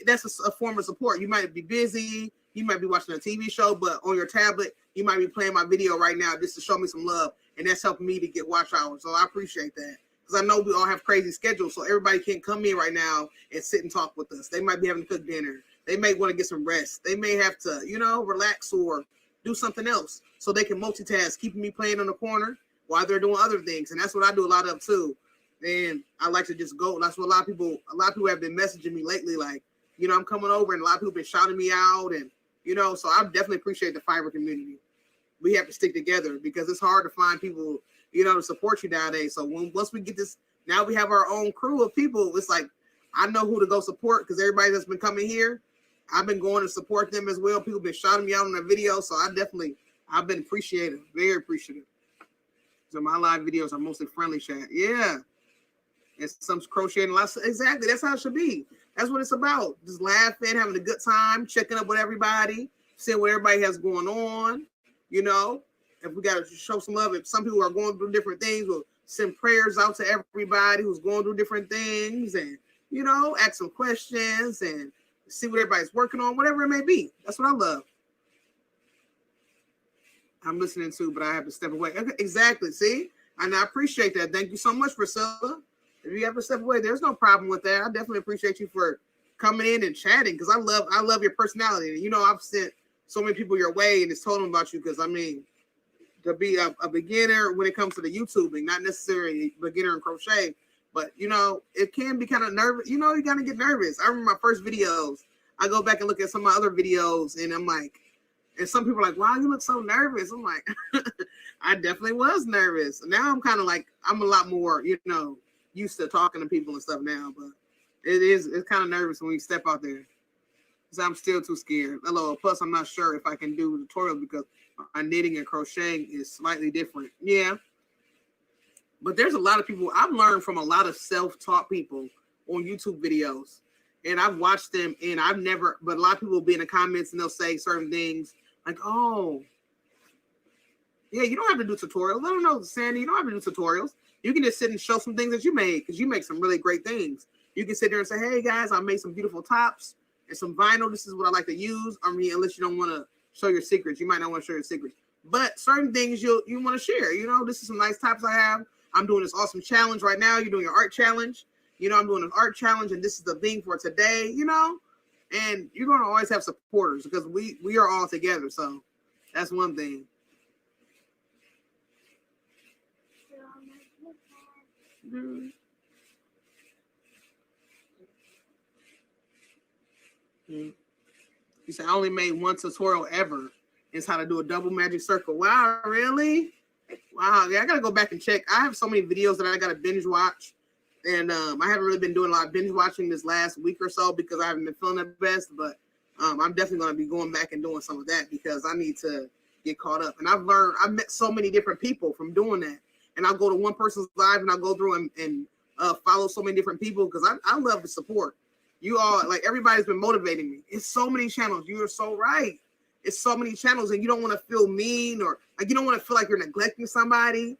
That's a form of support. You might be busy. You might be watching a TV show, but on your tablet, you might be playing my video right now just to show me some love. And that's helping me to get watch hours. So I appreciate that. Because I know we all have crazy schedules. So everybody can't come in right now and sit and talk with us. They might be having to cook dinner. They may want to get some rest. They may have to, you know, relax or do something else. So they can multitask, keeping me playing on the corner while they're doing other things. And that's what I do a lot of too. And I like to just go. That's what a lot of people have been messaging me lately. Like, you know, I'm coming over, and a lot of people have been shouting me out. And, you know, so I definitely appreciate the Fiverr community. We have to stick together because it's hard to find people, you know, to support you nowadays. So once we get this, now we have our own crew of people. It's like, I know who to go support, because everybody that's been coming here, I've been going to support them as well. People have been shouting me out on their videos. So I've been appreciative, very appreciative. So my live videos are mostly friendly chat. Yeah. And some crocheting. Exactly. That's how it should be. That's what it's about. Just laughing, having a good time, checking up with everybody, seeing what everybody has going on. You know, if we got to show some love, if some people are going through different things, we'll send prayers out to everybody who's going through different things, and, you know, ask some questions and see what everybody's working on, whatever it may be. That's what I love. I'm listening to, but I have to step away. Okay, exactly. See, and I appreciate that. Thank you so much, Priscilla. If you have to step away, there's no problem with that. I definitely appreciate you for coming in and chatting, because I love your personality. You know, I've sent so many people your way and it's told them about you, because I mean, to be a beginner when it comes to the YouTubing, not necessarily a beginner in crochet, but you know, it can be kind of nervous. You know, you gotta get nervous. I remember my first videos. I go back and look at some of my other videos, and I'm like, and some people are like, wow, you look so nervous. I'm like, I definitely was nervous. Now I'm kind of like, I'm a lot more, you know, used to talking to people and stuff now, but it's kind of nervous when you step out there. I'm still too scared. Hello. Plus, I'm not sure if I can do a tutorial because my knitting and crocheting is slightly different. Yeah. But there's a lot of people. I've learned from a lot of self-taught people on YouTube videos. And I've watched them, and but a lot of people will be in the comments and they'll say certain things like, oh, yeah, you don't have to do tutorials. Let them know, Sandy, you don't have to do tutorials. You can just sit and show some things that you made, because you make some really great things. You can sit there and say, hey, guys, I made some beautiful tops and some vinyl. This is what I like to use. I mean, unless you don't want to show your secrets. You might not want to show your secrets. But certain things you want to share. You know, this is some nice tops I have. I'm doing this awesome challenge right now. You're doing your art challenge. You know, I'm doing an art challenge, and this is the thing for today, you know. And you're going to always have supporters, because we are all together. So that's one thing. Mm-hmm. You said I only made one tutorial ever. It's how to do a double magic circle. Wow, really? Wow, yeah, I gotta go back and check. I have so many videos that I gotta binge watch, and I haven't really been doing a lot of binge watching this last week or so because I haven't been feeling the best. But I'm definitely gonna be going back and doing some of that because I need to get caught up. And I've met so many different people from doing that. And I'll go to one person's live and I'll go through and follow so many different people because I love the support. You all, like, everybody's been motivating me. It's so many channels. You are so right. It's so many channels, and you don't want to feel mean or like you don't want to feel like you're neglecting somebody.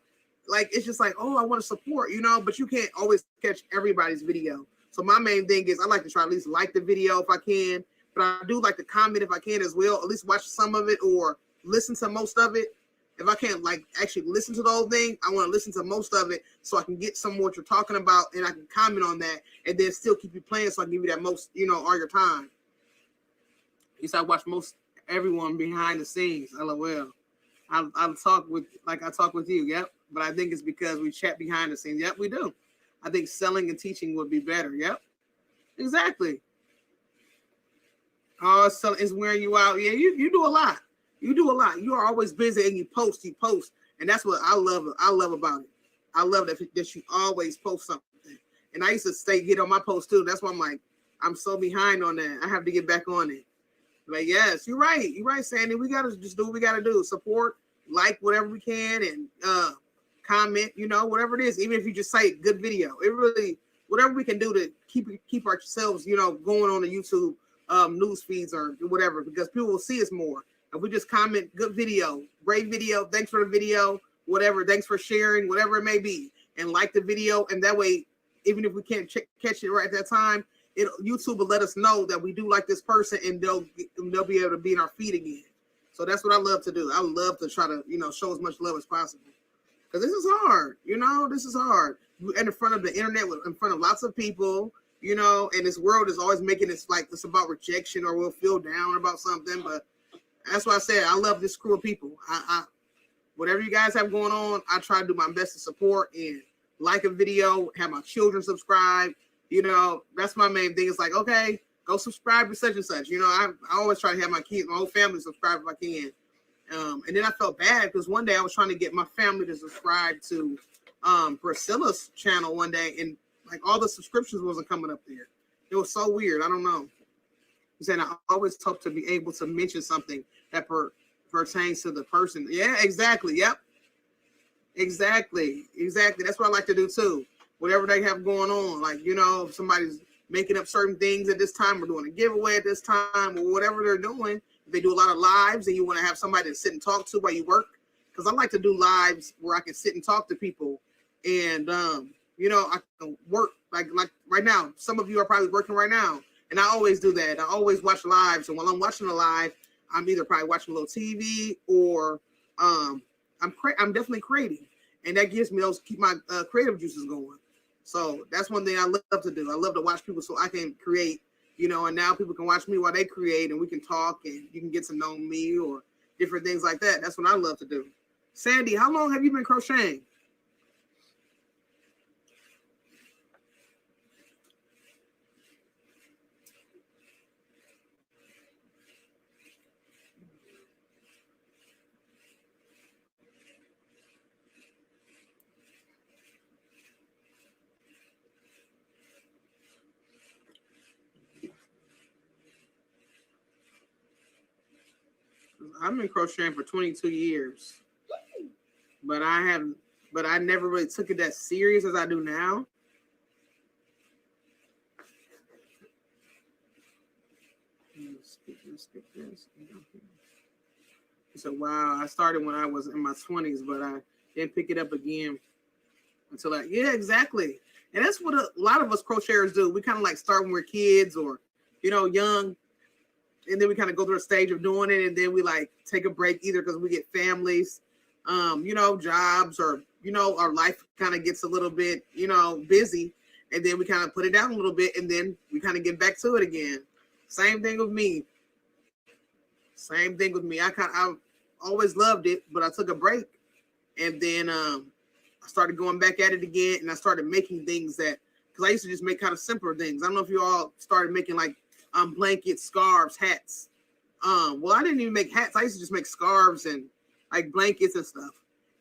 Like, it's just like, oh, I want to support, you know, but you can't always catch everybody's video. So my main thing is I like to try at least like the video if I can, but I do like to comment if I can as well, at least watch some of it or listen to most of it. if I can't like actually listen to the whole thing, I want to listen to most of it so I can get some more what you're talking about and I can comment on that and then still keep you playing so I can give you that most, all your time. I watch most everyone behind the scenes. LOL. I'll talk with I talk with you. Yep. But I think it's because we chat behind the scenes. Yep, we do. I think selling and teaching would be better. Yep. Exactly. Oh, so it's wearing you out. Yeah, you do a lot. You do a lot. You are always busy and you post. And that's what I love about it. I love that you always post something. And I used to get on my post too. That's why I'm so behind on that. I have to get back on it. Like, yes, you're right. You're right, Sandy. We gotta just do what we gotta do. Support, like whatever we can, and comment, whatever it is. Even if you just say good video. It really whatever we can do to keep ourselves, going on the YouTube news feeds or whatever, because people will see us more. If we just comment good video, great video, thanks for the video, whatever, thanks for sharing, whatever it may be, and like the video, and that way, even if we can't catch it right at that time, YouTube will let us know that we do like this person, and they'll be able to be in our feed again. So that's what I love to do. I love to try to show as much love as possible, because this is hard. This is hard. You're in front of the internet, in front of lots of people, and this world is always making it like it's about rejection or we'll feel down about something. But that's why I said I love this crew of people. I whatever you guys have going on, I try to do my best to support and like a video, have my children subscribe. That's my main thing. It's like, okay, go subscribe to such and such. I always try to have my kids, my whole family subscribe if I can. And then I felt bad because one day I was trying to get my family to subscribe to Priscilla's channel one day, and like all the subscriptions wasn't coming up there. It was so weird. I don't know. He said I always hope to be able to mention something that pertains to the person. Yeah, exactly. Yep. Exactly. That's what I like to do too. Whatever they have going on, like, if somebody's making up certain things at this time or doing a giveaway at this time or whatever they're doing, if they do a lot of lives and you want to have somebody to sit and talk to while you work, because I like to do lives where I can sit and talk to people and, I can work like right now. Some of you are probably working right now, and I always do that. I always watch lives, and while I'm watching the live, I'm either probably watching a little TV or I'm definitely creating, and that gives me keep my creative juices going. So that's one thing I love to do. I love to watch people so I can create, and now people can watch me while they create, and we can talk, and you can get to know me or different things like that. That's what I love to do. Sandy, how long have you been crocheting? I've been crocheting for 22 years, but I never really took it that serious as I do now. Let's skip this. So wow, I started when I was in my 20s, but I didn't pick it up again until exactly. And that's what a lot of us crocheters do. We kind of like start when we're kids or, young. And then we kind of go through a stage of doing it, and then we like take a break either because we get families, jobs, or our life kind of gets a little bit, busy, and then we kind of put it down a little bit, and then we kind of get back to it again. Same thing with me. I always loved it, but I took a break, and then I started going back at it again, and I started making things because I used to just make kind of simpler things. I don't know if you all started making like blankets, scarves, hats. Well, I didn't even make hats. I used to just make scarves and like blankets and stuff.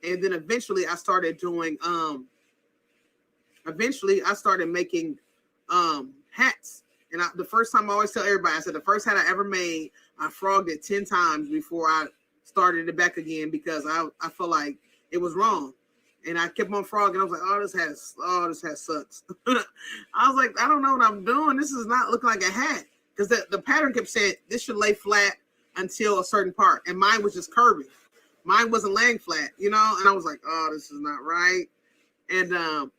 And then eventually I started doing, making hats. And the first time I always tell everybody, I said, the first hat I ever made, I frogged it 10 times before I started it back again because I felt like it was wrong. And I kept on frogging. I was like, this hat sucks. I was like, I don't know what I'm doing. This is not looking like a hat. Because the pattern kept saying this should lay flat until a certain part. And mine was just curving. Mine wasn't laying flat, And I was like, this is not right. And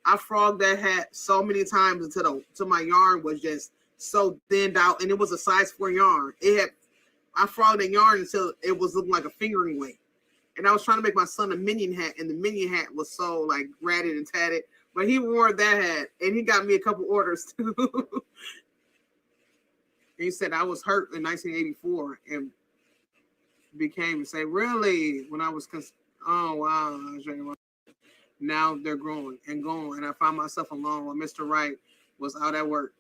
I frogged that hat so many times until my yarn was just so thinned out. And it was a size 4 yarn. I frogged that yarn until it was looking like a fingering weight. and I was trying to make my son a Minion hat, and the Minion hat was so like ratted and tatted, but he wore that hat, and he got me a couple orders too. He said I was hurt in 1984 and became say really when I was oh wow. Now they're growing and going, and I found myself alone when Mr. Wright was out at work.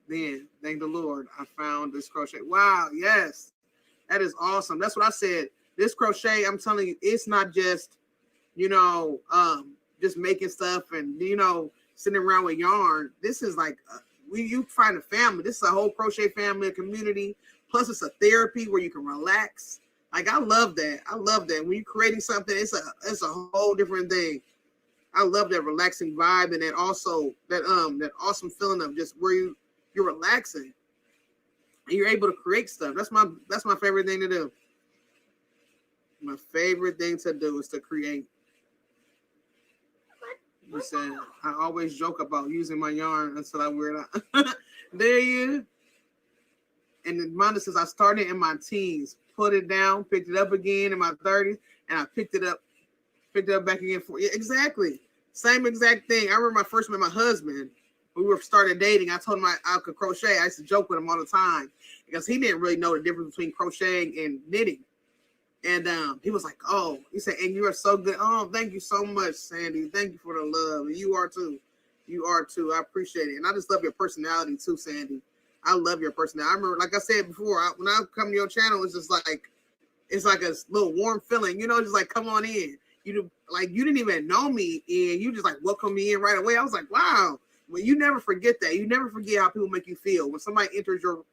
Then, thank the Lord, I found this crochet. Wow, yes, that is awesome. That's what I said. This crochet, I'm telling you, it's not just, just making stuff and sitting around with yarn. This is like you find a family. This is a whole crochet family, a community. Plus, it's a therapy where you can relax. Like I love that. I love that. When you're creating something, it's a whole different thing. I love that relaxing vibe and that also that awesome feeling of just where you're relaxing and you're able to create stuff. That's my favorite thing to do. My favorite thing to do is to create. You said I always joke about using my yarn until I wear it out. There you. And then Monda says I started in my teens, put it down, picked it up again in my 30s, and I picked it up back again for exactly. Same exact thing. I remember I first met my husband. We were started dating. I told him I could crochet. I used to joke with him all the time because he didn't really know the difference between crocheting and knitting. And he was like, "Oh," he said, "and you are so good." Oh, thank you so much, Sandy. Thank you for the love. And you are too. You are too. I appreciate it. And I just love your personality too, Sandy. I love your personality. I remember, like I said before, when I come to your channel, it's just like a little warm feeling, just like come on in. You didn't even know me, and you just like welcome me in right away. I was like, wow. Well, you never forget that. You never forget how people make you feel when somebody enters your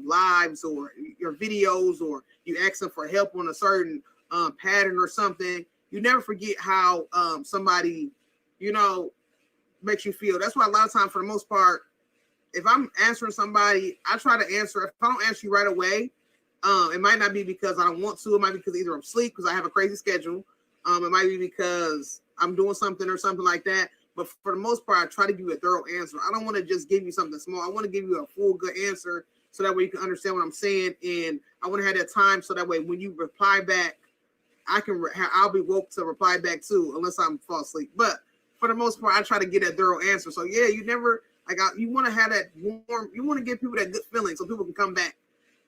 lives or your videos, or you ask them for help on a certain pattern or something. You never forget how somebody makes you feel. That's why a lot of times, for the most part, if I'm answering somebody, I try to answer. If I don't answer you right away, it might not be because I don't want to. It might be because either I'm asleep because I have a crazy schedule. It might be because I'm doing something or something like that. But for the most part, I try to give you a thorough answer. I don't want to just give you something small. I want to give you a full, good answer so that way you can understand what I'm saying. And I want to have that time so that way when you reply back, I'll be woke to reply back too, unless I'm fall asleep. But for the most part, I try to get a thorough answer. So yeah, you never you want to have that warm. You want to give people that good feeling so people can come back.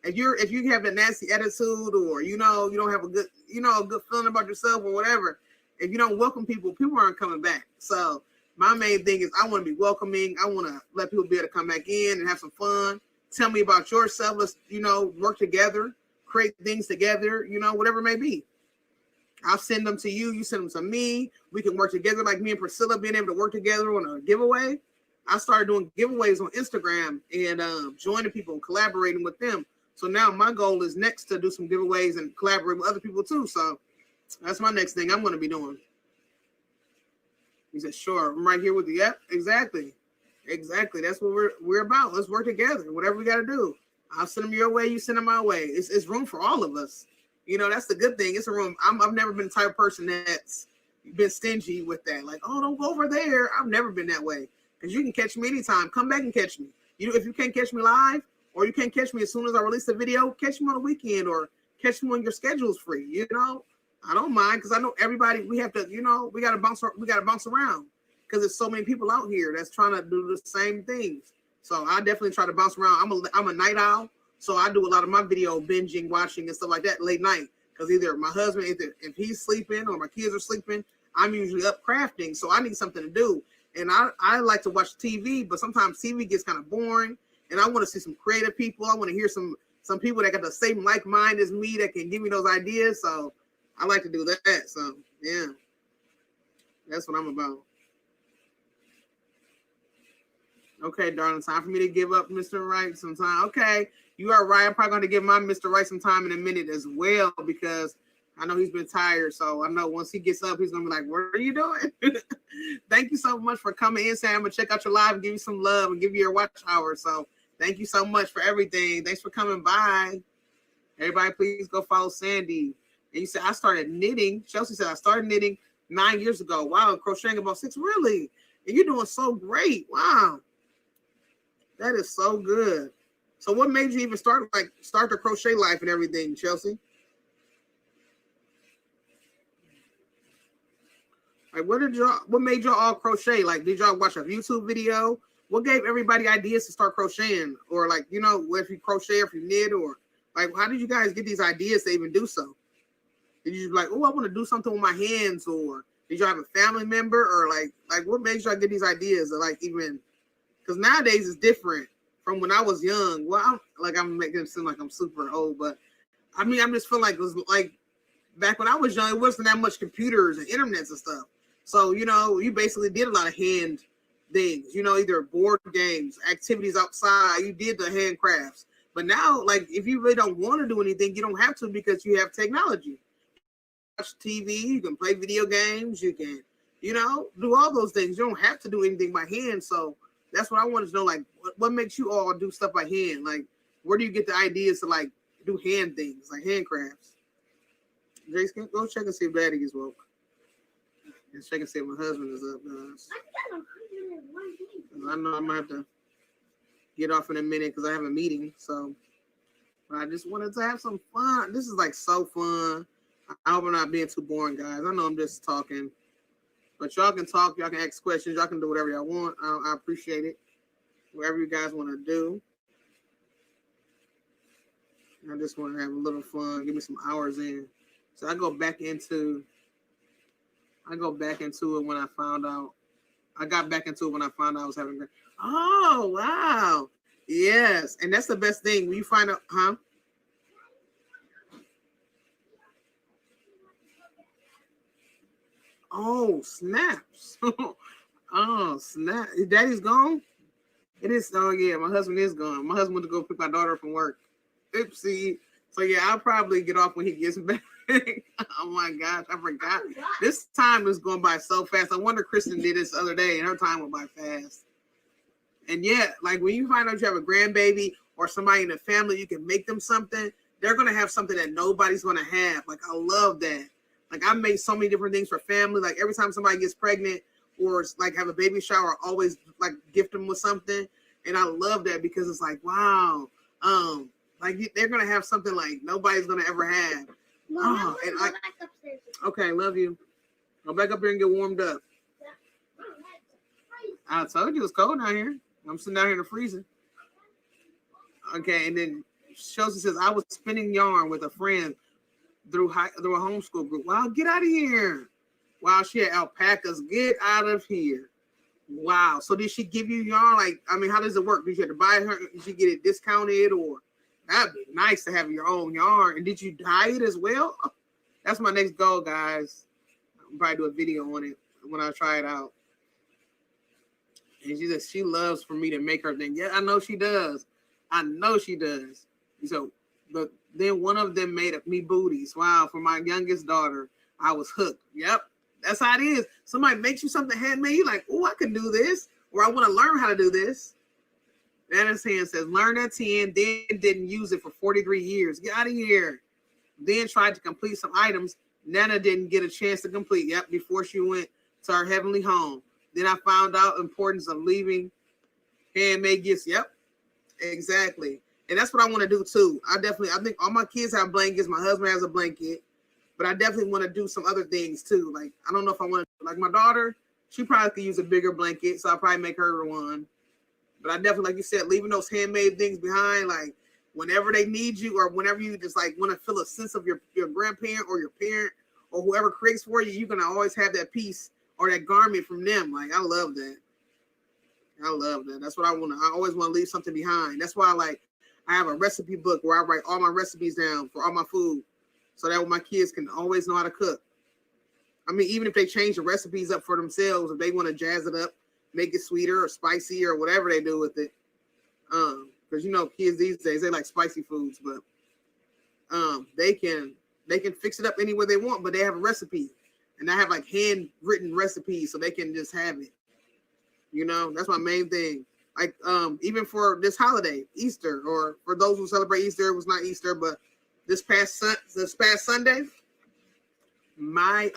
If you have a nasty attitude or you don't have a good a good feeling about yourself or whatever, if you don't welcome people aren't coming back. So my main thing is I want to be welcoming. I want to let people be able to come back in and have some fun. Tell me about yourself. Let's work together, create things together. Whatever it may be. I'll send them to you. You send them to me. We can work together, like me and Priscilla being able to work together on a giveaway. I started doing giveaways on Instagram and joining people and collaborating with them. So now my goal is next to do some giveaways and collaborate with other people too. So that's my next thing I'm going to be doing. He said, sure. I'm right here with you. Yep, exactly. That's what we're about. Let's work together. Whatever we got to do. I'll send them your way. You send them my way. It's room for all of us. That's the good thing. It's a room. I've never been the type of person that's been stingy with that. Like, oh, don't go over there. I've never been that way. Because you can catch me anytime. Come back and catch me. If you can't catch me live, or you can't catch me as soon as I release the video, catch me on the weekend or catch me when your schedule's free. I don't mind because I know everybody. We have to, we got to bounce around because there's so many people out here that's trying to do the same things. So I definitely try to bounce around. I'm a night owl, so I do a lot of my video binging, watching, and stuff like that late night. Because either my husband, if he's sleeping or my kids are sleeping, I'm usually up crafting. So I need something to do, and I like to watch TV, but sometimes TV gets kind of boring. And I want to see some creative people. I want to hear some people that got the same like mind as me that can give me those ideas. So I like to do that. So yeah, that's what I'm about. Okay, darling, time for me to give up Mr. Wright some time. Okay, you are right. I'm probably going to give my Mr. Wright some time in a minute as well because I know he's been tired. So I know once he gets up, he's going to be like, what are you doing? Thank you so much for coming in, Sam. I'm going to check out your live and give you some love and give you your watch hour. So thank you so much for everything. Thanks for coming by. Everybody, please go follow Sandy. And you said, I started knitting. Chelsea said, I started knitting 9 years ago. Wow, crocheting about 6. Really? And you're doing so great. Wow. That is so good. So what made you even start the crochet life and everything, Chelsea? Like, what made y'all all crochet? Like, did y'all watch a YouTube video? What gave everybody ideas to start crocheting? Or like, you know, if you crochet, if you knit, or like, how did you guys get these ideas to even do so? Did you like, oh, I want to do something with my hands, or did y'all have a family member, or like what makes y'all get these ideas? Or like even, because nowadays it's different from when I was young. Well, I'm making it seem like I'm super old, but I mean, I'm just feeling like it was like back when I was young, it wasn't that much computers and internets and stuff. So, you know, you basically did a lot of hand things, you know, either board games, activities outside, you did the handcrafts. But now, like, if you really don't want to do anything, you don't have to because you have technology. Watch TV, you can play video games, you can, you know, do all those things. You don't have to do anything by hand. So that's what I wanted to know, like, what makes you all do stuff by hand? Like, where do you get the ideas to, like, do hand things, like handcrafts? Jason, go check and see if Daddy is woke. And check and see if my husband is up, guys. I know I'm gonna have to get off in a minute because I have a meeting. So, but I just wanted to have some fun. This is like so fun. I hope I'm not being too boring, guys. I know I'm just talking, but y'all can talk. Y'all can ask questions. Y'all can do whatever y'all want. I appreciate it. Whatever you guys want to do. I just want to have a little fun. Give me some hours in. So I go back into it when I found out. I got back into it when I found out I was having. Oh, wow. Yes. And that's the best thing. When you find out, huh? Oh, snaps. Oh, snap. Daddy's gone? It is. Oh, yeah. My husband is gone. My husband went to go pick my daughter up from work. Oopsie. So, yeah, I'll probably get off when he gets back. Oh, my gosh. I forgot. This time is going by so fast. I wonder Kristen did this the other day, and her time went by fast. And, yeah, like when you find out you have a grandbaby or somebody in the family, you can make them something. They're going to have something that nobody's going to have. Like, I love that. Like, I made so many different things for family. Like, every time somebody gets pregnant or, like, have a baby shower, I always, like, gift them with something. And I love that because it's like, wow. Like, they're going to have something, like, nobody's going to ever have. Mom, and go back upstairs. Okay, love you. Go back up here and get warmed up. I told you it's cold down here. I'm sitting down here in the freezer. Okay, and then Chelsea says, I was spinning yarn with a friend through a homeschool group. Wow, get out of here. Wow, she had alpacas. Get out of here. Wow. So did she give you yarn? Like, I mean, how does it work? Did you have to buy her? Did she get it discounted? Or that'd be nice to have your own yarn. And did you dye it as well? That's my next goal, guys. I'll probably do a video on it when I try it out. And she says she loves for me to make her thing. Yeah, I know she does. I know she does. So, but then one of them made me booties. Wow, for my youngest daughter, I was hooked. Yep, that's how it is. Somebody makes you something handmade, you're like, oh, I can do this, or I want to learn how to do this. Nana's hand says, learn at 10, then didn't use it for 43 years. Get out of here. Then tried to complete some items. Nana didn't get a chance to complete. Yep, before she went to her heavenly home. Then I found out importance of leaving handmade gifts. Yep, exactly. And that's what I want to do too. I think all my kids have blankets. My husband has a blanket, but I definitely want to do some other things too. Like, I don't know if I want to, like my daughter, she probably could use a bigger blanket. So I'll probably make her one. But I definitely, like you said, leaving those handmade things behind, like whenever they need you or whenever you just like want to feel a sense of your grandparent or your parent or whoever creates for you, you're going to always have that piece or that garment from them. Like, I love that. I love that. That's what I want to, I always want to leave something behind. That's why I have a recipe book where I write all my recipes down for all my food so that my kids can always know how to cook. I mean, even if they change the recipes up for themselves, if they want to jazz it up, make it sweeter or spicy or whatever they do with it. Because, you know, kids these days, they like spicy foods, but they can fix it up any way they want, but they have a recipe. And I have like handwritten recipes so they can just have it. You know, that's my main thing. Like, even for this holiday, Easter, or for those who celebrate Easter, it was not Easter, but this past Sunday, my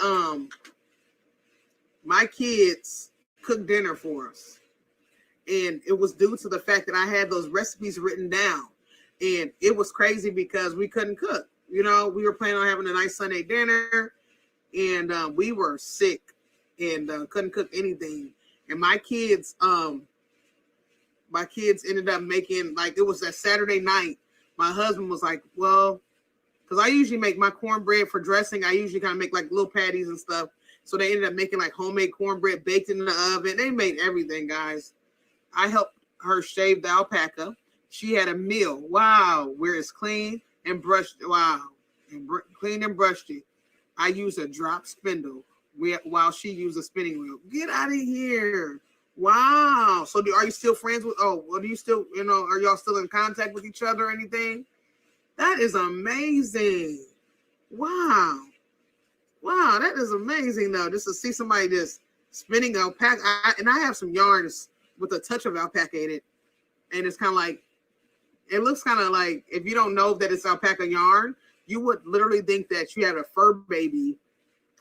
kids cooked dinner for us. And it was due to the fact that I had those recipes written down. And it was crazy because we couldn't cook. You know, we were planning on having a nice Sunday dinner, and we were sick. and couldn't cook anything. And my kids ended up making, like, it was that Saturday night. My husband was like, well, because I usually make my cornbread for dressing. I usually kind of make like little patties and stuff. So they ended up making like homemade cornbread baked in the oven. They made everything, guys. I helped her shave the alpaca. She had a meal. Wow. Where it's clean and brushed. Wow. And clean and brushed it. I used a drop spindle while she used a spinning wheel. Get out of here. Wow. So are you still friends with, do you still, are y'all still in contact with each other or anything? That is amazing. Wow. Wow, that is amazing though. Just to see somebody just spinning alpaca. And I have some yarns with a touch of alpaca in it. And it's kind of like, it looks kind of like, if you don't know that it's alpaca yarn, you would literally think that you have a fur baby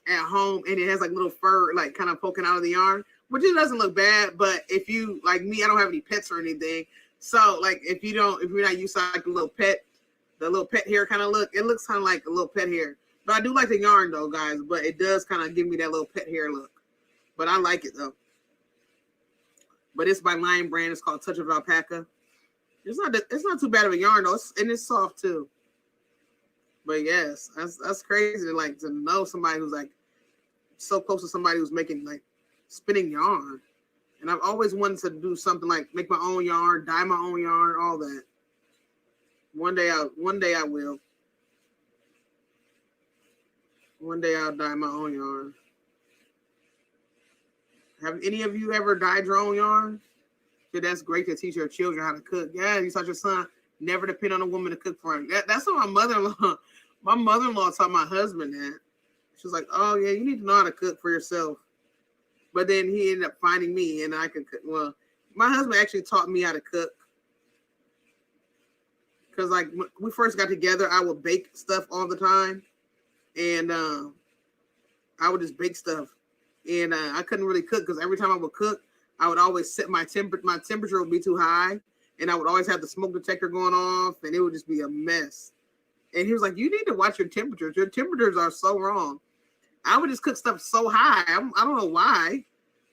at home and it has like little fur like kind of poking out of the yarn, which it doesn't look bad. But if you, like me, I don't have any pets or anything. So like if you're not used to like the little pet hair kind of look, it looks kind of like a little pet hair. But I do like the yarn though, guys, but it does kind of give me that little pet hair look. But I like it though. But it's by Lion Brand. It's called Touch of Alpaca. It's not too bad of a yarn though, and it's soft too. But yes, that's crazy to know somebody who's like so close to somebody who's making like spinning yarn. And I've always wanted to do something like make my own yarn, dye my own yarn, all that. One day I will. One day I'll dye my own yarn. Have any of you ever dyed your own yarn? Yeah, that's great to teach your children how to cook. Yeah, you taught your son never depend on a woman to cook for him. That's what my mother-in-law taught my husband that. She was like, oh yeah, you need to know how to cook for yourself. But then he ended up finding me and I could cook. Well, my husband actually taught me how to cook. Because like when we first got together, I would bake stuff all the time. And I would just bake stuff. And I couldn't really cook because every time I would cook, I would always set my temperature would be too high. And I would always have the smoke detector going off and it would just be a mess. And he was like, you need to watch your temperatures. Your temperatures are so wrong. I would just cook stuff so high. I don't know why.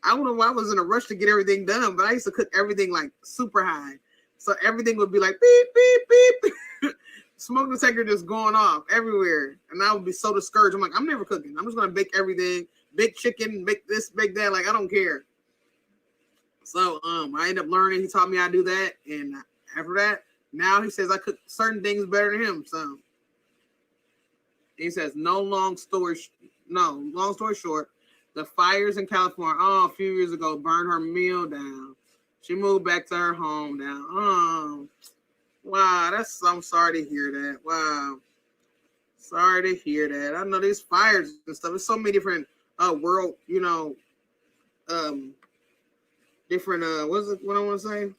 I don't know why I was in a rush to get everything done, but I used to cook everything like super high. So everything would be like beep, beep, beep. Smoke detector just going off everywhere. And I would be so discouraged. I'm like, I'm never cooking. I'm just going to bake everything. Bake chicken, bake this, bake that. Like, I don't care. So I ended up learning. He taught me how to do that. And after that, now he says I cook certain things better than him. So he says, long story short, the fires in California, a few years ago, burned her meal down. She moved back to her home now. Oh, wow. I'm sorry to hear that. Wow. Sorry to hear that. I know these fires and stuff. There's so many different world, different, what I want to say?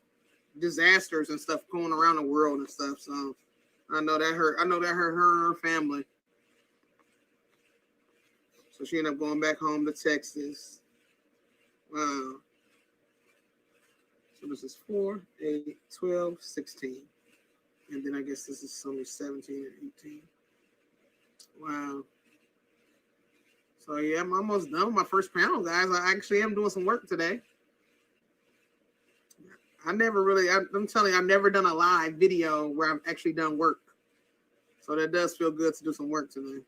Disasters and stuff going around the world and stuff. So I know that hurt her and her family. So she ended up going back home to Texas. Wow. So this is 4, 8, 12, 16. And then I guess this is only 17 and 18. Wow. So yeah, I'm almost done with my first panel, guys. I actually am doing some work today. I'm telling you, I've never done a live video where I've actually done work. So that does feel good to do some work today.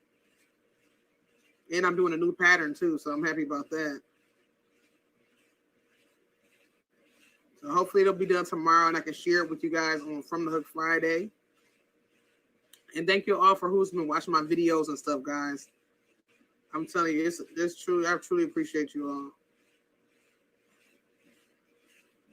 And I'm doing a new pattern too, so I'm happy about that. So hopefully it'll be done tomorrow and I can share it with you guys on From the Hook Friday. And thank you all for who's been watching my videos and stuff, guys. I'm telling you, it's true. I truly appreciate you all.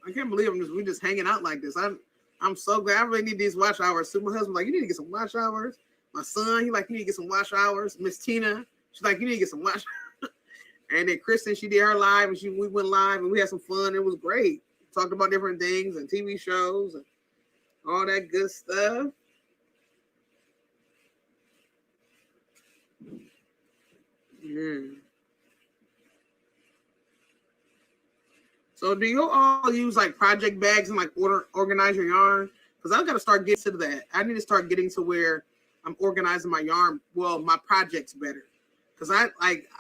I can't believe we just hanging out like this. I'm so glad. I really need these watch hours. So my husband like, you need to get some watch hours. My son, he like, you need to get some watch hours. Miss Tina, she's like, you need to get some watch. And then Kristen, she did her live and we went live and we had some fun. It was great. Talked about different things and TV shows and all that good stuff. Yeah. So do you all use like project bags and like organize your yarn? Because I've got to start getting to that. I need to start getting to where I'm organizing my yarn, well, my projects better. Because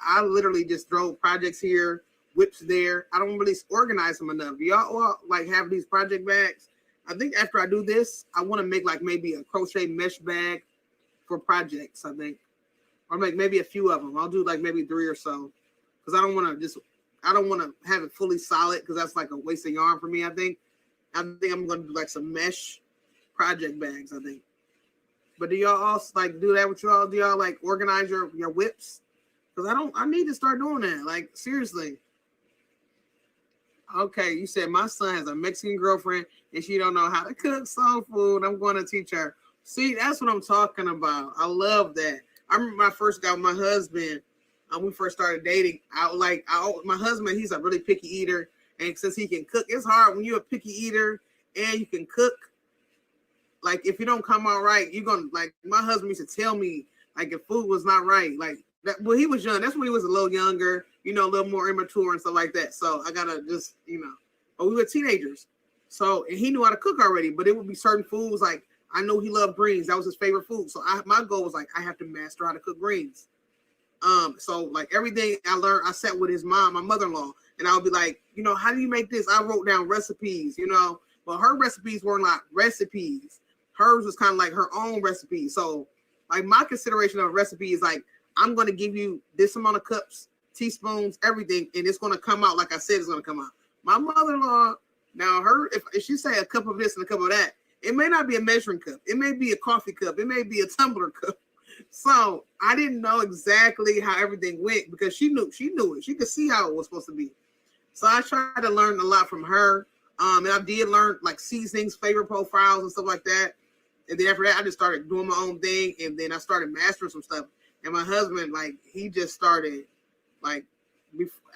I literally just throw projects here, whips there. I don't really organize them enough. Do y'all all like have these project bags? I think after I do this, I want to make like maybe a crochet mesh bag for projects, I think. Or make maybe a few of them. I'll do like maybe 3 or so. Because I don't want to have it fully solid because that's like a waste of yarn for me, I think. I think I'm going to do like some mesh project bags, I think. But do y'all also like do that with y'all? Do y'all like organize your whips? Because I need to start doing that. Like, seriously. Okay, you said my son has a Mexican girlfriend and she don't know how to cook soul food. I'm going to teach her. See, that's what I'm talking about. I love that. I remember when I first got with my husband, when we first started dating, my husband, he's a really picky eater. And since he can cook, it's hard when you're a picky eater and you can cook. Like, if you don't come out right, you're going to, like, my husband used to tell me, like, if food was not right, like, that, well, he was young. That's when he was a little younger, you know, a little more immature and stuff like that. So I got to just, you know, but we were teenagers. So, and he knew how to cook already, but it would be certain foods. Like, I know he loved greens. That was his favorite food. So my goal was like, I have to master how to cook greens. So like everything I learned, I sat with his mom, my mother-in-law, and I would be like, you know, how do you make this? I wrote down recipes, you know, but her recipes weren't like recipes. Hers was kind of like her own recipe. So like my consideration of a recipe is like, I'm going to give you this amount of cups, teaspoons, everything, and it's going to come out like I said it's going to come out. My mother-in-law, now if she say a cup of this and a cup of that, it may not be a measuring cup. It may be a coffee cup. It may be a tumbler cup. So I didn't know exactly how everything went because she knew it. She could see how it was supposed to be. So I tried to learn a lot from her. And I did learn like seasonings, flavor profiles, and stuff like that. And then after that, I just started doing my own thing. And then I started mastering some stuff. And my husband, like, he just started, like,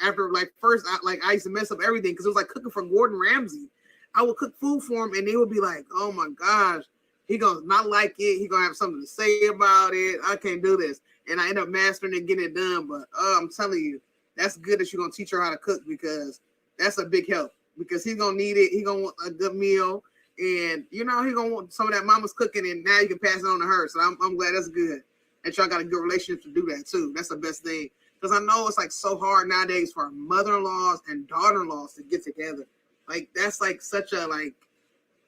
after, like, first, I used to mess up everything because it was like cooking for Gordon Ramsay. I would cook food for him, and they would be like, oh, my gosh, he gonna not like it. He gonna have something to say about it. I can't do this. And I end up mastering and getting it done. But I'm telling you, that's good that you're gonna teach her how to cook because that's a big help. Because he's gonna need it. He's gonna want a good meal. And, you know, he's gonna want some of that mama's cooking, and now you can pass it on to her. So I'm glad that's good. And y'all got a good relationship to do that too. That's the best thing. Because I know it's like so hard nowadays for mother-in-laws and daughter-in-laws to get together. Like that's like such a like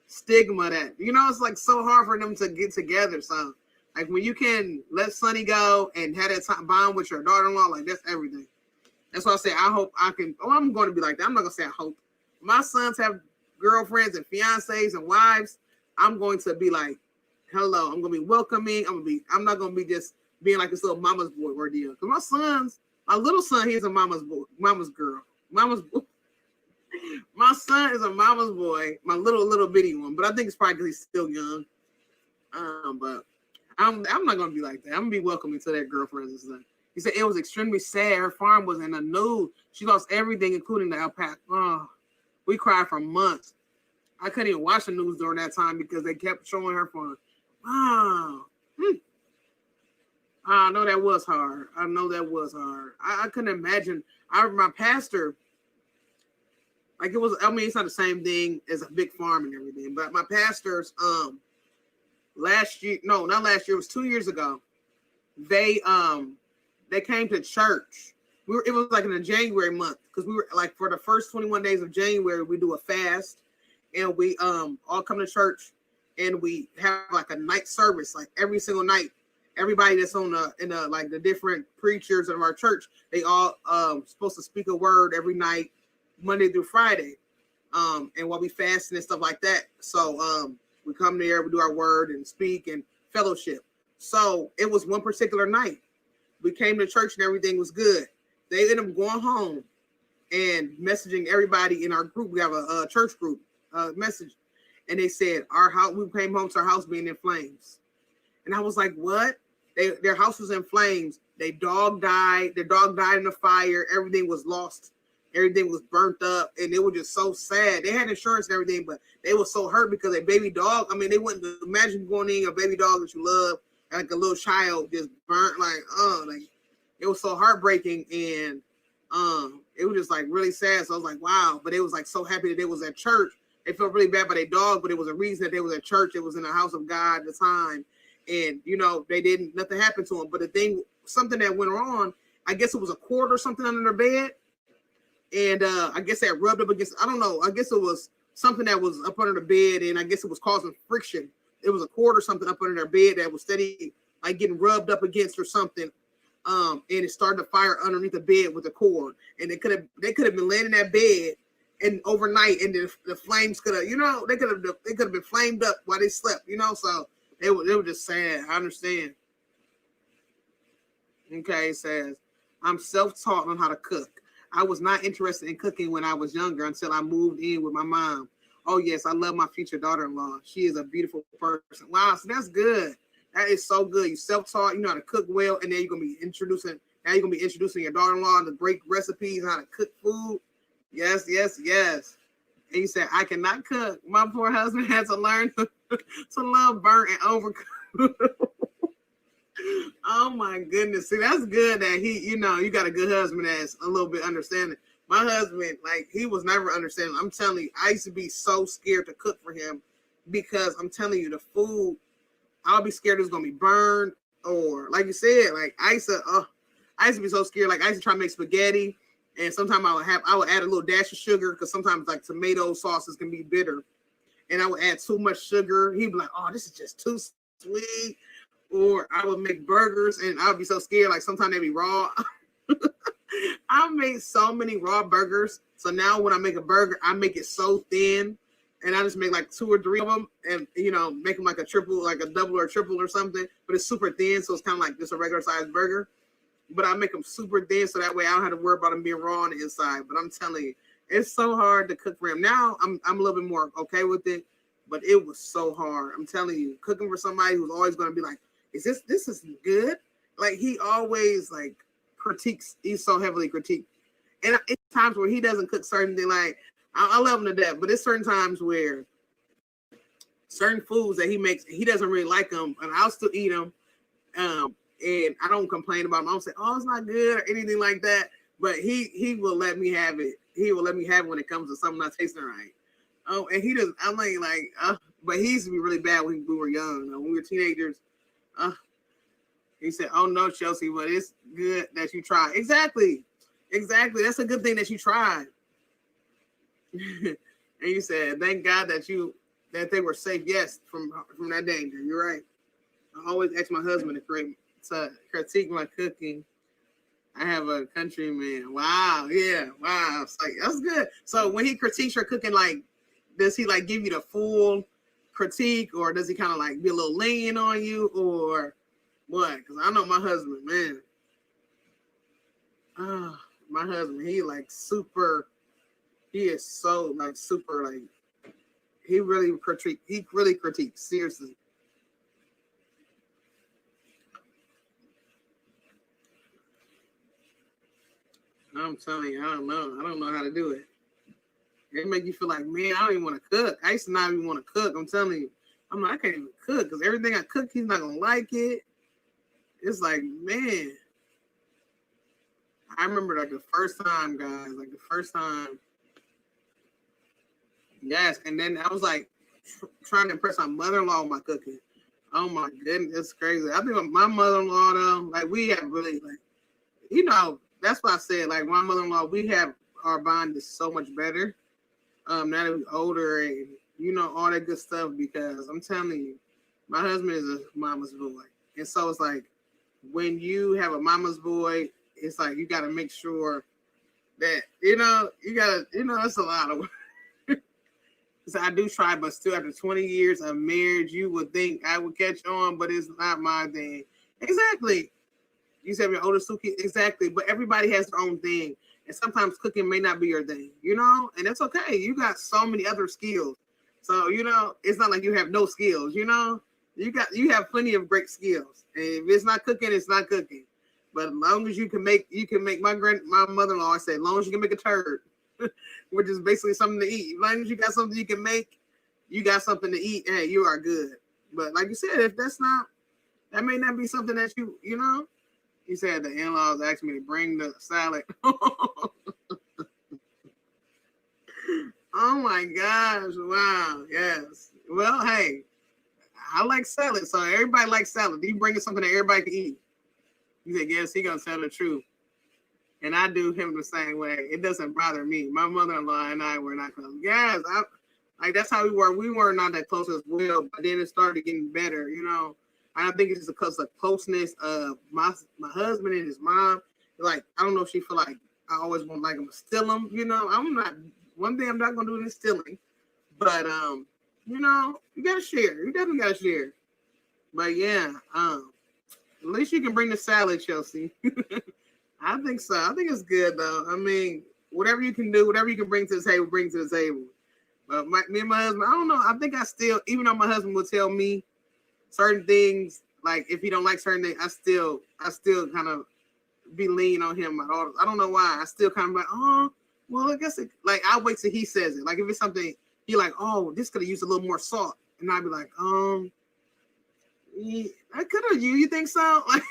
stigma that, you know, it's like so hard for them to get together. So like when you can let Sonny go and have that time bond with your daughter-in-law, like that's everything. That's why I say I hope I can. Oh, I'm going to be like that. I'm not gonna say I hope. My sons have girlfriends and fiancés and wives. I'm going to be like, hello. I'm gonna be welcoming. I'm not gonna be just being like this little mama's boy ordeal. Because my little son, he's a mama's boy, mama's girl, mama's boy. My son is a mama's boy, my little bitty one, but I think it's probably because he's still young. But I'm not gonna be like that. I'm gonna be welcoming to that girlfriend and stuff. He said it was extremely sad. Her farm was in the news. She lost everything, including the alpaca. Oh, we cried for months. I couldn't even watch the news during that time because they kept showing her farm. Wow. I know that was hard. I couldn't imagine. My pastor, like it was, I mean, it's not the same thing as a big farm and everything, but my pastors, last year, no, not last year, it was 2 years ago. They came to church. It was like in the January month because we were like for the first 21 days of January, we do a fast and we all come to church and we have like a night service, like every single night. Everybody that's in the different preachers of our church, they all supposed to speak a word every night, Monday through Friday. And while we fasting and stuff like that. So we come there, we do our word and speak and fellowship. So it was one particular night. We came to church and everything was good. They ended up going home and messaging everybody in our group. We have a church group message. And they said, we came home to our house being in flames. And I was like, what? Their house was in flames. Their dog died in the fire. Everything was lost. Everything was burnt up. And they were just so sad. They had insurance and everything, but they were so hurt because their baby dog, I mean, they wouldn't imagine going in a baby dog that you love, like a little child just burnt, like it was so heartbreaking. And it was just like really sad. So I was like, wow. But they was like so happy that they was at church. They felt really bad by their dog, but it was a reason that they was at church. It was in the house of God at the time. And, you know, nothing happened to them. But something that went on I guess it was a cord or something under their bed. And I guess that rubbed up against, I don't know, I guess it was something that was up under the bed, and I guess it was causing friction. It was a cord or something up under their bed that was steady, like getting rubbed up against or something. And it started to fire underneath the bed with the cord. And they could have been laying in that bed and overnight, and the flames could have, you know, they could have been flamed up while they slept, you know. So they were just sad. I understand. Okay, it says, I'm self-taught on how to cook. I was not interested in cooking when I was younger until I moved in with my mom. Oh, yes, I love my future daughter-in-law. She is a beautiful person. Wow, so that's good. That is so good. You self-taught, you know how to cook well, and then you're going to be introducing your daughter-in-law to great recipes, how to cook food. Yes, yes, yes. And you said, I cannot cook. My poor husband had to learn to love burnt and overcooked. Oh my goodness. See, that's good that you got a good husband that's a little bit understanding. My husband, like, he was never understanding. I'm telling you, I used to be so scared to cook for him because I'm telling you, the food, I'll be scared it's gonna be burned, or like you said, like I used to be so scared. Like I used to try to make spaghetti, and sometimes I would add a little dash of sugar because sometimes like tomato sauces can be bitter, and I would add too much sugar. He'd be like, "Oh, this is just too sweet." Or I would make burgers, and I would be so scared. Like sometimes they'd be raw. I made so many raw burgers. So now when I make a burger, I make it so thin, and I just make like 2 or 3 of them, and make them like a triple, like a double or triple or something. But it's super thin, so it's kind of like just a regular sized burger. But I make them super thin, so that way I don't have to worry about them being raw on the inside. But I'm telling you, it's so hard to cook for him. Now I'm a little bit more okay with it, but it was so hard. I'm telling you, cooking for somebody who's always going to be like, this is good. Like he always like critiques. He's so heavily critiqued. And it's times where he doesn't cook certain things. Like I love him to death, but it's certain times where certain foods that he makes, he doesn't really like them, and I'll still eat them. And I don't complain about them. I don't say, "Oh, it's not good" or anything like that. But he will let me have it. He will let me have it when it comes to something not tasting right. Oh, and he doesn't. I'm like, but he used to be really bad when we were young. When we were teenagers. He said, "Oh no, Chelsea, but it's good that you tried." Exactly. That's a good thing that you tried. And you said, "Thank God that they were safe." Yes, from that danger. You're right. I always ask my husband to critique my cooking. I have a countryman. Wow, yeah, wow. It's like that's good. So when he critiques your cooking, like, does he like give you the full critique, or does he kind of like be a little lenient on you, or what? Because I know my husband, man. My husband, he is so like super, like he really critiques seriously. I'm telling you, I don't know how to do it. It make you feel like, man, I don't even want to cook. I used to not even want to cook. I'm telling you, I'm like, I can't even cook because everything I cook, he's not gonna like it. It's like, man, I remember like the first time, guys, yes. And then I was like trying to impress my mother-in-law with my cooking. Oh my goodness, it's crazy. I think with my mother-in-law though, like we have really like, that's why I said like my mother-in-law, we have our bond is so much better. Now that we're older and all that good stuff, because I'm telling you, my husband is a mama's boy. And so it's like when you have a mama's boy, it's like you gotta make sure that it's a lot of work. So I do try, but still after 20 years of marriage, you would think I would catch on, but it's not my thing. Exactly. You said your oldest 2 kids, exactly. But everybody has their own thing. And sometimes cooking may not be your thing, and that's okay. You got so many other skills. So, it's not like you have no skills, you have plenty of great skills. And if it's not cooking, it's not cooking. But as long as you can make my mother-in-law, I say, as long as you can make a turd, which is basically something to eat. As long as you got something you can make, you got something to eat, hey, you are good. But like you said, if that may not be something that you said the in-laws asked me to bring the salad. Oh my gosh. Wow. Yes. Well, hey, I like salad. So everybody likes salad. You bring something that everybody can eat. He said, yes, he gonna tell the truth. And I do him the same way. It doesn't bother me. My mother-in-law and I were not close. Yes, like that's how we were. We were not that close as well, but then it started getting better, you know. I think it's because of closeness of my husband and his mom. Like, I don't know if she feel like I always want like him to steal him, you know. I'm not, one thing I'm not gonna do is stealing. But you know, you gotta share. You definitely gotta share. But yeah, at least you can bring the salad, Chelsea. I think so. I think it's good though. I mean, whatever you can do, whatever you can bring to the table, bring to the table. But me and my husband, I don't know. I think I still, even though my husband will tell me certain things, like if he don't like certain things, I still kind of be lean on him. I don't know why. I still kind of like, oh, well, I guess like I wait till he says it. Like if it's something he like, oh, this could have used a little more salt, and I'd be like, yeah, I could have. You think so? Like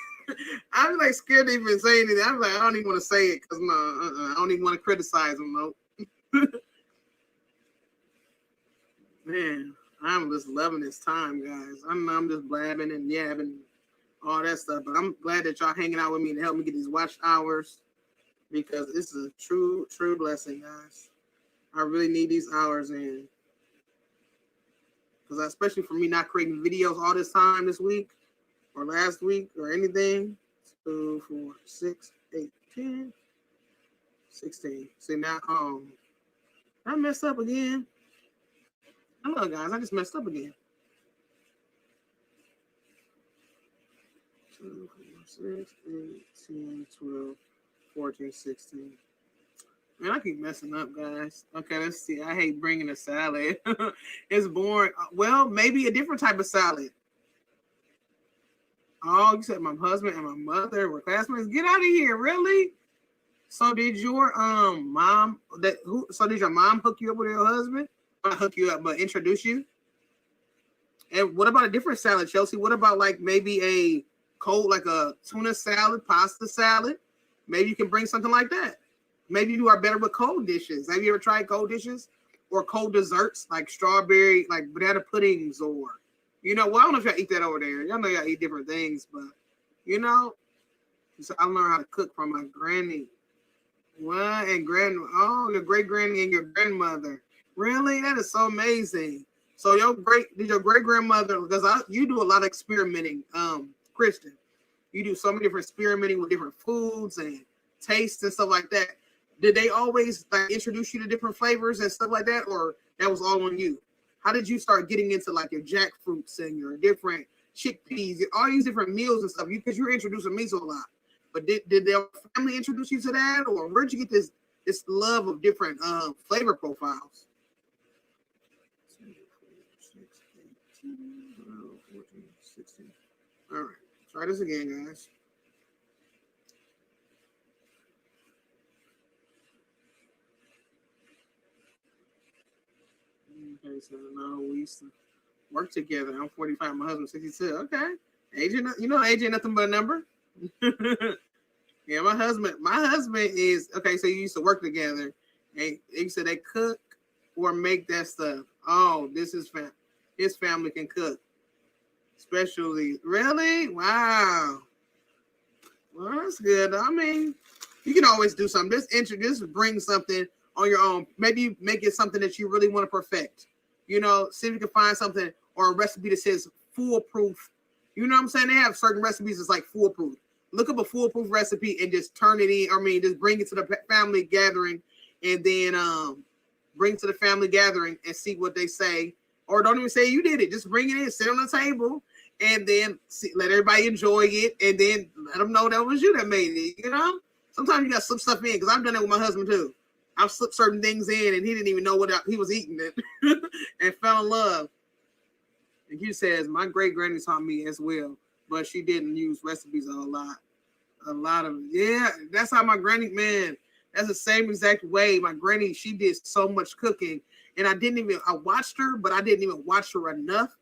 I'm like scared to even say anything. I'm like, I don't even want to say it because no, I don't even want to criticize him. No. Man, I'm just loving this time, guys. I'm just blabbing and yabbing, all that stuff. But I'm glad that y'all hanging out with me to help me get these watch hours because this is a true blessing, guys. I really need these hours in. Because especially for me not creating videos all this time this week or last week or anything. 2, 4, 6, 8, 10, 16. See now, I messed up again. Hello, guys. I just messed up again. 2, 4, 6, 8, 10, 12, 14, 16. Man, I keep messing up, guys. Okay, let's see. I hate bringing a salad. It's boring. Well, maybe a different type of salad. Oh, you said my husband and my mother were classmates. Get out of here, really? So did your mom so did your mom hook you up with your husband? Not hook you up, but introduce you? And what about a different salad, Chelsea? What about like maybe a cold, like a tuna salad, pasta salad? Maybe you can bring something like that. Maybe you are better with cold dishes. Have you ever tried cold dishes or cold desserts like strawberry, like banana puddings, or you know? Well, I don't know if y'all eat that over there. Y'all know y'all eat different things, but you know, so I learned how to cook from my granny. What? And your great granny and your grandmother. Really? That is so amazing. So did your great grandmother, because you do a lot of experimenting, Kristen. You do so many different experimenting with different foods and tastes and stuff like that. Did they always like introduce you to different flavors and stuff like that, or that was all on you? How did you start getting into like your jackfruits and your different chickpeas, all these different meals and stuff? Because you're introducing me to a lot. But did their family introduce you to that, or where'd you get this love of different flavor profiles? 14, 16. All right, try this again, guys. Okay, so no, we used to work together. I'm 45, my husband's 62. Okay, age, age ain't nothing but a number. Yeah, my husband is okay. So you used to work together, and you said they cook or make that stuff. Oh, this is his family can cook, especially. Really? Wow. Well, that's good. I mean, you can always do something. Just bring something on your own. Maybe make it something that you really want to perfect. You know, see if you can find something or a recipe that says foolproof. You know what I'm saying? They have certain recipes that's like foolproof. Look up a foolproof recipe and just turn it in. I mean, just bring it to the family gathering and then bring it to the family gathering and see what they say. Or don't even say you did it. Just bring it in, sit on the table, and then let everybody enjoy it, and then let them know that was you that made it. You know, sometimes you got to slip stuff in because I've done it with my husband too. I've slipped certain things in, and he didn't even know what he was eating it, and fell in love. And he says my great granny taught me as well, but she didn't use recipes a lot. A lot of yeah. That's how my granny, man. That's the same exact way. My granny, she did so much cooking, and I watched her, but I didn't even watch her enough.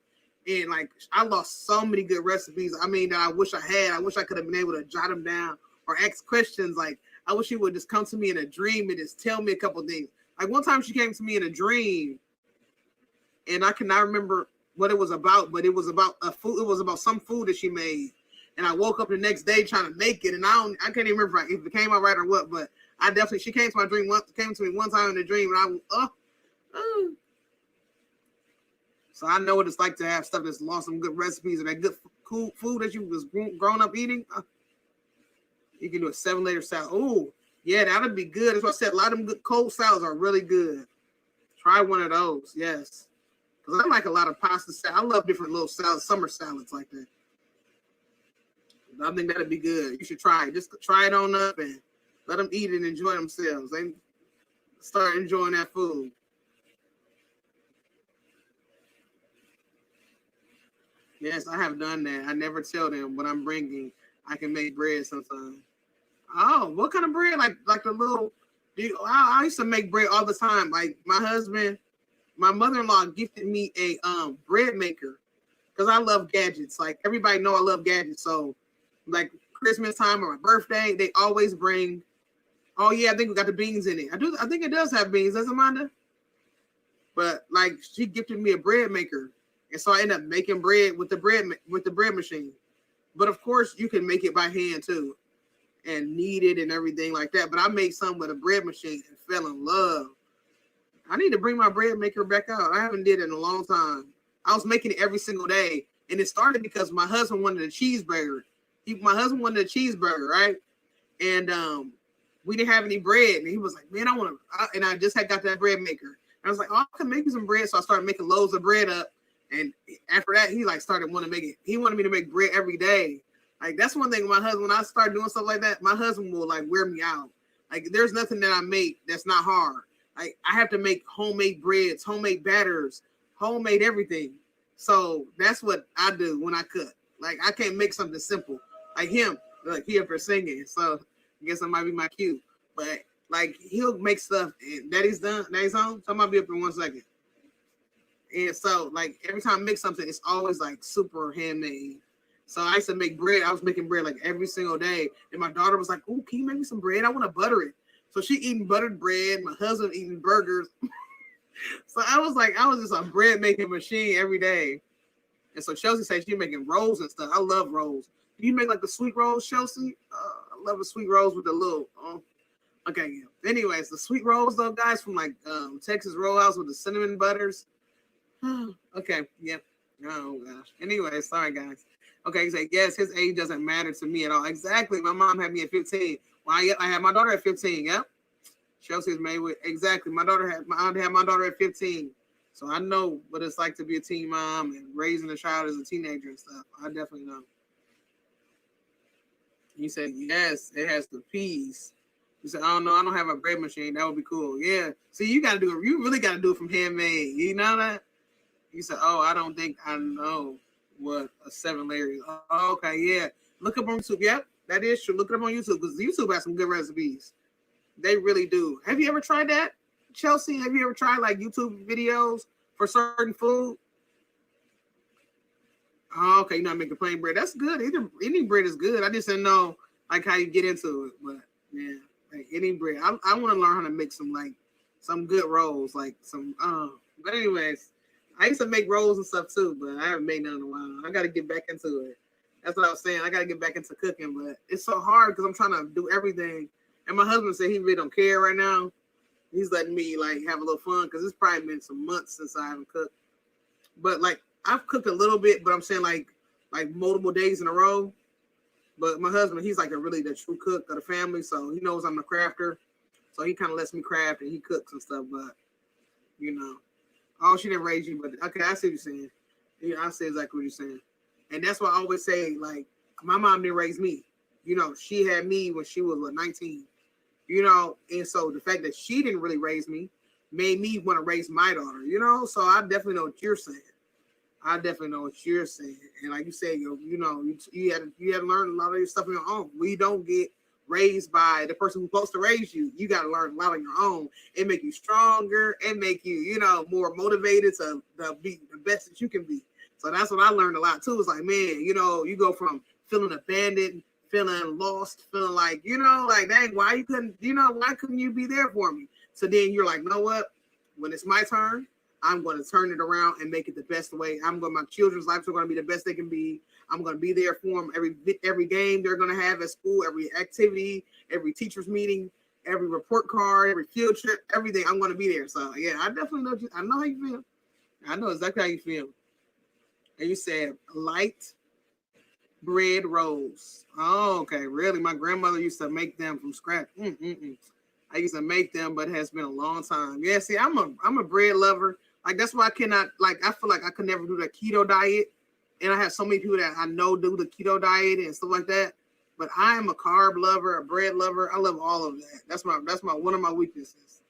And like, I lost so many good recipes. I mean, that I wish I had. I wish I could have been able to jot them down or ask questions. Like, I wish she would just come to me in a dream and just tell me a couple things. Like one time she came to me in a dream, and I cannot remember what it was about, but it was about a food. It was about some food that she made, and I woke up the next day trying to make it, and I can't even remember if it came out right or what, but I definitely, she came to my dream came to me one time in the dream, and so I know what it's like to have stuff that's lost some good recipes and that good cool food that you was grown up eating. You can do a 7-layer salad. Oh, yeah, that'd be good. That's what I said. A lot of them good cold salads are really good. Try one of those, yes. Because I like a lot of pasta salad. I love different little salads, summer salads like that. I think that'd be good. You should try it. Just try it on up and let them eat it and enjoy themselves. They start enjoying that food. Yes, I have done that. I never tell them what I'm bringing. I can make bread sometimes. Oh, what kind of bread? Like the little. I used to make bread all the time. Like my mother-in-law gifted me a bread maker because I love gadgets. Like everybody know I love gadgets. So like Christmas time or my birthday, they always bring. Oh yeah, I think we got the beans in it. I think it does have beans, doesn't Amanda? But like she gifted me a bread maker, and so I ended up making bread with the bread machine. But of course, you can make it by hand too, and knead it and everything like that. But I made some with a bread machine and fell in love. I need to bring my bread maker back out. I haven't did it in a long time. I was making it every single day, and it started because my husband wanted a cheeseburger. My husband wanted a cheeseburger, right? And we didn't have any bread, and he was like, "Man, I want to." And I just had got that bread maker. And I was like, "Oh, I can make you some bread." So I started making loaves of bread up. And after that, he like started wanting to make it. He wanted me to make bread every day. Like that's one thing with my husband. When I start doing stuff like that, my husband will like wear me out. Like there's nothing that I make that's not hard. Like I have to make homemade breads, homemade batters, homemade everything. So that's what I do when I cook. Like I can't make something simple like him. Like he up for singing. So I guess that might be my cue. But like he'll make stuff and Daddy's home. So I might be up in 1 second. And so, like, every time I make something, it's always, like, super handmade. So I used to make bread. I was making bread, like, every single day. And my daughter was like, "Oh, can you make me some bread? I want to butter it." So she eating buttered bread. My husband eating burgers. So I was just a bread-making machine every day. And so Chelsea said she's making rolls and stuff. I love rolls. Do you make, like, the sweet rolls, Chelsea? I love the sweet rolls with the little... okay, yeah. Anyways, the sweet rolls, though, guys, from, like, Texas Roll House with the cinnamon butters. Okay, yep. Oh gosh. Anyway, sorry guys. Okay, he's like, yes, his age doesn't matter to me at all. Exactly. My mom had me at 15. Well, I had my daughter at 15. Yep. Chelsea's made with exactly. My aunt had my daughter at 15. So I know what it's like to be a teen mom and raising a child as a teenager and stuff. I definitely know. He said, yes, it has the peas. He said, "Oh no, I don't have a bread machine. That would be cool." Yeah. See, you gotta do it. You really gotta do it from handmade. You know that? He said, "Oh, I don't think I know what a 7-layer is." Oh, okay, yeah. Look up on YouTube. Yep, that is true. Look it up on YouTube because YouTube has some good recipes. They really do. Have you ever tried that, Chelsea? Have you ever tried like YouTube videos for certain food? Oh, okay, you're not making plain bread. That's good. Any bread is good. I just didn't know like how you get into it, but yeah, like any bread. I want to learn how to make some good rolls, like some. But anyways. I used to make rolls and stuff too, but I haven't made none in a while. I got to get back into it. That's what I was saying. I got to get back into cooking, but it's so hard because I'm trying to do everything. And my husband said he really don't care right now. He's letting me like have a little fun because it's probably been some months since I haven't cooked. But like I've cooked a little bit, but I'm saying like multiple days in a row. But my husband, he's like the true cook of the family, so he knows I'm a crafter. So he kind of lets me craft and he cooks and stuff. But you know. Oh, she didn't raise you, but okay, I see what you're saying. Yeah, I see exactly what you're saying. And that's why I always say, like, my mom didn't raise me. You know, she had me when she was 19. You know, and so the fact that she didn't really raise me made me want to raise my daughter, you know? So I definitely know what you're saying. And like you said, you had to learn a lot of your stuff on your own. We don't get raised by the person who's supposed to raise you. You got to learn a lot on your own. It make you stronger and make you, more motivated to be the best that you can be. So that's what I learned a lot too. It's like, man, you go from feeling abandoned, feeling lost, feeling like, like, dang, why couldn't you be there for me? So then you're like, know what? When it's my turn, I'm going to turn it around and make it the best way. My children's lives are going to be the best they can be. I'm going to be there for them every game they're going to have at school, every activity, every teacher's meeting, every report card, every field trip, everything. I'm going to be there. So yeah, I definitely know. I know how you feel. I know exactly how you feel. And you said light bread rolls. Oh, okay. Really? My grandmother used to make them from scratch. I used to make them, but it has been a long time. Yeah, see, I'm a bread lover. Like, that's why I cannot, like, I feel like I could never do the keto diet. And I have so many people that I know do the keto diet and stuff like that. But I am a carb lover, a bread lover. I love all of that. That's my one of my weaknesses.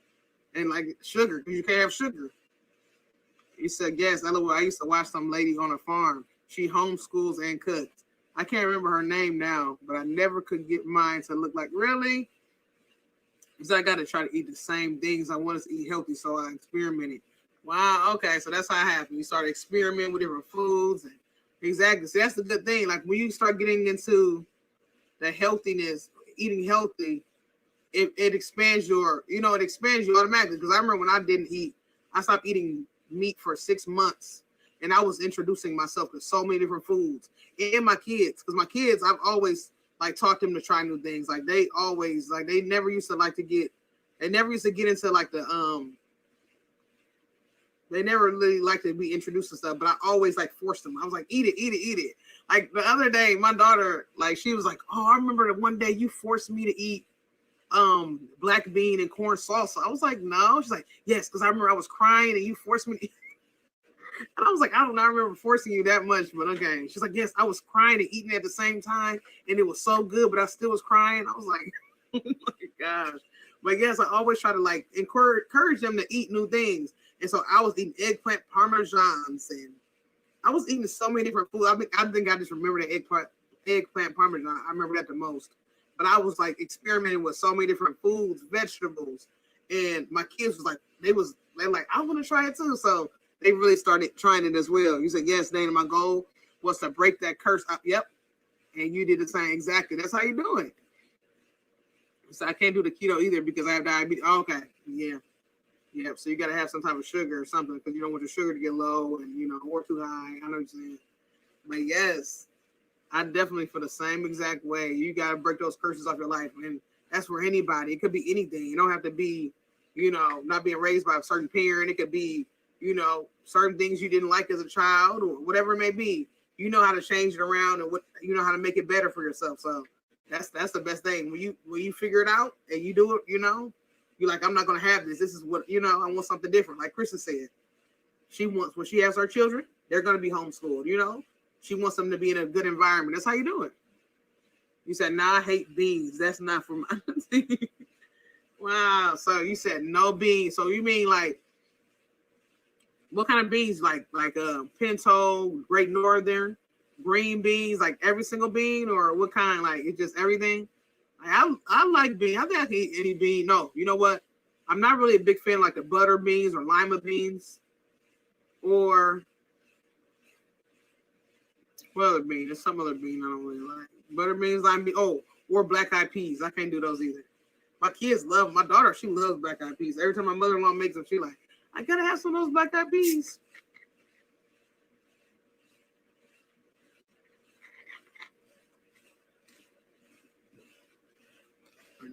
And like sugar, because you can't have sugar. You said, yes, I used to watch some lady on a farm. She homeschools and cooks. I can't remember her name now, but I never could get mine to look like, really? Because I got to try to eat the same things. I wanted to eat healthy, so I experimented. Wow, okay, so that's how it happened. You start experimenting with different foods. And exactly, so that's the good thing. Like, when you start getting into the healthiness, eating healthy, it expands it expands you automatically. Because I remember when I didn't eat, I stopped eating meat for 6 months. And I was introducing myself to so many different foods. And my kids, because my kids, I've always like taught them to try new things. Like they always, like they never used to get into like they never really liked to be introduced to stuff, but I always like forced them. I was like, eat it. Like the other day, my daughter, like she was like, oh, I remember that one day you forced me to eat black bean and corn salsa. I was like, no. She's like, yes, because I remember I was crying and you forced me to eat. And I was like, I don't know, I remember forcing you that much, but okay. She's like, yes, I was crying and eating at the same time, and it was so good, but I still was crying. I was like, oh my gosh. But yes, I always try to like encourage them to eat new things. And so I was eating eggplant parmesans, and I was eating so many different foods. I think I just remember the eggplant parmesan. I remember that the most. But I was like experimenting with so many different foods, vegetables, and my kids was like, they're like, I want to try it too. So they really started trying it as well. You said, yes, Dana, my goal was to break that curse up. Yep. And you did the same. Exactly. That's how you do it. So I can't do the keto either because I have diabetes. Oh, okay. Yeah. Yep. So you got to have some type of sugar or something because you don't want your sugar to get low and, or too high. I know what you're saying. But yes, I definitely feel the same exact way. You got to break those curses off your life. And that's for anybody. It could be anything. You don't have to be, not being raised by a certain parent. It could be, certain things you didn't like as a child or whatever it may be. You know how to change it around and how to make it better for yourself. So that's the best thing. When you figure it out and you do it, you're like, I'm not going to have this. This is what, I want something different. Like Kristen said, when she has her children, they're going to be homeschooled, She wants them to be in a good environment. That's how you do it. You said, nah, I hate beans. That's not for my Wow. So you said no beans. So you mean like, what kind of beans? Like pinto, Great Northern, green beans, like every single bean, or what kind? Like it's just everything. I like beans. I think I can eat any bean. No, you know what? I'm not really a big fan of like the butter beans or lima beans, or what other bean? There's some other bean I don't really like. Butter beans, lima beans. Oh, or black eyed peas. I can't do those either. My kids love. My daughter, she loves black eyed peas. Every time my mother-in-law makes them, she like, I gotta have some of those black eyed peas.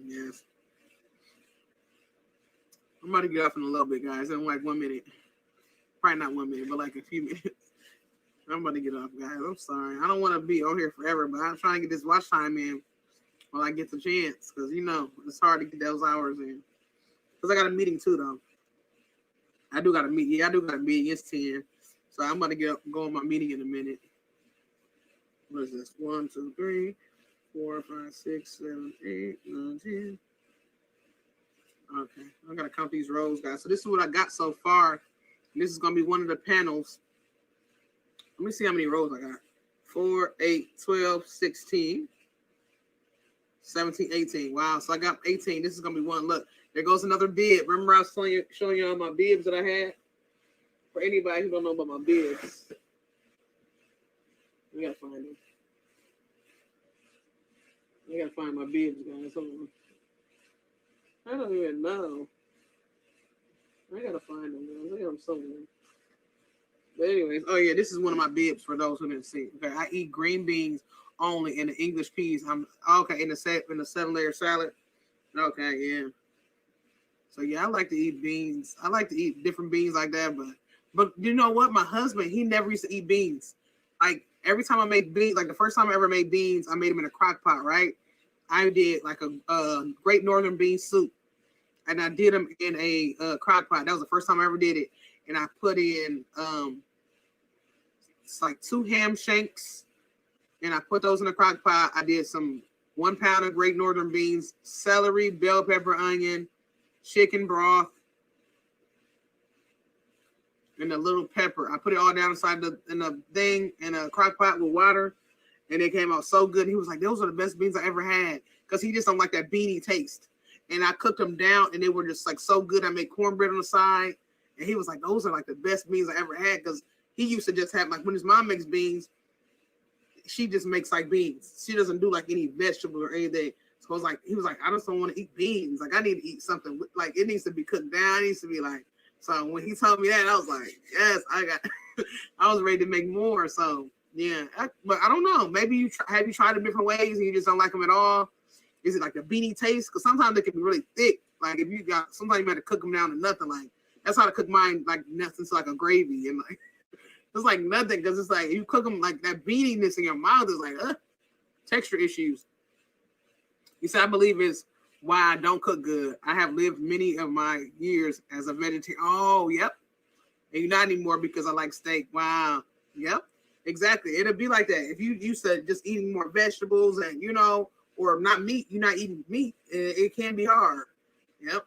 Yes. I'm about to get off in a little bit, guys. In like 1 minute. Probably not 1 minute, but like a few minutes. I'm about to get off, guys. I'm sorry. I don't want to be on here forever, but I'm trying to get this watch time in while I get the chance. Because, it's hard to get those hours in. Because I got a meeting too, though. I do got a meeting. Yeah, I do got a meeting. It's 10. So I'm about to go on my meeting in a minute. What is this? 1, 2, 3, 4, 5, 6, 7, 8, 9, 10. Okay. I got to count these rows, guys. So this is what I got so far. This is going to be one of the panels. Let me see how many rows I got. 4, 8, 12, 16, 17, 18. Wow. So I got 18. This is going to be one. Look, there goes another bib. Remember I was showing you all my bibs that I had? For anybody who don't know about my bibs. I got to find them. I got to find my bibs, guys. Hold on. I don't even know. I got to find them, guys. I got them somewhere. But anyways, oh yeah, this is one of my bibs for those who didn't see. Okay, I eat green beans only and the English peas. I'm okay in the 7-layer salad. Okay, yeah. So yeah, I like to eat beans. I like to eat different beans like that, but you know what? My husband, he never used to eat beans. Like every time I made beans, like the first time I ever made beans, I made them in a crock pot, right? I did like a Great Northern bean soup, and I did them in a crock pot. That was the first time I ever did it, and I put in it's like 2 ham shanks, and I put those in a crock pot. I did some 1 pound of Great Northern beans, celery, bell pepper, onion, chicken broth, and a little pepper. I put it all down inside in a thing in a crock pot with water, and it came out so good. He was like, "Those are the best beans I ever had," because he just don't like that beanie taste. And I cooked them down, and they were just like so good. I made cornbread on the side, and he was like, "Those are like the best beans I ever had," because he used to just have like when his mom makes beans, she just makes like beans. She doesn't do like any vegetables or anything. So I was like, he was like, "I just don't want to eat beans. Like I need to eat something like it needs to be cooked down. It needs to be like." So when he told me that, I was like, "Yes, I got." I was ready to make more. So yeah, but I don't know. Maybe have you tried them different ways and you just don't like them at all? Is it like the beanie taste? Because sometimes they can be really thick. Like if you got sometimes you got to cook them down to nothing. Like that's how to cook mine, like nothing to like a gravy and like it's like nothing because it's like you cook them like that beaniness in your mouth is like texture issues. He said, I believe it's why I don't cook good. I have lived many of my years as a vegetarian. Oh, yep. And you're not anymore because I like steak. Wow. Yep. Exactly. It'll be like that. If you used to just eating more vegetables and, you know, or not meat, you're not eating meat. It can be hard. Yep.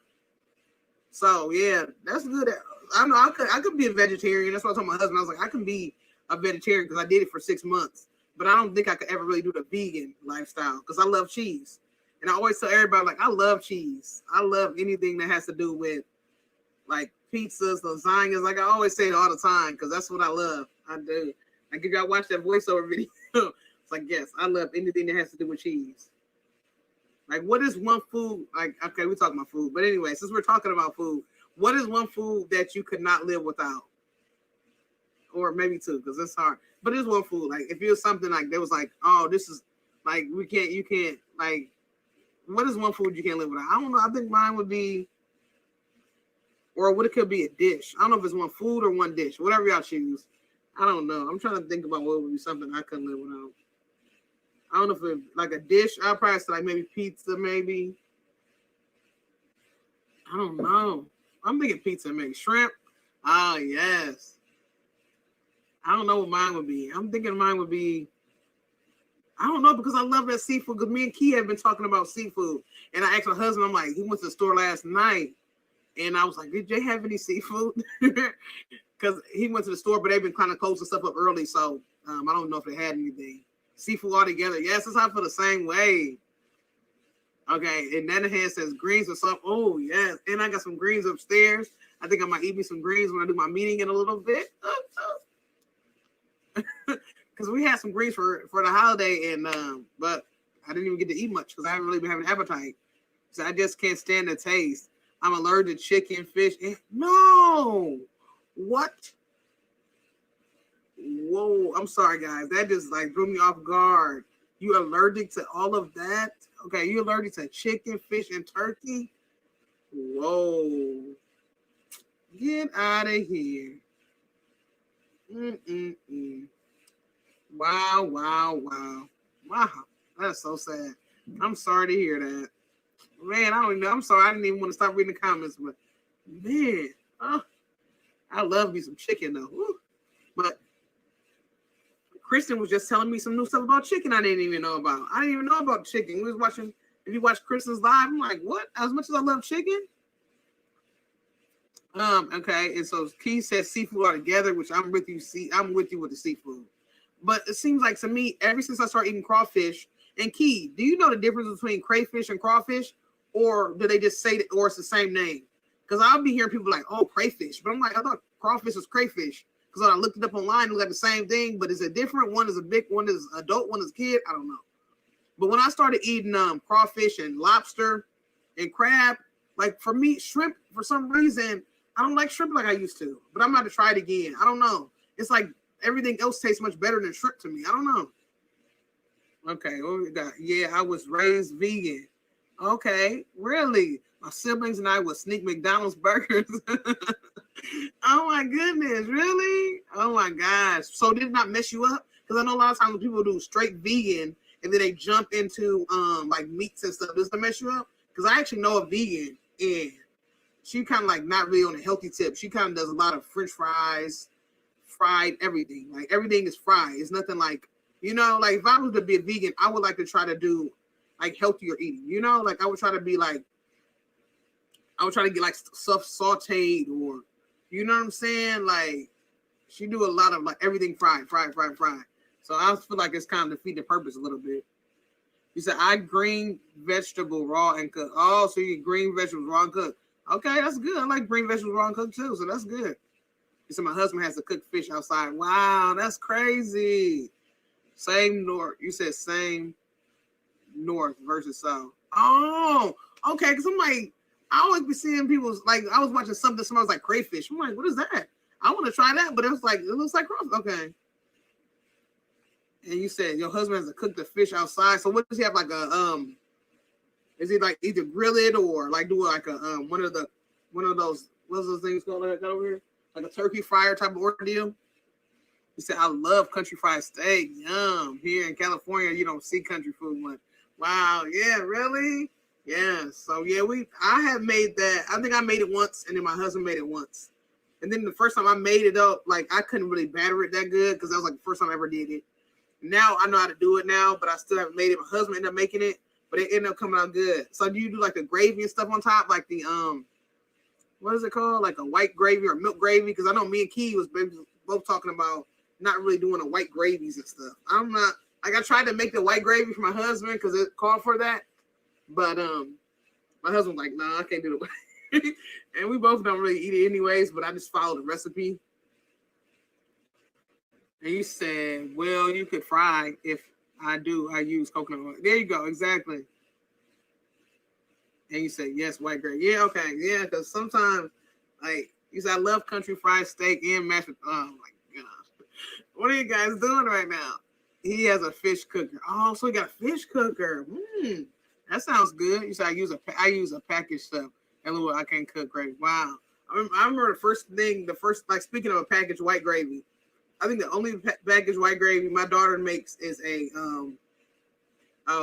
So, yeah, that's good. I know I could be a vegetarian. That's what I told my husband. I was like, I can be a vegetarian because I did it for 6 months. But I don't think I could ever really do the vegan lifestyle because I love cheese. And I always tell everybody, like, I love cheese. I love anything that has to do with, like, pizzas, lasagnas. Like, I always say it all the time because that's what I love. I do. Like, if y'all watch that voiceover video, it's like, yes, I love anything that has to do with cheese. Like, what is one food? Like, okay, we're talking about food. But anyway, since we're talking about food, what is one food that you could not live without? Or maybe 2, because it's hard. But it's one food. Like, if it was something like, there was like, oh, this is, like, you can't, like, what is one food you can't live without? I don't know. I think mine would be, or what it could be a dish. I don't know if it's one food or one dish. Whatever y'all choose. I don't know. I'm trying to think about what would be something I couldn't live without. I don't know if it's like a dish. I'll probably say like maybe pizza, maybe. I don't know. I'm thinking pizza, maybe shrimp. Oh, yes. I don't know what mine would be. I'm thinking mine would be, I don't know because I love that seafood. Because me and Key have been talking about seafood. And I asked my husband, I'm like, he went to the store last night. And I was like, did Jay have any seafood? Because he went to the store, but they've been kind of closing stuff up early. So I don't know if they had anything. Seafood altogether. Yes, it's I feel the same way. Okay. And Nanahan says greens or something. Oh, yes. And I got some greens upstairs. I think I might eat me some greens when I do my meeting in a little bit. Because we had some greens for the holiday, and but I didn't even get to eat much because I haven't really been having appetite. So I just can't stand the taste. I'm allergic to chicken, fish. No, what? Whoa, I'm sorry, guys. That just like threw me off guard. You allergic to all of that? Okay, you allergic to chicken, fish, and turkey? Whoa, get out of here. Wow. That's so sad. I'm sorry to hear that. Man, I don't even know. I'm sorry. I didn't even want to stop reading the comments, but man, I love me some chicken though. Woo. But Kristen was just telling me some new stuff about chicken I didn't even know about. I didn't even know about chicken. We was watching, if you watch Kristen's live, I'm like, what? As much as I love chicken? Okay, and so Key says seafood altogether, which I'm with you. I'm with you with the seafood. But it seems like to me, ever since I started eating crawfish, and Key, do you know the difference between crayfish and crawfish? Or do they just say that, or it's the same name? Because I'll be hearing people like, oh, crayfish. But I'm like, I thought crawfish was crayfish. Because when I looked it up online, it was like the same thing, but is it different? One is a big, one is adult, one is kid. I don't know. But when I started eating crawfish and lobster and crab, like for me, shrimp, for some reason, I don't like shrimp like I used to. But I'm about to try it again. I don't know. it's like everything else tastes much better than shrimp to me. I don't know. Okay, what we got? Yeah, I was raised vegan. Okay, really? My siblings and I would sneak McDonald's burgers. Oh my goodness, really? Oh my gosh. So did it not mess you up? Because I know a lot of times when people do straight vegan and then they jump into like meats and stuff, does that mess you up? Because I actually know a vegan and she kind of like not really on a healthy tip. She kind of does a lot of French fries, fried everything. Like everything is fried. It's nothing like, you know, like if I was to be a vegan, I would like to try to do like healthier eating, you know, like I would try to be like, I would try to get like stuff sauteed or, you know what I'm saying? Like she do a lot of like everything fried. So I feel like it's kind of defeat the purpose a little bit. You said I green vegetable raw and cook. Oh, so you eat green vegetables raw and cook. Okay, that's good. I like green vegetables raw and cook too, so that's good. You said my husband has to cook fish outside. Wow, that's crazy. Same north. You said same north versus south. Oh, okay. Because I'm like, I always be seeing people's like I was watching something that smells like crayfish. I'm like, what is that? I want to try that, but it was like it looks like cross. Okay. And you said your husband has to cook the fish outside. So what does he have like a is he like either grill it or like do like a one of those what's those things called like over here? Like a turkey fryer type of ordeal? He said, I love country fried steak. Yum. Here in California, you don't see country food much. Wow, yeah, really? Yeah. So yeah, I have made that. I think I made it once, and then my husband made it once. And then the first time I made it up, like I couldn't really batter it that good because that was like the first time I ever did it. Now I know how to do it now, but I still haven't made it. My husband ended up making it, but it ended up coming out good. So do you do like the gravy and stuff on top, like the what is it called, like a white gravy or milk gravy? Because I know me and Key was both talking about not really doing the white gravies and stuff. I'm not like I tried to make the white gravy for my husband because it called for that, but my husband's like, no, I can't do the and we both don't really eat it anyways, but I just follow the recipe. And you said, well, you could fry if I use coconut oil. There you go, exactly. And you said, yes, white gravy. Yeah, okay, yeah, because sometimes, like, you said, I love country fried steak and mashed. Oh my gosh, what are you guys doing right now? He has a fish cooker. Oh, so he got a fish cooker. That sounds good. You said I use a packaged stuff. And I can't cook gravy. Wow. I remember the first, like speaking of a packaged white gravy, I think the only packaged white gravy my daughter makes is a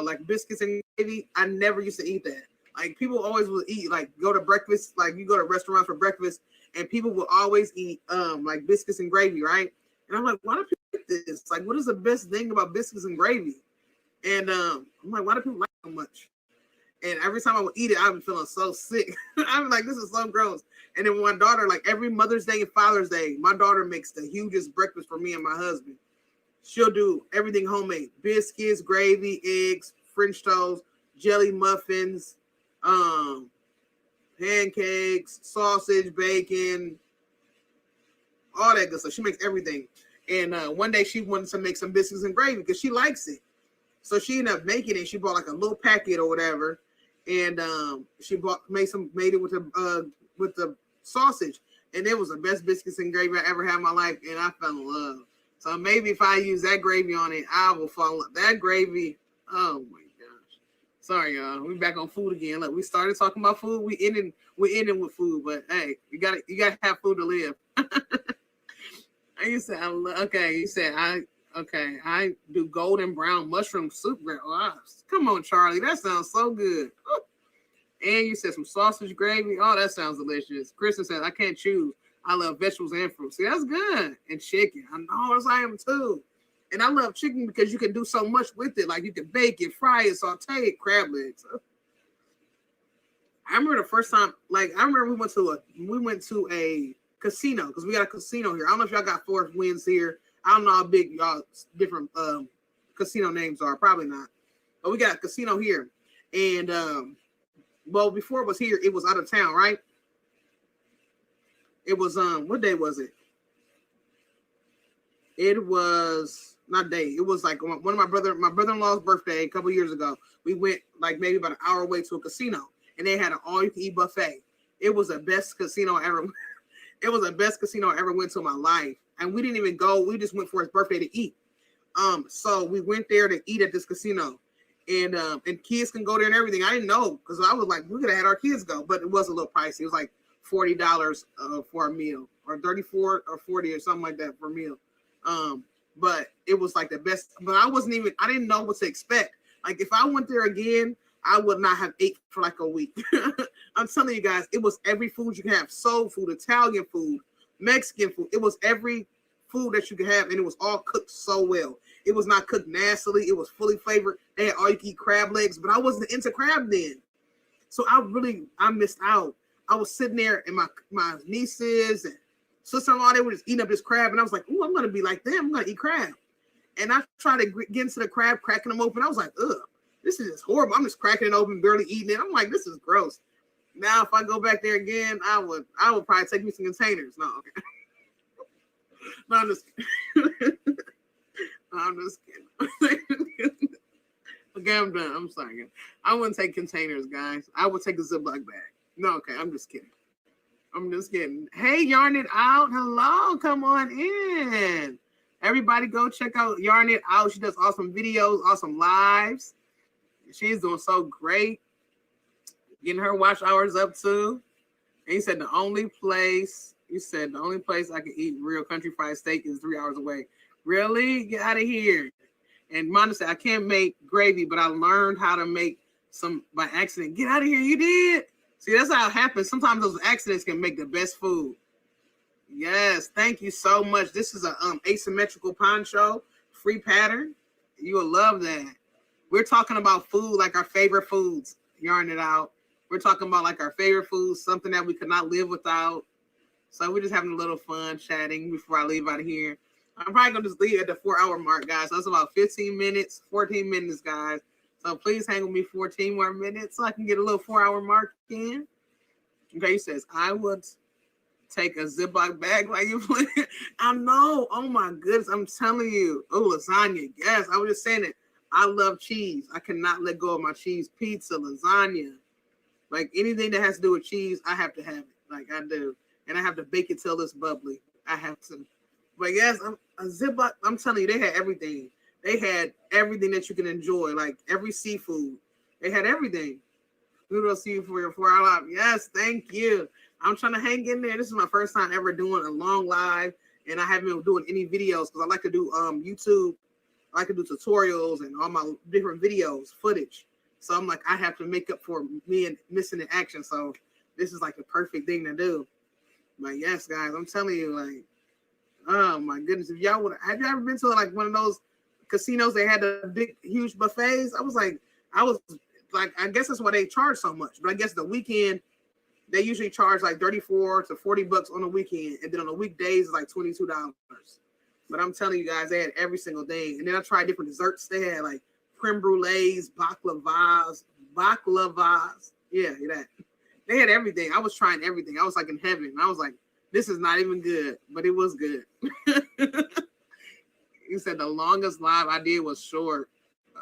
like biscuits and gravy. I never used to eat that. Like people always will eat, like go to breakfast, like you go to restaurants for breakfast, and people will always eat like biscuits and gravy, right? And I'm like, why do people eat this? Like, what is the best thing about biscuits and gravy? And I'm like, why do people like it so much? And every time I would eat it, I'd be feeling so sick. I'm like, this is so gross. And then my daughter, like every Mother's Day and Father's Day, my daughter makes the hugest breakfast for me and my husband. She'll do everything homemade: biscuits, gravy, eggs, French toast, jelly muffins, pancakes, sausage, bacon, all that good stuff. She makes everything. And one day she wanted to make some biscuits and gravy because she likes it. So she ended up making it. She bought like a little packet or whatever, and she made it with the sausage, and it was the best biscuits and gravy I ever had in my life, and I fell in love. So maybe if I use that gravy on it, I will fall in love. That gravy, oh my gosh. Sorry, y'all. We back on food again. Look, we started talking about food. We ended with food, but hey, you gotta have food to live. And you said, okay. You said I do golden brown mushroom soup. Wow. Come on, Charlie. That sounds so good. And you said some sausage gravy. Oh, that sounds delicious. Kristen said, I can't choose. I love vegetables and fruit. See, that's good. And chicken. I know, as I am too. And I love chicken because you can do so much with it. Like you can bake it, fry it, saute it, crab legs. I remember the first time, like I remember we went to a casino because we got a casino here. I don't know if y'all got Fourth Winds here. I don't know how big y'all different casino names are. Probably not. But we got a casino here. And well, before it was here, it was out of town, right? It was what day was it? It was not day. It was like one of my brother-in-law's birthday a couple years ago. We went like maybe about an hour away to a casino, and they had an all-you-can-eat buffet. It was the best casino I ever. It was the best casino I ever went to in my life. and we didn't even go. We just went for his birthday to eat. So we went there to eat at this casino, and kids can go there and everything. I didn't know because I was like, we could have had our kids go, but it was a little pricey. It was like $40 for a meal, or 34 or 40 or something like that for a meal. But it was like the best. But I didn't know what to expect. Like if I went there again, I would not have ate for like a week. I'm telling you guys, it was every food you can have: soul food, Italian food, Mexican food. It was every food that you could have, and it was all cooked so well. It was not cooked nastily. It was fully flavored. They had all you can eat crab legs, but I wasn't into crab then, so I missed out. I was sitting there, and my nieces and sister-in-law, they were just eating up this crab, and I was like, "Ooh, I'm gonna be like them. I'm gonna eat crab." And I tried to get into the crab, cracking them open. I was like, "Ugh, this is just horrible." I'm just cracking it open, barely eating it. I'm like, "This is gross." Now, if I go back there again, I would probably take me some containers. No, okay. No, I'm just kidding. No, I'm just kidding. Okay, I'm done. I'm sorry. I wouldn't take containers, guys. I would take a Ziploc bag. No, okay, I'm just kidding. I'm just kidding. Hey, Yarn It Out. Hello, come on in. Everybody go check out Yarn It Out. She does awesome videos, awesome lives. She's doing so great. Getting her watch hours up too. And you said the only place I can eat real country fried steak is 3 hours away. Really? Get out of here. And Monica said, I can't make gravy, but I learned how to make some by accident. Get out of here. You did? See, that's how it happens. Sometimes those accidents can make the best food. Yes, thank you so much. This is a asymmetrical poncho, free pattern. You will love that. We're talking about food, like our favorite foods. Yarn It Out. We're talking about like our favorite foods, something that we could not live without. So we're just having a little fun chatting before I leave out of here. I'm probably gonna just leave at the 4-hour mark, guys. So that's about 15 minutes, 14 minutes, guys. So please hang with me 14 more minutes so I can get a little 4-hour mark in. Okay, he says, I would take a Ziploc bag like you playing. I know. Oh my goodness. I'm telling you. Oh, lasagna. Yes, I was just saying it. I love cheese. I cannot let go of my cheese. Pizza, lasagna. Like anything that has to do with cheese, I have to have it. Like I do. And I have to bake it till it's bubbly. I have to. But yes, a Ziploc, I'm telling you, they had everything. They had everything that you can enjoy. Like every seafood. They had everything. Noodle seafood for your 4-hour live. Yes, thank you. I'm trying to hang in there. This is my first time ever doing a long live. And I haven't been doing any videos because I like to do YouTube. I like to do tutorials and all my different videos, footage. So I'm like, I have to make up for me and missing in action. So this is like the perfect thing to do. But yes, guys, I'm telling you, like, oh my goodness. If y'all would have you ever been to like one of those casinos that had the big, huge buffets? I was like, I guess that's why they charge so much. But I guess the weekend, they usually charge like $34 to $40 on the weekend. And then on the weekdays, it's like $22. But I'm telling you guys, they had every single thing. And then I tried different desserts. They had like creme brulees, baklavas. Yeah, that. They had everything. I was trying everything. I was like in heaven. I was like, this is not even good, but it was good. He said the longest live I did was short,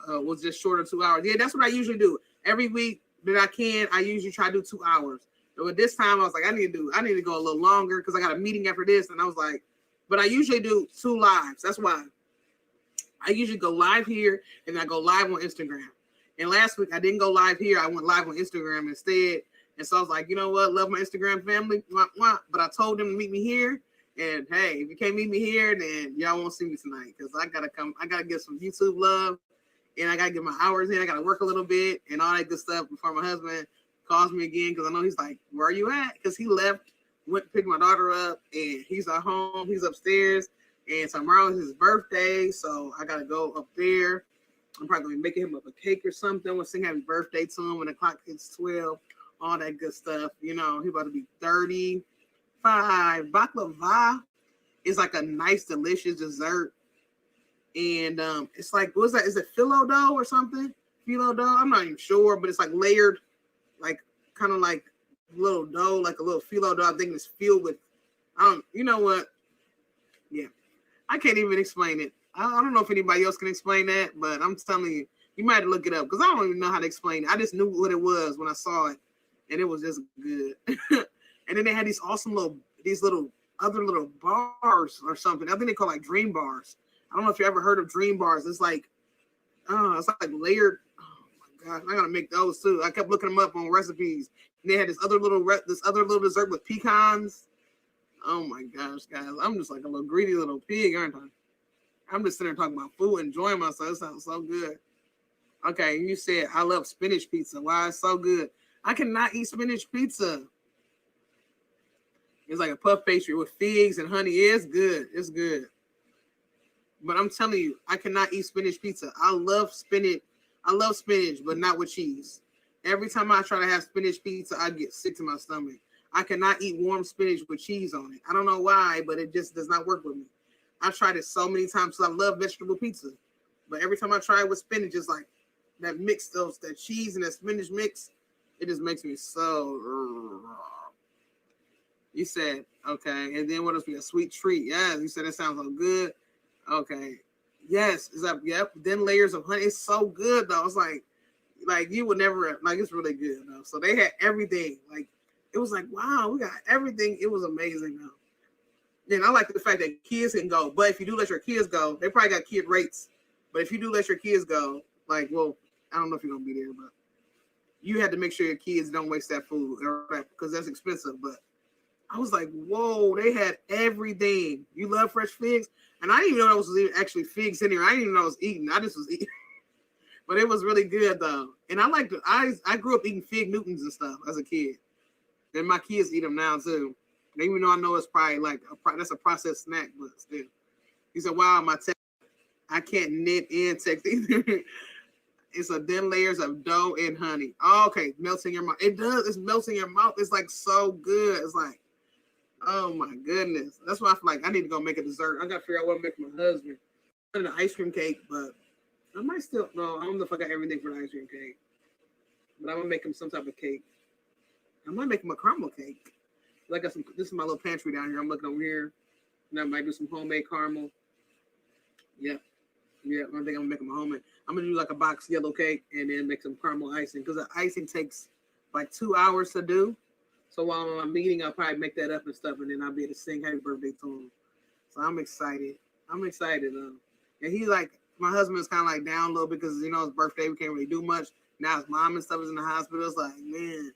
was just short of 2 hours. Yeah, that's what I usually do. Every week that I can, I usually try to do 2 hours. But this time I was like, I need to go a little longer because I got a meeting after this. And I was like, but I usually do 2 lives. That's why I usually go live here and I go live on Instagram. And last week I didn't go live here. I went live on Instagram instead. And so I was like, you know what? Love my Instagram family. But I told them to meet me here. And hey, if you can't meet me here, then y'all won't see me tonight because I gotta get some YouTube love, and I gotta get my hours in. I gotta work a little bit and all that good stuff before my husband calls me again because I know he's like, where are you at? Because he left, went to pick my daughter up, and he's at home. He's upstairs, and tomorrow is his birthday, so I gotta go up there. I'm probably gonna be making him up a cake or something. We'll sing happy birthday to him when the clock hits 12. All that good stuff. You know, he's about to be 35. Baklava is like a nice, delicious dessert. And it's like, what's that? Is it phyllo dough or something? Phyllo dough? I'm not even sure, but it's like layered, like kind of like little dough, like a little phyllo dough. I think it's filled with, you know what? Yeah. I can't even explain it. I don't know if anybody else can explain that, but I'm telling you, you might have to look it up because I don't even know how to explain it. I just knew what it was when I saw it. And it was just good. And then they had these awesome little other little bars or something. I think they call like dream bars. I don't know if you ever heard of dream bars. It's like layered. Oh my gosh, I gotta make those too. I kept looking them up on recipes. And they had this other little dessert with pecans. Oh my gosh, guys, I'm just like a little greedy little pig, aren't I? I'm just sitting there talking about food, enjoying myself. It sounds so good. Okay, you said I love spinach pizza. Why it's so good? I cannot eat spinach pizza. It's like a puff pastry with figs and honey. Yeah, it's good. It's good. But I'm telling you, I cannot eat spinach pizza. I love spinach, but not with cheese. Every time I try to have spinach pizza, I get sick to my stomach. I cannot eat warm spinach with cheese on it. I don't know why, but it just does not work with me. I've tried it so many times because I love vegetable pizza. But every time I try it with spinach, it's like that mix, that cheese and that spinach mix, it just makes me so. You said, okay. And then what else? We got sweet treat. Yeah, you said it sounds so good. Okay. Yes. Is that, yep. Then layers of honey. It's so good, though. It's like you would never, like, it's really good, though. So they had everything. Like, it was like, wow, we got everything. It was amazing, though. And I like the fact that kids can go. But if you do let your kids go, they probably got kid rates. But if you do let your kids go, like, well, I don't know if you're going to be there, but you had to make sure your kids don't waste that food because that's expensive. But I was like, whoa, they had everything. You love fresh figs? And I didn't even know there was even actually figs in here. I didn't even know I was eating. I just was eating. But it was really good, though. And I grew up eating fig Newtons and stuff as a kid. And my kids eat them now, too. And even though I know it's probably like, that's a processed snack, but still. He said, wow, my text, I can't knit and text either. It's a thin layers of dough and honey. Oh, okay, melts in your mouth. It does. It's melting your mouth. It's like so good. It's like, oh my goodness. That's why I feel like I need to go make a dessert. I got to figure out what to make for my husband. I wanted an ice cream cake, but I might still, no, I don't know if I got everything for the ice cream cake. But I'm going to make him some type of cake. I might make him a caramel cake. I got some, this is my little pantry down here. I'm looking over here. And I might do some homemade caramel. Yeah. Yeah, I think I'm going to make him a homemade. I'm going to do like a box yellow cake and then make some caramel icing. Because the icing takes like 2 hours to do. So while I'm eating, I'll probably make that up and stuff. And then I'll be able to sing happy birthday to him. So I'm excited. I'm excited. And he's like, my husband's kind of like down a little because, you know, his birthday, we can't really do much. Now his mom and stuff is in the hospital. It's like, man,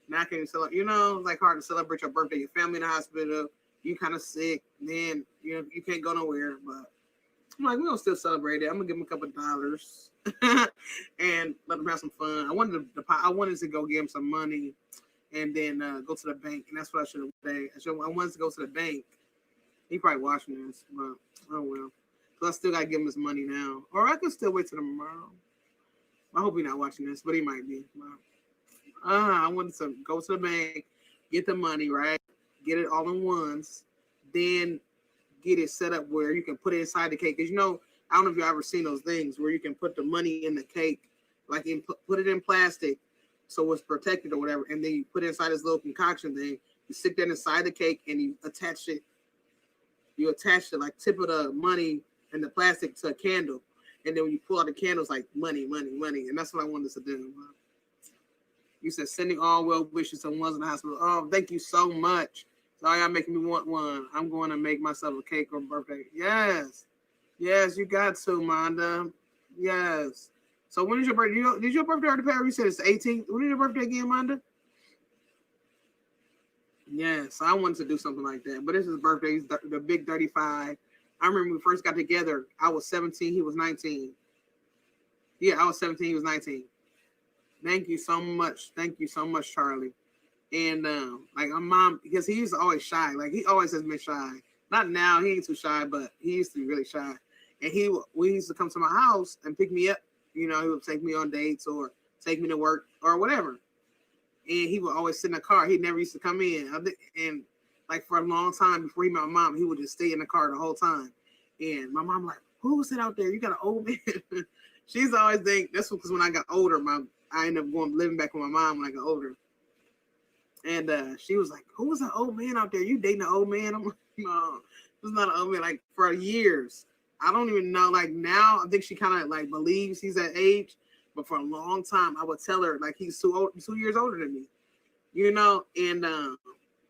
now I can't celebrate. You know, it's like hard to celebrate your birthday. Your family in the hospital. You kind of sick. Then, you know, you can't go nowhere. But I'm like, we're going to still celebrate it. I'm going to give him a couple of dollars and let him have some fun. I wanted to go give him some money and then go to the bank. And that's what I should have done. I wanted to go to the bank. He probably watching this, but oh well. So I still got to give him his money now. Or I could still wait till tomorrow. I hope he's not watching this, but he might be. I wanted to go to the bank, get the money, right? Get it all in ones. Then get it set up where you can put it inside the cake. Because, you know, I don't know if you've ever seen those things where you can put the money in the cake, like put it in plastic so it's protected or whatever. And then you put it inside this little concoction thing. You stick that inside the cake and you attach it. You attach the like tip of the money and the plastic to a candle. And then when you pull out the candles, like money, money, money. And that's what I wanted to do. You said sending all well wishes to ones in the hospital. Oh, thank you so much. Sorry, y'all making me want one. I'm going to make myself a cake or birthday. Yes. Yes, you got to, Monda. Yes. So when is your birthday? Did your birthday already pass? You said it's the 18th. When is your birthday again, Monda? Yes, I wanted to do something like that. But this is his birthday. He's the big 35. I remember when we first got together, I was 17, he was 19. Yeah, I was 17, he was 19. Thank you so much. Thank you so much, Charlie. And like my mom, because he used to always shy. Like he always has been shy. Not now, he ain't too shy, but he used to be really shy. And we used to come to my house and pick me up. You know, he would take me on dates or take me to work or whatever. And he would always sit in the car. He never used to come in. And like for a long time before he met my mom, he would just stay in the car the whole time. And my mom like, who was that out there? You got an old man. She's always think that's because when I got older, I ended up living back with my mom when I got older. And she was like, who was that old man out there? You dating an old man? I'm like, no, it's not an old man. Like for years. I don't even know. Like now, I think she kind of like believes he's that age. But for a long time, I would tell her like he's 2 years older than me. You know? And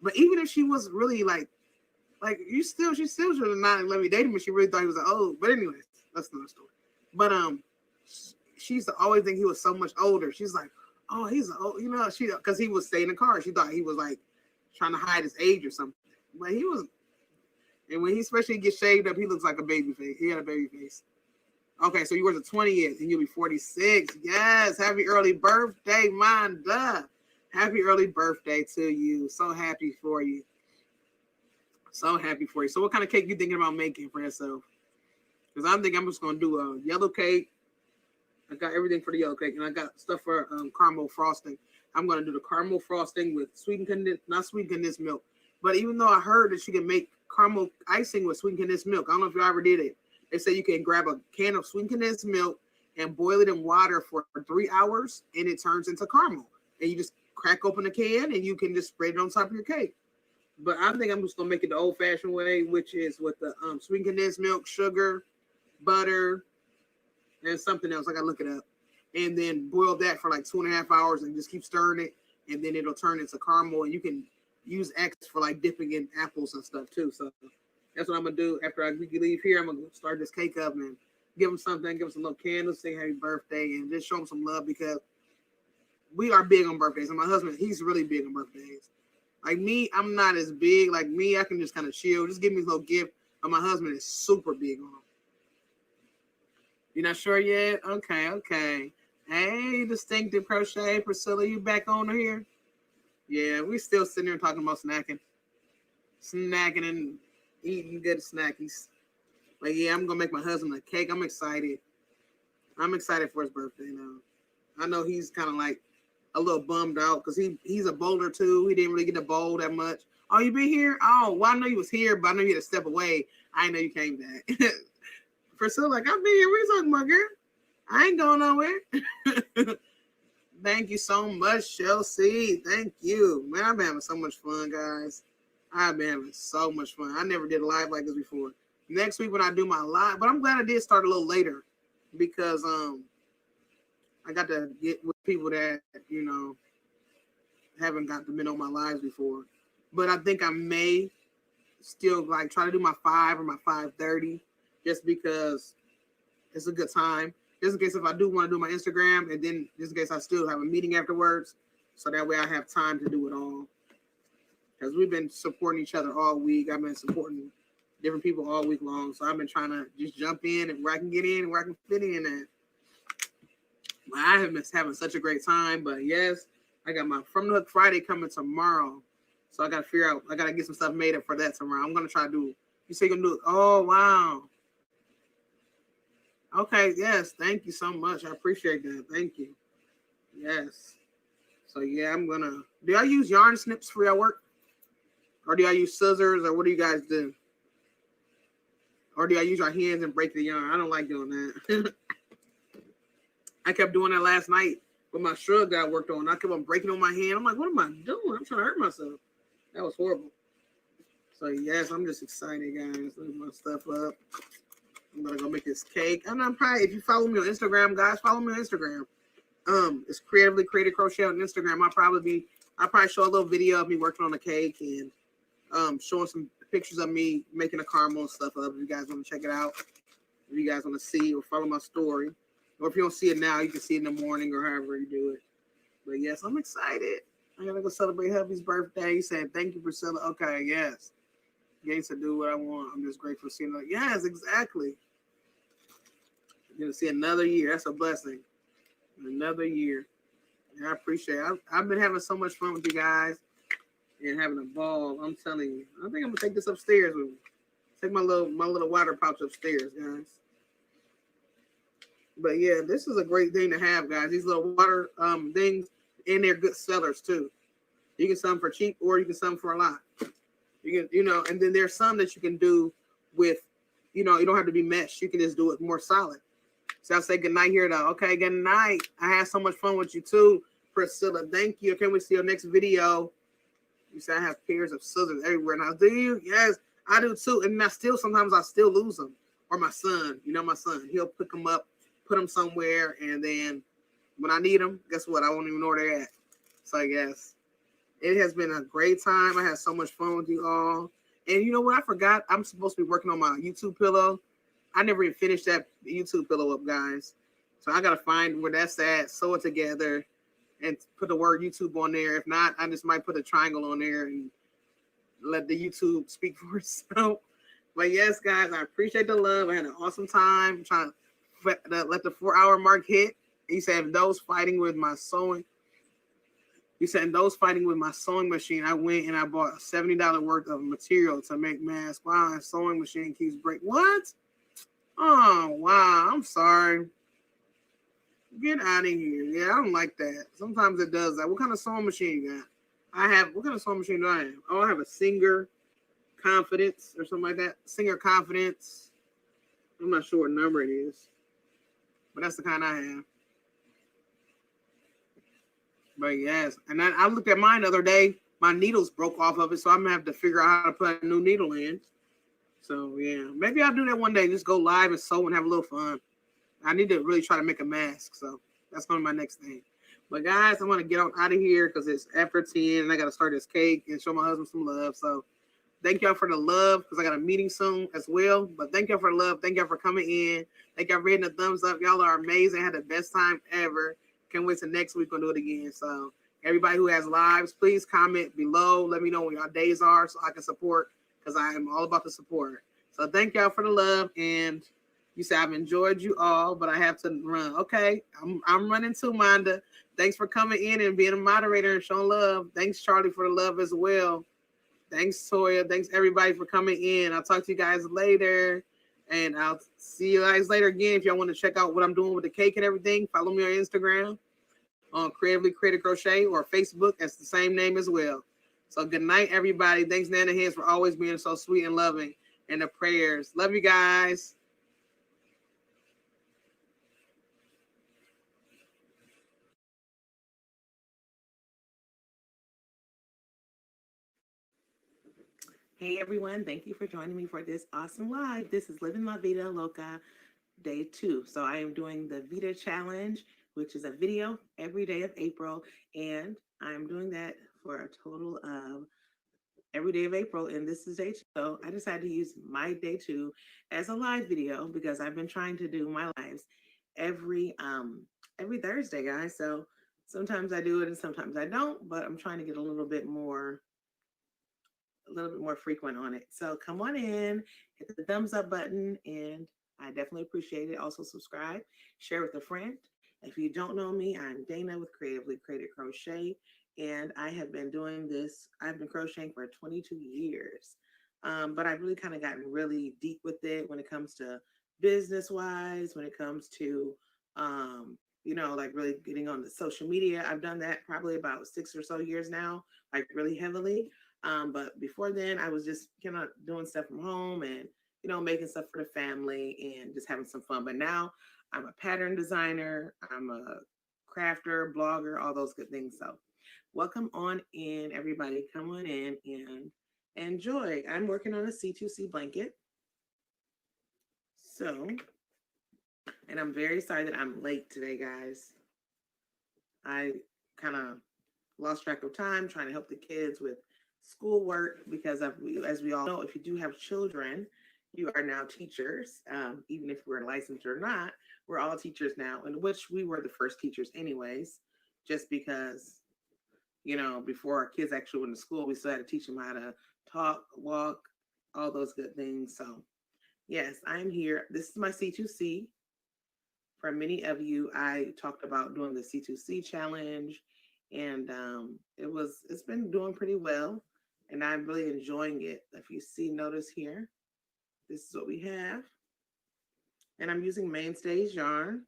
but even if she was really like Like she still should have not let me date him if she really thought he was old. But anyways, that's another story. But she used to always think he was so much older. She's like, oh, he's old, you know, because he would stay in the car. She thought he was like trying to hide his age or something. But he was, and when he especially gets shaved up, he looks like a baby face. He had a baby face. Okay, so you were the 20th and you'll be 46. Yes, happy early birthday, Manda. Happy early birthday to you. So happy for you. So happy for you. So what kind of cake you thinking about making for yourself? Because I'm thinking I'm just going to do a yellow cake. I got everything for the yellow cake, and I got stuff for caramel frosting. I'm going to do the caramel frosting with not sweetened condensed milk. But even though I heard that you can make caramel icing with sweetened condensed milk, I don't know if you ever did it. They say you can grab a can of sweetened condensed milk and boil it in water for 3 hours, and it turns into caramel. And you just crack open the can, and you can just spread it on top of your cake. But I think I'm just going to make it the old-fashioned way, which is with the sweetened condensed milk, sugar, butter, and something else. I got to look it up. And then boil that for like 2.5 hours and just keep stirring it. And then it'll turn into caramel. And you can use X for like dipping in apples and stuff too. So that's what I'm going to do. After we leave here, I'm going to start this cake up and give them something, give them some little candles, say happy birthday, and just show them some love because we are big on birthdays. And my husband, he's really big on birthdays. Like me, I'm not as big. Like me, I can just kind of chill. Just give me a little gift. But my husband is super big on them. You're not sure yet? Okay. Hey, Distinctive Crochet. Priscilla, you back on here? Yeah, we still sitting there talking about snacking. Snacking and eating good snackies. But yeah, I'm going to make my husband a cake. I'm excited. I'm excited for his birthday now. I know he's kind of like a little bummed out because he's a bowler too. He didn't really get to bowl that much. Oh, you been here? Oh, well, I know you was here, but I know you had to step away. I didn't know you came back. Priscilla, like, I've been here. What are you talking about, girl? I ain't going nowhere. Thank you so much, Chelsea. Thank you. Man, I've been having so much fun, guys. I've been having so much fun. I never did a live like this before. Next week when I do my live, but I'm glad I did start a little later because I got to get with people that, you know, haven't got to been on my lives before. But I think I may still like try to do my 5 or my 5:30 just because it's a good time. Just in case if I do want to do my Instagram and then just in case I still have a meeting afterwards. So that way I have time to do it all. Because we've been supporting each other all week. I've been supporting different people all week long. So I've been trying to just jump in and where I can get in and where I can fit in at. I have been having such a great time, but yes, I got my From the Hook Friday coming tomorrow. So I got to figure out, I got to get some stuff made up for that tomorrow. I'm going to try to do, you say you're going to do it. Oh, wow. Okay, yes, thank you so much. I appreciate that. Thank you. Yes. So yeah, I'm going to, do I use yarn snips for your work? Or do I use scissors, or what do you guys do? Or do I use your hands and break the yarn? I don't like doing that. I kept doing that last night with my shrug that I worked on. I kept on breaking on my hand. I'm like, what am I doing? I'm trying to hurt myself. That was horrible. So yes, I'm just excited, guys. Let me my stuff up. I'm gonna go make this cake. And I'm probably, if you follow me on Instagram, guys, follow me on Instagram. It's Creatively Created Crochet on Instagram. I'll probably show a little video of me working on the cake and showing some pictures of me making a caramel and stuff up. If you guys want to check it out, if you guys want to see or follow my story. Or if you don't see it now, you can see it in the morning or however you do it. But yes, I'm excited. I gotta go celebrate hubby's birthday. He said, thank you, Priscilla. Okay, yes. Getting to do what I want. I'm just grateful to see it. Yes, exactly. You're gonna see another year. That's a blessing. Another year. Yeah, I appreciate it. I've been having so much fun with you guys and having a ball. I'm telling you. I think I'm gonna take this upstairs with me. Take my little water pouch upstairs, guys. But yeah, this is a great thing to have, guys. These little water things, and they're good sellers too. You can sell them for cheap, or you can sell them for a lot. You can, and then there's some that you can do with, you don't have to be mesh. You can just do it more solid. So I'll say good night here, though. Okay, good night. I had so much fun with you too, Priscilla. Thank you. Can't wait to see your next video. You said I have pairs of scissors everywhere now. Do you? Yes, I do too. And sometimes I still lose them. Or my son, my son, he'll pick them up, put them somewhere, and then when I need them, guess what? I won't even know where they're at. So yes, it has been a great time. I had so much fun with you all. And you know what? I forgot. I'm supposed to be working on my YouTube pillow. I never even finished that YouTube pillow up, guys. So I gotta find where that's at, sew it together, and put the word YouTube on there. If not, I just might put a triangle on there and let the YouTube speak for itself. But yes, guys, I appreciate the love. I had an awesome time trying to let the 4-hour mark hit. He said those fighting with my sewing. He said those fighting with my sewing machine. I went and I bought $70 worth of material to make masks. Wow, my sewing machine keeps breaking. What? Oh wow, I'm sorry. Get out of here. Yeah, I don't like that. Sometimes it does that. What kind of sewing machine you got? What kind of sewing machine do I have? Oh, I have a Singer Confidence or something like that. Singer Confidence. I'm not sure what number it is, but that's the kind I have. But yes, and then I looked at mine the other day. My needles broke off of it, so I'm gonna have to figure out how to put a new needle in. So yeah, maybe I'll do that one day. Just go live and sew and have a little fun. I need to really try to make a mask, so that's gonna be my next thing. But guys, I'm gonna get on out of here because it's after 10 and I gotta start this cake and show my husband some love. So thank y'all for the love because I got a meeting soon as well. But thank y'all for the love. Thank y'all for coming in. Thank y'all for hitting the thumbs up. Y'all are amazing. I had the best time ever. Can't wait till next week. We'll do it again. So everybody who has lives, please comment below. Let me know when your days are so I can support because I am all about the support. So thank y'all for the love. And you say I've enjoyed you all, but I have to run. Okay, I'm running too, Manda. Thanks for coming in and being a moderator and showing love. Thanks, Charlie, for the love as well. Thanks, Toya. Thanks, everybody, for coming in. I'll talk to you guys later. And I'll see you guys later again. If y'all want to check out what I'm doing with the cake and everything, follow me on Instagram on Creatively Created Crochet or Facebook. That's the same name as well. So good night, everybody. Thanks, Nana Hands, for always being so sweet and loving. And the prayers. Love you guys. Hey everyone, thank you for joining me for this awesome live. This is Living La Vida Loca Day 2. So I am doing the Vita Challenge, which is a video every day of April. And I'm doing that for a total of every day of April. And this is day 2. So I decided to use my day 2 as a live video because I've been trying to do my lives every Thursday, guys. So sometimes I do it and sometimes I don't, but I'm trying to get a little bit more frequent on it. So come on in, hit the thumbs up button, and I definitely appreciate it. Also subscribe, share with a friend. If you don't know me, I'm Dana with Creatively Created Crochet, and I have been doing this. I've been crocheting for 22 years, but I've really kind of gotten really deep with it when it comes to business-wise, when it comes to, like really getting on the social media. I've done that probably about 6 or so years now, like really heavily. But before then, I was just kind of doing stuff from home and, making stuff for the family and just having some fun. But now I'm a pattern designer, I'm a crafter, blogger, all those good things. So welcome on in, everybody. Come on in and enjoy. I'm working on a C2C blanket. So, and I'm very sorry that I'm late today, guys. I kind of lost track of time trying to help the kids with schoolwork because as we all know, if you do have children, you are now teachers. Even if we're licensed or not, we're all teachers now, in which we were the first teachers anyways, just because, before our kids actually went to school, we still had to teach them how to talk, walk, all those good things. So yes, I'm here. This is my C2C. For many of you, I talked about doing the C2C challenge, and it's been doing pretty well, and I'm really enjoying it. If you notice here, this is what we have, and I'm using Mainstays yarn,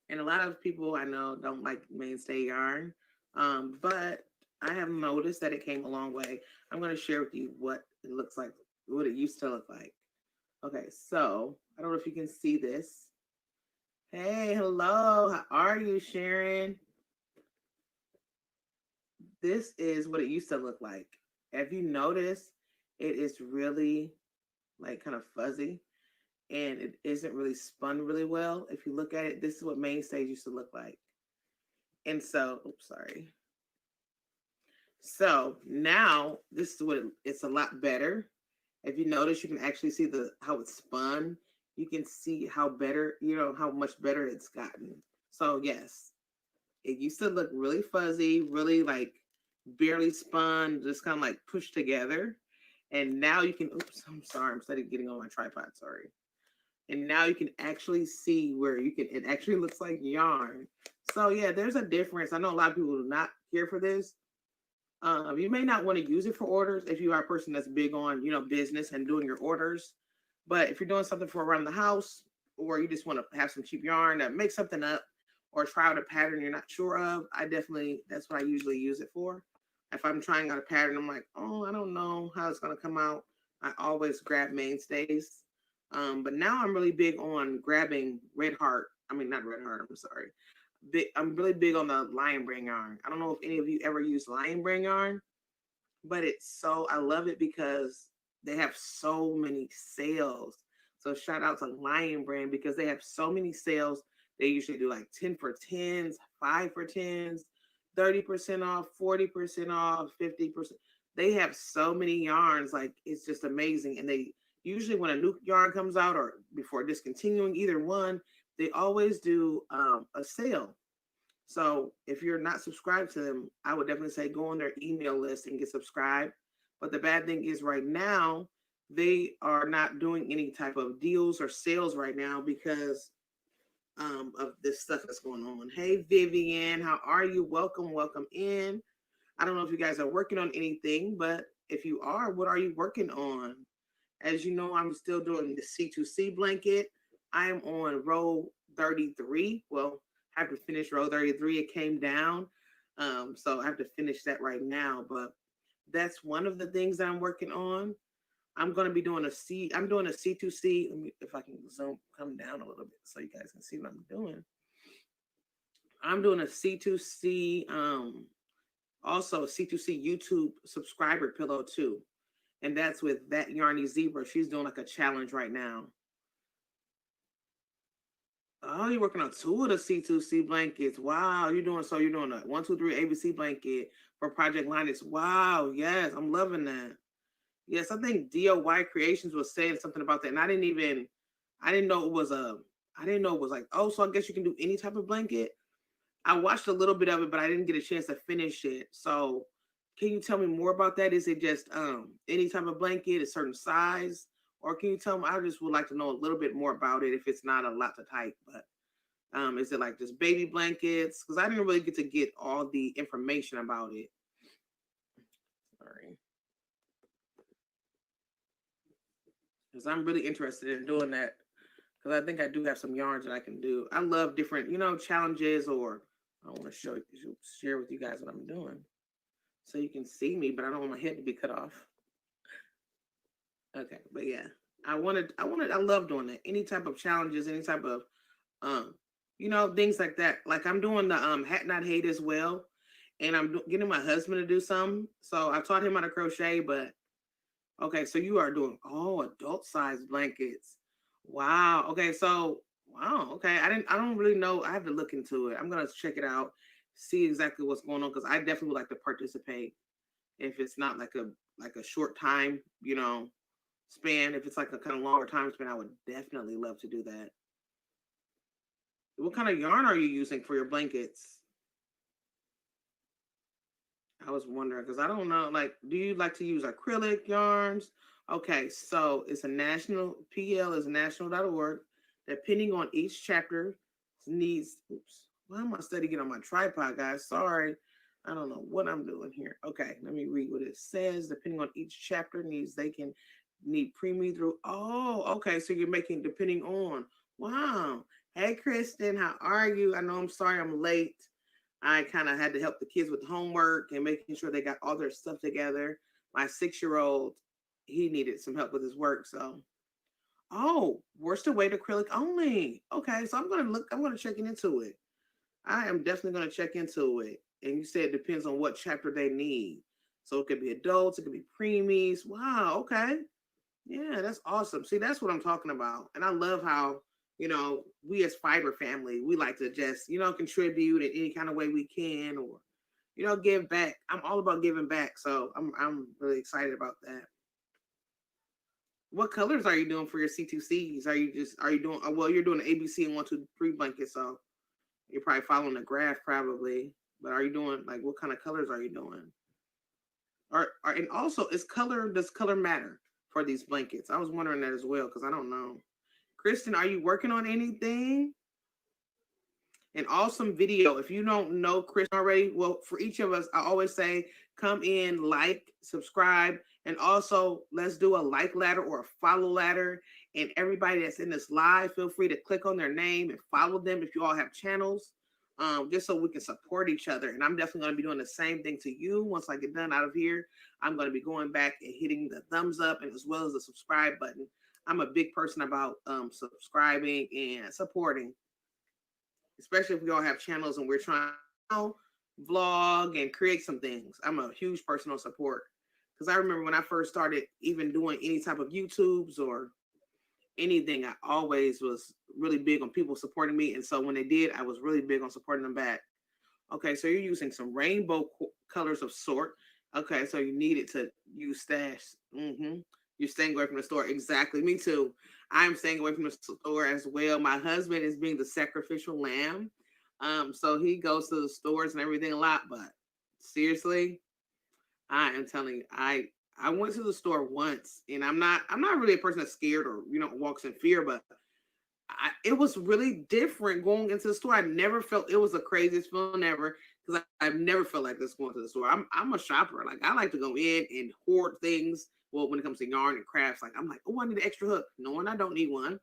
and a lot of people I know don't like Mainstay yarn, but I have noticed that it came a long way. I'm going to share with you what it looks like, what it used to look like. Okay, so I don't know if you can see this. Hey, hello, how are you, Sharon? This is what it used to look like. If you notice, it is really like kind of fuzzy and it isn't really spun really well. If you look at it, this is what Mainstays used to look like. And so, oops, sorry. So now this is what it's a lot better. If you notice, you can actually see how it's spun. You can see how better, how much better it's gotten. So yes, it used to look really fuzzy, really like barely spun, just kind of like pushed together. And now you can, oops, I'm sorry, I'm starting getting on my tripod, sorry. And now you can actually see where it actually looks like yarn. So yeah, there's a difference. I know a lot of people do not care for this. You may not want to use it for orders if you are a person that's big on, business and doing your orders. But if you're doing something for around the house, or you just want to have some cheap yarn to make something up or try out a pattern you're not sure of, that's what I usually use it for. If I'm trying out a pattern, I'm like, oh, I don't know how it's going to come out. I always grab mainstays. But now I'm really big on grabbing Red Heart. I mean, not Red Heart, I'm sorry. I'm really big on the Lion Brand yarn. I don't know if any of you ever used Lion Brand yarn, but I love it because they have so many sales. So shout out to Lion Brand because they have so many sales. They usually do like 10 for 10s, 5 for 10s, 30% off, 40% off, 50%. They have so many yarns, like it's just amazing. And they usually, when a new yarn comes out or before discontinuing either one, they always do a sale. So if you're not subscribed to them, I would definitely say go on their email list and get subscribed. But the bad thing is right now, they are not doing any type of deals or sales right now because of this stuff that's going on. Hey, Vivian, how are you? Welcome in. I don't know if you guys are working on anything, but if you are, what are you working on? As you know, I'm still doing the C2C blanket. I am on row 33. Well, I have to finish row 33. It came down. So I have to finish that right now. But that's one of the things that I'm working on. I'm going to be doing I'm doing a C2C. Let me, if I can come down a little bit so you guys can see what I'm doing. I'm doing a C2C, also a C2C YouTube subscriber pillow too. And that's with That Yarny Zebra. She's doing like a challenge right now. Oh, you're working on 2 of the C2C blankets. Wow, you're doing a 1, 2, 3 ABC blanket for Project Linus. Wow, yes, I'm loving that. Yes, I think DOY Creations was saying something about that, and I didn't know it was like, oh, so I guess you can do any type of blanket. I watched a little bit of it, but I didn't get a chance to finish it. So can you tell me more about that? Is it just any type of blanket, a certain size? Or can you tell me, I just would like to know a little bit more about it if it's not a lot to type, but is it like just baby blankets? Because I didn't really get all the information about it. Sorry. Because I'm really interested in doing that. Because I think I do have some yarns that I can do. I love different, challenges, or I want to share with you guys what I'm doing. So you can see me, but I don't want my head to be cut off. Okay, but yeah, I love doing that. Any type of challenges, any type of, things like that. Like I'm doing the Hat Not Hate as well, and I'm getting my husband to do some. So I taught him how to crochet, but okay, so you are doing adult size blankets. Wow. Okay, so wow. Okay, I don't really know. I have to look into it. I'm gonna check it out, see exactly what's going on because I definitely would like to participate. If it's not like a short time, span. If it's like a kind of longer time span, I would definitely love to do that. What kind of yarn are you using for your blankets? I was wondering because I don't know. Like, do you like to use acrylic yarns? Okay, so it's PL is national.org. Depending on each chapter needs, why am I studying on my tripod, guys? Sorry. I don't know what I'm doing here. Okay, let me read what it says. Depending on each chapter they can need pre-me through. Oh, okay. So you're making depending on. Wow. Hey, Kristen, how are you? I know I'm sorry I'm late. I kind of had to help the kids with homework and making sure they got all their stuff together. My 6-year-old, he needed some help with his work. So, worsted weight acrylic only. Okay, so I'm going to check into it. I am definitely going to check into it. And you said it depends on what chapter they need. So it could be adults, it could be preemies. Wow, okay. Yeah, that's awesome. See, that's what I'm talking about. And I love how, we as Fiber family, we like to just, contribute in any kind of way we can, or, you know, give back. I'm all about giving back. So I'm really excited about that. What colors are you doing for your C2Cs? Are you doing, well, you're doing an ABC and 1, 2, 3 blanket. So you're probably following the graph probably, but are you doing like, what kind of colors are you doing? And also does color matter for these blankets? I was wondering that as well, because I don't know. Kristen, are you working on anything? An awesome video. If you don't know Kristen already, well, for each of us, I always say, come in, like, subscribe, and also let's do a like ladder or a follow ladder. And everybody that's in this live, feel free to click on their name and follow them if you all have channels, just so we can support each other. And I'm definitely going to be doing the same thing to you. Once I get done out of here, I'm going to be going back and hitting the thumbs up and as well as the subscribe button. I'm a big person about subscribing and supporting, especially if we all have channels and we're trying to vlog and create some things. I'm a huge personal support, because I remember when I first started even doing any type of YouTubes or anything, I always was really big on people supporting me. And so when they did, I was really big on supporting them back. Okay, so you're using some rainbow colors of sort. Okay, so you needed to use stash. You're staying away from the store. Exactly. Me too. I'm staying away from the store as well. My husband is being the sacrificial lamb. So he goes to the stores and everything a lot. But seriously, I am telling you, I went to the store once, and I'm not really a person that's scared or, you know, walks in fear, but it was really different going into the store. I never felt, it was the craziest feeling ever, because I've never felt like this going to the store. I'm a shopper. Like, I like to go in and hoard things. Well, when it comes to yarn and crafts, like, I'm like, oh, I need an extra hook. No, I don't need one.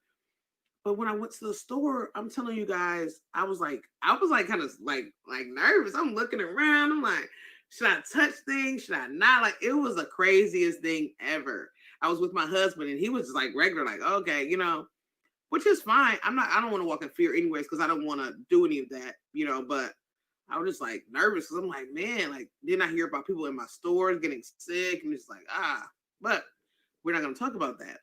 But when I went to the store, I'm telling you guys, I was like kind of like nervous. I'm looking around. I'm like, should I touch things? Should I not? Like, it was the craziest thing ever. I was with my husband, and he was just like regular, like, okay, you know, which is fine. I don't want to walk in fear anyways, because I don't want to do any of that, you know, but I was just like nervous, because I'm like, man, like, didn't I hear about people in my stores getting sick? And it's like, but we're not going to talk about that.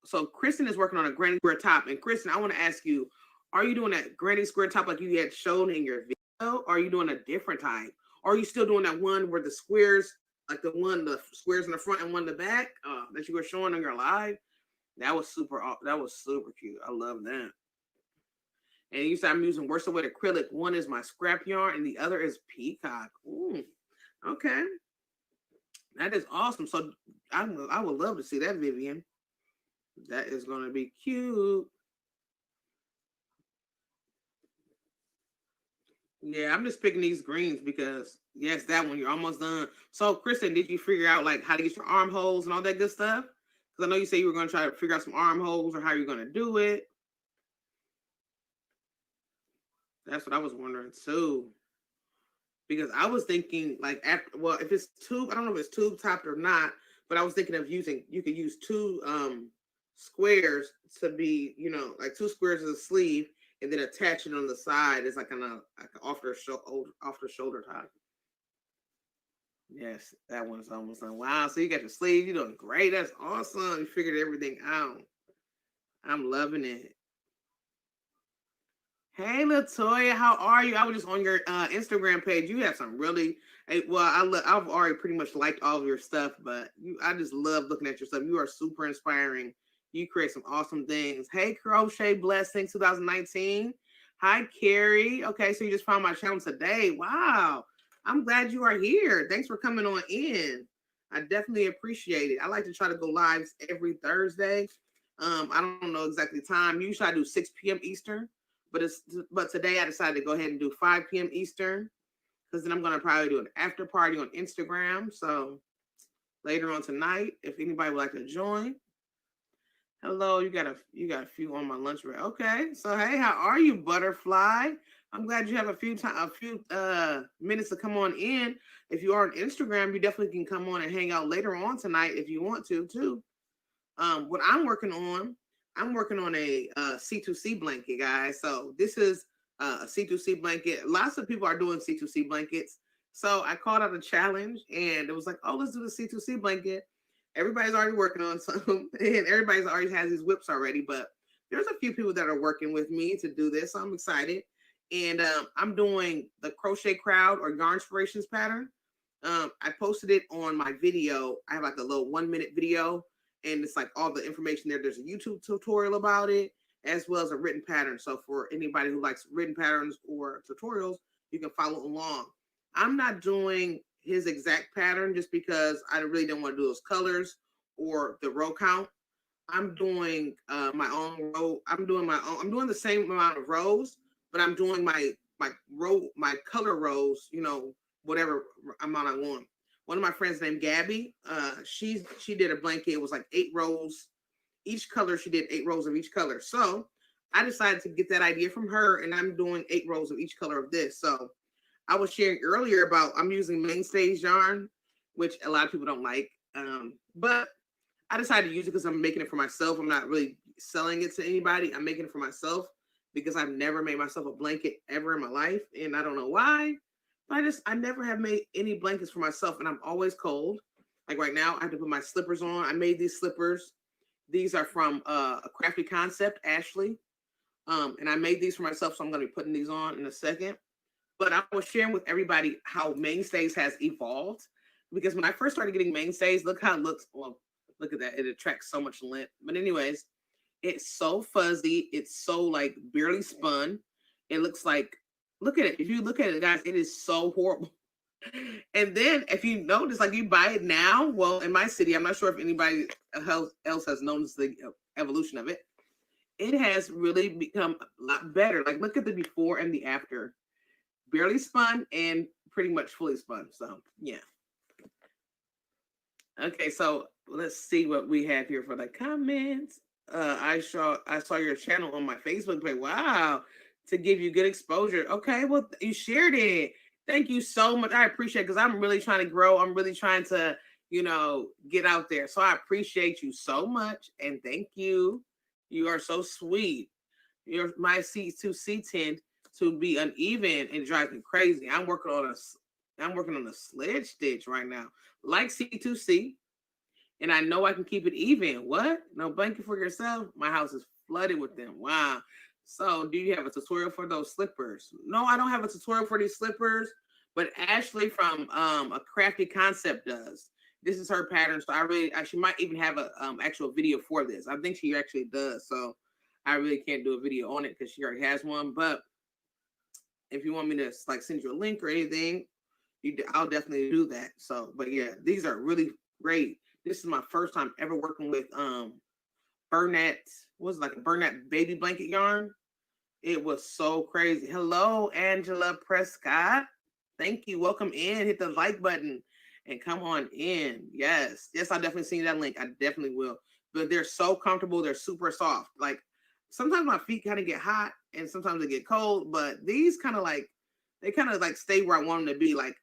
So Kristen is working on a granny square top. And Kristen, I want to ask you, are you doing that granny square top like you had shown in your video? Or are you doing a different type? Or are you still doing that one where the squares, like the squares in the front and one in the back that you were showing on your live? That was super cute. I love that. And you said I'm using worsted weight acrylic. One is my scrap yarn and the other is peacock. Ooh, okay. That is awesome. So I would love to see that, Vivian. That is going to be cute. Yeah, I'm just picking these greens because, yes, that one, you're almost done. So, Kristen, did you figure out, like, how to get your armholes and all that good stuff? Because I know you said you were going to try to figure out some armholes or how you're going to do it. That's what I was wondering, too. Because I was thinking, like, if it's tube, I don't know if it's tube topped or not, but I was thinking of you could use two squares to be, you know, like 2 squares as a sleeve, and then attach it on the side as like an off the shoulder top. Yes, that one's almost done. Wow, so you got your sleeve. You're doing great. That's awesome. You figured everything out. I'm loving it. Hey, Latoya, how are you? I was just on your Instagram page. You have some really, I've already pretty much liked all of your stuff, but I just love looking at your stuff. You are super inspiring. You create some awesome things. Hey, Crochet Blessings 2019. Hi, Carrie. Okay, so you just found my channel today. Wow. I'm glad you are here. Thanks for coming on in. I definitely appreciate it. I like to try to go live every Thursday. I don't know exactly the time. Usually I do 6 p.m. Eastern, but today I decided to go ahead and do 5 p.m. Eastern, because then I'm going to probably do an after party on Instagram. So later on tonight, if anybody would like to join. Hello, you got a few on my lunch break. Okay, so hey, how are you, Butterfly? I'm glad you have a few minutes to come on in. If you are on Instagram, you definitely can come on and hang out later on tonight if you want to too. What I'm working on a C2C blanket, guys. So this is a C2C blanket. Lots of people are doing C2C blankets. So I called out a challenge, and it was like, oh, let's do the C2C blanket. Everybody's already working on some, and everybody's already has these whips already, but there's a few people that are working with me to do this. So I'm excited. And I'm doing the crochet crowd or yarn inspirations pattern. I posted it on my video. I have like a little 1-minute video, and it's like all the information there. There's a YouTube tutorial about it, as well as a written pattern. So for anybody who likes written patterns or tutorials, you can follow along. I'm not doing his exact pattern just because I really don't want to do those colors or the row count. I'm doing my own row. I'm doing the same amount of rows, but I'm doing my color rows, whatever amount I want. One of my friends named Gabby, she did a blanket. It was like 8 rows. Each color, she did 8 rows of each color. So I decided to get that idea from her, and I'm doing 8 rows of each color of this. So I was sharing earlier about I'm using Mainstays yarn, which a lot of people don't like. But I decided to use it because I'm making it for myself. I'm not really selling it to anybody. I'm making it for myself because I've never made myself a blanket ever in my life. And I don't know why, but I never have made any blankets for myself, and I'm always cold. Like right now, I have to put my slippers on. I made these slippers. These are from a Crafty Concept, Ashley. And I made these for myself, so I'm going to be putting these on in a second. But I was sharing with everybody how Mainstays has evolved, because when I first started getting Mainstays, look how it looks. Well, look at that. It attracts so much lint. But anyways, it's so fuzzy. It's so like barely spun. It looks like, look at it. If you look at it, guys, it is so horrible. And then if you notice, like you buy it now, well, in my city, I'm not sure if anybody else has noticed the evolution of it. It has really become a lot better. Like look at the before and the after. Barely spun and pretty much fully spun. So yeah. Okay, so let's see what we have here for the comments. I saw your channel on my Facebook page. Wow, to give you good exposure. Okay, well, you shared it. Thank you so much. I appreciate it because I'm really trying to grow. I'm really trying to, get out there. So I appreciate you so much. And thank you. You are so sweet. My C2C tend to be uneven and drive me crazy. I'm working on a sledge stitch right now, like C2C. And I know I can keep it even. What? No blanket for yourself? My house is flooded with them. Wow. So do you have a tutorial for those slippers? No, I don't have a tutorial for these slippers, but Ashley from a Crafty Concept does. This is her pattern. So she might even have a actual video for this. I think she actually does. So I really can't do a video on it because she already has one. But if you want me to like send you a link or anything, I'll definitely do that. So, but yeah, these are really great. This is my first time ever working with Bernat. Was like a Bernat baby blanket yarn. It was so crazy. Hello, Angela Prescott. Thank you. Welcome in. Hit the like button and come on in. Yes, I definitely seen that link. I definitely will. But they're so comfortable. They're super soft. Like sometimes my feet kind of get hot and sometimes they get cold. But these kind of like stay where I want them to be. Like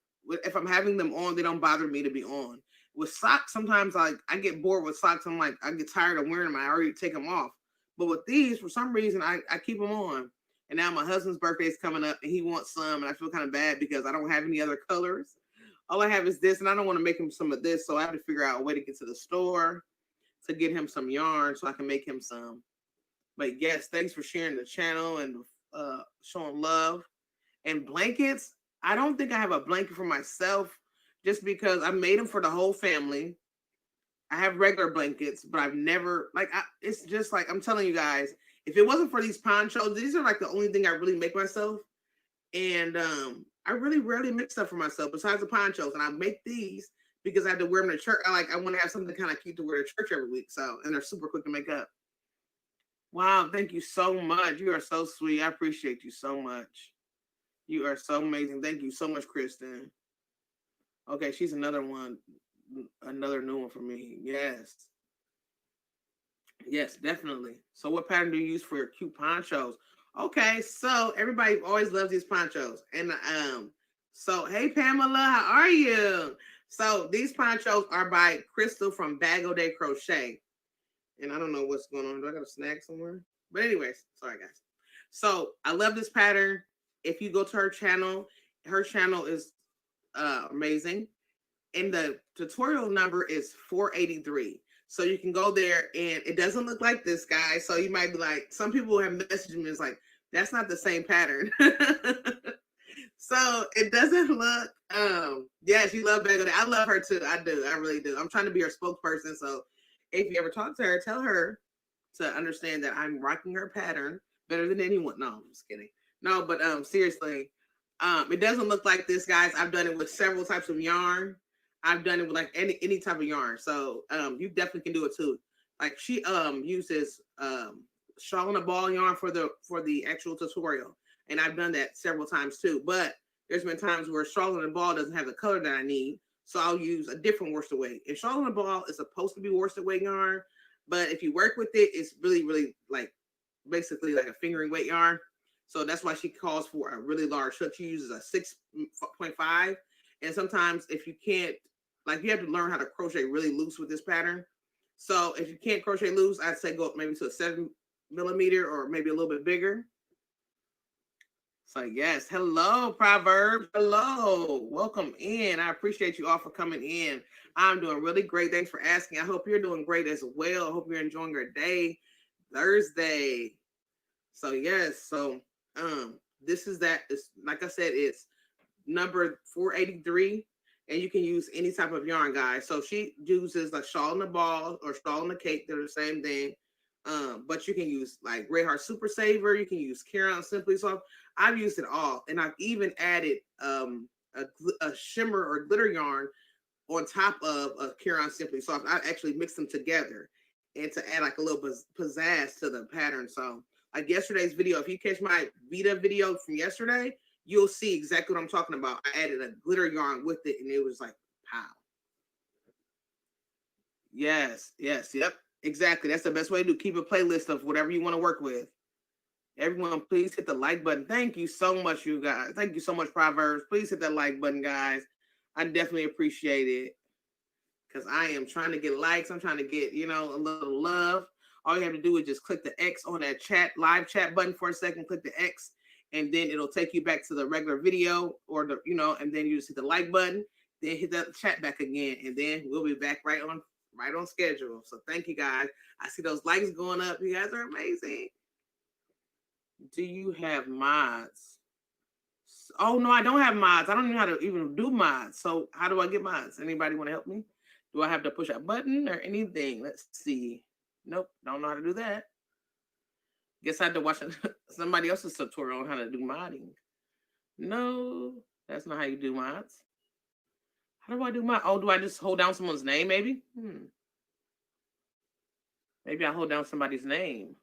if I'm having them on, they don't bother me to be on. With socks, sometimes I get bored with socks. I'm like, I get tired of wearing them. I already take them off. But with these, for some reason, I keep them on. And now my husband's birthday is coming up and he wants some. And I feel kind of bad because I don't have any other colors. All I have is this. And I don't want to make him some of this. So I have to figure out a way to get to the store to get him some yarn so I can make him some. But yes, thanks for sharing the channel and showing love. And blankets, I don't think I have a blanket for myself. Just because I made them for the whole family. I have regular blankets, but I've never, it's just like, I'm telling you guys, if it wasn't for these ponchos, these are like the only thing I really make myself. And I really rarely make stuff for myself besides the ponchos. And I make these because I have to wear them to church. I want to have something kind of cute to wear to church every week. So, and they're super quick to make up. Wow, thank you so much. You are so sweet. I appreciate you so much. You are so amazing. Thank you so much, Kristen. Okay, she's another one, another new one for me. Yes, definitely. So what pattern do you use for your cute ponchos? Okay, so everybody always loves these ponchos. And so hey Pamela, how are you? So these ponchos are by Crystal from Bag O' Day Crochet. And I don't know what's going on. Do I got a snag somewhere? But anyways, sorry guys. So I love this pattern. If you go to her channel is amazing. And the tutorial number is 483. So you can go there and it doesn't look like this, guys. So you might be like, some people have messaged me, it's like, That's not the same pattern. So it doesn't look, yes, you love Bagel. I love her too. I do. I really do. I'm trying to be her spokesperson. So if you ever talk to her, tell her to understand that I'm rocking her pattern better than anyone. No, I'm just kidding. No, but seriously, it doesn't look like this, guys. I've done it with several types of yarn. I've done it with like any type of yarn. So you definitely can do it too. Like she uses shawl and a ball yarn for the actual tutorial. And I've done that several times too. But there's been times where Charlotte and Ball doesn't have the color that I need. So I'll use a different worsted weight. And Charlotte and Ball is supposed to be worsted weight yarn. But if you work with it, it's really, really like basically like a fingering weight yarn. So that's why she calls for a really large hook. She uses a 6.5. And sometimes if you can't, like you have to learn how to crochet really loose with this pattern. So if you can't crochet loose, I'd say go up maybe to a 7 millimeter or maybe a little bit bigger. So yes, hello, Proverbs. Hello, welcome in. I appreciate you all for coming in. I'm doing really great. Thanks for asking. I hope you're doing great as well. I hope you're enjoying your day, Thursday. So yes, so this is that. It's like I said, it's number 483, and you can use any type of yarn, guys. So she uses like shawl and the ball or shawl and the cake. They're the same thing. But you can use like Red Heart Super Saver. You can use Caron Simply Soft. I've used it all, and I've even added a shimmer or glitter yarn on top of a Caron Simply Soft. I actually mixed them together and to add like a little pizzazz to the pattern. So like yesterday's video, if you catch my Vita video from yesterday, you'll see exactly what I'm talking about. I added a glitter yarn with it, and it was like, pow. Yes, yep. Exactly. That's the best way to keep a playlist of whatever you want to work with. Everyone, please hit the like button. Thank you so much, you guys. Thank you so much, Proverbs. Please hit that like button, guys. I definitely appreciate it because I am trying to get likes. I'm trying to get, a little love. All you have to do is just click the X on that live chat button for a second. Click the X, and then it'll take you back to the regular video or and then you just hit the like button. Then hit that chat back again, and then we'll be back right on schedule. So thank you, guys. I see those likes going up. You guys are amazing. Do you have mods? Oh, no, I don't have mods. I don't know how to even do mods. So how do I get mods? Anybody want to help me? Do I have to push a button or anything? Let's see. Nope, don't know how to do that. Guess I had to watch somebody else's tutorial on how to do modding. No, that's not how you do mods. How do I do mod? Oh, do I just hold down someone's name, maybe? Maybe I hold down somebody's name.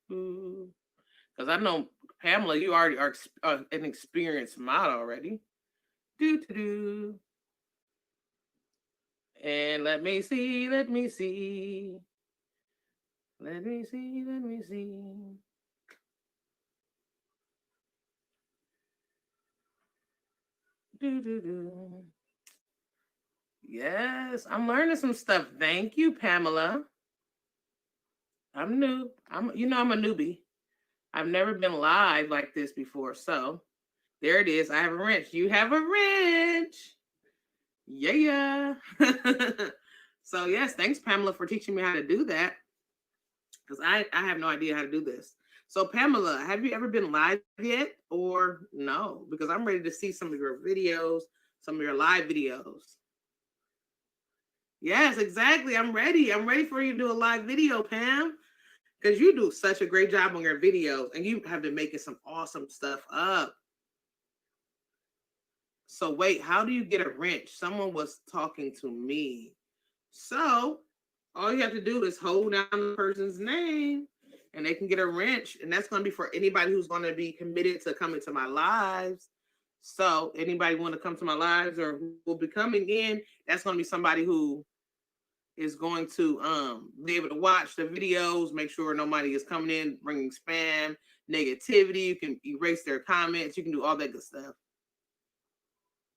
Because I know, Pamela, you already are an experienced mod already. And let me see. Yes, I'm learning some stuff. Thank you, Pamela. I'm new. I'm a newbie. I've never been live like this before. So there it is. I have a wrench. You have a wrench. Yeah. So yes, thanks, Pamela, for teaching me how to do that. Because I have no idea how to do this. So Pamela, have you ever been live yet or no? Because I'm ready to see some of your videos, some of your live videos. Yes, exactly. I'm ready. I'm ready for you to do a live video, Pam. Because you do such a great job on your videos and you have been making some awesome stuff up. So wait, how do you get a wrench? Someone was talking to me. So all you have to do is hold down the person's name and they can get a wrench. And that's going to be for anybody who's going to be committed to coming to my lives. So anybody want to come to my lives or who will be coming in, that's going to be somebody who is going to be able to watch the videos, make sure nobody is coming in, bringing spam, negativity. You can erase their comments. You can do all that good stuff.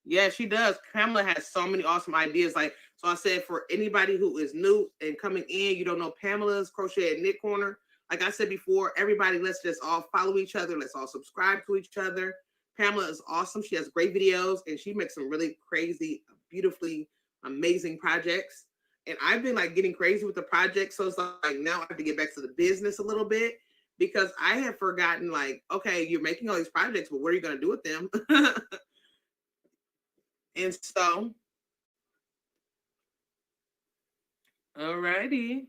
Yeah, she does. Pamela has so many awesome ideas. Like, so I said, for anybody who is new and coming in, you don't know Pamela's Crochet and Knit Corner. Like I said before, everybody, let's just all follow each other. Let's all subscribe to each other. Pamela is awesome. She has great videos and she makes some really crazy, beautifully amazing projects. And I've been like getting crazy with the project. So it's like now I have to get back to the business a little bit. because I had forgotten, like, okay, you're making all these projects, but what are you going to do with them? And so, alrighty.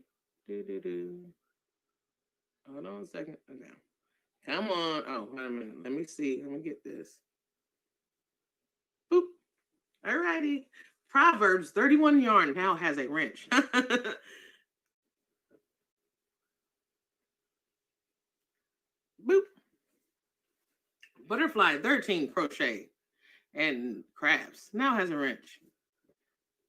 Hold on a second. Okay. Come on. Oh, wait a minute. Let me see. Let me get this. Boop. Alrighty. Proverbs 31 yarn now has a wrench. Boop. Butterfly 13 crochet and crafts now has a wrench.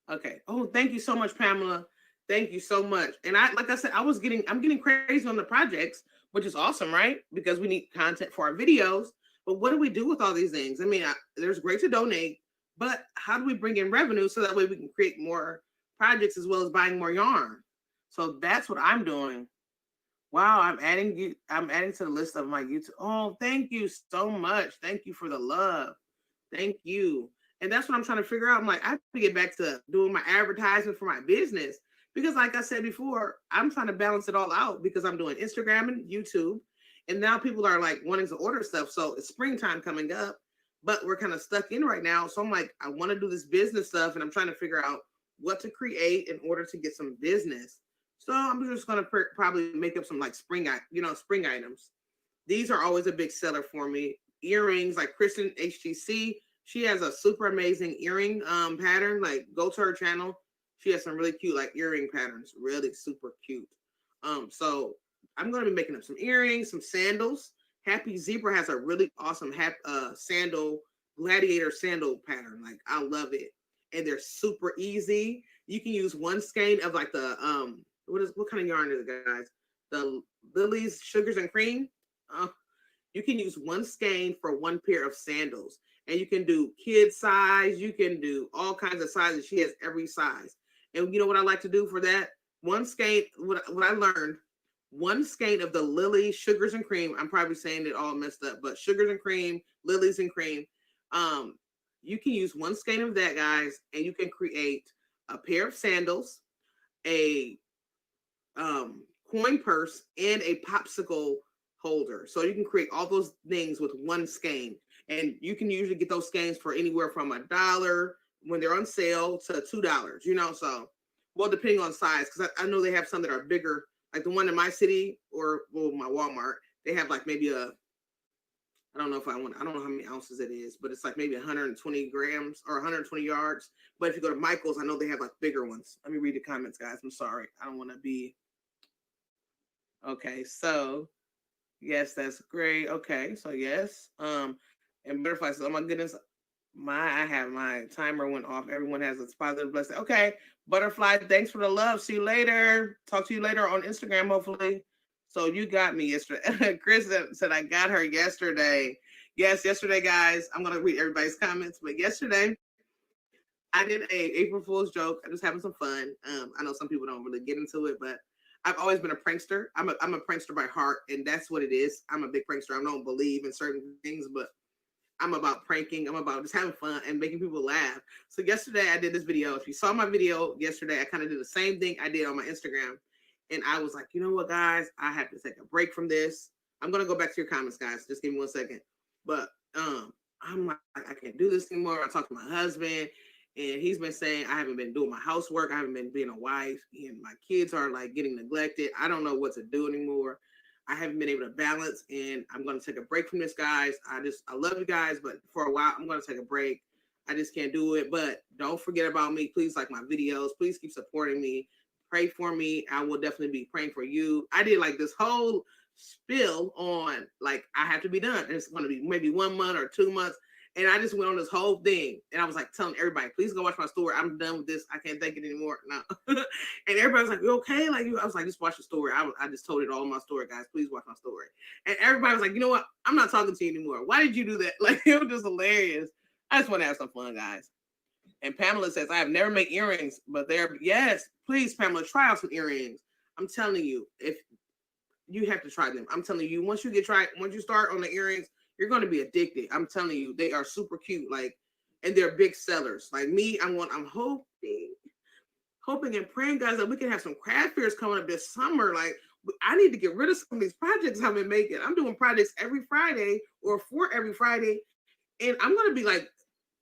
Okay. Oh, thank you so much, Pamela. Thank you so much. And like I said, I'm getting crazy on the projects, which is awesome, right? Because we need content for our videos. But what do we do with all these things? I mean, there's great to donate, but how do we bring in revenue so that way we can create more projects as well as buying more yarn? So that's what I'm doing. Wow, I'm adding to the list of my YouTube. Oh, thank you so much. Thank you for the love. Thank you. And that's what I'm trying to figure out. I'm like, I have to get back to doing my advertisement for my business. Because like I said before, I'm trying to balance it all out because I'm doing Instagram and YouTube. And now people are like wanting to order stuff. So it's springtime coming up, but we're kind of stuck in right now. So I'm like, I want to do this business stuff and I'm trying to figure out what to create in order to get some business. So I'm just going to probably make up some like spring items. These are always a big seller for me. Earrings, like Kristen HTC. She has a super amazing earring pattern. Like, go to her channel. She has some really cute like earring patterns. Really super cute. So I'm going to be making up some earrings, some sandals. Happy Zebra has a really awesome sandal, gladiator sandal pattern. Like, I love it. And they're super easy. You can use one skein of like the what kind of yarn is it, guys? The Lily's Sugars and Cream. You can use one skein for one pair of sandals. And you can do kid size. You can do all kinds of sizes. She has every size. And you know what I like to do for that? One skein, what I learned, one skein of the Lily Sugars and Cream. I'm probably saying it all messed up, but Sugars and Cream, Lilies and Cream. You can use one skein of that, guys, and you can create a pair of sandals, a coin purse, and a popsicle holder. So you can create all those things with one skein. And you can usually get those skeins for anywhere from $1 when they're on sale to $2, so, well, depending on size, because I know they have some that are bigger, like the one in my city or my Walmart, they have like maybe I don't know how many ounces it is, but it's like maybe 120 grams or 120 yards. But if you go to Michael's, I know they have like bigger ones. Let me read the comments, guys. I'm sorry. I don't want to be. Okay, so yes, that's great. Okay, so yes. And Butterfly says, oh my goodness, I have my timer went off. Everyone has a positive blessing. Okay, Butterfly, thanks for the love. See you later. Talk to you later on Instagram, hopefully. So you got me yesterday. Chris said I got her yesterday. Yes, yesterday, guys. I'm gonna read everybody's comments, but yesterday I did a April Fool's joke. I'm just having some fun. I know some people don't really get into it, but I've always been a prankster. I'm a prankster by heart, and that's what it is. I'm a big prankster. I don't believe in certain things, but I'm about pranking. I'm about just having fun and making people laugh. So yesterday I did this video. If you saw my video yesterday, I kind of did the same thing I did on my Instagram. And I was like, you know what, guys? I have to take a break from this. I'm going to go back to your comments, guys. Just give me 1 second. But I'm like, I can't do this anymore. I talked to my husband, and he's been saying I haven't been doing my housework. I haven't been being a wife, and my kids are like getting neglected. I don't know what to do anymore. I haven't been able to balance, and I'm going to take a break from this, guys. I love you guys, but for a while, I'm going to take a break. I just can't do it. But don't forget about me. Please like my videos. Please keep supporting me. Pray for me. I will definitely be praying for you. I did like this whole spill on like I have to be done. It's going to be maybe 1 month or 2 months. And I just went on this whole thing. And I was like telling everybody, please go watch my story. I'm done with this. I can't take it anymore. No. And everybody's like, you okay? Like, I was like, just watch the story. I just told it all in my story, guys. Please watch my story. And everybody was like, you know what? I'm not talking to you anymore. Why did you do that? Like, it was just hilarious. I just want to have some fun, guys. And Pamela says, I have never made earrings, but yes, please, Pamela, try out some earrings. I'm telling you, if you have to try them. I'm telling you, once you start on the earrings, you're going to be addicted. I'm telling you, they are super cute. Like, and they're big sellers. Like me, I'm hoping and praying, guys, that we can have some craft fairs coming up this summer. Like, I need to get rid of some of these projects I've been making. I'm doing projects every Friday or for every Friday, and I'm gonna be like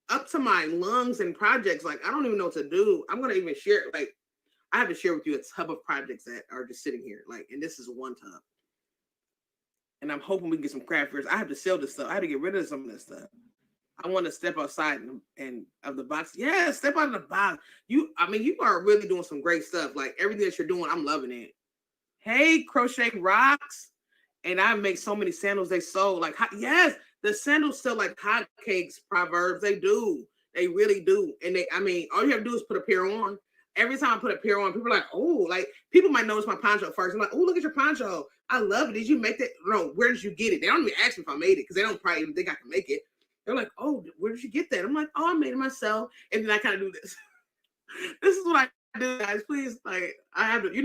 up to my lungs in projects. Like I don't even know what to do. I'm gonna even share like I have to share with you a tub of projects that are just sitting here. Like, and this is one tub. And I'm hoping we can get some craft fairs. I have to sell this stuff. I have to get rid of some of this stuff. I want to step outside and of the box. Yeah, step out of the box. You are really doing some great stuff. Like everything that you're doing, I'm loving it. Hey, Crochet Rocks. And I make so many sandals they sold. Like, yes, the sandals sell like hotcakes, Proverbs. They do. They really do. And all you have to do is put a pair on. Every time I put a pair on, people are like, oh, like people might notice my poncho first. I'm like, oh, look at your poncho. I love it. Did you make that? No, where did you get it? They don't even ask me if I made it because they don't probably even think I can make it. They're like, oh, where did you get that? I'm like, oh, I made it myself. And then I kind of do this. This is what I do, guys. Please, like, I have to, you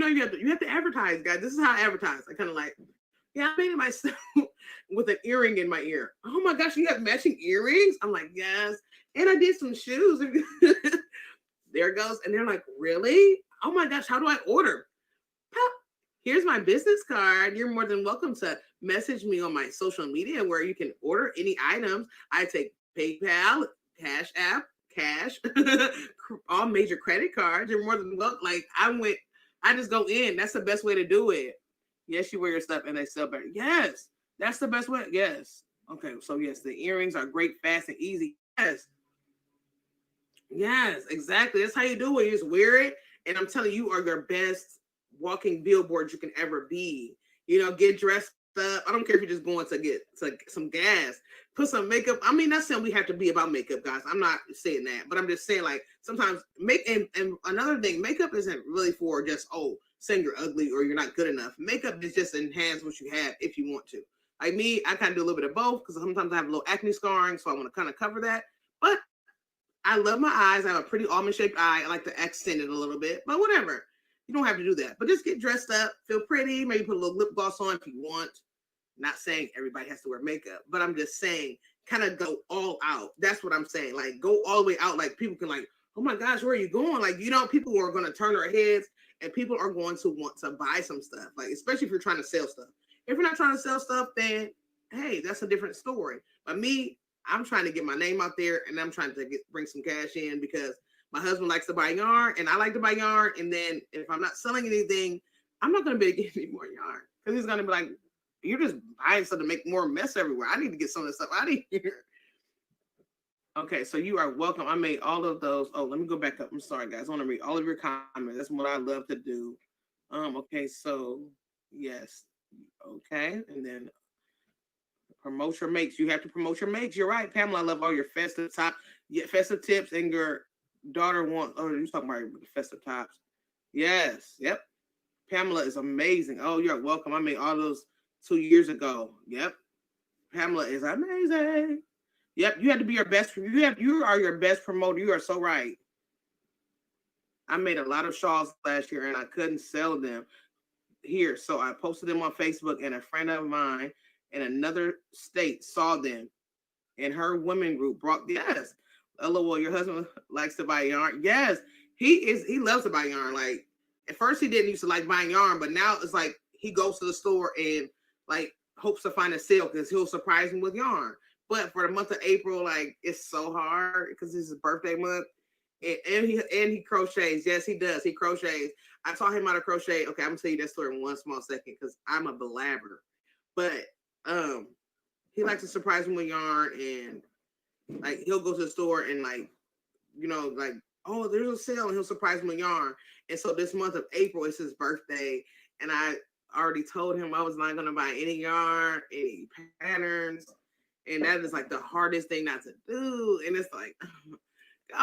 have to advertise, guys. This is how I advertise. I kind of like, yeah, I made it myself with an earring in my ear. Oh my gosh, you have matching earrings? I'm like, yes. And I did some shoes. There it goes. And they're like, really? Oh my gosh, how do I order? Pop. Here's my business card. You're more than welcome to message me on my social media where you can order any items. I take PayPal, Cash App, Cash, all major credit cards. You're more than welcome. Like I just go in. That's the best way to do it. Yes, you wear your stuff and they sell better. Yes, that's the best way. Yes. Okay, so yes, the earrings are great, fast, and easy. Yes. Yes, exactly. That's how you do it. You just wear it. And I'm telling you, are your best walking billboard you can ever be. Get dressed up. I don't care if you're just going to get some gas, put some makeup. I mean, not saying we have to be about makeup, guys. I'm not saying that, but I'm just saying like sometimes and another thing, makeup isn't really for just, saying you're ugly or you're not good enough. Makeup is just enhance what you have if you want to. Like me, I kind of do a little bit of both because sometimes I have a little acne scarring, so I want to kind of cover that. But I love my eyes. I have a pretty almond-shaped eye. I like to accent it a little bit, but whatever. You don't have to do that. But just get dressed up, feel pretty, maybe put a little lip gloss on if you want. Not saying everybody has to wear makeup, but I'm just saying kind of go all out. That's what I'm saying. Like go all the way out. Like people can like, oh my gosh, where are you going? Like, people are going to turn their heads and people are going to want to buy some stuff. Like, especially if you're trying to sell stuff. If you're not trying to sell stuff, then hey, that's a different story. But me, I'm trying to get my name out there and I'm trying to bring some cash in because my husband likes to buy yarn and I like to buy yarn. And then if I'm not selling anything, I'm not going to be able to get any more yarn because he's going to be like, you're just buying stuff to make more mess everywhere. I need to get some of this stuff out of here. Okay, so you are welcome. I made all of those. Oh, let me go back up. I'm sorry, guys. I want to read all of your comments. That's what I love to do. Okay, so yes. Okay, and then promote your makes. You have to promote your makes. You're right, Pamela. I love all your festive festive tips, and your daughter wants. Oh, you're talking about festive tops. Yes. Yep. Pamela is amazing. Oh, you're welcome. I made all those 2 years ago. Yep. Pamela is amazing. Yep. You have to be your best. You are your best promoter. You are so right. I made a lot of shawls last year and I couldn't sell them here. So I posted them on Facebook and a friend of mine in another state saw them and her women group brought, yes. LOL, your husband likes to buy yarn. Yes. He loves to buy yarn. Like at first he didn't used to like buying yarn, but now it's like he goes to the store and like hopes to find a sale because he'll surprise me with yarn. But for the month of April, like it's so hard because this is his birthday month. And he crochets. Yes, he does. He crochets. I taught him how to crochet. Okay, I'm gonna tell you that story in one small second because I'm a blabber. But he likes to surprise me with yarn and like he'll go to the store and like, like, oh, there's a sale and he'll surprise me with yarn. And so this month of April is his birthday, and I already told him I was not gonna buy any yarn, any patterns, and that is like the hardest thing not to do. And it's like,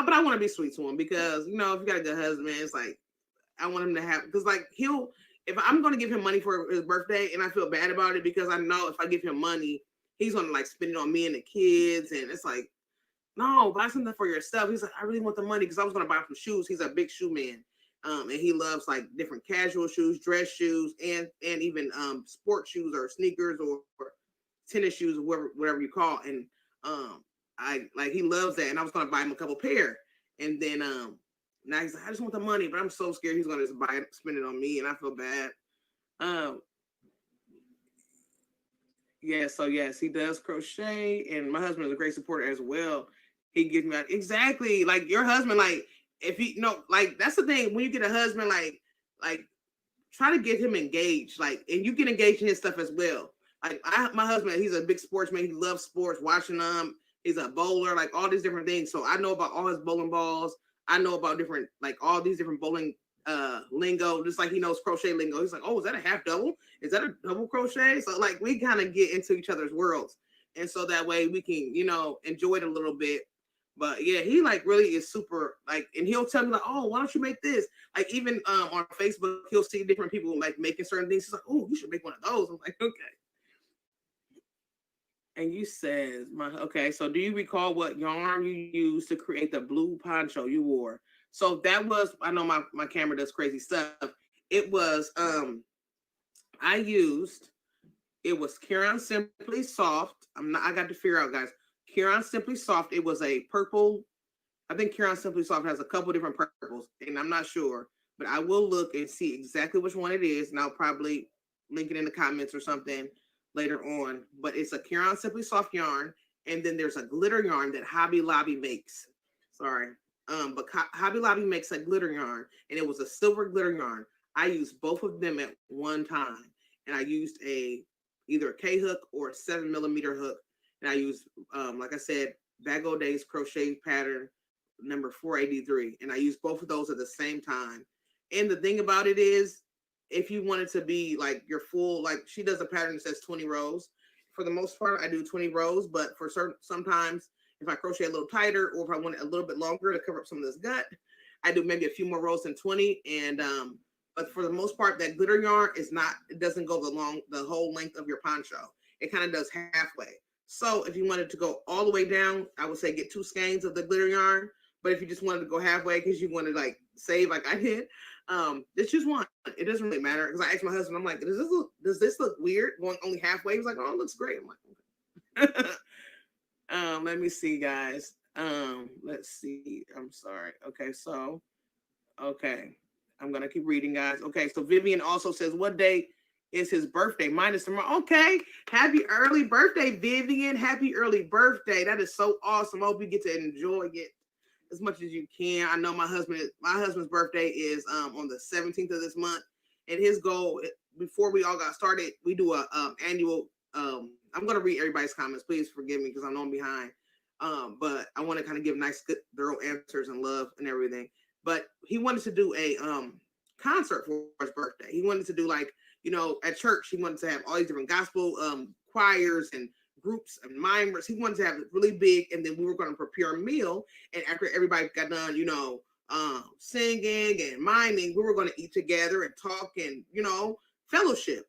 but I want to be sweet to him because if you got a good husband, it's like I want him to have because like if I'm gonna give him money for his birthday and I feel bad about it because I know if I give him money, he's gonna like spend it on me and the kids, and it's like, no, buy something for yourself. He's like, I really want the money because I was gonna buy him some shoes. He's a big shoe man. And he loves like different casual shoes, dress shoes, and even sport shoes or sneakers or tennis shoes or whatever you call. And he loves that. And I was gonna buy him a couple pair. And then now he's like, I just want the money, but I'm so scared he's gonna just spend it on me, and I feel bad. Yeah, so yes, he does crochet, and my husband is a great supporter as well. He gives me exactly like your husband. Like if he like that's the thing when you get a husband like try to get him engaged, like, and you get engaged in his stuff as well. Like my husband, he's a big sportsman. He loves sports, watching them. He's a bowler, like all these different things. So I know about all his bowling balls. I know about different, like all these different bowling lingo, just like he knows crochet lingo. He's like, oh, is that a half double? Is that a double crochet? So like we kind of get into each other's worlds. And so that way we can, enjoy it a little bit. But yeah, he like really is super like, and he'll tell me like, oh, why don't you make this? Like even on Facebook, he'll see different people like making certain things. He's like, oh, you should make one of those. I'm like, okay. And you said, okay, so do you recall what yarn you used to create the blue poncho you wore? So that was, I know my camera does crazy stuff. It was, it was Kieran Simply Soft. I got to figure out, guys. Kieran Simply Soft. It was a purple. I think Kieran Simply Soft has a couple different purples, and I'm not sure, but I will look and see exactly which one it is, and I'll probably link it in the comments or something later on. But it's a Kieran Simply Soft yarn, and then there's a glitter yarn that Hobby Lobby makes. Sorry. But Hobby Lobby makes a glitter yarn, and it was a silver glitter yarn. I used both of them at one time, and I used either a K hook or a 7mm hook, and I used, like I said, Bag O' Days crochet pattern number 483, and I used both of those at the same time. And the thing about it is, if you want it to be like your full, like she does a pattern that says 20 rows. For the most part, I do 20 rows, but for sometimes if I crochet a little tighter, or if I want it a little bit longer to cover up some of this gut, I do maybe a few more rows than 20. And but for the most part, that glitter yarn it doesn't go the whole length of your poncho. It kind of does halfway. So if you wanted to go all the way down, I would say get 2 skeins of the glitter yarn. But if you just wanted to go halfway because you want to like save like I did, just choose one. It doesn't really matter. Because I asked my husband, I'm like, does this look weird going only halfway? He was like, oh, it looks great. I'm like, okay. Let me see, guys. Let's see. I'm sorry. Okay, so I'm gonna keep reading, guys. Okay, so Vivian also says, what day is his birthday? Mine is tomorrow. Okay, happy early birthday, Vivian. Happy early birthday. That is so awesome. I hope you get to enjoy it as much as you can. I know my husband's birthday is on the 17th of this month, and his goal, before we all got started, we do a annual. I'm gonna read everybody's comments. Please forgive me because I know I'm behind. But I want to kind of give nice, good, thorough answers and love and everything. But he wanted to do a concert for his birthday. He wanted to do like, at church. He wanted to have all these different gospel choirs and groups and mimers. He wanted to have it really big, and then we were going to prepare a meal. And after everybody got done, singing and miming, we were going to eat together and talk and fellowship.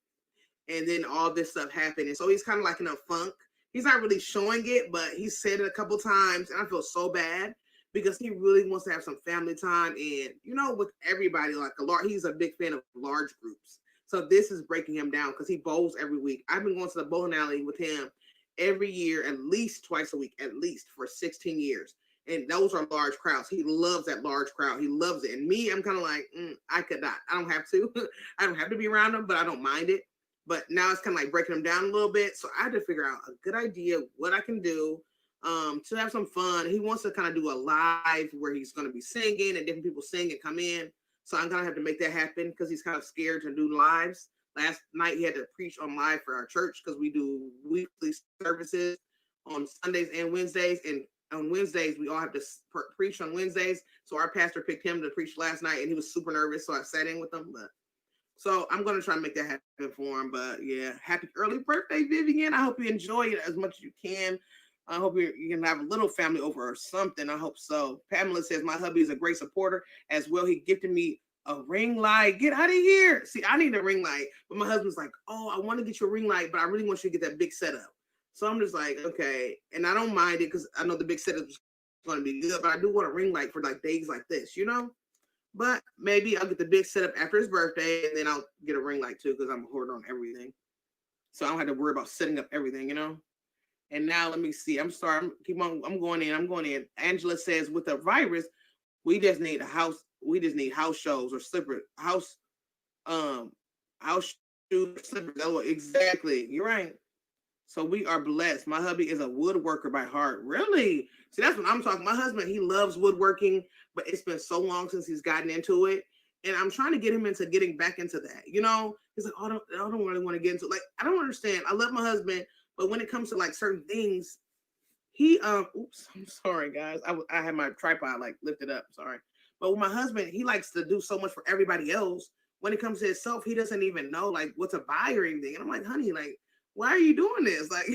And then all this stuff happened, and so he's kind of like in a funk. He's not really showing it, but he said it a couple times, and I feel so bad because he really wants to have some family time and with everybody. Like he's a big fan of large groups. So this is breaking him down because he bowls every week. I've been going to the bowling alley with him every year, at least twice a week, at least for 16 years. And those are large crowds. He loves that large crowd. He loves it. And me, I'm kind of like, I could not. I don't have to. I don't have to be around him, but I don't mind it. But now it's kind of like breaking him down a little bit. So I had to figure out a good idea, what I can do to have some fun. He wants to kind of do a live where he's going to be singing and different people sing and come in. So I'm going to have to make that happen because he's kind of scared to do lives. Last night he had to preach on live for our church because we do weekly services on Sundays and Wednesdays. And on Wednesdays, we all have to preach on Wednesdays. So our pastor picked him to preach last night, and he was super nervous. So I sat in with him. So I'm going to try to make that happen for him. But yeah, happy early birthday, Vivian. I hope you enjoy it as much as you can. I hope you can have a little family over or something. I hope so. Pamela says, my hubby is a great supporter as well. He gifted me a ring light. Get out of here. See, I need a ring light. But my husband's like, oh, I want to get you a ring light, but I really want you to get that big setup. So I'm just like, okay. And I don't mind it because I know the big setup is going to be good, but I do want a ring light for like days like this, But maybe I'll get the big setup after his birthday, and then I'll get a ring light too because I'm a hoarder on everything. So I don't have to worry about setting up everything, And now let me see. I'm sorry. I'm going in. Angela says, with the virus, we just need a house. We just need house shows or house shoes, slippers. Oh, exactly. You're right. So we are blessed. My hubby is a woodworker by heart. Really? See, that's what I'm talking. My husband, he loves woodworking, but it's been so long since he's gotten into it. And I'm trying to get him into getting back into that. You know, he's like, oh, I don't really want to get into it. Like, I don't understand. I love my husband, but when it comes to like certain things, he oops, I'm sorry, guys. I had my tripod like lifted up. Sorry. But with my husband, he likes to do so much for everybody else. When it comes to himself, he doesn't even know like what to buy or anything. And I'm like, honey, like, why are you doing this? Like,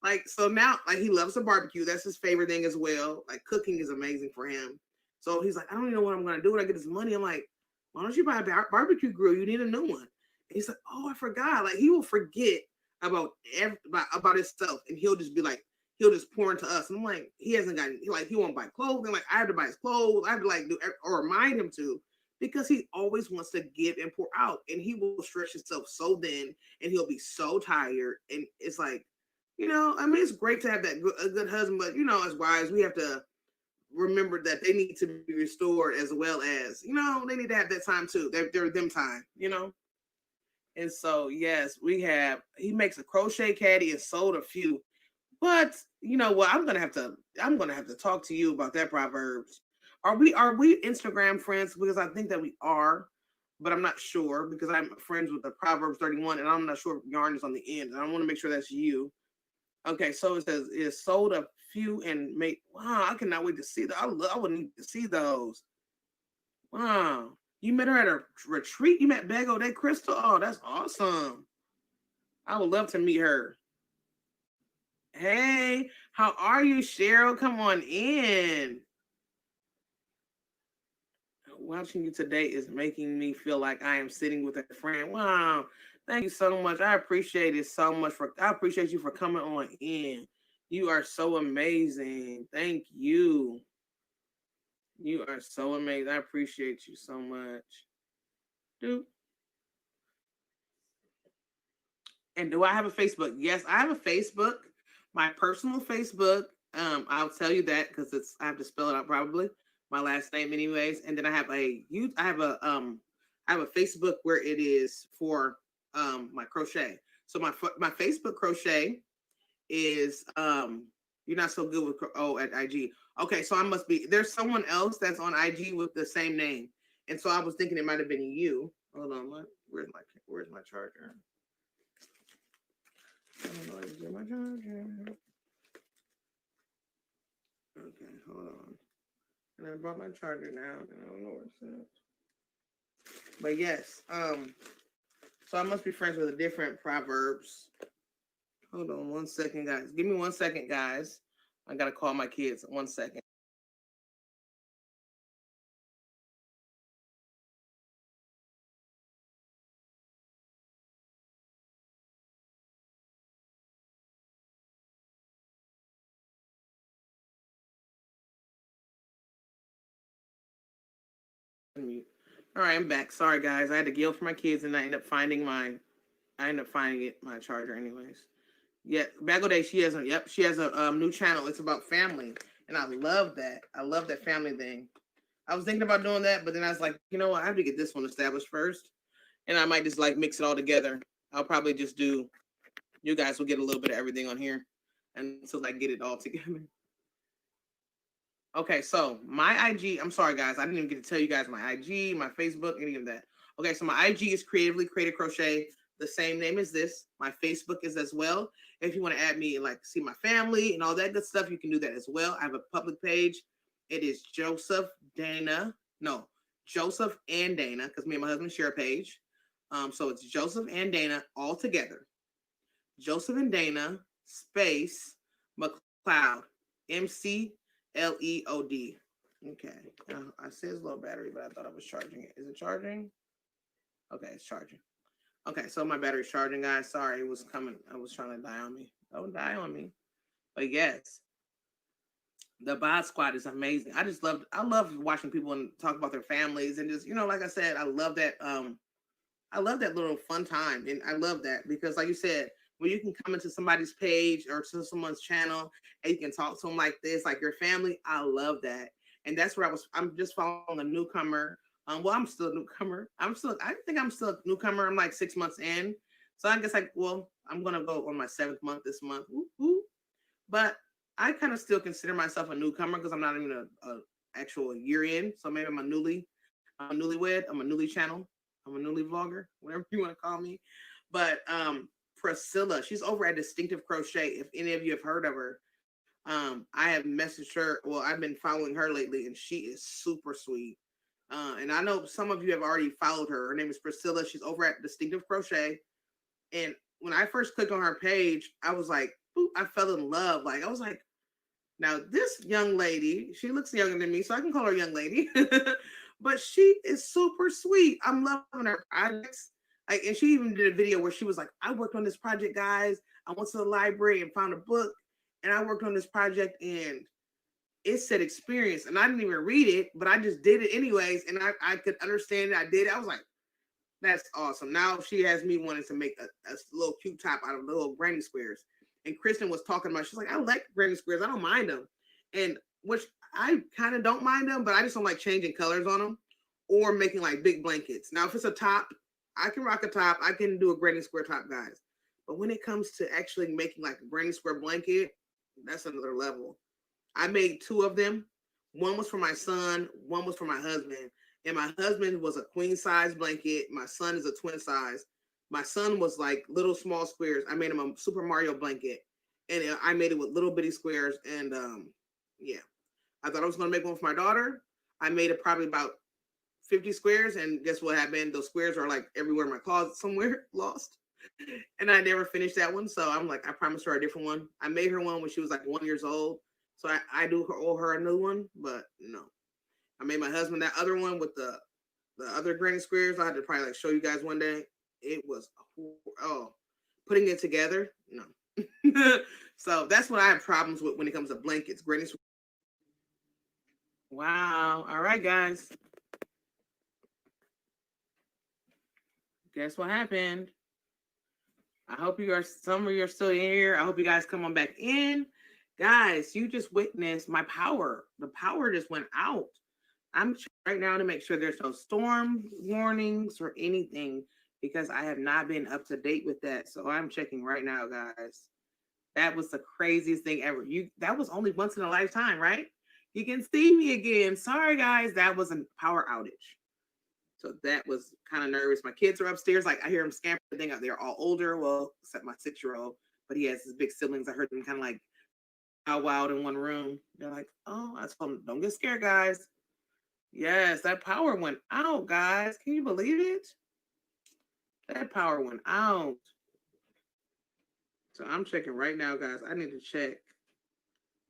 like, so now, like, he loves to barbecue. That's his favorite thing as well. Like, cooking is amazing for him. So he's like, I don't even know what I'm going to do when I get this money. I'm like, why don't you buy a barbecue grill? You need a new one. And he's like, oh, I forgot. Like, he will forget about himself. And he'll just be like, he'll just pour into us. And I'm like, he hasn't gotten, he won't buy clothing. Like, I have to buy his clothes. I have to like do, or remind him to, because he always wants to give and pour out. And he will stretch himself so thin and he'll be so tired. And it's like, you know, I mean, it's great to have that a good husband, but, you know, as wives, we have to remember that they need to be restored as well as, you know, they need to have that time too. They're them time, you know? And so, yes, he makes a crochet caddy and sold a few, but you know what? I'm going to have to talk to you about that, Proverbs. Are we Instagram friends? Because I think that we are, but I'm not sure because I'm friends with the Proverbs 31 and I'm not sure if yarn is on the end. And I want to make sure that's you. Okay, so it says it sold a few and made. Wow, I cannot wait to see that. I would need to see those. Wow, you met her at a retreat. You met Bego Day Crystal. Oh, that's awesome. I would love to meet her. Hey, how are you, Cheryl? Come on in. Watching you today is making me feel like I am sitting with a friend. Wow. Thank you so much. I appreciate it so much. I appreciate you for coming on in. You are so amazing. Thank you. You are so amazing. I appreciate you so much. And do I have a Facebook? Yes, I have a Facebook. My personal Facebook. I'll tell you that because I have to spell it out probably. My last name anyways. And then I have a Facebook where it is for my crochet. So my Facebook crochet is you're not so good with at IG. Okay, so I must be there's someone else that's on IG with the same name. And so I was thinking it might have been you. Hold on, where's my charger? I don't know if my charger. Okay, hold on. And I brought my charger now, and I don't know where it's at. But yes, so I must be friends with a different Proverbs. Hold on 1 second, guys. Give me 1 second, guys. I gotta call my kids. 1 second. All right, I'm back. Sorry, guys. I had to yell for my kids, and I ended up finding my charger, anyways. Yeah, Bagel Day. She has a new channel. It's about family, and I love that. I love that family thing. I was thinking about doing that, but then I was like, you know what? I have to get this one established first, and I might just like mix it all together. I'll probably just do. You guys will get a little bit of everything on here, until I get it all together. Okay, so my IG, I'm sorry guys, I didn't even get to tell you guys my IG, my Facebook, any of that. Okay, so my IG is Creatively Created Crochet, the same name as this. My Facebook is as well. If you want to add me and like see my family and all that good stuff, you can do that as well. I have a public page. It is Joseph and Dana, because me and my husband share a page. So it's Joseph and Dana all together. Joseph and Dana space McLeod, McLeod. Okay. I said it's low battery, but I thought I was charging it. Is it charging? Okay, it's charging. Okay, so my battery's charging, guys. Sorry, it was coming. I was trying to die on me. Don't die on me. But yes, the Bod Squad is amazing. I love watching people and talk about their families and just, like I said, I love that little fun time. And I love that because like you said, when you can come into somebody's page or to someone's channel and you can talk to them like this, like your family, I love that. And that's where I'm just following a newcomer. Well, I'm still a newcomer. I think I'm still a newcomer. I'm like 6 months in. So I guess I'm gonna go on my 7th month this month. Whoop, whoop. But I kind of still consider myself a newcomer because I'm not even a actual year in. So maybe I'm a newlywed, I'm a newly channel, I'm a newly vlogger, whatever you want to call me. But Priscilla, she's over at Distinctive Crochet. If any of you have heard of her, I have messaged her. Well, I've been following her lately, and she is super sweet. And I know some of you have already followed her. Her name is Priscilla. She's over at Distinctive Crochet. And when I first clicked on her page, I was like, ooh, I fell in love. Like, I was like, now this young lady, she looks younger than me, so I can call her young lady. But she is super sweet. I'm loving her projects. Like, and she even did a video where she was like, I worked on this project, guys. I went to the library and found a book, and I worked on this project, and it said experience, and I didn't even read it, but I just did it anyways, and I could understand it. I did it. I was like, that's awesome. Now she has me wanting to make a little cute top out of little granny squares. And Kristen was talking about, she's like, I like granny squares. I don't mind them. And which I kind of don't mind them, but I just don't like changing colors on them or making like big blankets. Now, if it's a top, I can rock a top. I can do a granny square top, guys. But when it comes to actually making like a granny square blanket, that's another level. I made 2 of them. One was for my son. One was for my husband. And my husband was a queen size blanket. My son is a twin size. My son was like little small squares. I made him a Super Mario blanket. And I made it with little bitty squares. And yeah, I thought I was going to make one for my daughter. I made it probably about 50 squares. And guess what happened? Those squares are like everywhere in my closet somewhere, lost. And I never finished that one. So I'm like, I promised her a different one. I made her one when she was like 1 year old. So I owe her a new one, but no. I made my husband that other one with the other granny squares. I had to probably like show you guys one day. It was, putting it together, no. So that's what I have problems with when it comes to blankets. Granny squares. Wow. All right, guys. Guess what happened? I hope some of you are still here. I hope you guys come on back in. Guys, you just witnessed my power. The power just went out. I'm right now to make sure there's no storm warnings or anything because I have not been up to date with that. So I'm checking right now, guys. That was the craziest thing ever. That was only once in a lifetime, right? You can see me again. Sorry, guys. That was a power outage. So that was kind of nervous. My kids are upstairs. Like I hear them scampering. They're all older. Well, except my 6-year-old, but he has his big siblings. I heard them kind of like out in one room. They're like, oh, I told them, don't get scared, guys. Yes, that power went out, guys. Can you believe it? That power went out. So I'm checking right now, guys. I need to check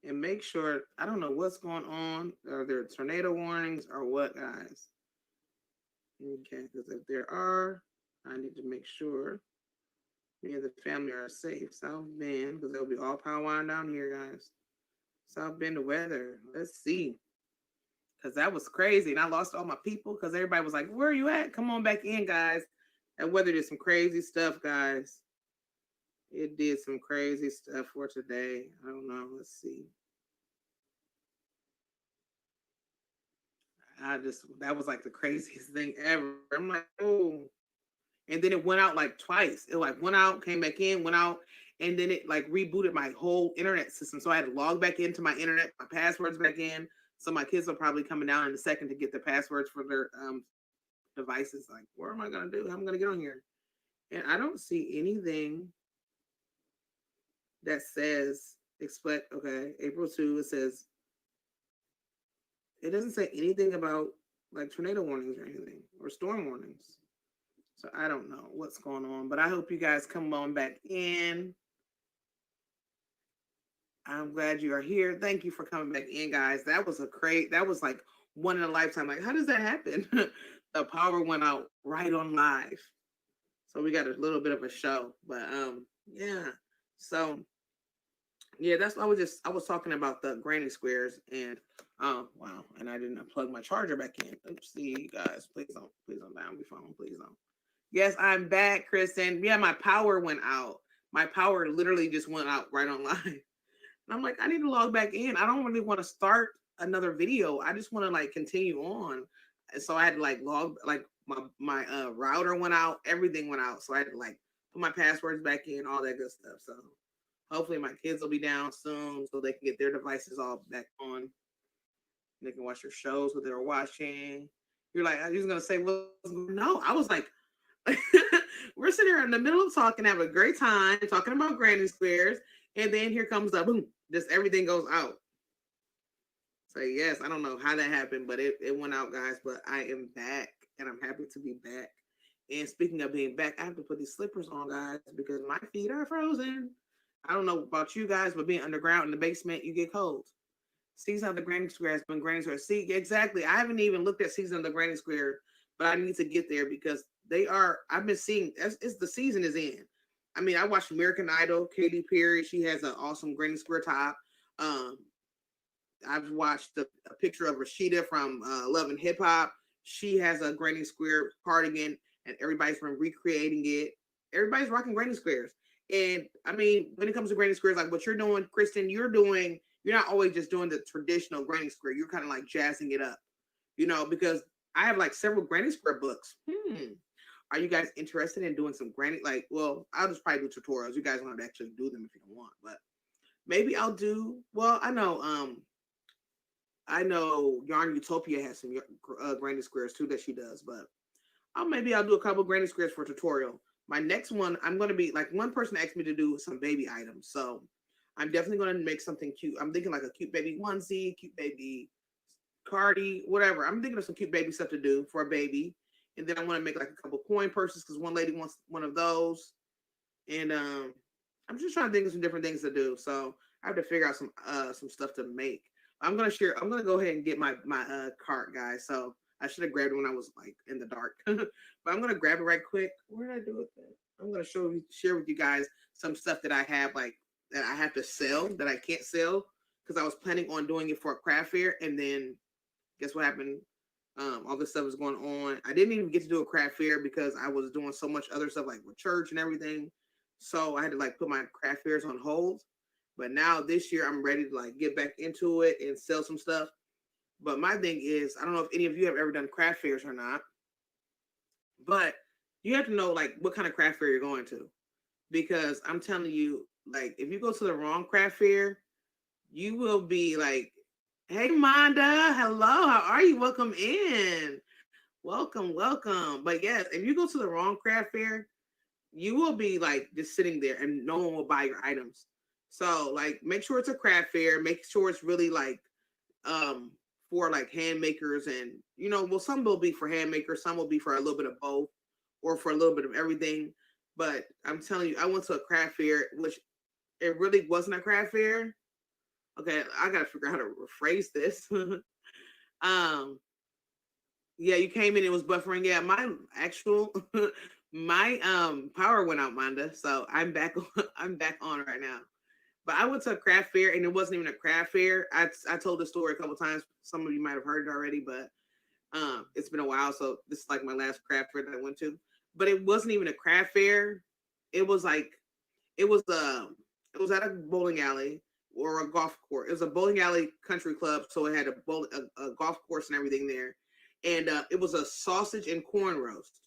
and make sure. I don't know what's going on. Are there tornado warnings or what, guys? Okay, because if there are, I need to make sure me and the family are safe. South Bend, because there'll be all power line down here, guys. South Bend, the weather. Let's see. Because that was crazy. And I lost all my people because everybody was like, where are you at? Come on back in, guys. That weather did some crazy stuff, guys. It did some crazy stuff for today. I don't know. Let's see. That was like the craziest thing ever. I'm like, oh. And then it went out like twice. It like went out, came back in, went out. And then it like rebooted my whole internet system. So I had to log back into my internet, my passwords back in. So my kids are probably coming down in a second to get their passwords for their devices. Like, what am I going to do? How am I going to get on here? And I don't see anything that says, okay, April 2, it says, it doesn't say anything about like tornado warnings or anything or storm warnings. So I don't know what's going on, but I hope you guys come on back in. I'm glad you are here. Thank you for coming back in, guys. That was like one in a lifetime. Like, how does that happen? The power went out right on live. So we got a little bit of a show, but yeah. So yeah, that's why I was talking about the granny squares and wow, and I didn't plug my charger back in. Oopsie, guys, please don't down my phone, please don't. Yes, I'm back, Kristen. Yeah, my power went out. My power literally just went out right on live. And I'm like, I need to log back in. I don't really want to start another video. I just want to like continue on. And so I had to like log, like my router went out, everything went out. So I had to like put my passwords back in, all that good stuff. So hopefully my kids will be down soon so they can get their devices all back on. They can watch their shows what they're watching. You're like, I was gonna say, well, no. I was like, we're sitting here in the middle of talking, having a great time, talking about Granny Squares, and then here comes the boom, just everything goes out. So yes, I don't know how that happened, but it went out, guys. But I am back, and I'm happy to be back. And speaking of being back, I have to put these slippers on, guys, because my feet are frozen. I don't know about you guys, but being underground in the basement, you get cold. Season of the Granny Square has been Granny Square. See, exactly. I haven't even looked at Season of the Granny Square, but I need to get there because I've been seeing, the season is in. I mean, I watched American Idol, Katy Perry. She has an awesome Granny Square top. I've watched a picture of Rashida from Love and Hip Hop. She has a Granny Square cardigan, and everybody's been recreating it. Everybody's rocking Granny Squares. And I mean, when it comes to Granny Squares, like what you're doing, Kristen, you're not always just doing the traditional Granny Square. You're kind of like jazzing it up, because I have like several Granny Square books. Are you guys interested in doing some Granny? I'll just probably do tutorials. You guys don't have to actually do them if you don't want, but maybe I'll do. Well, I know Yarn Utopia has some Granny Squares too that she does, but maybe I'll do a couple Granny Squares for a tutorial. My next one, I'm going to be like, one person asked me to do some baby items, so I'm definitely going to make something cute. I'm thinking like a cute baby onesie, cute baby cardi, whatever. I'm thinking of some cute baby stuff to do for a baby. And then I want to make like a couple coin purses because one lady wants one of those. And I'm just trying to think of some different things to do. So I have to figure out some stuff to make. I'm going to go ahead and get my cart, guys. So I should have grabbed it when I was like in the dark. But I'm going to grab it right quick. Where did I do it then? I'm going to share with you guys some stuff that I have, like, that I have to sell that I can't sell because I was planning on doing it for a craft fair, and then guess what happened? All this stuff was going on. I didn't even get to do a craft fair because I was doing so much other stuff like with church and everything. So I had to like put my craft fairs on hold. But now this year I'm ready to like get back into it and sell some stuff. But my thing is, I don't know if any of you have ever done craft fairs or not, but you have to know like what kind of craft fair you're going to, because I'm telling you, like, if you go to the wrong craft fair, you will be like, hey, Monda, hello, how are you? Welcome in. Welcome. But yes, if you go to the wrong craft fair, you will be like just sitting there and no one will buy your items. So like, make sure it's a craft fair. Make sure it's really like for like hand makers, and some will be for hand makers, some will be for a little bit of both or for a little bit of everything. But I'm telling you, I went to a craft fair, which it really wasn't a craft fair. Okay, I gotta figure out how to rephrase this. Yeah, you came in, it was buffering. Yeah, my power went out, Monda. So I'm back on right now. But I went to a craft fair and it wasn't even a craft fair. I told the story a couple times. Some of you might have heard it already, but it's been a while. So this is like my last craft fair that I went to. But it wasn't even a craft fair. It was at a bowling alley or a golf course. It was a bowling alley country club, so it had a golf course and everything there. And it was a sausage and corn roast.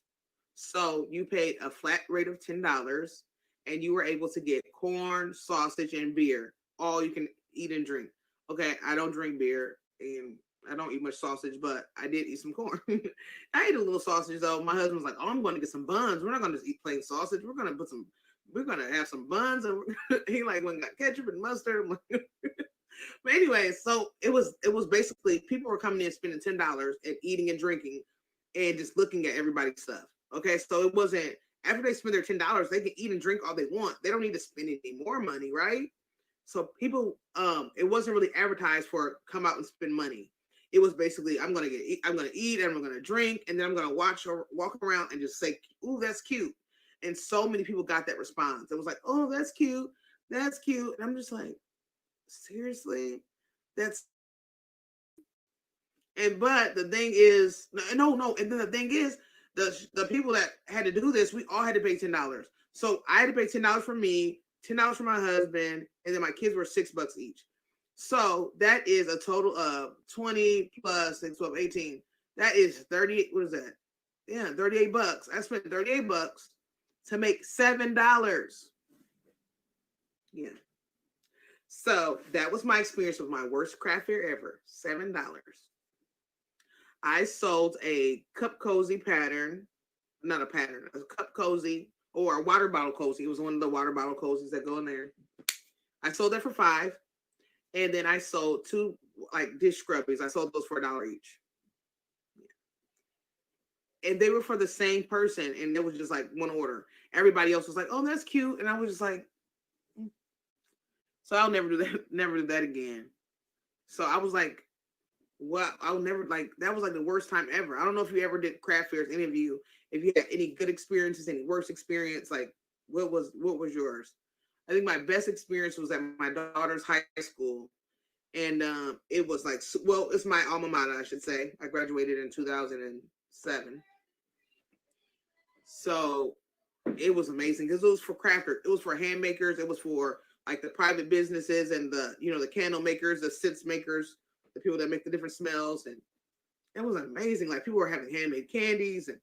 So you paid a flat rate of $10, and you were able to get corn, sausage, and beer. All you can eat and drink. Okay, I don't drink beer, and I don't eat much sausage, but I did eat some corn. I ate a little sausage, though. My husband was like, oh, I'm going to get some buns. We're not going to just eat plain sausage. We're going to have some buns. And he like went and got ketchup and mustard. But anyway, so it was basically people were coming in spending $10 and eating and drinking and just looking at everybody's stuff. Okay, so it wasn't, after they spend their $10, they can eat and drink all they want. They don't need to spend any more money, right? So people, it wasn't really advertised for come out and spend money. It was basically, I'm gonna eat, and I'm gonna drink, and then I'm gonna walk around and just say, "Ooh, that's cute." And so many people got that response. It was like, "Oh, that's cute, that's cute," and I'm just like, seriously, but the thing is, no, and then the thing is, the people that had to do this, we all had to pay $10. So I had to pay $10 for me, $10 for my husband, and then my kids were $6 each. So that is a total of 20 plus 6, 12, 18. That is 38. What is that? Yeah, $38. I spent $38 to make $7. Yeah. So that was my experience with my worst craft fair ever. $7. I sold a cup cozy pattern, not a pattern, a cup cozy or a water bottle cozy. It was one of the water bottle cozies that go in there. I sold that for $5. And then I sold 2 like dish scrubbies. I sold those for $1 each. And they were for the same person, and it was just like one order. Everybody else was like, "Oh, that's cute," and I was just like, So I'll never do that. Never do that again. So I was like, "What? I'll never like." That was like the worst time ever. I don't know if you ever did craft fairs. Any of you? If you had any good experiences, any worst experience, like what was yours? I think my best experience was at my daughter's high school, and it was like, well, it's my alma mater, I should say. I graduated in 2007. So it was amazing because it was for crafters, it was for hand makers, it was for like the private businesses and the the candle makers, the scents makers, the people that make the different smells, and it was amazing. Like people were having handmade candies and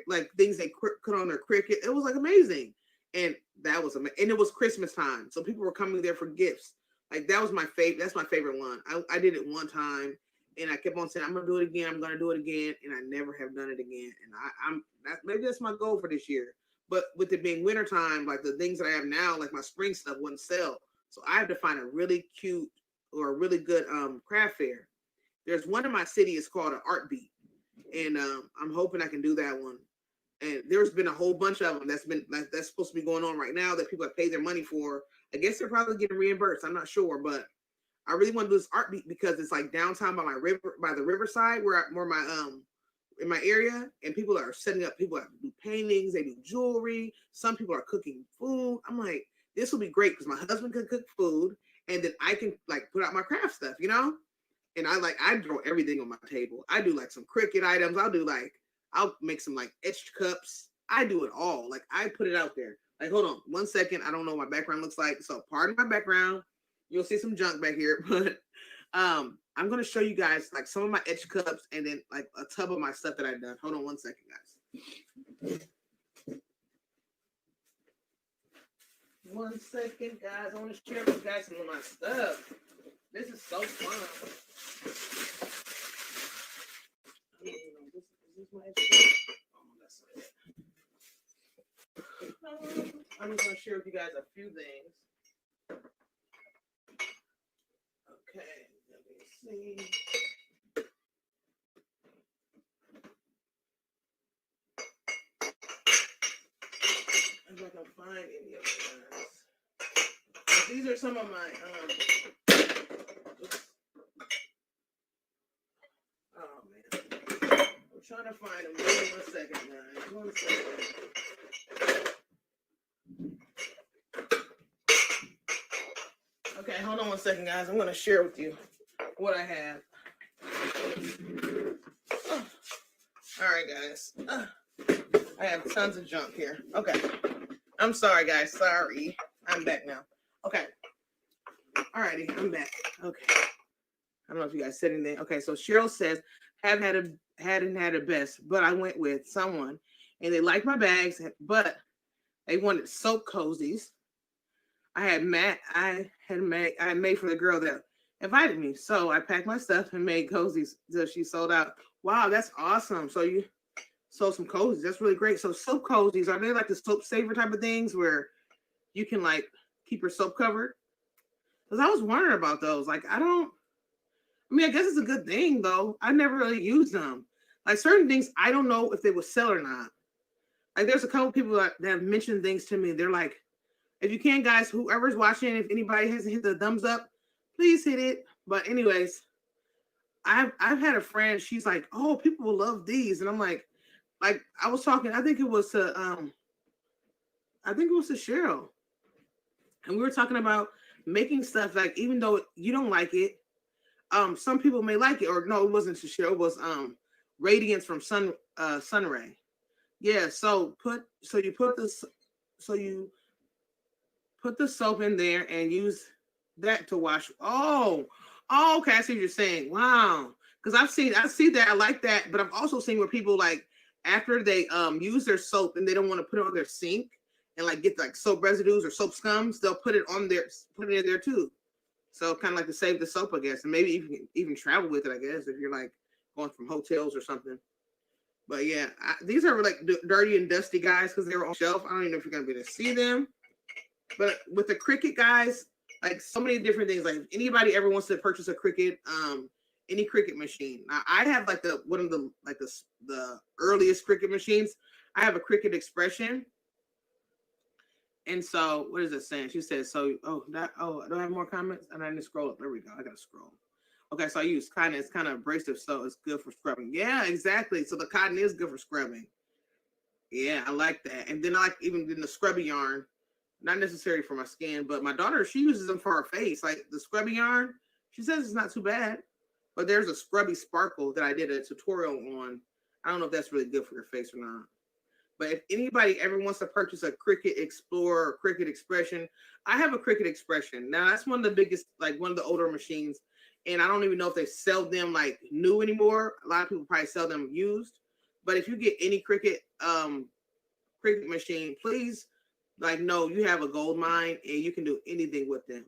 like things they put on their Cricut. It was like amazing, and that was amazing. And it was Christmas time, so people were coming there for gifts. Like that was my favorite. That's my favorite one. I did it one time, and I kept on saying I'm gonna do it again. I'm gonna do it again, and I never have done it again. And maybe that's my goal for this year. But with it being wintertime, like the things that I have now, like my spring stuff wouldn't sell. So I have to find a really cute or a really good craft fair. There's one in my city. It's called an Art Beat, and I'm hoping I can do that one. And there's been a whole bunch of them that's supposed to be going on right now that people have paid their money for. I guess they're probably getting reimbursed. I'm not sure, but I really want to do this Art Beat because it's like downtown by the riverside where my in my area, and people are setting up. People do paintings, they do jewelry. Some people are cooking food. I'm like, this will be great because my husband can cook food, and then I can like put out my craft stuff, And I throw everything on my table. I do like some Cricut items. I'll make some like etched cups. I do it all. Like I put it out there. Like, hold on 1 second. I don't know what my background looks like. So pardon my background. You'll see some junk back here, but I'm going to show you guys like some of my etched cups and then like a tub of my stuff that I've done. Hold on 1 second, guys. 1 second, guys. I want to share with you guys some of my stuff. This is so fun. Is this my etched cup? Oh, that's not it. I'm just going to share with you guys a few things. Okay, let me see. If I can find any of them, guys. These are some of my oh man, I'm trying to find them. Give me 1 second, guys. 1 second. Okay, hold on 1 second, guys. I'm going to share with you what I have. Oh. All right, guys. I have tons of junk here. Okay. I'm sorry, guys. Sorry. I'm back now. Okay. All righty. I'm back. Okay. I don't know if you guys said anything. Okay, so Cheryl says, hadn't had a best, but I went with someone, and they liked my bags, but they wanted soap cozies. I made for the girl that invited me. So I packed my stuff and made cozies till she sold out. Wow, that's awesome. So you sold some cozies. That's really great. So soap cozies, are they like the soap saver type of things where you can like keep your soap covered? Because I was wondering about those. Like, I guess it's a good thing though. I never really used them. Like certain things, I don't know if they would sell or not. Like there's a couple people that have mentioned things to me. They're like, if you can, guys, whoever's watching, if anybody hasn't hit the thumbs up, please hit it. But anyways, I've had a friend, she's like, oh, people will love these. And I'm like I was talking, I think it was to Cheryl. And we were talking about making stuff like, even though you don't like it, some people may like it. Or no, it wasn't to Cheryl, it was Radiance from Sunray. Yeah, so you put the soap in there and use that to wash. Oh, okay. I see what you're saying. Wow. Because I see that. I like that. But I've also seen where people like after they use their soap and they don't want to put it on their sink and like get like soap residues or soap scums, they'll put it in there too. So kind of like to save the soap, I guess, and maybe you can even travel with it, I guess, if you're like going from hotels or something. But yeah, these are like dirty and dusty, guys, because they were on shelf. I don't even know if you're gonna be able to see them. But with the Cricut, guys, like so many different things. Like if anybody ever wants to purchase a Cricut, any Cricut machine. Now I have like one of the earliest Cricut machines. I have a Cricut Expression. And so what is it saying? She says, so do I have more comments? And I didn't scroll up. There we go. I gotta scroll. Okay, so I use it's kind of abrasive, so it's good for scrubbing. Yeah, exactly. So the cotton is good for scrubbing. Yeah, I like that. And then I like even in the scrubby yarn, not necessary for my skin, but my daughter, she uses them for her face. Like the scrubby yarn, she says it's not too bad. But there's a scrubby sparkle that I did a tutorial on. I don't know if that's really good for your face or not. But if anybody ever wants to purchase a Cricut Explorer or Cricut Expression, I have a Cricut Expression. Now that's one of the biggest, like one of the older machines. And I don't even know if they sell them like new anymore. A lot of people probably sell them used. But if you get any Cricut machine, please know you have a gold mine and you can do anything with them.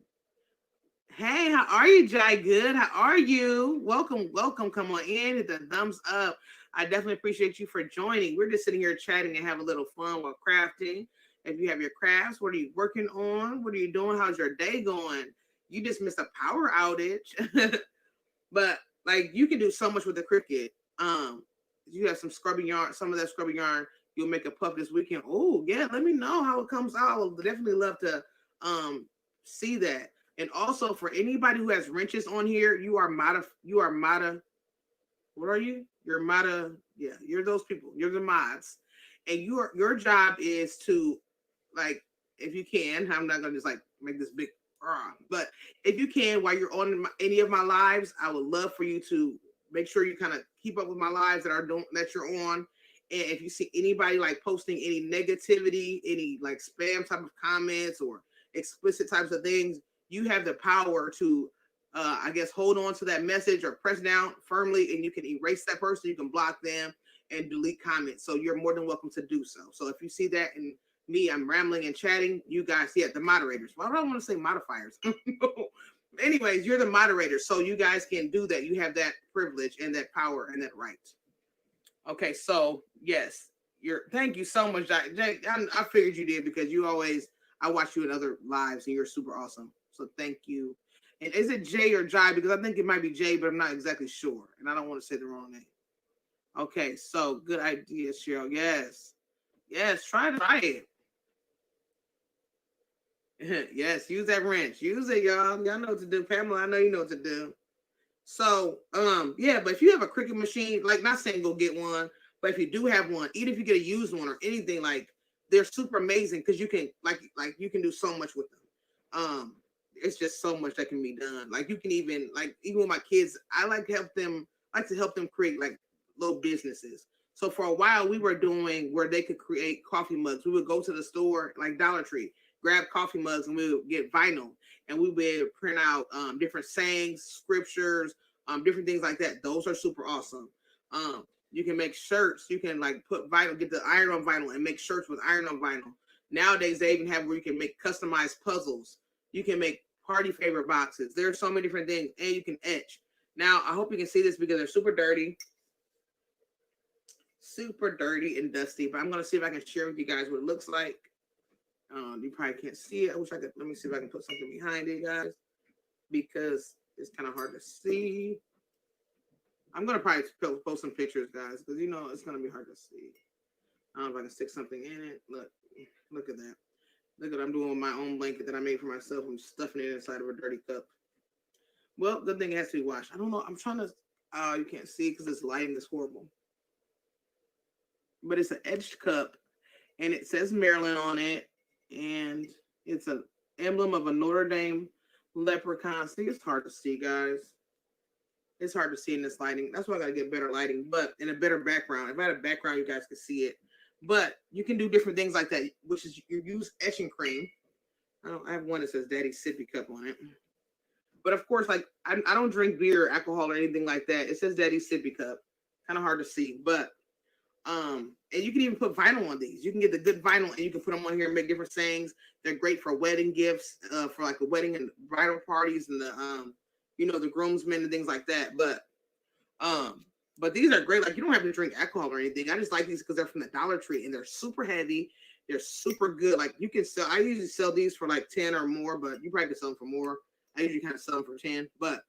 Hey, how are you, Jai? Good. How are you? Welcome. Come on in. Hit the thumbs up. I definitely appreciate you for joining. We're just sitting here chatting and have a little fun while crafting. If you have your crafts, what are you working on? What are you doing? How's your day going? You just missed a power outage. But like you can do so much with the Cricut. You have some scrubbing yarn, some of that scrubbing yarn, you'll make a puff this weekend. Oh, yeah, let me know how it comes out. I would definitely love to see that. And also for anybody who has wrenches on here, what are you? You're those people. You're the mods. And your job is to, like, if you can, I'm not gonna just like make this big, but if you can, while you're on any of my lives, I would love for you to make sure you kind of keep up with my lives that you're on. And if you see anybody like posting any negativity, any like spam type of comments or explicit types of things, you have the power to, I guess, hold on to that message or press down firmly, and you can erase that person. You can block them and delete comments. So you're more than welcome to do so. So if you see that and I'm rambling and chatting, you guys, the moderators. Why do I want to say modifiers? Anyways, you're the moderators, so you guys can do that. You have that privilege and that power and that right. Okay, so yes, thank you so much, Jay. I figured you did because I watch you in other lives and you're super awesome. So thank you. And is it Jay or Jai? Because I think it might be Jay, but I'm not exactly sure. And I don't want to say the wrong name. Okay, so good idea, Cheryl. Yes, try it. Yes, use that wrench. Use it, y'all. Y'all know what to do. Pamela, I know you know what to do. So, yeah, but if you have a Cricut machine, like, not saying go get one, but if you do have one, even if you get a used one or anything, like, they're super amazing because you can, like you can do so much with them. It's just so much that can be done. Like, you can even with my kids, I like to help them create like little businesses. So for a while we were doing where they could create coffee mugs. We would go to the store, like Dollar Tree, grab coffee mugs, and we would get vinyl, and we would print out different sayings, scriptures, different things like that. Those are super awesome. You can make shirts. You can like put vinyl, get the iron on vinyl, and make shirts with iron on vinyl. Nowadays they even have where you can make customized puzzles. You can make party favor boxes. There's so many different things, and you can etch. Now I hope you can see this because they're super dirty and dusty. But I'm gonna see if I can share with you guys what it looks like. You probably can't see it. I wish I could. Let me see if I can put something behind it, guys, because it's kind of hard to see. I'm gonna probably post some pictures, guys, because it's gonna be hard to see. I don't know if I can stick something in it. Look at that. Look at what I'm doing with my own blanket that I made for myself. I'm stuffing it inside of a dirty cup. Well, good thing it has to be washed. I don't know. I'm trying to. You can't see because this lighting is horrible. But it's an edged cup, and it says Maryland on it. And it's an emblem of a Notre Dame leprechaun. See, it's hard to see, guys. It's hard to see in this lighting. That's why I gotta get better lighting, but in a better background. If I had a background, you guys could see it. But you can do different things like that, which is you use etching cream. I have one that says Daddy Sippy Cup on it. But of course, like I don't drink beer or alcohol or anything like that. It says Daddy Sippy Cup. Kind of hard to see, but And you can even put vinyl on these. You can get the good vinyl and you can put them on here and make different sayings. They're great for wedding gifts, for like a wedding and bridal parties and the the groomsmen and things like that. But these are great. Like, you don't have to drink alcohol or anything. I just like these because they're from the Dollar Tree and they're super heavy. They're super good. Like, you can sell. I usually sell these for like 10 or more, but you probably can sell them for more. I usually kind of sell them for 10, but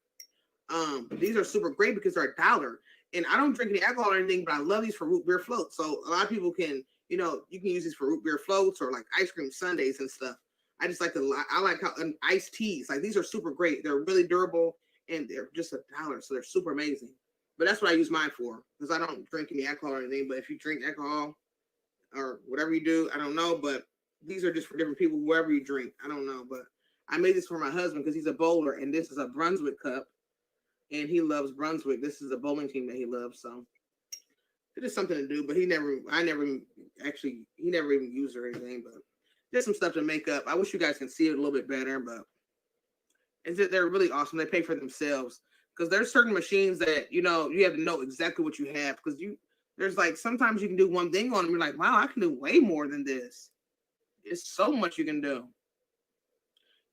these are super great because they're $1. And I don't drink any alcohol or anything, but I love these for root beer floats. So a lot of people can, you can use these for root beer floats or like ice cream sundaes and stuff. I just like I like how iced teas, like these are super great. They're really durable and they're just $1. So they're super amazing. But that's what I use mine for because I don't drink any alcohol or anything. But if you drink alcohol or whatever you do, I don't know. But these are just for different people, whoever you drink. I don't know. But I made this for my husband because he's a bowler and this is a Brunswick cup. And he loves Brunswick. This is a bowling team that he loves. So it's just something to do. But he never even used it or anything. But just some stuff to make up. I wish you guys can see it a little bit better. But they're really awesome. They pay for themselves. Because there's certain machines that, you have to know exactly what you have. Because there's like, sometimes you can do one thing on them. You're like, wow, I can do way more than this. It's so much you can do.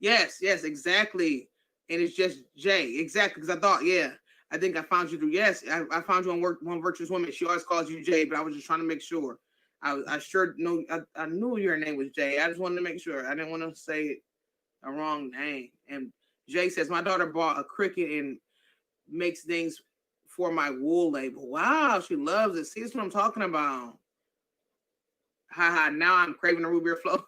Yes, exactly. And it's just Jay, exactly. Because I thought, I think I found you through. Yes, I found you on One Virtuous Woman. She always calls you Jay, but I was just trying to make sure. I sure know. I knew your name was Jay. I just wanted to make sure. I didn't want to say a wrong name. And Jay says my daughter bought a Cricut and makes things for my wool label. Wow, she loves it. See, that's what I'm talking about. Haha, now I'm craving a root beer float.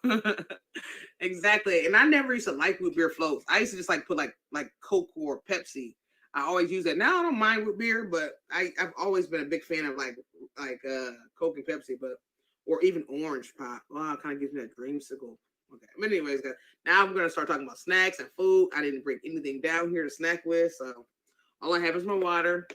Exactly. And I never used to like root beer floats. I used to just like put like Coke or Pepsi. I always use that. Now I don't mind root beer, but I've always been a big fan of like Coke and Pepsi, or even orange pop. Wow, it kind of gives me that dreamsicle. Okay. But anyways, guys, now I'm gonna start talking about snacks and food. I didn't bring anything down here to snack with, so all I have is my water.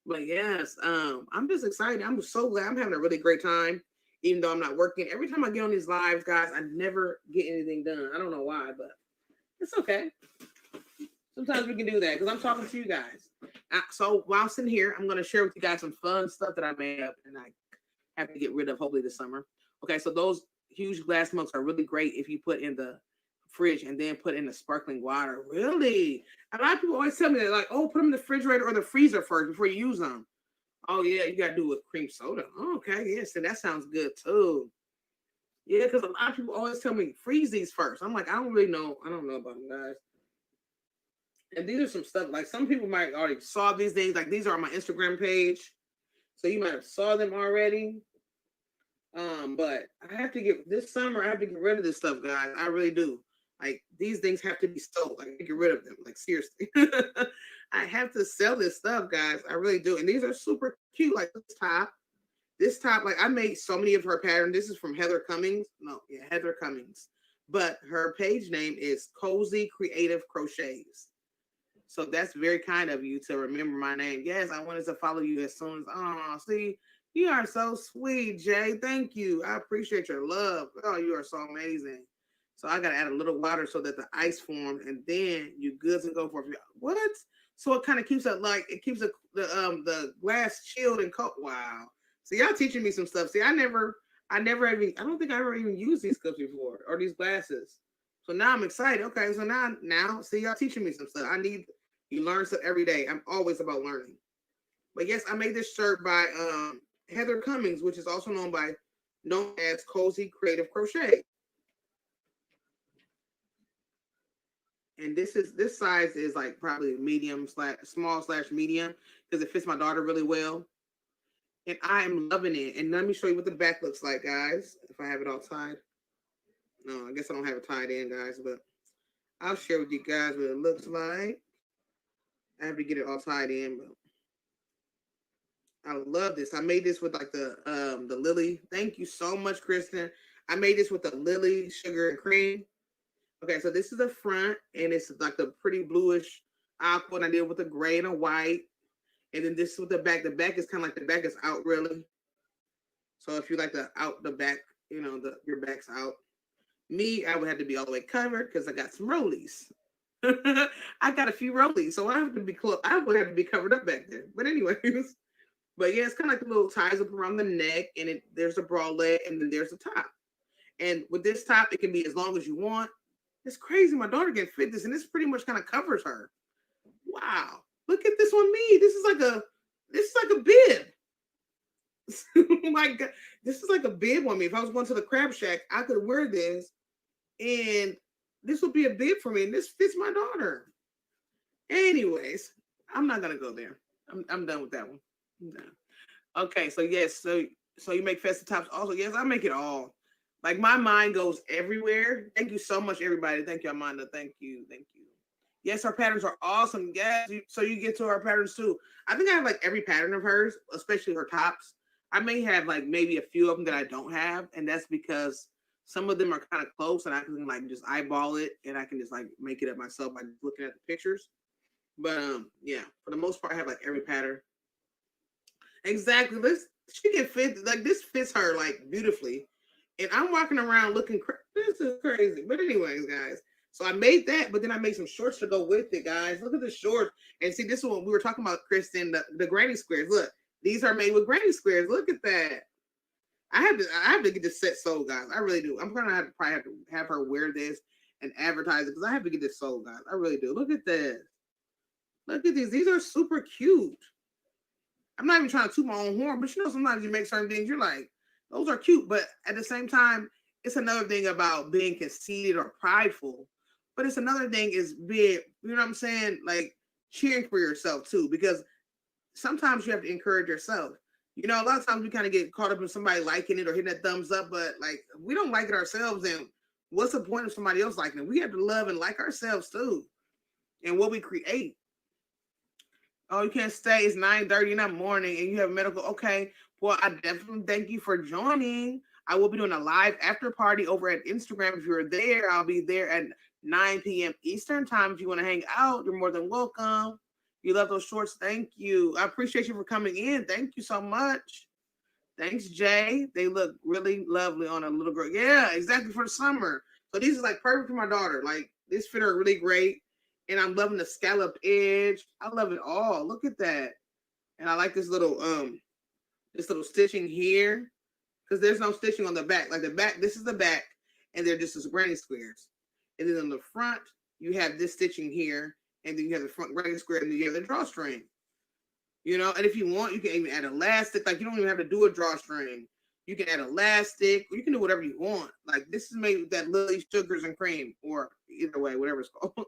But yes, I'm just excited. I'm so glad. I'm having a really great time, even though I'm not working. Every time I get on these lives, guys, I never get anything done. I don't know why, but it's okay. Sometimes we can do that because I'm talking to you guys. So while sitting here, I'm going to share with you guys some fun stuff that I made up and I have to get rid of hopefully this summer. Okay, so those huge glass mugs are really great if you put in the fridge and then put in the sparkling water. Really? A lot of people always tell me that, like, oh, put them in the refrigerator or the freezer first before you use them. Oh, yeah, you got to do it with cream soda. Oh, okay, yeah, so that sounds good, too. Yeah, because a lot of people always tell me, freeze these first. I'm like, I don't know about them, guys. And these are some stuff, like, some people might already saw these things. Like, these are on my Instagram page. So you might have saw them already. But this summer, I have to get rid of this stuff, guys. I really do. Like, these things have to be sold. Like, get rid of them. Like, seriously. I have to sell this stuff, guys. I really do. And these are super cute. Like, this top, like, I made so many of her patterns. This is from Heather Cummings. Heather Cummings. But her page name is Cozy Creative Crochets. So that's very kind of you to remember my name. Yes, I wanted to follow you as soon as, see, you are so sweet, Jay. Thank you. I appreciate your love. Oh, you are so amazing. So I got to add a little water so that the ice forms, and then you good to go for it. What? So it kind of keeps the glass chilled and cold. Wow. So y'all teaching me some stuff. See, I don't think I ever even used these cups before or these glasses. So now I'm excited. Okay, so now, see, y'all teaching me some stuff. You learn stuff every day. I'm always about learning. But yes, I made this shirt by Heather Cummings, which is also known as Cozy Creative Crochet. And this size is like probably small/medium because it fits my daughter really well. And I am loving it. And let me show you what the back looks like, guys. If I have it all tied. No, I guess I don't have it tied in, guys, but I'll share with you guys what it looks like. I have to get it all tied in, but I love this. I made this with like the Lily. Thank you so much, Kristen. I made this with the Lily sugar and cream. Okay, so this is the front, and it's like the pretty bluish aqua, and I did with the gray and a white. And then this is with the back. The back is kind of like the back is out, really. So if you like the back, your back's out. Me, I would have to be all the way covered because I got some rollies. I got a few rollies, so I would have to be covered up back there. But anyways, But yeah, it's kind of like the little ties up around the neck, and there's a bralette, and then there's the top. And with this top, it can be as long as you want. It's crazy. My daughter can fit this, and this pretty much kind of covers her. Wow. Look at this on me. This is like a bib. Oh my God. This is like a bib on me. If I was going to the crab shack, I could wear this, and this would be a bib for me, and this fits my daughter. Anyways, I'm not gonna go there. I'm done with that one. I'm done. Okay, so yes, so you make festive tops also. Yes, I make it all. Like my mind goes everywhere. Thank you so much, everybody. Thank you, Amanda. Thank you. Yes, our patterns are awesome. Yes, so you get to our patterns too. I think I have like every pattern of hers, especially her tops. I may have like maybe a few of them that I don't have, and that's because some of them are kind of close, and I can like just eyeball it, and I can just like make it up myself by looking at the pictures. But yeah, for the most part, I have like every pattern. Exactly. She can fit like this fits her like beautifully, and I'm walking around looking. This is crazy. But anyways, guys. So I made that, but then I made some shorts to go with it, guys. Look at the shorts, and see this one we were talking about, Kristen. The granny squares. Look, these are made with granny squares. Look at that. I have to get this set sold, guys. I really do. I'm gonna probably have to have her wear this and advertise it because I have to get this sold, guys. I really do. Look at this. Look at these. These are super cute. I'm not even trying to toot my own horn, but you know, sometimes you make certain things, you're like, those are cute. But at the same time, it's another thing about being conceited or prideful. But it's another thing is being, you know what I'm saying? Like cheering for yourself too, because sometimes you have to encourage yourself. You know, a lot of times we kind of get caught up in somebody liking it or hitting that thumbs up, but like we don't like it ourselves. And what's the point of somebody else liking it? We have to love and like ourselves too, and what we create. Oh, you can't stay. It's 9:30 in the morning and you have medical. Okay. Well, I definitely thank you for joining. I will be doing a live after party over at Instagram. If you're there, I'll be there at 9 p.m. Eastern time. If you want to hang out, you're more than welcome. You love those shorts. Thank you. I appreciate you for coming in. Thank you so much. Thanks, Jay. They look really lovely on a little girl. Yeah, exactly, for the summer. So these are like perfect for my daughter. Like this fit her really great. And I'm loving the scalloped edge. I love it all. Look at that. And I like this little stitching here. Because there's no stitching on the back. Like the back, this is the back, and they're just as granny squares. And then on the front, you have this stitching here, and then you have the front granny square, and then you have the drawstring. You know, and if you want, you can even add elastic. Like you don't even have to do a drawstring. You can add elastic, or you can do whatever you want. Like this is made with that Lily Sugars and Cream, or either way, whatever it's called.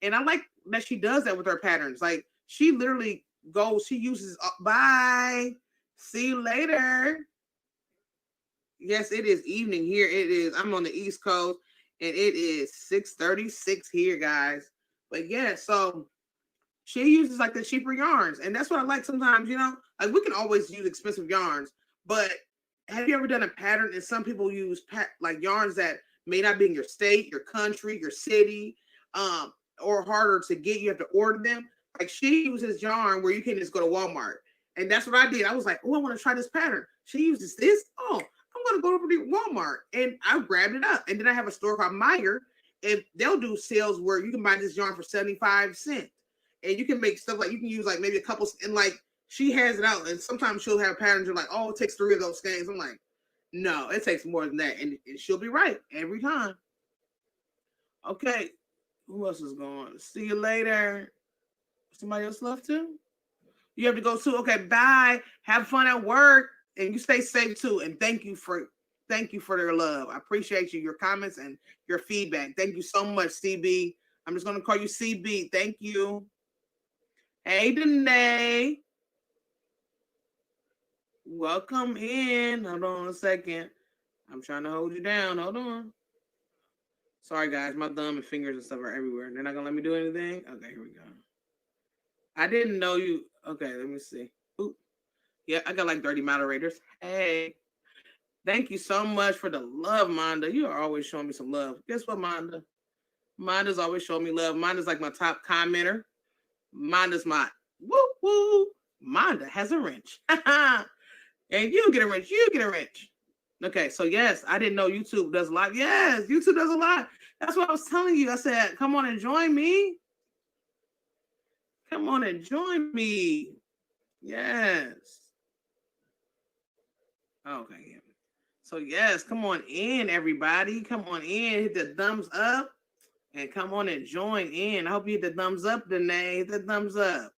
And I like that she does that with her patterns. Like she literally goes, she uses, bye, see you later. Yes, it is evening here. It is, I'm on the East Coast and it is 6:36 here, guys. But yeah, so she uses like the cheaper yarns. And that's what I like sometimes, you know, like we can always use expensive yarns, but have you ever done a pattern and some people use like yarns that may not be in your state, your country, your city, or harder to get, you have to order them. Like she uses yarn where you can just go to Walmart. And that's what I did. I was like, oh, I want to try this pattern. She uses this. Oh, I'm going to go over to Walmart. And I grabbed it up. And then I have a store called Meyer. And they'll do sales where you can buy this yarn for 75 cents. And you can make stuff like, you can use like maybe a couple, and like she has it out. And sometimes she'll have patterns. You're like, oh, it takes 3 of those skeins. I'm like, no, it takes more than that. And she'll be right every time. Okay. Who else is going? See you later. Somebody else left too? You have to go too. Okay, bye. Have fun at work. And you stay safe too. And thank you for their love. I appreciate you, your comments and your feedback. Thank you so much, CB. I'm just gonna call you CB. Thank you. Hey, Danae. Welcome in. Hold on a second. I'm trying to hold you down. Hold on. Sorry, guys. My thumb and fingers and stuff are everywhere. They're not going to let me do anything? Okay, here we go. I didn't know you. Okay, let me see. Ooh. Yeah, I got like 30 moderators. Hey. Thank you so much for the love, Monda. You are always showing me some love. Guess what, Monda? Monda's always showing me love. Monda's like my top commenter. Monda's my woo-woo. Monda has a wrench. And you get a wrench. You get a wrench. Okay, so yes, I didn't know YouTube does a lot. Yes, YouTube does a lot. That's what I was telling you. I said, come on and join me. Come on and join me. Yes. Okay, yeah. So yes, come on in, everybody. Come on in, hit the thumbs up, and come on and join in. I hope you hit the thumbs up, Danae. Hit the thumbs up.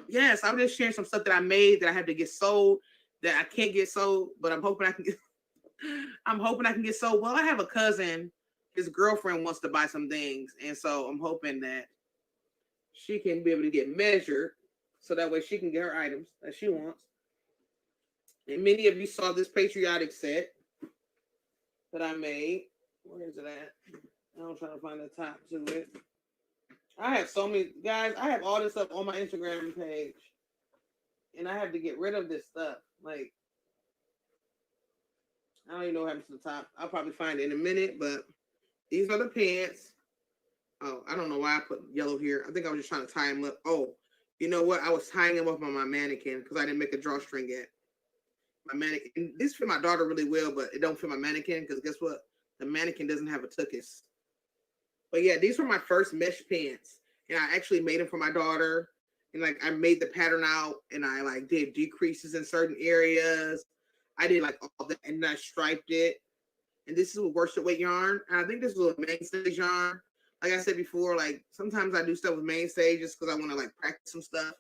Yes, I'm just sharing some stuff that I made that I have to get sold, that I can't get sold, but I'm hoping I can get. I'm hoping I can get sold. Well, I have a cousin. His girlfriend wants to buy some things, and so I'm hoping that she can be able to get measured, so that way she can get her items that she wants. And many of you saw this patriotic set that I made. Where is it at? I'm trying to find the top to it. I have so many, guys. I have all this stuff on my Instagram page, and I have to get rid of this stuff. Like, I don't even know what happens to the top. I'll probably find it in a minute, but these are the pants. Oh, I don't know why I put yellow here. I think I was just trying to tie them up. Oh, you know what? I was tying them up on my mannequin because I didn't make a drawstring yet. My mannequin, this fit my daughter really well, but it don't fit my mannequin because guess what? The mannequin doesn't have a tuchus. But yeah, these were my first mesh pants, and I actually made them for my daughter. And like I made the pattern out, and I like did decreases in certain areas. I did like all that, and I striped it. And this is a worsted weight yarn. And I think this was a mainstay yarn. Like I said before, like sometimes I do stuff with mainstay just because I want to like practice some stuff,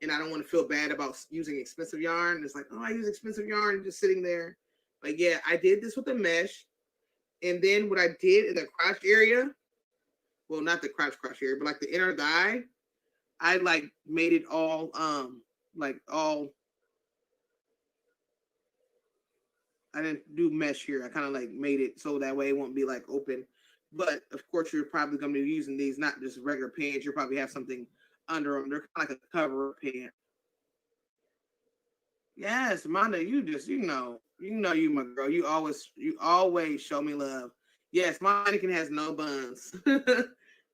and I don't want to feel bad about using expensive yarn. It's like, oh, I use expensive yarn just sitting there. But yeah, I did this with the mesh, and then what I did in the crotch area, well, not the crotch area, but like the inner thigh, I like made it all I didn't do mesh here. I kind of like made it so that way it won't be like open. But of course, you're probably going to be using these, not just regular pants. You'll probably have something under them. They're kind of like a cover pant. Yes, Manda, you know, you, my girl. You always show me love. Yes, my mannequin has no buns.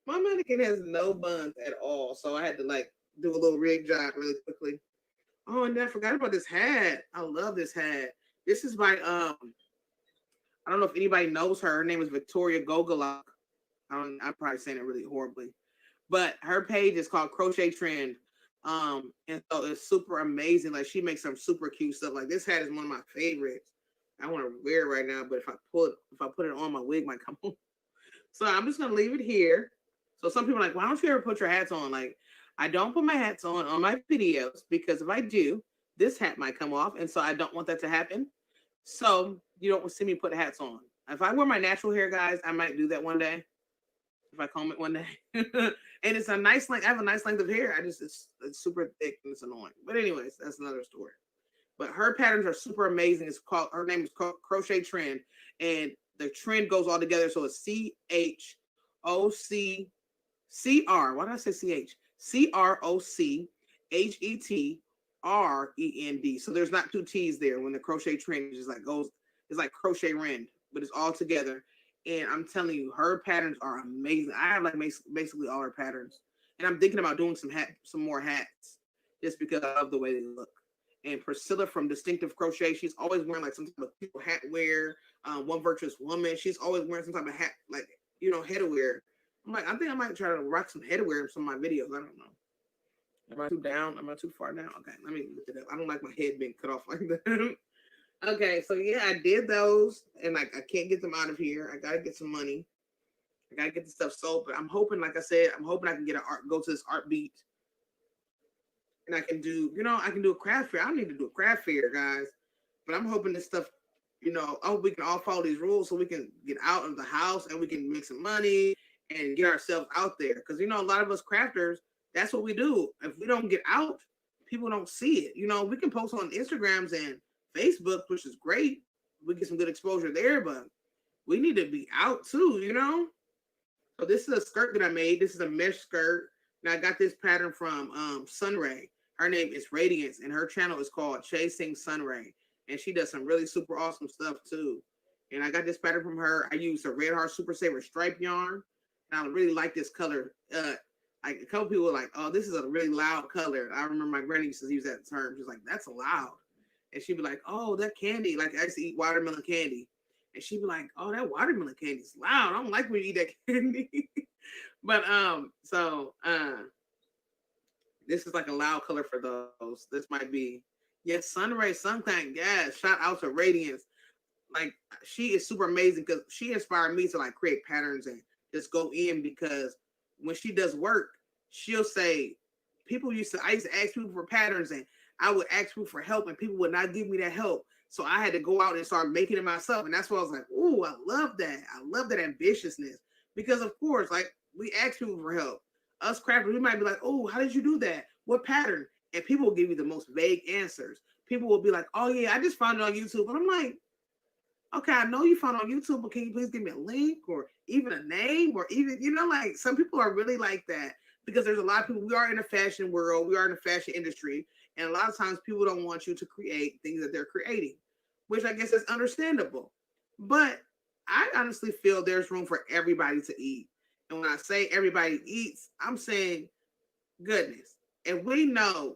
My mannequin has no buns at all. So I had to like do a little rig job really quickly. Oh, and I forgot about this hat. I love this hat. This is by I don't know if anybody knows her. Her name is Victoria Gogolak. I'm probably saying it really horribly, but her page is called Crochet Trend. And so it's super amazing. Like she makes some super cute stuff. Like this hat is one of my favorites. I want to wear it right now, but if I put it on, my wig might come on. So I'm just gonna leave it here. So some people are like, why don't you ever put your hats on? Like, I don't put my hats on my videos because if I do, this hat might come off, and so I don't want that to happen. So you don't see me put hats on. If I wear my natural hair, guys, I might do that one day. If I comb it one day. And it's a nice length. I have a nice length of hair. It's super thick and it's annoying. But anyways, that's another story. But her patterns are super amazing. Her name is called Crochet Trend. And the trend goes all together. So it's CHOCCR. Why did I say CH? CROCHETREND. So there's not two T's there when the crochet trend is like goes, it's like crochet rend, but it's all together. And I'm telling you, her patterns are amazing. I have like basically all her patterns. And I'm thinking about doing some more hats just because I love the way they look. And Priscilla from Distinctive Crochet, she's always wearing like some type of hat wear. One Virtuous Woman, she's always wearing some type of hat, like, you know, headwear. I'm like, I think I might try to rock some headwear in some of my videos. I don't know. Am I too down? Am I too far down? Okay, let me lift it up. I don't like my head being cut off like that. Okay, so yeah, I did those, and like I can't get them out of here. I gotta get some money. I gotta get the stuff sold, but I'm hoping, like I said, I can get go to this art beat, and I can do, I can do a craft fair. I need to do a craft fair, guys. But I'm hoping this stuff, I hope we can all follow these rules so we can get out of the house and we can make some money and get ourselves out there. Because a lot of us crafters, that's what we do. If we don't get out, people don't see it. We can post on Instagrams and Facebook, which is great. We get some good exposure there, but we need to be out too, So this is a skirt that I made. This is a mesh skirt. And I got this pattern from Sunray. Her name is Radiance, and her channel is called Chasing Sunray. And she does some really super awesome stuff too. And I got this pattern from her. I used a Red Heart Super Saver stripe yarn. And I really like this color. Like a couple people were like, oh, this is a really loud color. I remember my granny used to use that term. She's like, that's loud. And she'd be like, oh, that candy. Like I used to eat watermelon candy. And she'd be like, oh, that watermelon candy is loud. I don't like when you eat that candy. But this is like a loud color for those. This might be, Yes, Sunray Suntank. Yes, shout out to Radiance. Like she is super amazing because she inspired me to like create patterns and just go in because when she does work, she'll say I used to ask people for patterns and I would ask people for help and people would not give me that help. So I had to go out and start making it myself. And that's why I was like, oh, I love that. I love that ambitiousness. Because of course, like we ask people for help. Us crafters, we might be like, oh, how did you do that? What pattern? And people will give you the most vague answers. People will be like, oh yeah, I just found it on YouTube. And I'm like, okay, I know you found it on YouTube, but can you please give me a link or even a name or even, like some people are really like that because there's a lot of people, we are in the fashion world, we are in the fashion industry. And a lot of times people don't want you to create things that they're creating, which I guess is understandable. But I honestly feel there's room for everybody to eat. And when I say everybody eats, I'm saying goodness. And we know,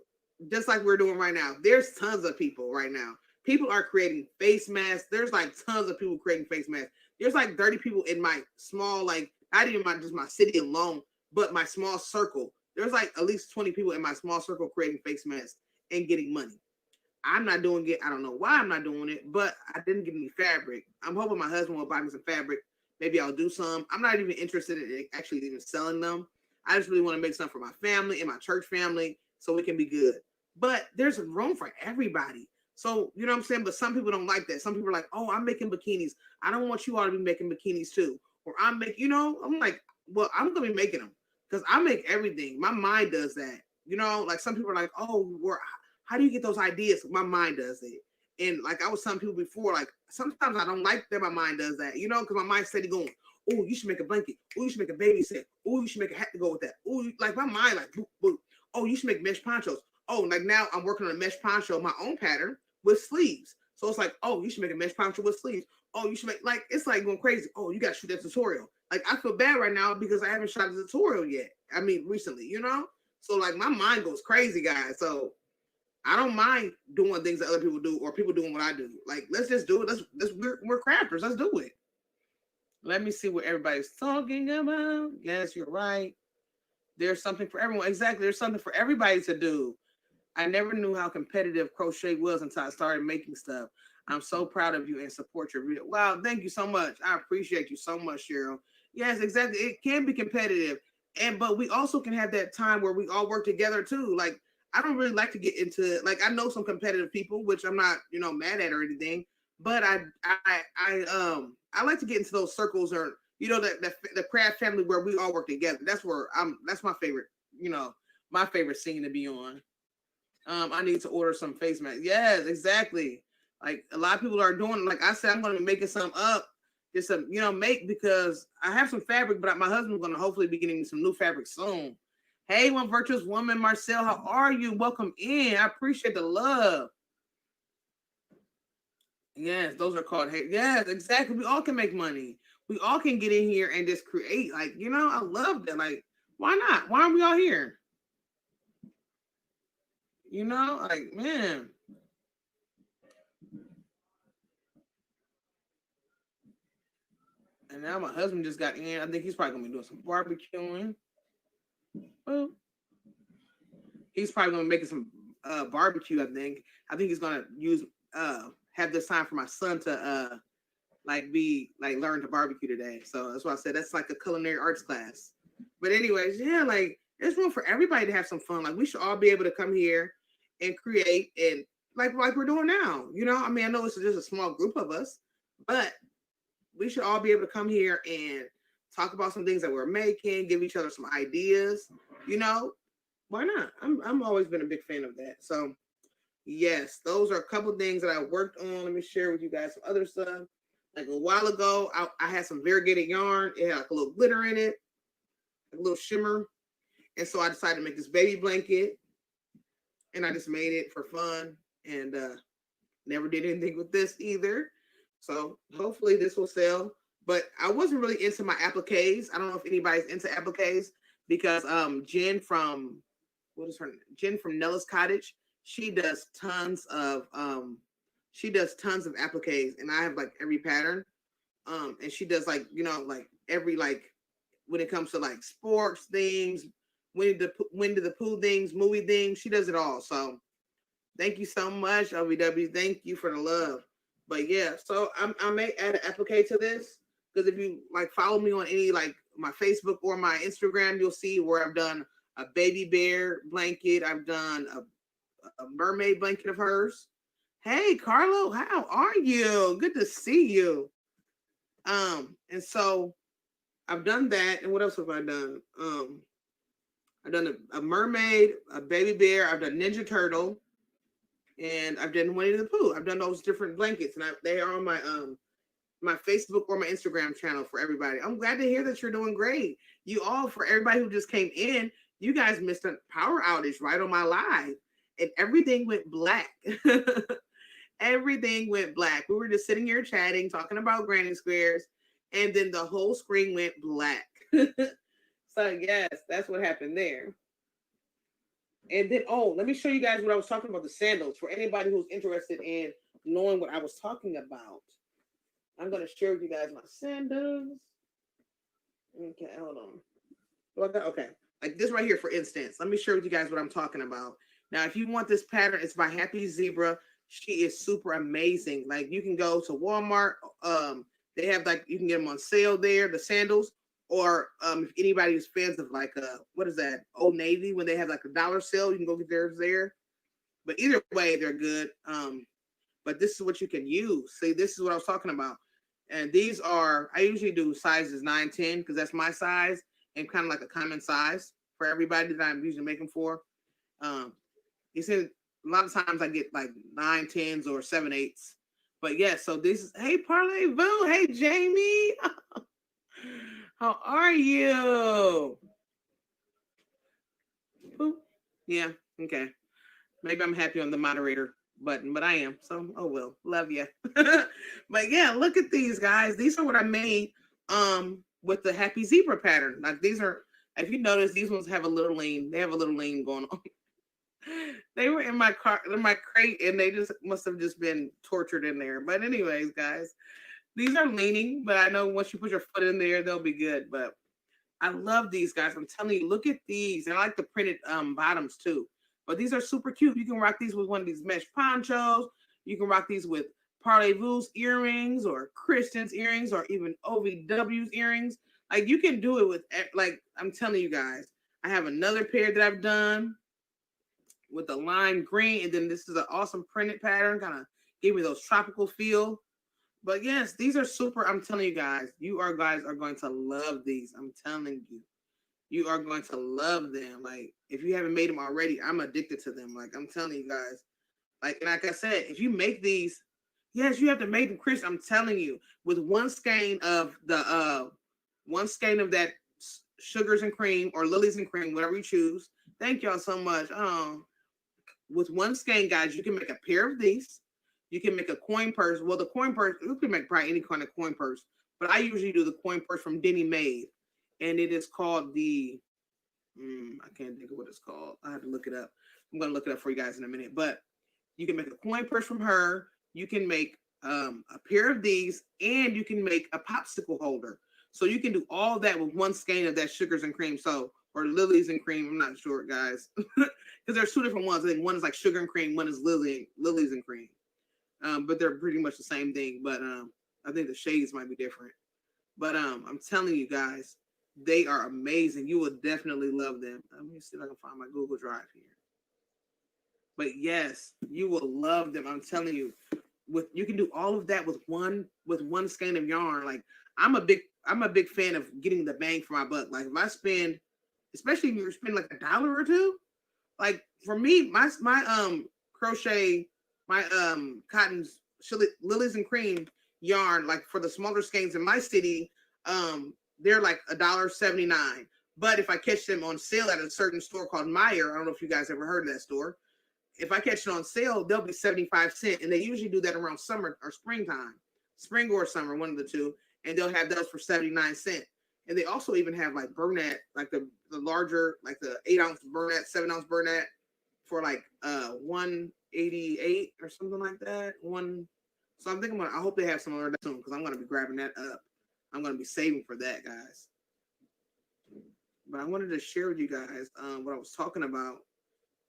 just like we're doing right now, there's tons of people right now. People are creating face masks. There's like tons of people creating face masks. There's like 30 people in my small, like not even just my city alone, but my small circle. There's like at least 20 people in my small circle creating face masks and getting money. I'm not doing it. I don't know why I'm not doing it, but I didn't get any fabric. I'm hoping my husband will buy me some fabric. Maybe I'll do some. I'm not even interested in actually even selling them. I just really want to make some for my family and my church family so we can be good. But there's room for everybody. So, you know what I'm saying? But some people don't like that. Some people are like, oh, I'm making bikinis. I don't want you all to be making bikinis too. Or I'm like, well, I'm going to be making them because I make everything. My mind does that. Like some people are like, oh, how do you get those ideas? My mind does it. And like I was telling people before, like sometimes I don't like that my mind does that, because my mind's steady going, oh, you should make a blanket. Oh, you should make a baby set. Oh, you should make a hat to go with that. Oh, like my mind, like, boop, boop. Oh, you should make mesh ponchos. Oh, like now I'm working on a mesh poncho, my own pattern with sleeves. So it's like, oh, you should make a mesh poncho with sleeves. Oh, you should make, like, it's like going crazy. Oh, you got to shoot that tutorial. Like, I feel bad right now because I haven't shot a tutorial yet. I mean, recently, So, like, my mind goes crazy, guys. So, I don't mind doing things that other people do or people doing what I do. Like, let's just do it. We're crafters. Let's do it. Let me see what everybody's talking about. Yes, you're right. There's something for everyone. Exactly. There's something for everybody to do. I never knew how competitive crochet was until I started making stuff. I'm so proud of you and support your video. Wow, thank you so much. I appreciate you so much, Cheryl. Yes, exactly. It can be competitive. But we also can have that time where we all work together too. Like, I don't really like to get into, like, I know some competitive people, which I'm not, mad at or anything. But I like to get into those circles or, the craft family where we all work together. That's my favorite, my favorite scene to be on. I need to order some face masks. Yes, exactly. Like a lot of people are doing, like I said, I'm going to be making some up, just some, make because I have some fabric, but my husband's going to hopefully be getting some new fabric soon. Hey, One Virtuous Woman, Marcel, how are you? Welcome in. I appreciate the love. Yes, those are called, hey, yes, exactly. We all can make money. We all can get in here and just create. Like, I love that. Like, why not? Why aren't we all here? Like, man. And now my husband just got in. I think he's probably going to be doing some barbecuing. Well, he's probably going to be making some barbecue, I think. I think he's going to have this time for my son to learn to barbecue today. So that's why I said that's like a culinary arts class. But anyways, yeah, like there's room for everybody to have some fun. Like we should all be able to come here and create and like we're doing now. I mean, I know it's just a small group of us, but we should all be able to come here and talk about some things that we're making, give each other some ideas. Why not? I'm always been a big fan of that. So yes, those are a couple of things that I worked on. Let me share with you guys some other stuff. Like a while ago, I had some variegated yarn. It had like a little glitter in it, a little shimmer. And so I decided to make this baby blanket. And I just made it for fun and never did anything with this either. So hopefully this will sell. But I wasn't really into my appliques. I don't know if anybody's into appliques because Jen from Nella's Cottage, she does tons of appliques, and I have like every pattern. And she does like every when it comes to like sports things, Winnie the Pooh things, movie things, she does it all. So Thank you so much, OVW. Thank you for the love. But yeah, so I may add an applique to this because if you like follow me on any like my Facebook or my Instagram, you'll see where I've done a baby bear blanket. I've done a mermaid blanket of hers. Hey, Carlo, how are you? Good to see you. And so I've done that. And what else have I done? I've done a mermaid, a baby bear. I've done Ninja Turtle, and I've done Winnie the Pooh. I've done those different blankets, and they are on my Facebook or my Instagram channel for everybody. I'm glad to hear that you're doing great. You all, for everybody who just came in, you guys missed a power outage right on my live, and everything went black. Everything went black. We were just sitting here chatting, talking about granny squares, and then the whole screen went black. So yes, that's what happened there. And then, oh, let me show you guys what I was talking about, the sandals, for anybody who's interested in knowing what I was talking about. I'm going to share with you guys my sandals. Okay, hold on. Okay, like this right here, for instance. Let me share with you guys what I'm talking about. Now, if you want this pattern, it's by Happy Zebra. She is super amazing. Like, you can go to Walmart. They have, like, you can get them on sale there, the sandals. Or if anybody's fans of like what is that, Old Navy, when they have like a dollar sale, you can go get theirs there. But either way, they're good. But this is what you can use. See, this is what I was talking about. And these are, I usually do sizes 9, 10 because that's my size and kind of like a common size for everybody that I'm usually making for. You see, a lot of times I get like 9, 10s or 7, 8s. But yeah, so this is, hey, Parlay Boo, hey, Jamie. How are you? Yeah, okay. Maybe I'm happy on the moderator button, but I am. So, oh well, love you. But yeah, look at these guys. These are what I made with the Happy Zebra pattern. Like these are, if you notice, these ones have a little lean. They have a little lean going on. They were in my car, in my crate, and they just must have just been tortured in there. But anyways, guys. These are leaning, but I know once you put your foot in there, they'll be good. But I love these guys. I'm telling you, look at these. And I like the printed bottoms too. But these are super cute. You can rock these with one of these mesh ponchos. You can rock these with Parlez-Vou's earrings or Kristen's earrings or even OVW's earrings. Like you can do it with, like I'm telling you guys. I have another pair that I've done with the lime green. And then this is an awesome printed pattern. Kind of gave me those tropical feel. But yes, these are super. I'm telling you guys, guys are going to love these. I'm telling you, you are going to love them. Like if you haven't made them already, I'm addicted to them. Like I'm telling you guys, like I said, if you make these, yes, you have to make them, Chris. I'm telling you, with one skein of the that sugars and cream or lilies and cream, whatever you choose. Thank y'all so much. With one skein, guys, you can make a pair of these. You can make a coin purse. Well, the coin purse, you can make probably any kind of coin purse, but I usually do the coin purse from Denny Made, and it is called the, I can't think of what it's called. I have to look it up. I'm going to look it up for you guys in a minute, but you can make a coin purse from her. You can make a pair of these, and you can make a popsicle holder. So you can do all that with one skein of that sugars and cream. So, or lilies and cream. I'm not sure, guys, because there's two different ones. I think one is like sugar and cream. One is lilies and cream. But they're pretty much the same thing. But I think the shades might be different. But I'm telling you guys, they are amazing. You will definitely love them. Let me see if I can find my Google Drive here. But yes, you will love them. I'm telling you, you can do all of that with one skein of yarn. Like I'm a big fan of getting the bang for my buck. Like if I spend, especially if you spend like $1 or $2, like for me, my crochet, my cotton lilies and cream yarn, like for the smaller skeins in my city, they're like $1.79. But if I catch them on sale at a certain store called Meyer, I don't know if you guys ever heard of that store. If I catch it on sale, they'll be 75 cents. And they usually do that around summer or springtime, spring or summer, one of the two. And they'll have those for 79 cents. And they also even have like Bernat, like the larger, like the 8-ounce Bernat, 7-ounce Bernat for like $1.88 or something like that. So I'm thinking I hope they have some of that soon because I'm gonna be grabbing that up. I'm gonna be saving for that, guys. But I wanted to share with you guys what I was talking about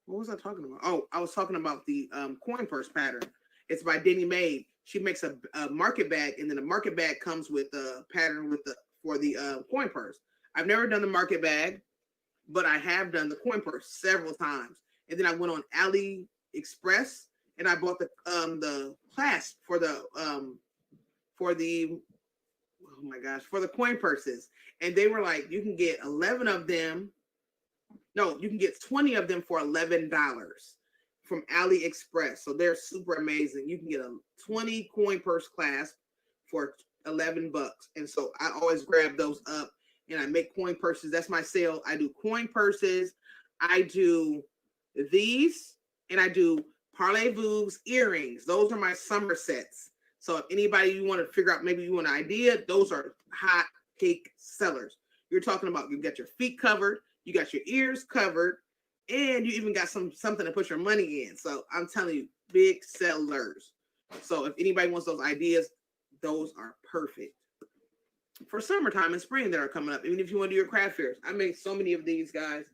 What was I talking about? Oh, I was talking about the coin purse pattern. It's by Denny Maid. She makes a market bag, and then the market bag comes with the pattern for the coin purse. I've never done the market bag, but I have done the coin purse several times. And then I went on AliExpress and I bought the clasp for the coin purses. And they were like, you can get 11 of them. No, you can get 20 of them for $11 from AliExpress. So they're super amazing. You can get a 20 coin purse clasp for $11. And so I always grab those up and I make coin purses. That's my sale. I do coin purses. I do these, and I do Parlez-Vous earrings. Those are my summer sets. So if anybody you want to figure out, maybe you want an idea, those are hot cake sellers. You're talking about you got your feet covered, you got your ears covered, and you even got something to put your money in. So I'm telling you, big sellers. So if anybody wants those ideas, those are perfect for summertime and spring that are coming up. Even if you want to do your craft fairs, I make so many of these, guys,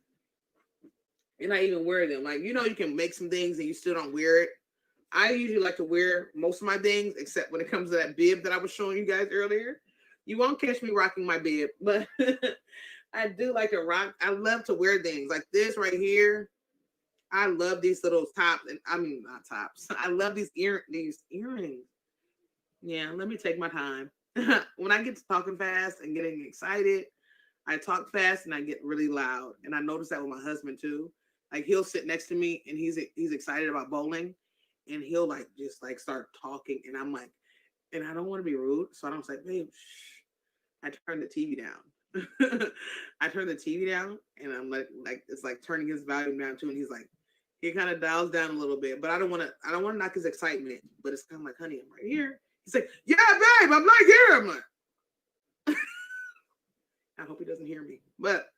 and I even wear them. Like, you can make some things and you still don't wear it. I usually like to wear most of my things, except when it comes to that bib that I was showing you guys earlier. You won't catch me rocking my bib, but I do like to rock. I love to wear things like this right here. I love these little tops, and I mean not tops. I love these earrings. Yeah, let me take my time. When I get to talking fast and getting excited, I talk fast and I get really loud. And I notice that with my husband too. Like, he'll sit next to me and he's excited about bowling, and he'll just start talking, and I'm like, and I don't want to be rude, so I don't say, babe, shh. I turn the TV down. I turn the TV down, and I'm like it's like turning his volume down too, and he's like, he kind of dials down a little bit, but I don't want to knock his excitement, but it's kind of like, honey, I'm right here. He's like, yeah, babe, I'm right here. I'm like, I hope he doesn't hear me. But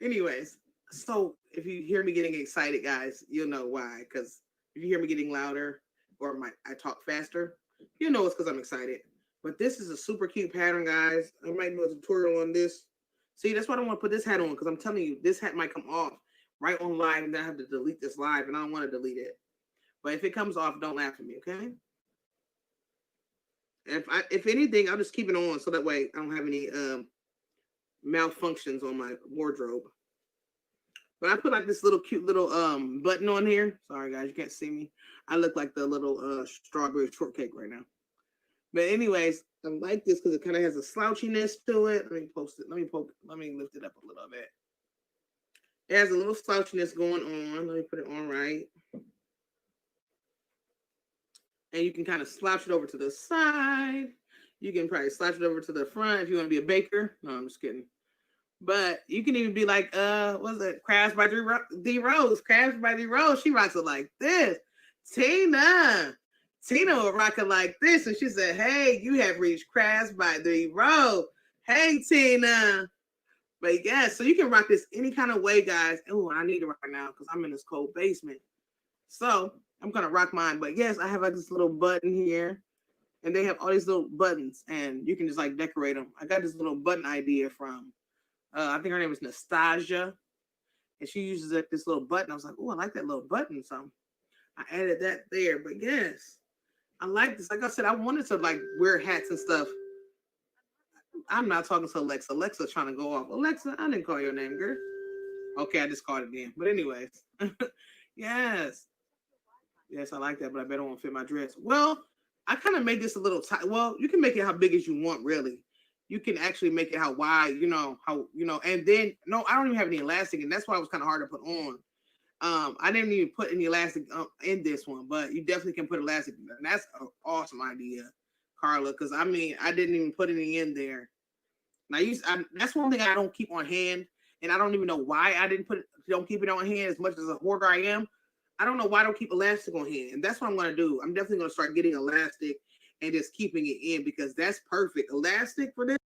anyways, so if you hear me getting excited, guys, you'll know why. Because if you hear me getting louder or I talk faster, you know it's because I'm excited. But this is a super cute pattern, guys. I might do a tutorial on this. See, that's why I don't want to put this hat on, because I'm telling you, this hat might come off right on live, and then I have to delete this live, and I don't want to delete it. But if it comes off, don't laugh at me, okay? If anything, I'll just keep it on so that way I don't have any malfunctions on my wardrobe. But I put like this little cute little button on here. Sorry guys, you can't see me. I look like the little strawberry shortcake right now. But anyways, I like this because it kind of has a slouchiness to it. Let me post it. Let me lift it up a little bit. It has a little slouchiness going on. Let me put it on right. And you can kind of slouch it over to the side. You can probably slouch it over to the front if you want to be a baker. No, I'm just kidding. But you can even be like, what's it? Crafts by D Rose. Crafts by D Rose. She rocks it like this. Tina will rock it like this. And she said, hey, you have reached Crafts by D Rose. Hey, Tina. But yeah, so you can rock this any kind of way, guys. Oh, I need it right now because I'm in this cold basement. So I'm going to rock mine. But yes, I have like this little button here. And they have all these little buttons. And you can just like decorate them. I got this little button idea from, I think her name is Nastasia. And she uses like this little button. I was like, oh, I like that little button. So I added that there. But yes, I like this. Like I said, I wanted to like wear hats and stuff. I'm not talking to Alexa. Alexa's trying to go off. Alexa, I didn't call your name, girl. Okay, I just called it again. But anyways, yes. Yes, I like that, but I better won't fit my dress. Well, I kind of made this a little tight. Well, you can make it how big as you want, really. You can actually make it how wide, and then, no, I don't even have any elastic, and that's why it was kind of hard to put on. I didn't even put any elastic in this one, but you definitely can put elastic. And that's an awesome idea, Carla, because, I mean, I didn't even put any in there. Now, that's one thing I don't keep on hand, and I don't even know why I don't keep it on hand as much as a hoarder I am. I don't know why I don't keep elastic on hand, and that's what I'm going to do. I'm definitely going to start getting elastic and just keeping it in because that's perfect. Elastic for this.